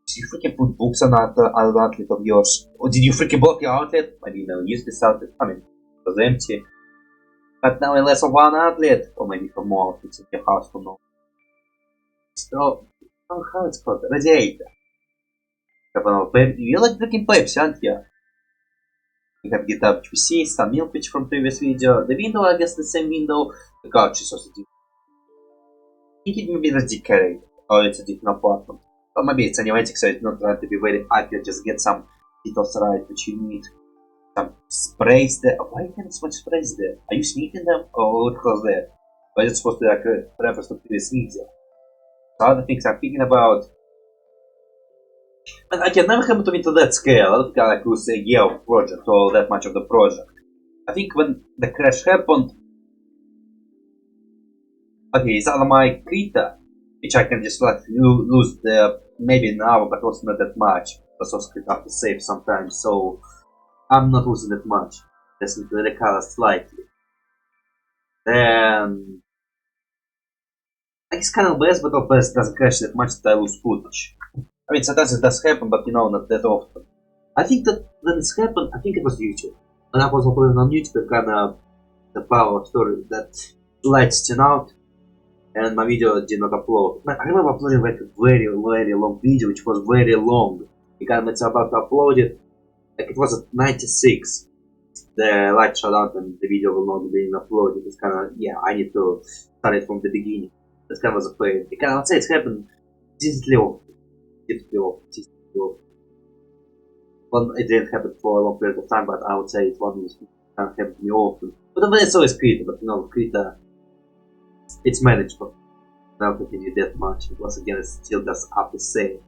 Did you freaking put books on that outlet of yours? Or did you freaking block your outlet? Maybe you never used this outlet. I mean, it was empty. But now less of one outlet. Or maybe for more outlets in your house for now. So, how it's called? Radiator. You like drinking Pepsi, aren't you? We have guitar which we see, some milk which from previous video. The window, I guess the same window. The couch is also different. I think it may be the decorate. Or it's a different apartment. Or maybe it's animatic, so it's not trying to be very accurate. Just get some details right which you need. Some sprays there. Why can't you so much sprays there? Are you sneaking them? Or what was there? Or is it supposed to be like a reference to previous video? So other things I'm thinking about. But I can never come to me to that scale. I don't think I like to say yeah of project or that much of the project. I think when the crash happened, okay, it's out of my Krita, which I can just like lose the maybe an hour, but also not that much. Because also Krita have to save sometimes, so I'm not losing that much. Just need to recover slightly. Then I guess kind of best, but best doesn't crash that much that I lose footage. I mean, sometimes it does happen, but you know, not that often. I think that when it's happened, I think it was YouTube. When I was uploading on YouTube, kind of the power story that lights turned out, and my video did not upload. But I remember uploading like a very long video, which was very long. Because when it's about to upload it, like it was at 96. The light shut out and the video will not be uploaded. It's kind of, yeah, I need to start it from the beginning. That's kind of the play. Because I'd say it's happened decently often. Well, it didn't happen for a long period of time, but I would say it's one that can't happen to me often. But it's always Krita, but you know, Krita, it's manageable. I don't think you that much, because again, it still does have to say.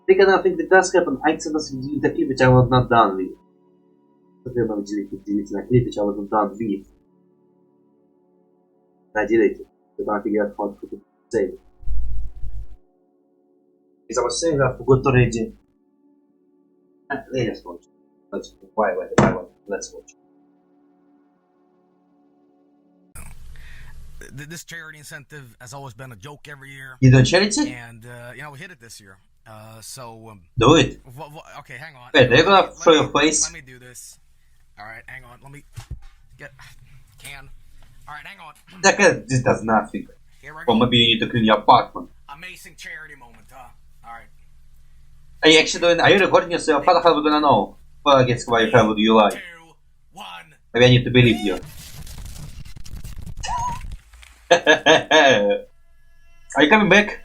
Because I think that does happen, I sometimes delete the clip which I was not done with. I remember deleting a clip which I wasn't done with. I deleted it, but I figured out how to save it. As I was saying, I forgot already. Let's watch. Why? Let's watch. This charity incentive has always been a joke every year. You do charity? And, you know, we hit it this year. Do it. Okay, hang on. Wait, they're gonna show your face? Let me do this. Alright, hang on. Let me get... Alright, hang on. That this does nothing. Or maybe you need to clean your apartment. Amazing charity moment, huh? Alright. Are you actually doing? Are you recording yourself? How the hell are we gonna know? Well, I guess why the hell would you lie? 2, 1. Maybe I need to believe you. Are you coming back?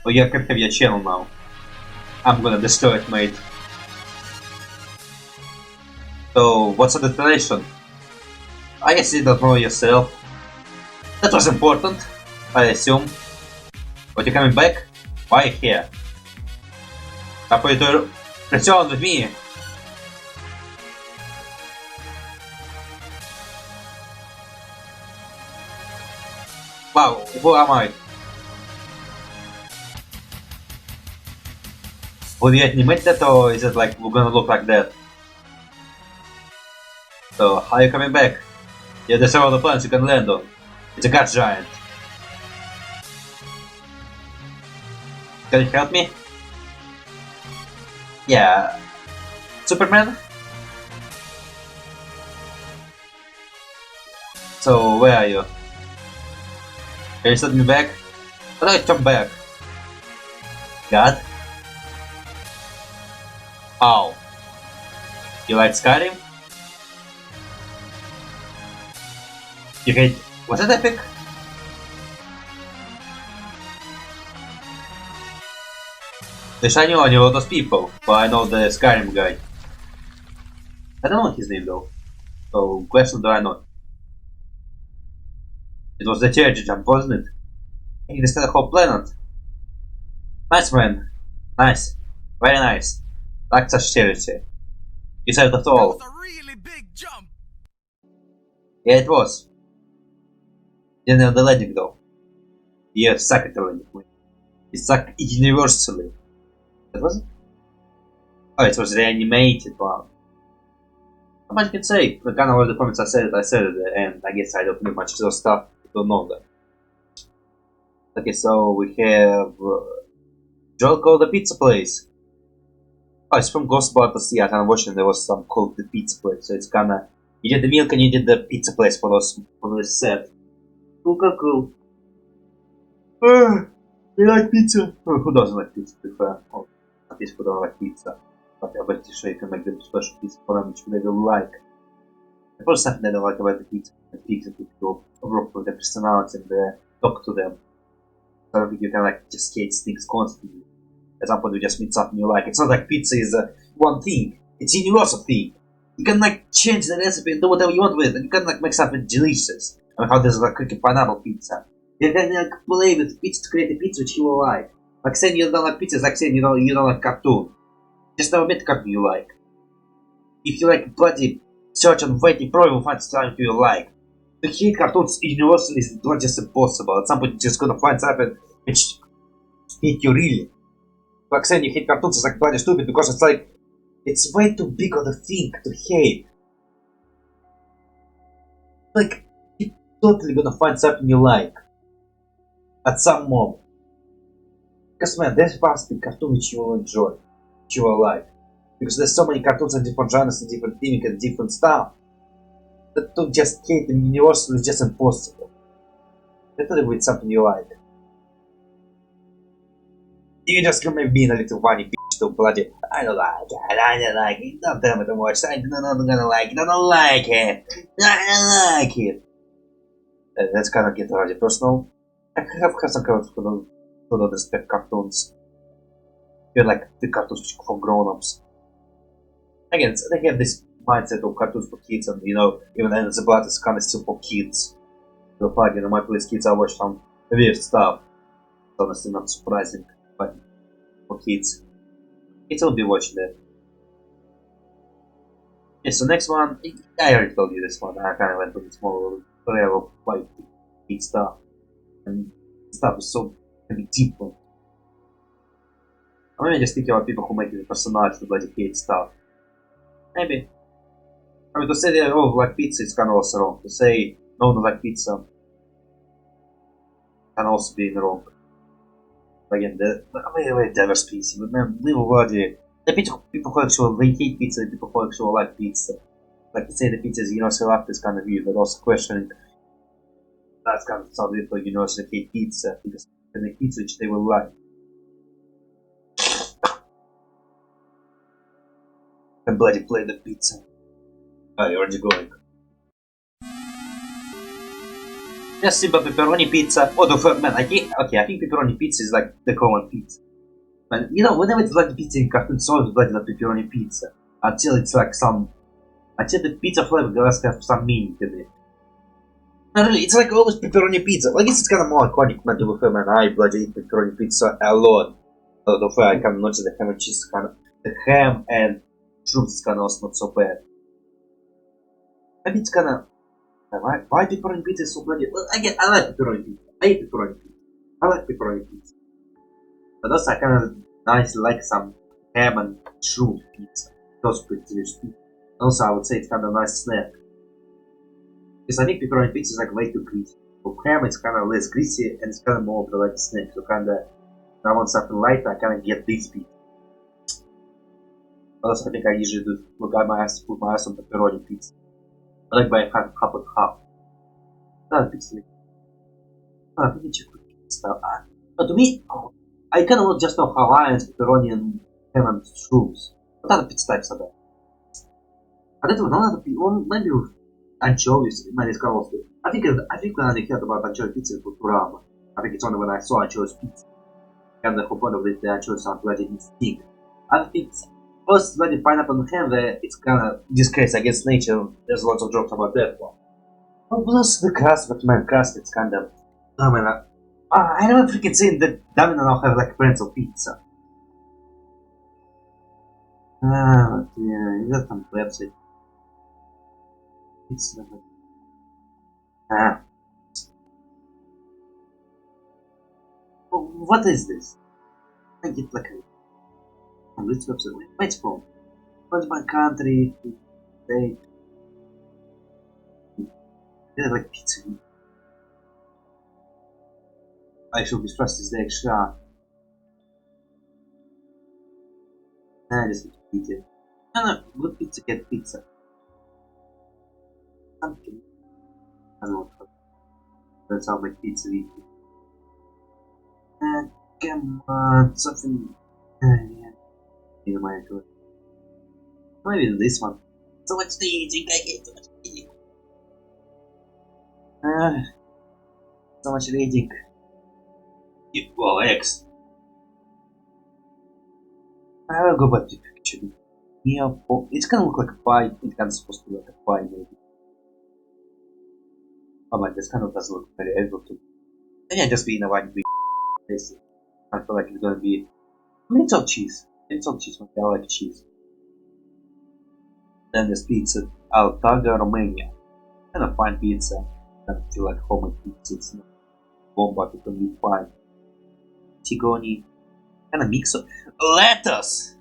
Or you can have your channel now? I'm gonna destroy it, mate. So, what's the destination? I guess you don't know yourself. That was important, I assume. But you're coming back? Why here? I'm going to return with me. Wow, who am I? Will you animate that, or is it like we're gonna look like that? So, how are you coming back? Yeah, there's several planets you can land on. It's a gas giant. Can you help me? Yeah. Superman? So, where are you? Can you send me back? How do I come back? God? Ow. You like Skyrim? You hate... Was that epic? Which I knew all those people, but I know the Skyrim guy. I don't know his name though. So, question do I know? It was the church jump, wasn't it? He destroyed the whole planet. Nice, man. Nice. Very nice. Like such charity. You saved us all. That was a really big jump. Yeah, it was. Didn't have the landing though. You suck at the landing. You suck universally. That was it? Oh, it was reanimated one. How much can I say? The kind of all the comments I said it, and I guess I don't know much of stuff. I don't know that. Okay, so we have Joel called the pizza place. Oh, it's from Ghostbusters. Yeah, I'm watching. There was some called the pizza place. So it's kinda you did the milk and you did the pizza place for this set. Cool. You like pizza? Who doesn't like pizza? To be fair, oh, at least who don't like pizza. But I'm pretty sure you can make them special pizza for them, which they will like. The first something I don't like about the pizza, people work with their personality and talk to them. So I don't think you can like just hate things constantly. At some point you just meet something you like. It's not like pizza is one thing. It's a universal thing. You can like change the recipe and do whatever you want with it. And you can like make something delicious. I mean, how there's like cooking pineapple pizza. You can like play with pizza to create a pizza which you will like. Like saying you don't like pizza is like saying you don't like cartoon. Just never met a cartoon you like. If you like bloody search and wait, you probably will find something you like. To hate cartoons universally is not just impossible. At some point you're just gonna find something which hate you really. Like saying you hate cartoons is like bloody stupid because it's like it's way too big of a thing to hate. Like you're totally gonna find something you like at some moment. Because man, there's must be cartoon which you will enjoy, which you will like. Because there's so many cartoons and different genres and different theming and different stuff that to just hate them universally is just impossible. Definitely with something you like. You just can maybe being a little whiny bitch to bloody I don't like it, don't tell me too much, I'm not gonna like it, I don't like it, I don't like it. That's kinda get already personal. I have some kind of who don't respect cartoons. You're like the cartoons for grown-ups. Again, they have this mindset of cartoons for kids and even End of the Blood is kinda still for kids. So far, my place kids I watch some weird stuff. It's honestly not surprising. But for kids, kids will be watching that. Okay, so next one, I already told you this one. I kind of went to the small area of like kids stuff, and stuff is so really deep. I mean, just thinking about people who make the personality to bloody hate stuff. Maybe. I mean, to say they all like pizza is kind of also wrong. To say no one like pizza can also be wrong. Again, very diverse species, but man, we already the people who actually hate pizza and people who actually like pizza. Like to say the pizza is universal love is kind of weird, but also questioning that's kind of sound weird for universal hate pizza because they make pizza which they will like. And bloody play the pizza. Oh, you're already going. Just simple pepperoni pizza. Oh, man, I think pepperoni pizza is like the common pizza. Man, whenever it's bloody pizza in cartoon, it's always bloody like pepperoni pizza. Until it's like until the pizza flavor does have some meaning to it. No, really, it's like always pepperoni pizza. I guess it's kind of more iconic, man, to be fair, man. I bloody eat pepperoni pizza a lot. Although I can notice the ham and cheese kind of, the ham and shrooms is kind of also not so bad. Maybe it's kind of. Why pepperoni pizza is so bloody? Well, I like pepperoni pizza. I eat pepperoni pizza. I like pepperoni pizza. But also, I kind of nicely like some ham and shroom pizza. Those pretty delicious pizza. Also, I would say it's kind of a nice snack. Because I think pepperoni pizza is like way too greasy. For ham, it's kind of less greasy and it's kind of more of like a snack. So kind of, if I want something light, I kind of get this pizza. Also, I think I usually do put my eyes on pepperoni pizza. I like by half and half. Not pizza. I think it's stuff. But to me, I kind of want just know Hawaiians, pepperoni, and ham and shrooms. What other pizza types are there? I don't know other people. Maybe with anchovies, it might be also. I think when I heard about anchovy pizza for Futurama. I think it's only when I saw anchovies pizza. kind of component with the actual sound bloody instinct. I think first bloody pineapple ham where it's kind of disgrace against nature. There's lots of jokes about that one. Well, plus the crust, but man, crust it's kind of I never freaking seen that Domino now have like pretzel pizza. Yeah, you got some website. It's what is this? I get like a this website. Where it's from? What's my country? State? They're like pizza. I should be trusted as the extra. I just need to eat it. No, good pizza get pizza. Something. I don't know what that's how my pizza eat. Come on, something. Yeah. In my good. Maybe this one. So much eating, I get so much eating. So much eating. Well, X. I will go back to the picture. Yeah, it's gonna look like a pie. It's kind of supposed to look like a pie, maybe. Oh my, this kind of doesn't look very able to. Yeah, just being a white beef. I feel like it's gonna be. It's all cheese. It's all cheese. I like cheese. Then there's pizza Altaga, Romania. Kind of fine pizza. I feel like homemade pizza. It's not bomb, but it can be fine. Tigoni. Kind of mix of lettuce.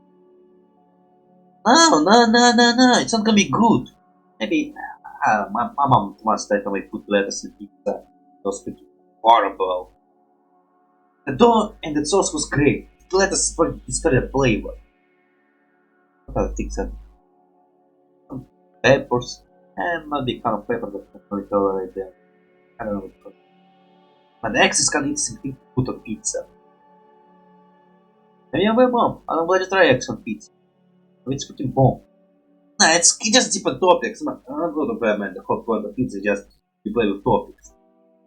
No. It's not gonna be good. Maybe my mom once said I put lettuce in pizza. Those people horrible. The dough and the sauce was great. The lettuce is very flavor. What other things? Some peppers. I'm not a big fan of pepper, but I can tolerate that. I don't know what it's called. But the X is kind of interesting thing to put on pizza. Maybe I'm very bomb. I'm glad to try X on pizza. It's fucking bomb. Nah, it's just different topics. I'm not going to man. The whole point of pizza just you play with topics.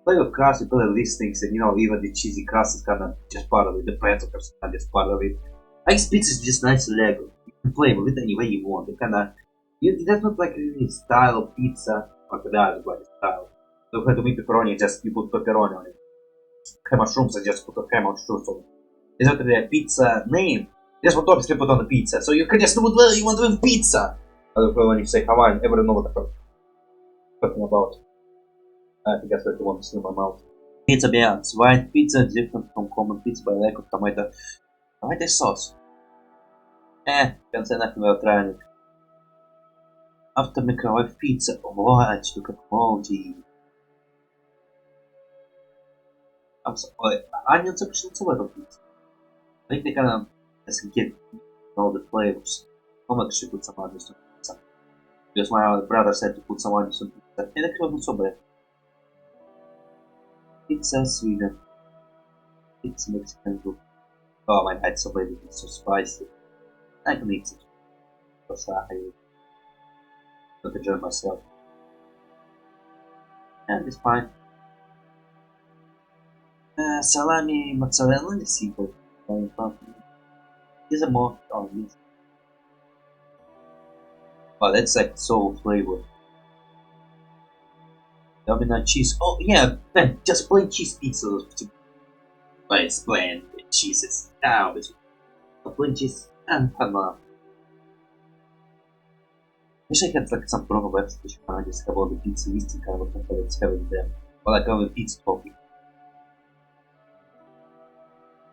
Play with crust, you play with these things, and even the cheesy crust is kind of just part of it. The pretzel crust is kind of just part of it. I guess pizza is just nice Lego. You can play with it any way you want. It kind of that's not like really style of pizza. Like that is like a style. So if you have to make pepperoni, just you put pepperoni on it. Have mushrooms, and just put a ham on mushrooms on it. It's not really a pizza name. Just what obviously put on the pizza. So you can just do whatever you want with pizza. Otherwise, when you say Hawaiian, everyone knows what I'm talking about. I think that's what you want to see in my mouth. Pizza Beans. White pizza different from common pizza by lack of tomato sauce. Can't say nothing about trying it. After microwave pizza, what? Look at quality. I'm sorry, onions are so little pizza. I think they kind of just get all the flavors. I'm actually put some onions on pizza. Because my brother said to put some onions on pizza. And it wasn't so bad. Pizza Sweden. It's Mexican too. Oh my god, it's so bad, it's so spicy. I can eat it. Because I don't enjoy myself. And it's fine. Salami mozzarella is simple. Is a more on this. Wow, that's like so flavored. Domino cheese. Oh yeah, man, just plain cheese pizza. But it's plain with cheeses. Now it's plain cheese and panna. Wish I had like some proper website which kind of just have all the pizza listing kind of what it's having there. Or like a pizza topping.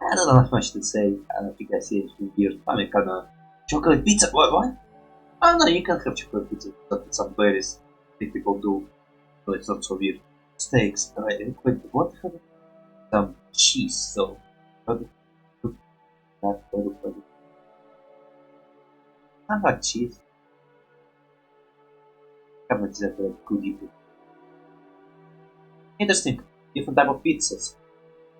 I don't know much to say. I don't think I see anything weird. I mean, kind of chocolate pizza. What? Oh no, you can have chocolate pizza with some berries. I think people do. So it's not so weird. Steaks. Wait, what? Some cheese. So, I like cheese. I haven't exactly like good eating. Interesting. Different type of pizzas.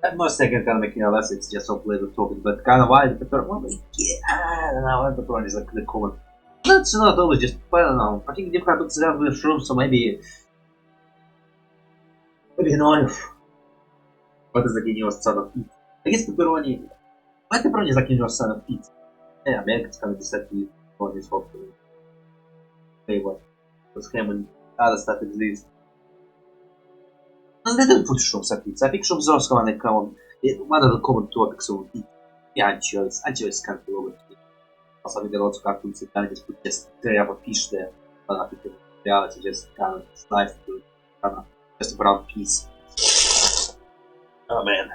At most I can kind of make less, it's just so flavor topping, but kind of why the pepperoni, I don't know, pepperoni is like the common. That's not always just, I don't know, I think different puts around with shrooms, so maybe an olive. What is the genius sort of pizza? I guess pepperoni, Это probably like universal pizza. Yeah, Americans kind of decide to use for this hopefully. Flavor. Because ham and other stuff exists. And they don't put shops at pizza. I think shops are kind of common. One of the common topics of pizza. Yeah, anchovies. Anchovies can't be over. Also, we get lots of cartoons that kind of just put just tray up a fish there. But I think in reality, just kind of slice to kind of just a brown piece. Oh man.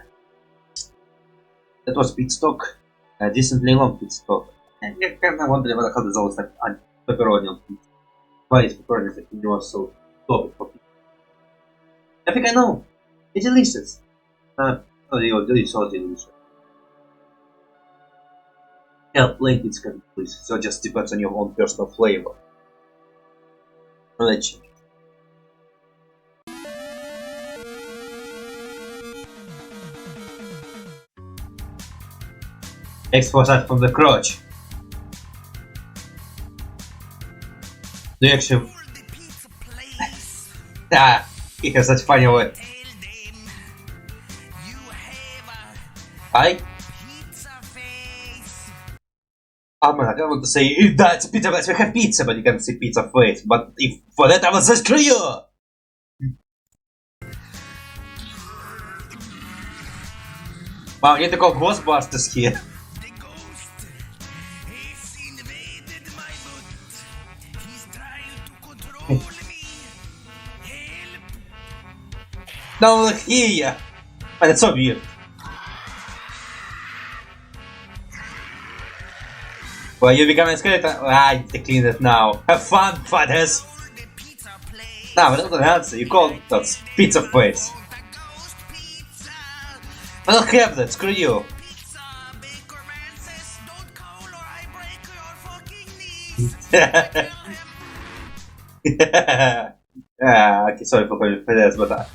That was pit stock. A decently long pit stock. And I kind of wondering how there's always like pepperoni on pizza. Why is pepperoni like universal topic for pizza? I think I know. It's delicious. Delicious. Yeah, plenty it's kind of delicious. So it just depends on your own personal flavor. Let's check. Exposed from the crotch. Do you actually... Ah, he has such funny way. Hi? Oh man, I want to say, that's pizza face, we have pizza, but you can't see pizza face. But if for that I will say screw you! Wow, you need to call Ghostbusters here. No, look here! Man, it's so weird. Well, you become a skeleton. I need to clean it now. Have fun, fatheads! No, but don't answer. You call that pizza face. I don't have that. Screw you. Okay, sorry for calling fatheads, but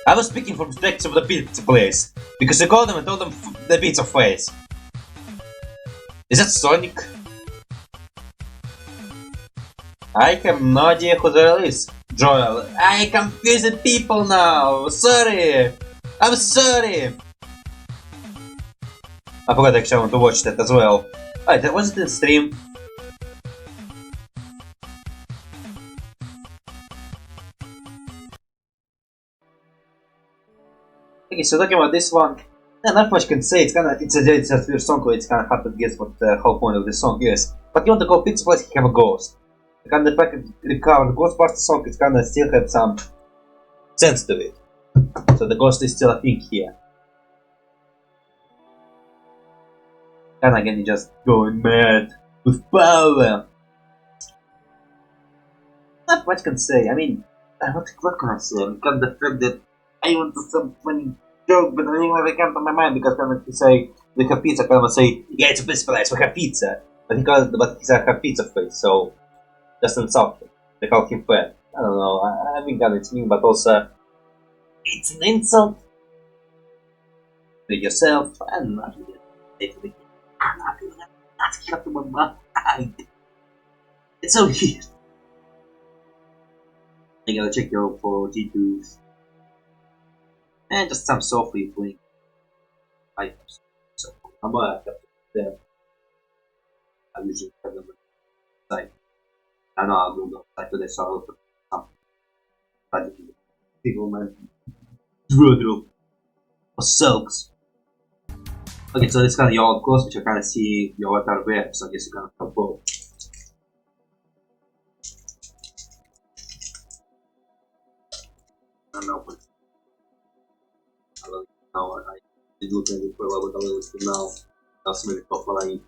I was speaking from perspective of the pizza place because I called them and told them the pizza face. Is that Sonic? I have no idea who Zeurel is. Zeurel. I confused people now. Sorry. I'm sorry. I forgot actually I want to watch that as well. Alright, that wasn't in stream. Okay, so talking about this one, not much can say. It's a first song, so it's kind of hard to guess what the whole point of the song is. But you want to go pizza place, you have a ghost. And the fact that it covered the Ghostbuster song, it kind of still have some sense to it. So the ghost is still a thing here. And again, you're just going mad with power. Not much can say. I mean, what can I say? Because the fact that I want to say some funny joke, but I don't really come to my mind because kind of to say we have pizza, kind of say, yeah, it's a pizza place, we have pizza. But he said have pizza face, so just insult him. They call him fat. I don't know. I think that it's mean, but also it's an insult to yourself and not to the not to my mind. It's so weird. You gotta check your for G2s and just some softly playing items. So I'm gonna have to them. I usually have them on site. I know I'll go back to the sorrow for something. People man. Drill. Or soaks. Okay, so this kind of your clothes, which I kind of see your avatar wear, so I guess you kind of have both. I don't know, but I don't know. I did look at it for a while, but I will see now. That's really tough when I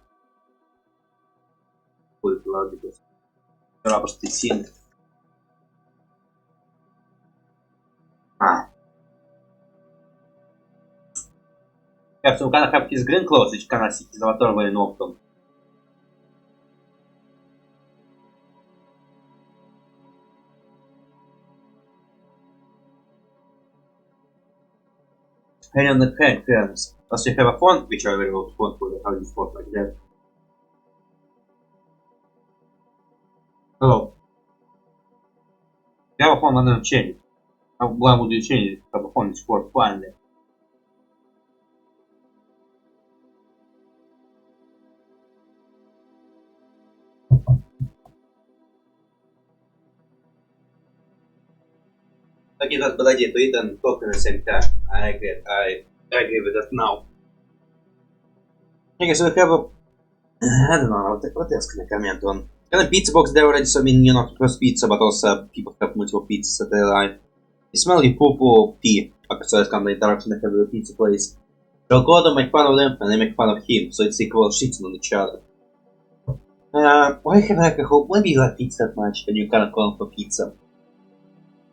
put it loud because era просто сильный. So kind of have his green clothes, which kind of see his avatar very often. Hand on the hand, friends. Also, you have a font, which I very old font for the how you font like that. Hello. You have a font, I'm gonna change it. Why would you change it? Have a font is for finally. Okay, that's a bad idea to eat and talk at the same time. I agree with that now. Okay, so we have a... I don't know, what else can I comment on? Got a pizza box there already, so I mean, you know, it was pizza, but also people have multiple pizzas at their life. It smells like poo pee, so it's kind of the interaction I have with the pizza place. Rokoto make fun of them, and they make fun of him, so it's equal shitting on each other. Why have alcohol? Maybe you like pizza that much, and you can't call for pizza.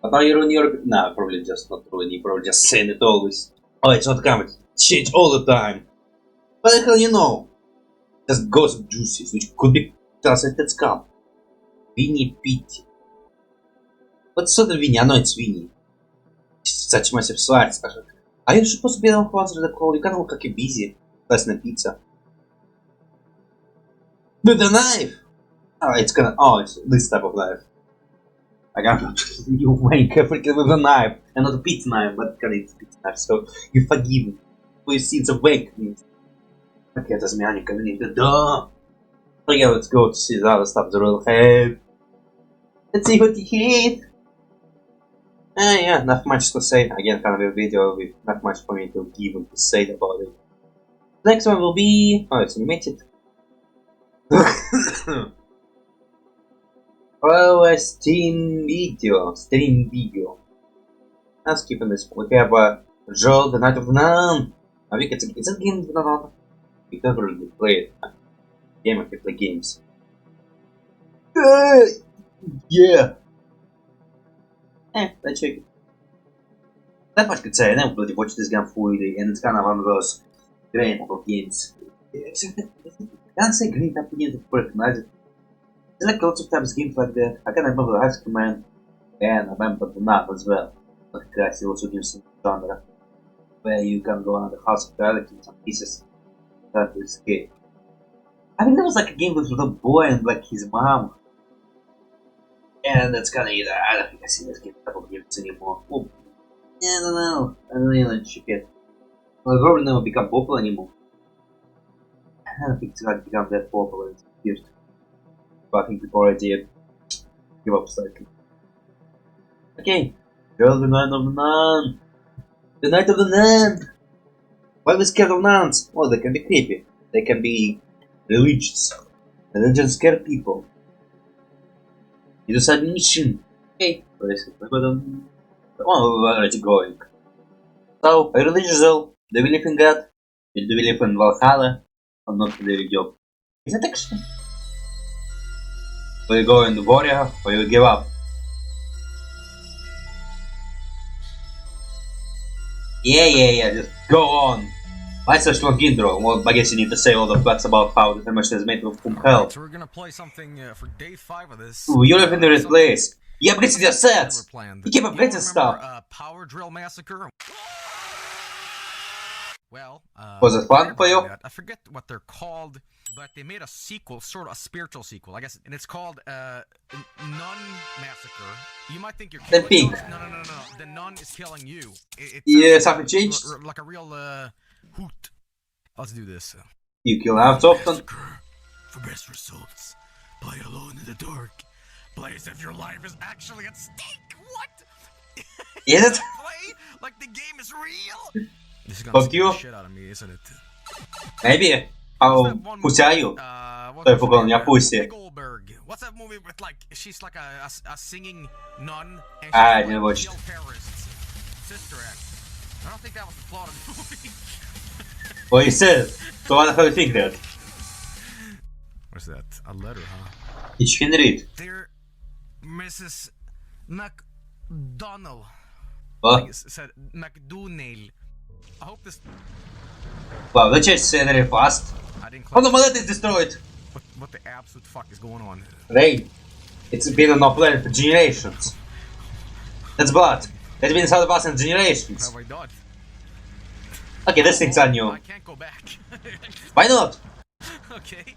But now you're on your... Nah, probably just not true, you're probably just saying it always. Oh, it's not coming. It's shit all the time. What the hell you know? Just gossip juices, which could be translated scum. Vinny Pitty. What's sort of Vinny? I know it's Vinny. Such massive slides. Are you supposed to be the one who answered the call? You kind of look like you're busy. Less than pizza. With the knife! Oh, it's gonna... Oh, it's this type of knife. Like, I'm not... You wank freaking with a knife. And not a pizza knife, but it's a pizza knife, so you're forgiven. For your sins of wank. Okay, that's me, I'm coming in the door. Okay, let's go to see the other stuff Zeurel had. Let's see what he hit. Yeah, not much to say. Again, kind of a video with not much for me to give and to say about it. Next one will be... Oh, it's animated. Well, stream video. Now skipping this. We have Joel, the Night of the Nun. I think it's a game of the Nun. We never really played it. Game of play games. Yeah. Let's check it. That much could say. I never really watched this game fully, and it's kind of one of those great type of games. I can't say great type of games to recognize it. I like lots of times games like that. I can remember the High Command, and I remember the Nun as well. But actually also gives some genre where you can go on the House of Reality in some pieces. That to escape. I think there was like a game with a little boy and like his mom. And that's kinda either. I don't think I see this game type of games anymore. Oh. Yeah, I don't know. I don't really check it. Well, it probably never become popular anymore. I don't think it's gonna become that popular in the future. But I think people already give up slightly. Okay. Girl, the Night of the Nun! The Night of the Nun! Why are we scared of nuns? Well, they can be creepy. They can be religious. Religions scare people. You decide mission. Okay. Oh, we're already going. So, are you religious though? Do you believe in God? Do you believe in Valhalla? Or not really job? Is that actually? Will you go in the warrior or you give up? Yeah, just go on. Why such long intro? Well, I guess you need to say all the facts about how the image is made from hell. So we're gonna play something for day 5 of this. Ooh, you live in the right place. You upgraded your sets. You keep upgrading stuff. Power drill massacre. Well, was it fun for you? I forget what they're called, but they made a sequel, sort of a spiritual sequel, I guess, and it's called Nun Massacre. You might think you're killing... Pink. No. The nun is killing you. Yeah, something changed. Like a real hoot. Let's do this. You kill out often. For best results, play alone in the dark. Play as if your life is actually at stake. What? Is it? Play like the game is real. This is gonna scare the shit out of me, isn't it? Maybe. How pussy are you? I forgot your pussy. What's that movie with like she's like a singing nun and she's I didn't watch it. Terrorists. Sister Act. I don't think that was the plot of the movie. Well, you said. So why the hell do you think that? What's that? A letter, huh? You can read. Dear Mrs. McDonald. What? Like it said McDonald. I hope this. Wow, the chat said very fast. Oh, the mallet is destroyed. What the absolute fuck is going on? Rain. It's been on our planet for generations. That's blood. It's been inside of us in generations. Have I done? Okay, this thing's on you. I can't go back. Why not? Okay.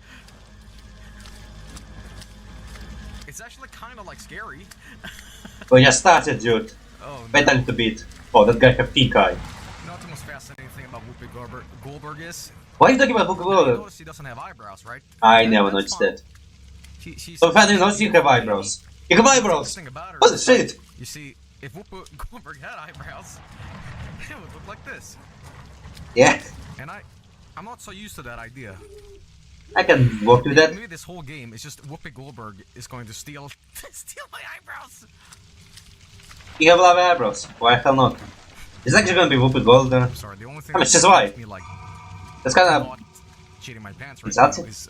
It's actually kind of like scary. We just started, dude. Oh, wait a little bit. Oh, that guy have pink eye. You know what's the most fascinating thing about Whoopi Goldberg is? Why are you talking about Whoopi Goldberg? Notice she doesn't have eyebrows, right? I never noticed that. So if I didn't notice you have eyebrows. You have eyebrows! What the shit? You see, if Whoopi Goldberg had eyebrows, it would look like this. Yeah. And I'm not so used to that idea. I can work with that. Maybe this whole game is just Whoopi Goldberg is going to steal my eyebrows. You have a lot of eyebrows. Why the hell not? It's actually gonna be Whoopi Goldberg. Sorry, the only thing Which is why. me like That's kind of cheating my pants right Is now that is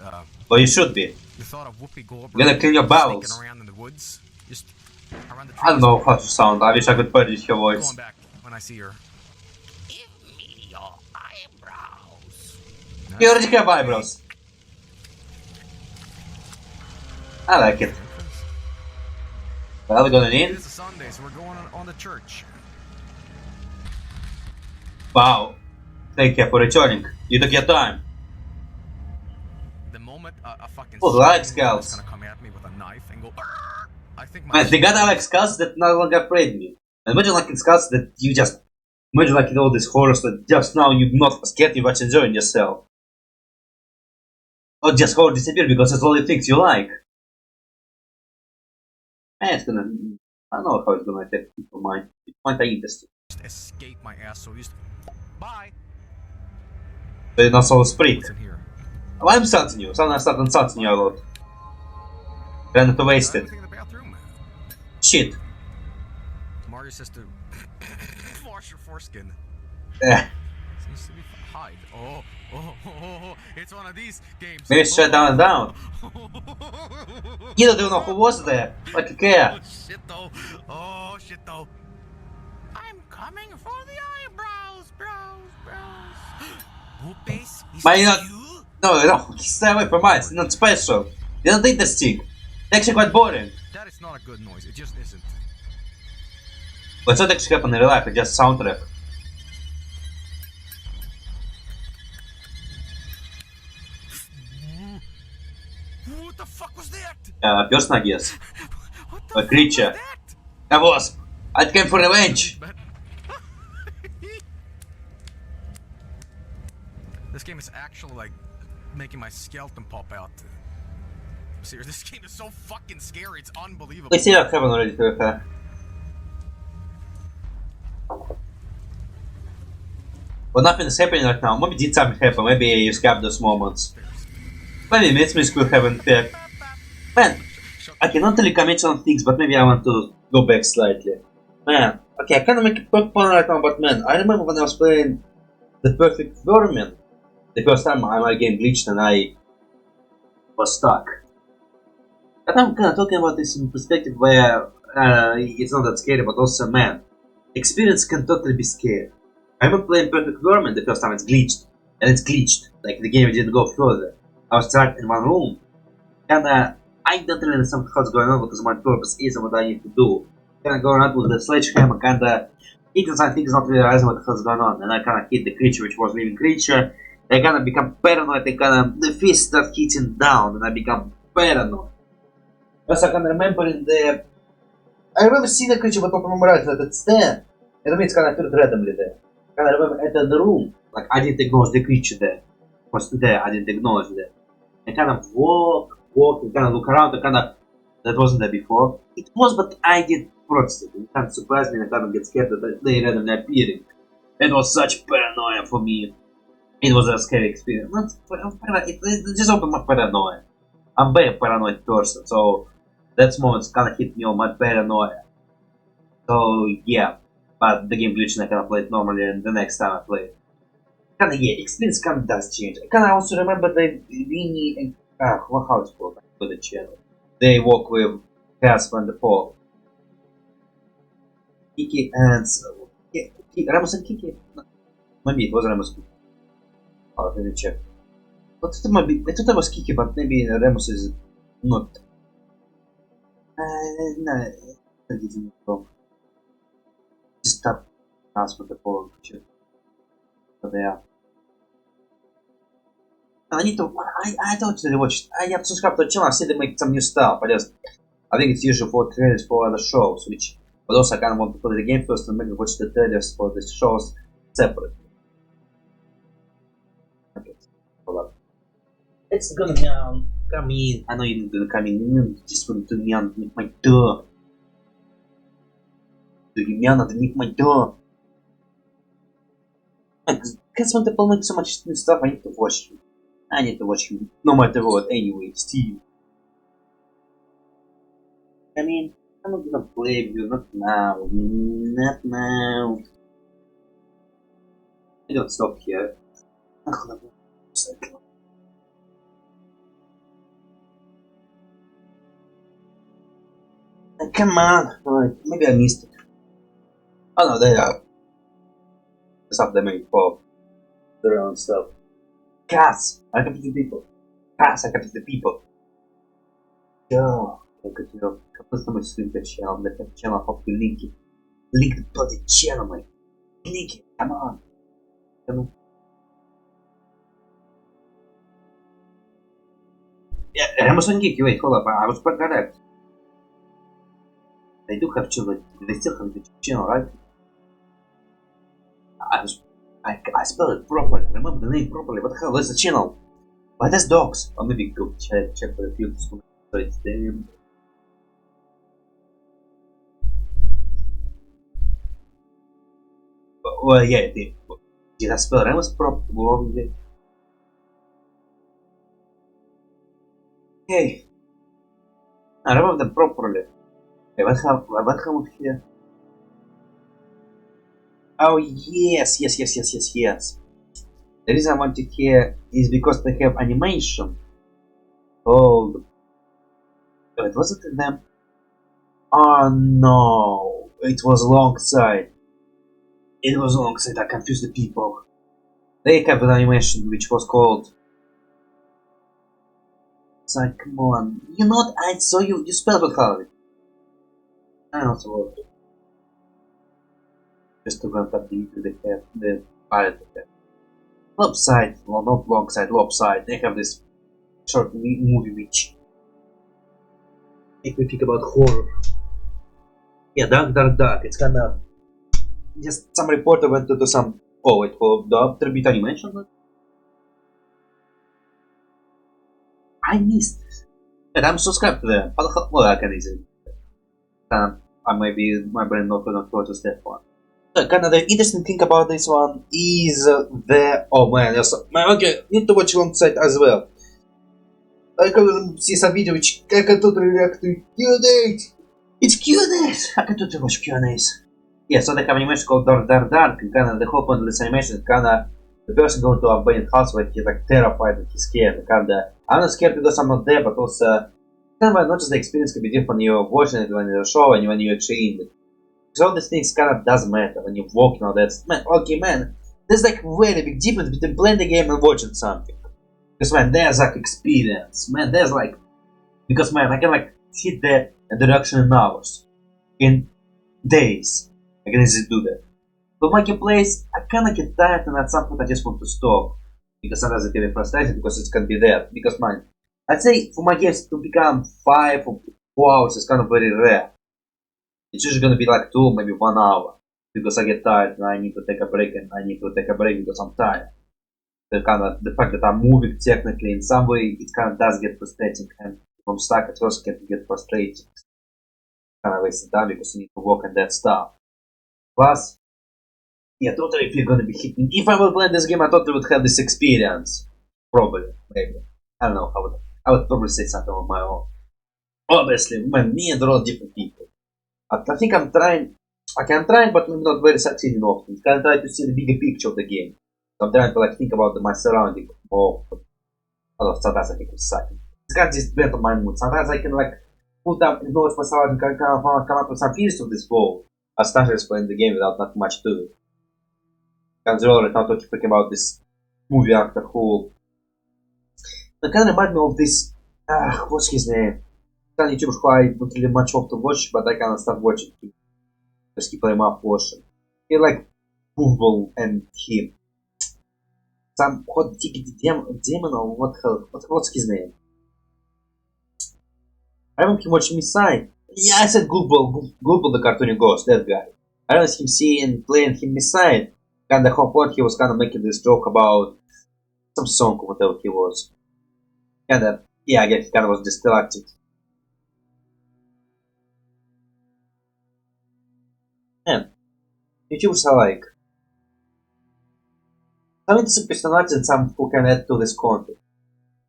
well, you should be. the thought of Whoopi Goldberg You gotta clean your bowels. sneaking around in the woods, just around the trees. I don't know how to sound. I wish I could produce her voice. Going back when I see her. Give me your eyebrows. You already have eyebrows. I like it. Well, we're going in. It's a Sunday, so we're going on the church. Wow. Thank you for returning. You took your time. The moment a fucking Oh, the Alex is Scouts. gonna come at me with a knife and go, I think my Man, they got Alex Scouts that no longer afraid me. Imagine like in Scouts that you just... Imagine like in all these horrors that just now you're not scared, you're just enjoying yourself. Or just horror disappear because it's all the things you like. Man, it's gonna... I don't know how it's gonna affect people's mind. It's quite interesting. just escape my ass so used. Bye. Ты нашел сприт. What's in here? Why I'm starting you? Someone started starting you a lot. Kinda too wasted. Anything in the bathroom? Shit. Mario says to wash your foreskin. Eh. Seems to be hide. Oh, it's one of these games. Maybe shut down and down. You don't know who was there. Like a care. Oh shit though. I'm coming for the eyebrows, brows. Whoopies? But you're not... No, stay away from mine. It's not special. They don't interesting. It's actually quite boring. That is not a good noise. It just isn't. But it's not actually happening in real life. It's just soundtrack. What the fuck was that? Person, I guess. A creature. A wasp. I came for revenge. This game is actually like making my skeleton pop out. Seriously, this game is so fucking scary. It's unbelievable. We see that haven't already to her. But nothing is happening right now. Maybe did something happen. Maybe you skipped those moments. Maybe Miss could have an effect. Man, I cannot really comment on things, but maybe I want to go back slightly. Man, okay, I can't make a quick point right now, but man, I remember when I was playing The Perfect Vermin. The first time my game glitched and I was stuck. But I'm kind of talking about this in perspective where it's not that scary, but also, man, experience can totally be scary. I remember playing Perfect Vermin the first time it's glitched, and it's glitched, like the game didn't go further. I was trapped in one room, and I don't really understand what's going on because my purpose isn't what I need to do. Kinda going out with the sledgehammer, kinda hitting some things, not really realizing what the hell's going on, and I kinda hit the creature, which was a living creature. I kinda become paranoid, the fist start hitting down, and I become paranoid. Because I can remember I remember seeing the creature, but not remember that it's there. And I mean, it's kinda appeared randomly there. I remember entering the room, like I didn't acknowledge the creature there. It was there, I didn't acknowledge that. I kind of walk, and kind of look around, and that wasn't there before. It was, but I did protest it. It kind of surprised me, and I kind of get scared that they randomly appearing. It was such paranoia for me. It was a scary experience. It just opened my paranoia. I'm a very paranoid person, so that moment kind of hit me on my paranoia. So yeah, but the game glitched and I kind of played normally, and the next time I played. Kinda, yeah, experience kinda does change. I kinda also remember the Vinny and how it's called for the channel. They walk with Casper and the Paul. Kiki and Ramos and Kiki. Maybe it was Ramos. Oh, let me check. But it might be. I thought it was Kiki, but maybe Ramos is not. No, I didn't know. Just tap Casper the Paul. So they are. I need to. I don't really watch it. I have subscribed to the channel. I see they make some new stuff. I think it's usually for trailers for other shows, which. But also I kind of want to play the game first and maybe watch the trailers for the shows separately. Okay, hold up. It's gonna come in. I know you're gonna come in. You just want to me on my door. me underneath my door. Because when people make so much new stuff, I need to watch him. I need to watch him no matter what. Anyway, Steve. I mean, I'm not gonna play with you, not now. Not now. I don't stop here. Come on! Alright, maybe I missed it. Oh no, they are. Stuff they made for their own stuff. Cats! I can the people. Cats, I can the people. Yo, I could просто мой свой channel, the channel, hope you link it. Link the bloody channel, mate. Link it, come on. Come on. Yeah, I was on geek, wait, hold up, I was quite correct. They do have children, they still have the channel, right? I spell it properly, remember the name properly, what the hell is the channel? Why there's dogs? Or maybe go check for the fields. So it's them. Well, yeah, did I spell Remus properly? Okay. I remember them properly. I went home here. Oh yes. The reason I want it here is because they have animation called... Wait, was it in them? Oh no, it was alongside. It was alongside, I confused the people. They have an animation which was called... It's like, come on. You know what, I saw you spelled it how it. I don't know. Just to grant up the pilot of that. Lopside, well not longside, lopside. They have this short movie which make me think about horror. Yeah, dark. It's kind of just some reporter went to do some. Oh wait, for the tribute animation. I missed it, and I'm subscribed to them. Well, I can easily. I maybe my brain not gonna go to step one. Kind of the interesting thing about this one is oh man, okay, need to watch alongside as well. I can see some video which I can totally react to Q&As. It's Q&As. I can totally watch Q&As. Yeah, so they have animation called Dark, and kind of the whole point of this animation is kind of the person going to abandoned house where he's like terrified and he's scared. Kind of, I'm not scared because I'm not there, but also kind of not just the experience can be different when you're watching it, when you're showing, when you're actually in it. All these things kind of doesn't matter when you're walking on that. Man, okay, man, there's like very big difference between playing the game and watching something. Because man, there's like experience. Man, there's like, because man, I can like hit the direction in hours, in days. I can easily do that. But my gameplays, I kind of get tired, and at some point I just want to stop because sometimes it can be frustrating because it can be there. Because man, I'd say for my games to become 5 or 4 hours is kind of very rare. It's usually gonna be like 2, maybe 1 hour, because I get tired and I need to take a break, and I need to take a break because I'm tired. The fact that I'm moving technically in some way, it kind of does get frustrating, and if I'm stuck at first, it can get frustrating. Kind of wasting time because you need to work on that stuff. Plus, yeah, totally if you're gonna be hitting. If I were playing this game, I totally would have this experience. Probably, maybe. I don't know how I would probably say something on my own. Obviously, man, me and all different people. I think I'm trying, I'm trying, but maybe not very succeeding often. I'm trying to see the bigger picture of the game. So I'm trying to like think about my surrounding more. Although sometimes I think it's sucking. It's kind of just depends on my mood. Sometimes I can like put up and notice my surrounding and come up with some pieces of this world. I started playing the game without not much to it. And Zeurel right now talking about this movie actor who kind of reminds me of this, what's his name? On YouTube who I don't really much of to watch, but I kind of start watching him. Just keep him up watching. He like Bulbasaur and him. Some hot ticket demon or what hell? What's his name? I remember him watching me side. Yeah, I said Bulbasaur the cartoon ghost, that guy. I remember him seeing playing him beside. And the whole point he was kind of making this joke about some song or whatever he was. And yeah, I guess he kind of was distracted. And YouTubers are like some interesting personalities and some who can add to this content.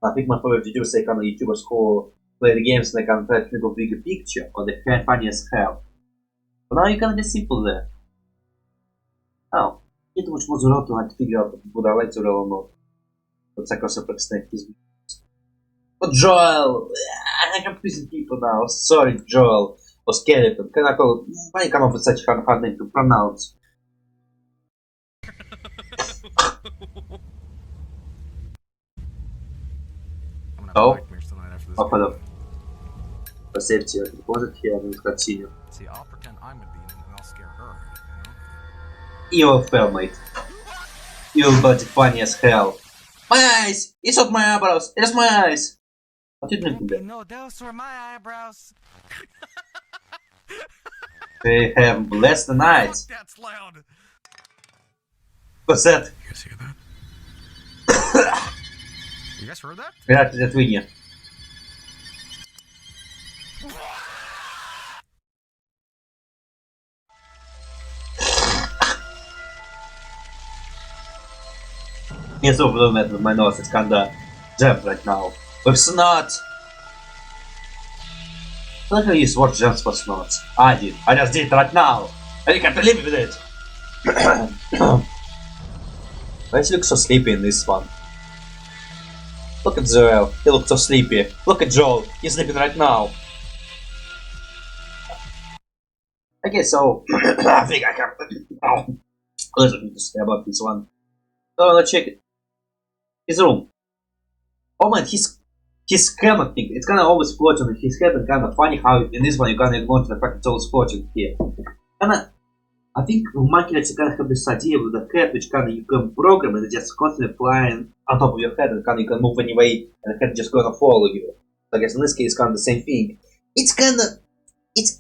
I think my favorite YouTubers are kind of YouTubers who play the games like I'm trying to think of bigger picture or the funny as hell. But now you can be simple there. Oh, need too much more Zeurel to like figure out would I like Zeurel or not. Let's like also extend his videos. But Joel, I'm confusing people now. Sorry, Joel or Skeleton. Can I call? Why you come up with such a hard name to pronounce? Oh, походу. Посмотрите, может я не хочу. Evil fail, mate. Evil bloody funny as hell. My eyes! It's not my eyebrows. It's my eyes. What did you do there? No, those were my eyebrows. They have less than eyes. That's loud. What's that? You guys hear that? You guys heard that? Yeah, that video. Yes, over the with my nose, it's kinda jammed right now. With snot! Look how you swatch gems for snot. I did. I just did it right now. And you can't believe it. Why does he look so sleepy in this one? Look at Zeurel, he looks so sleepy. Look at Joel, he's sleeping right now. Okay, so I think I can. There's nothing to say about this one. So let's check it. His room. Oh man, his camera thing. It's kinda always floating on his head and kinda funny how in this one you kinda ignore the fact it's always floating here. Kinda, I think в Minecraft you kinda have this idea with the head which kinda you can program and it's just constantly flying on top of your head and kinda you can move anyway and the head just gonna follow you. So I guess in this case it's kinda the same thing. It's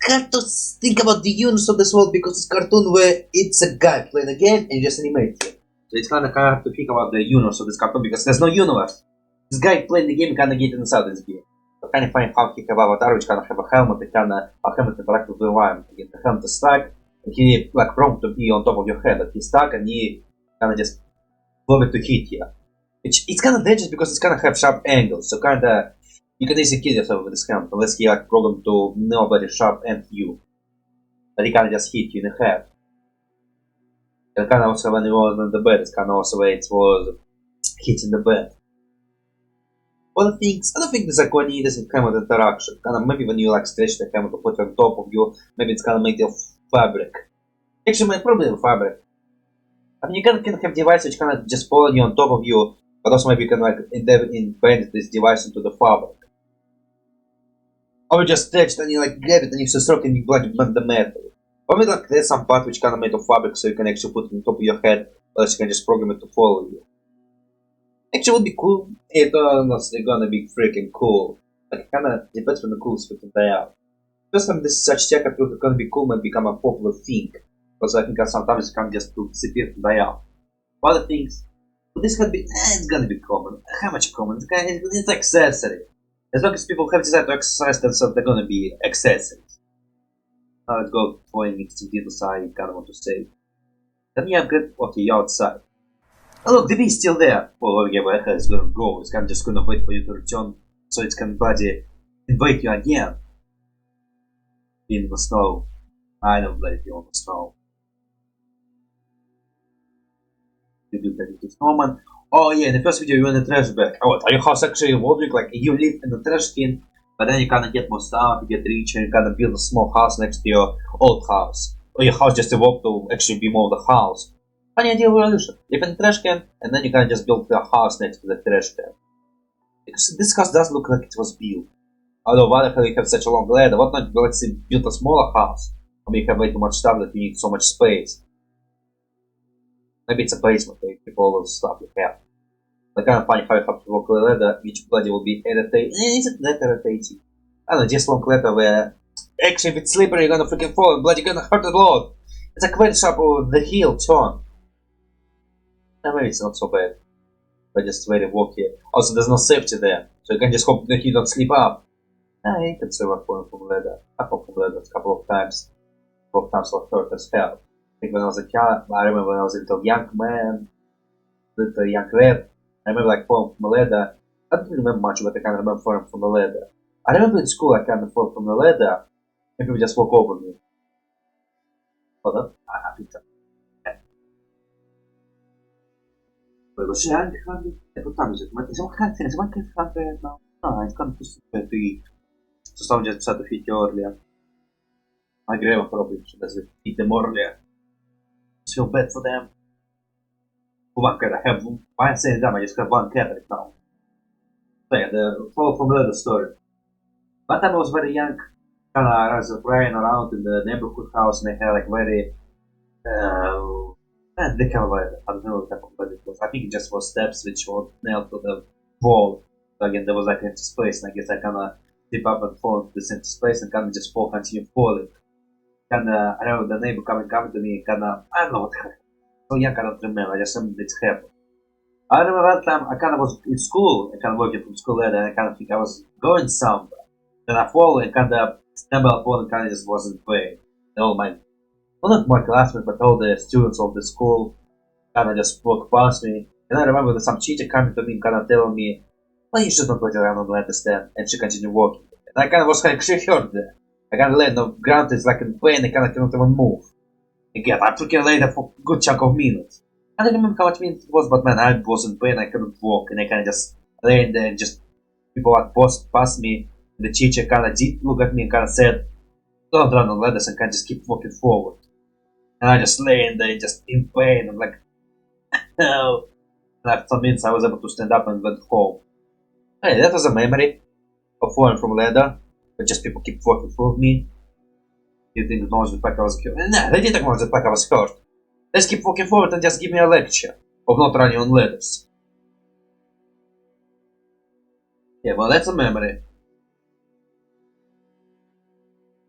hard to think about the universe of this world because it's a cartoon where it's a guy playing a game and just animates it. So it's kinda hard to think about the universe of this cartoon because there's no universe. This guy playing the game kinda getting inside this game. So kinda funny how he have avatar which kinda have a helmet and kinda a helmet interact with the environment. Again, the helmet is stuck and he like prompt to be on top of your head and he's stuck and he kinda just love it to hit you. It's kinda dangerous because it's kinda have sharp angles, so kinda you can easily kill yourself with this helmet unless he like programmed to nobody sharp end you. But he kinda just hit you in the head. And kinda also when he was on the bed, it's kinda also where it was hitting the bed. Other things, I don't think there's like when he doesn't helmet interaction. Kinda maybe when you like stretch the helmet to put it on top of you, maybe it's kinda made of fabric. Actually, probably fabric. I mean, you can have device which kinda just fall you on top of you, but also maybe you can like embed this device into the fabric. Or you just stretch it and you like grab it and you just stroke and you like bend the metal. Or maybe like there's some part which kinda made of fabric so you can actually put it on top of your head, or else you can just program it to follow you. Actually, it would be cool. It's honestly gonna be freaking cool. Like, it kinda depends on the cool spit they are. First time this such tech I feel it's gonna be cool might become a popular thing. Because I think sometimes it can just disappear and die out. Other things, but this can be, it's gonna be common. How much common? It's accessory. As long as people have decided to exercise themselves, they're gonna be accessories. Now let's go for an interesting details I kinda want to say. Then you have good, okay, you're outside. Oh look, the bee is still there. Well, yeah, where it's gonna go. It's just gonna wait for you to return, so it can bloody invade you again. In the snow. I know bloody you on the snow. You do that with snowman. Oh yeah, in the first video you were in the trash bag. Oh, your house actually evolving, like you live in the trash can, but then you kinda get more stuff, you get richer, you kinda build a small house next to your old house. Or your house just evolved to actually be more of the house. Funny idea of evolution. Live in the trash can, and then you can just build a house next to the trash can. Because this house does look like it was built. Although why the hell you have such a long ladder? What not, let's say, build a smaller house? Or maybe you have way too much stuff that you need so much space. Maybe it's a basement where you keep all the stuff you have. But kind of funny how you have to walk a ladder, which bloody will be irritating. Isn't that irritating? I don't know, just long ladder where actually if it's slippery you're gonna freaking fall and bloody gonna hurt a lot. It's like very sharp over the heel turn. Maybe it's not so bad, but just very walky. Also, there's no safety there, so you can just hope that you don't slip up. You can survive from ladder. I fell from ladders a couple of times. both times were hurt as hell. I think when I was a child, I remember when I was a little young man, little young lad, I remember like falling from a ladder. I don't remember much, but I can remember falling from the ladder. I remember in school I kind of fall from the ladder, and people just walk over me. Hold on, I picked up. Quello c'è anche quando è portato, ma siamo cazzi, siamo anche fatte, no, it's kind of just to eat. So someone just said to feed you earlier. I agree with probably should have eat them earlier. Just feel bad for them. One cat, I have, why I'm saying that, I just have one cat right now. So yeah, the fall from the other story. One time I was very young, kinda I was running around in the neighborhood house and they had like very, they kind of like, I don't know what type of bed it was. I think it just was steps which were nailed to the wall. So again, there was like empty space and I guess I kinda dip up and fall into this empty space and kinda just fall, continue falling. Kinda, I remember the neighbor coming to me, kinda, I don't know what happened. So young, I don't remember, I just remember it happened. I remember that time I kinda was in school, I kinda working from school later and I kinda think I was going somewhere. Then I fall and kinda stumble upon and kinda just wasn't playing. All my, well not my classmates, but all the students of the school kinda just walked past me. And I remember that some teacher coming to me and kinda telling me, well, you should not wait around on the ladder stand. And she continued walking. And I kinda was like, she heard that. I kinda lay on the ground, it's like in pain, I kinda cannot even move. Again, I freaking lay there for a good chunk of minutes. I don't remember how much minutes it was, but man, I was in pain, I couldn't walk, and I kinda just lay in there and just people like past me. And the teacher kinda did look at me and kinda said, don't run on ladders and kinda just keep walking forward. And I just lay in there just in pain, I'm like, no. And after some minutes I was able to stand up and went home. Hey, that was a memory of falling from a ladder, but just people keep walking through me. You didn't acknowledge the fact I was hurt. Nah, they didn't acknowledge the fact I was hurt. Let's keep walking forward and just give me a lecture of not running on ladders. Yeah, well, that's a memory.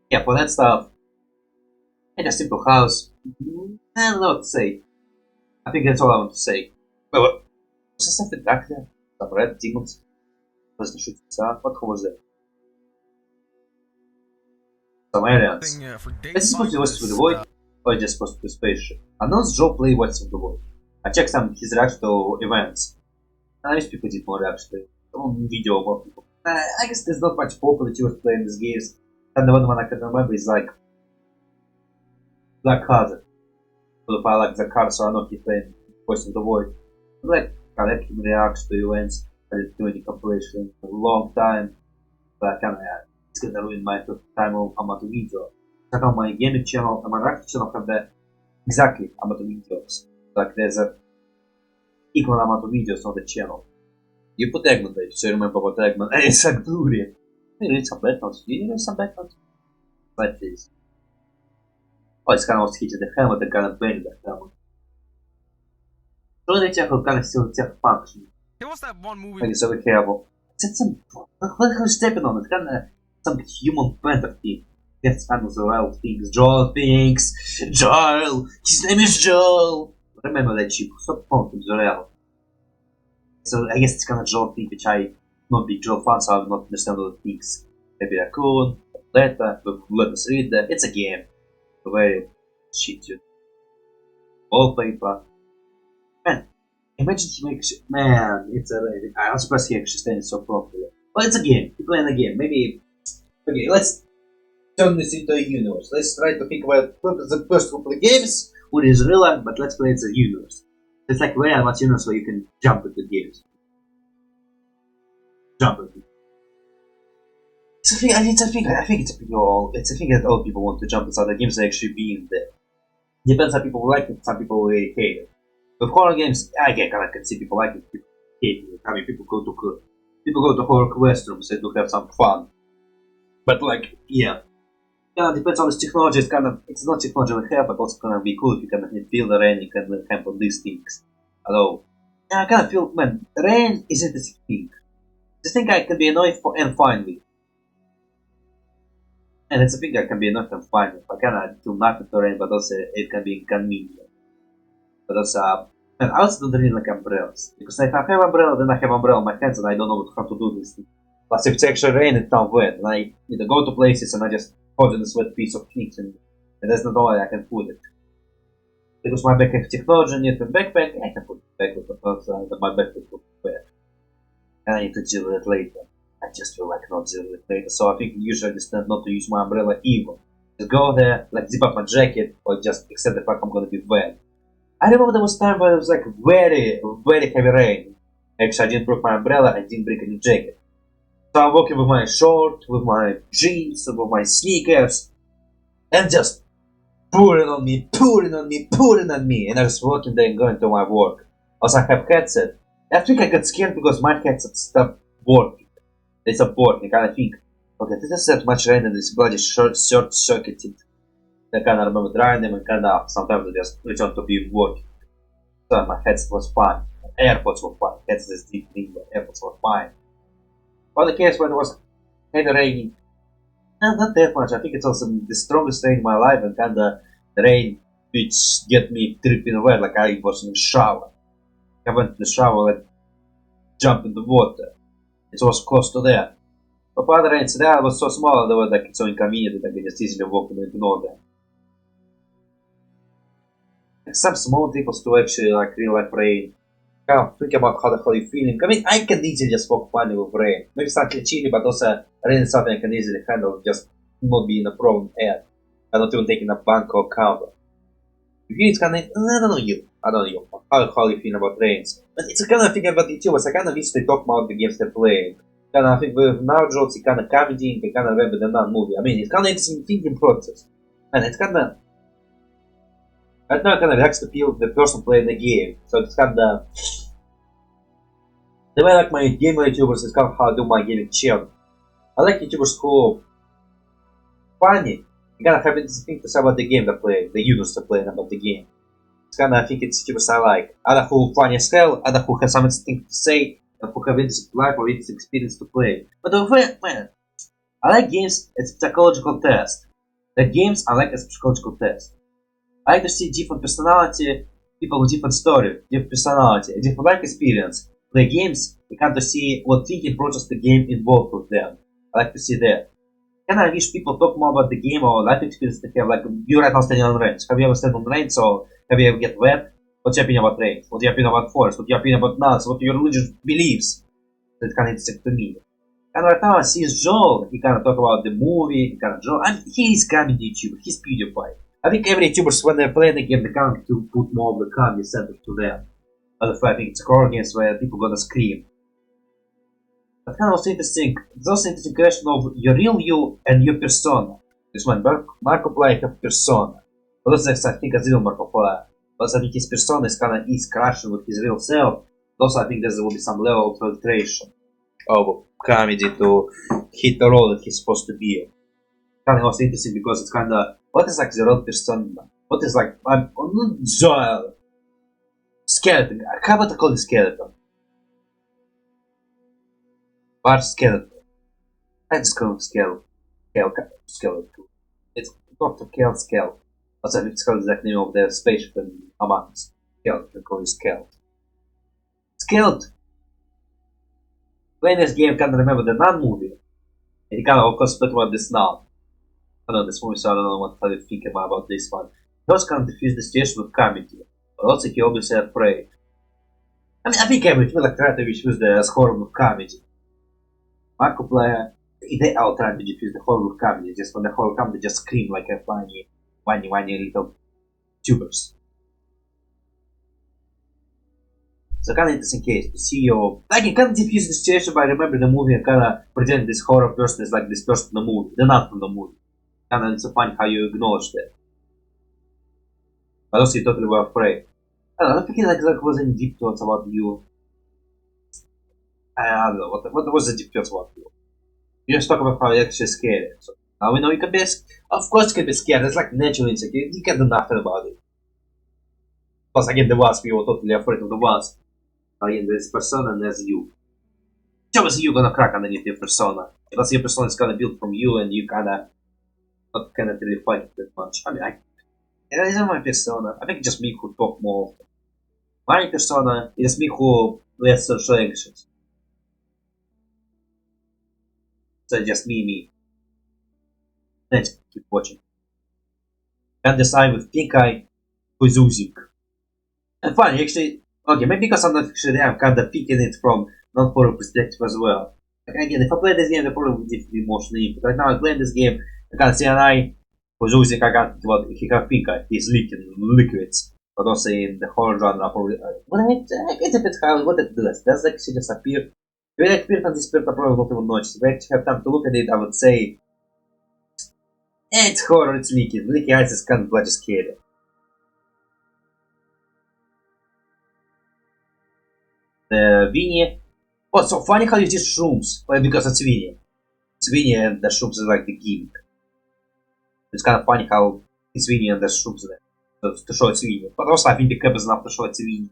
Yeah, for that stuff, in a simple house, I don't know what to say. I think that's all I want to say. But what? Was there something back there? Some red demons? Was the shooting star? What was that? Some aliens. Is it supposed to be West of the Void? Or just supposed to be a spaceship? Announced Joe play West of the Void. I checked some his reaction to events. I wish people did more actually. Some video about people. I guess there's not much popularity with playing these games. And the only one I can remember is like Black Hazard. So if I like the card, so I know he's playing West of the Void. Like collecting reacts to events. I didn't do any compilation for a long time. But kinda it's gonna ruin my time of amateur video. Check out my gaming channel and my reacting channel have the exactly amateur videos. Like there's a equal amount of videos on the channel. You put Eggman there, so you remember what Eggman is like blueberry. You read some backgrounds. Do you read some backgrounds? Like this. Oh, it's kind of hitting the helmet and kind of banging the helmet. So they check how kind of still check function. It was that one movie. Like it's over here, but it's some. What are you stepping on? It's kind of some human panther thing. Yes, kind of Zeurel thinks. Joel thinks. Joel! His name is Joel! Remember that chip. Stop calling him Zeurel. So I guess it's kind of Joel thing, which I not big Joel fan, so I will not understand all the things. Maybe raccoon, letter, let us read that. It's a game. A very shit, dude. Wallpaper. Man, imagine he makes. Man, it's a. I'm surprised he actually standing so properly. Well, it's a game. You're playing a game. Maybe. Okay, let's turn this into a universe. Let's try to think about the first couple of games, what is real life, but let's play it as a universe. It's like very much universe where you can jump into games. Jump into. It's a thing. I think it's a thing that all people want to jump inside the games and actually being there. Depends how people like it. Some people really hate it. With horror games, I can see people like it. People hate it. I mean, people go to horror questrooms to have some fun. But like, yeah. Yeah, depends on this technology. It's not technology we have, but also gonna be cool if you can feel the rain. You can handle these things. Although, yeah, I kind of feel, man, rain isn't a thing. This thing I can be annoyed for and fine with. And it's a thing I can be annoyed and fine with. I kinda do nothing to rain, but also it can be inconvenient. But also, man, I also don't really like umbrellas. Because if I have umbrella, then I have umbrella in my hands and I don't know how to do this thing. Plus if it's actually rain, it's not wet. And I either go to places and I just hold in this wet piece of things and And that's not all I can put it. Because my backpack technology needs a backpack, I can put it back with my backpack will be bad. And I need to deal with it later. I just feel like not dealing with it later, so I think usually I just tend not to use my umbrella even. Just go there, like zip up my jacket, or just accept the fact I'm gonna be wet. I remember there was time where it was like very, very heavy rain. Actually, I didn't bring my umbrella, I didn't bring any jacket. So I'm walking with my short, with my jeans, with my sneakers, and just pouring on me, and I was walking there and going to my work. Also, I have headset. I think I got scared because my headset stopped working. They support me, kind of think, okay, this is that much rain and this bloody short-circuited. I kind of remember drying them and kind of sometimes they just return to be working. So my headset was fine. AirPods were fine. Headset is deep thing, but AirPods were fine. But the case when it was heavy raining, not that much. I think it's also the strongest rain in my life and kind of the rain which get me dripping wet like I was in the shower. I went to the shower and jumped in the water. It was close to there. But for other rains there was so small and they were like so inconvenient that I could just easily walk and ignore them. Like some small details to actually like real life rain. Kind of think about how the hell you're feeling. I mean, I can easily just walk funny with rain. Maybe slightly chilly, but also rain is something I can easily handle, just not being a problem air. I'm not even taking a bank or cover. You feel it's kind of, I don't know you. How you feel about rains. But it's a kind of thing about YouTubers. I kind of wish they talk about the games they're playing. Kind of, I think with now jokes, it's kind of comedy, they kind of Web the Nun movie. I mean, it's kind of interesting thinking process. And it's kind of, right now, kind of likes to feel the person playing the game. So it's kind of, the way I like my gamer YouTubers is kind of how I do my gaming channel. I like YouTubers who funny. You kind of have interesting things to say about the game they play, the users to play about the game. It's kind of, I think it's YouTubers I like. Other who funny as hell, other who have some interesting to say, and who have interesting life or interesting experience to play. But man, I like games as a psychological test. The games I like as a psychological test. I like to see different personality, people with different story, different personality, a different life experience. Play games, you kind of see what thinking process the game involved with them. I like to see that. And I wish people talk more about the game or life experience they have. Like, you right now standing on range. Have you ever stand on range? So, have you ever get wet? What's your opinion about rain? What's your opinion about forest? What's your opinion about nuts? What your religious beliefs? That's kind of interesting to me. And right now I see Zeurel. He kind of talk about the movie. He kind of Zeurel. And he is comedy YouTuber. He's PewDiePie. I think every YouTubers when they play the game, they kind of to put more of the comedy center to them. Otherwise, I think it's horror games where people gonna scream. But kind of also interesting. It's also interesting question of your real you and your persona. This one, Markiplier have persona. But also, I think as real Markiplier. But I think his persona is kind of crashing with his real self. Also, I think there will be some level of filtration of comedy to hit the role that he's supposed to be. Kind of also interesting because it's kind of what is like the real persona? What is like I'm Zeurel skeleton? How about I call it skeleton? Large skeleton. I just call it skeleton. It's Dr. Kel Skeleton. Also, I think it's called the exact name of the spaceship in Among Us. Skeleton, they call it Skeleton. Skeleton! Playing this game, kind of remember the Nun movie. And he kind of course talked about this now. I don't know this movie, so I don't know what to think about this one. He also kind of diffused the situation with comedy. But also he obviously afraid. I mean, I think everything like try to diffuse the horror with comedy. Markiplier, they all try to diffuse the horror with comedy. Just when the horror comes, they just scream like a funny little tubers. So kind of interesting case to see your like you kind of diffuse the situation by remembering the movie and kind of pretend this horror person is like this person in the movie, the not from the movie. Kind of it's so funny how you acknowledge that. But also you totally were afraid. I don't know, I think like was any deep thoughts about you. I don't know, what was the deep thoughts about you? You just talk about how you're actually scared. So now we know you can be, of course you can be scared, it's like natural insecure, you can do nothing about it. Plus again the Wasp, you were totally afraid of the Wasp. Again, there's persona and there's you. How is you gonna crack underneath your persona? Because your persona is kinda built from you and you kinda not cannot really fight it that much. I mean it isn't my persona. I think it's just me who talk more often. My persona is me who lets social actions. So just me. Let's keep watching. And this eye with pink eye who's oozing. And funny, actually, okay, maybe because I'm not actually I'm kind of picking it from non-horror perspective as well. Like again, if I play this game, the probably would be emotionally. But right now, I'm playing this game, I can see an eye who's oozing. I can't what he have pink eye. He's leaking liquids. But also in the horror genre, probably. When I get a bit how what it does actually disappear. When it appears and disappears, I probably not even notice. If I actually have time to look at it, I would say it's horror, it's leaking. Leaky eyes is kind of bloody scary. The Winnie. Oh, so funny how you did shrooms. Well, because it's Winnie. It's Winnie and the shrooms is like the gimmick. It's kind of funny how it's Winnie and the shrooms there. To show it's Winnie. But also I think the cap is enough to show it's Winnie.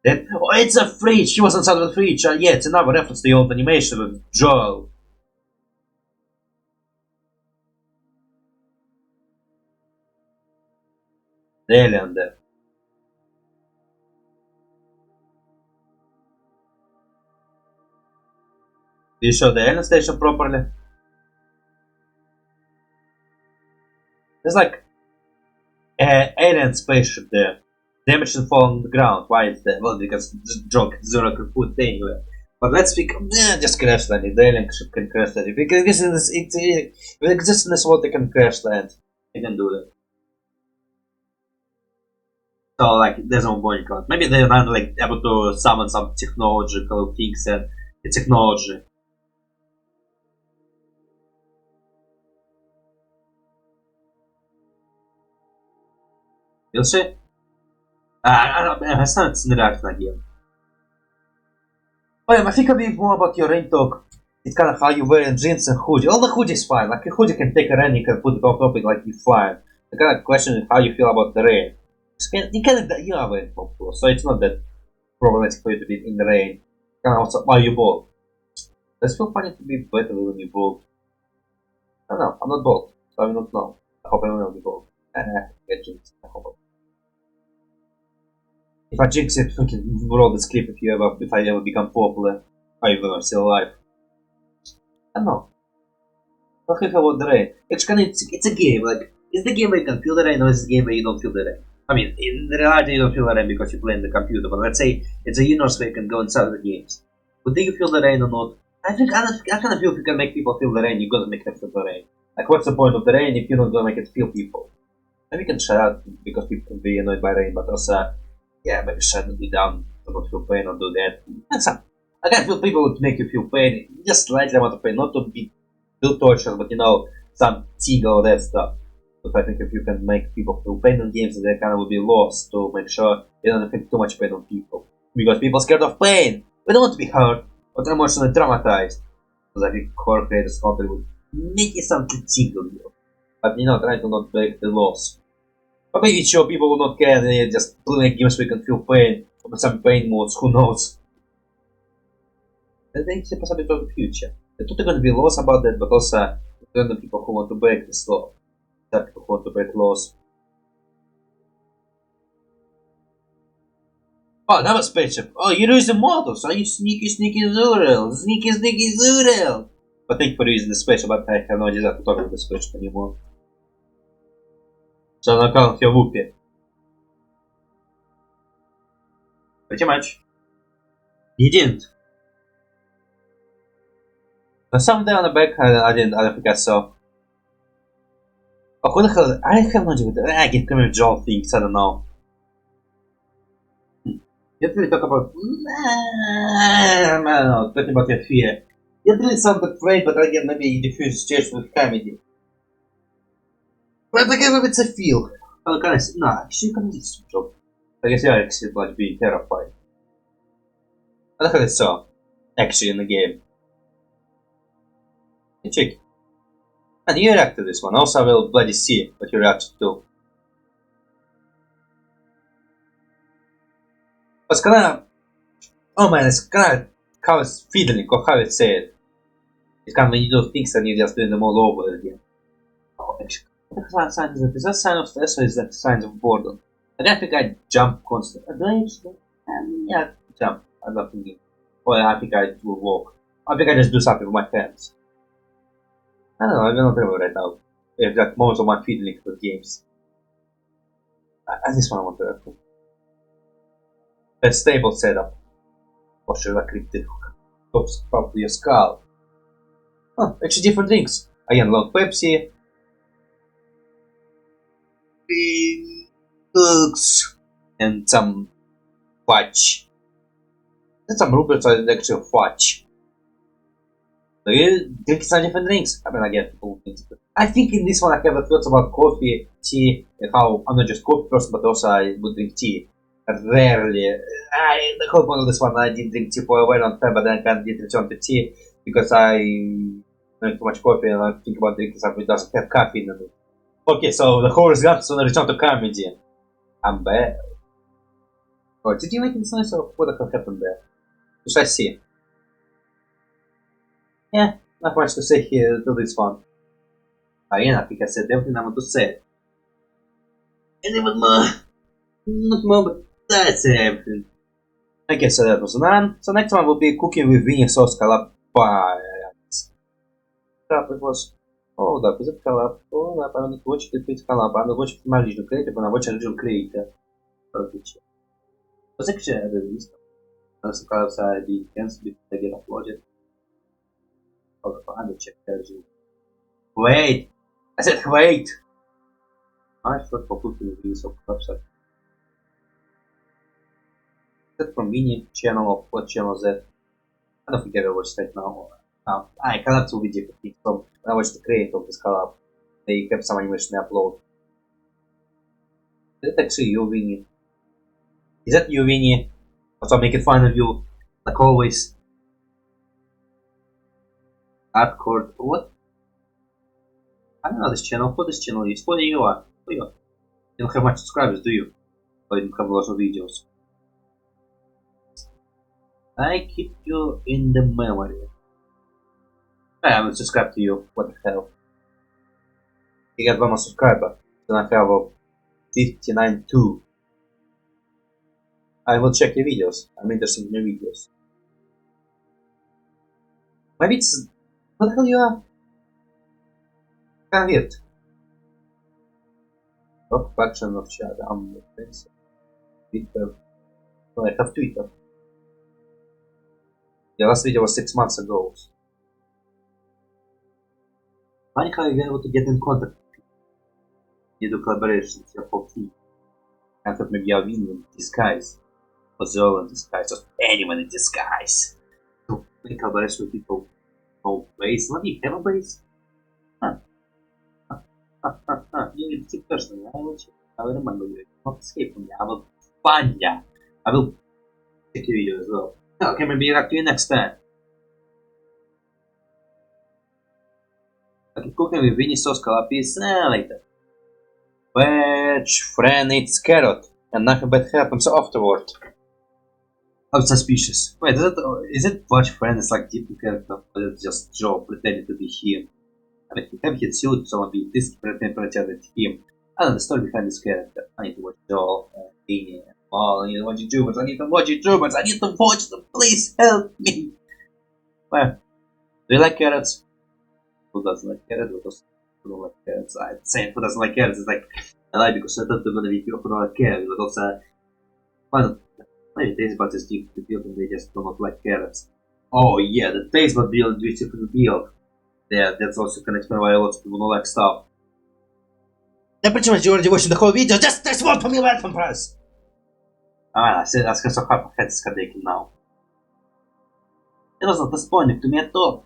Then, oh, it's a fridge! She was inside of the fridge! Yeah, it's another reference to the old animation with Joel. The alien there. Did you show the alien station properly? There's like an alien spaceship there. Damage and fall on the ground. Why is that? Well, because Zeurel could put it anywhere. But let's speak. Just crash landing. The alien ship can crash landing. Because this is it exists in this world, they can crash land. They can do that. So like, there's no body count. Maybe they're not like able to summon some technological things and the technology. You'll see. It's not interaction again. Oh yeah, I think a bit more about your rain talk. It's kind of how you wear jeans and hoodie. All the hoodie is fine. Like a hoodie can take a rain, you can put it on top of it like you fine. The kind of question is how you feel about the rain. You are wearing top clothes, so it's not that problematic for you to be in the rain. Kind of also, you bald. Does it feel funny to be better when you bald? I don't know, I'm not bald, so I will not know. I hope I will be bald. Get jinxed, I hope. If I jinx it, fucking roll this clip if I ever become popular. Or even I'm still alive. I don't know. What do you feel about the rain? Actually, it's a game, like, is the game where you can feel the rain or is it a game where you don't feel the rain? I mean, in reality you don't feel the rain because you play in the computer, but let's say it's a universe where you can go inside the games. But do you feel the rain or not? I kind of feel if you can make people feel the rain, you're gonna make them feel the rain. Like, what's the point of the rain if you're not gonna make it feel people? Maybe you can shut out because people can be annoyed by rain, but also, yeah, maybe shut it down to not feel pain or do that. And some, I can feel people would make you feel pain, just slightly amount of pain, not to be too tortured, but you know, some tingle or that stuff. But I think if you can make people feel pain in games, they kind of will be lost to make sure they don't inflict too much pain on people. Because people are scared of pain! We don't want to be hurt, but emotionally traumatized. Because I think horror creators thought they would make it something tingle you. But you know, try to not break the laws. But maybe sure people will not care, they just play games where you can feel pain, or some pain modes, who knows. I think it's a possibility of the future. There's not going to be laws about that, but also there are people who want to break this law. There are people who want to break laws. Oh, that was spaceship. Oh, you're using models. Are you sneaky Zeurel? Sneaky Zeurel! But thank you for using the spaceship, but I have no idea how to talk about the spaceship anymore. So I'm calling your whoopie. Pretty much. You didn't. There's something there on the back I don't think I saw. Oh, who the hell? I have no idea what I get camera jaw things, I don't know. You didn't really talk about. I don't know, talking about your fear. You didn't really sound afraid, but again, maybe you diffuse situation with comedy. But again, maybe it's a feel. Oh, can I see? No, actually, you can do this job. I guess you're actually like being terrified. I don't think I saw. Actually, in the game. Hey, check. And you react to this one. Also, I will bloody see what you react to. It's kinda. Oh man, it's kinda how it's fiddling or how it said. It's kind of when you do things and you're just doing them all over again. Oh, actually. What sign is that? Is that sign of stress or is that sign of boredom? I don't think I jump constantly. Do I actually? Yeah, jump. I'm not thinking. Or I think I do walk. I think I just do something with my hands. I don't know, I will not remember right now. Like most of my feeling for games. And this one I want to open. A stable setup. Or should I click the tops of your skull? Oh, actually different drinks. Again, long Pepsi. Cooks. And some fudge. And some Ruperts are actually fudge. So you drink some different drinks. I mean, again, people think. I think in this one I have a thoughts about coffee, tea, and how I'm not just coffee person, but also I would drink tea. Rarely. The whole point of this one, I did drink tea for a very long time, but then I can't get return to tea because I drink too much coffee and I think about drinking something that doesn't have caffeine in it. Okay, so the whole result on the return to comedy. I'm bad. Oh, did you make this noise or what the hell happened there? Which I see. Yeah, not much to say here to this one. Again, I think I said everything I want to say. And even more. Not more, but that's everything. Okay, so that was none. So next one will be cooking with Winnie sauce collab. It was. Hold up, is it collab? Hold up, I'm not watching it with collab. I'm not watching my original creator, but I'm watching original creator. Was actually at the least. Unless the collabs are being cancelled, they get uploaded. Hold up, I'm gonna check that. Wait! I said wait! I thought for cooking with Winnie sauce collab. That from Winnie channel or what channel is that? I don't think I ever watched that now. I collab will be different things. So when I watched the creator of this collab, they have some animation upload. Is that actually you, Winnie? Is that you, Winnie? Also making fun of you, like always. Hardcore, what? I don't know this channel. What this channel is? What you are? What you are? You don't have much subscribers, do you? Or you don't have lots of videos. I keep you in the memory. I will subscribe to you. What the hell? You got one more subscriber. Then I have a 59.2. I will check your videos. I'm interested in your videos. Maybe it's. What the hell you are? Kind of weird. What faction of chat? I'm Twitter. Oh, I have Twitter. The last video was 6 months ago. Funny how you're able to get in contact with people. You do collaborations, you're for free. I thought maybe you're in disguise. Or Zeurel in disguise, or anyone in disguise. To make collaboration with people. No base. What do you have a base? Huh. You're a cheap person. I will remember you. Not escape from me. I will find ya. I will check your video as well. Okay, maybe I'll talk to you next time. Okay, cooking with Winnie sauce collab is later. Vargfren eats carrot, and nothing bad happens afterward. I'm suspicious. Wait, is it Vargfren is like different character, or is it just Joe pretending to be him? I mean, he have his suit, someone being this pretend it's him. I don't know the story behind this character. I need to watch Joel and Winnie and Paul. I need to watch YouTubers. I need to watch YouTubers. I need to watch them. Please help me. Well, do you like carrots? Who doesn't like carrots? Who don't like carrots? I'd say who doesn't like carrots is like I lie because I thought they're gonna be people who don't like carrots, but also well, maybe taste buds is different to people and they just do not like carrots. Oh yeah, the taste bud build is different build. Yeah, that's also can explain why a lot of people don't like stuff. Yeah, pretty much you already watching the whole video. Just there's one for me left on press. I said that's so hard my head is headache now. It was not disappointing to me at all.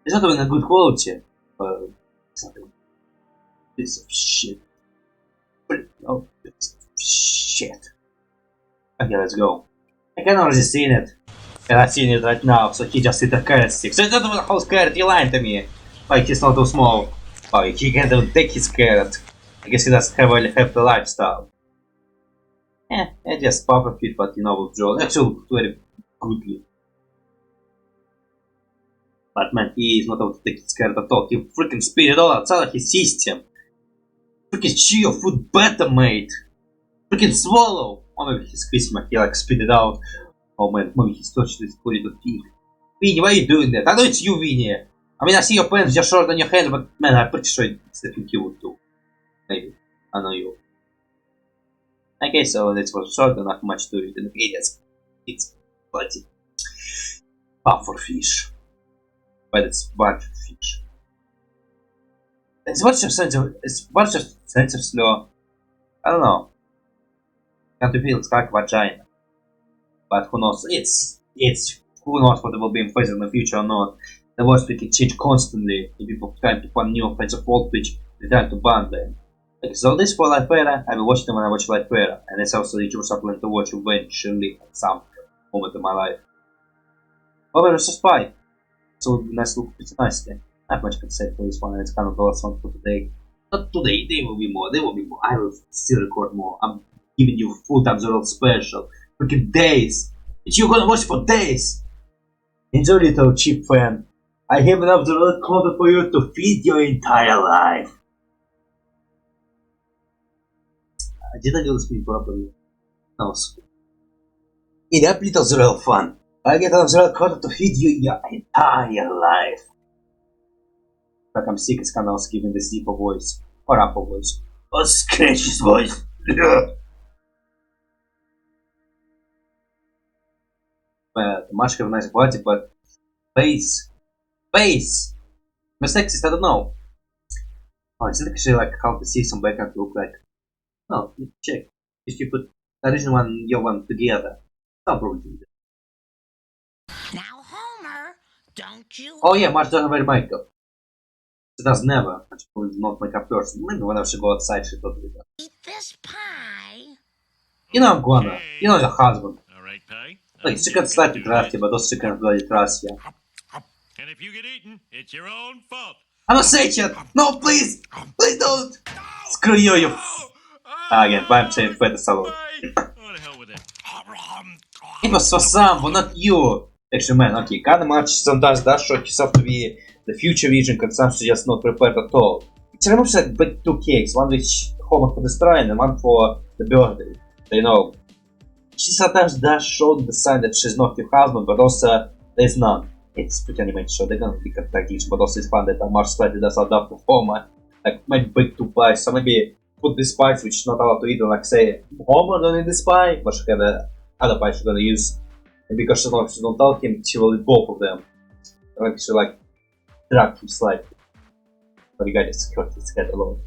It's not even a good quality, but it's not a piece of shit. Oh, piece of shit. Okay, let's go. I can already seen it. And I've seen it right now, so he just hit a carrot stick. So it's not even a whole carrot, you lying to me. Like he's not too small. Oh, he can't even take his carrot. I guess he doesn't really have the lifestyle. It just pop fit, but you know, with Joel. Actually, very goodly. But man, he is not able to take his carrot at all. He freaking spit it all outside of his system. Freaking chew your food better, mate. Freaking swallow. Oh, maybe he squeezed my he like spit it out. Oh man, maybe he's touched this put it to teeth. Vinny, why are you doing that? I know it's you, Vinny. I mean, I see your pants just short on your hands, but man, I'm pretty sure it's the thing you would do. Maybe. I know you. Okay, so this was short, not much to it in the videos. It's bloody puffer fish. But it's bunch of fish. It's a bunch of sensitive slow. I don't know. Can't feel it's like vagina. But who knows? Who knows what it will be in phase in the future or not. The voice can change constantly if people try to find new offensive world which they try to ban them. Okay, so this for Life Era, I will watch them when I watch Life Era, and it's also the YouTube supplement to watch eventually at some moment in my life. However, it's a spy. So nice look pretty nicely. Not much can say for this one, and it's kind of the last one for today. Not today, there will be more, I will still record more. I'm giving you full-time Zeurel special. Freaking days! But you're gonna watch for days! Enjoy, little cheap fan. I have enough Zeurel content for you to feed your entire life. I didn't do the speed properly. No. Enough little Zeurel fun. I get enough Zeurel content to feed you your entire life. Like I'm sick as canals giving this deeper voice. Or upper voice. Or scratches voice. Much have a nice body, but face. Mistakes, I don't know. Oh, is it actually like how the season background look like? No, check. If you put the original one and your one together, I'll probably do that. Now, Homer, don't you? Oh yeah, much doesn't wear makeup. She does never. She will not make up person. Maybe whenever she go outside, she totally does. Eat this pie. You know I'm gonna. You know your husband. Alright, Pie. Like, she can slightly trust you, but also she can bloody trust you. And if you get eaten, it's your own fault. I'm a say chat! No, please! Please don't! Screw you, you. Again, I'm saying fat salon. It was for someone, not you! Actually, man, okay, kinda much sometimes does show yourself to be the future vision consumption just not prepared at all. It removes like big two cakes, one which Homer for destroying and one for the birthday. You know, she sometimes does show the sign that she's not your husband, but also there's none. It's pretty animated show, they're gonna be contradiction, but also it's fun that Marsh slightly does adapt to Homer. Like, maybe big two pies, so maybe put this pies which is not allowed to eat, and like say, Homer don't eat this pie, but she have the other pie she's gonna use. And because she don't tell him, she will eat both of them. Like, she like, drag him slightly. But you guys just cut his head alone.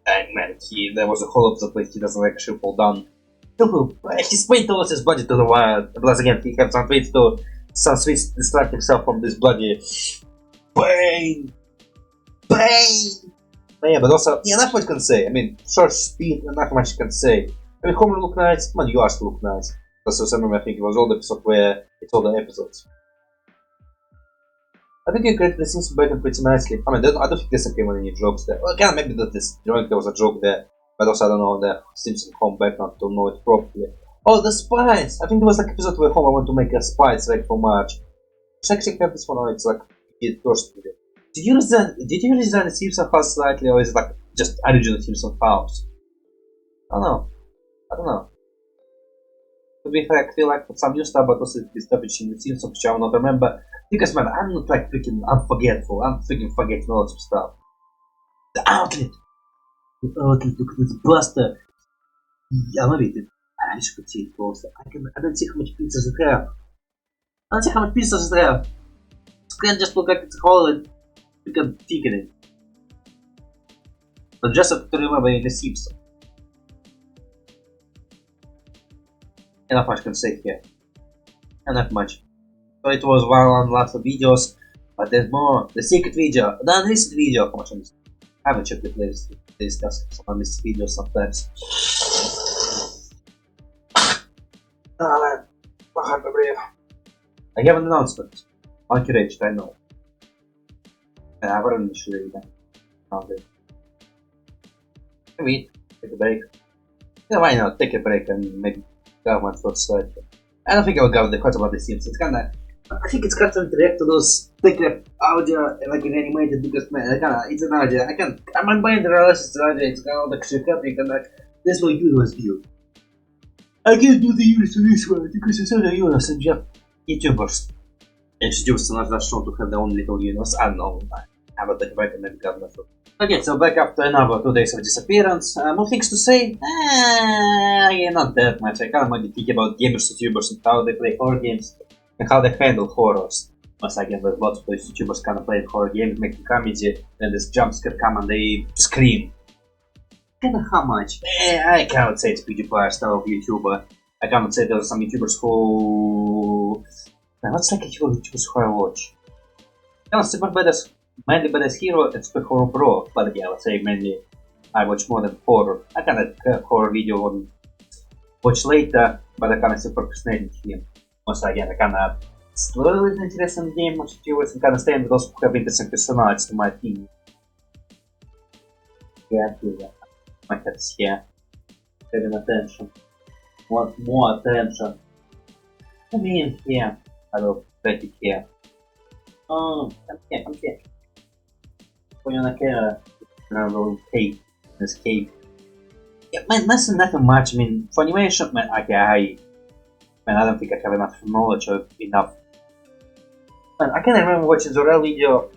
And man, there was a whole episode where he doesn't actually fall down. He's paying towards his body to the wire. Plus again, he has some ways to distract himself from this bloody pain. But yeah, but also, yeah, not much can say. I mean, short speed, not much can say. I mean, Homer look nice, man, you also look nice. That's also remember, I think it was all the episode where it's all the episodes. I think you created the scenes background pretty nicely. I mean, I don't think there's any jokes there. Well, kind of maybe that this drawing there was a joke there, but also I don't know the Simpson home background to know it properly. Oh, the spice! I think there was like an episode where Homer wanted to make a spice like for Marge. Check this one out. It's like the first video. Did you redesign the Simpson house slightly, or is it like just original Simpson house? I don't know. Could be like feel like some new stuff, but also this stuff which in the Simpsons which I will not remember. Because man, I'm not like freaking unforgetful. I'm freaking forgetting lots of stuff. The outlet. Look at this blaster. Yeah, I it. I wish I could see it closer. I don't see how much pieces it have. I don't see how much pieces it have. Screen just look like it's a hole and you can peek in it. But just have to remember in the Simpsons. Enough much can say here. Enough much. So it was one lots of videos, but there's more. The secret video, the unlisted video. How much I haven't checked the playlist. There's some unlisted videos sometimes. Man, my heart to breathe. I have an announcement. Uncurated, I know. And I've already shared that. Maybe take a break. Yeah, why not? Take a break and maybe go one first slide. I don't think I will go quite about the Sims. It's kinda. I think it's kind of direct to those thicker audio like in animated because man, it's an audio. I'm buying the eyelashes audio. It's kind of like shit happening and like this will use view. I can't do the use to this one because it's only use and just YouTubers. introduced another show to have their own little universe. I don't know. I have a bit recommend God. Okay, so back after another 2 days of disappearance. More things to say? Yeah, not that much. I kind of maybe think about gamers, YouTubers, and how they play horror games and how they handle horrors. Once again, there's lots of those YouTubers kind of playing horror games, making comedy, then this jump scare come and they scream. Kinda how much? I cannot say it's PewDiePie style of YouTuber. I cannot say there are some YouTubers who... What's like a YouTubers who I watch? Super Badass, mainly Badass Hero and Super Horror Bro, but yeah, I would say mainly I watch more than horror. I kinda horror video on watch later, but I kinda super fascinated him. Once again, I kinda still is interesting game, watch YouTubers and kinda staying with those who have interesting personalities, in my opinion. Yeah, my cat's here. Having attention. Want more attention. I mean, here. I will bet it here. Oh, come here. Put you on the camera. A little cave. This cave. Yeah, man, that's nothing much. I mean, for animation, man, okay, I don't think I have enough knowledge or enough. Man, I can't remember watching Zeurel video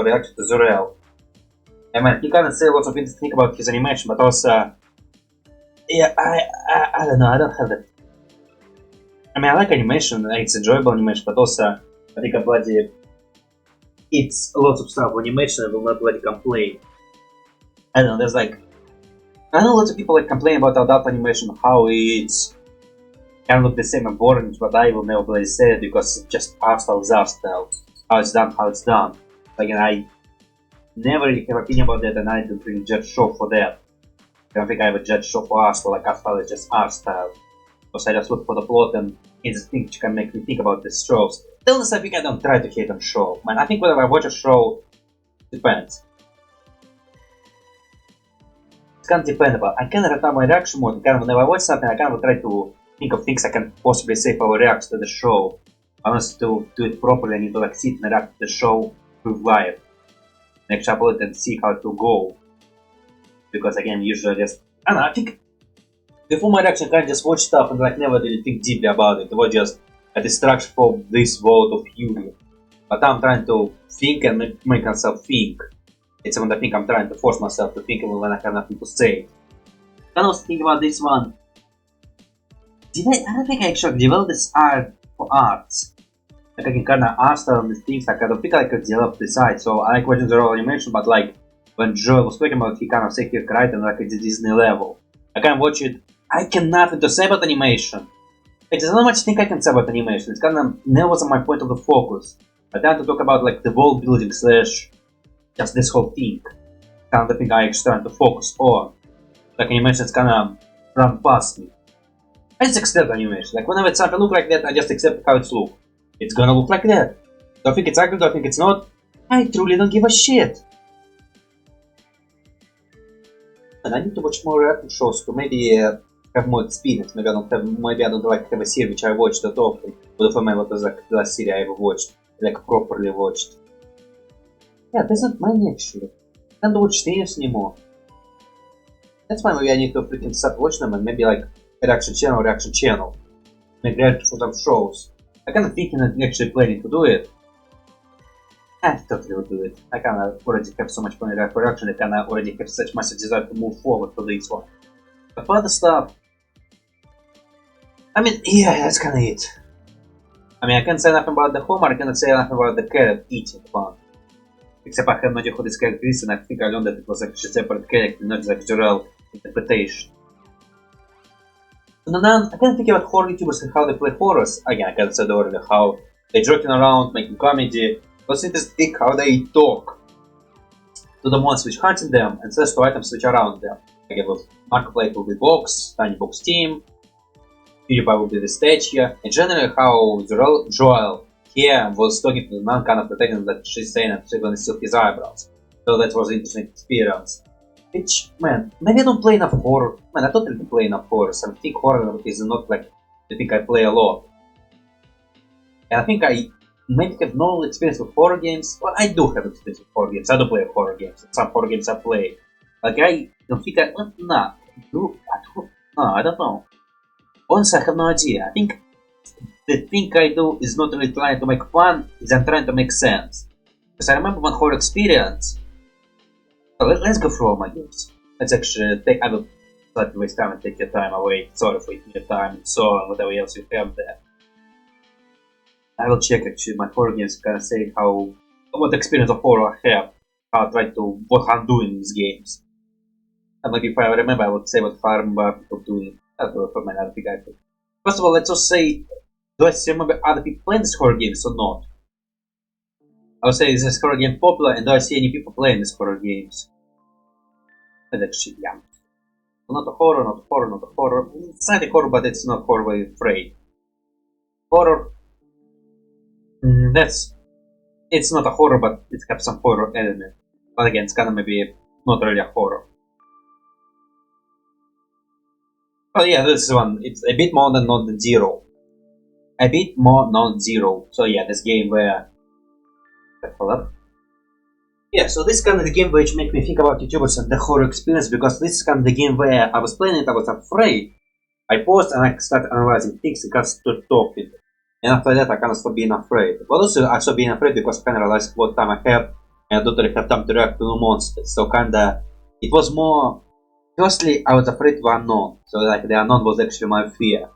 reaction to Zeurel. I mean, he kind of say lots of interesting things about his animation, but also, yeah, I don't know, I don't have that. I mean, I like animation, it's enjoyable animation, but also, I think it's lots of stuff. Animation, I will not bloody complain. I don't know, there's like, I know lots of people like complain about adult animation, how it's kind of look the same and boring, but I will never bloody say it because it's just art style is art style. How it's done. Again, I never really have an opinion about that, and I don't really judge show for that. I don't think I would judge show for art style, like art style is just art style. Because I just look for the plot and it's things which can make me think about these shows. Till this, I think I don't try to hate on show. Man, I think whenever I watch a show, depends. It's kind of dependable. I can write my reaction mode, kind of whenever I watch something, I kind of try to think of things I can possibly say for react to the show. Honestly, to do it properly, I need to like sit and react to the show through live. Extrapolate and see how to go. Because again, usually just I don't know, I think before my reaction I kind of just watch stuff and like never really think deeply about it. It was just a distraction from this world of fury. But now I'm trying to think and make myself think. It's when I think I'm trying to force myself to think even when I have nothing to say. I was thinking about this one. I don't think I actually developed this art for arts. Like I can kind of art style on these things, like I don't think I could develop this side. So I like watching the raw animation, but like when Joel was talking about, he kind of said he cried and like at the Disney level. I kind of watch it. I can nothing to say about animation. Like, there's not much thing I can say about animation. It's kind of never was my point of the focus. I tend to talk about like the world building slash just this whole thing. Kind of the thing I actually trying to focus on. Like animation, it's kind of run past me. I just accept animation. Like whenever it's something look like that, I just accept how it's look. It's gonna look like that. Do I think it's ugly? Do I think it's not? I truly don't give a shit. And I need to watch more reaction shows to maybe have more experience. Maybe I don't like have a series which I watched that often. But if I remember, what was like the last series I ever watched, like properly watched. Yeah, that's not mine actually. I don't watch series anymore. That's why maybe I need to freaking start watching them and maybe like reaction channel. Make reaction for some shows. I kind of thinking and actually planning to do it. I totally will do it. I kind of already have so much planning for reaction. I kind of already have such massive desire to move forward to this one. But for other stuff, I mean, yeah, that's kind of it. I mean, I can't say nothing about the Homer. I cannot say nothing about the carrot eating one. Except I have no idea who this character is, and I think I learned that it was actually a separate character, not like Zeurel interpretation. And then I can think about horror YouTubers and how they play horrors. Again, I can say already how they're joking around, making comedy. What's interesting how they talk to the monsters which hunting them and says to items which are around them. Again, Marketplace will be box, Tiny Box Team, PewDiePie will be the stage here. And generally how Joel here was talking to the nun, kind of pretending that she's saying that she's gonna steal his eyebrows. So that was an interesting experience. Which, man, maybe I don't play enough horror. Man, I totally don't play enough horror. I think horror is not like the thing I play a lot. And I think I maybe have no experience with horror games. Well, I do have experience with horror games. I do play horror games. Some horror games I play. Like, I don't think I don't know. Honestly, I have no idea. I think the thing I do is not really trying to make fun, is I'm trying to make sense. Because I remember one horror experience. So let's go through all my games. Let's actually take, I will slightly waste time and take your time away. Sorry for your time and so on, whatever else you have there. I will check actually my horror games, kind of say what experience of horror I have, how I try to, what I'm doing in these games. And maybe if I remember, I would say what I remember people doing. That's for my other big item. First of all, let's just say, do I still remember other people playing these horror games or not? I would say, is this horror game popular, and do I see any people playing these horror games? And actually, yeah. Not a horror, not a horror, not a horror. It's not a horror, but it's not horror where you're afraid. Horror. It's not a horror, but it has some horror element. But again, it's kind of maybe not really a horror. Oh yeah, this one, it's a bit more than non-zero. A bit more non-zero. So yeah, this game where... Yeah, so this is kind of the game which makes me think about YouTubers and the horror experience, because this is kind of the game where I was playing it, I was afraid. I paused and I started analyzing things, and got to talking. And after that I kind of stopped being afraid. But also I stopped being afraid because I kind of realized what time I have, and I don't really have time to react to new monsters. So kinda, it was more... Firstly, I was afraid of the unknown. So like the unknown was actually my fear.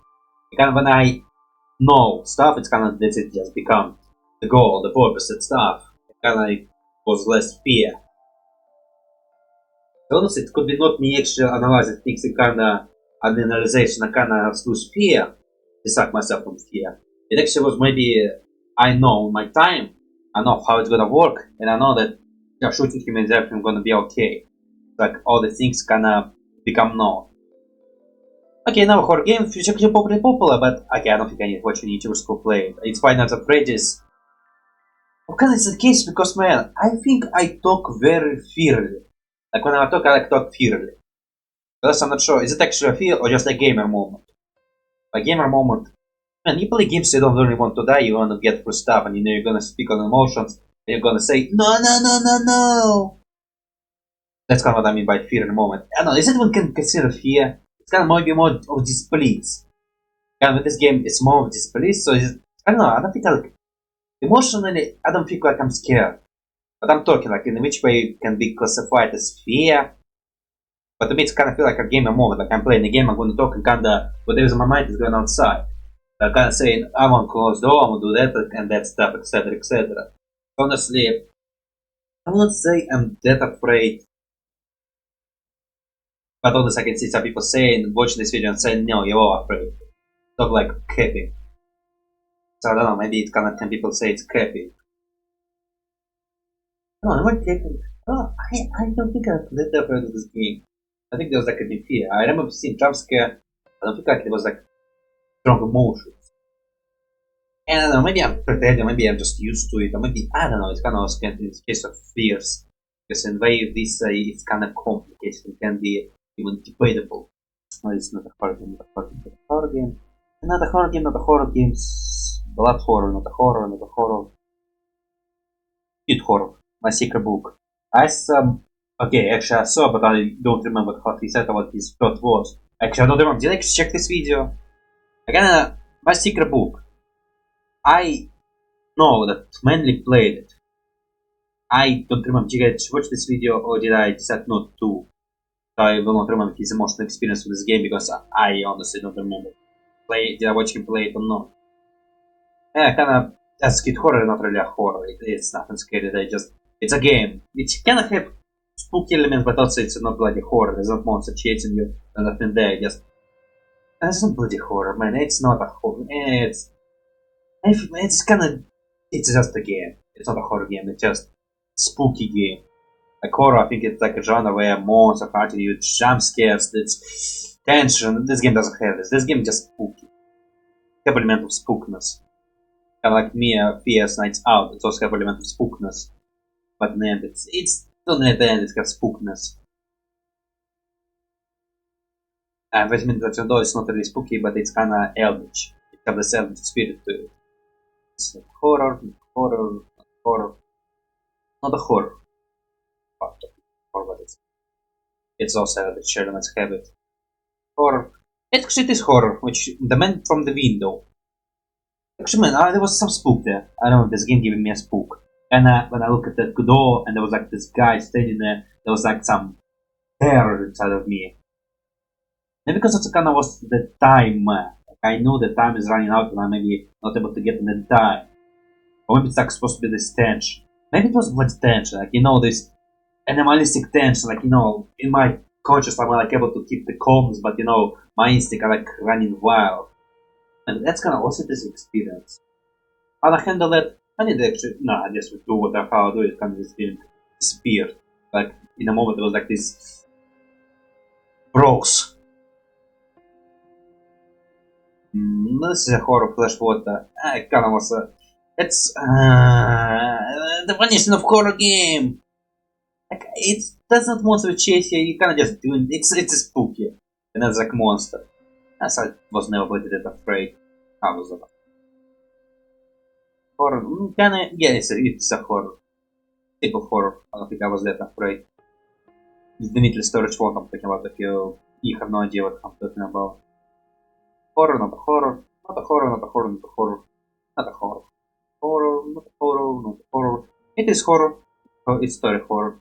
Kind of when I know stuff, it's kind of, that's it, just become the goal, the purpose and stuff. It kind of was less fear. So honestly, it could be not me actually analyzing things in kind of analyzation, I kind of lose fear, distract myself from fear. It actually was maybe, I know my time, I know how it's gonna work, and I know that shooting him and everything gonna be okay. Like all the things kinda become known. Okay, now horror game, which actually popular, but okay, I don't think I need to watch any YouTubers who play it. It's Five Nights at Freddy's. Okay, it's the case because, man, I think I talk very fearly. Like when I talk, I like talk fearly. Plus, I'm not sure, is it actually a fear or just a gamer moment? A gamer moment. Man, you play games you don't really want to die, you want to get through stuff, and you know you're gonna speak on emotions, and you're gonna say, no, no, no, no, no! That's kind of what I mean by fear in the moment. I don't know, is it even considered fear? It's kind of maybe more of disbelief. And with this game, it's more of disbelief, so it's, I don't know, I don't think like, emotionally, I don't feel like I'm scared. But I'm talking like in which way it can be classified as fear. But to me, it's kind of feel like a gamer moment, like I'm playing a game, I'm going to talk and kinda, whatever's in my mind is going outside. I'm kind of saying, I want to close the door, I want to do that and that stuff, etc, etc. Honestly, I won't say I'm that afraid. But honestly, I can see some people saying, watching this video and saying, no, you're afraid. Talk like capping. So I don't know, maybe it kind of can people say it's capping. No, I'm not capping. Oh, I don't think I'm that afraid of this game. I think there was like a deep fear. I remember seeing jump scare. I don't think like it was like strong emotions. And I don't know, maybe I'm pretending, maybe I'm just used to it, or maybe, I don't know, it's kind of in this case of fears. Because in a way, this it's kind of complicated, it can be even debatable. No, it's not a horror game, not a horror game, not a horror game. Not a horror game, not a horror games. Blood horror, not a horror, not a horror. Cute horror, my secret book. Okay, actually I saw, but I don't remember what he said, what his plot was. Actually, I don't remember, did I check this video? Again, my secret book. I know that mainly played it. I don't remember, did I watch this video or did I decide not to? I will not remember his emotional experience with this game because I honestly don't remember. Did I watch him play it or not? Yeah, kinda, as kid horror, not really a horror, it's nothing scary, it's a game. It can have spooky elements, but also it's not bloody horror, there's not monster chasing you, there's nothing there, it's not bloody horror, man, it's not a horror, it's kinda, it's just a game, it's not a horror game, it's just spooky game. Like horror, I think it's like a genre where monsters are fighting you, jump scares, it's tension, this game doesn't have this game is just spooky. Have an element of spookness. Kind of like Fear's Nights Out, it's also have an element of spookness. But in the end, it's not at the end, it has spookness. And West though it's not really spooky, but it's kinda eldritch. It has this eldritch spirit to it. It's not horror, not horror, not horror. Not a horror. But it's also eldritch elements have it. Horror. Actually, it is horror, which the man from the window. Actually, man, there was some spook there. I don't know, this game giving me a spook. And when I look at that door, and there was like this guy standing there, there was like some terror inside of me. And because it's kind of was the time, I know the time is running out and I'm maybe not able to get in the time. Or maybe it's like supposed to be this tension. Maybe it was blood tension, like, you know, this animalistic tension, like, you know, in my conscious I'm like able to keep the calmness, but you know, my instinct are like running wild. And that's kind of also this experience. How I handle that? I need to actually, no, I just would do what how I do it, kind of this being disappeared. Like, in a moment there was like this froze. This is a horror flash water. I kind of was it's the funniest of horror game. Like, it does not monster chase you. You kind of just doing it's spooky, and that's like monster. As I was never played it afraid. I was that horror? Kinda, yeah, it's a horror. Type of horror. I don't think I was that afraid. It's definitely storage vault I'm talking about. If you have no idea what I'm talking about. Horror, not a horror. Not a horror, not a horror, not a horror. Not a horror. Horror, not a horror, not a horror. It is horror. Oh, it's story horror.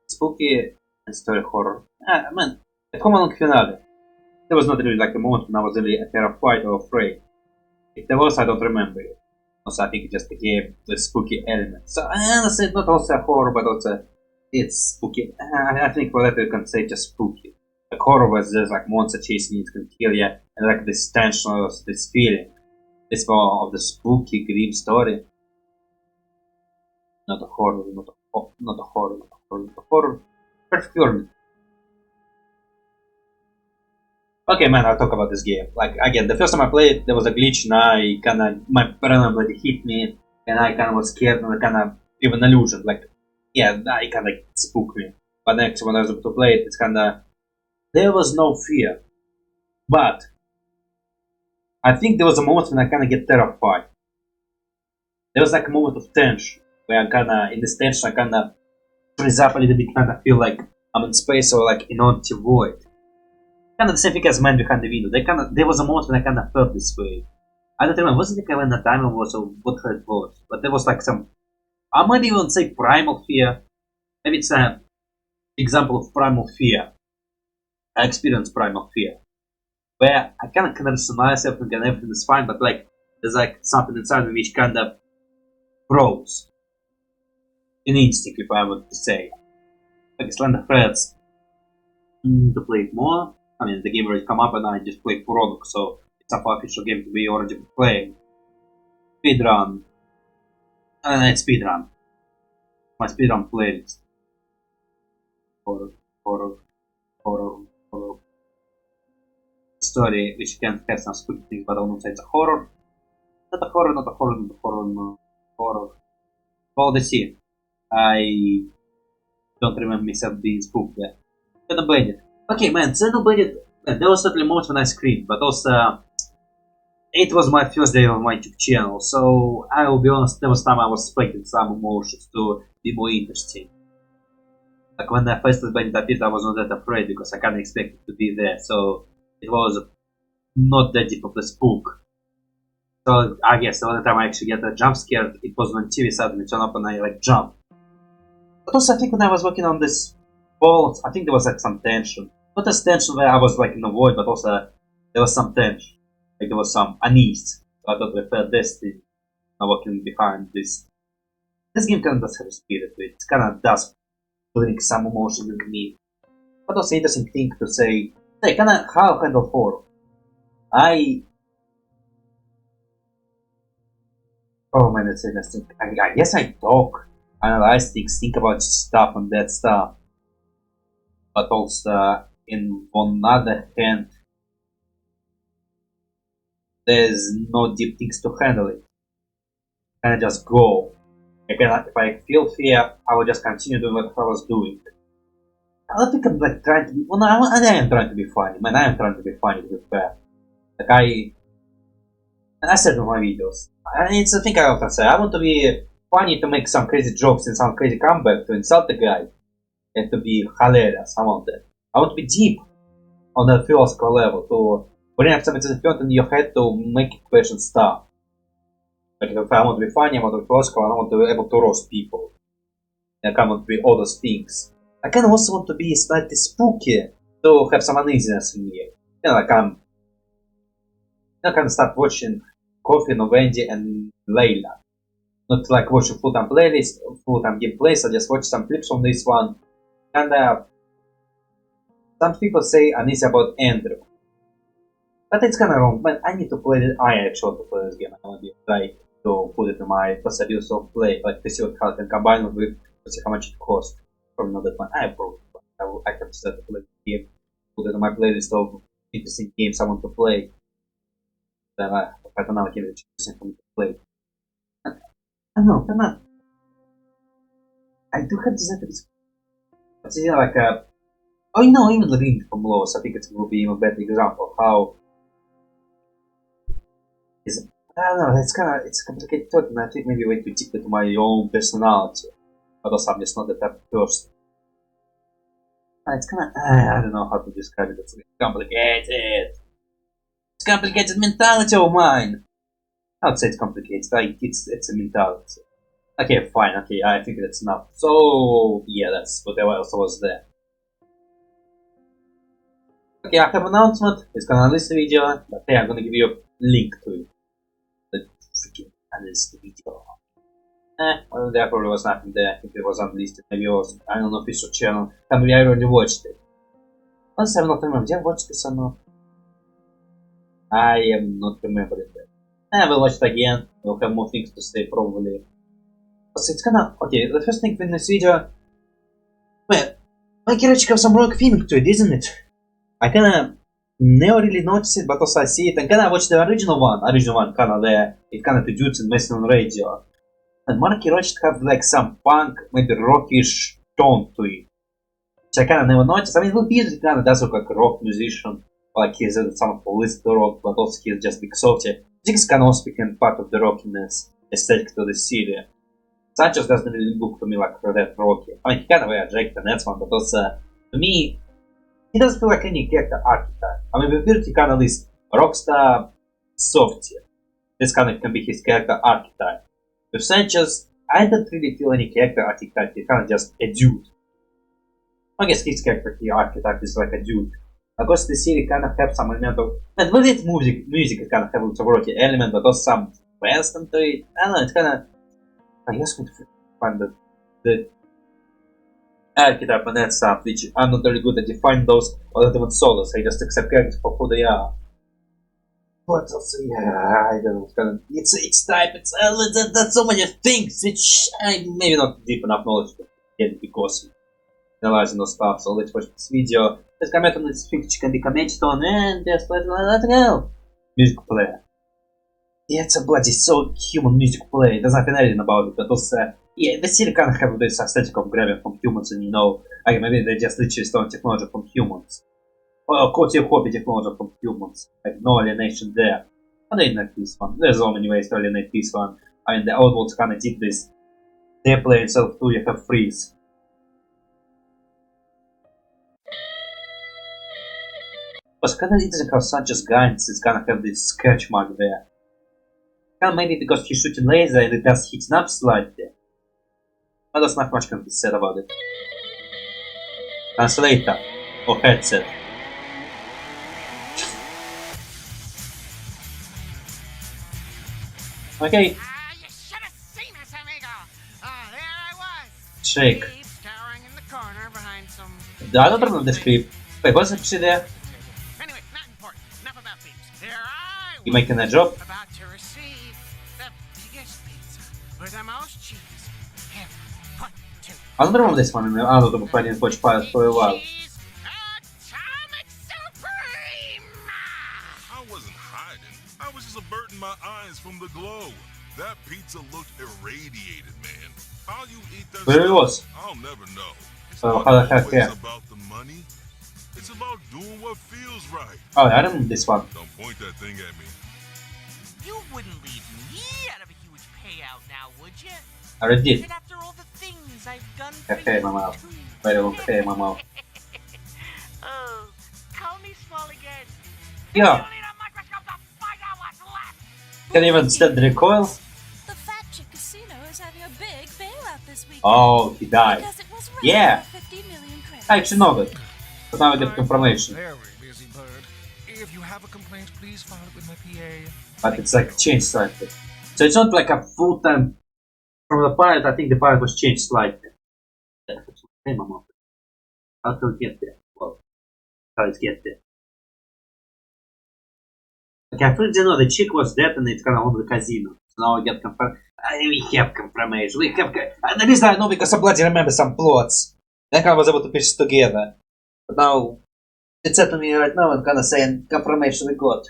Spooky and story horror. Ah, man, at Home Alone finale. There was not really like a moment when I was really terrified or afraid. If there was, I don't remember it. Also, I think it just became the spooky element. So, honestly, not also a horror, but also it's spooky. I think for that you can say just spooky. Like horror was just like monster chasing you, can kill you, and like this tension, this feeling. This more of the spooky, grim story. Not a horror, not a horror, not a horror, not a horror. Perfect word. Okay, man, I'll talk about this game. Like, again, the first time I played, there was a glitch, and my paranoia bloody hit me, and I kinda was scared, and I kinda, even illusion, like, yeah, I kinda spooked me. But next, when I was able to play it, it's kinda, there was no fear. But, I think there was a moment when I kinda get terrified. There was like a moment of tension, where I kinda, in this tension, I kinda freeze up a little bit, kinda feel like I'm in space or like in an empty void. Kind of the same thing as Man Behind the Window. There was a moment when I kind of felt this way. I don't remember, wasn't it when the time was or what it was? But there was like some, I might even say primal fear. Maybe it's an example of primal fear. I experienced primal fear. Where I kind of rationalize everything and everything is fine, but like, there's like something inside me which kind of froze. An instinct, if I were to say. Like Slender Threads. To play it more. I mean, the game already come up and I just played product, so it's a official game to be already playing. Speedrun. It's speedrun. My speedrun playlist. Horror, horror, horror, horror. Story which can have some spooky things, but I wouldn't say it's a horror. Not a horror, not a horror, not a horror, no. Horror. Odyssey. I don't remember myself being spooked there. Xenoblade. Okay, man, Xenoblade. There was certainly moments when I screamed, but also it was my first day on my YouTube channel, so I will be honest, there was time I was expecting some emotions to be more interesting. Like when I first Xenoblade appeared, I was not that afraid because I kind of expected to be there, so it was not that deep of a spook. So I guess the only time I actually get a jump scare, it was when TV suddenly turned up and I like jumped. But also I think when I was working on this balls, I think there was like some tension. Not as tension where I was like in a void, but also there was some tension. Like there was some unease. So I thought I felt destiny. I'm working behind this. This game kind of does have a spirit to it. It kind of does bring some emotion in me. But also interesting thing to say, hey, kind of how I handle horror. Oh man, that's interesting. I guess I talk, analyze things, think about stuff and that stuff. But also, in on the other hand, there's no deep things to handle it. Kind of just go. If I feel fear, I will just continue doing what I was doing. I don't think I'm like trying to be. Well, no, I am trying to be funny. Man, I am trying to be funny to be fair. Like and I said in my videos, and it's a thing I often say. I want to be funny to make some crazy jokes and some crazy comeback to insult the guy. And to be hilarious, I want that. I want to be deep on a philosophical level, to bring up something to the point in your head to make it question stuff. Like if I want to be funny, I want to be philosophical, I want to be able to roast people. I kind of want to be all those things. I kind of also want to be slightly spooky, to have some uneasiness in me. You know, like I'm kind of start watching Coffee, No Wendy, and Layla. Not like watching full-time playlist, full-time gameplays, I just watch some clips from this one. And some people say uneasy about Andrew. But it's kinda wrong, man, I need to play it, I actually want to play this game, I want to try to put it in my possibilities of play, like to see what how I can combine it with, to see how much it costs. Probably not that one, I have to set to play the game, put it in my playlist of interesting games I want to play. Then I don't know, give it interesting for me to play. I don't know, come on. I do have this episode. It's like a... Oh, you know, even the ring from Lowe's, I think it will be even a better example how... I don't know, it's complicated thought, and I think maybe way too deep into my own personality. But also I'm just not the type of person. It's kinda... I don't know how to describe it, it's complicated. It's complicated mentality of mine. I would say it's complicated, like it's a mentality. Okay, fine, okay, I think that's enough. So, yeah, that's whatever else was there. Okay, I have an announcement, it's gonna list the video, but hey, I'm gonna give you a link to it. The freaking unlisted video. Well, there probably was nothing there, if it was unlisted, maybe it was, I don't know, official channel, maybe I already watched it. Honestly, I'm not remembering, did I watch this or not? I am not remembering that. I will watch it again, we'll have more things to say probably. So it's kinda... Okay, the first thing in this video... Well, I короче have some rock filming to it, isn't it? I kinda... never really noticed it, but also I see it, and kinda watch the original one kinda there, it kinda the dudes in messing on radio. And Marky Roach have like some punk, maybe rockish tone to it. Which I kinda never noticed. I mean, Will Beebs kinda does look like a rock musician, like he's some of the list rock, but also he's just big softy. I think it's kinda also became part of the rockiness aesthetic to the series. Sanchez doesn't really look to me like that rocky. I mean, he kind of wears a jacket and that's one, but also, to me, he doesn't feel like any character archetype. I mean, with Beard, he kind of is rockstar, softy. This kind of can be his character archetype. With Sanchez, I don't really feel any character archetype, he's kind of just a dude. I guess his character archetype is like a dude. Of course, the series kind of have some element of... And with its music it kind of have a rocky element, but also some western to it. I don't know, it's kind of... I guess we find the archetype and that stuff, which I'm not very good at defining those, or not even solos. I just accept characters for who they are. But also, yeah, I don't know, it's kind of, it's type, that's so many things which I maybe not deep enough knowledge to get because analyzing those stuff. So let's watch this video. Let's comment on this thing which can be commented on, and just let's go. Music player. Yeah, it's a bloody so human music player, there's nothing anything about it, but also, yeah, the series kind of have this aesthetic of grabbing from humans, and you know, like maybe they just literally stole technology from humans. Or copy technology from humans, like no alienation there. I didn't like this one, there's so many ways to alienate this one. I mean, the old ones kind of did this. They play itself too, you have freeze. But kind of interesting how Sanchez Guns is gonna have this sketch mark there. Maybe because he's shooting laser and it does hit up slightly. But there's not much can be said about it. Translator or headset. Okay. You should have seen us, amigo. There I was. Shake. Cowering in the corner behind some... I don't remember this clip. Wait, what's actually there? Anyway, not important. Enough about Beebs. Here I was. You making a job? About to receive the biggest pizza with the most cheese ever put to. I don't remember this one in the Adobe I didn't watch Pilot for a while. I wasn't hiding. I was just averting my eyes from the glow. That pizza looked irradiated, man. How you eat that Where it was? I'll never know. It's Oh, not how the heck, always yeah. about the money. It's about doing what feels right. Oh, I remember this one. Don't point that thing at me. You wouldn't leave me out of a huge payout now, would you? I already did. Even after all the things I've done for Okay, you. my mouth. Very okay, my mouth. Oh, call me small again. Yeah. Can even stand the recoil? Oh, he died. Yeah! I actually know that. But now I get confirmation. Very busy bird. If you have a complaint, please file it with my PA. But it's like changed slightly. So it's not like a full-time... From the pilot, I think the pilot was changed slightly. How to get there? Well, how it get there? Okay, I fully know the chick was dead and it's kind of on the casino. So now we get confirmed. We have confirmation. We have. The reason I know because I bloody remember some plots. Then I was able to piece it together. But now it's set to me right now. I'm gonna say confirmation we got.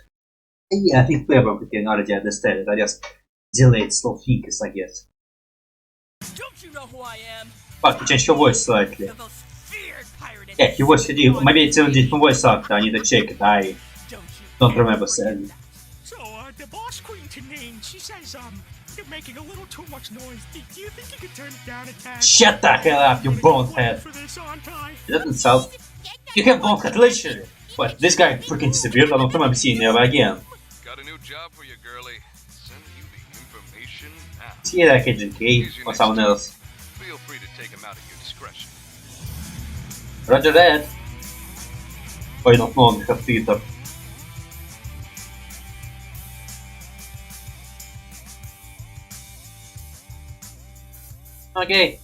Yeah, I think everyone can already understand it. I just delayed slow fingers, I guess. Don't you know who I am? Fuck, you changed your voice slightly. Yeah, he was. Maybe it's a different voice actor. I need to check it. I don't remember sadly. So, the boss queen to name, she says, you're making a little too much noise. Do you think you could turn it down a tad? Shut the hell up, you bonehead! It doesn't sound. You have bonehead, literally! But this guy freaking disappeared. I don't remember seeing him ever again. Got a new job for you, girlie. Send you the information now. See like Agent K or someone else. Feel free to take him out at your discretion. Roger that. Oh, you don't know on the theater. Okay.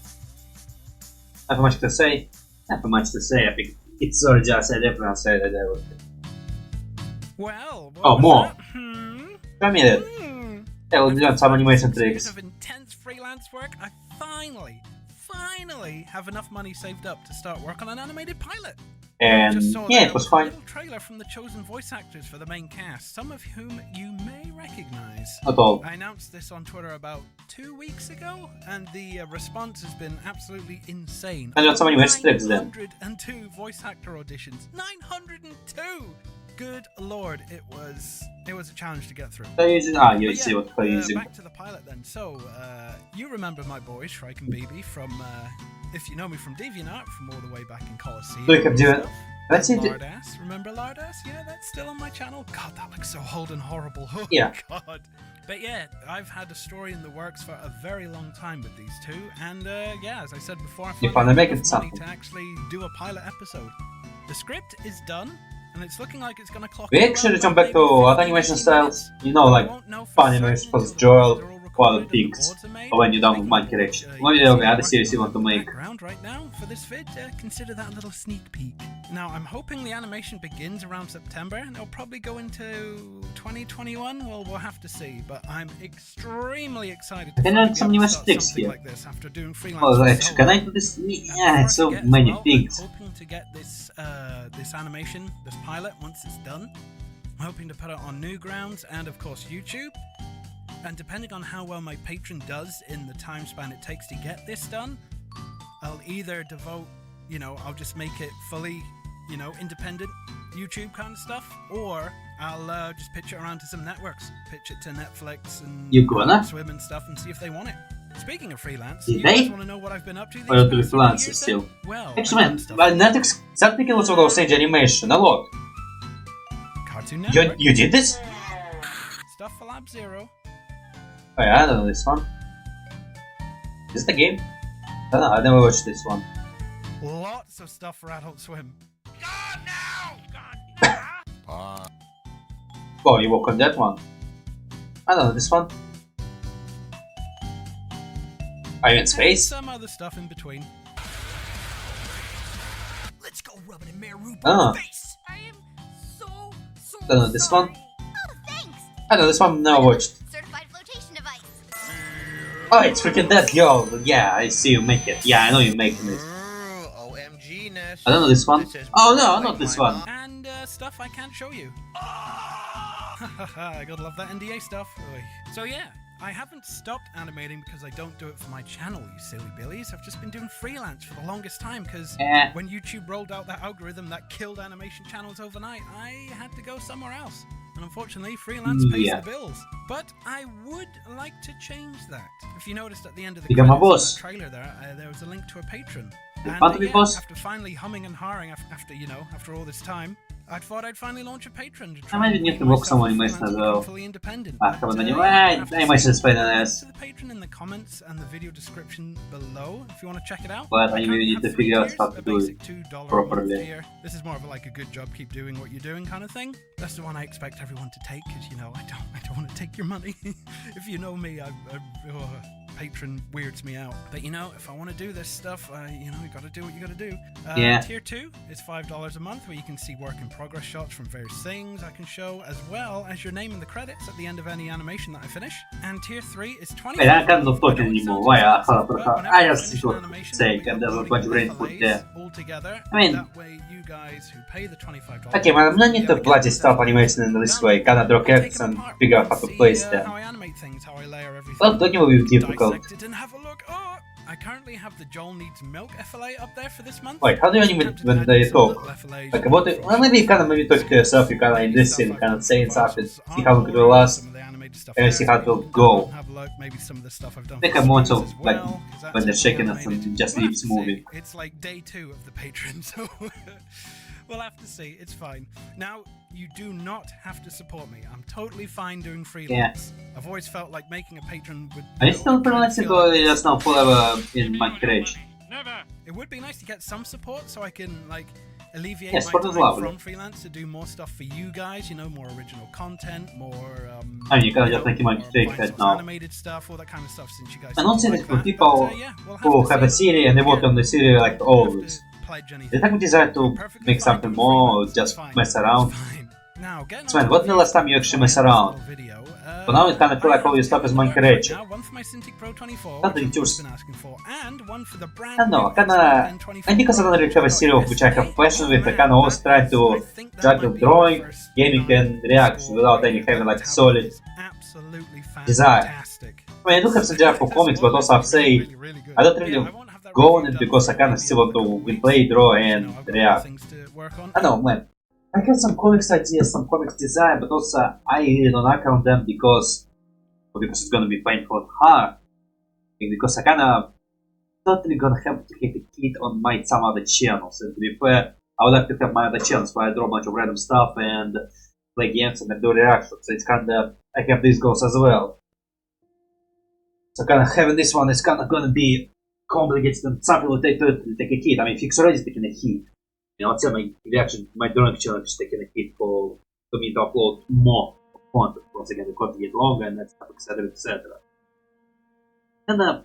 Nothing much to say. Nothing much to say. I think it's already just said everyone said that I would. Well, oh, more. Show me that. Yeah, we'll learn some animation tricks. Of intense freelance work, I finally have enough money saved up to start work on an animated pilot. And yeah, it was fine. A little trailer from the chosen voice actors for the main cast, some of whom you may recognize. At all. I announced this on Twitter about 2 weeks ago, and the response has been absolutely insane. I got so many messages then. 902 voice actor auditions. 902! Good lord, it was a challenge to get through. You see what they're using. Back to the pilot then. So, you remember my boy, Shrike and Baby, from, if you know me from DeviantArt, from all the way back in Colosseum. Look, I'm doing. Let's see. Lard Ass, remember Lard Ass? Yeah, that's still on my channel. God, that looks so old and horrible. Oh, yeah. God. But yeah, I've had a story in the works for a very long time with these two, and yeah, as I said before, I finally make it something to actually do a pilot episode. The script is done. And it's looking like it's gonna clock. We actually jump back to other animation styles. You know, like fun animation for Zeurel or the pigs, or when you're done with Monkey Rich. Maybe there'll be other series you want to make. Right now for this vid, consider that a little sneak peek. Now I'm hoping the animation begins around September, and it'll probably go into 2021. Well, we'll have to see. But I'm extremely excited to learn some new sticks here. Like this after doing freelance. Oh, actually, can I do this? Yeah, it's so many things. I'm hoping to get this this animation, this pilot, once it's done. I'm hoping to put it on Newgrounds and of course YouTube. And depending on how well my patron does in the time span it takes to get this done, I'll either devote, I'll just make it fully, independent YouTube kind of stuff, or I'll just pitch it around to some networks, pitch it to Netflix and Swim and stuff, and see if they want it. Speaking of freelance, you guys want to know what I've been up to these past years still. Well, actually, man, Netflix something else with Sage animation a lot. Cartoon Network. You did this? Stuff for Lab Zero. Oh yeah, I don't know this one. Is it a game? I don't know, I never watched this one. Lots of stuff for Adult Swim. God, no! God, Oh, you work on that one? I don't know, this one? Are you in space? And some other stuff in between. Let's go rub it in Meru face. I am so I don't know, this one? Oh, thanks. I don't know, this one never watched. Certified flotation device. Oh, it's freaking that girl! Yeah, I see you make it. Yeah, I know you're making it. OMG, Ness. I don't know this one. Oh no, not this one. And stuff I can't show you. I gotta love that NDA stuff. So yeah, I haven't stopped animating because I don't do it for my channel, you silly billies. I've just been doing freelance for the longest time because when YouTube rolled out that algorithm that killed animation channels overnight, I had to go somewhere else. And unfortunately, freelance pays the bills. But I would like to change that. If you noticed at the end of the trailer there was a link to a patron. And after finally humming and hawing after all this time, I thought I'd finally launch a Patreon to I try might and need bring to work some myself animation as well. fully independent. Come on, But, anyway, have to animation is say, fine link as. to the Patreon in the comments and the video description below if you want to check it out. But I I currently need have to 3 figure out tiers, how to a do it basic $2 a month properly. tier. This is more of like a good job, keep doing what you're doing kind of thing. That's the one I expect everyone to take because, you know, I don't want to take your money. If you know me, Patreon weirds me out. But you know, if I want to do this stuff, you know, you gotta do what you gotta do. Yeah. Tier 2 is $5 a month, where you can see work in progress shots from various things I can show, as well as your name in the credits at the end of any animation that I finish. And tier 3 is $20. Wait, I can't talk anymore. Why? I just got say, and there's a bunch of rain put there. I mean, that way you guys who pay the $25. okay, man, I'm not need to bloody stop animation in this way. Kinda draw characters and figure out how to place them. How I animate things, how I layer everything. Well, don't you be difficult. Dissect it and have a look. Oh, I currently have the Joel Needs Milk FLA up there for this month. Wait, how do you animate when they talk? Like, what if, well, maybe you kinda talk to yourself, you kinda in this scene, kinda saying something, see how it will last, and see how it will go. Maybe some of the stuff I've done. Like a motor, like when they're shaking us and just leaves moving. It's like day 2 of the Patreon, so we'll have to see. It's fine. Now, you do not have to support me. I'm totally fine doing freelance. Yeah. I've always felt like making a Patreon would. Are you still freelancing or just now forever in my creation? It would be nice to get some support so I can like alleviate Yes, my support is time lovely. from freelance to do more stuff for you guys. You know, more original content, more. I mean, you gotta just make my take right now. Animated stuff, all that kind of stuff. Since you guys. And also, like for that. people But, yeah, we'll who to have a see. series and they work on the series like always, they have desire to make something more or just mess around. Now, getting So, man, when the last time you actually mess around? But now it kinda feel like all your stuff is my creation. Now, one for my Cintiq Pro 24, Something which just- I've been asking for, and one for the brand I don't know, new kinda, N24 and because I don't really have a series which I have passion with, I kinda always try to juggle drawing, gaming and reaction without any having like solid absolutely desire. fantastic. I mean, I do have some desire for comics, but also I say I don't really go on it because I kinda still want to play, draw and react. I know, man. I have some comics ideas, some comics design, but also I really don't act on them because it's gonna be painful and hard. Because I kinda totally gonna have to have a kid on my some other channels. And to be fair, I would like to have my other channels where I draw a bunch of random stuff and play games and do reactions. So it's kinda, I have these goals as well. So kinda having this one is kinda gonna be complicated and something will take a hit. I mean, Fix already taking a hit. You know, I'd say my reaction, my drawing challenge is taking a hit for me to upload more content. Once again, the content gets longer and that stuff, etc., etc. And I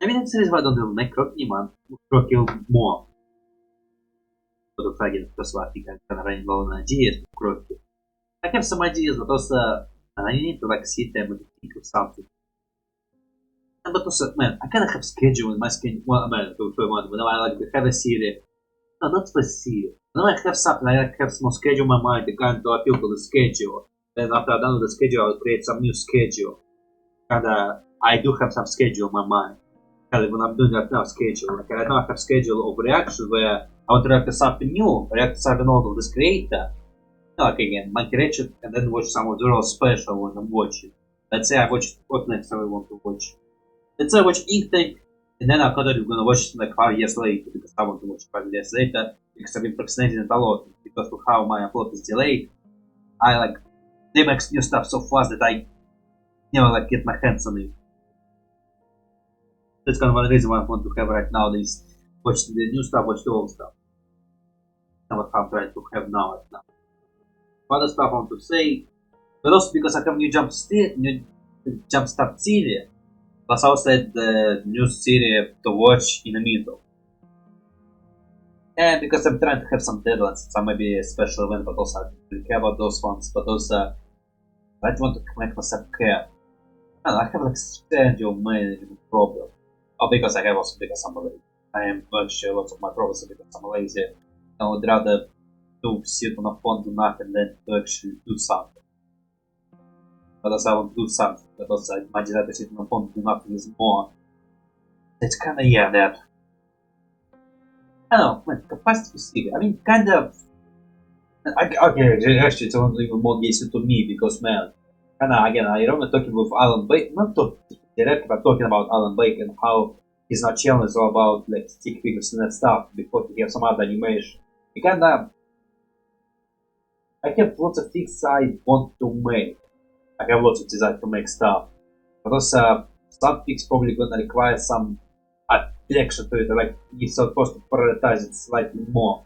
mean, series why don't do Necroki, man. Necroki more. But the fact is, because I think I'm kind of running low on ideas for Necroki. I have some ideas, but also I need to like sit them and think of something. But also, man, I kind of have schedule in my schedule. Well, man, whenever I like to have a series, no, not for a series. Whenever I have something, I like to have small schedule in my mind. I kind of appeal to the schedule. Then after I'm done with the schedule, I'll create some new schedule. And I do have some schedule in my mind. Kind of when I'm doing that now schedule, like right now I have schedule of reaction where I want to react to something new, react to something old of this creator. Like again, my creation, and then watch some of the real special when I'm watching. Let's say I watch what next I want to watch. Let's say I watch Ink Tank, and then I'm probably gonna watch it like 5 years later because I want to watch 5 years later because I've been procrastinating it a lot because of how my upload is delayed. I like they make new stuff so fast that I never like get my hands on it. That's kind of one reason why I want to have right now is watch the new stuff, watch the old stuff. That's what I'm trying to have now right now. Other stuff I want to say, but also because I have new jump start series. Plus I also had the new series to watch in the middle. And because I'm trying to have some deadlines, some maybe a special event, but also I don't really care about those ones, but also I don't want to make myself care. I have like schedule management problem. Or because I have also because I'm lazy. I am actually lots of my problems are because I'm lazy. I would rather to sit on a phone do nothing than to actually do something. But also I want to do something, but also my desire to sit on a phone do nothing is more. It's kinda that. I don't know, man, capacity to see. I mean, kind of. Okay, actually, it's only even more decent to me because, man, again, I remember talking with Alan Blake, not talking directly, but talking about Alan Blake and how his not channel is all about like stick figures and that stuff before he have some other animation. kinda, I have lots of things I want to make. I have lots of desire to make stuff. But also, some things probably gonna require some attention to it, like you're supposed to prioritize it slightly more.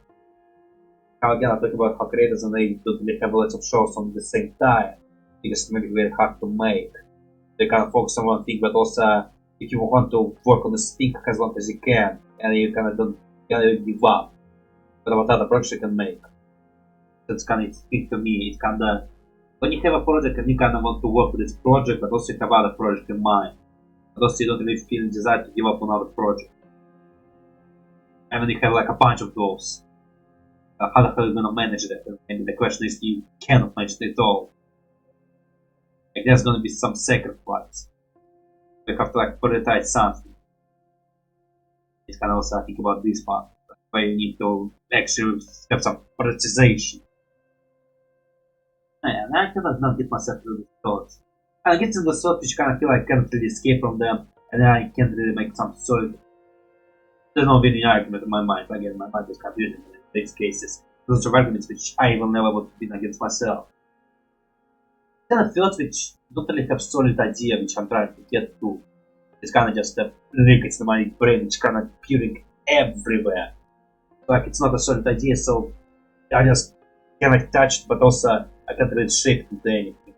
Now again, I talk about how creators and they don't really have lots of shows on the same time, because it may be very hard to make. They can focus on one thing, but also, if you want to work on this thing as long as you can, and you kind of don't give up. But what other projects you can make? That's kind of thing to me. It's kind of when you have a project and you kind of want to work with this project, but also you have other project in mind. But also you don't really feel desire to give up on other project. And when you have like a bunch of those, how the hell are you gonna manage that? And the question is, you cannot manage it at all. Like there's gonna be some sacrifice. You have to like prioritize something. It's kind of also I think about this part, where you need to actually have some prioritization. And I cannot not get myself through these thoughts. And I get into the thoughts which kind of feel like I can't really escape from them, and then I can't really make some solid. There's no really argument in my mind. Again, my mind is confusing in these cases. Those are arguments which I will never want to win against myself. Kind of thoughts which don't really have solid idea which I'm trying to get to. It's kind of just a liquids in my brain which kind of appearing everywhere. Like it's not a solid idea, so I just cannot touch it, but also I can't really shape it into anything.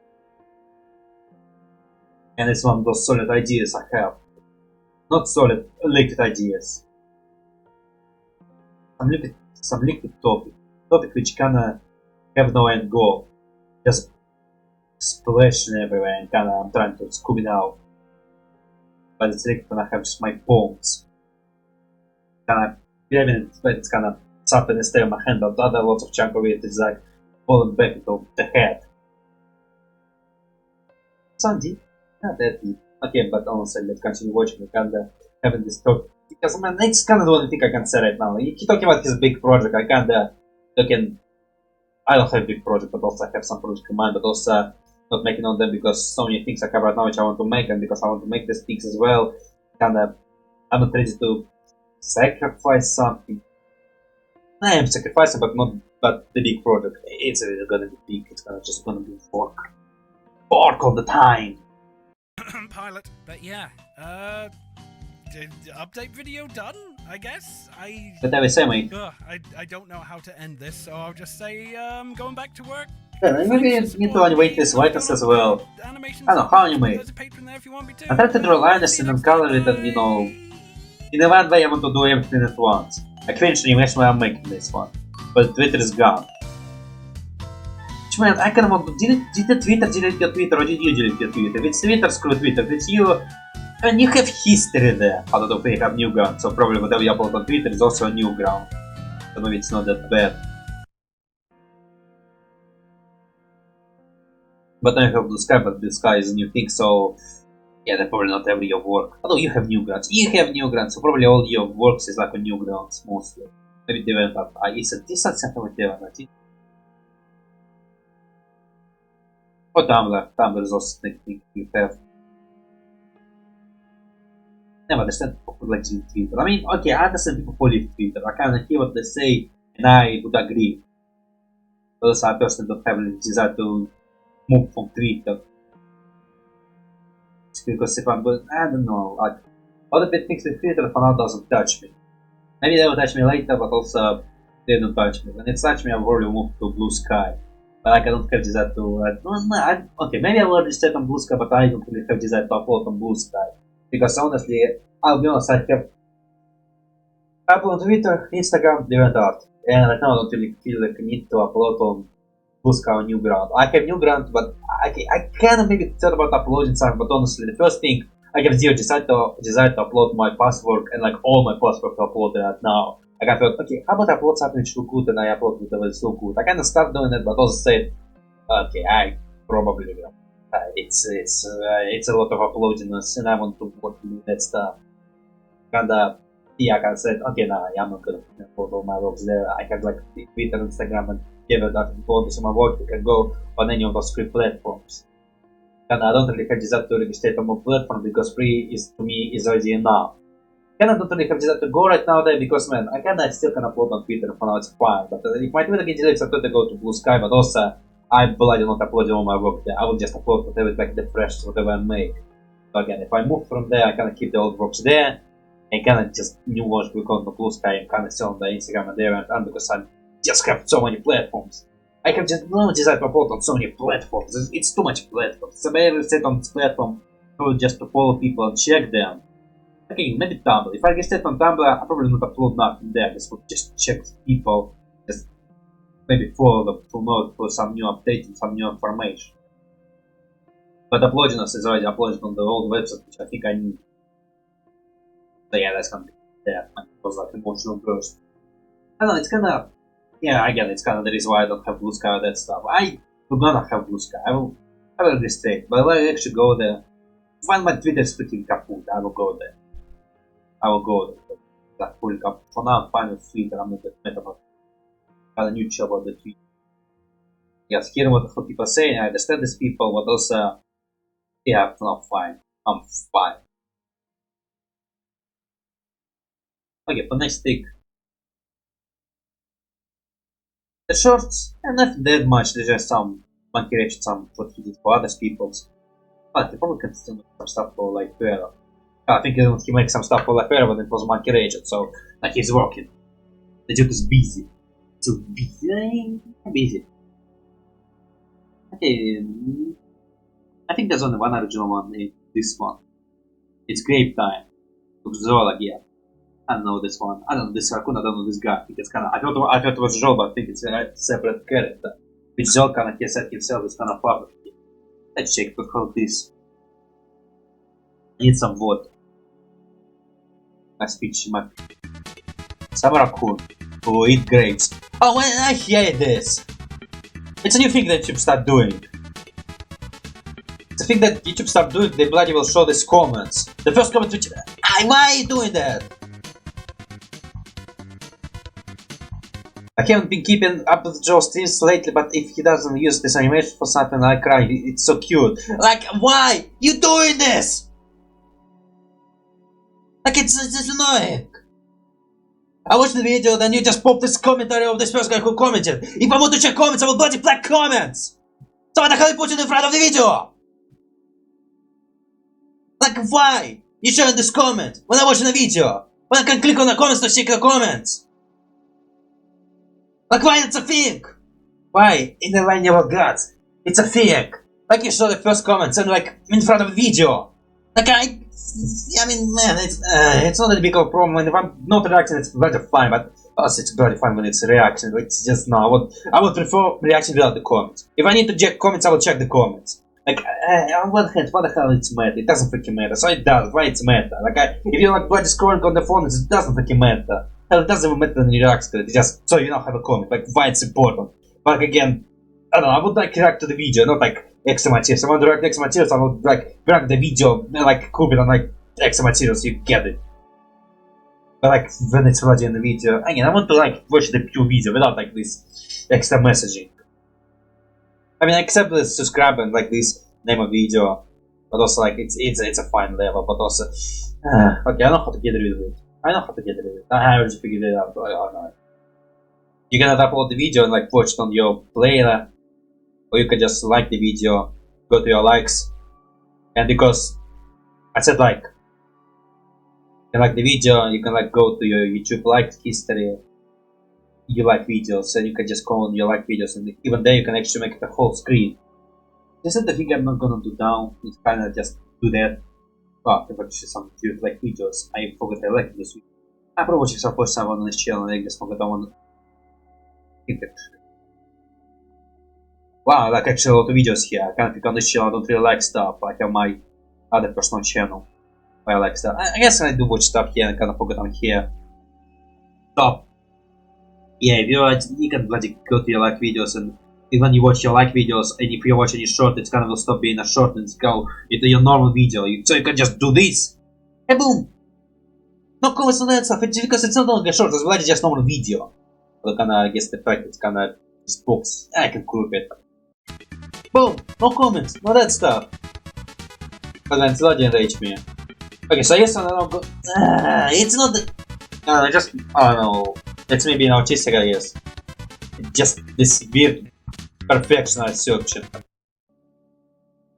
And it's one of those solid ideas I have. Not solid, liquid ideas. Some liquid topic which kinda have no end goal. Just splashing everywhere and kinda I'm trying to scoop it out. But it's liquid when I have just my palms. Kinda grabbing it, but it's kinda something and stay on my hand, but the other lots of chunk of it is like falling back into the head. Some deep, not that deep. Okay, but honestly, let's continue watching and kinda having this talk. Because man, it's kinda the only thing I can say right now. If you're talking about his big project, I kinda talking. I don't have a big project, but also I have some projects in mind, but also not making on them because so many things I have right now which I want to make, and because I want to make these things as well, kinda I'm not ready to sacrifice something. I am sacrificing, but not the big project. It's really gonna be big. It's just gonna be work all the time. Pilot, but yeah, update video done, I guess. But I was saying, I don't know how to end this, so I'll just say, going back to work. Yeah, maybe you need to animate this likeness as well. I don't know how animate. I tried to draw lines and color it, and you know, in one way I want to do everything at once. I cringe animation I'm making this one, but Twitter is gone. Which means I kind of want to delete your Twitter, or did you delete your Twitter? If it's Twitter, screw Twitter. If it's you, and you have history there. Although you have new ground, so probably whatever you upload on Twitter is also a new ground. So maybe it's not that bad. But then you have Blue Sky, but Blue Sky is a new thing, so yeah, that's probably not every your work. Although you have new grants. You have new grants, so probably all your works is like on new grants, mostly. Maybe they went up. It's a decent sample with Devon, I think. Or Tumblr. Tumblr is also the thing you have. Never understand people who like Twitter. I mean, okay, I understand people who leave Twitter. I kind of hear what they say, and I would agree. But also, I personally don't have any desire to move from Twitter. Because if I'm going, I don't know, like, other bit things with Twitter for now doesn't touch me. Maybe they will touch me later, but also they don't touch me. When it touch me, I've already moved to Blue Sky. But like, I don't have desire to, okay, maybe I will already stay on Blue Sky, but I don't really have desire to upload on Blue Sky. Because honestly, I'll be honest, I have upload on Twitter, Instagram, DeviantArt. And right now I don't really feel like I need to upload on Blue Sky or Newground. I have Newground, but I kind of maybe thought about uploading something, but honestly, the first thing, I have zero desire to upload my password and like all my password to upload right now. Like I thought, okay, how about I upload something which look good and I upload whatever is look good. I kind of start doing it, but also said, okay, I probably will. It's a lot of uploading and I want to work with that stuff. Kinda, yeah, I kind of said, okay, nah, I'm not gonna upload all my works there. I have like Twitter, Instagram, and give it that to my work. You can go on any of those free platforms. And I don't really have desire to register on more platform because free is to me is already enough. kinda don't really have desire to go right now there because man, I kinda still can upload on Twitter for now, it's fine. But if my Twitter gets delayed, I thought to go to Blue Sky, but also I bloody not uploading all my work there. I will just upload whatever like the fresh whatever I make. So again, if I move from there, I kinda keep the old works there and kinda just new launch will go to Blue Sky and kinda sell on the Instagram and there and because I just have so many platforms. I have just no desire to upload on so many platforms. It's too much platforms. So I ever sit on this platform just to follow people and check them. Okay, maybe Tumblr. If I get set on Tumblr, I probably not upload nothing there. I just check people, just maybe follow them to know for some new updates and some new information. But uploading us is already uploaded on the old website, which I think I need. So yeah, that's gonna be there. It was like emotional burst. I don't know, it's kinda. Yeah, again, it's kinda the reason why I don't have Blue Sky or that stuff. I will gonna have Blue Sky. I will register, but I actually go there. When my Twitter is freaking kaput, I will go there. I will go there. That's fully kaput. For now, I'm fine with Twitter. I'm not that mad about it. I'm kind of neutral about the tweet. Yes, hearing what people say, I understand these people, but also, yeah, I'm fine. I'm fine. Okay, for next stick. The shorts, and not that much. There's just some monkey reaction, some what he did for other people's. But he probably can still make some stuff for like Vera. I think he makes some stuff for like Vera, but it was monkey reaction, so like he's working. The dude is busy. Too busy. Busy. Okay. I think there's only one original one in this one. It's Grape time. Looks Zeurel again. I don't know this one. I don't know this raccoon. I don't know this guy. I think it's kind of. I thought it was Zeurel, but I think it's a separate character. Which Zeurel kind of he said himself is kind of part of it. Let's check what called this. I need some water. My speech. Some raccoon who eat grapes. Oh, I hate this. It's a new thing that YouTube start doing. It's a thing that YouTube start doing. They bloody will show these comments. The first comment which. Why are you doing that? I haven't been keeping up with Joe's streams lately, but if he doesn't use this animation for something, I cry. It's so cute. Like, why? You doing this? Like, it's annoying. I watched the video, then you just pop this commentary of this first guy who commented. If I want to check comments, I will bloody flag comments. So why the hell you put it in front of the video? Like, why? You showing this comment when I watch the video? When I can click on the comments to check the comments? Like, why it's a thing? Why? In the line of gods, it's a thing. Like, you show the first comments and like in front of the video. Like, I mean, man, it's not a big of a problem. When if I'm not reacting, it's bloody fine. But also, it's bloody fine when it's a reaction. It's just no. I would prefer reaction without the comments. If I need to check comments, I will check the comments. Like, on one hand, what the hell it's matter? It doesn't freaking matter. So it does. Why it's matter? Like, if you're like bloody scrolling on the phone, it doesn't freaking matter. Hell, it doesn't even matter when you react to it. It's just so you don't have a comment. Like, why it's important. But like, again, I don't know. I would like react to the video, not like extra materials. I want to react to extra materials. I would like react the video like Cupid on like extra materials. You get it. But like when it's already in the video, again, I want to like watch the pure video without like this extra messaging. I mean, except the subscribe and like this name of video, but also like it's a fine level. But also, okay, I know how to get rid of it. I already figured it out. You can upload the video and like watch it on your player, or you can just like the video, go to your likes, and because I said like, you can like the video, you can like go to your YouTube like history, you like videos, and you can just go on your like videos, and even there you can actually make it a whole screen. This is the thing I'm not gonna do now. It's kinda just do that. Well, if I watch some cute like videos, I forgot I like this video. I probably watch some first time on this channel, and I just forgot I want. Wow, I like actually a lot of videos here. I can't pick on this channel. I don't really like stuff. I have my other personal channel where I like stuff. I guess I do watch stuff here and kind of forget I'm here. Stop. Yeah, if you can bloody go to your like videos, and when you watch your like videos, and if you watch any short, it's kind of will stop being a short and go into your normal video. So you can just do this. Hey, boom. No comments on that stuff. It's because it's not only a short. It's bloody just normal video. But kinda, I guess the fact it's kinda just books. I can group it. Boom! No comments, no that stuff. But then it's not enrage me. Okay, so yes, I don't know. It's not. Just I don't know. It's maybe an autistic, I guess. Just this weird perfection I search.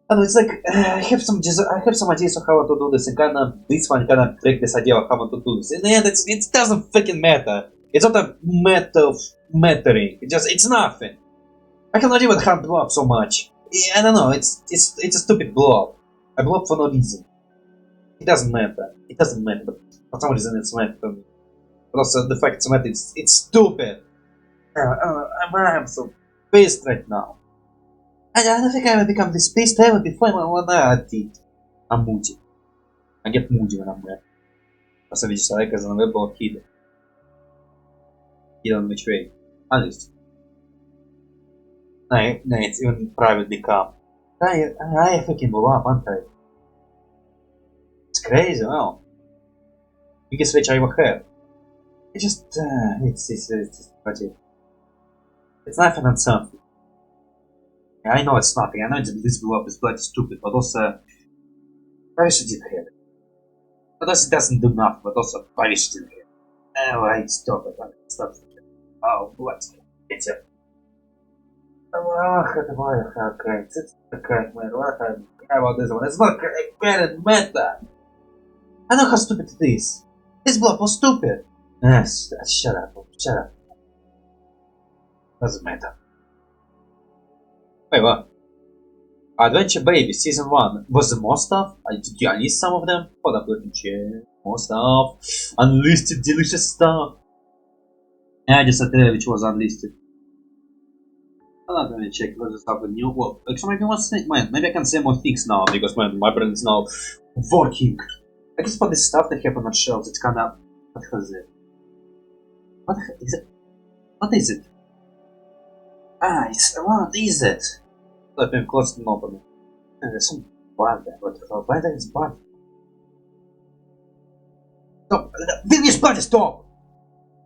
And it's like I have some ideas on how to do this, and this one kinda break this idea of how to do this. In the end, it doesn't freaking matter. It's not a matter of mattering. It's nothing. I cannot even hunt blow up so much. I don't know. It's a stupid blow up. I blow up for no reason. It doesn't matter. It doesn't matter, but for some reason it's matter to me. But also the fact it's matter, it's stupid. I'm so pissed right now. I don't think I will become this pissed ever before when I did. I'm moody. I get moody when I'm mad. Посмотрите, человека за новый был Kid. Kid on which way? Honest. No, it's even privately calm. I fucking blew up, aren't I? It's crazy, wow. Biggest switch I ever had. It just, it's nothing and something. I know it's nothing. I know this blew up is bloody stupid, but also, I wish it didn't have it. But also, it doesn't do nothing, but also, I wish it didn't have it. Alright, stop it. Stop it. Oh, what? It's a. Okay, it's okay, man. What about this one? It's not gonna matter. I know how stupid it is. This block was stupid. Yes, shut up. Doesn't matter. Wait, what? Adventure Baby Season 1 was there more stuff? Did you unlist some of them? Hold up, let me check. More stuff. Unlisted delicious stuff. I just said which was unlisted. Let me check whether stuff with new. Well, actually, maybe I can say more things now because my brain is now working. I guess for this stuff that happened on shelves, it's kinda. What was it? What is it? What is it? What is it? Let me close and open it. There's some bad there, but why that is bad? Stop! Finish, buddy, stop!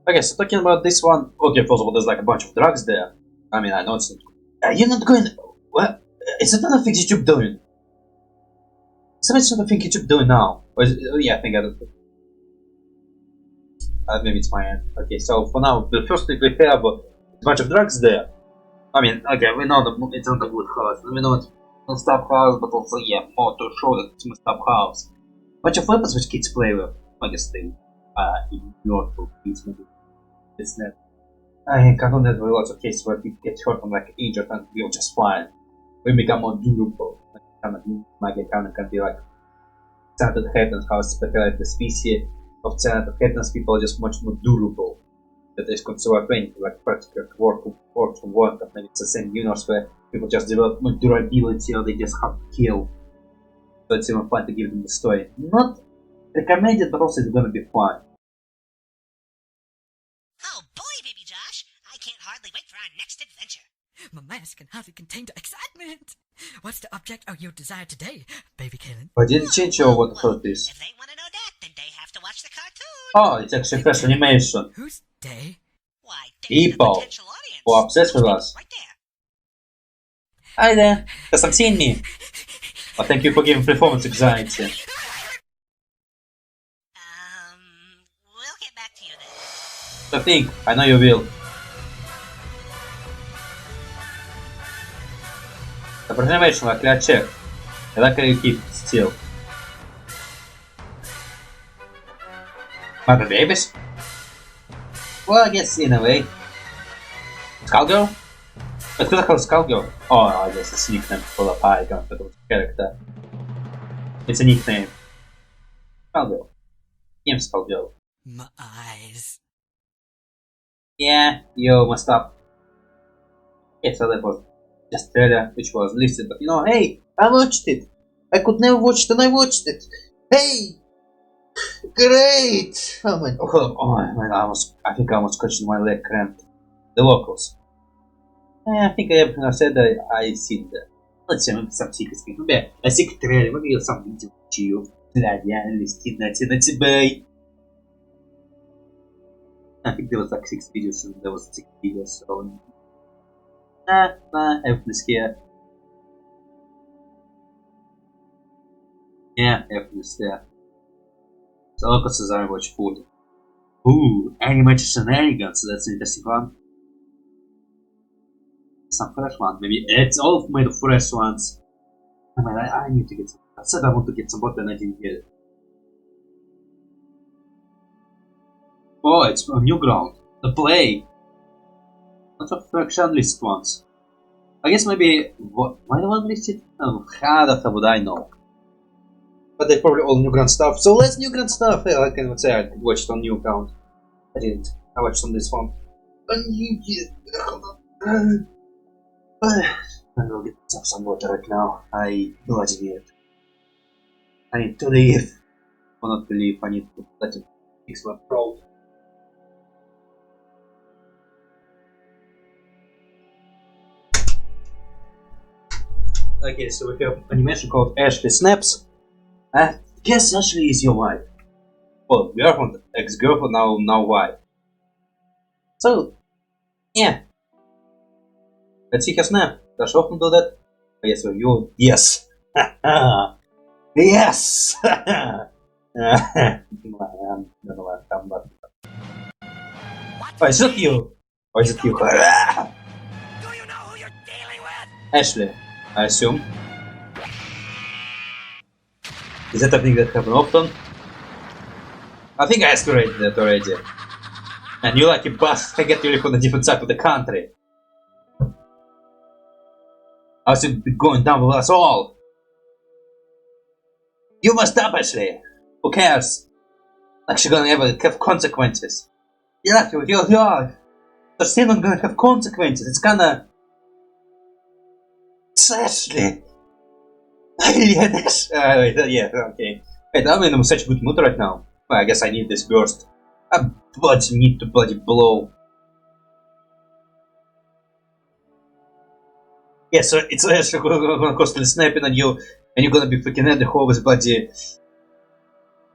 Okay, so talking about this one. Okay, first of all, there's like a bunch of drugs there. I mean, I know it's not. You're not going. What? Is it another thing you keep doing? Is that another thing you keep doing now? Or is it, yeah, I think I don't. Maybe it's my end. Okay, so for now, the first thing we have a bunch of drugs there. I mean, okay, we know that it's not a good house. We know it's a messed up house, but also, yeah, more to show that it's a messed up house. Bunch of weapons which kids play with. I guess they ignore for kids, maybe. It's not. I can know that there are lots of cases where people get hurt and like injured and feel just fine. We become more durable. Like it can be like Sand that happens, how it's speculated the species of sand that happens, people are just much more durable. That is considered anything like practical work from work, and maybe it's the same universe where people just develop more durability or they just have to kill. So it's even fun to give them the story. Not recommended, but also it's gonna be fun. Oh boy, baby Josh, I can't hardly wait for our next adventure. My mask can hardly contain the excitement. What's the object of your desire today, baby Kaylin? But didn't change your what for this. If they want to know that, then they have to watch the cartoon. Oh, it's actually fresh animation. Who's they? Why, People who are obsessed with us. Right there. Hi there, has some seen me. Oh, thank you for giving performance anxiety. We'll get back to you then. So think, I know you will. The presentation like I check. I like how you keep still. Mother babies? Well, I guess in a way. Skullgirl? But who the hell is Skullgirl? Oh, I guess it's a nickname for a icon for the character. It's a nickname. Skullgirl. Game Skullgirl. My eyes. Yeah, you messed up. Okay, so that was just trailer which was listed, but you know, hey, I watched it. I could never watch it and I watched it. Hey! Great! Oh my, I think I almost scratched my leg cramped. The locals. I think everything I said I seen that. Let's see, maybe some secrets. Maybe a secret trailer, maybe some video чью. Блядь, я листит на тебя. I think there was like 6 videos and there was 6 videos, so everything's here. Yeah, everything's there. So look design watch food. Ooh, animated shenanigans, so that's an interesting one. Some fresh one, maybe it's all made of fresh ones. I mean, I need to get some. I said I want to get some, but then I didn't get it. Oh, it's a new ground. The play. Lots of fraction list ones. I guess maybe what? Why the one listed? Oh, how the hell would I know? But they're probably all new ground stuff. So let's new ground stuff. Yeah, I can say I watched on new ground. I didn't. I watched on this one. I will get some water right now. I bloody need it. I need to leave. Or not to leave. I need to let it fix my throat. Okay, so we have animation called Ashley Snaps. I guess Ashley is your wife. Well, girlfriend, ex-girlfriend, now wife. So, yeah. Let's see her snap. Does she often do that? Oh, yes, you. Yes! Yes! Oh, it's not you! Or is it you? Ashley, I assume. Is that a thing that happens often? I think I aspirated that already. And you lucky bastard, I get you live on a different side of the country. How's it going down with us all? You must stop, Ashley. Who cares? Like she's gonna ever have consequences. You're lucky with your dog. They're still not gonna have consequences. It's kinda... It's Ashley. Yeah, that's... yeah, okay. Wait, I'm in such a good mood right now. Well, I guess I need this burst. I bloody need to bloody blow. Yeah, so it's actually gonna constantly snapping on you, and you're gonna be freaking at the whole with bloody...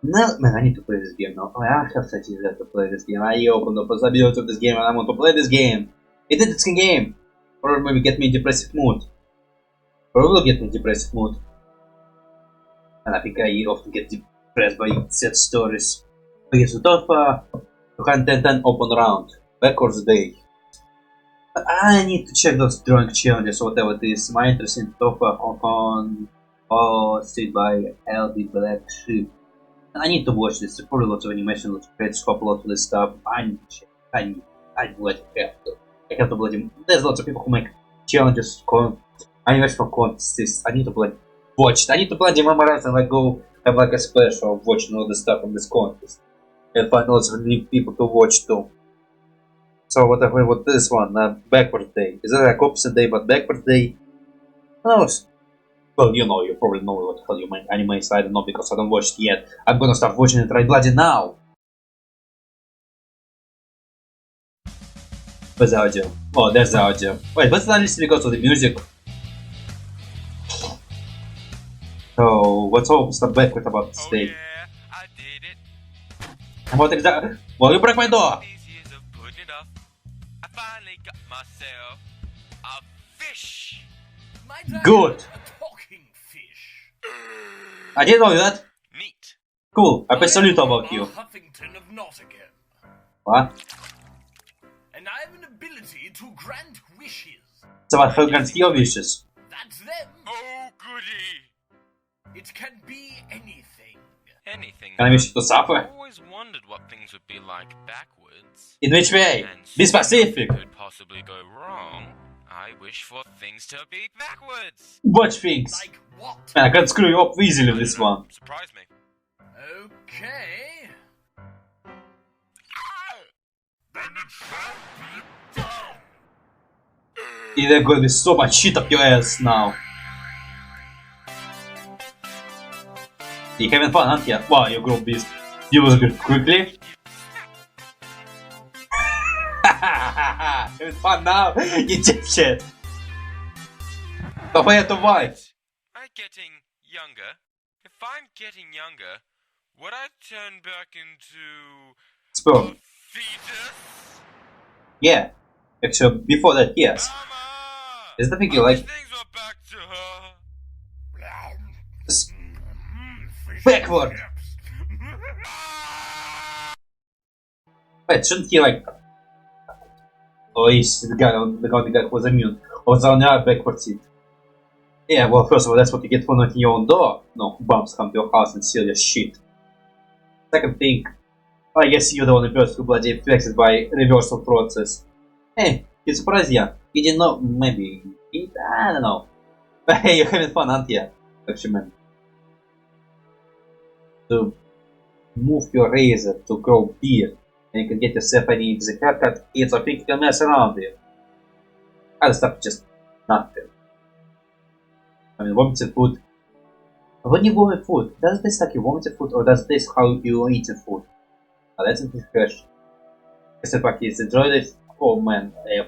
No, man, I need to play this game now. Oh, I have such a to play this game. I opened the possibility of this game and I want to play this game. It's an interesting game. Or maybe get me in depressive mood. Or will get me in depressive mood. And I think I often get depressed by sad stories. Okay, so top 210 open round. Backwards day. But I need to check those drawing challenges or whatever it is. My interest in top on state by LD Black Sheep. I need to watch this. There's probably lots of animation, lots of great scope, lots of this stuff. I need to check. I have to bloody. There's lots of people who make challenges, animation for contests. I need to bloody watch it. I need to bloody memorize and like go have like a special of watching all the stuff from this contest. And find lots of new people to watch too. So whatever with this one, backward day. Is that like opposite day but backward day? Who knows? Well, you know, you probably know what the hell you mean anime, so I don't know because I don't watch it yet. I'm gonna start watching it right bloody now! Where's the audio? Oh, there's the audio. Wait, what's the list because of the music? So, what's all stuff backward about this day? Yeah, I did it. And what exactly? Well, you break my door! These years of putting it off, I finally got myself a fish. Good! I didn't know that. Neat. Cool. I pay salute about you. Huffington of Nottingham. What? And I have an ability to grant wishes. So what grants your wishes? That's them. Oh, goody. It can be anything. Anything. Can I wish you to suffer? I always wondered what things would be like backwards. In which way? Be specific. Could possibly go wrong. I wish for things to be backwards. Watch things. Like what? Man, I can screw you up easily with this one. Surprise me. Okay. Then it shall be done. There's gonna be so much shit up your ass now. You having fun, aren't you? Wow, you grown beast. You was good quickly. Having fun now? You dipshit. But why to why? I'm getting younger. If I'm getting younger, would I turn back into Sperm. a fetus? Yeah. Actually, before that, yes. Is that the thing you like? Things were back to her. Backward! Wait, shouldn't he like... Oh, he's the guy who was immune. Or the only backwards seat. Yeah, well, first of all, that's what you get for knocking your own door. No, bumps come to your house and steal your shit. Second thing, I guess you're the only person who bloody affected by reversal process. Hey, you surprised, yeah? You didn't know? Maybe. I don't know. But hey, you're having fun, aren't you? Actually, man. To move your razor to grow beard, and you can get yourself any easy haircut, it's a thing you can mess around with. Other stuff is just nothing. I mean, vomited food. When you vomit food, does it taste like you vomited food, or does it taste how you eat food? Now that's a good question. Mr. Bucky's enjoyed it. Oh man, I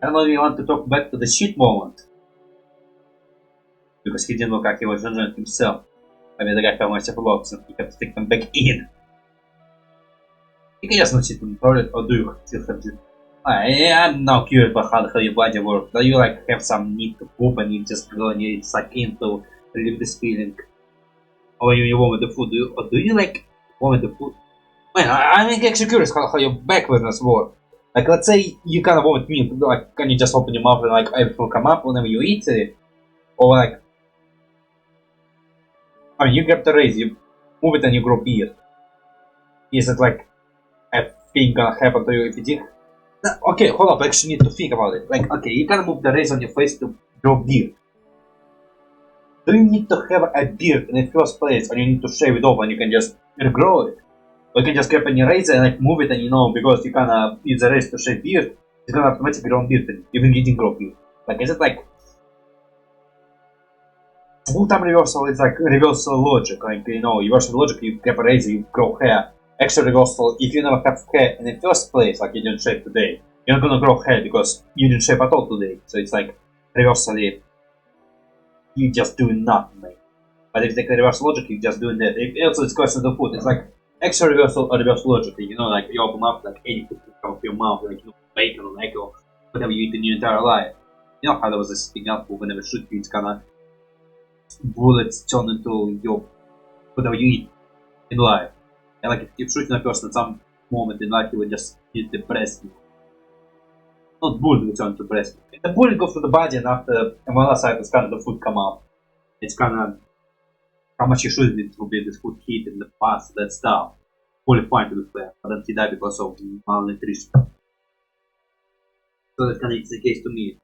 don't know if you want to talk back to the shit moment. Because he didn't look like he was enjoying himself. I mean, the guy fell myself blocks and he kept sticking them back in. You can just not sit in the toilet, or do you still have to? I'm now curious about how your body works. Do you like have some need to poop and you just go and you suck in to relieve this feeling? Or you vomit the food? Do you like vomit the food? Man, I'm actually curious how your backwardness works. Like, let's say you kind of vomit meat, like, can you just open your mouth and like everything will come up whenever you eat it? Or like, I mean, you grab the razor, you move it and you grow beard. Is it like a thing gonna happen to you if you did? Okay, hold up, I actually need to think about it. Like, okay, you can move the razor on your face to grow beard. Do you need to have a beard in the first place, or you need to shave it off and you can just regrow it? Or you can just grab any razor and like move it and you know, because you kinda use the razor to shave beard, it's gonna automatically grow beard, even if you didn't grow beard. Like, is it like... Full-time reversal is like reversal logic, like, you know, reversal logic, you grab a razor, you grow hair. Extra reversal, if you never have hair in the first place, like you didn't shave today, you're not gonna grow hair because you didn't shave at all today. So it's like, reversally, you just doing nothing, mate. But if it's like reverse logic, you're just doing that. Also, it's question of the food. It's like extra reversal or reverse logic. You know, like you open up like any food come out of your mouth, like, you know, bacon or egg or whatever you eat in your entire life. You know how there was this thing out whenever shoot you, it's kinda bullets turn into your whatever you eat in life. And like if you're shooting a person at some moment in life, you would just hit the breast. Not bullet will turn to breast. The bullet goes through the body, and after on the other side, it's kind of the food come out. It's kind of how much you shoot it will be this food heat in the past, that stuff. Fully fine to be fair, but then he died because of malnutrition. So that kind of is the case to me.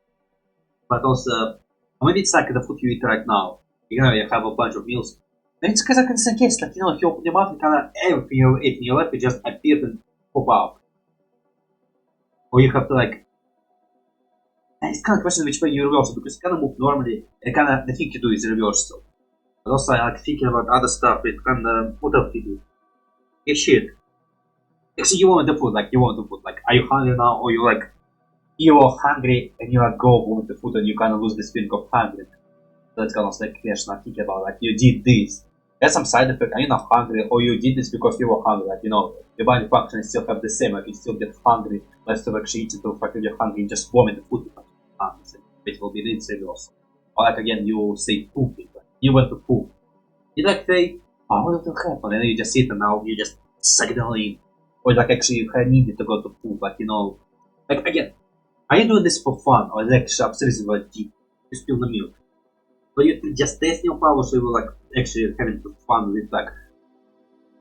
But also, maybe it's like the food you eat right now. You know, you have a bunch of meals. And it's kind of the case, like, you know, if you open your mouth, kind of everything you ate in your life, it just appears and pop out. Or you have to like, and it's kind of a question which way you reverse it, because you kind of move normally, and kind of the thing you do is reversal. But also I like thinking about other stuff, it kind of, what else you do? Yeah, shit. Actually, you want the food, like, you want the food, like, are you hungry now, or you like, you are hungry, and you like go with the food, and you kind of lose this feeling of hungry. That's kind of like question I think about, like, you did this. There's some side effect, are you not hungry, or you did this because you were hungry, like, you know, your body functions still have the same, like, you still get hungry, instead of actually eating to fucking you're hungry, you just vomit the food because you're hungry, so it will be this reversal. Or like, again, you say pooping, like, you went to poop. You like say, oh, what will happen, and then you just sit and now you just suck it all in. Or like, actually, you needed to go to poop, like, you know, like, again, are you doing this for fun, or is it actually absolutely what you spill the milk? Or you just test your power, so you were like actually having fun with it, like,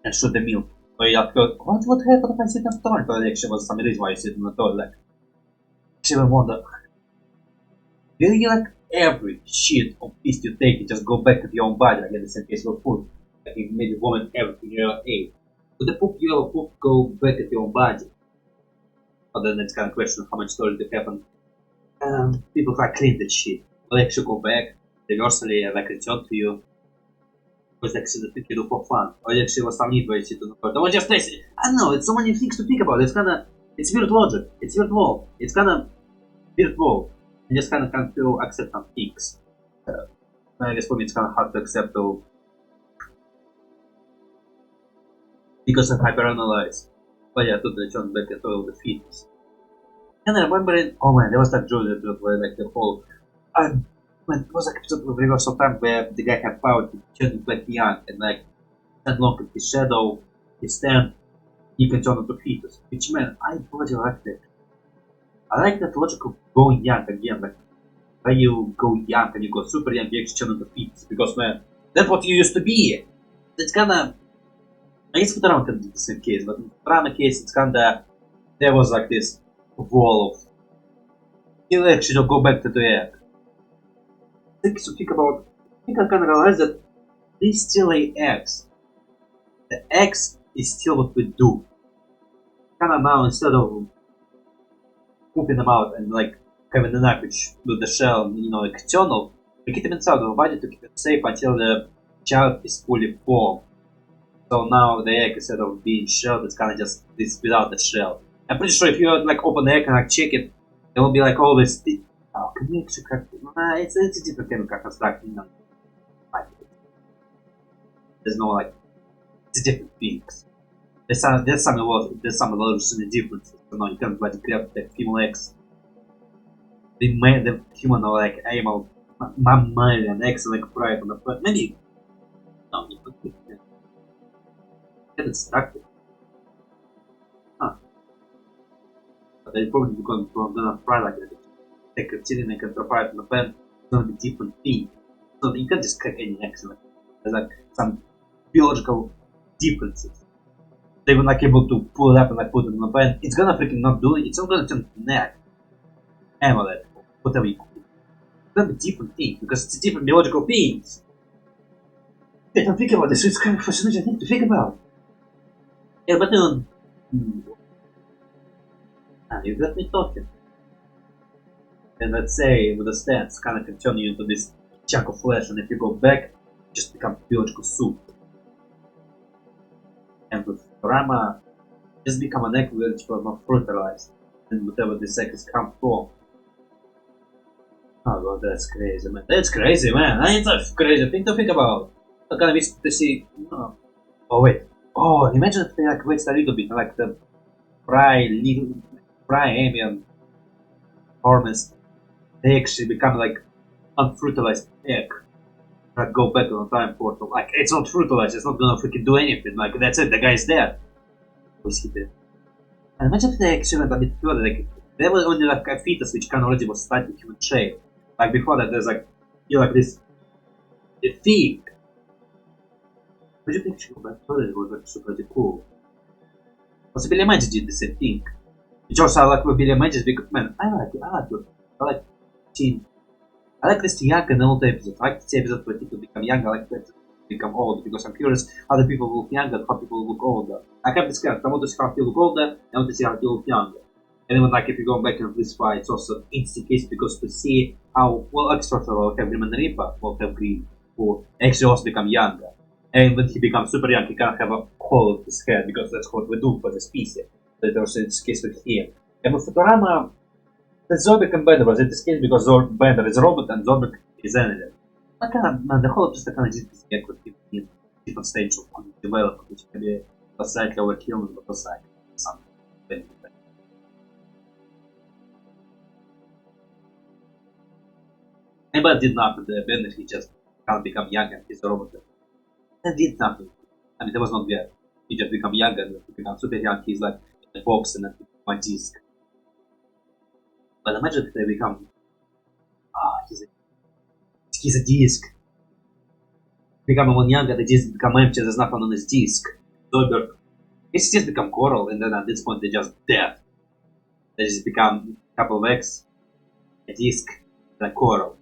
and shoot the milk. Or you like, what happened if I sit on the toilet? But actually was some reason why you sit on the toilet, like, actually wonder, do you like every shit or piece you take, you just go back to your own body, like in the same case with food, like you maybe vomit everything you ever ate. Would the poop you ever poop go back at your own body? But then it's kind of question of how much storage to happen. People try to clean that shit. Will they actually go back, reversally, like return to you? Because actually the thing you do for fun. Or actually was some need where you sit on the toilet. Or just taste it. I don't know, it's so many things to think about. It's kinda, it's weird logic. It's weird world. It's kinda weird world. You just kinda can't feel accept some things. I guess for me it's kinda hard to accept though. Because I hyperanalyze. But yeah, to the John back at all the fetus. And I remember it, oh man, there was that Jojo episode where like the whole man, it was like episode of Reversal Time where the guy had power to turn like young and like stand long at his shadow, is then you can turn into fetus. Which man, I bloody like that. I like that logic of going young again, like when you go young and you go super young, you actually turn into fetus. Because man, that's what you used to be. It's kinda, I guess Futurama can do the same case, but in Futurama case it's kinda, there was like this wall of, you actually don't go back to the egg. I think I kinda realize that they still lay eggs. The eggs is still what we do. Kinda now, instead of pooping them out and like having the knife which with the shell, you know, like eternal, we keep them inside our body to keep it safe until the child is fully formed. So now the egg, instead of being shelled, it's kinda just this without the shell. I'm pretty sure if you like open the egg and like check it, it will be like always. Oh, can you actually crack it? It's a different chemical construction. You know? There's no like, it's different things. There's some evolutionary differences. You know, you can't like grab the female eggs. The human or like animal mammalian eggs like pride on the front. Maybe no, you can extract it. Huh. But they probably gonna fry like that. Take a chicken and can fry it on the pan. It's gonna be different thing. So you can't just crack any eggs. Like, there's like some biological differences. They were like able to pull it up and like put it in the pan. It's gonna freaking not do it. It's not gonna turn neck. Amulet, whatever you call it. It's gonna be different thing because it's different biological beings. I don't think about this, so it's kind of fascinating thing to think about. Yeah, but you got me talking. And let's say with a stance kind of can turn you into this chunk of flesh, and if you go back, just become biological soup. And with Futurama, just become an egg which was not fertilized, and whatever this egg is come from. Oh god, that's crazy, man. That's crazy, man. It's a crazy thing to think about. I kind of wish to see. Oh wait. Oh, imagine if they like waste a little bit, like the fry Amian hormones. They actually become like unfertilized egg that go back on the time portal. Like it's not fertilized, it's not gonna freaking do anything. Like that's it, the guy's dead. Who's he dead? And imagine if they actually went a bit further. Like there was only like a fetus which kind of already was starting human shape. Like before that, there's like you like this thing. What do you think she go back further? It was like super cool. Also, Billy Magic did the same thing. Which also I like with Billy Magic because man, I like team. I like this young and old episodes. I like this episode where people become young, I like that become old because I'm curious how the people look younger, how people look older. I have this character, I want to see how people look older, I want to see how people look younger. And even like if you go back in this fight, it's also an interesting case because to see how well extras will have Grim and Reaper will have Green, who actually also become younger. And when he becomes super young, he can't have a hole in his head because that's what we do for the species. That also is the case with him. And with Futurama, the Zorbik and Bender was in this case because Bender is a robot and Zorbik is animal. But kind of, man, the whole just kind of did this get with him in different stages of development, which can be a slightly overkill, but also like something. Anybody did nothing to Bender, he just can't become young and he's a robot. That did nothing. I mean, that was not bad. He just become younger and he become super young, he's like a box and one disc. But imagine if they become... he's a disc. Become one younger, the disc become empty, there's nothing on his disc. Zoidberg. It's just become coral, and then at this point they're just dead. They just become a couple of eggs, a disc, and a coral.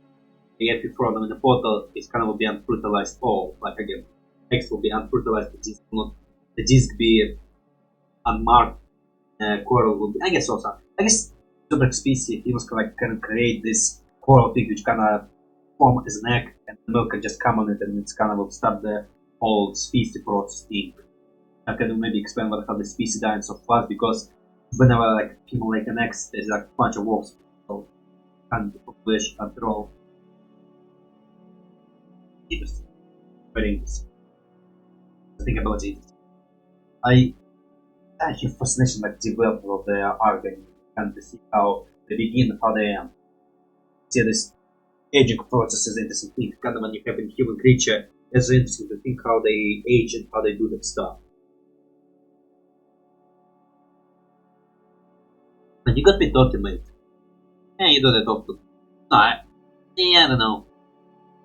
And yet if you throw them in the portal, it's kind of will be unfertilized all. Like again, eggs will be unfertilized, the disc be unmarked, coral will be... I guess also. I guess Zoidberg species, he was kind of create this coral thing which kind of form as an egg, and the milk can just come on it, and it's kind of will stop the whole species process thing. I can maybe explain how the species died so fast because whenever like people like an egg, there's like a bunch of wasps, so can't population control. Interesting. Very interesting. Think about it. I have fascination like development of the organ and to see how they begin, how they see this aging process is interesting thing. Kind of when you have a human creature, it's interesting to think how they age and how they do that stuff. And you got me document. Yeah, you do that often. No, I don't know.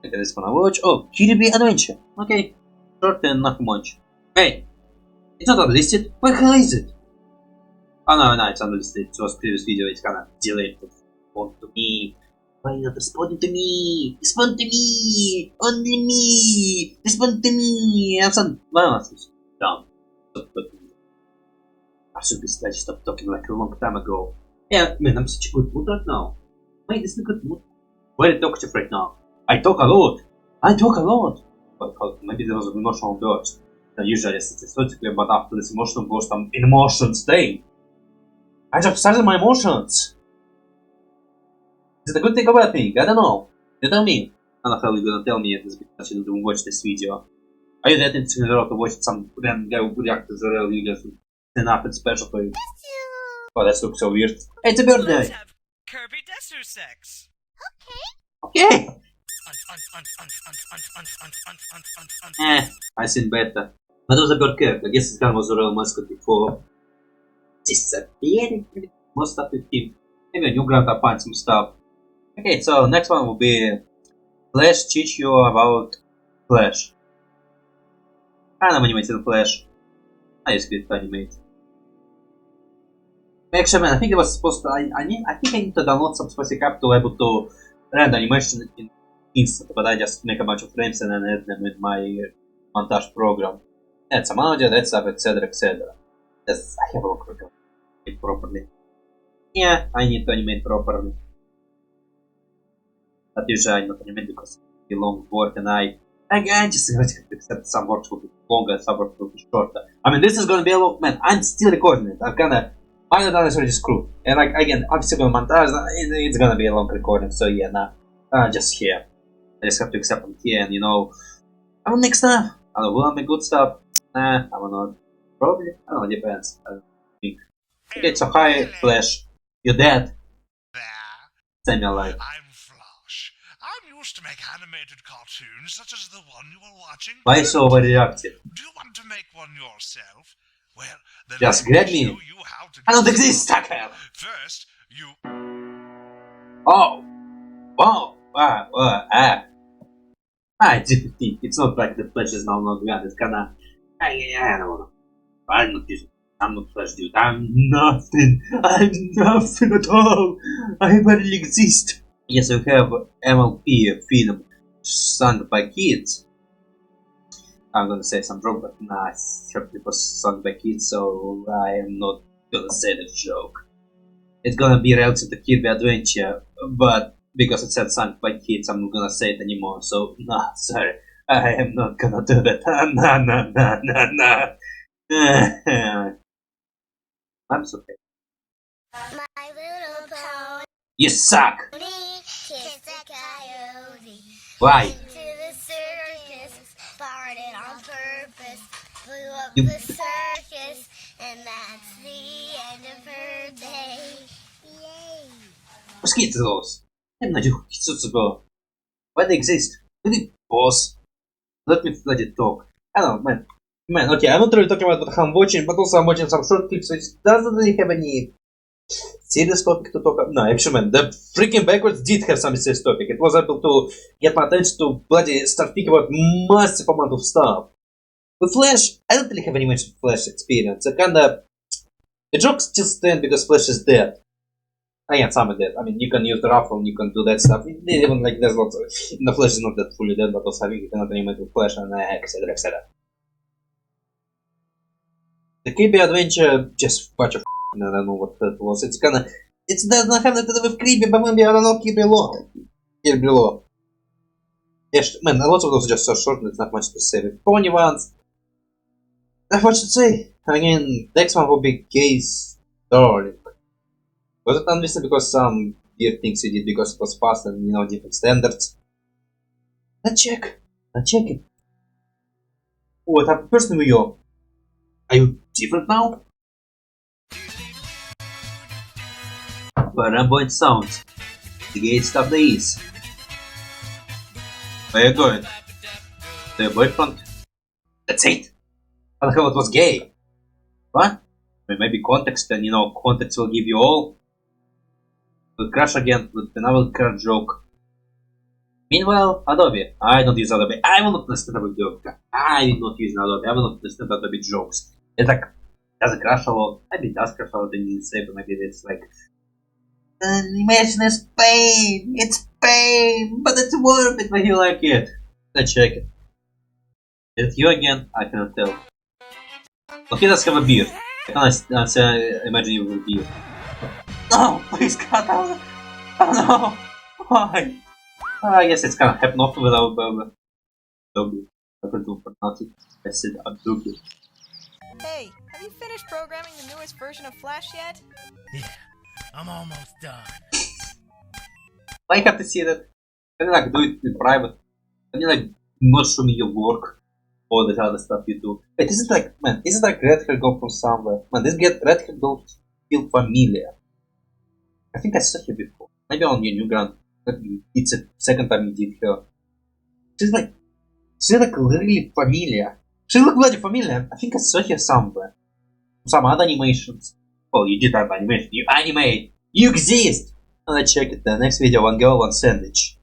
I just wanna watch. Oh, Kirby Adventure. Okay. Short and not much. Hey! It's not unlisted. Where is it? Oh no, it's unlisted. It was previous video. It's kinda delayed. Respond to me. Why not responding to me? Respond to me! Only me! Respond to me! I'm some. Well, down. Stop talking. I should be stopped talking like a long time ago. Yeah, man, I'm such a good mood right now. Wait, this is a good mood. Very talkative right now. I talk a lot. But maybe there was an emotional burst. Usually statistically, but after this emotional burst, I'm in emotion state. I just started my emotions. Is it a good thing or bad thing? I don't know. You tell me. I don't know how you're gonna tell me this because you don't watch this video. Are you that into to watch some random guy who react to Zeurel videos and then up it's special for you? Oh, that looks so weird. Hey, it's a birthday! Kirby Desu sex. Okay! I seen better. But it was a good character. I guess this guy was a real mascot before. Disappearing. More stuff with him. Maybe a new grant I'll find some stuff. Okay, so next one will be Flash teach you about Flash. Kind of animated Flash. I used to animate. Actually, man, I think it was supposed to. I think I need to download some specific app to be able to render animation in instant, but I just make a bunch of frames and then add them with my montage program. Add some audio, that stuff, etc., etc. Yes, I have a look at it properly. Yeah, I need to animate properly. But usually I not animate because it's a long work and I just accept some works will be longer and some works will be shorter. I mean, this is gonna be a long, man, I'm still recording it. I'm kinda, my done is already screwed. And like, again, I'm still gonna montage, it's gonna be a long recording, so yeah, nah, just here. I just have to accept them here and, you know, I will make stuff. I don't know, will I make good stuff? Nah, I don't know. Probably, I don't know, depends. I don't think. Okay, so hi, Flash. You're dead. Send me alive. I'm Flash. I'm used to make animated cartoons such as the one you were watching. Why so overreactive? Do you want to make one yourself? Well, then just let grab me me. show you how to I don't exist, Tucker. First, you. Oh. Wow. It's not like the Flash is now not bad. It's kinda. I don't know. I'm not using. I'm not Flash, dude. I'm nothing. I'm nothing at all. I barely exist. Yes, we have MLP FIM sung by kids. I'm gonna say some joke, but nah, it's was sung by kids, so I am not gonna say the joke. It's gonna be related to Kirby Adventure, but because it said sung by kids, I'm not gonna say it anymore. So nah, sorry, I am not gonna do that. Nah. I'm so bad. My little pony. You suck. Kissed a coyote. Why? Went to the circus, farted on purpose, blew up You- the circus, and that's the end of her day. Yay! Mosquito laws. I'm not doing it go. Why they exist? Really, boss. Let me let it talk. I don't know, man, okay, I'm not really talking about what I'm watching, but also I'm watching some short clips, which doesn't really have any serious topic to talk about. No, actually, man, the freaking backwards did have some serious topic. It was able to get my attention to bloody start thinking about massive amount of stuff. With Flash, I don't really have any much Flash experience. I kinda... The jokes still stand because Flash is dead. Again, some are dead. I mean, you can use the raffle, you can do that stuff. Even like there's lots of... The Flash is not that fully dead, but also having you cannot animate with Flash and etc, etc. The Kirby Adventure, just bunch of I don't know what that was. It's kinda... It does not have that to do with Kirby, but maybe I don't know, Kirby Law. Yes, man, a lot of those are just so short, there's not much to say. The funny ones... What should I say? Again, next one will be Case Darling. Was it unlisted because some weird things he did because it was fast and, you know, different standards? Let's check it. What type of person were you? Are you different now? Parabolic sounds. The gate stop the ease. Where are you going? To your boyfriend? That's it? How the hell it was gay? What? I mean, maybe context, and you know, context will give you all. Will crash again with another crash joke. Meanwhile, Adobe. I don't use Adobe. I will not listen to Adobe joke. I will not use Adobe. I will not listen to Adobe jokes. It's like, does it crash a lot? Maybe it does crash a lot, and you say, but maybe it's like, animation is pain. It's pain, but it's worth it when you like it. Let's check it. Is it you again? I cannot tell. But he does have a beard. I cannot imagine you with a beard. No, please cut out. Oh no. Why? I guess it's kind of happened off without Adobe. I could do pronounce it. I said Adobe. Hey, have you finished programming the newest version of Flash yet? Yeah, I'm almost done. I have to see that. Can you like do it in private? Can you like not show me your work? All this other stuff you do. Wait, is it like, man, is it like red hair girl from somewhere? Man, this red hair girl feel familiar. I think I saw her before. Maybe on your new ground. It's the second time you did her. She's like really familiar. She looked bloody familiar. I think I saw her somewhere. Some other animations. Oh, you did other animation. You animate. You exist. Let's check it. The next video, one girl, one sandwich.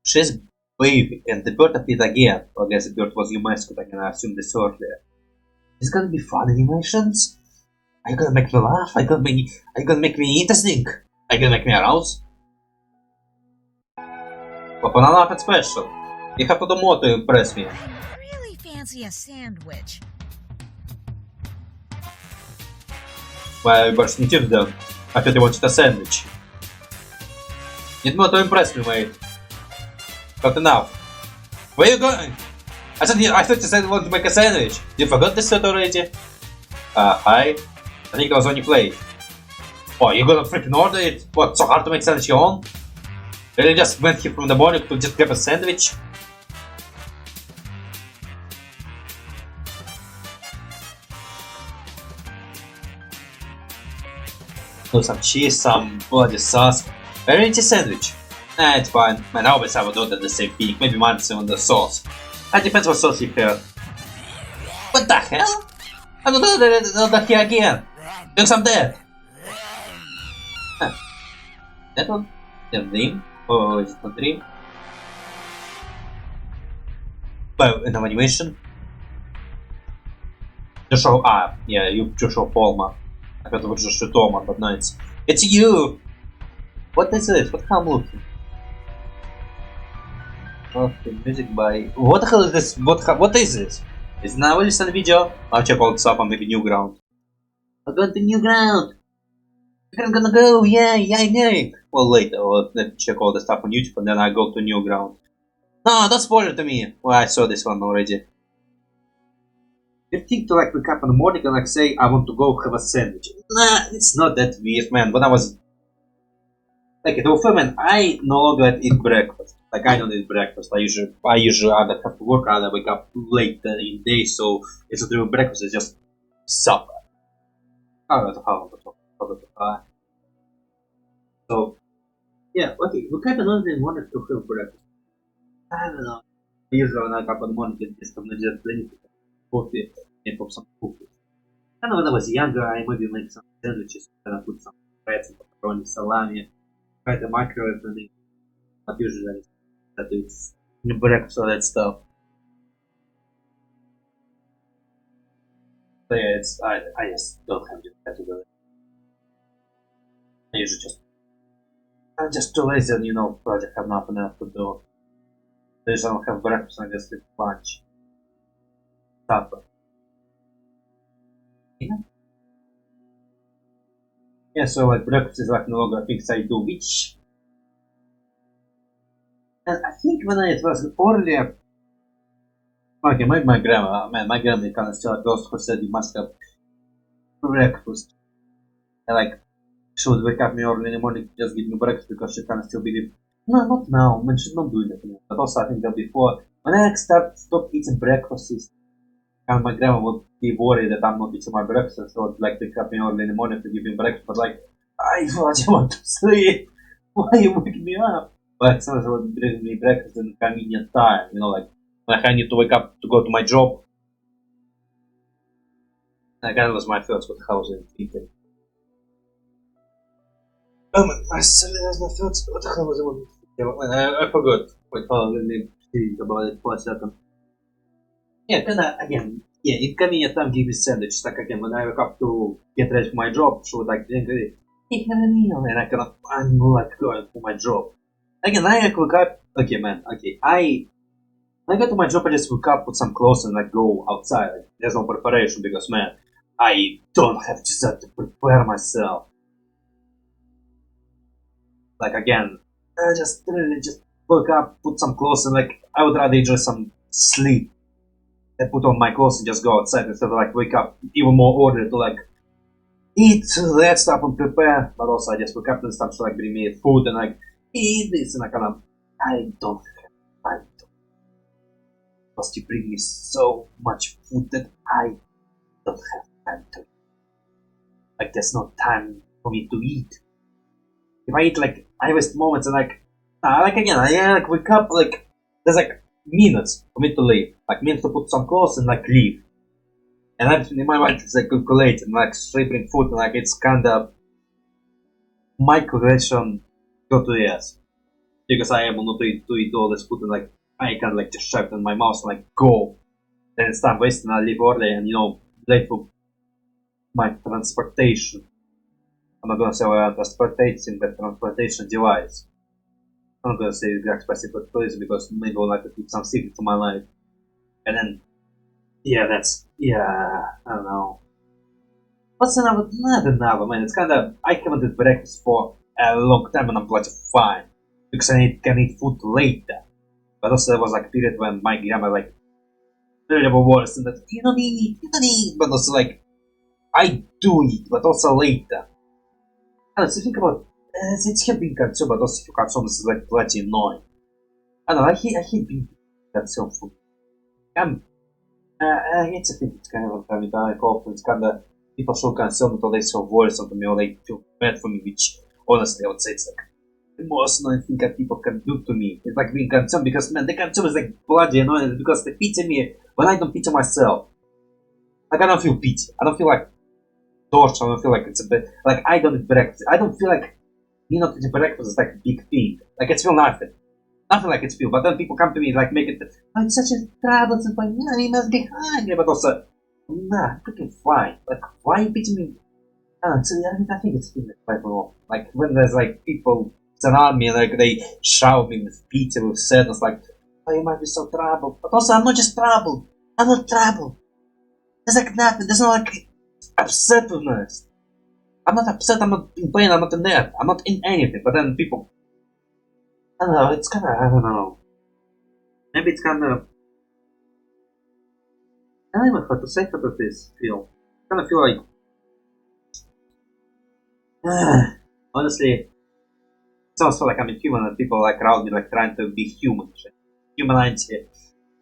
She's baby, and the bird appeared again. Well, I guess the bird was your mascot. I can assume this earlier. Is it gonna be fun animations? Are you gonna make me laugh? Are you gonna make me interesting? Are you gonna make me arouse? Well, banana appet special. You have to do more to impress me. I really fancy a sandwich. Well, you burst into them. I thought you wanted a sandwich. Need more to impress me, mate. Not enough. Where are you going? I thought you said you wanted to make a sandwich. You forgot this set already? Hi. I think it was on your plate. Oh, you gonna freaking order it? What, so hard to make sandwich your own? Really just went here from the morning to just grab a sandwich? No, some cheese, some bloody sauce. Variety sandwich. Nah, it's fine. Man, I always have a daughter the same thing. Maybe mine's on the sauce. It depends what sauce you have. What the hell? I don't know that here again. Look, some dead. Huh. That one? The dream? Or is it not dream? Well, in animation. To show yeah, you to show Palma. I thought it was just show Toma, but no, it's you! What is it? What I'm looking? Okay, music by... What the hell is this? What is this? Is it now released on the video? I'll check all this up on maybe new ground. I'm going to new ground! I'm gonna go, yay! Well, later, I'll check all the stuff on YouTube and then I go to new ground. No, don't spoil it to me! Well, I saw this one already. You think to like wake up in the morning and like say, I want to go have a sandwich. Nah, it's not that weird, man. When I was like at OFM, man, I no longer eat breakfast. Like I don't eat breakfast. I usually either have to work, either wake up late in the day, so it's not even breakfast. It's just supper. I don't know how to talk about it. So yeah, okay. We kind of don't even want to have breakfast. I don't know. Usually when I wake up in the morning, it's just plenty coffee and pop some cookies. I know when I was younger, I maybe make some sandwiches and I put some bread, some pepperoni, salami, try the microwave and it. But usually that is breakfast or that stuff. So yeah, it's I just don't have the category. I usually I'm just too lazy and project have nothing else to do. I just don't have breakfast and I just eat lunch. Supper. Yeah, so like breakfast is like no longer things I do, which and I think when it was earlier, okay, maybe my grandma kind of still goes who said you must have breakfast. And like she would wake up me early in the morning to just give me breakfast because she kind of still believe, no, not now, man, she's not doing that anymore. But also I think that before when I stopped eating breakfast, and my grandma would be worried that I'm not eating my breakfast, so she would like wake up me early in the morning to give me breakfast. But like, I want to sleep. Why are you waking me up? But sometimes she would bring me breakfast in a convenient time. Like when I need to wake up to go to my job. And I kind of was my thoughts with how I was eating. Oh man, I suddenly lost my thoughts. What the hell was I wanting to do? I forgot. Wait, hold on, let me think about it for a second. Yeah, kinda, again, yeah, inconvenient time give me sandwich. Like, again, when I wake up to get ready for my job, she would like, hey, have a meal, and I'm like going for my job. Again, I like wake up, okay, man, okay, when I go to my job, I just wake up, put some clothes, and like go outside. Like, there's no preparation because, man, I don't have just to prepare myself. Like, again, I just literally just wake up, put some clothes, and like, I would rather enjoy some sleep. I put on my clothes and just go outside instead of like wake up even more order to like eat that stuff and prepare. But also I just wake up and stuff to like bring me food and like eat this and I don't have time to. Because you bring me so much food that I don't have time to. Like there's no time for me to eat. If I eat like I waste moments and like again I like wake up like there's like minutes for me to leave, like minutes to put some clothes and like leave, and everything in my mind is like calculated and like straight bring food and like it's kind of my calculation go to yes because I am able not to eat all this food and like I can like just shove it in my mouth and like go, then it's time wasting. I leave early and late for my transportation. I'm not gonna say where I'm transporting, but transportation device. I'm not gonna say exact specific place because maybe I'd like to keep some secrets to my life. And then, yeah, I don't know. What's another? Not another, man. It's kinda, I haven't eaten breakfast for a long time and I'm bloody fine. Because I can eat food later. But also there was like a period when my grandma like, really worse and that, you don't eat. But also like, I do eat, but also later. And so think about it's him being consumed, but also if you consume this is like bloody annoying. I don't know, I hate being consumed food. It's a thing, it's kind of funny, but I hope it's kind of people should consume until they so worrisome to me or they feel bad for me, which honestly I would say it's like the most annoying thing that people can do to me. It's like being consumed because man, the consume is like bloody annoying because they pity me when I don't pity myself. Like I don't feel pity. I don't feel like torture. I don't feel like it's a bit like I don't eat breakfast. I don't feel like me not eating breakfast is like a big thing. Like it's feel nothing. Nothing like it's feel. But then people come to me like make it oh, it's such a troublesome point, you must be hungry, but also nah, I'm freaking fine. Like why are you pitying me? I think it's been quite wrong. Like when there's like people surround me like they shout me with pity, with sadness, like oh you might be so troubled. But also I'm not just troubled. I'm not troubled. There's like nothing, there's no like upsetness. I'm not upset, I'm not in pain, I'm not in there, I'm not in anything, but then people I don't know, it's kinda I don't know. Maybe it's kinda I don't even know how to say how this feel. I kinda feel like honestly it sounds like I'm a human and people like around me like trying to be human. Humanity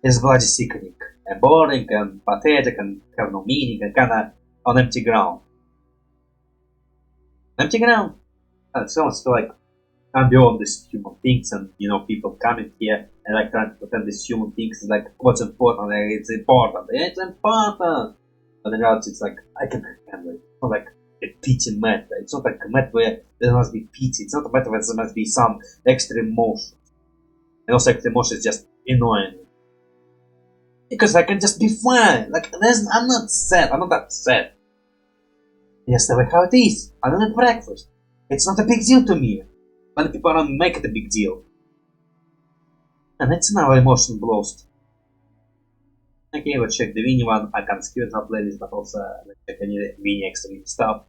is bloody sickening and boring and pathetic and have no meaning and kinda on empty ground. Empty ground. And it sounds like I'm beyond these human things and people coming here and like trying to pretend these human things is like what's important, like, it's important. But in reality it's like I can handle it. It's not like a pity matter. It's not like a matter where there must be pity. It's not a matter where there must be some extra emotion. And also extra emotion is just annoying. Because I can just be fine. Like I'm not sad. I'm not upset. Yes, the way how it is. I don't eat breakfast. It's not a big deal to me. When people around me make it a big deal. And it's now emotion blows. Okay, let's check the Winnie one. I can skip it up playlist, but also let's check any Winnie extra stuff.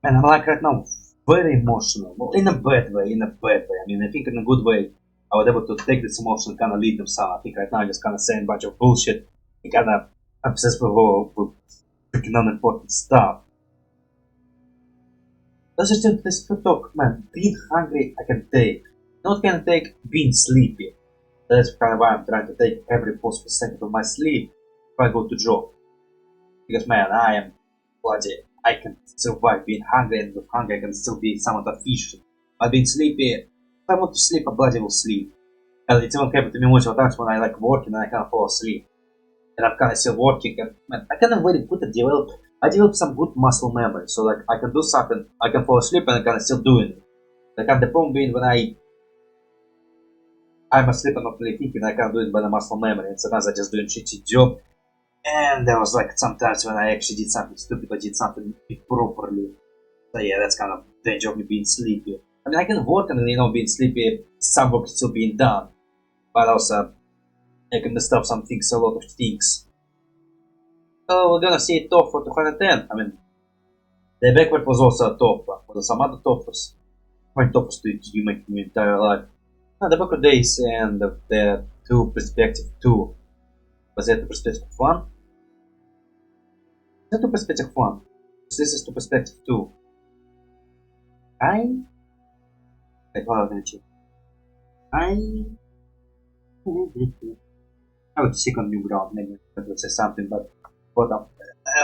And I'm like right now very emotional. Well, in a bad way. I mean, I think in a good way. I was able to take this emotion and kind of lead them some. I think right now I'm just kind of saying a bunch of bullshit and kind of obsessed with freaking unimportant stuff. Let's just do this for talk, man. Being hungry, I can take. Not can take being sleepy. That's kind of why I'm trying to take every possible second of my sleep if I go to job. Because man, I am bloody. I can survive being hungry, and with hunger I can still be somewhat efficient. But being sleepy, if I want to sleep, I bloody will sleep. And it's even happened to me multiple times when I like working and I can't fall asleep. And I'm kind of still working, and man, I cannot really put a develop I developed some good muscle memory, so like I can do something, I can fall asleep and I can still do it. Like the problem being when I'm asleep and not really thinking, I can't do it by the muscle memory, and sometimes I just doing shitty job. And there was like sometimes when I actually did something stupid, I did something improperly. So yeah, that's kind of danger of me being sleepy. I mean, I can work and being sleepy, some work still being done, but also I can mess up some things, a lot of things. So we're gonna see it top for 210. I mean, the backward was also a top. Was there some other toppers? How many toppers did you make in your entire life? No, the backward days and the 2 perspective 2. Was that 2 perspective 1? Is that 2 perspective 1? This is 2 perspective 2. Wait, hold on, I'm gonna check. I would check on new ground, maybe that would say something, but hold on.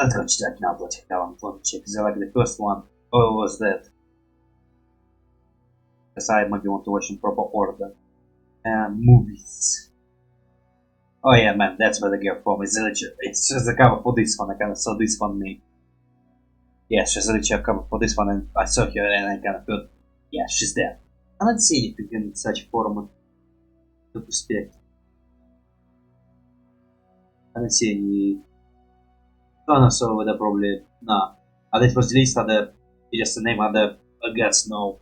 Let's go check now, but now I'm going to check. Is that like the first one? Or was that? Because I maybe want to watch in proper order. Movies. Oh yeah, man, that's where the gear from is. It's just the cover for this one. I kind of saw this one made. Yeah, she's literally a cover for this one, and I saw her and I kind of thought, yeah, she's there. I don't see anything in such format to perspective. I don't see any. Oh no, so they're probably nah. Either it was released, other just a name, other I guess no.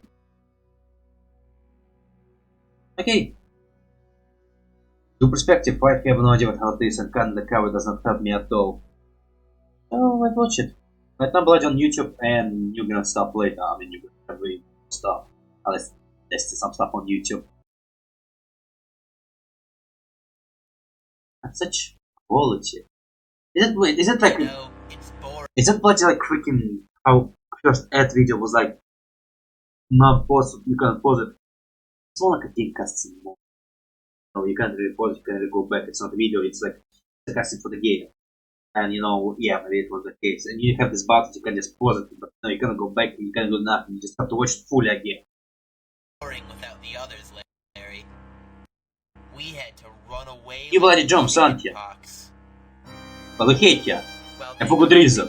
Okay. To perspective, I have no idea what how it is, and kind of the cover does not help me at all. So let's watch it. Right now, blood on YouTube, and you're gonna stop later. I mean, you're gonna read stuff. Let's test some stuff on YouTube. That's such quality. Is it like? No, it's boring. Is it bloody like freaking how first ad video was like? Not pause. You can't pause it. It's more like a game cutscene anymore. No, you can't really pause it. You can't really go back. It's not a video. It's like a cutscene for the game. And yeah, maybe it was the case. And you have this button, you can just pause it, but no, you cannot go back, you cannot do nothing, you just have to watch it fully again. Boring without the others, Larry. We had to run away. You bloody jumps, aren't you? But we hate you. Well, and for good reason.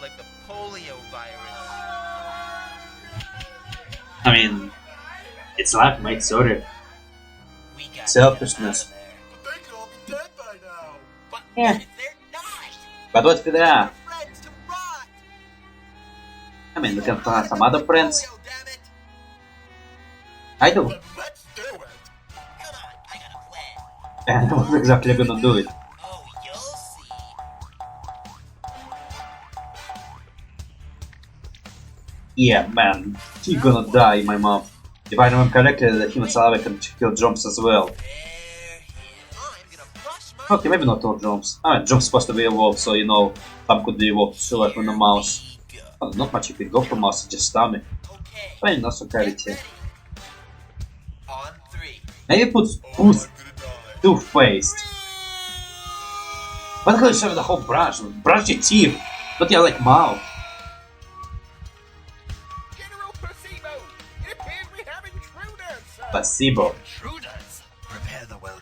Like the polio virus. I mean, it's life, mate, sorry. Selfishness. But they could all be dead by now. But yeah. But what if they are? I mean, we can find some other friends. I do. Let's do it. Come on, I got a plan. And I was exactly gonna do it. Oh, you'll see. Yeah, man, you're gonna die, my mom. If I remember correctly, the human saliva can kill jumps as well. Okay, maybe not all jumps. I mean, jumps supposed to be evolved, so some could be evolved too, like from a mouse. Well, not much you can go from mouse, just stomach. I mean, not so clarity. Maybe put two-faced. Why the hell is you have the whole branch? Branch your teeth, not your like mouth. Placebo.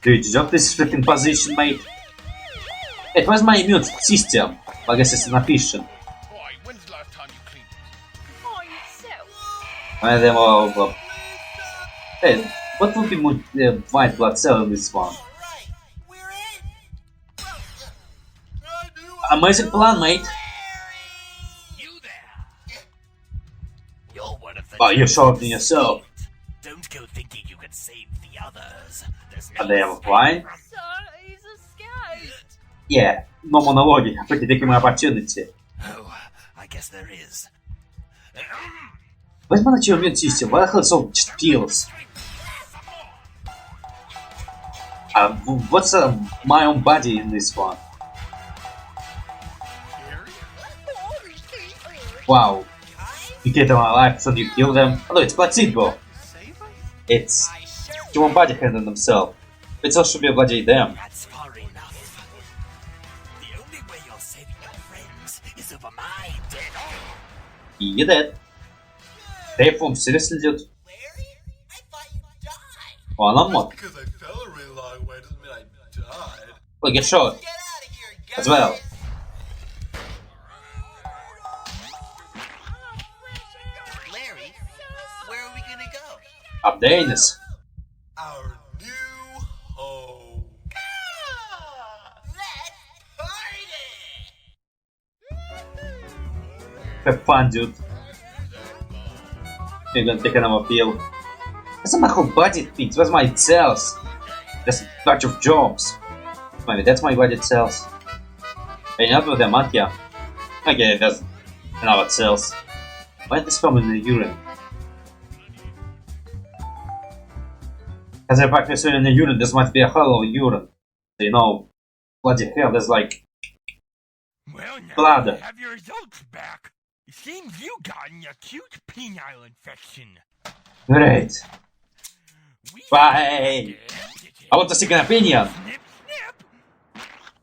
Dude, you jump this freaking position, mate. Hey, where's my immune system? I guess it's an efficient. When's the last time you cleaned it? Oh, yourself. And then over. Hey, what would be white blood cell in this one? Amazing plan, mate. Oh, you're short in yourself. Don't go thinking you can save the others. Are they ever flying? Sir, he's escaped. Yeah, no monologue. I'm pretty taking my opportunity. Oh, I guess there is. Where's my natural immune system? Why the hell so just pills? What's my own body in this one? Wow. You get them alive, so you kill them. Oh, no, it's placebo. It's human body handling themselves. It's also be a bloody them. That's far enough. The only way you're saving your friends is over my dead arm. You dead. Reform, seriously, dude? Oh, I'm not. Because I fell a really long way doesn't mean I died. Well, get shot. As well. Updates. Our new home. Have fun, dude. You're gonna take another pill. That's not my whole budget things. Where's my cells? There's a bunch of jobs. Maybe that's my budget cells. And not with the month, yeah. Okay, there's another cells. Why is this from in the urine? As a fact, we're in the urine, this must be a hollow urine. So, you know, bloody hell, there's like Well, now blood. we have your results back. It seems you got an acute penile infection. Great. Bye. I want a second opinion.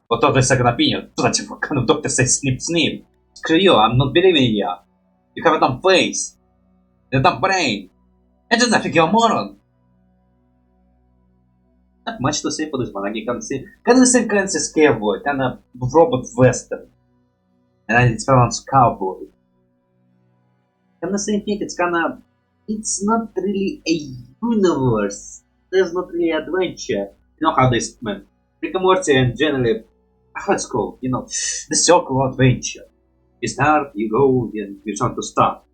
What of the second opinion? What kind of doctor says snip snip? Screw you, I'm not believing you. You have a dumb face. A dumb brain. And just нафиг you're a moron. Not much to say for this one. I can see kind of the same kind as Cowboy, kind of Robo Western. And it's pronounced Cowboy. Kind of the same thing, it's kind of... It's not really a universe. There's not really adventure. You know how this man. Rick and Morty and generally, how it's called, you know, the circle of adventure. You start, you go, and you try to stop.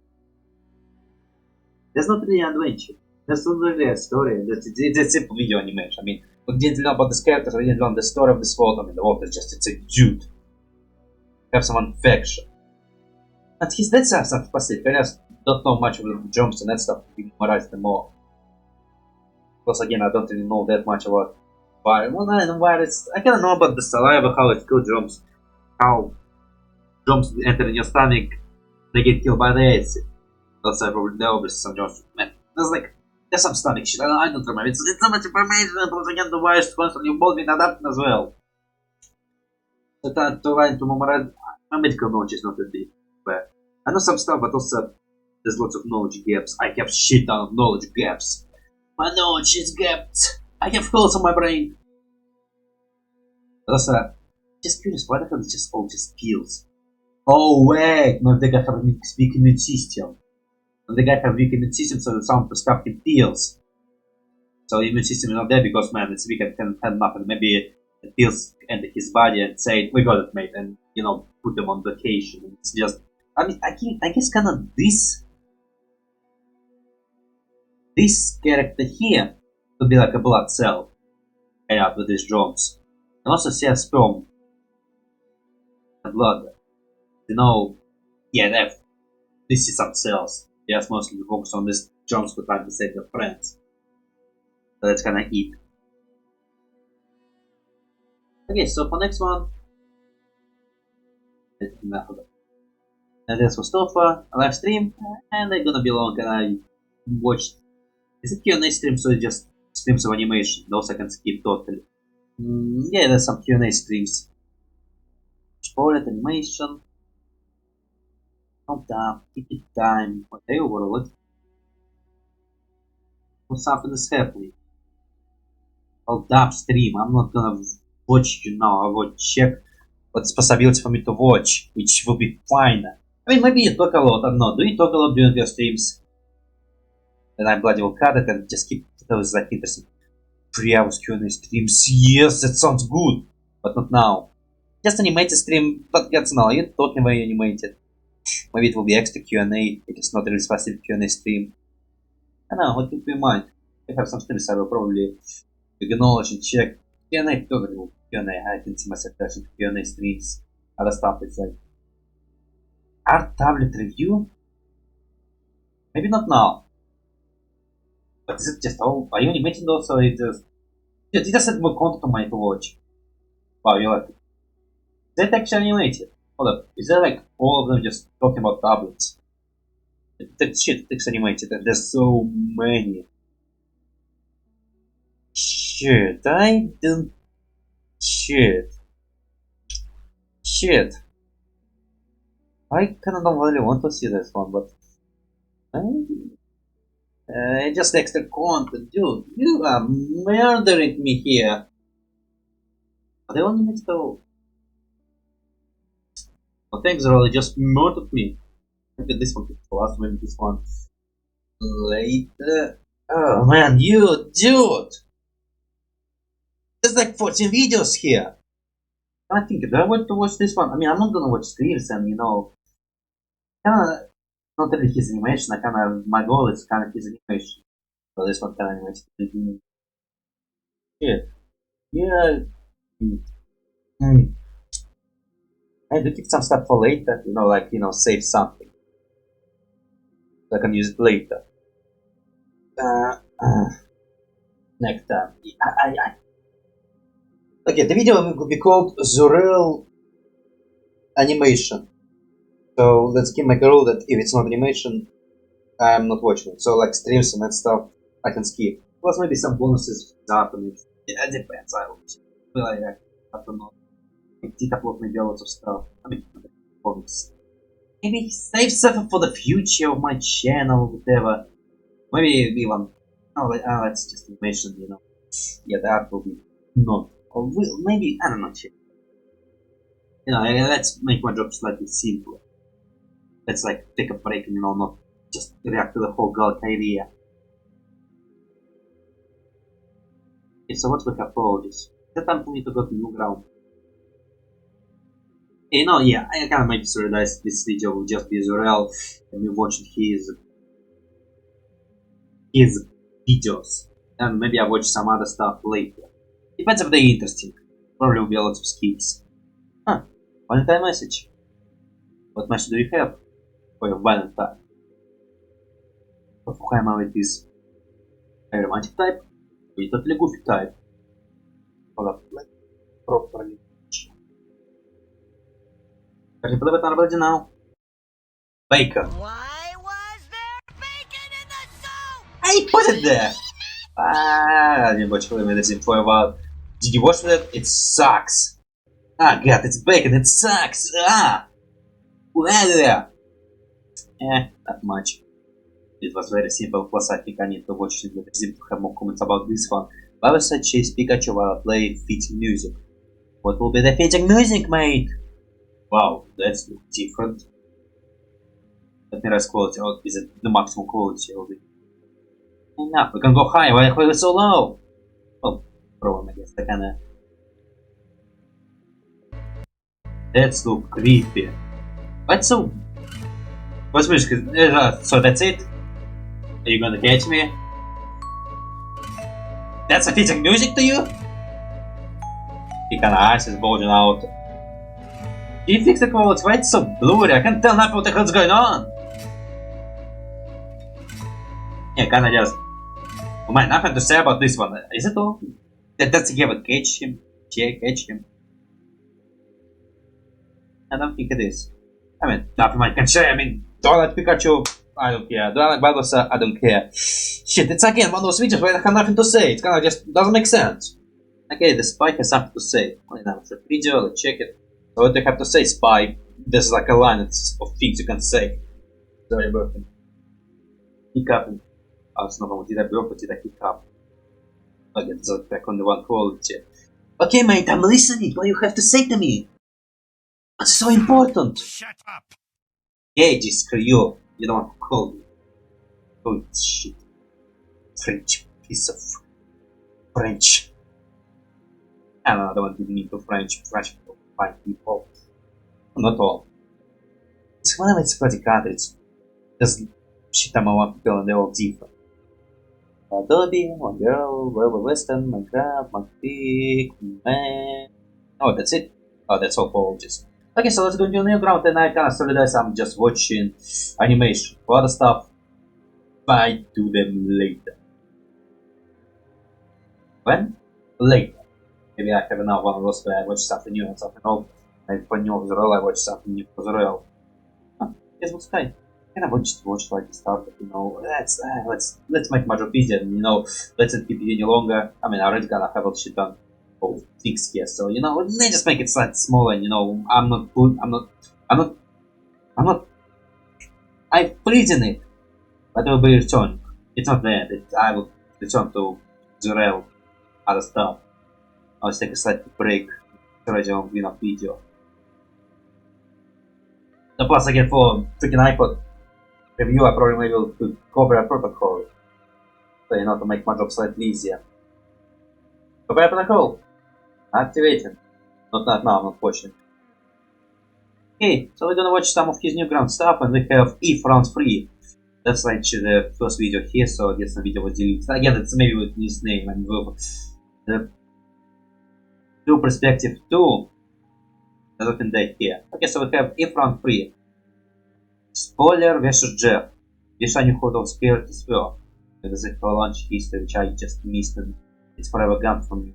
There's not really adventure. There's not really a story. It's a simple video animation. I mean, we didn't learn about this characters, we didn't learn the story of this world. I mean, the world is just, it's a dude. Have some affection. And his that's something specific. I just don't know much of the jumps and that stuff to memorize them more. Because again, I don't really know that much about virus. Well, I know virus. I kind of know about the saliva, how it kills jumps, how jumps enter in your stomach, they get killed by the acid. That's probably there will be some jumps. Man, there's some stomach shit. I don't remember. It's so much information, but again, the virus constantly evolving and adapting as well. So that to learn to memorize, my medical knowledge is not that deep, but I know some stuff, but also there's lots of knowledge gaps. I have shit ton of knowledge gaps. My knowledge is gapped. I have holes on my brain. But also, just curious, why the hell is just all just pills? Oh wait, no, the guy have a weak immune system. And the guy have weak immune system, so some stuff in pills. So the immune system is not there because man, it's weak and can't have nothing. Maybe the pills enter his body and say, "We got it, mate," and you know, put them on vacation. It's just, I mean, I guess kind of this character here could be like a blood cell, out with these drones. And also see a sperm and blood. You know, yeah, this is some cells. Yes, mostly focus on these drones who try to save their friends. So that's kinda it. Okay, so for next one, and that's for Stofa, a live stream, and they're gonna be long, and I watched. Is it Q&A stream, so it's just streams of animation? Those I can skip totally. Yeah, there's some Q&A streams. Spoiled animation. Hold up, keep it time. What they overload? Something is happening. Hold up, stream. I'm not gonna watch you now. I will check what's possibility for me to watch, which will be fine. I mean, maybe you talk a lot. I don't know. Do you talk a lot during your streams? Then I bloody will cut it and just keep those like interesting 3 hours Q&A streams. Yes, that sounds good, but not now. Just animated stream, but gets now. You're talking very animated. Maybe it will be extra Q&A. It is not a really specific Q&A stream. I don't know. What keep in mind? If I have some streams, I will probably acknowledge and check. Q&A, totally Q&A. I can see myself touching Q&A streams. Other stuff. It's like art tablet review. Maybe not now. But is it just all? Are you animating those, or it just add more content on my to watch? Wow, you like it. Is that actually animated? Hold up, is there like all of them just talking about tablets? That shit takes animated, and there's so many. Shit, I don't. Shit. I kinda don't really want to see this one, but. Just extra content, dude. You are murdering me here. Are they only next to? Oh, thanks, Zeurel. They just murdered me. Maybe this one is the last. Maybe this one later. Oh man, you dude! There's like 14 videos here! I think, do I want to watch this one? I mean, I'm not gonna watch streams and, you know, kinda, not really his animation, my goal is kinda his animation. So this one kinda animation. Yeah. Yeah. I do keep some stuff for later, you know, like, you know, save something. So I can use it later. Next time. Okay, the video will be called Zeurel animation. So let's make a rule that if it's not animation, I'm not watching it. So like streams and that stuff, I can skip. Plus maybe some bonuses with art on it. Yeah, it depends. I don't know. It did upload maybe a lot of stuff. I mean, bonus. Maybe save something for the future of my channel, whatever. Maybe even. Oh, let's just mention, you know. Yeah, the art will be not. Or will, maybe, I don't know. You know, let's make my job slightly simpler. Let's like take a break and, you know, not just react to the whole Gallic idea. Okay, so what we have for this? It's time for me to go to new ground. You know, yeah, I kinda maybe realize this video will just be Zeurel and me watching his videos. And maybe I watch some other stuff later. Depends if they're interesting. Probably will be a lot of skips. Huh, Valentine message. What message do you have for your Valentine? Who am I with this? A romantic type? Or you totally goofy type? Hold up, properly. Can you believe it already now? Bacon. Why was there bacon in the soup? I put it there! I didn't watch ReAnimated for a while. Did you watch that? It sucks! Ah god, it's bacon, it sucks! Ah! Not much. It was very simple, plus I think I need to watch it with Zim to have more comments about this one. Why was I chase Pikachu while I play fitting music? What will be the fitting music, mate? Wow, that's different. Let me raise quality, or is it the maximum quality of it? Enough, we can go high, why are we so low? Oh, problem, I guess, I kinda... That's so creepy. What's so... What's music? So that's it? Are you gonna catch me? That's a fitting music to you? He kinda eyes is bulging out. Can you fix the quality? Why it's so blurry? I can't tell nothing what the hell's going on. Yeah, kinda just... Oh man, nothing to say about this one. Is it all? That's yeah, but catch him. Catch him. I don't think it is. I mean, nothing I can say. I mean, do I like Pikachu? I don't care. Do I like Bulbasaur? I don't care. Shit, it's again one of those videos where I have nothing to say. It kinda just doesn't make sense. Okay, the Spike has something to say. Well, now it's a video, let's check it. So what do you have to say, Spike? There's like a line of things you can say. Sorry about him. Hiccup. Снова did I broke, did I hiccup? Okay, so back on the one quality. Okay, mate, I'm listening. What do you have to say to me? What's so important? Shut up! Hey, screw you. You don't want to call me. Oh, shit. French piece of French. I don't know, I don't mean to French people, fine people. Not all. It's one of its pretty countries. There's shit I'm a people and they're all different. Adobe, one girl, Robo Western, Minecraft, MLP FIM. Oh, that's it. Oh, that's all for just. Okay, so let's go into new ground, and I kinda realize I'm just watching animation. For other stuff, I do them later. When? Later. Maybe I have enough one of those where I watch something new and something old. Like for new Zeurel, I watch something new for Zeurel. Guess what's fine. Can I just watch like the start, you know? Let's make my job easier, you know. Let's not keep it any longer. I mean, I already gonna have all shit done. Oh, fix here, so you know, let's just make it slightly smaller. You know, I'm freezing it, but it will be returned. It's not there. I will return to Zeurel, other stuff. I'll take a slight break. Already on enough video. The plus again for freaking iPod review, I probably will cover a protocol. So, you know, to make my job slightly easier. Prepare protocol. Activating. Not now, unfortunately. Okay, so we're gonna watch some of his new ground stuff, and we have if round 3. That's like the first video here, so I guess the video was deleted. Again, it's maybe with his name and with the two perspective 2. There's nothing there here. Okay, so we have if round 3. Spoiler versus Jeff. Wish I knew who those characters were. There's a launch history which I just missed, and it's forever gone from me.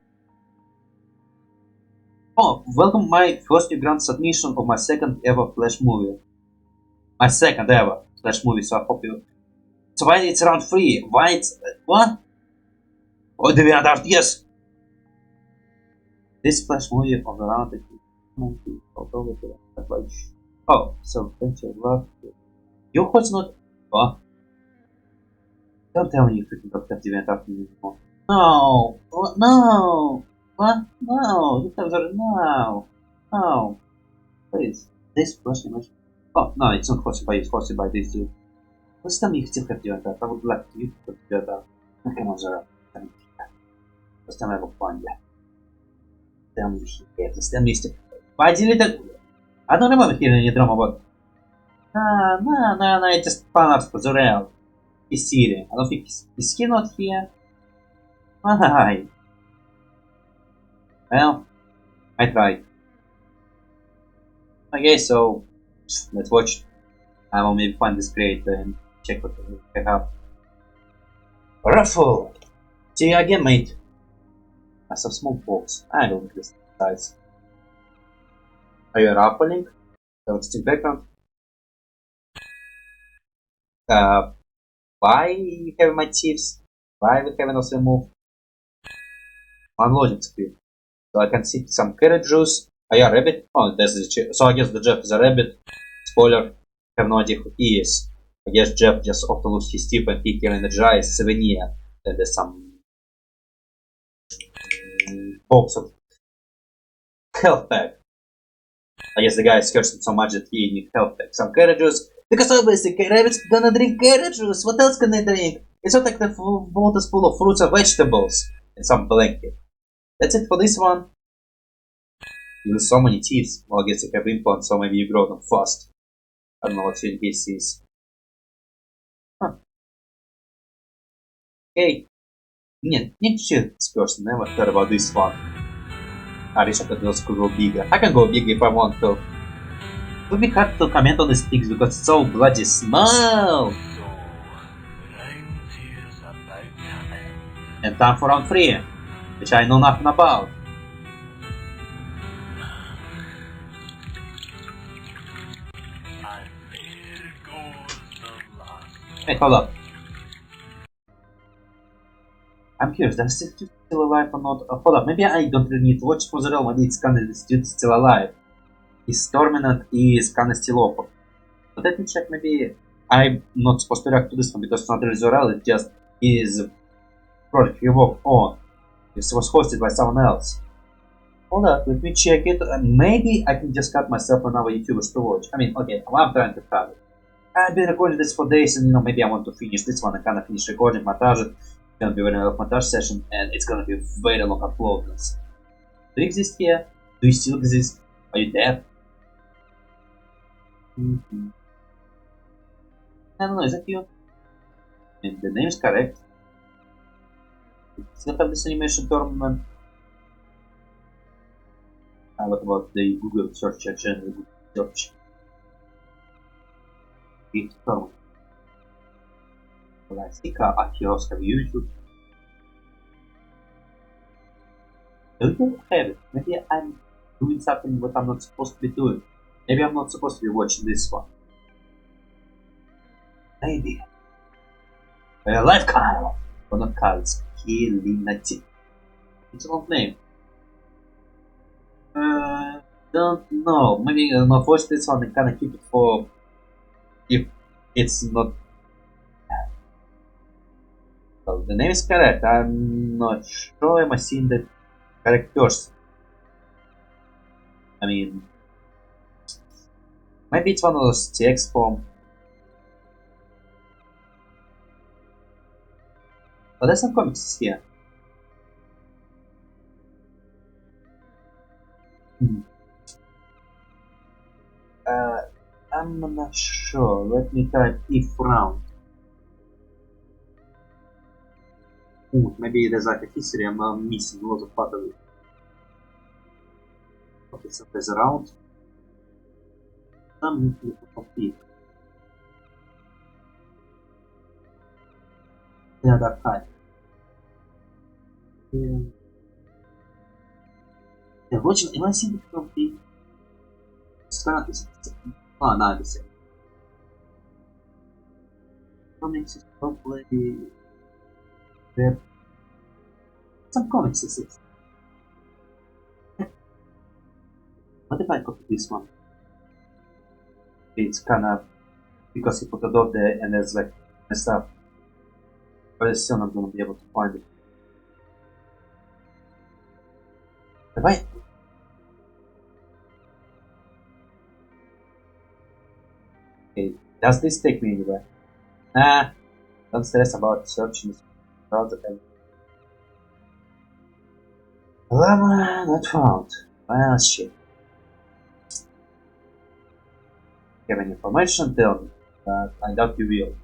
Oh, welcome my first new grant submission of my second ever Flash movie. My second ever Flash movie, so I hope you... So why it's round 3? Why it's... what? Oh, DeviantArt, yes! This Flash movie of the round... Oh, so thank you, love. You what's not... What? Don't tell me you freaking don't have DeviantArt anymore. No! What? No! What? No! You have the... No! No! Please. This Flash image... Oh, no, it's not hosted by... It's hosted by this dude. Let's tell me you still have DeviantArt. I would like to use DeviantArt. I cannot Zeurel. Let's tell me about fun, yeah. Tell me you have this. Tell me you still... Why deleted... I don't remember hearing any drama about... No, it's just fan art for Zeurel. He's Syrian. I don't think is he not here? Why? Well, I tried. Okay, so let's watch. I will maybe find this creator and check what I have. Raffle! See you again, mate. I some small box. I don't need this size. Are you raffling? So it's in background. Why you have my tips? Why we haven't also moved? Unloading screen. So I can see some carrot juice. Are you a rabbit? Oh, that's the so I guess the Jeff is a rabbit. Spoiler. I have no idea who he is. I guess Jeff just often loses his tip and he can energize souvenir. Then there's some box of health pack. I guess the guy is cursing so much that he needs health pack. Some carrot juice. Because obviously rabbits gonna drink carrot juice. What else can they drink? It's not like the boat is full of fruits and vegetables. And some blanket. That's it for this one. There's so many teeth. Well, I guess you have implants, so maybe you grow them fast. I don't know what your case is. Huh. Hey. Нет, this person never heard about this one. I wish I could also go bigger. I can go bigger if I want to. It would be hard to comment on these things because it's so bloody small. And time for round 3, which I know nothing about. Wait, hold up. I'm curious, does this dude still alive or not? Hold up, maybe I don't really need to watch for Zeurel, maybe it's kinda this dude still alive. His Tormented is kinda still open. But let me check, maybe I'm not supposed to react to this one because it's not really Zeurel, it just is project he worked on. It was hosted by someone else. Hold up, let me check it. Maybe I can just cut myself another YouTubers to watch. I mean, okay, I'm trying to cut it. I've been recording this for days and maybe I want to finish this one. I kinda finish recording, montage it. It's gonna be a very long montage session and it's gonna be very long uploadness. Do you exist here? Do you still exist? Are you dead? I don't know, is that you? And the name is correct. Still have this animation tournament. What about the Google search engine? Google search. Statistica, Archeos have YouTube. Do you have it? Maybe I'm doing something what I'm not supposed to be doing. Maybe I'm not supposed to be watching this one. Maybe. Live Kyle! Or not Kyle, it's Kilinati. It's a long name. Don't know. Maybe I'll not watch this one and kinda keep it for if it's not. Well, the name is correct. I'm not sure am I seeing the correct person. I mean, maybe it's one of those TX. But there's some comics here. I'm not sure. Let me type if round. Ooh, maybe there's like a history. I'm missing a lot of part of it. Okay, so there's a round. Some complete. The other type. Yeah, watching. Am I seeing it complete? Start this. Oh, no, this is comics is probably there. Some comics is it. What if I copy this one? It's kind of because he put a dot there and there's like messed up. But I'm still not gonna be able to find it. Have I? Okay, does this take me anywhere? Nah, don't stress about searching browser. Llama not found. Ah, shit. Have any information? Tell me. I doubt you will.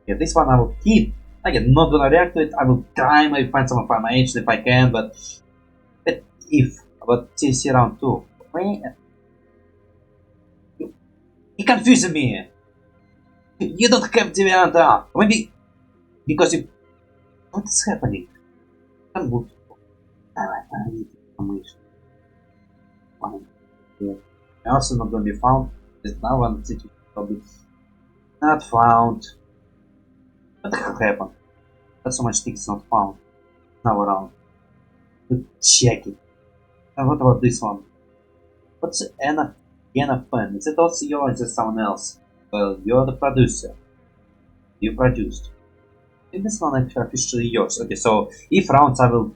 Yeah, this one I will keep. Again, not gonna react to it. I will try maybe find some information if I can, but if about CC round 2. You confusing me. You don't have deviant arm. Maybe because you. What is happening? I'm good. I need information. Fine. Yeah. Also not gonna be found. There's now one city probably not found. What the hell happened? Not so much things not found. Now around. Check it. And what about this one? What's NFN? Is it also you or is it someone else? Well, you're the producer. You produced. I think this one is officially yours. Okay, so if rounds I will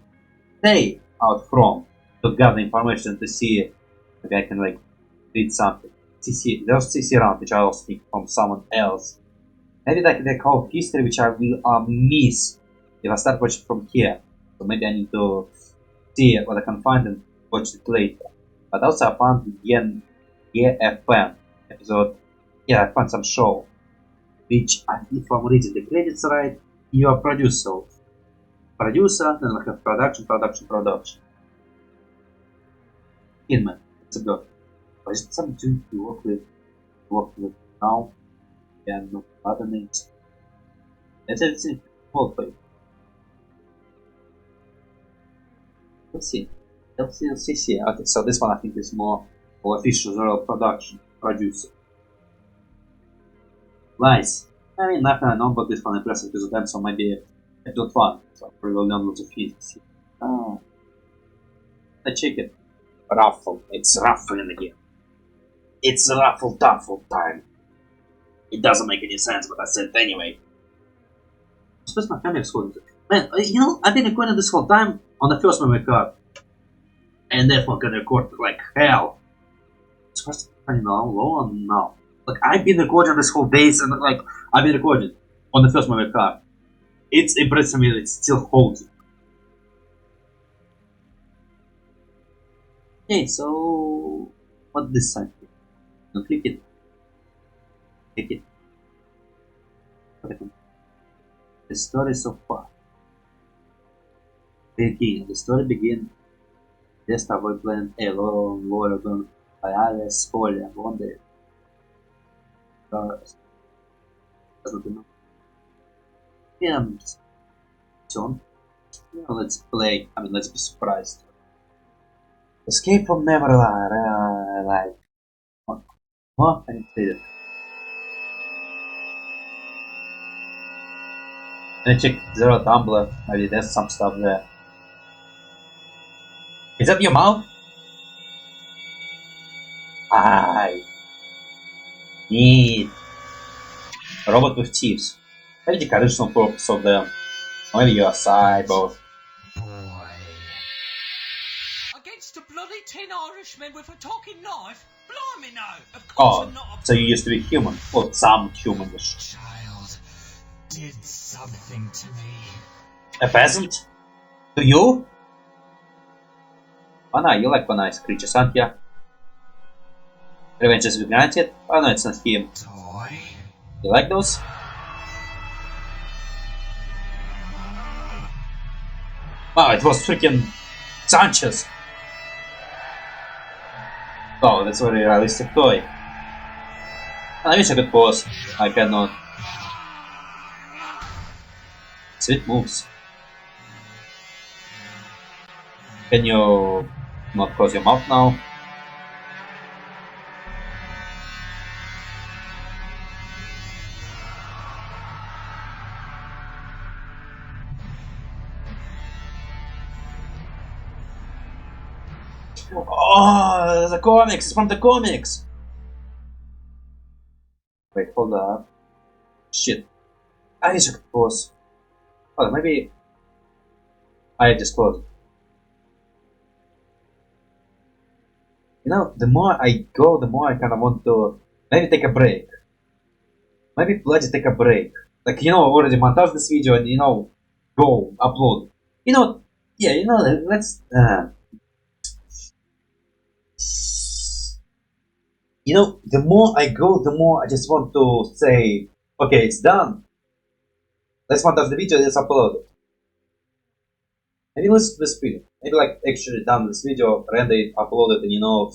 stay out from to gather information to see if I can like read something. CC, there's CC round which I will speak from someone else. Maybe like the whole history which I will miss if I start watching from here. So maybe I need to see what I can find and watch it later. But also I found the GFM episode. Yeah, I found some show which if I'm reading the credits right, you are producer. Producer, then like a production. Inman, it's a good. But is it something to work with now? Yeah, no other names. That's everything. Hold for you. Let's see. LCC. Okay, so this one I think is more official Zeurel producer. Nice. I mean, nothing I know about this one impressive because of them, so maybe episode 1. So we will learn lots of physics. Oh. I check it. Ruffle. It's ruffling again. It's ruffle tuffle time. It doesn't make any sense, but I said it anyway. I suppose my camera is holding it. Man, you know, I've been recording this whole time on the first memory card. And that one can record like hell. It's supposed to be low on now. Like, I've been recording this whole days and like, I've been recording on the first memory card. It's impressive me that it still holds it. Okay, so what this side? No, click it. Click it. The story so far. The story begins. Just avoid playing alone, Oregon, Alice, spoiler, wonder. Doesn't know. Yeah, John. Yeah, let's play. I mean, let's be surprised. Escape from Neverland. Like, what? I didn't say that. Let me check Zeurel Tumblr. Maybe there's some stuff there. Is that your mouth? I need a robot with teeth. Maybe the traditional purpose of them. Or maybe you're a cyborg. Against a bloody 10 Irishmen with a talking knife? Blimey no! Of course I'm not So you used to be human. Well, some humanish. Child did something to me. A peasant? To you? Oh no, you like nice creatures, aren't you? Revenge is granted? Oh no, it's not him. Toy. You like those? Wow, it was freaking Sanchez! Oh, that's a very realistic toy. I wish I could pause. I cannot. Sweet moves. Can you not close your mouth now? Oh, the comics! It's from the comics! Wait, hold up. Shit. I wish I could pause. Oh, maybe I just closed. You know, the more I go, the more I kind of want to maybe take a break. Maybe bloody take a break. Like, you know, already montage this video and, you know, go upload. You know, yeah, you know, let's. You know, the more I go, the more I just want to say, okay, it's done. Let's montage the video, let's upload it. Maybe let's speed. Maybe like actually done this video, render it, upload it, and you know,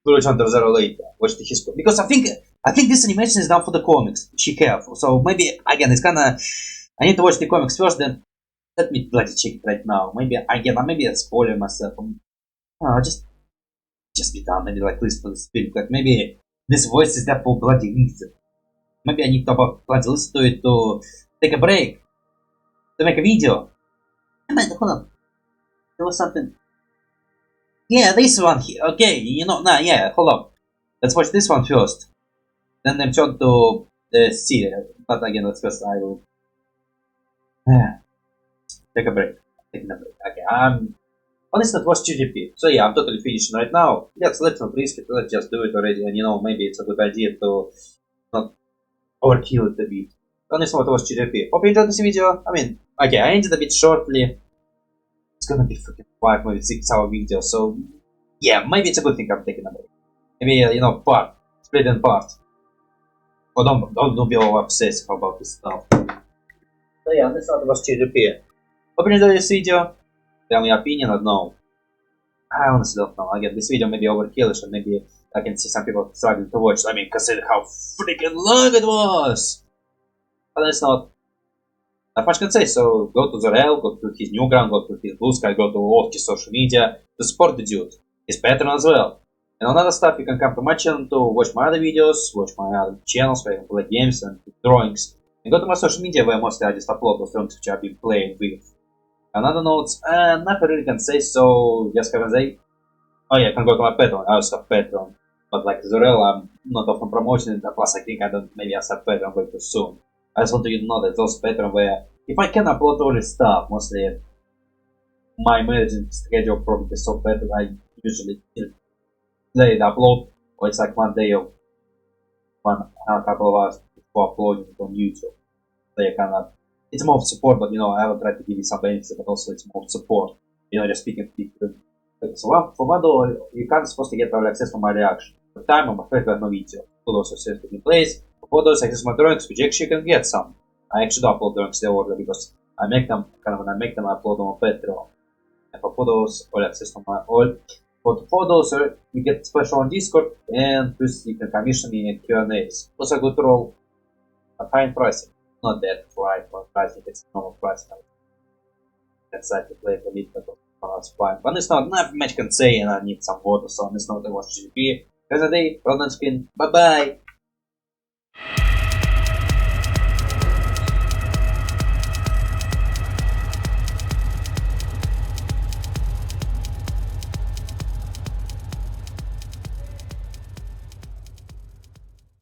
we'll return to Zeurel later. Watch the history. Because I think this animation is done for the comics. Be careful. So maybe again, it's kinda. I need to watch the comics first. Then let me bloody check it right now. Maybe again, maybe I spoil myself. Just be done. Maybe like listen to the speed. Like maybe this voice is there for bloody reason. Maybe I need to bloody listen to it to take a break, to make a video. Hold on. There was something. Yeah, this one here. Okay, you know, nah, yeah, hold on. Let's watch this one first. Then turn to the series. But again, let's first, I will. Take a break. Taking a break. Okay, honestly, it was GGP. So yeah, I'm totally finished right now. Let's not risk it. Let's just do it already. And you know, maybe it's a good idea to not overkill it a bit. Honestly, it was GGP. Hope you enjoyed this video. I mean, okay, I ended a bit shortly. It's gonna be freaking 5, maybe 6 hour video, so yeah, maybe it's a good thing I'm taking a break. Maybe, you know, split in part. Or don't be all obsessive about this stuff. So yeah, this was GGP. Hope you enjoyed this video. Tell me your opinion, I don't know. I honestly don't know. Again, this video may be overkillish, and maybe I can see some people struggling to watch. I mean, consider how freaking long it was! But that's not much can say, so go to Zeurel, go to his Newground, go to his Blue Sky, go to all his social media to support the dude, his Patreon as well. And on other stuff, you can come to my channel to watch my other videos, watch my other channels where I can play games and drawings. And go to my social media where mostly I just upload those drawings which I've been playing with. And other notes, nothing really can say, so just have a say. Oh yeah, you can go to my Patreon, I also have Patreon. But like Zeurel, I'm not often promoting it, plus I think maybe I'll start Patreon way too soon. I just want you to know that those Patreon where if I can upload all this stuff, mostly my managing schedule probably is so bad that I usually delay the upload, or it's like one day or a couple of hours before uploading it on YouTube. So you it's more support, but you know, I will try to give you some benefits, but also it's more support. You know, just speaking to people. So for $1, you can't supposed to get early access for my reaction. For time, I'm afraid I have no video. $2 access to replays. For $4 access to my drawings, which actually you can get some. I actually do upload drawings in order because I make them, when I make them, I upload them on Patreon. And for $4, all access to my all. For $4, you get special on Discord, and plus you can commission me in Q&As. Also a good role. A fine pricing. Not that right for pricing, it's normal pricing. That's like to play for me, that's fine. But it's not much can say, and I need some water, so on this note, I watch GP. Have a day, Rodan Skin. Bye bye!